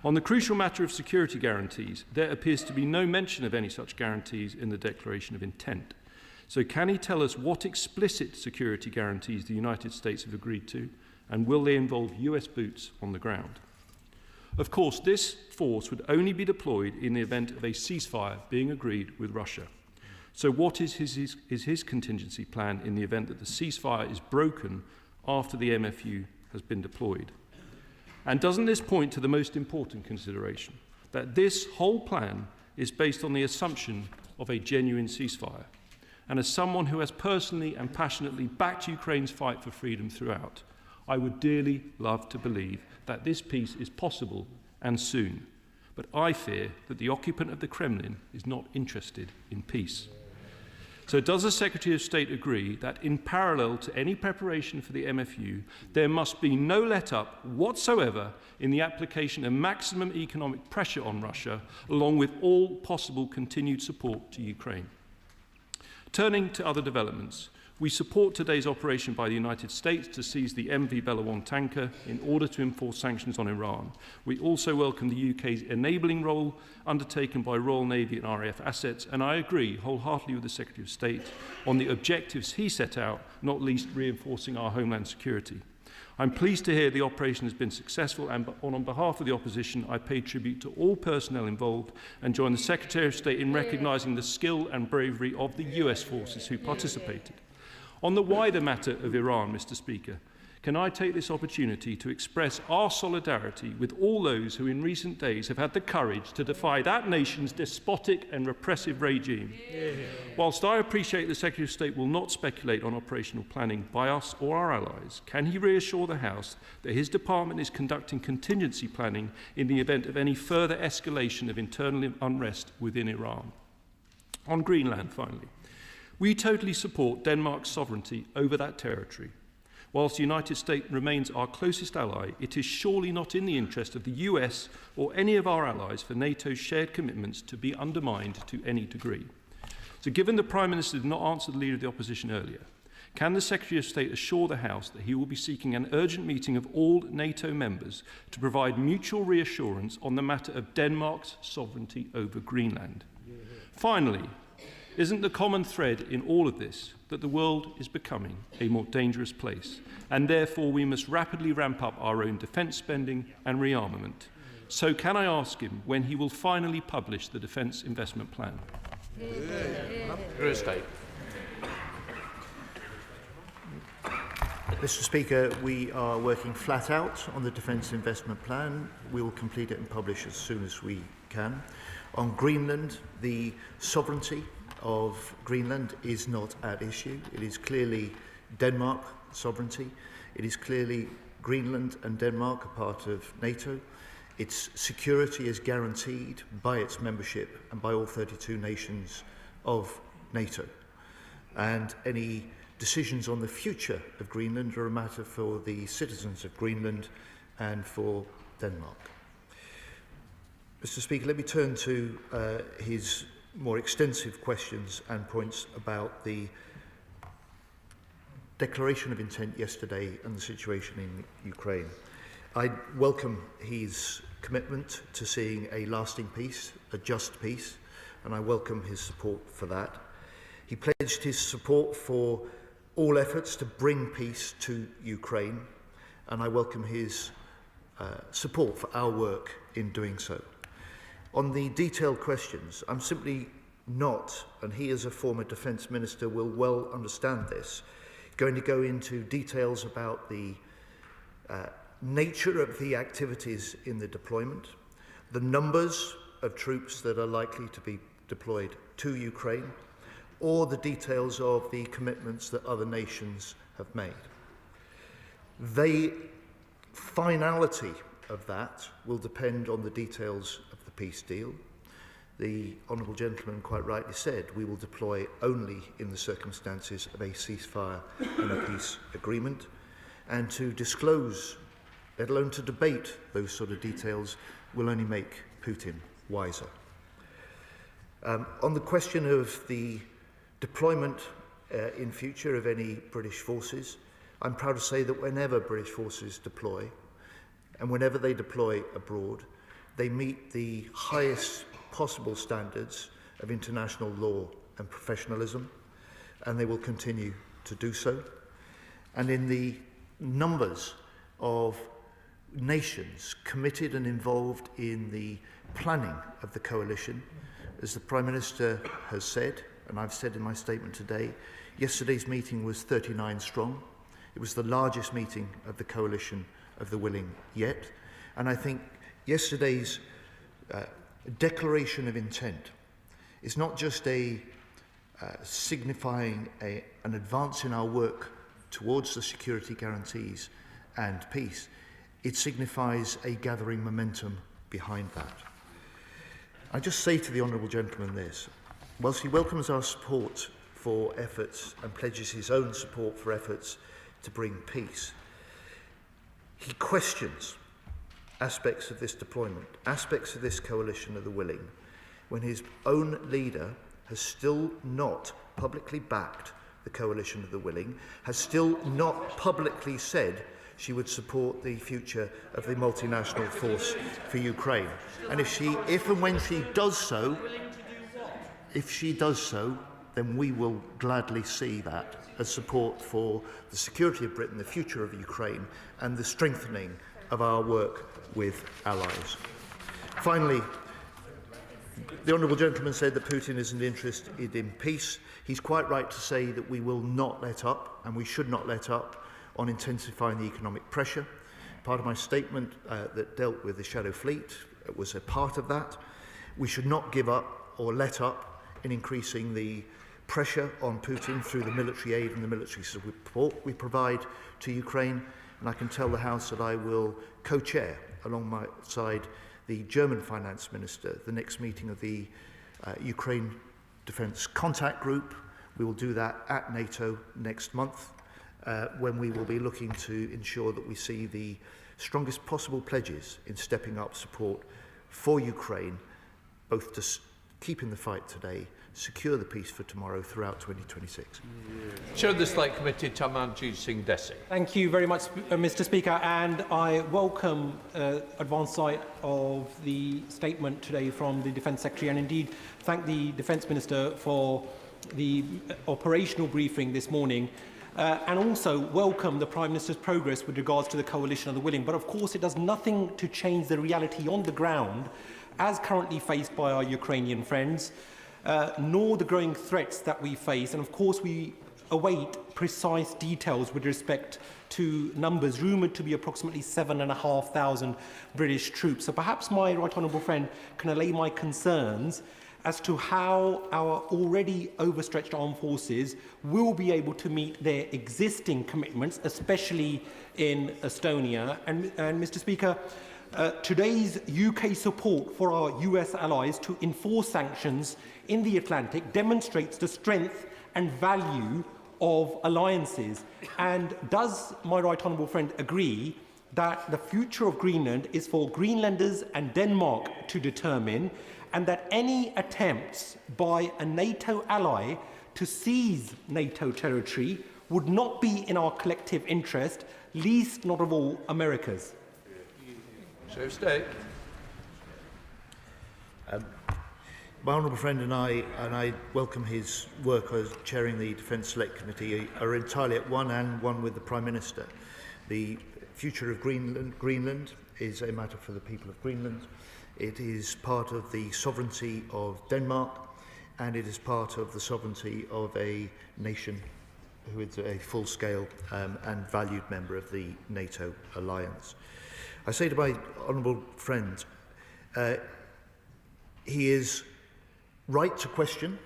On the crucial matter of security guarantees, there appears to be no mention of any such guarantees in the Declaration of Intent. So can he tell us what explicit security guarantees the United States have agreed to, and will they involve US boots on the ground? Of course, this force would only be deployed in the event of a ceasefire being agreed with Russia. So what is his contingency plan in the event that the ceasefire is broken after the MFU has been deployed? And doesn't this point to the most important consideration, that this whole plan is based on the assumption of a genuine ceasefire? And as someone who has personally and passionately backed Ukraine's fight for freedom throughout, I would dearly love to believe that this peace is possible and soon. But I fear that the occupant of the Kremlin is not interested in peace. So does the Secretary of State agree that in parallel to any preparation for the MFU, there must be no let-up whatsoever in the application of maximum economic pressure on Russia, along with all possible continued support to Ukraine? Turning to other developments, we support today's operation by the United States to seize the MV Belawan tanker in order to enforce sanctions on Iran. We also welcome the UK's enabling role undertaken by Royal Navy and RAF assets, and I agree wholeheartedly with the Secretary of State on the objectives he set out, not least reinforcing our homeland security. I'm pleased to hear the operation has been successful, and on behalf of the opposition, I pay tribute to all personnel involved and join the Secretary of State in recognising the skill and bravery of the US forces who participated. On the wider matter of Iran, Mr. Speaker, can I take this opportunity to express our solidarity with all those who in recent days have had the courage to defy that nation's despotic and repressive regime? Whilst I appreciate the Secretary of State will not speculate on operational planning by us or our allies, can he reassure the House that his department is conducting contingency planning in the event of any further escalation of internal unrest within Iran? On Greenland, finally, we totally support Denmark's sovereignty over that territory. Whilst the United States remains our closest ally, it is surely not in the interest of the US or any of our allies for NATO's shared commitments to be undermined to any degree. So given the Prime Minister did not answer the Leader of the Opposition earlier, can the Secretary of State assure the House that he will be seeking an urgent meeting of all NATO members to provide mutual reassurance on the matter of Denmark's sovereignty over Greenland? Finally, isn't the common thread in all of this that the world is becoming a more dangerous place, and therefore we must rapidly ramp up our own defence spending and rearmament? So can I ask him when he will finally publish the Defence Investment Plan?
Mr. Speaker, we are working flat out on the Defence Investment Plan. We will complete it and publish as soon as we can. On Greenland, the sovereignty of Greenland is not at issue. It is clearly Denmark sovereignty. It is clearly Greenland and Denmark are part of NATO. Its security is guaranteed by its membership and by all 32 nations of NATO. And any decisions on the future of Greenland are a matter for the citizens of Greenland and for Denmark. Mr. Speaker, let me turn to his more extensive questions and points about the declaration of intent yesterday and the situation in Ukraine. I welcome his commitment to seeing a lasting peace, a just peace, and I welcome his support for that. He pledged his support for all efforts to bring peace to Ukraine, and I welcome his support for our work in doing so. On the detailed questions, I'm simply not, and he as a former defence minister will well understand this, going to go into details about the nature of the activities in the deployment, the numbers of troops that are likely to be deployed to Ukraine, or the details of the commitments that other nations have made. The finality of that will depend on the details of the peace deal. The Honourable Gentleman quite rightly said we will deploy only in the circumstances of a ceasefire and a peace agreement, and to disclose, let alone to debate those sort of details, will only make Putin wiser. On the question of the deployment in future of any British forces, I'm proud to say that whenever British forces deploy, and whenever they deploy abroad, they meet the highest possible standards of international law and professionalism, and they will continue to do so. And in the numbers of nations committed and involved in the planning of the coalition, as the Prime Minister has said, and I've said in my statement today, yesterday's meeting was 39 strong. It was the largest meeting of the coalition of the willing yet. And I think yesterday's declaration of intent is not just a signifying an advance in our work towards the security guarantees and peace. It signifies a gathering momentum behind that. I just say to the Honourable Gentleman this: whilst he welcomes our support for efforts and pledges his own support for efforts to bring peace, he questions aspects of this deployment, aspects of this coalition of the willing, when his own leader has still not publicly backed the coalition of the willing, has still not publicly said she would support the future of the multinational force for Ukraine. And if and when she does so, then we will gladly see that as support for the security of Britain, the future of Ukraine, and the strengthening of our work with allies. Finally, the Honourable Gentleman said that Putin isn't interested in peace. He's quite right to say that we will not let up, and we should not let up, on intensifying the economic pressure. Part of my statement that dealt with the shadow fleet was a part of that. We should not give up or let up in increasing the pressure on Putin through the military aid and the military support we provide to Ukraine. And I can tell the House that I will co-chair alongside the German Finance Minister the next meeting of the Ukraine Defence Contact Group. We will do that at NATO next month, when we will be looking to ensure that we see the strongest possible pledges in stepping up support for Ukraine, both to keep in the fight today, secure the peace for tomorrow throughout 2026.
Chair of the Select Committee, Tamanjeet Singh Desi.
Thank you very much, Mr. Speaker, and I welcome advance sight of the statement today from the Defence Secretary, and indeed thank the Defence Minister for the operational briefing this morning. And also welcome the Prime Minister's progress with regards to the coalition of the willing. But of course it does nothing to change the reality on the ground as currently faced by our Ukrainian friends, nor the growing threats that we face. And of course we await precise details with respect to numbers rumoured to be approximately 7,500 British troops. So perhaps my right honourable friend can allay my concerns as to how our already overstretched armed forces will be able to meet their existing commitments, especially in Estonia. And Mr. Speaker, today's UK support for our US allies to enforce sanctions in the Atlantic demonstrates the strength and value of alliances. And does my right honourable friend agree that the future of Greenland is for Greenlanders and Denmark to determine, and that any attempts by a NATO ally to seize NATO territory would not be in our collective interest, least not of all America's?
Secretary of State.
My honourable friend and I welcome his work as chairing the Defence Select Committee, are entirely at one with the Prime Minister. The future of Greenland is a matter for the people of Greenland. It is part of the sovereignty of Denmark, and it is part of the sovereignty of a nation who is a full-scale and valued member of the NATO alliance. I say to my honourable friend, he is right to question,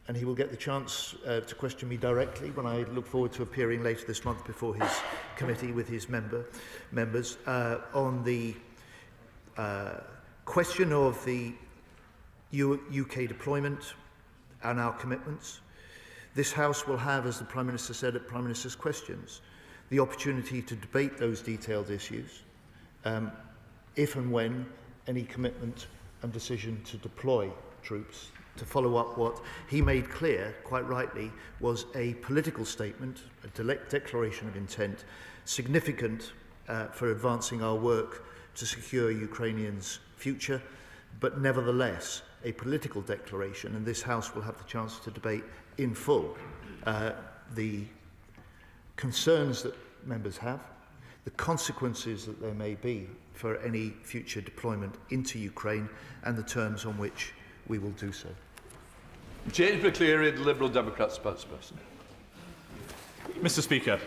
and he will get the chance to question me directly when I look forward to appearing later this month before his committee with his members on the question of the UK deployment and our commitments. This House will have, as the Prime Minister said at Prime Minister's Questions, the opportunity to debate those detailed issues if and when any commitment and decision to deploy troops, to follow up what he made clear, quite rightly, was a political statement, a declaration of intent, significant for advancing our work to secure Ukrainians' future, but nevertheless a political declaration, and this House will have the chance to debate in full the concerns that members have, the consequences that there may be for any future deployment into Ukraine, and the terms on which we will do so.
James McCleary, the Liberal Democrat spokesperson.
Mr. Speaker,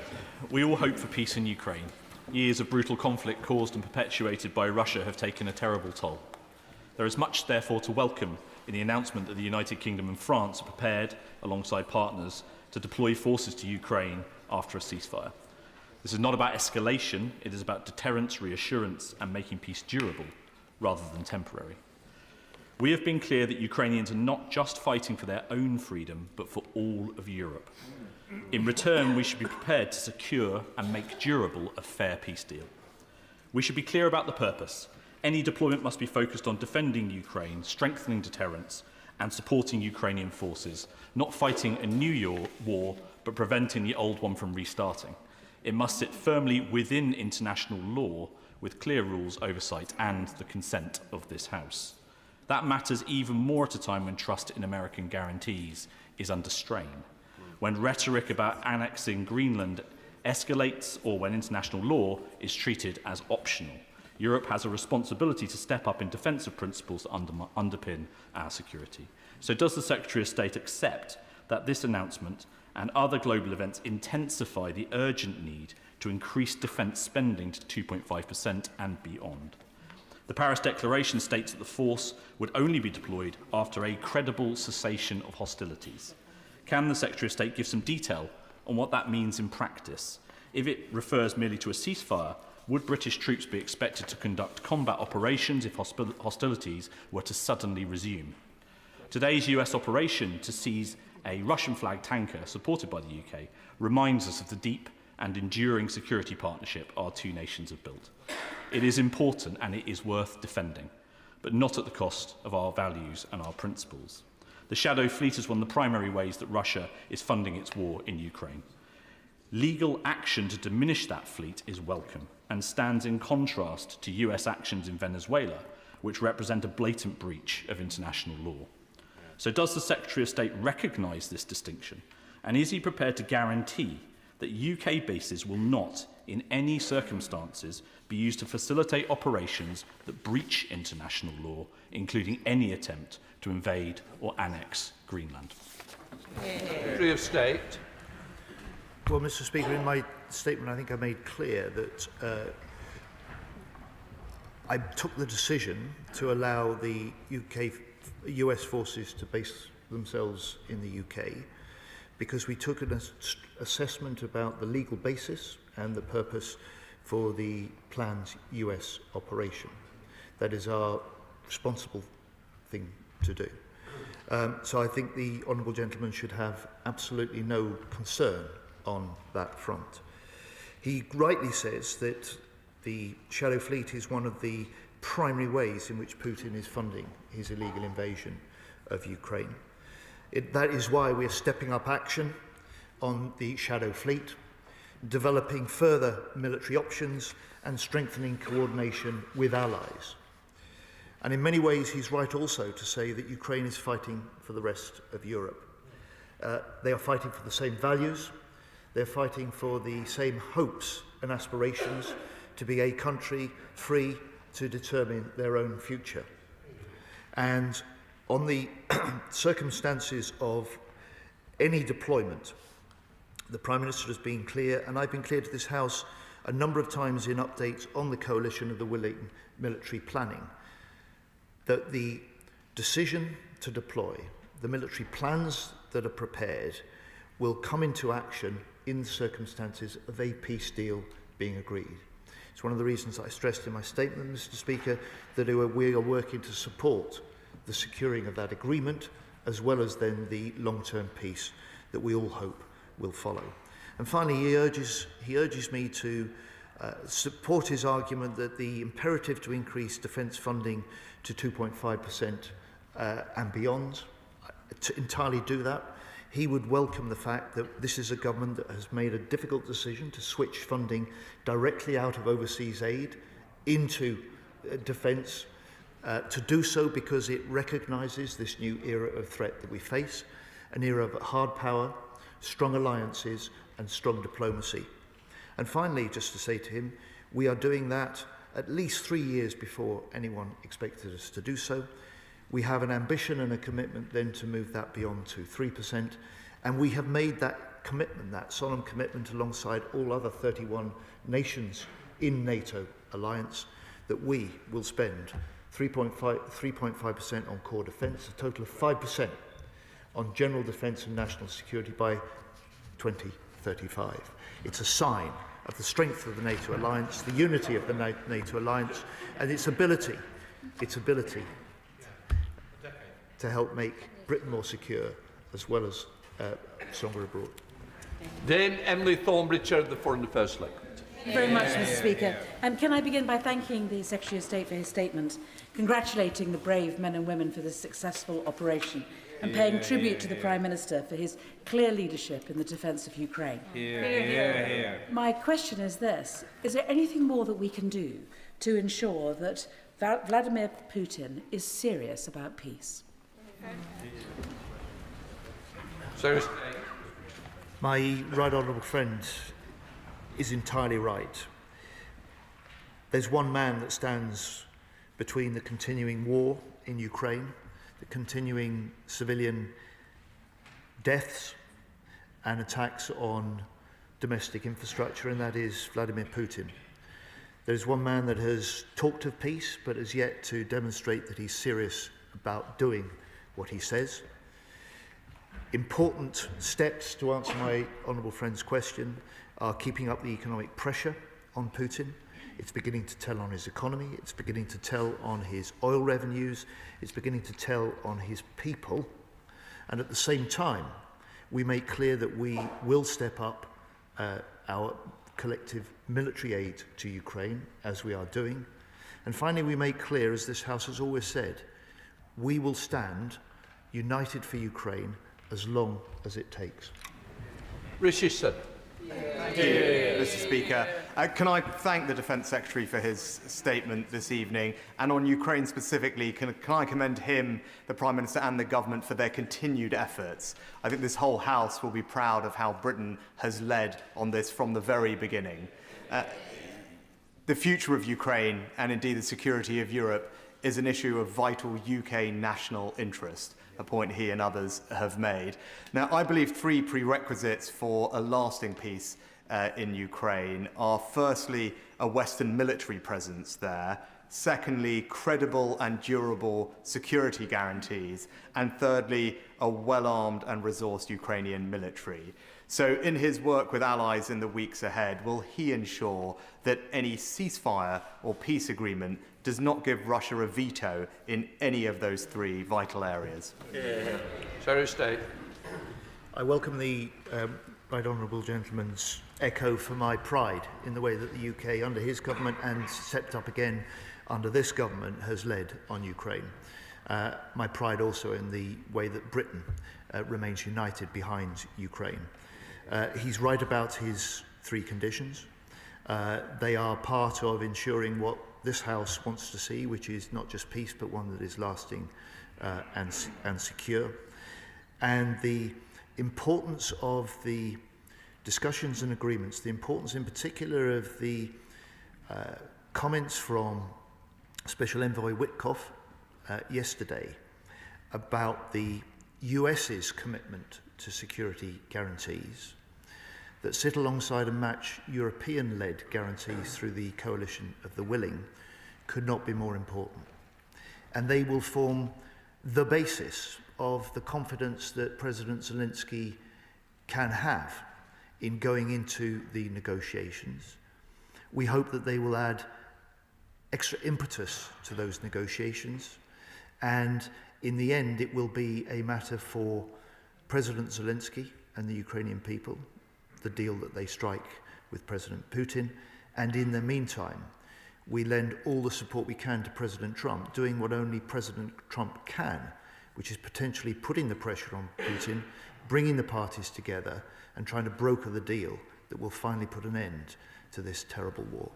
we all hope for peace in Ukraine. Years of brutal conflict caused and perpetuated by Russia have taken a terrible toll. There is much, therefore, to welcome in the announcement that the United Kingdom and France are prepared, alongside partners, to deploy forces to Ukraine after a ceasefire. This is not about escalation, it is about deterrence, reassurance, and making peace durable, rather than temporary. We have been clear that Ukrainians are not just fighting for their own freedom, but for all of Europe. In return, we should be prepared to secure and make durable a fair peace deal. We should be clear about the purpose. Any deployment must be focused on defending Ukraine, strengthening deterrence, and supporting Ukrainian forces, not fighting a new war, but preventing the old one from restarting. It must sit firmly within international law, with clear rules, oversight, and the consent of this House. That matters even more at a time when trust in American guarantees is under strain, when rhetoric about annexing Greenland escalates, or when international law is treated as optional. Europe has a responsibility to step up in defence of principles that underpin our security. So does the Secretary of State accept that this announcement and other global events intensify the urgent need to increase defence spending to 2.5% and beyond? The Paris Declaration states that the force would only be deployed after a credible cessation of hostilities. Can the Secretary of State give some detail on what that means in practice? If it refers merely to a ceasefire, would British troops be expected to conduct combat operations if hostilities were to suddenly resume? Today's US operation to seize a Russian-flagged tanker supported by the UK reminds us of the deep and enduring security partnership our two nations have built. It is important and it is worth defending, but not at the cost of our values and our principles. The Shadow Fleet is one of the primary ways that Russia is funding its war in Ukraine. Legal action to diminish that fleet is welcome and stands in contrast to US actions in Venezuela, which represent a blatant breach of international law. So does the Secretary of State recognise this distinction? And is he prepared to guarantee that UK bases will not, in any circumstances, be used to facilitate operations that breach international law, including any attempt to invade or annex Greenland?
Secretary of State.
Well, Mr. Speaker, in my statement, I think I made clear that I took the decision to allow the US forces to base themselves in the UK because we took an assessment about the legal basis and the purpose for the planned US operation. That is our responsible thing to do. So I think the Honourable Gentleman should have absolutely no concern on that front. He rightly says that the shadow fleet is one of the primary ways in which Putin is funding his illegal invasion of Ukraine. That is why we are stepping up action on the shadow fleet, developing further military options and strengthening coordination with allies. And in many ways, he's right also to say that Ukraine is fighting for the rest of Europe. They are fighting for the same values. They're fighting for the same hopes and aspirations to be a country free to determine their own future. And on the circumstances of any deployment, the Prime Minister has been clear, and I've been clear to this House a number of times in updates on the coalition of the willing military planning, that the decision to deploy, the military plans that are prepared, will come into action in the circumstances of a peace deal being agreed. It's one of the reasons I stressed in my statement, Mr. Speaker, that we are working to support the securing of that agreement, as well as then the long-term peace that we all hope will follow. And finally, he urges me to support his argument that the imperative to increase defence funding to 2.5% and beyond, to entirely do that. He would welcome the fact that this is a government that has made a difficult decision to switch funding directly out of overseas aid into defence, to do so because it recognises this new era of threat that we face, an era of hard power, strong alliances and strong diplomacy. And finally, just to say to him, we are doing that at least 3 years before anyone expected us to do so. We have an ambition and a commitment then to move that beyond to 3%, and we have made that commitment, that solemn commitment alongside all other 31 nations in NATO alliance, that we will spend 3.5% on core defence, a total of 5% on general defence and national security by 2035. It's a sign of the strength of the NATO alliance, the unity of the NATO alliance, and its ability to help make Britain more secure, as well as stronger abroad.
Then Emily Thornbridge, the Foreign Affairs Select.
Thank you very much, Mr. Speaker. Can I begin by thanking the Secretary of State for his statement, congratulating the brave men and women for this successful operation, and paying tribute to the Prime Minister for his clear leadership in the defence of Ukraine. My question is this: is there anything more that we can do to ensure that Vladimir Putin is serious about peace?
My right honourable friend is entirely right. There's one man that stands between the continuing war in Ukraine, the continuing civilian deaths and attacks on domestic infrastructure, and that is Vladimir Putin. There's one man that has talked of peace but has yet to demonstrate that he's serious about doing what he says. Important steps to answer my honourable friend's question are keeping up the economic pressure on Putin. It's beginning to tell on his economy, it's beginning to tell on his oil revenues, it's beginning to tell on his people, and at the same time we make clear that we will step up our collective military aid to Ukraine, as we are doing. And finally, we make clear, as this House has always said, we will stand united for Ukraine as long as it takes.
Rishi Sunak.
Thank you, Mr. Speaker. Can I thank the Defence Secretary for his statement this evening? And on Ukraine specifically, can I commend him, the Prime Minister and the Government for their continued efforts? I think this whole House will be proud of how Britain has led on this from the very beginning. The future of Ukraine, and indeed the security of Europe, is an issue of vital UK national interest, a point he and others have made. Now, I believe three prerequisites for a lasting peace in Ukraine are firstly a Western military presence there, secondly credible and durable security guarantees, and thirdly a well-armed and resourced Ukrainian military. So in his work with allies in the weeks ahead, will he ensure that any ceasefire or peace agreement does not give Russia a veto in any of those three vital areas?
Secretary of State.
I welcome the right honourable gentleman's echo for my pride in the way that the UK, under his government and stepped up again under this government, has led on Ukraine. My pride also in the way that Britain remains united behind Ukraine. He's right about his three conditions. They are part of ensuring what this House wants to see, which is not just peace, but one that is lasting and secure. And the importance of the discussions and agreements, the importance in particular of the comments from Special Envoy Witkoff yesterday about the US's commitment to security guarantees that sit alongside and match European-led guarantees through the coalition of the willing could not be more important. And they will form the basis of the confidence that President Zelensky can have in going into the negotiations. We hope that they will add extra impetus to those negotiations, and in the end it will be a matter for President Zelensky and the Ukrainian people, the deal that they strike with President Putin, and in the meantime we lend all the support we can to President Trump, doing what only President Trump can, which is potentially putting the pressure on Putin, bringing the parties together and trying to broker the deal that will finally put an end to this terrible war.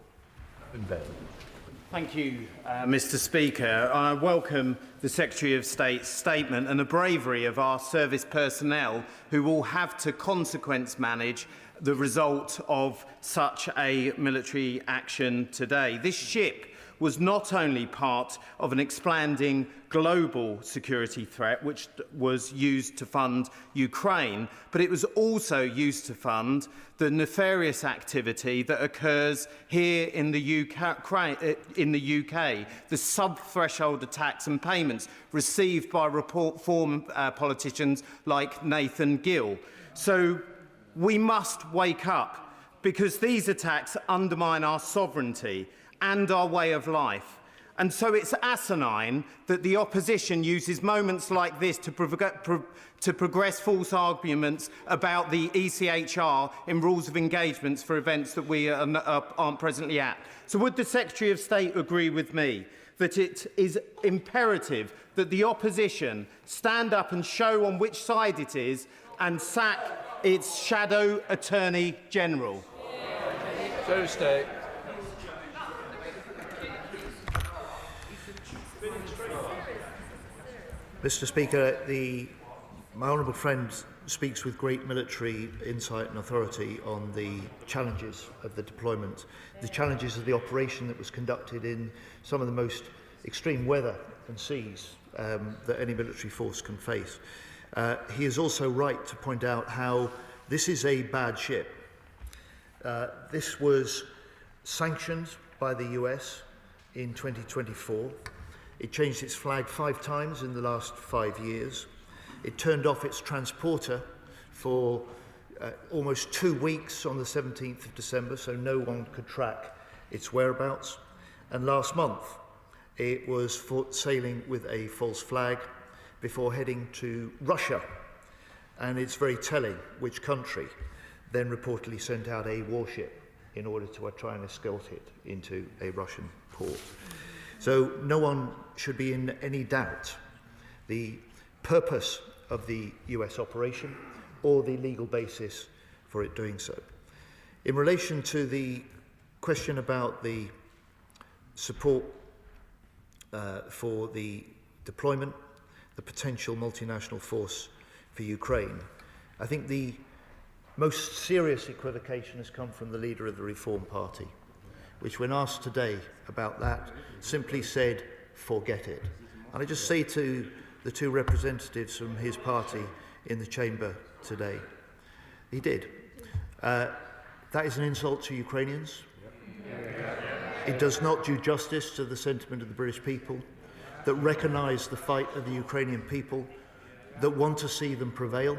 Thank you, Mr. Speaker. I welcome the Secretary of State's statement and the bravery of our service personnel who will have to consequence manage the result of such a military action today. This ship was not only part of an expanding global security threat, which was used to fund Ukraine, but it was also used to fund the nefarious activity that occurs here in the UK, the sub-threshold attacks and payments received by reform politicians like Nathan Gill. So we must wake up, because these attacks undermine our sovereignty and our way of life. And so it's asinine that the opposition uses moments like this to progress false arguments about the ECHR in rules of engagements for events that we aren't presently at. So would the Secretary of State agree with me that it is imperative that the opposition stand up and show on which side it is and sack its shadow Attorney General?
Secretary of State.
Mr. Speaker, my honourable friend speaks with great military insight and authority on the challenges of the deployment, the challenges of the operation that was conducted in some of the most extreme weather and seas that any military force can face. He is also right to point out how this is a bad ship. This was sanctioned by the US in 2024. It changed its flag 5 times in the last 5 years. It turned off its transporter for almost 2 weeks on the 17th of December, so no one could track its whereabouts. And last month, it was sailing with a false flag before heading to Russia. And it's very telling which country then reportedly sent out a warship in order to try and escort it into a Russian port. So no one should be in any doubt the purpose of the US operation or the legal basis for it doing so. In relation to the question about the support for the deployment, the potential multinational force for Ukraine, I think the most serious equivocation has come from the leader of the Reform Party, which, when asked today about that, simply said forget it. And I just say to the two representatives from his party in the chamber today, he did. That is an insult to Ukrainians. It does not do justice to the sentiment of the British people that recognise the fight of the Ukrainian people, that want to see them prevail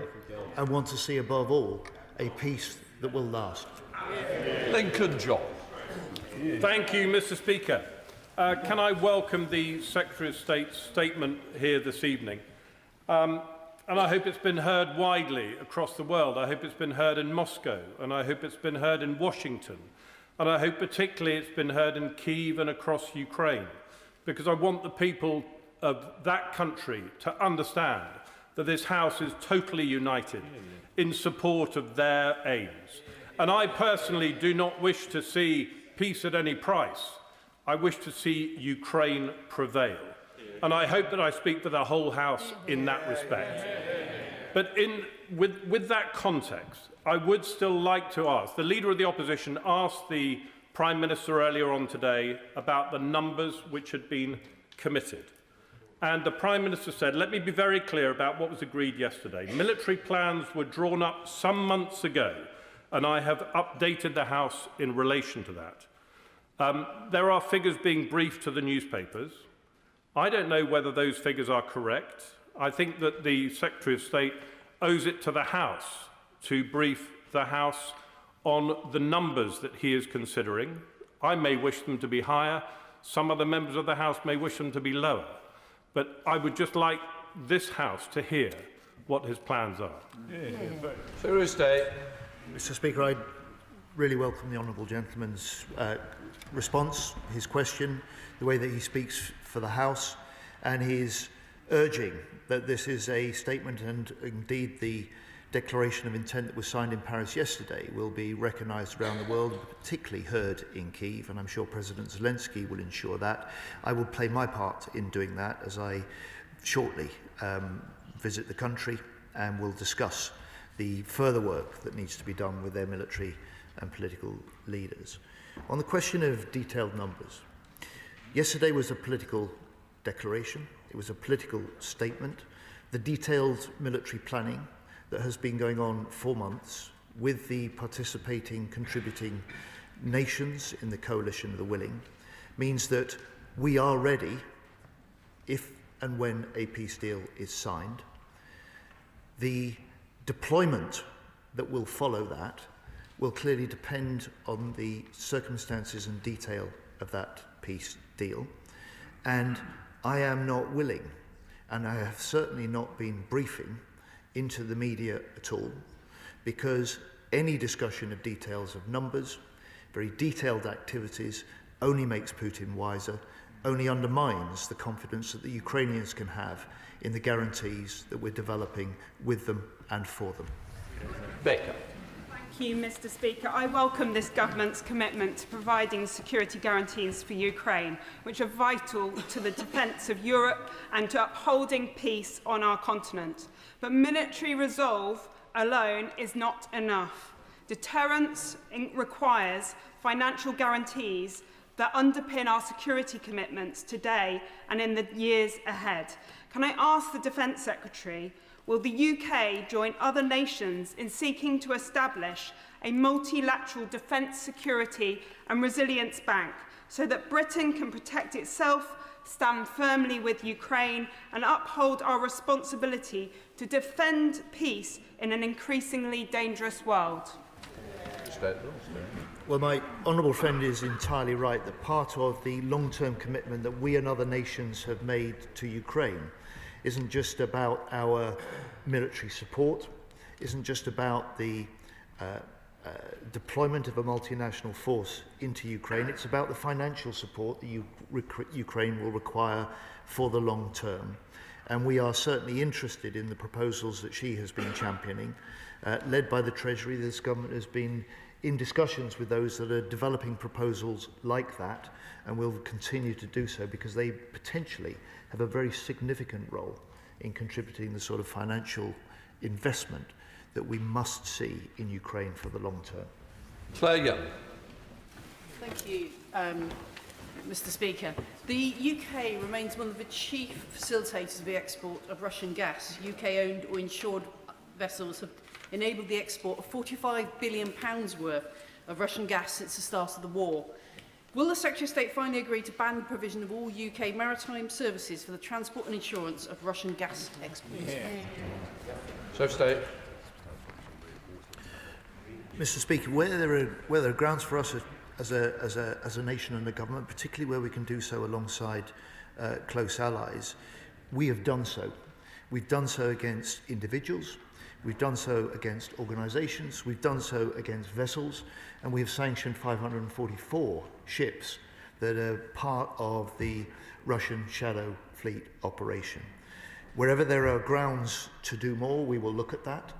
and want to see above all a peace that will last.
Lincoln John.
Thank you, Mr. Speaker. Can I welcome the Secretary of State's statement here this evening? And I hope it's been heard widely across the world. I hope it's been heard in Moscow, and I hope it's been heard in Washington, and I hope particularly it's been heard in Kyiv and across Ukraine, because I want the people of that country to understand that this House is totally united in support of their aims. And I personally do not wish to see peace at any price. I wish to see Ukraine prevail. And I hope that I speak for the whole House in that respect. But with that context, I would still like to ask, the Leader of the Opposition asked the Prime Minister earlier on today about the numbers which had been committed. And the Prime Minister said, let me be very clear about what was agreed yesterday. Military plans were drawn up some months ago, and I have updated the House in relation to that. There are figures being briefed to the newspapers. I don't know whether those figures are correct. I think that the Secretary of State owes it to the House to brief the House on the numbers that he is considering. I may wish them to be higher. Some other members of the House may wish them to be lower. But I would just like this House to hear what his plans are.
Secretary of State.
Mr. Speaker, I really welcome the honourable gentleman's response, his question, the way that he speaks for the House, and his urging that this is a statement, and indeed the declaration of intent that was signed in Paris yesterday will be recognised around the world, particularly heard in Kyiv, and I'm sure President Zelensky will ensure that. I will play my part in doing that as I shortly visit the country and will discuss the further work that needs to be done with their military and political leaders. On the question of detailed numbers, yesterday was a political declaration, it was a political statement. The detailed military planning that has been going on for months with the participating, contributing nations in the coalition of the willing means that we are ready if and when a peace deal is signed. The deployment that will follow that will clearly depend on the circumstances and detail of that peace deal. And I am not willing, and I have certainly not been briefing into the media at all, because any discussion of details of numbers, very detailed activities, only makes Putin wiser, only undermines the confidence that the Ukrainians can have in the guarantees that we're developing with them and for them.
Baker.
Thank you, Mr. Speaker. I welcome this government's commitment to providing security guarantees for Ukraine, which are vital to the defence of Europe and to upholding peace on our continent. But military resolve alone is not enough. Deterrence requires financial guarantees that underpin our security commitments today and in the years ahead. Can I ask the Defence Secretary, will the UK join other nations in seeking to establish a multilateral defence, security and resilience bank so that Britain can protect itself, stand firmly with Ukraine and uphold our responsibility to defend peace in an increasingly dangerous world?
Well, my honourable friend is entirely right that part of the long-term commitment that we and other nations have made to Ukraine isn't just about our military support, isn't just about the deployment of a multinational force into Ukraine, it's about the financial support that Ukraine will require for the long term. And we are certainly interested in the proposals that she has been championing. Led by the Treasury, this government has been in discussions with those that are developing proposals like that, and will continue to do so because they potentially have a very significant role in contributing the sort of financial investment that we must see in Ukraine for the long term.
Claire Young.
Thank you, Mr. Speaker. The UK remains one of the chief facilitators of the export of Russian gas. UK-owned or insured vessels have enabled the export of £45 billion worth of Russian gas since the start of the war. Will the Secretary of State finally agree to ban the provision of all UK maritime services for the transport and insurance of Russian gas exports?
Secretary of State.
Mr. Speaker, where there are grounds for us as a nation and a government, particularly where we can do so alongside close allies, we have done so. We've done so against individuals, we've done so against organisations, we've done so against vessels, and we have sanctioned 544 ships that are part of the Russian shadow fleet operation. Wherever there are grounds to do more, we will look at that,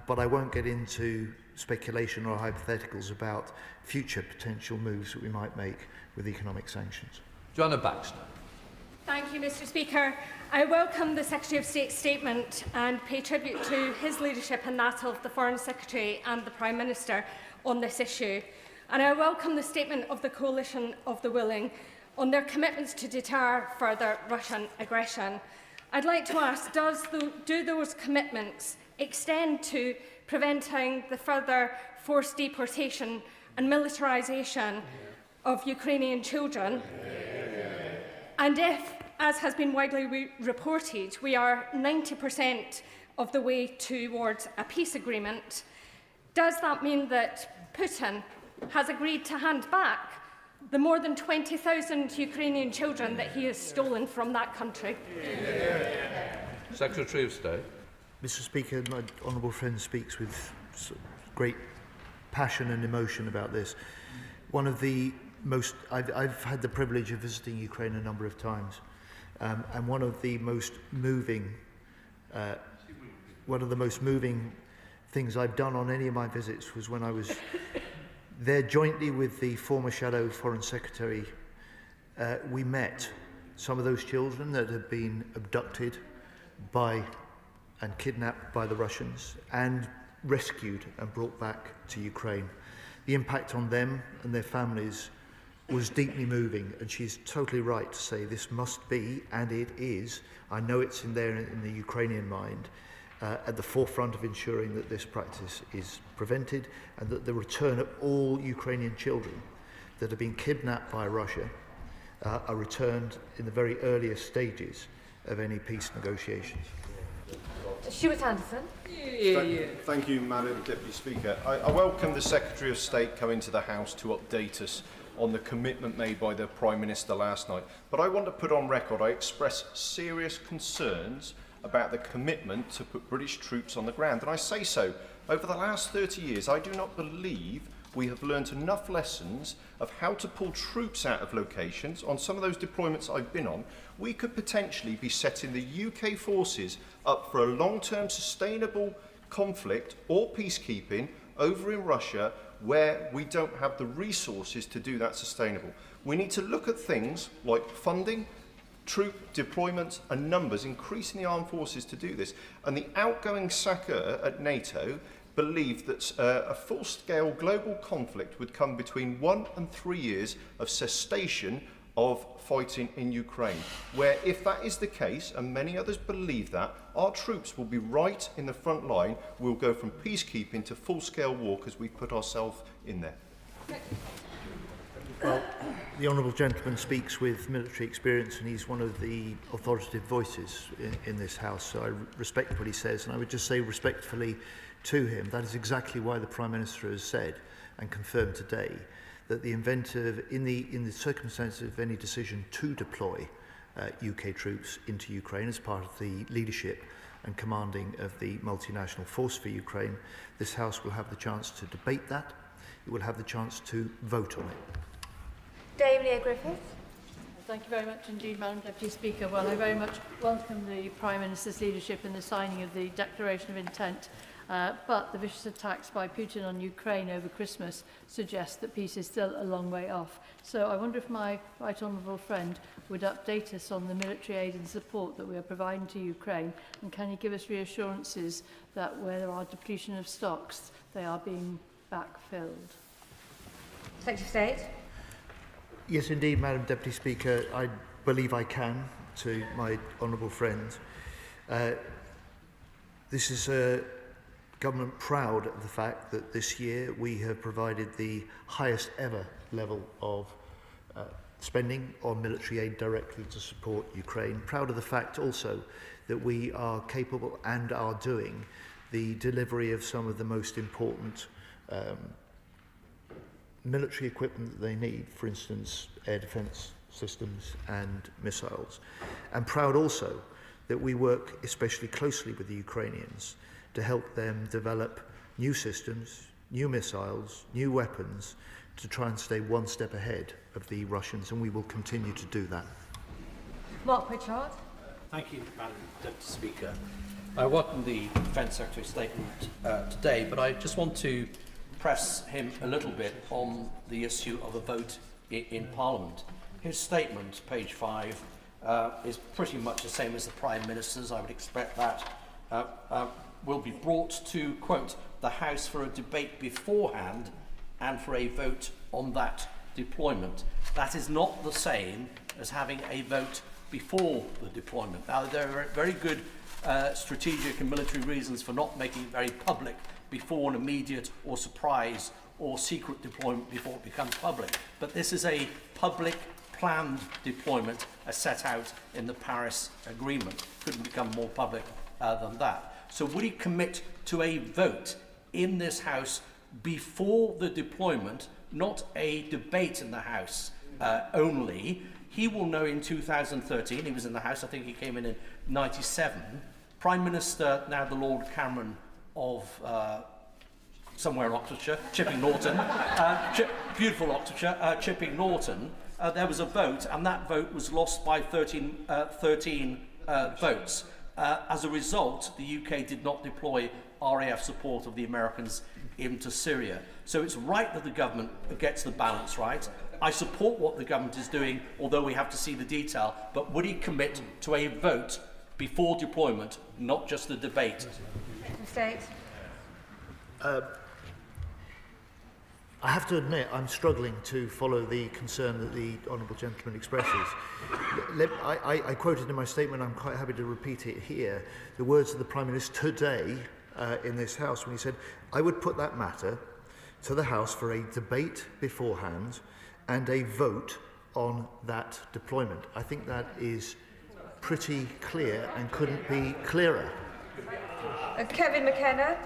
but I won't get into speculation or hypotheticals about future potential moves that we might make with economic sanctions.
Joanna Baxter.
Thank you, Mr. Speaker. I welcome the Secretary of State's statement and pay tribute to his leadership and that of the Foreign Secretary and the Prime Minister on this issue. And I welcome the statement of the Coalition of the Willing on their commitments to deter further Russian aggression. I'd like to ask, do those commitments extend to preventing the further forced deportation and militarisation of Ukrainian children? And if, as has been widely reported, we are 90% of the way towards a peace agreement, does that mean that Putin has agreed to hand back the more than 20,000 Ukrainian children that he has stolen from that country?
Secretary of State.
Mr. Speaker, my honourable friend speaks with great passion and emotion about this. One of the most, I've had the privilege of visiting Ukraine a number of times, and one of the most moving things I've done on any of my visits was when I was there jointly with the former Shadow Foreign Secretary. We met some of those children that had been abducted by and kidnapped by the Russians and rescued and brought back to Ukraine. The impact on them and their families was deeply moving, and she's totally right to say this must be, and it is, I know it's in there in the Ukrainian mind, at the forefront of ensuring that this practice is prevented and that the return of all Ukrainian children that have been kidnapped by Russia are returned in the very earliest stages of any peace negotiations.
Stuart Anderson.
Thank you, Madam Deputy Speaker. I welcome the Secretary of State coming to the House to update us on the commitment made by the Prime Minister last night. But I want to put on record I express serious concerns about the commitment to put British troops on the ground. And I say so. Over the last 30 years, I do not believe we have learnt enough lessons of how to pull troops out of locations. On some of those deployments I've been on, we could potentially be setting the UK forces up for a long-term sustainable conflict or peacekeeping over in Russia where we don't have the resources to do that sustainable. We need to look at things like funding, troop deployments and numbers, increasing the armed forces to do this. And the outgoing SACEUR at NATO believed that a full-scale global conflict would come between 1 and 3 years of cessation of fighting in Ukraine, where if that is the case, and many others believe that, our troops will be right in the front line. We'll go from peacekeeping to full-scale war because we've put ourselves in there.
Well, the honourable gentleman speaks with military experience, and he's one of the authoritative voices in this House, so I respect what he says, and I would just say respectfully to him, that is exactly why the Prime Minister has said and confirmed today that the in the circumstances of any decision to deploy UK troops into Ukraine as part of the leadership and commanding of the multinational force for Ukraine, this House will have the chance to debate that. It will have the chance to vote on it.
David Griffiths.
Thank you very much indeed, Madam Deputy Speaker. Well, I very much welcome the Prime Minister's leadership in the signing of the Declaration of Intent, but the vicious attacks by Putin on Ukraine over Christmas suggest that peace is still a long way off. So I wonder if my right honourable friend would update us on the military aid and support that we are providing to Ukraine, and can he give us reassurances that where there are depletion of stocks, they are being backfilled?
Secretary of State.
Yes, indeed, Madam Deputy Speaker. I believe I can, to my honourable friend. This is a government proud of the fact that this year we have provided the highest ever level of spending on military aid directly to support Ukraine. Proud of the fact also that we are capable and are doing the delivery of some of the most important military equipment that they need, for instance, air defence systems and missiles. And proud also that we work especially closely with the Ukrainians to help them develop new systems, new missiles, new weapons to try and stay one step ahead of the Russians, and we will continue to do that.
Mark Pritchard.
Thank you, Madam Deputy Speaker. I welcome the Defence Secretary's statement today, but I just want to press him a little bit on the issue of a vote in Parliament. His statement, page 5, is pretty much the same as the Prime Minister's. I would expect that will be brought to, quote, the House for a debate beforehand and for a vote on that deployment. That is not the same as having a vote before the deployment. Now, there are very good strategic and military reasons for not making it very public before an immediate or surprise or secret deployment before it becomes public. But this is a public planned deployment as set out in the Paris Agreement. Couldn't become more public than that. So would he commit to a vote in this House before the deployment, not a debate in the House only? He will know in 2013, he was in the House, I think he came in 97, Prime Minister, now the Lord Cameron of somewhere in Oxfordshire, Chipping Norton, beautiful Oxfordshire, Chipping Norton, there was a vote, and that vote was lost by 13 votes. As a result, the UK did not deploy RAF support of the Americans into Syria. So it's right that the government gets the balance right. I support what the government is doing, although we have to see the detail, but would he commit to a vote before deployment, not just a debate?
States.
I have to admit, I'm struggling to follow the concern that the honourable gentleman expresses. I quoted in my statement, I'm quite happy to repeat it here, the words of the Prime Minister today in this House when he said, I would put that matter to the House for a debate beforehand and a vote on that deployment. I think that is pretty clear and couldn't be clearer.
Kevin McKenna.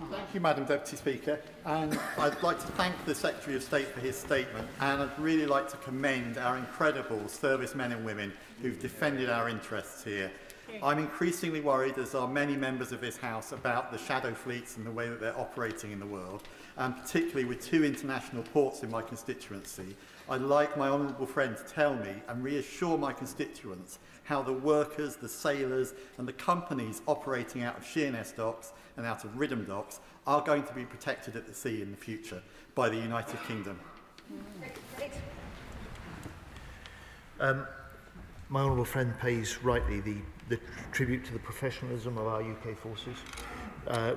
Thank you, Madam Deputy Speaker. And I'd like to thank the Secretary of State for his statement, and I'd really like to commend our incredible servicemen and women who've defended our interests here. I'm increasingly worried, as are many members of this House, about the shadow fleets and the way that they're operating in the world, and particularly with 2 international ports in my constituency. I'd like my honourable friend to tell me and reassure my constituents how the workers, the sailors and the companies operating out of Sheerness docks and out of Ridham docks are going to be protected at the sea in the future by the United Kingdom.
My honourable friend pays rightly the tribute to the professionalism of our UK forces.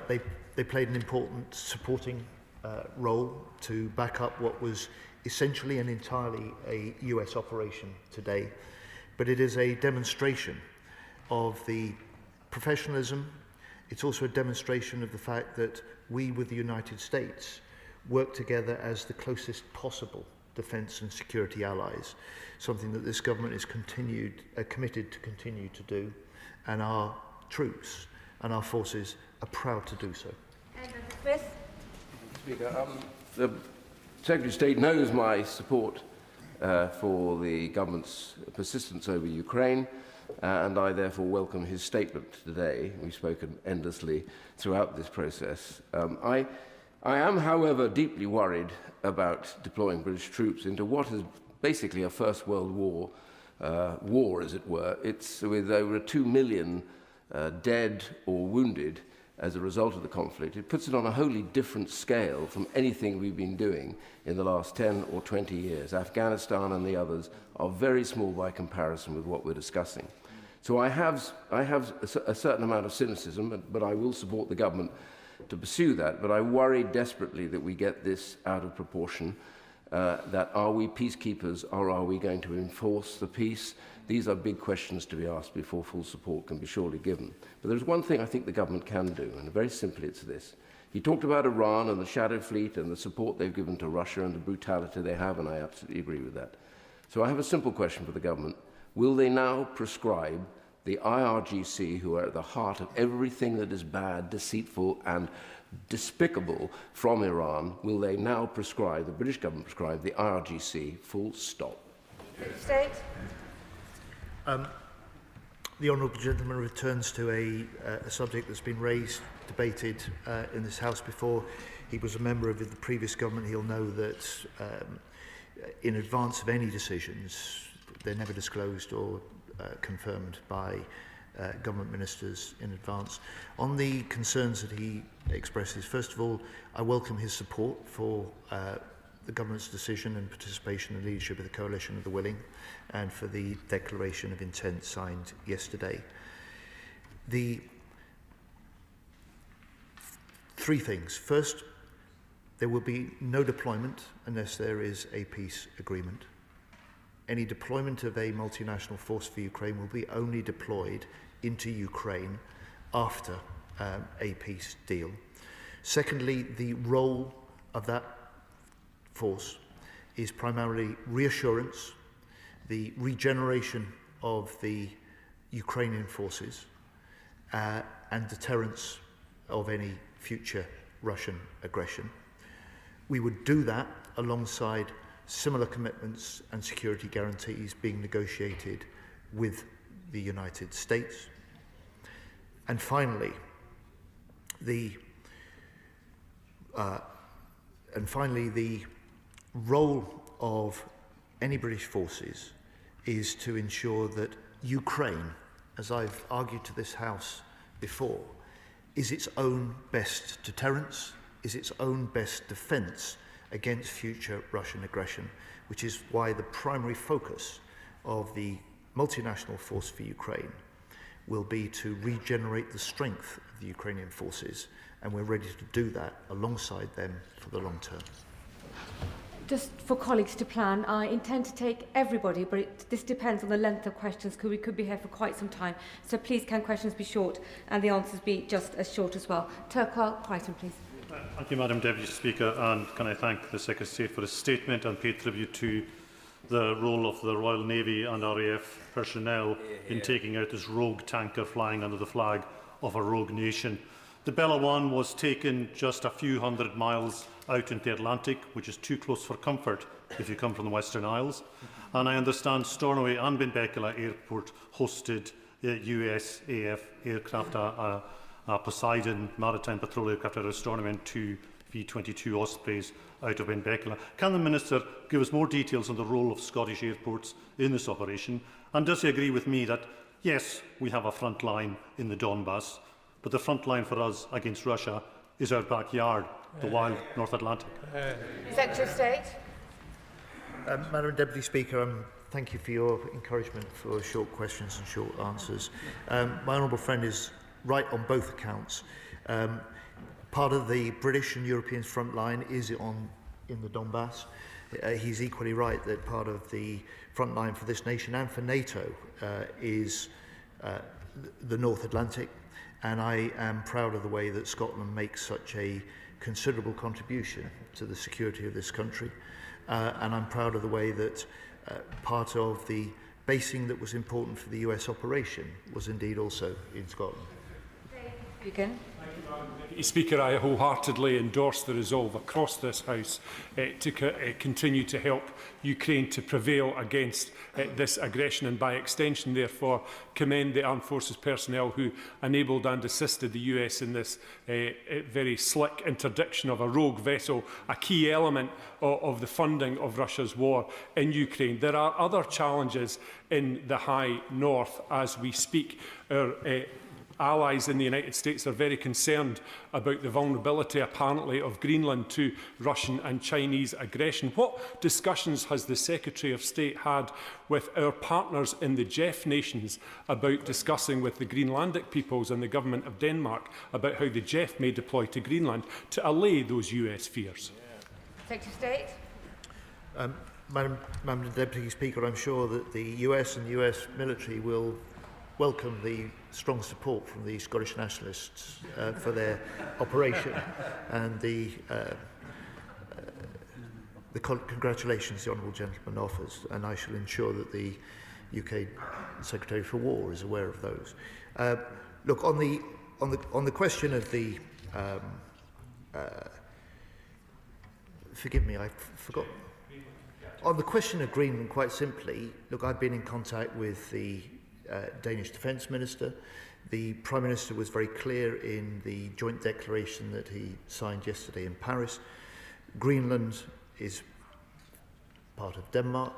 They played an important supporting role to back up what was essentially and entirely a US operation today. But it is a demonstration of the professionalism. It's also a demonstration of the fact that we, with the United States, work together as the closest possible defence and security allies, something that this government is committed to continue to do, and our troops and our forces are proud to do so.
Smith.
Speaker, the Secretary of State knows my support for the government's persistence over Ukraine, and I therefore welcome his statement today. We've spoken endlessly throughout this process. I am, however, deeply worried about deploying British troops into what is basically a First World War, as it were. It's with over 2 million dead or wounded as a result of the conflict. It puts it on a wholly different scale from anything we've been doing in the last 10 or 20 years. Afghanistan and the others are very small by comparison with what we're discussing. So I have a certain amount of cynicism, but I will support the government to pursue that. But I worry desperately that we get this out of proportion. that are we peacekeepers or are we going to enforce the peace? These are big questions to be asked before full support can be surely given. But there's one thing I think the government can do, and very simply it's this. He talked about Iran and the shadow fleet and the support they've given to Russia and the brutality they have, and I absolutely agree with that. So I have a simple question for the government. Will they now prescribe the IRGC, who are at the heart of everything that is bad, deceitful and despicable from Iran, will they now prescribe, the British government prescribe, the IRGC full stop?
State.
The honourable gentleman returns to a subject that's been raised, debated in this House before. He was a member of the previous government. He'll know that in advance of any decisions, they're never disclosed or confirmed by government ministers in advance. On the concerns that he expresses, first of all, I welcome his support for the government's decision and participation and leadership of the Coalition of the Willing, and for the declaration of intent signed yesterday. The three things. First, there will be no deployment unless there is a peace agreement. Any deployment of a multinational force for Ukraine will be only deployed into Ukraine after a peace deal. Secondly, the role of that force is primarily reassurance, the regeneration of the Ukrainian forces, and deterrence of any future Russian aggression. We would do that alongside similar commitments and security guarantees being negotiated with the United States. And finally, the role of any British forces is to ensure that Ukraine, as I've argued to this House before, is its own best deterrence, is its own best defence against future Russian aggression, which is why the primary focus of the multinational force for Ukraine will be to regenerate the strength of the Ukrainian forces, and we're ready to do that alongside them for the long term.
Just for colleagues to plan, I intend to take everybody, but this depends on the length of questions, because we could be here for quite some time. So please, can questions be short and the answers be just as short as well? Turquoise Crichton, please.
Thank you, Madam Deputy Speaker, and can I thank the Secretary of State for his statement and pay tribute to the role of the Royal Navy and RAF personnel in taking out this rogue tanker flying under the flag of a rogue nation. The Bella 1 was taken just a few hundred miles out into the Atlantic, which is too close for comfort if you come from the Western Isles. And I understand Stornoway and Benbecula Airport hosted USAF aircraft, Poseidon maritime patrol aircraft out of Stornoway and 2 V-22 Ospreys out of Benbecula. Can the Minister give us more details on the role of Scottish airports in this operation? And does he agree with me that, yes, we have a front line in the Donbass, but the front line for us against Russia is our backyard, the wild North Atlantic?
Secretary of State.
Madam Deputy Speaker, thank you for your encouragement for short questions and short answers. My honourable friend is right on both accounts. Part of the British and European front line is in the Donbass. He's equally right that part of the front line for this nation and for NATO is the North Atlantic. And I am proud of the way that Scotland makes such a considerable contribution to the security of this country. And I'm proud of the way that part of the basing that was important for the US operation was indeed also in Scotland.
Again.
Speaker, I wholeheartedly endorse the resolve across this House to continue to help Ukraine to prevail against this aggression, and by extension, therefore, commend the Armed Forces personnel who enabled and assisted the US in this very slick interdiction of a rogue vessel, a key element of the funding of Russia's war in Ukraine. There are other challenges in the high north as we speak. Our allies in the United States are very concerned about the vulnerability, apparently, of Greenland to Russian and Chinese aggression. What discussions has the Secretary of State had with our partners in the Jeff nations about discussing with the Greenlandic peoples and the government of Denmark about how the Jeff may deploy to Greenland to allay those US fears?
Secretary of State.
Madam Deputy Speaker, I'm sure that the US and the US military will welcome the strong support from the Scottish nationalists for their operation, and the congratulations the honourable gentleman offers, and I shall ensure that the UK Secretary for War is aware of those. Look, on the question of the forgive me, I forgot. On the question of Greenland, quite simply, look, I've been in contact with the Danish Defence Minister. The Prime Minister was very clear in the joint declaration that he signed yesterday in Paris. Greenland is part of Denmark.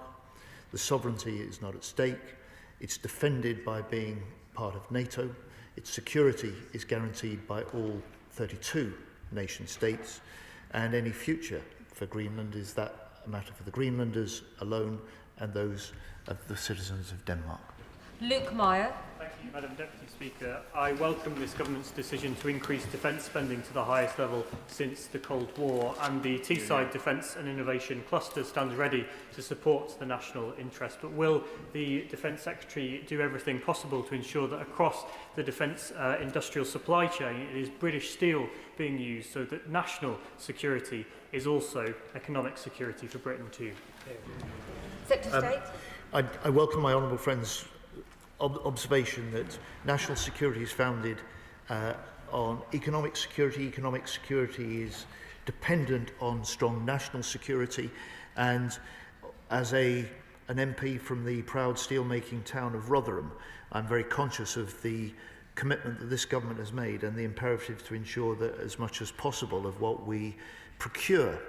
The sovereignty is not at stake. It's defended by being part of NATO. Its security is guaranteed by all 32 nation states, and any future for Greenland is that a matter for the Greenlanders alone and those of the citizens of Denmark.
Luke Meyer.
Thank you, Madam Deputy Speaker. I welcome this government's decision to increase defence spending to the highest level since the Cold War, and the Teesside Defence and Innovation Cluster stands ready to support the national interest. But will the Defence Secretary do everything possible to ensure that across the defence industrial supply chain it is British steel being used, so that national security is also economic security for Britain too?
Secretary of State.
I welcome my honourable friend's observation that national security is founded on economic security. Economic security is dependent on strong national security, and as an MP from the proud steelmaking town of Rotherham, I'm very conscious of the commitment that this government has made and the imperative to ensure that as much as possible of what we procure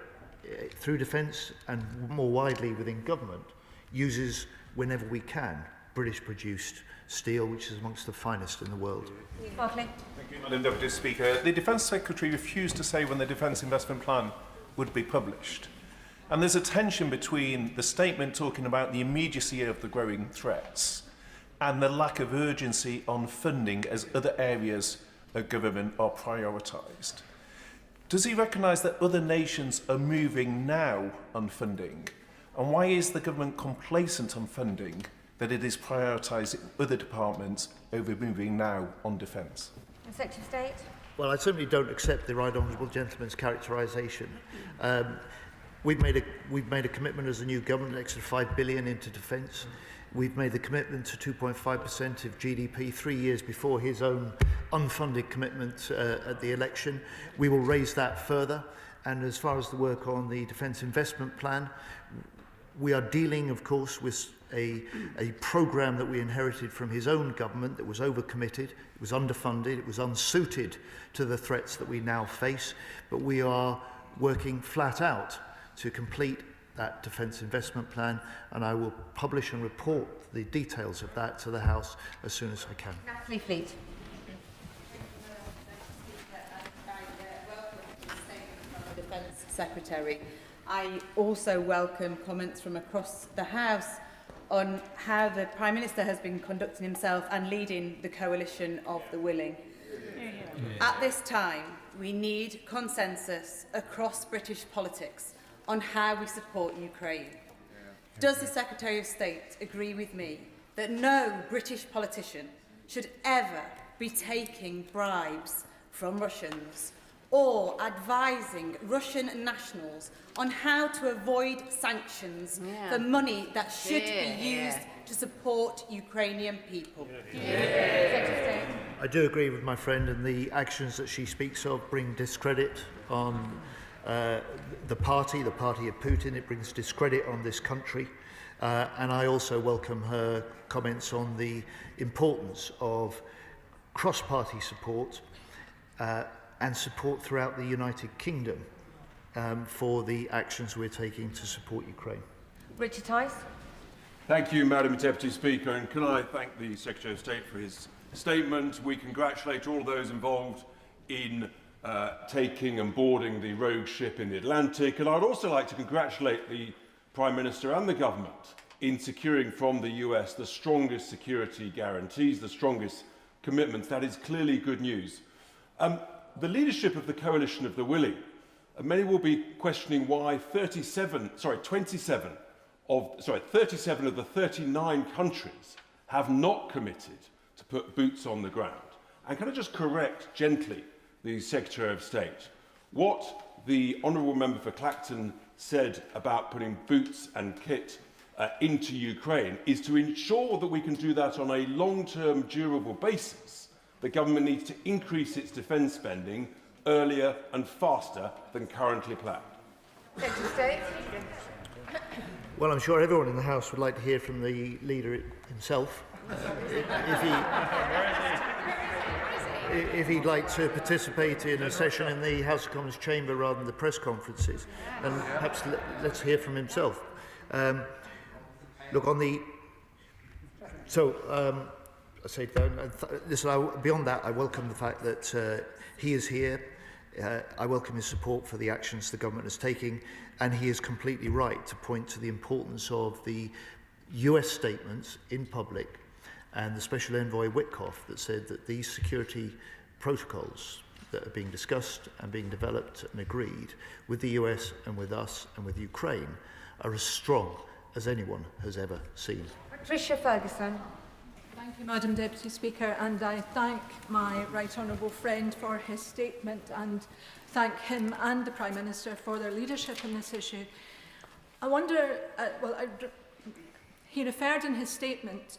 through defence and more widely within government uses, whenever we can, British-produced steel, which is amongst the finest in the world.
Barclay.
Thank you, Madam Deputy Speaker. The Defence Secretary refused to say when the Defence Investment Plan would be published. And there's a tension between the statement talking about the immediacy of the growing threats and the lack of urgency on funding as other areas of government are prioritised. Does he recognise that other nations are moving now on funding? And why is the government complacent on funding that it is prioritising other departments over moving now on defence?
Secretary of State.
Well, I certainly don't accept the right honourable gentleman's characterisation. We've made a commitment as a new government, an extra $5 billion into defence. We've made the commitment to 2.5% of GDP 3 years before his own unfunded commitment at the election. We will raise that further. And as far as the work on the Defence Investment Plan, we are dealing, of course, with a programme that we inherited from his own government that was overcommitted, it was underfunded, it was unsuited to the threats that we now face. But we are working flat out to complete that Defence Investment Plan, and I will publish and report the details of that to the House as soon as I can.
Natalie Fleet.
Defence Secretary. I also welcome comments from across the House on how the Prime Minister has been conducting himself and leading the coalition of the willing. At this time, we need consensus across British politics on how we support Ukraine. Does the Secretary of State agree with me that no British politician should ever be taking bribes from Russians or advising Russian nationals on how to avoid sanctions for money that should be used to support Ukrainian people?
I do agree with my friend, and the actions that she speaks of bring discredit on the party of Putin. It brings discredit on this country. And I also welcome her comments on the importance of cross-party support and support throughout the United Kingdom for the actions we're taking to support Ukraine.
Richard Tice.
Thank you, Madam Deputy Speaker, and can I thank the Secretary of State for his statement. We congratulate all those involved in taking and boarding the rogue ship in the Atlantic, and I'd also like to congratulate the Prime Minister and the government in securing from the US the strongest security guarantees, the strongest commitments. That is clearly good news. The leadership of the Coalition of the Willing many will be questioning why 37 of the 39 countries have not committed to put boots on the ground. And can I just correct gently the Secretary of State? What the Honourable Member for Clacton said about putting boots and kit into Ukraine is to ensure that we can do that on a long-term, durable basis. The government needs to increase its defence spending earlier and faster than currently planned.
Secretary of State.
Well, I'm sure everyone in the House would like to hear from the leader himself. If he'd like to participate in a session in the House of Commons chamber rather than the press conferences, and perhaps let's hear from himself. Look, on the... So, I say, listen, beyond that, I welcome the fact that he is here. I welcome his support for the actions the government is taking, and he is completely right to point to the importance of the US statements in public and the Special Envoy Witkoff that said that these security protocols that are being discussed and being developed and agreed with the US and with us and with Ukraine are as strong as anyone has ever seen.
Patricia Ferguson.
Thank you, Madam Deputy Speaker, and I thank my right honourable friend for his statement and thank him and the Prime Minister for their leadership in this issue. I wonder, he referred in his statement,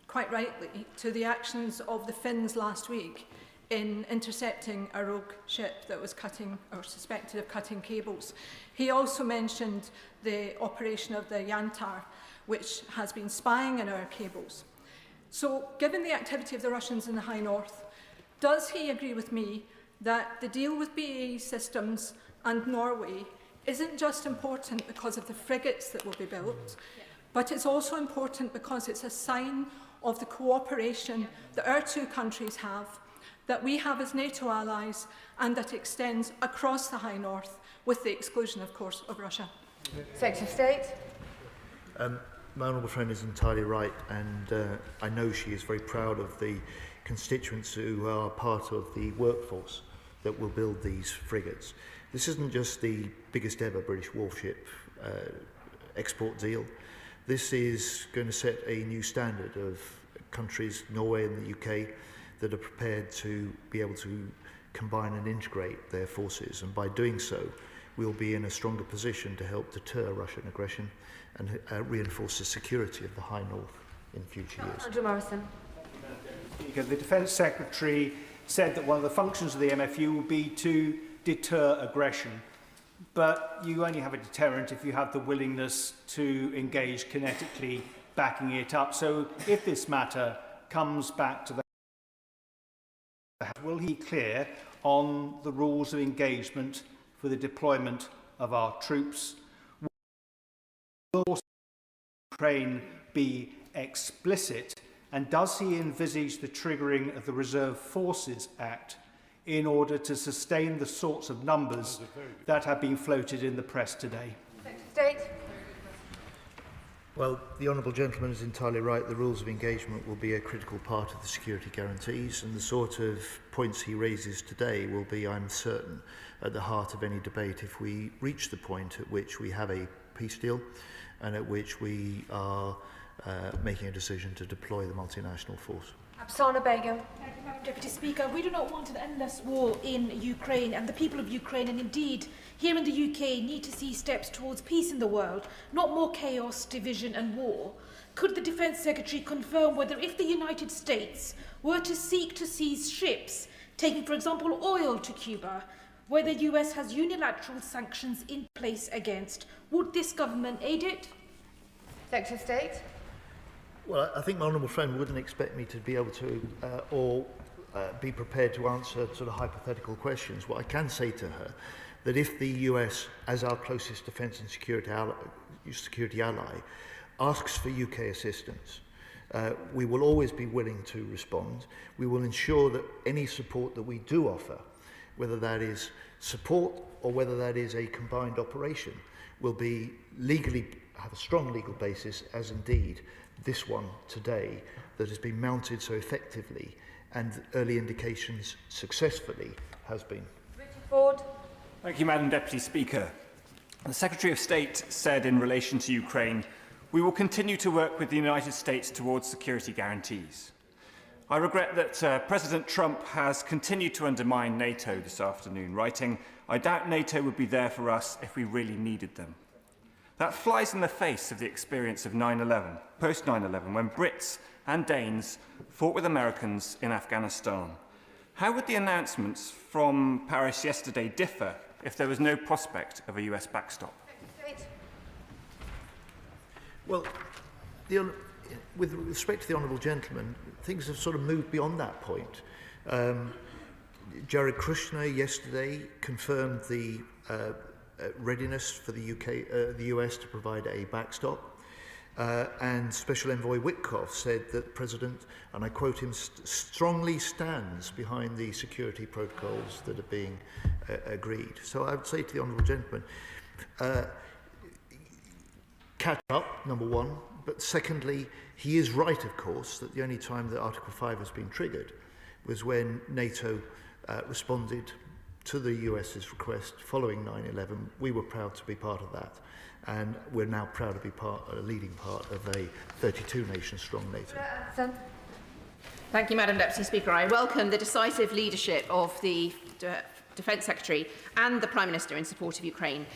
quite rightly, to the actions of the Finns last week in intercepting a rogue ship that was cutting, or suspected of cutting, cables. He also mentioned the operation of the Yantar, which has been spying in our cables. So, given the activity of the Russians in the High North, does he agree with me that the deal with BAE Systems and Norway isn't just important because of the frigates that will be built, but it's also important because it's a sign of the cooperation that our two countries have, that we have as NATO allies, and that extends across the High North, with the exclusion, of course, of Russia?
Secretary of State.
My honourable friend is entirely right, and I know she is very proud of the constituents who are part of the workforce that will build these frigates. This isn't just the biggest ever British warship export deal. This is going to set a new standard of countries, Norway and the UK, that are prepared to be able to combine and integrate their forces, and by doing so we'll be in a stronger position to help deter Russian aggression and reinforce the security of the High North in future years.
Andrew Morrison.
The Defence Secretary said that one of the functions of the MFU will be to deter aggression, but you only have a deterrent if you have the willingness to engage kinetically, backing it up. So if this matter comes back to the House, will he be clear on the rules of engagement for the deployment of our troops? Will Ukraine be explicit, and does he envisage the triggering of the Reserve Forces Act in order to sustain the sorts of numbers that have been floated in the press today?
State.
Well, the honourable gentleman is entirely right. The rules of engagement will be a critical part of the security guarantees, and the sort of points he raises today will be, I'm certain, at the heart of any debate if we reach the point at which we have a peace deal and at which we are making a decision to deploy the multinational force.
Absana Begum.
Deputy Speaker, we do not want an endless war in Ukraine, and the people of Ukraine, and indeed here in the UK, need to see steps towards peace in the world, not more chaos, division and war. Could the Defence Secretary confirm whether, if the United States were to seek to seize ships taking, for example, oil to Cuba, where the US has unilateral sanctions in place against, would this government aid it?
Secretary of State.
Well, I think my honourable friend wouldn't expect me to be able to be prepared to answer sort of hypothetical questions. What I can say to her, that if the US, as our closest defence and security ally, asks for UK assistance, we will always be willing to respond. We will ensure that any support that we do offer, whether that is support or whether that is a combined operation, will be legally, have a strong legal basis, as indeed this one today that has been mounted so effectively and early indications successfully has been.
Richard Ford.
Thank you, Madam Deputy Speaker. The Secretary of State said in relation to Ukraine, "We will continue to work with the United States towards security guarantees." I regret that President Trump has continued to undermine NATO this afternoon, writing, "I doubt NATO would be there for us if we really needed them." That flies in the face of the experience of 9/11, post 9/11, when Brits and Danes fought with Americans in Afghanistan. How would the announcements from Paris yesterday differ if there was no prospect of a US backstop?
Well, with respect to the honourable gentleman, things have sort of moved beyond that point. Jared Kushner yesterday confirmed the readiness for the US to provide a backstop, and Special Envoy Witkoff said that the President, and I quote him, strongly stands behind the security protocols that are being agreed. So I would say to the honourable gentleman, catch up, number one. But secondly, he is right, of course, that the only time that Article 5 has been triggered was when NATO responded to the US's request following 9/11. We were proud to be part of that, and we're now proud to be a leading part of a 32-nation-strong NATO.
Thank you, Madam Deputy Speaker. I welcome the decisive leadership of the Defence Secretary and the Prime Minister in support of Ukraine.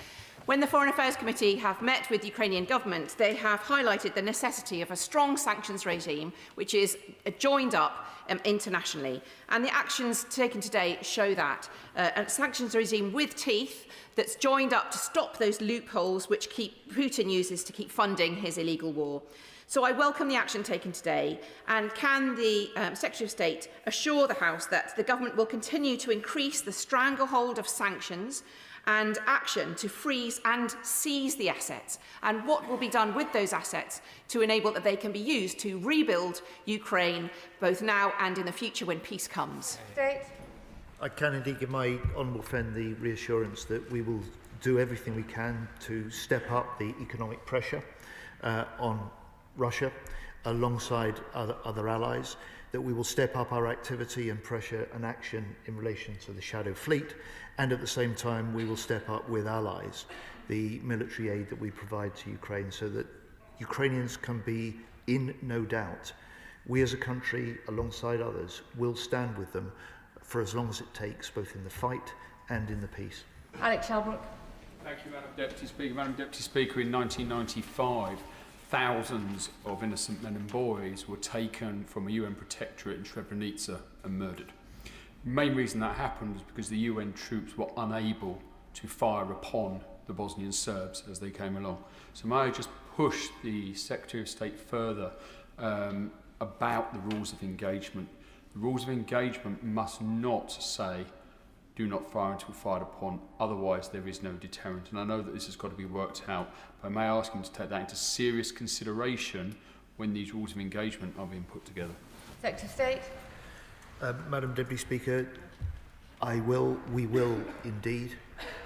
When the Foreign Affairs Committee have met with the Ukrainian government, they have highlighted the necessity of a strong sanctions regime which is joined up internationally. And the actions taken today show that. A sanctions regime with teeth that's joined up to stop those loopholes which Putin uses to keep funding his illegal war. So I welcome the action taken today, and can the Secretary of State assure the House that the government will continue to increase the stranglehold of sanctions and action to freeze and seize the assets, and what will be done with those assets to enable that they can be used to rebuild Ukraine both now and in the future when peace comes?
I can indeed give my honourable friend the reassurance that we will do everything we can to step up the economic pressure on Russia alongside other allies, that we will step up our activity and pressure and action in relation to the Shadow Fleet, and at the same time we will step up with allies the military aid that we provide to Ukraine so that Ukrainians can be in no doubt. We as a country, alongside others, will stand with them for as long as it takes, both in the fight and in the peace.
Alex Shalbrook.
Thank you, Madam Deputy Speaker. Madam Deputy Speaker, in 1995, thousands of innocent men and boys were taken from a UN protectorate in Srebrenica and murdered. The main reason that happened was because the UN troops were unable to fire upon the Bosnian Serbs as they came along. So may I just push the Secretary of State further about the rules of engagement? The rules of engagement must not say do not fire until fired upon, otherwise there is no deterrent. And I know that this has got to be worked out, but may I ask him to take that into serious consideration when these rules of engagement are being put together?
Secretary of State.
Madam Deputy Speaker, we will indeed,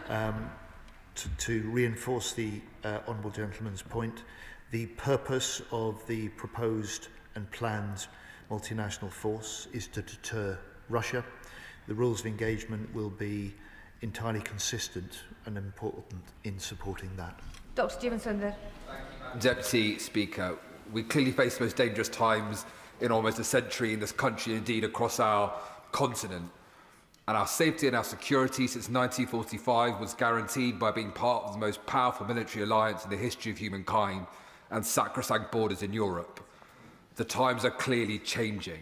to reinforce the honourable gentleman's point, the purpose of the proposed and planned multinational force is to deter Russia. The rules of engagement will be entirely consistent and important in supporting that.
Dr. Stevenson.
Deputy Speaker, we clearly face the most dangerous times in almost a century in this country, indeed across our continent. And our safety and our security since 1945 was guaranteed by being part of the most powerful military alliance in the history of humankind and sacrosanct borders in Europe. The times are clearly changing.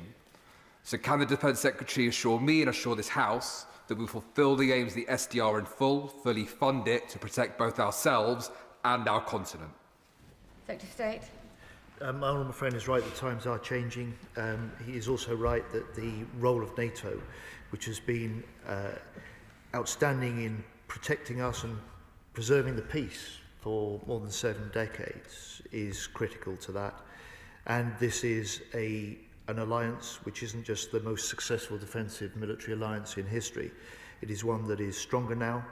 So can the Defence Secretary assure me and assure this House that we will fulfil the aims of the SDR in full, fully fund it to protect both ourselves and our continent?
Secretary of State.
My honourable friend is right, the times are changing. He is also right that the role of NATO, which has been outstanding in protecting us and preserving the peace for more than 7 decades, is critical to that. And this is an alliance which isn't just the most successful defensive military alliance in history. It is one that is stronger now,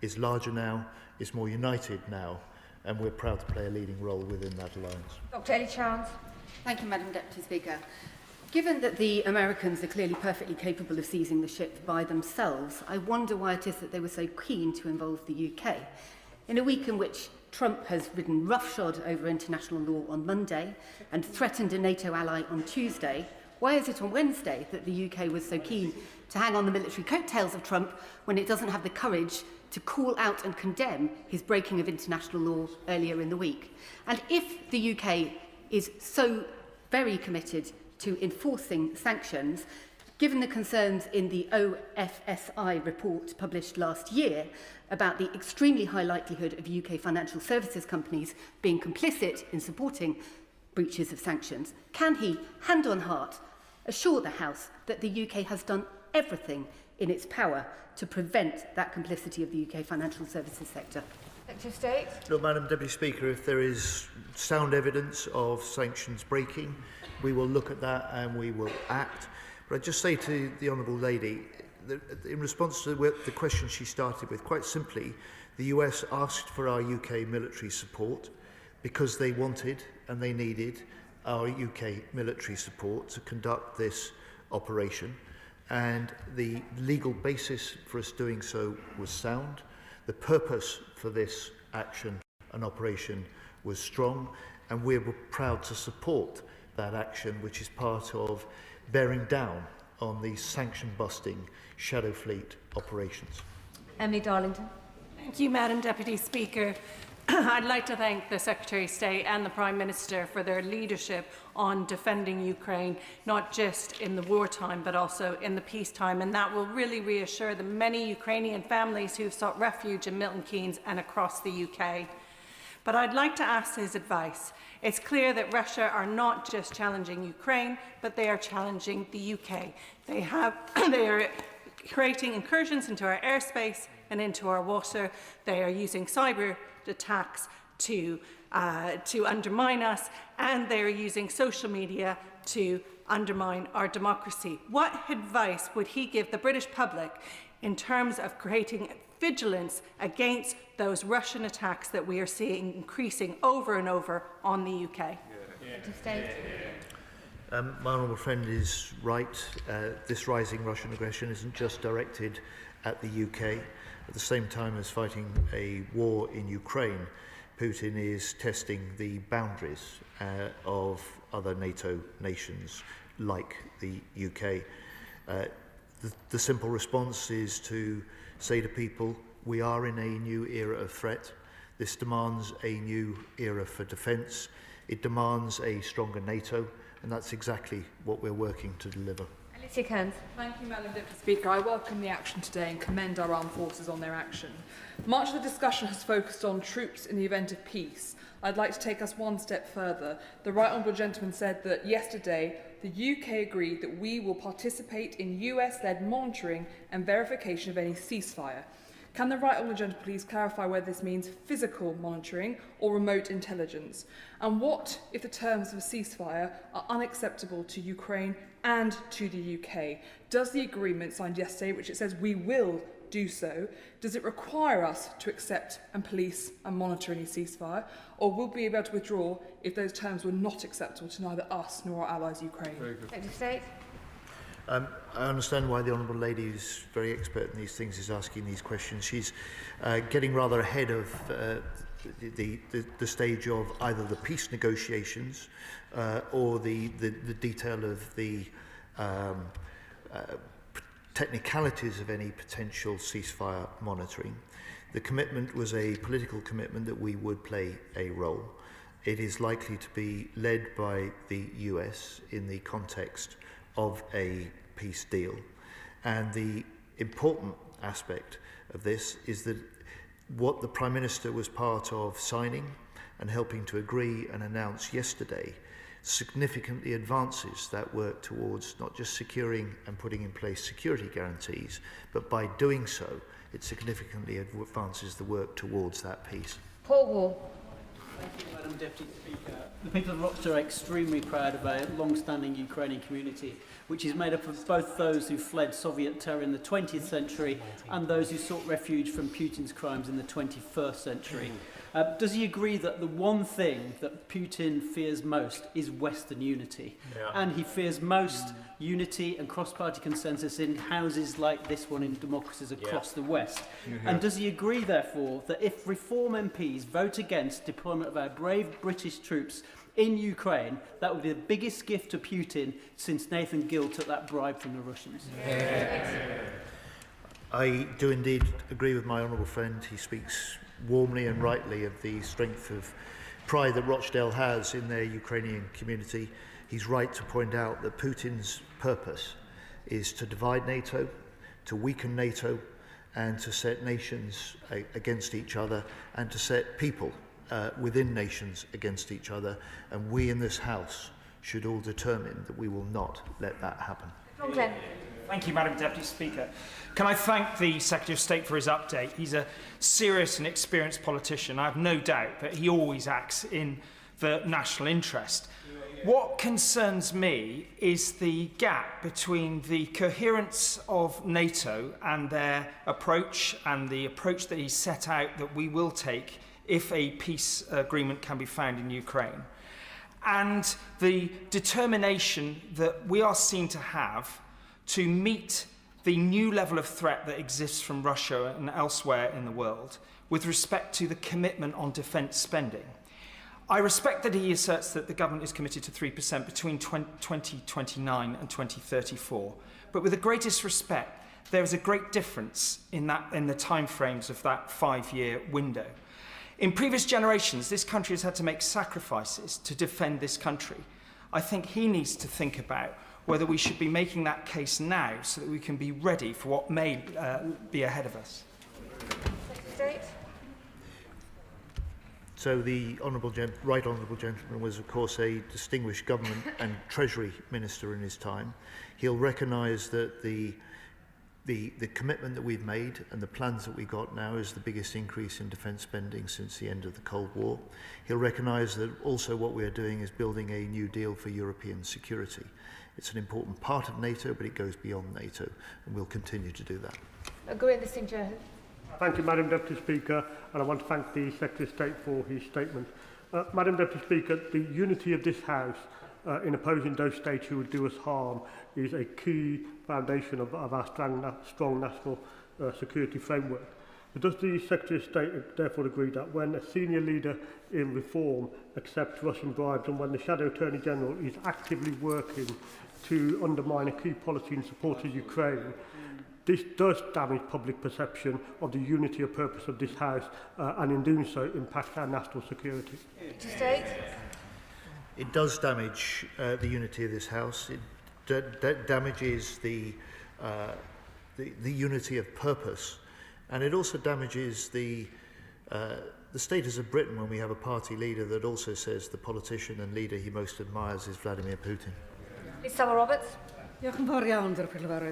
is larger now, is more united now, and we're proud to play a leading role within that alliance.
Dr. Ellie Chance.
Thank you, Madam Deputy Speaker.
Given that the Americans are clearly perfectly capable of seizing the ship by themselves, I wonder why it is that they were so keen to involve the UK. In a week in which Trump has ridden roughshod over international law on Monday and threatened a NATO ally on Tuesday, why is it on Wednesday that the UK was so keen to hang on the military coattails of Trump when it doesn't have the courage to call out and condemn his breaking of international law earlier in the week? And if the UK is so very committed to enforcing sanctions, given the concerns in the OFSI report published last year about the extremely high likelihood of UK financial services companies being complicit in supporting breaches of sanctions, can he, hand on heart, assure the House that the UK has done everything in its power to prevent that complicity of the UK financial services sector?
Secretary of State.
Look, Madam Deputy Speaker, if there is sound evidence of sanctions breaking, we will look at that and we will act. But I'd just say to the Honourable Lady, that in response to the question she started with, quite simply, the US asked for our UK military support because they wanted and they needed our UK military support to conduct this operation. And the legal basis for us doing so was sound. The purpose for this action and operation was strong, and we're proud to support that action, which is part of bearing down on these sanction-busting shadow fleet operations.
Emily Darlington.
Thank you, Madam Deputy Speaker. I'd like to thank the Secretary of State and the Prime Minister for their leadership on defending Ukraine, not just in the wartime, but also in the peacetime. And that will really reassure the many Ukrainian families who've sought refuge in Milton Keynes and across the UK. But I'd like to ask his advice. It's clear that Russia are not just challenging Ukraine, but they are challenging the UK. They are creating incursions into our airspace and into our water. They are using cyber attacks to undermine us, and they are using social media to undermine our democracy. What advice would he give the British public in terms of creating vigilance against those Russian attacks that we are seeing increasing over and over on the UK?
My honourable friend is right. This rising Russian aggression isn't just directed at the UK. At the same time as fighting a war in Ukraine, Putin is testing the boundaries of other NATO nations like the UK. The simple response is to say to people, we are in a new era of threat. This demands a new era for defence. It demands a stronger NATO, and that's exactly what we're working to deliver.
Thank you, Madam Deputy Speaker. I welcome the action today and commend our armed forces on their action. Much of the discussion has focused on troops in the event of peace. I'd like to take us one step further. The Right Honourable Gentleman said that yesterday the UK agreed that we will participate in US-led monitoring and verification of any ceasefire. Can the Right Honourable Gentleman please clarify whether this means physical monitoring or remote intelligence? And what if the terms of a ceasefire are unacceptable to Ukraine and to the UK? Does the agreement signed yesterday, which it says we will do so, does it require us to accept and police and monitor any ceasefire, or will we be able to withdraw if those terms were not acceptable to neither us nor our allies Ukraine?
Secretary of State.
I understand why the Honourable Lady is very expert in these things, is asking these questions. She's getting rather ahead of the stage of either the peace negotiations or the detail of the technicalities of any potential ceasefire monitoring. The commitment was a political commitment that we would play a role. It is likely to be led by the US in the context of a peace deal. And the important aspect of this is that what the Prime Minister was part of signing and helping to agree and announce yesterday significantly advances that work towards not just securing and putting in place security guarantees, but by doing so, it significantly advances the work towards that peace.
Paul Wall.
Thank you, Madam Deputy Speaker. The people of Rochester are extremely proud of our long-standing Ukrainian community, which is made up of both those who fled Soviet terror in the 20th century and those who sought refuge from Putin's crimes in the 21st century. Does he agree that the one thing that Putin fears most is Western unity?
Yeah.
And he fears most unity and cross-party consensus in houses like this one in democracies across the West? And does he agree, therefore, that if Reform MPs vote against deployment of our brave British troops in Ukraine, that would be the biggest gift to Putin since Nathan Gill took that bribe from the Russians?
I do indeed agree with my honourable friend. He speaks warmly and rightly of the strength of pride that Rochdale has in their Ukrainian community. He's right to point out that Putin's purpose is to divide NATO, to weaken NATO, and to set nations against each other, and to set people within nations against each other. And we in this House should all determine that we will not let that happen.
Thank you, Madam Deputy Speaker. Can I thank the Secretary of State for his update? He's a serious and experienced politician. I have no doubt that he always acts in the national interest. What concerns me is the gap between the coherence of NATO and their approach, and the approach that he set out that we will take if a peace agreement can be found in Ukraine, and the determination that we are seen to have to meet the new level of threat that exists from Russia and elsewhere in the world with respect to the commitment on defence spending. I respect that he asserts that the government is committed to 3% between 2029 and 2034, but with the greatest respect, there is a great difference in the timeframes of that 5-year window. In previous generations, this country has had to make sacrifices to defend this country. I think he needs to think about whether we should be making that case now so that we can be ready for what may be ahead of us.
So the Right Honourable Gentleman was, of course, a distinguished government and Treasury Minister in his time. He'll recognise that the commitment that we've made and the plans that we got now is the biggest increase in defence spending since the end of the Cold War. He'll recognise that also what we are doing is building a new deal for European security. It's an important part of NATO, but it goes beyond NATO, and we'll continue to do that.
Thank you, Madam Deputy Speaker, and I want to thank the Secretary of State for his statement. Madam Deputy Speaker, the unity of this House in opposing those states who would do us harm is a key foundation of our strong national security framework. But does the Secretary of State therefore agree that when a senior leader in Reform accepts Russian bribes, and when the Shadow Attorney General is actively working to undermine a key policy in support of Ukraine, this does damage public perception of the unity of purpose of this House, and in doing so impacts our national security?
It does damage the unity of this House. It damages the unity of purpose, and it also damages the status of Britain when we have a party leader that also says the politician and leader he most admires is Vladimir Putin.
Sara Roberts.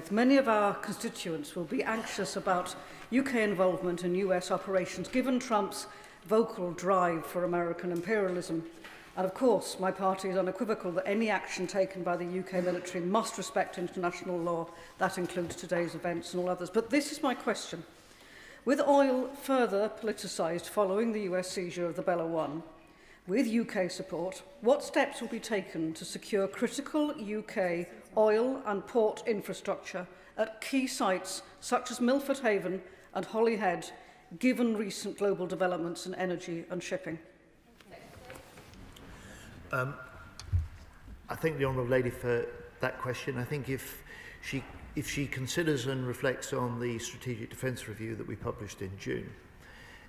Many of our constituents will be anxious about UK involvement in US operations, given Trump's vocal drive for American imperialism. And of course, my party is unequivocal that any action taken by the UK military must respect international law. That includes today's events and all others. But this is my question. With oil further politicised following the US seizure of the Bella 1, with UK support, what steps will be taken to secure critical UK oil and port infrastructure at key sites such as Milford Haven and Holyhead, given recent global developments in energy and shipping?
I thank the Honourable Lady for that question. I think if she considers and reflects on the Strategic Defence Review that we published in June,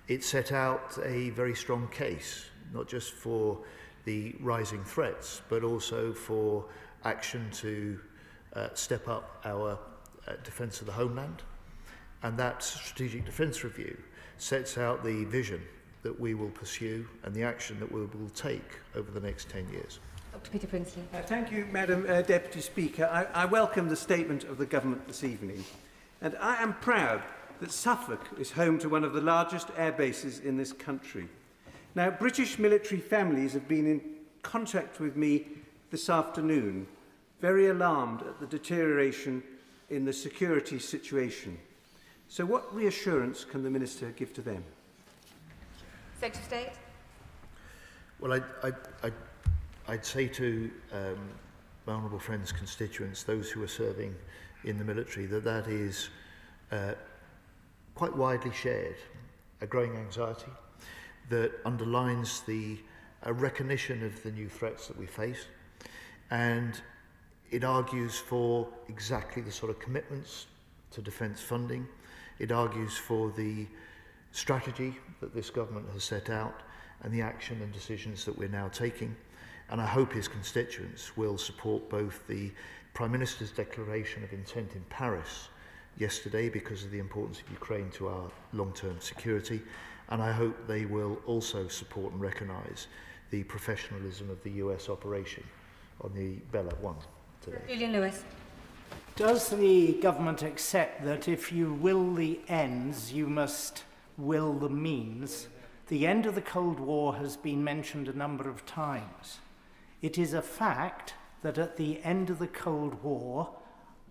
it set out a very strong case, not just for the rising threats, but also for action to step up our defence of the homeland. And that Strategic Defence Review sets out the vision that we will pursue and the action that we will take over the next 10 years.
Dr. Peter Prinsley.
Thank you, Madam Deputy Speaker. I welcome the statement of the Government this evening. And I am proud that Suffolk is home to one of the largest air bases in this country. Now, British military families have been in contact with me this afternoon, very alarmed at the deterioration in the security situation. So what reassurance can the Minister give to them?
Secretary of State.
Well, I'd say to my honourable friends' constituents, those who are serving in the military, that is quite widely shared, a growing anxiety that underlines the recognition of the new threats that we face, and it argues for exactly the sort of commitments to defence funding. It argues for the strategy that this government has set out and the action and decisions that we're now taking. And I hope his constituents will support both the Prime Minister's declaration of intent in Paris yesterday because of the importance of Ukraine to our long-term security, and I hope they will also support and recognise the professionalism of the US operation on the Bella 1 today.
Julian Lewis.
Does the government accept that if you will the ends, you must will the means? The end of the Cold War has been mentioned a number of times. It is a fact that at the end of the Cold War,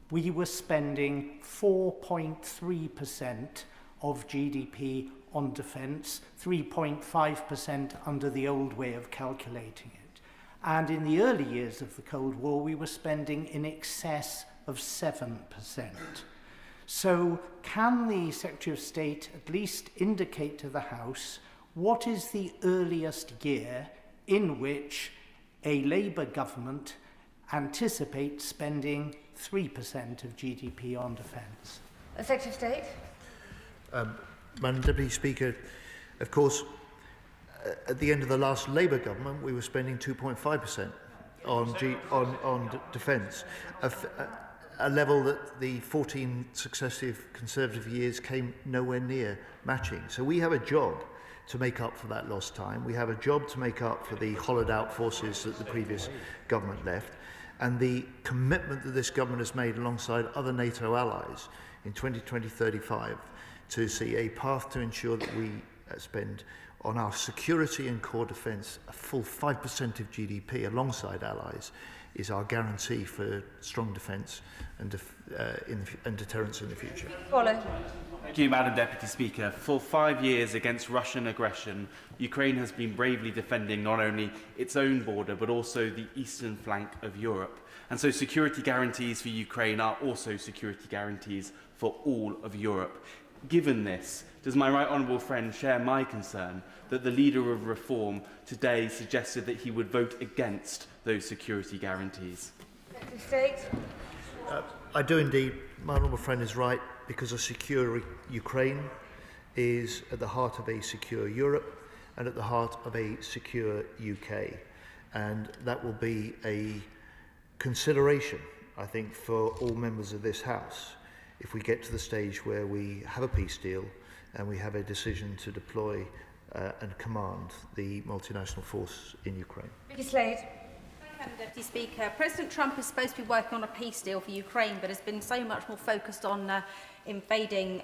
we were spending 4.3% of GDP on defence, 3.5% under the old way of calculating it. And in the early years of the Cold War, we were spending in excess of 7%. So can the Secretary of State at least indicate to the House what is the earliest year in which a Labour government anticipates spending 3% of GDP on defence?
Secretary of State.
Madam Deputy Speaker, of course, at the end of the last Labour government, we were spending 2.5% on defence, a level that the 14 successive Conservative years came nowhere near matching. So we have a job to make up for that lost time. We have a job to make up for the hollowed out forces that the previous government left. And the commitment that this government has made alongside other NATO allies in 2020-35 to see a path to ensure that we spend on our security and core defence a full 5% of GDP alongside allies is our guarantee for strong defence and deterrence in the future.
Follow.
Thank you, Madam Deputy Speaker. For 5 years against Russian aggression, Ukraine has been bravely defending not only its own border, but also the eastern flank of Europe. And so security guarantees for Ukraine are also security guarantees for all of Europe. Given this, does my right honourable friend share my concern that the leader of Reform today suggested that he would vote against those security guarantees?
Secretary of State.
I do indeed. My honourable friend is right, because a secure Ukraine is at the heart of a secure Europe and at the heart of a secure UK. And that will be a consideration, I think, for all members of this House if we get to the stage where we have a peace deal and we have a decision to deploy and command the multinational force in Ukraine.
Vicky Slade.
Madam Deputy Speaker, President Trump is supposed to be working on a peace deal for Ukraine, but has been so much more focused on invading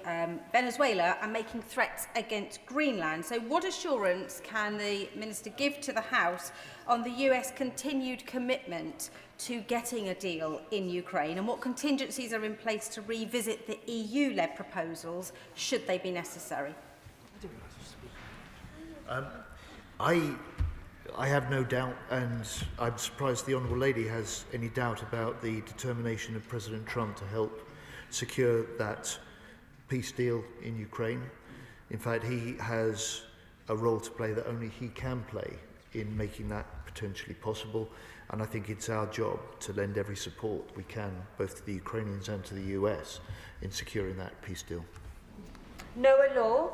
Venezuela and making threats against Greenland. So what assurance can the Minister give to the House on the US continued commitment to getting a deal in Ukraine, and what contingencies are in place to revisit the EU-led proposals should they be necessary?
I have no doubt, and I'm surprised the Honourable Lady has any doubt about the determination of President Trump to help secure that peace deal in Ukraine. In fact, he has a role to play that only he can play in making that potentially possible, and I think it's our job to lend every support we can, both to the Ukrainians and to the US, in securing that peace deal.
Noah Law.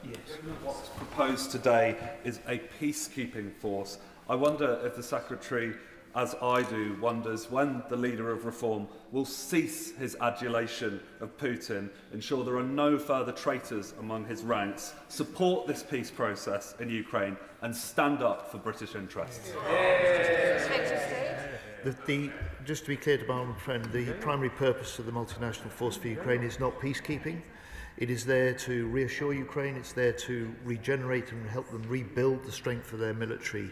Yes. What's proposed today is a peacekeeping force. I wonder if the Secretary, as I do, wonders when the leader of Reform will cease his adulation of Putin, ensure there are no further traitors among his ranks, support this peace process in Ukraine and stand up for British interests.
Just to be clear to my honourable friend, the primary purpose of the multinational force for Ukraine is not peacekeeping. It is there to reassure Ukraine, it's there to regenerate and help them rebuild the strength of their military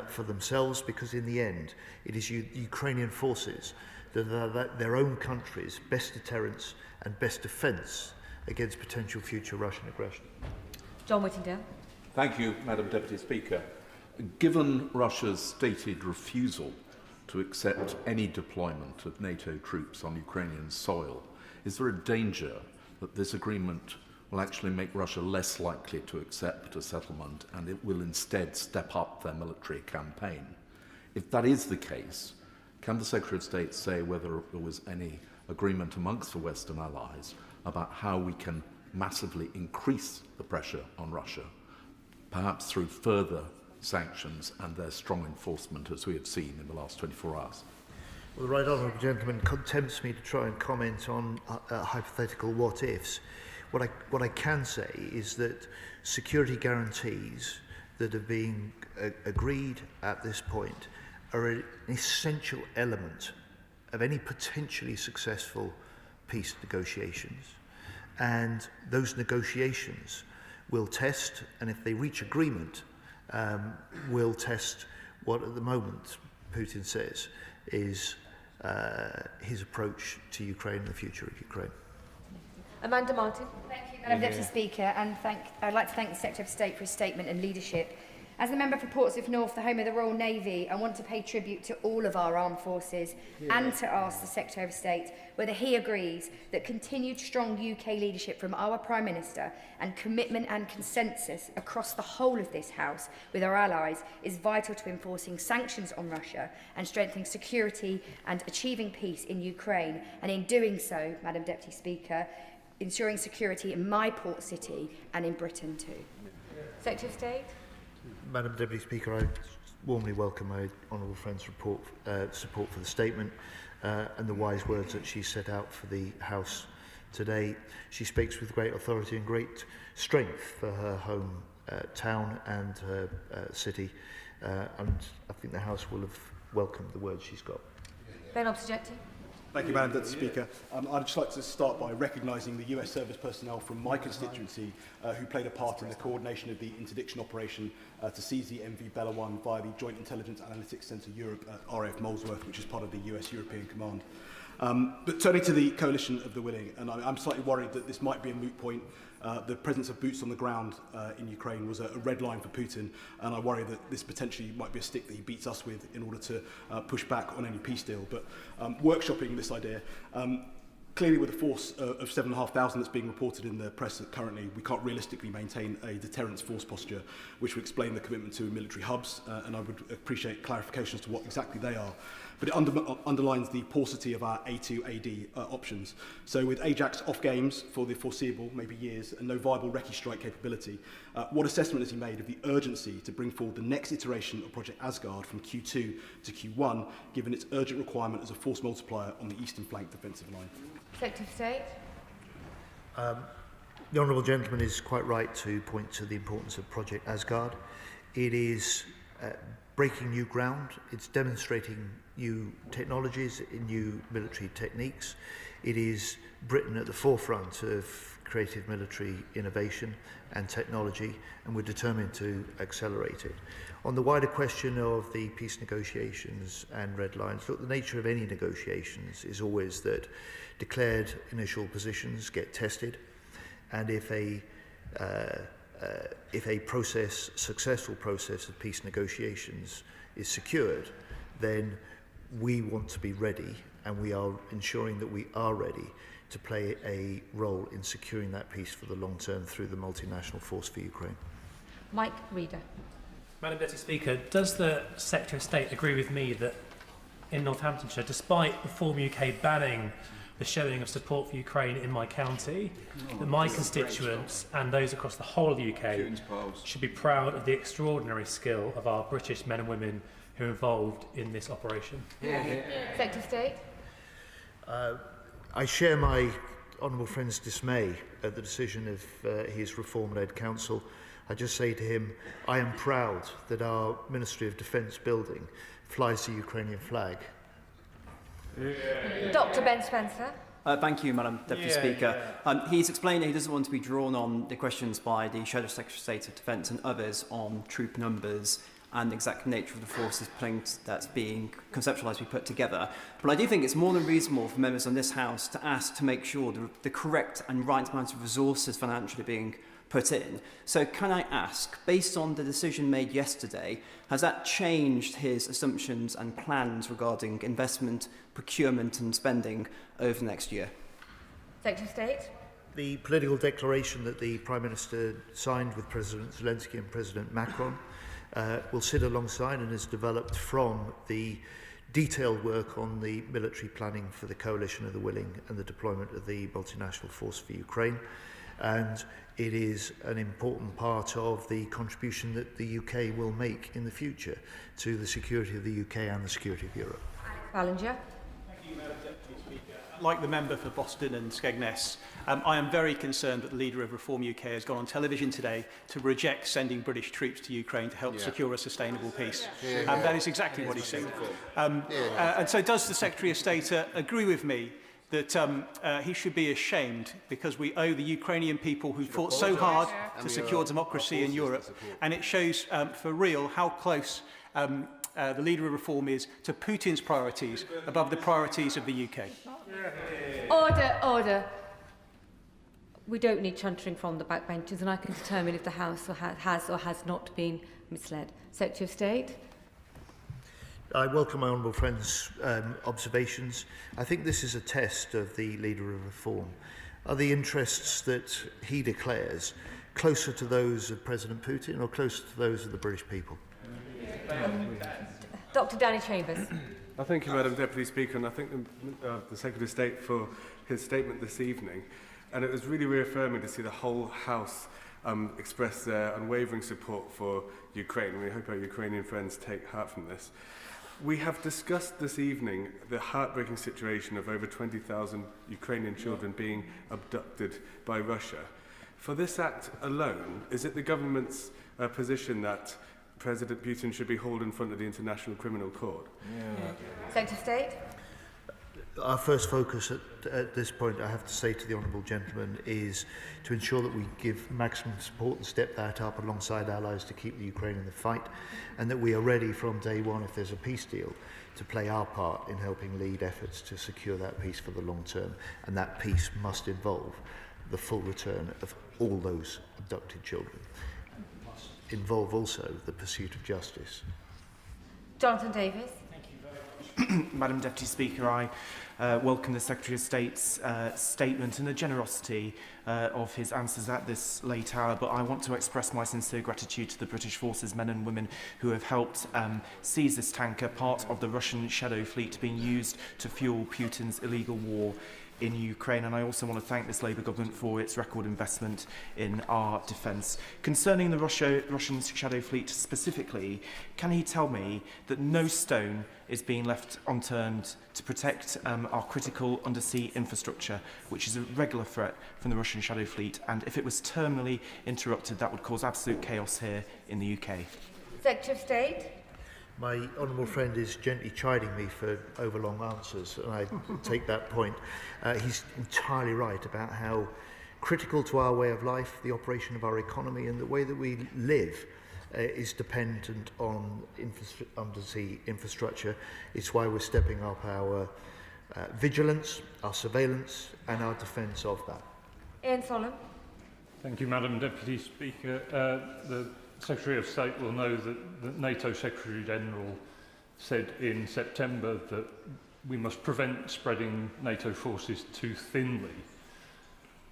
for themselves, because in the end it is Ukrainian forces that are their own country's best deterrence and best defence against potential future Russian aggression.
John Whittingdale.
Thank you, Madam Deputy Speaker. Given Russia's stated refusal to accept any deployment of NATO troops on Ukrainian soil, is there a danger that this agreement will actually make Russia less likely to accept a settlement and it will instead step up their military campaign? If that is the case, can the Secretary of State say whether there was any agreement amongst the Western allies about how we can massively increase the pressure on Russia, perhaps through further sanctions and their strong enforcement, as we have seen in the last 24 hours?
Well, the right honourable gentleman tempts me to try and comment on hypothetical what-ifs. What I can say is that security guarantees that have been agreed at this point are an essential element of any potentially successful peace negotiations. And those negotiations will test, and if they reach agreement, will test what at the moment Putin says is his approach to Ukraine and the future of Ukraine.
Amanda Martin.
Thank you, Madam Deputy Speaker, and I'd like to thank the Secretary of State for his statement and leadership. As the member for Portsmouth North, the home of the Royal Navy, I want to pay tribute to all of our armed forces and to ask the Secretary of State whether he agrees that continued strong UK leadership from our Prime Minister and commitment and consensus across the whole of this House with our allies is vital to enforcing sanctions on Russia and strengthening security and achieving peace in Ukraine, and in doing so, Madam Deputy Speaker, ensuring security in my port city and in Britain too.
Secretary of State.
Madam Deputy Speaker, I warmly welcome my honourable friend's support for the statement and the wise words that she set out for the House today. She speaks with great authority and great strength for her home town and her city, and I think the House will have welcomed the words she's got.
Ben Obsojecti.
Thank you, Madam Deputy Speaker. I'd just like to start by recognising the US service personnel from my constituency who played a part in the coordination of the interdiction operation to seize the MV Bella 1 via the Joint Intelligence Analytics Centre Europe at RAF Molesworth, which is part of the US European Command. But turning to the coalition of the willing, and I'm slightly worried that this might be a moot point. The presence of boots on the ground in Ukraine was a red line for Putin, and I worry that this potentially might be a stick that he beats us with in order to push back on any peace deal. But workshopping this idea, clearly with a force of 7,500 that's being reported in the press currently, we can't realistically maintain a deterrence force posture, which would explain the commitment to military hubs, and I would appreciate clarifications to what exactly they are. But it underlines the paucity of our A2AD options. So with Ajax off games for the foreseeable, maybe years, and no viable recce strike capability, what assessment has he made of the urgency to bring forward the next iteration of Project Asgard from Q2 to Q1, given its urgent requirement as a force multiplier on the eastern flank defensive line?
Secretary of State.
The honourable gentleman is quite right to point to the importance of Project Asgard. It is breaking new ground. It's demonstrating new technologies, new military techniques. It is Britain at the forefront of creative military innovation and technology, and we're determined to accelerate it. On the wider question of the peace negotiations and red lines, look, the nature of any negotiations is always that declared initial positions get tested, and if a successful process of peace negotiations is secured, then we want to be ready, and we are ensuring that we are ready to play a role in securing that peace for the long term through the multinational force for Ukraine.
Mike Reader.
Madam Deputy Speaker, does the Secretary of State agree with me that in Northamptonshire, despite Reform UK banning the showing of support for Ukraine in my county, that my constituents and those across the whole of the UK should be proud of the extraordinary skill of our British men and women who are involved in this operation?
Secretary of State.
I share my honourable friend's dismay at the decision of his Reform-led council. I just say to him, I am proud that our Ministry of Defence building flies the Ukrainian flag.
Dr. Ben Spencer.
Thank you, Madam Deputy Speaker. He's explained that he doesn't want to be drawn on the questions by the Shadow Secretary of State of Defence and others on troop numbers and the exact nature of the forces that's being conceptualised, we put together. But I do think it's more than reasonable for members on this House to ask to make sure the correct and right amount of resources financially being put in. So can I ask, based on the decision made yesterday, has that changed his assumptions and plans regarding investment, procurement and spending over the next year?
Secretary of State.
The political declaration that the Prime Minister signed with President Zelensky and President Macron will sit alongside and is developed from the detailed work on the military planning for the coalition of the willing and the deployment of the multinational force for Ukraine. And it is an important part of the contribution that the UK will make in the future to the security of the UK and the security of Europe.
Ballinger.
Like the member for Boston and Skegness, I am very concerned that the leader of Reform UK has gone on television today to reject sending British troops to Ukraine to help secure a sustainable peace. That is exactly what he said. And so does the Secretary of State agree with me that he should be ashamed because we owe the Ukrainian people who fought so hard to secure democracy in Europe, and it shows for real how close the leader of Reform is to Putin's priorities above the priorities of the UK.
Order, order. We don't need chuntering from the backbenches, and I can determine if the House has or has not been misled. Secretary of State.
I welcome my honourable friend's observations. I think this is a test of the leader of Reform. Are the interests that he declares closer to those of President Putin or closer to those of the British people?
Dr. Danny Chambers.
Thank you, Madam Deputy Speaker, and I thank the Secretary of State for his statement this evening. And it was really reaffirming to see the whole House express their unwavering support for Ukraine. We hope our Ukrainian friends take heart from this. We have discussed this evening the heartbreaking situation of over 20,000 Ukrainian children being abducted by Russia. For this act alone, is it the government's position that President Putin should be hauled in front of the International Criminal Court?
Secretary of State.
Our first focus at this point, I have to say to the honourable gentleman, is to ensure that we give maximum support and step that up alongside allies to keep the Ukraine in the fight, and that we are ready from day one, if there's a peace deal, to play our part in helping lead efforts to secure that peace for the long term. And that peace must involve the full return of all those abducted children. Involve also the pursuit of justice.
Jonathan Davis.
Madam Deputy Speaker, I welcome the Secretary of State's statement and the generosity of his answers at this late hour, but I want to express my sincere gratitude to the British forces, men and women who have helped seize this tanker, part of the Russian shadow fleet being used to fuel Putin's illegal war in Ukraine. And I also want to thank this Labour government for its record investment in our defence. Concerning the Russian shadow fleet specifically, can he tell me that no stone is being left unturned to protect our critical undersea infrastructure, which is a regular threat from the Russian shadow fleet, and if it was terminally interrupted, that would cause absolute chaos here in the UK?
Secretary of State.
My honourable friend is gently chiding me for overlong answers, and I take that point. He's entirely right about how critical to our way of life, the operation of our economy, and the way that we live is dependent on undersea infrastructure. It's why we're stepping up our vigilance, our surveillance, and our defence of that.
Ian Solomon.
Thank you, Madam Deputy Speaker. The Secretary of State will know that the NATO Secretary-General said in September that we must prevent spreading NATO forces too thinly.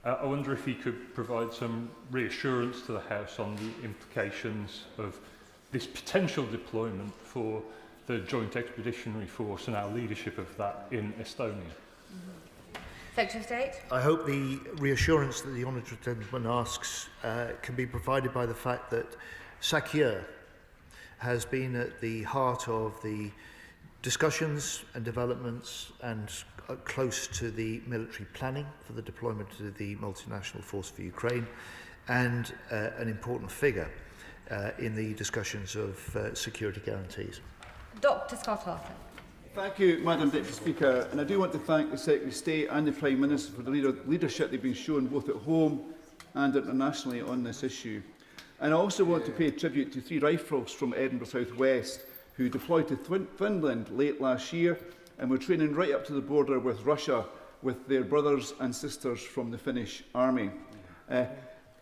I wonder if he could provide some reassurance to the House on the implications of this potential deployment for the Joint Expeditionary Force and our leadership of that in Estonia.
Secretary of State.
I hope the reassurance that the honourable gentleman asks can be provided by the fact that Sir Keir has been at the heart of the discussions and developments and close to the military planning for the deployment of the multinational force for Ukraine, and an important figure in the discussions of security guarantees.
Dr. Scott Arthur.
Thank you, Madam Deputy Speaker, and I do want to thank the Secretary of State and the Prime Minister for the leadership they've been shown both at home and internationally on this issue. And I also want to pay tribute to 3 rifles from Edinburgh South West who deployed to Finland late last year and were training right up to the border with Russia with their brothers and sisters from the Finnish army.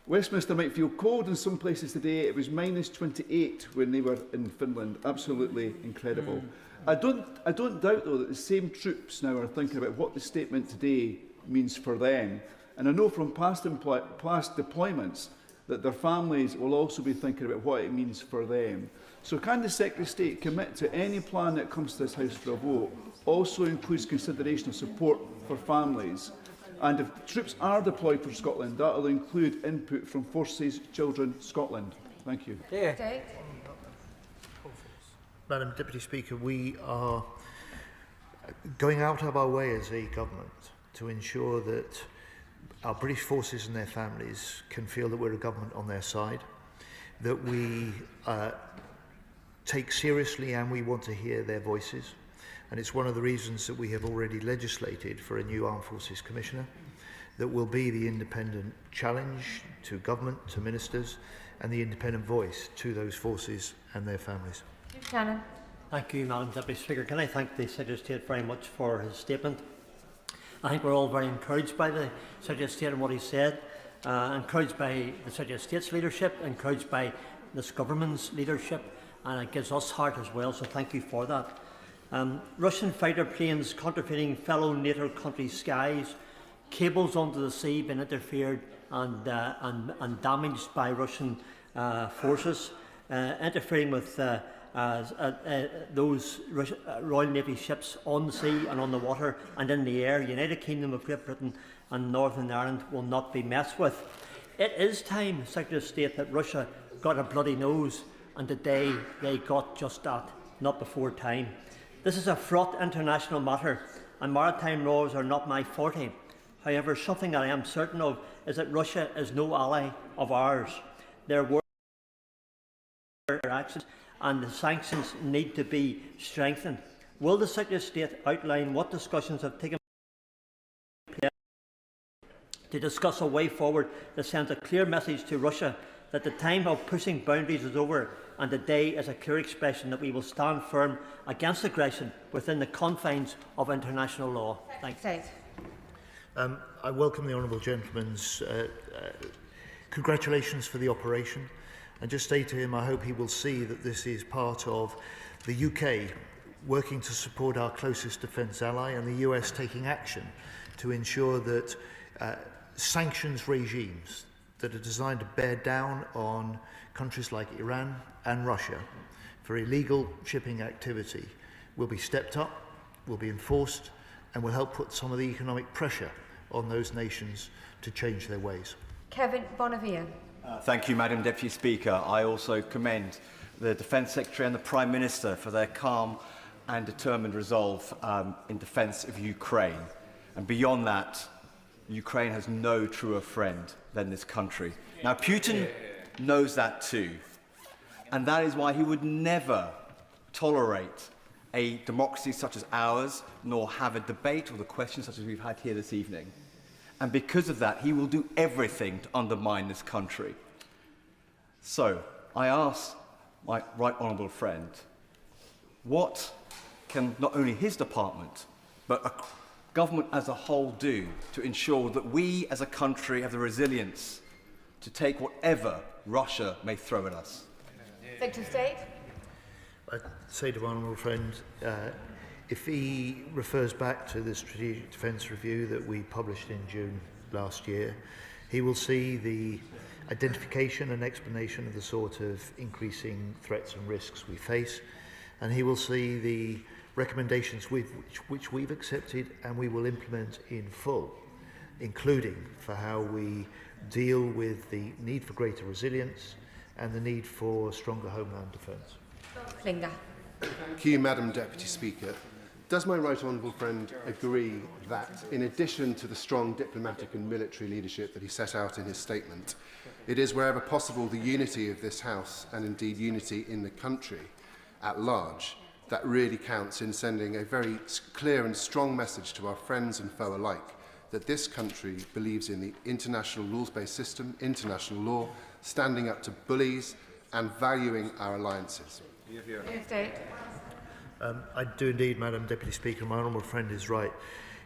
Westminster might feel cold in some places today. It was -28 when they were in Finland. Absolutely incredible. I don't doubt, though, that the same troops now are thinking about what the statement today means for them. And I know from past deployments that their families will also be thinking about what it means for them. So can the Secretary of State commit to any plan that comes to this House for a vote also includes consideration of support for families? And if troops are deployed for Scotland, that will include input from Forces Children Scotland. Thank you.
Yeah.
Madam Deputy Speaker, we are going out of our way as a government to ensure that our British forces and their families can feel that we're a government on their side, that we take seriously and we want to hear their voices. And it's one of the reasons that we have already legislated for a new Armed Forces Commissioner that will be the independent challenge to government, to ministers, and the independent voice to those forces and their families.
Shannon.
Thank you, Madam Deputy Speaker. Can I thank the Secretary of State very much for his statement. I think we're all very encouraged by the Secretary of State and what he said, encouraged by the Secretary of State's leadership, encouraged by this government's leadership, and it gives us heart as well, so thank you for that. Russian fighter planes counterfeiting fellow NATO countries' skies, cables under the sea being interfered and damaged by Russian forces, interfering with those Royal Navy ships on the sea and on the water and in the air. United Kingdom of Great Britain and Northern Ireland will not be messed with. It is time, Secretary of State, that Russia got a bloody nose, and today they got just that, not before time. This is a fraught international matter, and maritime laws are not my forte. However, something that I am certain of is that Russia is no ally of ours. Their actions and the sanctions need to be strengthened. Will the Secretary of State outline what discussions have taken place to discuss a way forward that sends a clear message to Russia that the time of pushing boundaries is over, and today is a clear expression that we will stand firm against aggression within the confines of international law? Thank you.
I welcome the honourable gentleman's congratulations for the operation, and just say to him I hope he will see that this is part of the UK working to support our closest defence ally and the US taking action to ensure that sanctions regimes that are designed to bear down on countries like Iran and Russia for illegal shipping activity will be stepped up, will be enforced, and will help put some of the economic pressure on those nations to change their ways.
Kevin Bonavia.
Thank you, Madam Deputy Speaker. I also commend the Defence Secretary and the Prime Minister for their calm and determined resolve in defence of Ukraine. And beyond that, Ukraine has no truer friend than this country. Now, Putin knows that too, and that is why he would never tolerate a democracy such as ours, nor have a debate or the questions such as we've had here this evening. And because of that, he will do everything to undermine this country. So, I ask my right honourable friend, what can not only his department, but a government as a whole do to ensure that we as a country have the resilience to take whatever Russia may throw at us?
Secretary of State.
I'd say to my honourable friend, if he refers back to the Strategic Defence Review that we published in June last year, he will see the identification and explanation of the sort of increasing threats and risks we face, and he will see the recommendations which we've accepted and we will implement in full, including for how we deal with the need for greater resilience and the need for stronger homeland defence.
Klinger.
Thank you, Madam Deputy Speaker. Does my right honourable friend agree that, in addition to the strong diplomatic and military leadership that he set out in his statement, it is wherever possible the unity of this House, and indeed unity in the country at large, that really counts in sending a very clear and strong message to our friends and foe alike that this country believes in the international rules-based system, international law, standing up to bullies and valuing our alliances?
I do indeed, Madam Deputy Speaker. My honourable friend is right.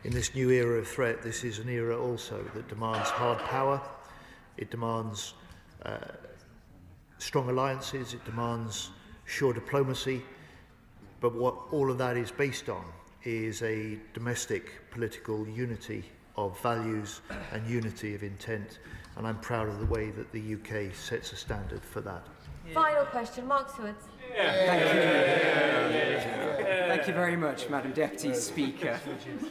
In this new era of threat, this is an era also that demands hard power It demands strong alliances, it demands sure diplomacy, but what all of that is based on is a domestic political unity of values and unity of intent, and I'm proud of the way that the UK sets a standard for that.
Final question, Mark Seward.
Thank you very much, Madam Deputy Speaker.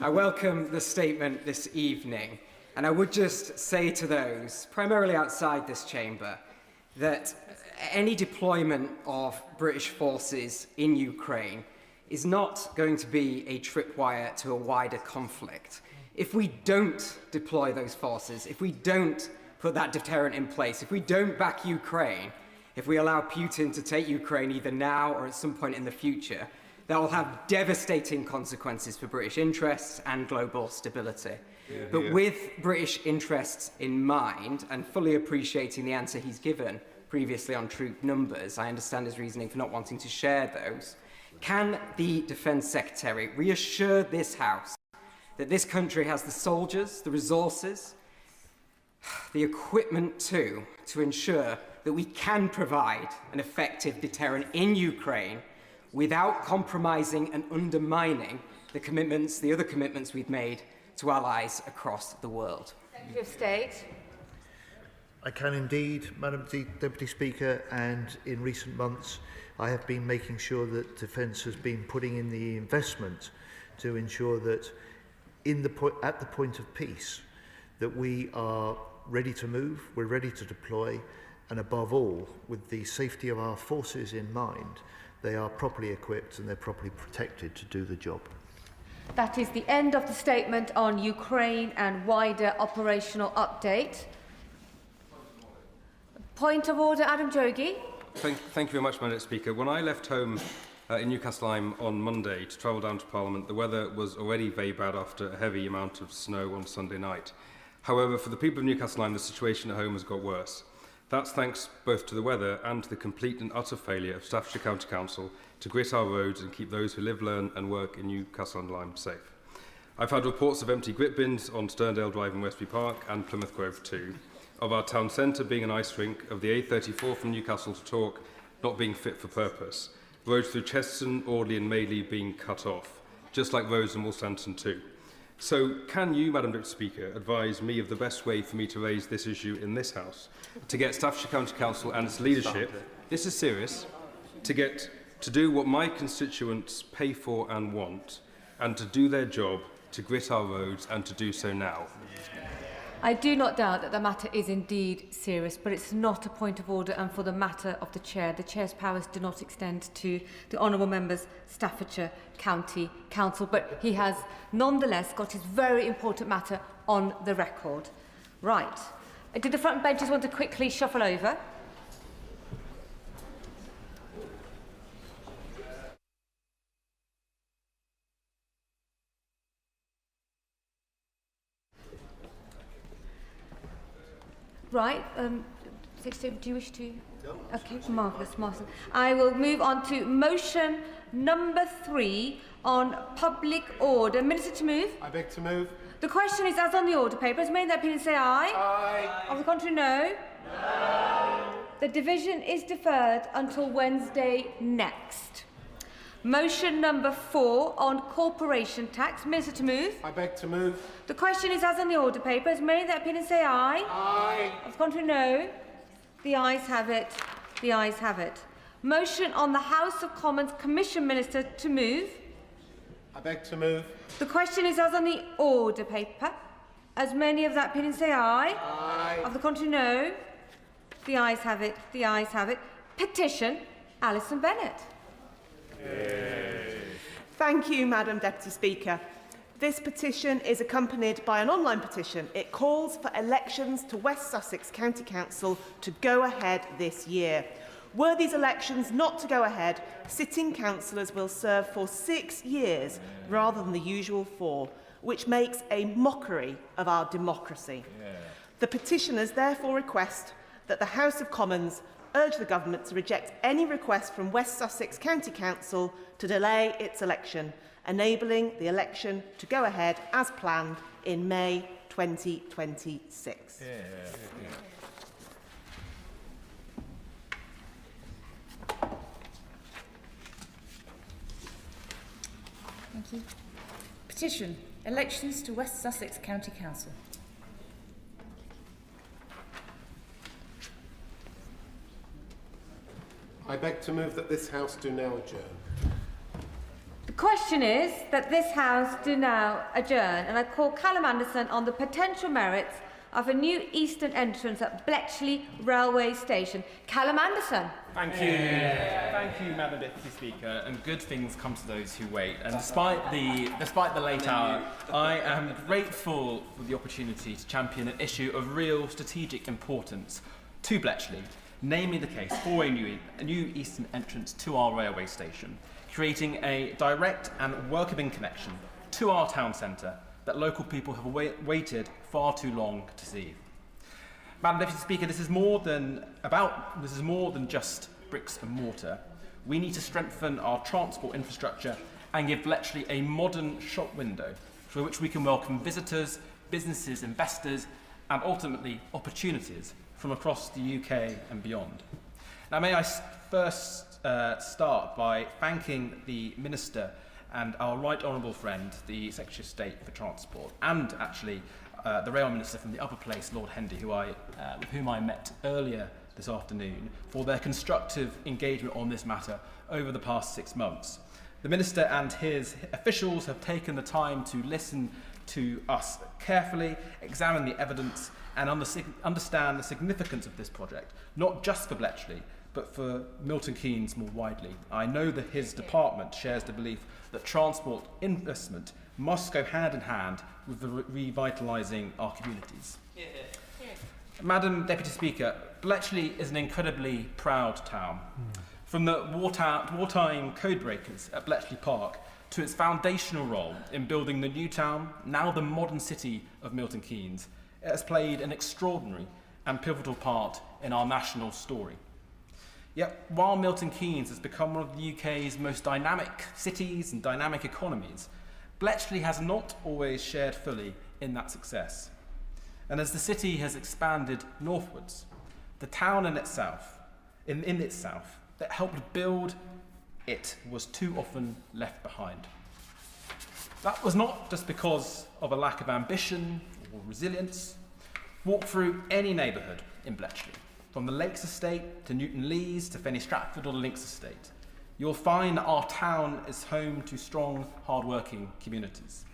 I welcome the statement this evening, and I would just say to those, primarily outside this chamber, that any deployment of British forces in Ukraine is not going to be a tripwire to a wider conflict. If we don't deploy those forces, if we don't put that deterrent in place, if we don't back Ukraine, if we allow Putin to take Ukraine either now or at some point in the future, that will have devastating consequences for British interests and global stability. But with British interests in mind, and fully appreciating the answer he's given previously on troop numbers, I understand his reasoning for not wanting to share those, can the Defence Secretary reassure this House that this country has the soldiers, the resources, the equipment to ensure that we can provide an effective deterrent in Ukraine without compromising and undermining the other commitments we've made to allies across the world?
Secretary of State.
I can indeed, Madam Deputy Speaker, and in recent months I have been making sure that Defence has been putting in the investment to ensure that at the point of peace that we are ready to move, we're ready to deploy, and above all, with the safety of our forces in mind, they are properly equipped and they're properly protected to do the job.
That is the end of the statement on Ukraine and wider operational update. Point of order, Adam Jogi.
Thank you very much, Madam Speaker. When I left home in Newcastle on Monday to travel down to Parliament, the weather was already very bad after a heavy amount of snow on Sunday night. However, for the people of Newcastle, the situation at home has got worse. That's thanks both to the weather and to the complete and utter failure of Staffordshire County Council to grit our roads and keep those who live, learn and work in Newcastle-on-Lyme safe. I've had reports of empty grit bins on Sterndale Drive in Westbury Park and Plymouth Grove too, of our town centre being an ice rink, of the A34 from Newcastle to Tork not being fit for purpose, roads through Cheston, Audley and Madeley being cut off, just like roads in Wolstanton too. So can you, Madam Deputy Speaker, advise me of the best way for me to raise this issue in this House, to get Staffordshire County Council and its leadership, this is serious, to do what my constituents pay for and want, and to do their job, to grit our roads and to do so now?
I do not doubt that the matter is indeed serious, but it's not a point of order, and for the matter of the Chair, the Chair's powers do not extend to the Honourable Member's Staffordshire County Council, but he has nonetheless got his very important matter on the record. Right. Do the front benches want to quickly shuffle over? Right. Do you wish to? No. Okay, marvellous, marvellous. I will move on to motion number 3 on public order. Minister to move.
I beg to move.
The question is as on the order paper. Has made that opinion say aye? Aye. On the contrary, no? No. The division is deferred until Wednesday next. Motion number 4 on corporation tax. Minister to move.
I beg to move.
The question is as on the order paper. Has made that opinion say aye? Aye. On the contrary, no? The ayes have it. The ayes have it. Motion on the House of Commons Commission Minister to move.
I beg to move.
The question is as on the order paper. As many of that opinion say aye? Aye. Of the contrary, no? The ayes have it. The ayes have it. Petition, Alison Bennett.
Thank you, Madam Deputy Speaker. This petition is accompanied by an online petition. It calls for elections to West Sussex County Council to go ahead this year. Were these elections not to go ahead, sitting councillors will serve for 6 years rather than the usual 4, which makes a mockery of our democracy. The petitioners therefore request that the House of Commons urge the Government to reject any request from West Sussex County Council to delay its election, enabling the election to go ahead as planned in May 2026.
Thank you. Petition. Elections to West Sussex County Council.
I beg to move that this House do now adjourn.
The question is that this House do now adjourn, and I call Callum Anderson on the potential merits of a new eastern entrance at Bletchley Railway Station. Callum Anderson.
Thank you. Thank you, Madam Deputy Speaker, and good things come to those who wait. And despite the late hour, I am grateful for the opportunity to champion an issue of real strategic importance to Bletchley, namely the case for a new eastern entrance to our railway station, creating a direct and welcoming connection to our town centre that local people have waited far too long to see. Madam Deputy Speaker, this is more than just bricks and mortar. We need to strengthen our transport infrastructure and give Bletchley a modern shop window through which we can welcome visitors, businesses, investors, and ultimately opportunities from across the UK and beyond. Now, may I first start by thanking the Minister and our right honourable friend, the Secretary of State for Transport, and actually the Rail Minister from the other place, Lord Hendy, with whom I met earlier this afternoon, for their constructive engagement on this matter over the past 6 months. The Minister and his officials have taken the time to listen to us carefully, examine the evidence, and understand the significance of this project, not just for Bletchley, but for Milton Keynes more widely. I know that his department shares the belief that transport investment must go hand in hand with revitalising our communities. Yeah. Madam Deputy Speaker, Bletchley is an incredibly proud town. From the wartime codebreakers at Bletchley Park to its foundational role in building the new town, now the modern city of Milton Keynes, it has played an extraordinary and pivotal part in our national story. Yet, while Milton Keynes has become one of the UK's most dynamic cities and dynamic economies, Bletchley has not always shared fully in that success. And as the city has expanded northwards, the town in itself, that helped build it, was too often left behind. That was not just because of a lack of ambition or resilience. Walk through any neighbourhood in Bletchley, from the Lakes Estate to Newton Lees to Fenny Stratford or the Links Estate. You'll find that our town is home to strong, hard-working communities.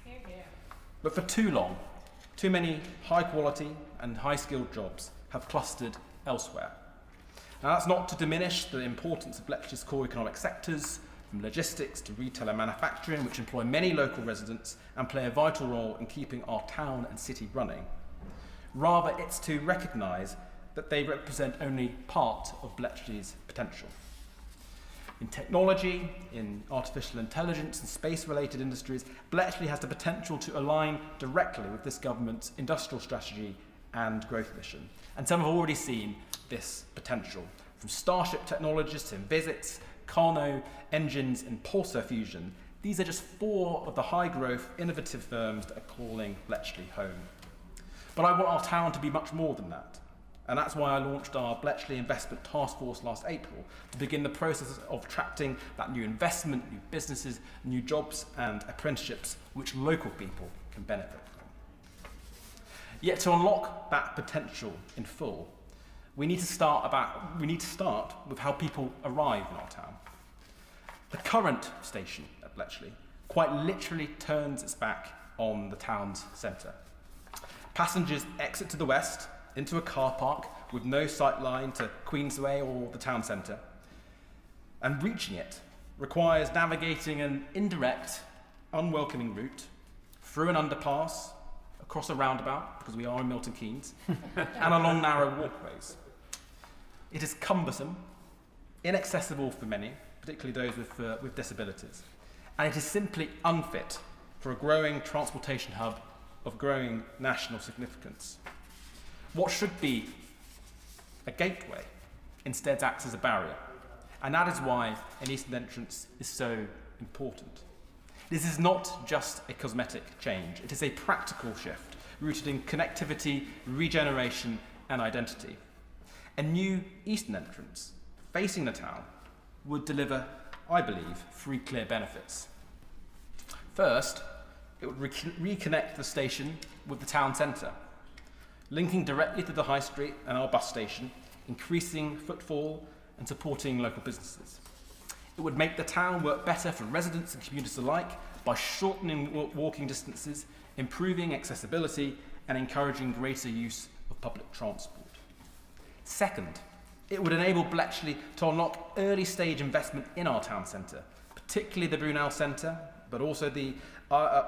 But for too long, too many high-quality and high-skilled jobs have clustered elsewhere. Now, that's not to diminish the importance of Bletchley's core economic sectors, from logistics to retail and manufacturing, which employ many local residents and play a vital role in keeping our town and city running. Rather, it's to recognise that they represent only part of Bletchley's potential. In technology, in artificial intelligence and space-related industries, Bletchley has the potential to align directly with this government's industrial strategy and growth mission. And some have already seen this potential, from Starship Technologies to Envisits, Carno, Engines and Pulsar Fusion. These are just 4 of the high-growth, innovative firms that are calling Bletchley home. But I want our town to be much more than that. And that's why I launched our Bletchley Investment Task Force last April, to begin the process of attracting that new investment, new businesses, new jobs and apprenticeships which local people can benefit from. Yet to unlock that potential in full, we need to start with how people arrive in our town. The current station at Bletchley quite literally turns its back on the town's centre. Passengers exit to the west, into a car park with no sight line to Queensway or the town centre. And reaching it requires navigating an indirect, unwelcoming route through an underpass, across a roundabout, because we are in Milton Keynes, and along narrow walkways. It is cumbersome, inaccessible for many, particularly those with disabilities, and it is simply unfit for a growing transportation hub of growing national significance. What should be a gateway instead acts as a barrier, and that is why an eastern entrance is so important. This is not just a cosmetic change, it is a practical shift rooted in connectivity, regeneration and identity. A new eastern entrance facing the town would deliver, I believe, 3 clear benefits. First, it would reconnect the station with the town centre, linking directly to the high street and our bus station, increasing footfall and supporting local businesses. It would make the town work better for residents and commuters alike by shortening walking distances, improving accessibility and encouraging greater use of public transport. Second, it would enable Bletchley to unlock early stage investment in our town centre, particularly the Brunel Centre, but also the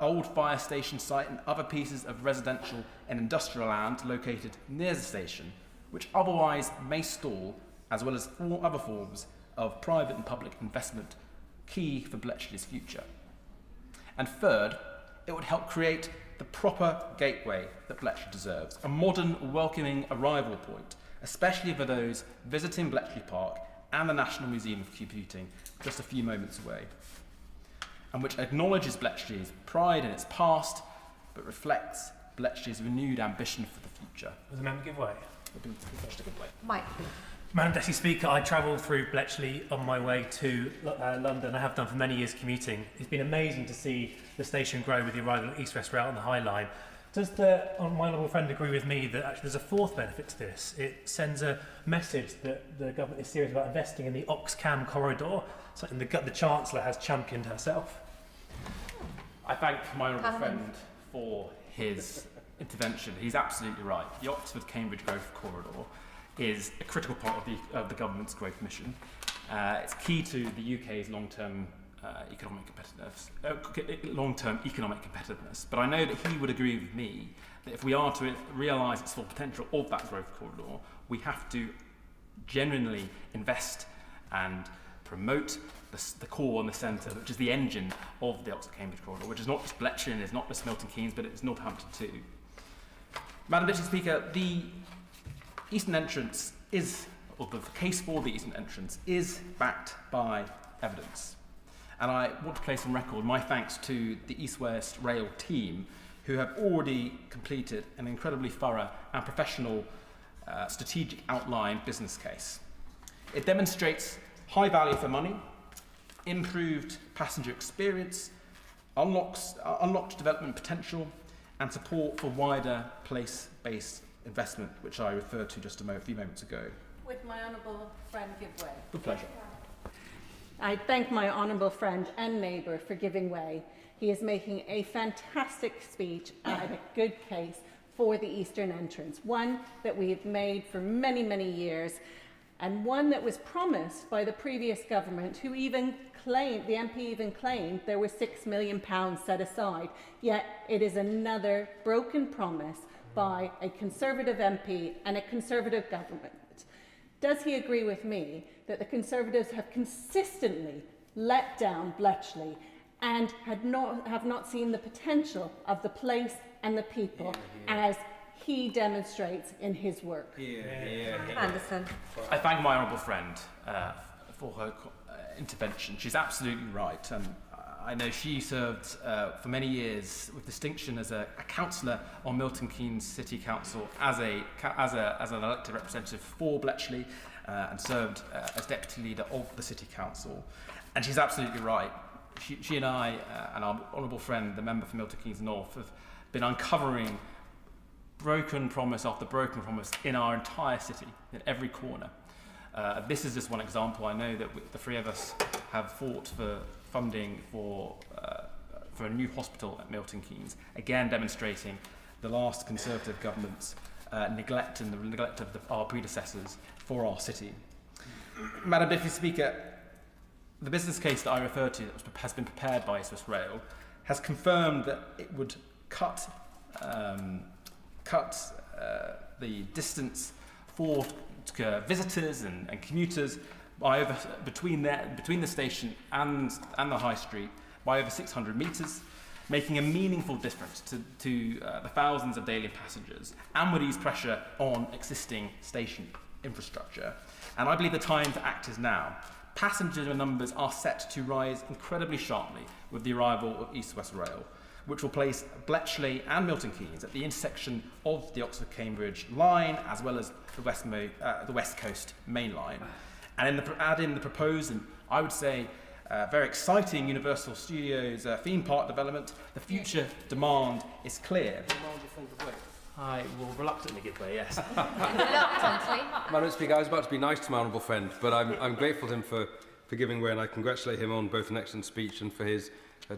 old fire station site and other pieces of residential and industrial land located near the station, which otherwise may stall, as well as all other forms of private and public investment key for Bletchley's future. And third, it would help create the proper gateway that Bletchley deserves, a modern, welcoming arrival point, especially for those visiting Bletchley Park and the National Museum of Computing just a few moments away, and which acknowledges Bletchley's pride in its past, but reflects Bletchley's renewed ambition for the future.
Does the member give way?
Mike, please.
Madam Deputy Speaker, I travel through Bletchley on my way to London. I have done for many years commuting. It's been amazing to see the station grow with the arrival of East West Rail on the High Line. Does my honourable friend agree with me that actually there's a fourth benefit to this? It sends a message that the government is serious about investing in the Oxcam corridor, something the Chancellor has championed herself.
I thank my honourable friend for his intervention. He's absolutely right. The Oxford-Cambridge Growth Corridor is a critical part of the government's growth mission. It's key to the UK's long-term economic competitiveness. But I know that he would agree with me that if we are to realise its full potential of that growth corridor, we have to genuinely invest and promote the core and the centre, which is the engine of the Oxford-Cambridge corridor, which is not just Bletchley and it's not just Milton Keynes, but it's Northampton too. Madam Deputy Speaker, the Eastern entrance or the case for the Eastern entrance is backed by evidence. And I want to place on record my thanks to the East West Rail team, who have already completed an incredibly thorough and professional strategic outline business case. It demonstrates high value for money, improved passenger experience, unlocked development potential, and support for wider place-based investment, which I referred to just a few moments ago.
Would my honourable friend give way?
With pleasure.
I thank my honourable friend and neighbour for giving way. He is making a fantastic speech and a good case for the Eastern entrance, one that we have made for many, many years, and one that was promised by the previous government, who even claimed, the MP even claimed there was £6 million set aside, yet it is another broken promise by a Conservative MP and a Conservative government. Does he agree with me that the Conservatives have consistently let down Bletchley and have not seen the potential of the place and the people as he demonstrates in his work?
Anderson.
I thank my honourable friend for her intervention. She's absolutely right. I know she served for many years with distinction as a councillor on Milton Keynes City Council as an elected representative for Bletchley and served as deputy leader of the City Council. And she's absolutely right. She and I and our honourable friend, the member for Milton Keynes North, have been uncovering broken promise after broken promise in our entire city, in every corner. This is just one example. I know that the three of us have fought for funding for a new hospital at Milton Keynes, again demonstrating the last Conservative government's neglect and the neglect of our predecessors for our city. Madam Deputy Speaker, the business case that I referred to that has been prepared by East West Rail has confirmed that it would cut the distance for visitors and commuters by between the station and the high street by over 600 metres, making a meaningful difference to the thousands of daily passengers and would ease pressure on existing station infrastructure. And I believe the time to act is now. Passenger numbers are set to rise incredibly sharply with the arrival of East West Rail, which will place Bletchley and Milton Keynes at the intersection of the Oxford-Cambridge line as well as the West Coast Main Line. And add in the proposed, and I would say very exciting Universal Studios theme park development, the future demand is clear. I will reluctantly give way, yes.
Reluctantly.
Madam Speaker, I was about to be nice to my honourable friend, but I'm grateful to him for giving way, and I congratulate him on both an excellent speech and for his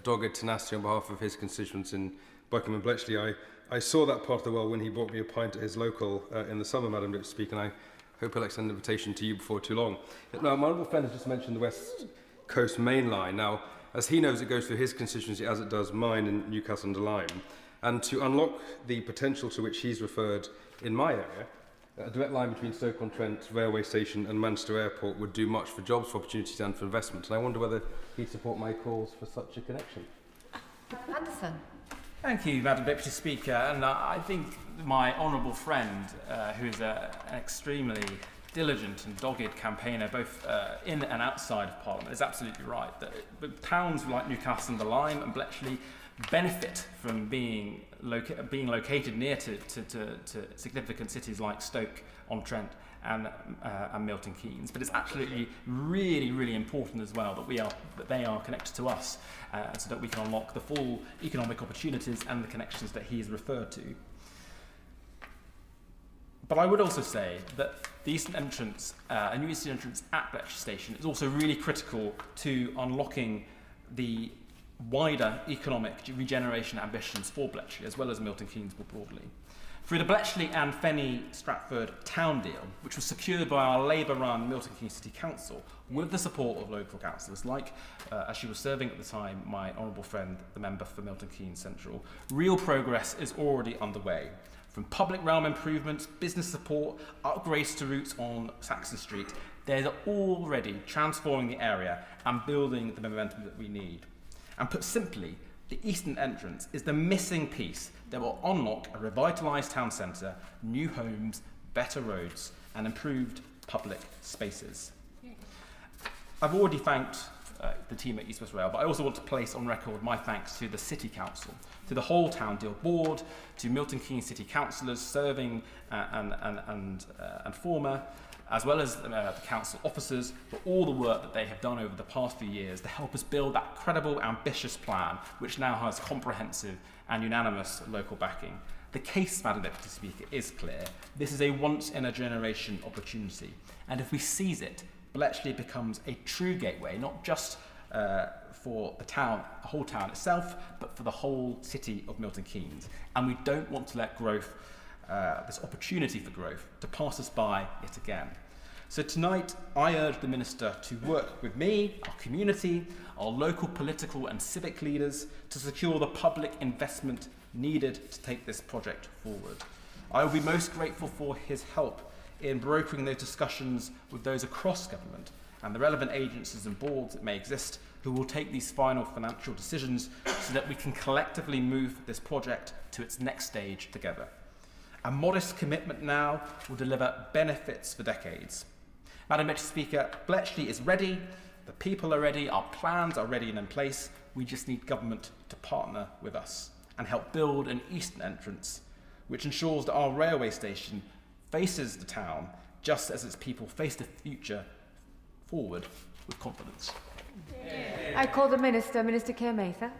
dogged tenacity on behalf of his constituents in Buckingham and Bletchley. I saw that part of the world when he brought me a pint at his local in the summer, Madam Deputy Speaker, and I hope he'll extend an invitation to you before too long. Now, my honourable friend has just mentioned the West Coast Main Line. Now, as he knows, it goes through his constituency as it does mine in Newcastle-under-Lyme. And to unlock the potential to which he's referred in my area, a direct line between Stoke-on-Trent railway station and Manchester Airport would do much for jobs, for opportunities and for investment. And I wonder whether he'd support my calls for such a connection.
Anderson.
Thank you, Madam Deputy Speaker. And I think my honourable friend, who is an extremely diligent and dogged campaigner, both in and outside of Parliament, is absolutely right. That towns like Newcastle-under-Lyme and Bletchley benefit from being located near to significant cities like Stoke-on-Trent and Milton Keynes. But it's absolutely really important as well that they are connected to us, so that we can unlock the full economic opportunities and the connections that he has referred to. But I would also say that the eastern entrance, a new eastern entrance at Bletchley Station, is also really critical to unlocking the wider economic regeneration ambitions for Bletchley, as well as Milton Keynes more broadly. Through the Bletchley and Fenny Stratford town deal, which was secured by our Labour-run Milton Keynes City Council, with the support of local councillors, like, as she was serving at the time, my honourable friend, the member for Milton Keynes Central, real progress is already underway. From public realm improvements, business support, upgrades to routes on Saxon Street, they're already transforming the area and building the momentum that we need. And put simply, the eastern entrance is the missing piece that will unlock a revitalised town centre, new homes, better roads and improved public spaces. I've already thanked the team at East West Rail, but I also want to place on record my thanks to the City Council, to the whole Town Deal Board, to Milton Keynes City Councillors serving and former, as well as the council officers, for all the work that they have done over the past few years to help us build that credible, ambitious plan, which now has comprehensive and unanimous local backing. The case, Madam Deputy Speaker, is clear. This is a once-in-a-generation opportunity, and if we seize it, Bletchley becomes a true gateway, not just for the town, the whole town itself, but for the whole city of Milton Keynes. And we don't want to let growth, this opportunity for growth, to pass us by yet again. So tonight, I urge the Minister to work with me, our community, our local political and civic leaders to secure the public investment needed to take this project forward. I will be most grateful for his help in brokering those discussions with those across government and the relevant agencies and boards that may exist who will take these final financial decisions so that we can collectively move this project to its next stage together. A modest commitment now will deliver benefits for decades. Madam Deputy Speaker, Bletchley is ready, the people are ready, our plans are ready and in place. We just need government to partner with us and help build an eastern entrance which ensures that our railway station faces the town just as its people face the future forward with confidence.
I call the Minister, Minister Keir Starmer.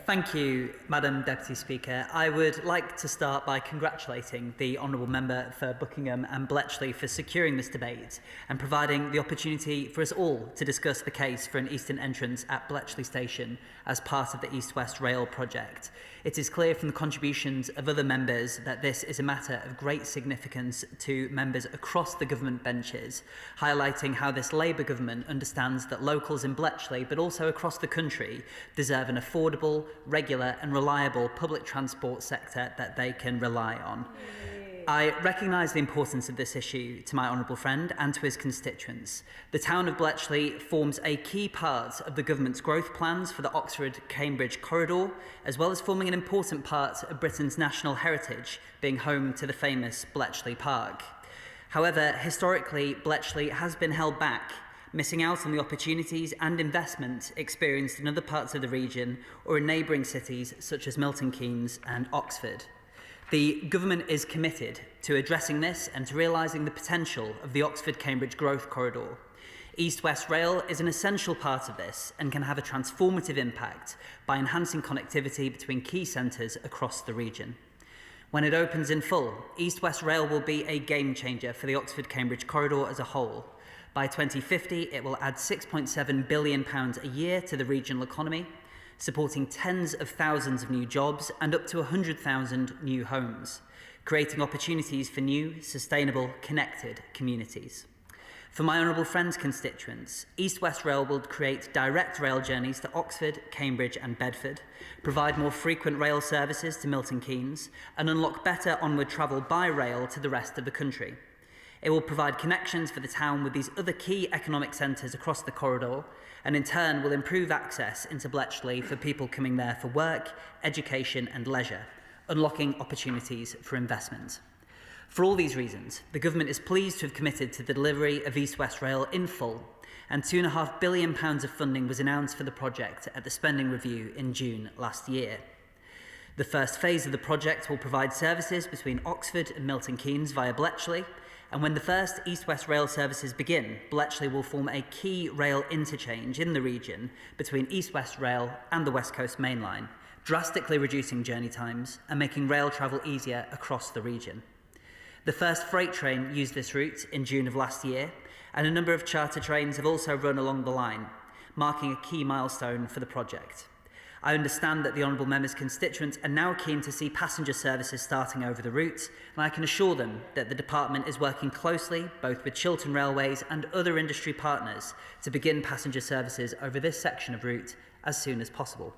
Thank you, Madam Deputy Speaker. I would like to start by congratulating the Honourable Member for Buckingham and Bletchley for securing this debate and providing the opportunity for us all to discuss the case for an eastern entrance at Bletchley Station as part of the East West Rail project. It is clear from the contributions of other members that this is a matter of great significance to members across the government benches, highlighting how this Labour government understands that locals in Bletchley, but also across the country, deserve an affordable, regular and reliable public transport sector that they can rely on. I recognise the importance of this issue to my honourable friend and to his constituents. The town of Bletchley forms a key part of the government's growth plans for the Oxford-Cambridge corridor, as well as forming an important part of Britain's national heritage, being home to the famous Bletchley Park. However, historically, Bletchley has been held back, missing out on the opportunities and investment experienced in other parts of the region or in neighbouring cities such as Milton Keynes and Oxford. The government is committed to addressing this and to realising the potential of the Oxford-Cambridge growth corridor. East-West Rail is an essential part of this and can have a transformative impact by enhancing connectivity between key centres across the region. When it opens in full, East-West Rail will be a game changer for the Oxford-Cambridge corridor as a whole. By 2050, it will add £6.7 billion a year to the regional economy, supporting tens of thousands of new jobs and up to 100,000 new homes, creating opportunities for new, sustainable, connected communities. For my honourable friends' constituents, East-West Rail will create direct rail journeys to Oxford, Cambridge and Bedford, provide more frequent rail services to Milton Keynes and unlock better onward travel by rail to the rest of the country. It will provide connections for the town with these other key economic centres across the corridor and in turn will improve access into Bletchley for people coming there for work, education and leisure, unlocking opportunities for investment. For all these reasons, the Government is pleased to have committed to the delivery of East-West Rail in full, and £2.5 billion of funding was announced for the project at the spending review in June last year. The first phase of the project will provide services between Oxford and Milton Keynes via Bletchley, and when the first East-West Rail services begin, Bletchley will form a key rail interchange in the region between East-West Rail and the West Coast Main Line, drastically reducing journey times and making rail travel easier across the region. The first freight train used this route in June of last year, and a number of charter trains have also run along the line, marking a key milestone for the project. I understand that the Honourable Member's constituents are now keen to see passenger services starting over the route, and I can assure them that the Department is working closely both with Chiltern Railways and other industry partners to begin passenger services over this section of route as soon as possible.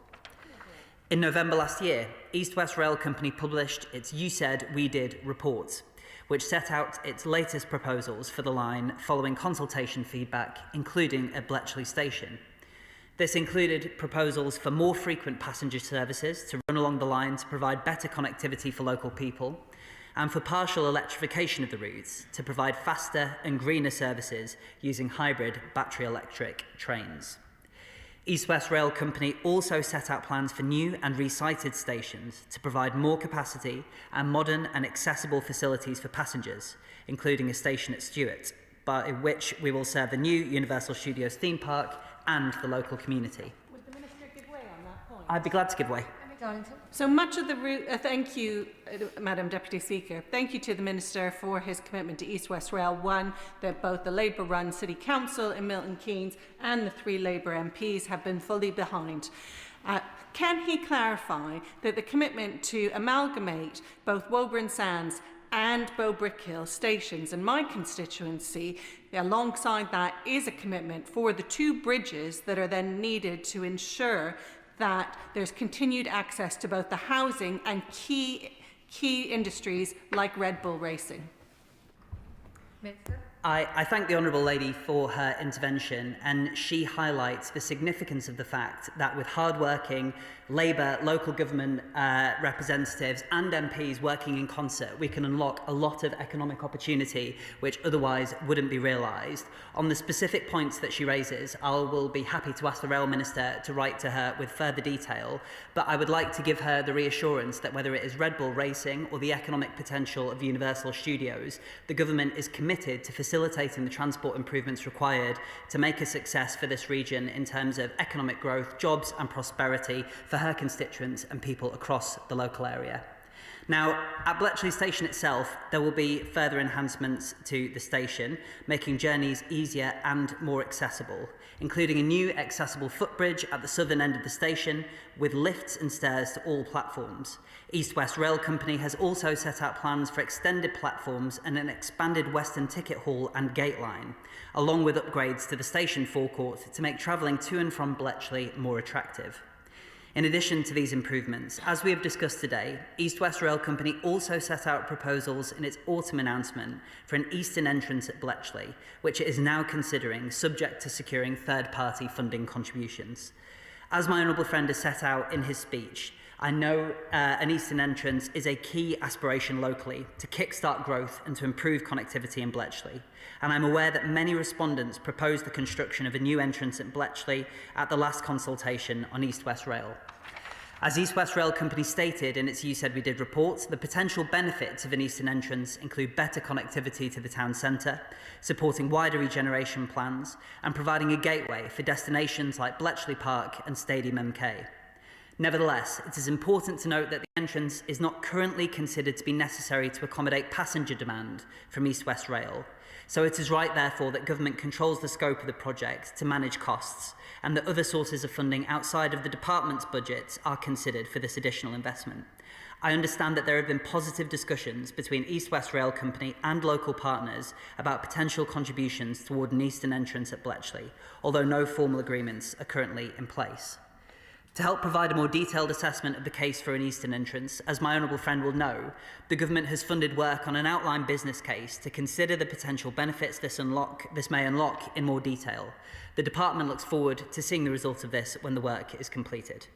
In November last year, East-West Rail Company published its You Said, We Did report, which set out its latest proposals for the line following consultation feedback, including at Bletchley Station. This included proposals for more frequent passenger services to run along the line to provide better connectivity for local people, and for partial electrification of the routes to provide faster and greener services using hybrid battery electric trains. East-West Rail Company also set out plans for new and resited stations to provide more capacity and modern and accessible facilities for passengers, including a station at Stewart, by which we will serve the new Universal Studios theme park and the local community.
Would the Minister give way on that point?
I'd be glad to give way.
So much of the route, thank you, Madam Deputy Speaker. Thank you to the Minister for his commitment to East-West Rail. One, that both the Labour-run City Council in Milton Keynes and the 3 Labour MPs have been fully behind. Can he clarify that the commitment to amalgamate both Woburn Sands and Bow Brickhill stations in my constituency, alongside that is a commitment for the 2 bridges that are then needed to ensure that there's continued access to both the housing and key industries like Red Bull Racing?
Minister?
I thank the Honourable Lady for her intervention, and she highlights the significance of the fact that with hard-working Labour local government representatives and MPs working in concert, we can unlock a lot of economic opportunity which otherwise wouldn't be realised. On the specific points that she raises, I will be happy to ask the Rail Minister to write to her with further detail, but I would like to give her the reassurance that whether it is Red Bull Racing or the economic potential of Universal Studios, the government is committed to facilitating the transport improvements required to make a success for this region in terms of economic growth, jobs and prosperity for her constituents and people across the local area. Now, at Bletchley Station itself, there will be further enhancements to the station, making journeys easier and more accessible, including a new accessible footbridge at the southern end of the station with lifts and stairs to all platforms. East-West Rail Company has also set out plans for extended platforms and an expanded Western Ticket Hall and gate line, along with upgrades to the station forecourt to make travelling to and from Bletchley more attractive. In addition to these improvements, as we have discussed today, East-West Rail Company also set out proposals in its autumn announcement for an eastern entrance at Bletchley, which it is now considering subject to securing third-party funding contributions. As my honourable friend has set out in his speech, I know an eastern entrance is a key aspiration locally to kickstart growth and to improve connectivity in Bletchley. And I'm aware that many respondents proposed the construction of a new entrance at Bletchley at the last consultation on East-West Rail. As East West Rail Company stated in its You Said We Did report, the potential benefits of an eastern entrance include better connectivity to the town centre, supporting wider regeneration plans, and providing a gateway for destinations like Bletchley Park and Stadium MK. Nevertheless, it is important to note that the entrance is not currently considered to be necessary to accommodate passenger demand from East West Rail. So it is right, therefore, that government controls the scope of the project to manage costs, and that other sources of funding outside of the department's budgets are considered for this additional investment. I understand that there have been positive discussions between East West Rail Company and local partners about potential contributions toward an eastern entrance at Bletchley, although no formal agreements are currently in place. To help provide a more detailed assessment of the case for an eastern entrance, as my honourable friend will know, the government has funded work on an outline business case to consider the potential benefits this may unlock in more detail. The department looks forward to seeing the result of this when the work is completed.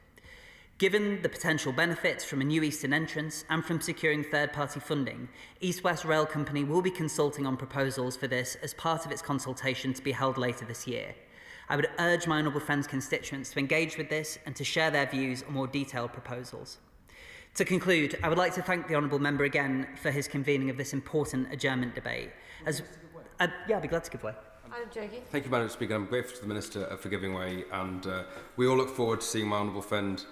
Given the potential benefits from a new eastern entrance and from securing third-party funding, East West Rail Company will be consulting on proposals for this as part of its consultation to be held later this year. I would urge my honourable friends' constituents to engage with this and to share their views on more detailed proposals. To conclude, I would like to thank the honourable member again for his convening of this important adjournment debate. Yeah, I'd be glad to give way.
Thank you, Madam Speaker. I'm grateful to the Minister for giving way, and we all look forward to seeing my honourable friend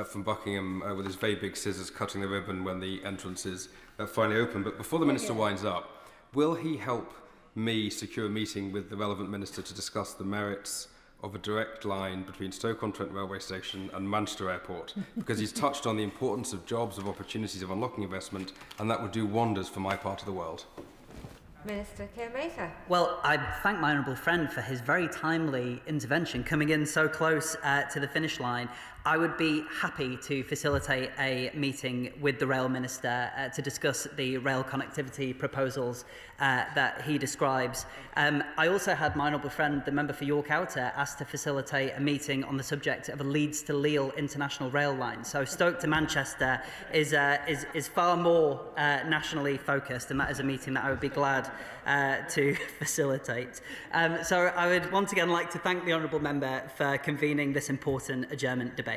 from Buckingham with his very big scissors cutting the ribbon when the entrance is finally open. But before the Minister winds up, will he help me secure a meeting with the relevant Minister to discuss the merits of a direct line between Stoke-on-Trent railway station and Manchester Airport? Because he's touched on the importance of jobs, of opportunities, of unlocking investment, and that would do wonders for my part of the world.
Minister Keir Starmer.
Well, I thank my honourable friend for his very timely intervention, coming in so close to the finish line. I would be happy to facilitate a meeting with the Rail Minister to discuss the rail connectivity proposals that he describes. I also had my honourable friend, the member for York Outer, asked to facilitate a meeting on the subject of a Leeds to Lille international rail line. So Stoke to Manchester is far more nationally focused, and that is a meeting that I would be glad to facilitate. So I would once again like to thank the honourable member for convening this important adjournment debate,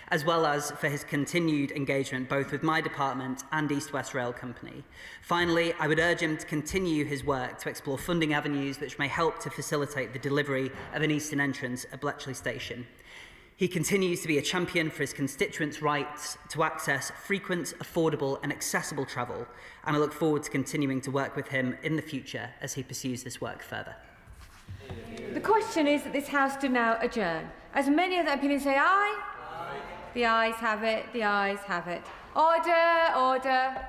as well as for his continued engagement both with my department and East West Rail Company. Finally, I would urge him to continue his work to explore funding avenues which may help to facilitate the delivery of an eastern entrance at Bletchley Station. He continues to be a champion for his constituents' rights to access frequent, affordable and accessible travel, and I look forward to continuing to work with him in the future as he pursues this work further.
The question is that this House do now adjourn. As many of the opinions say aye. The ayes have it, the ayes have it. Order, order.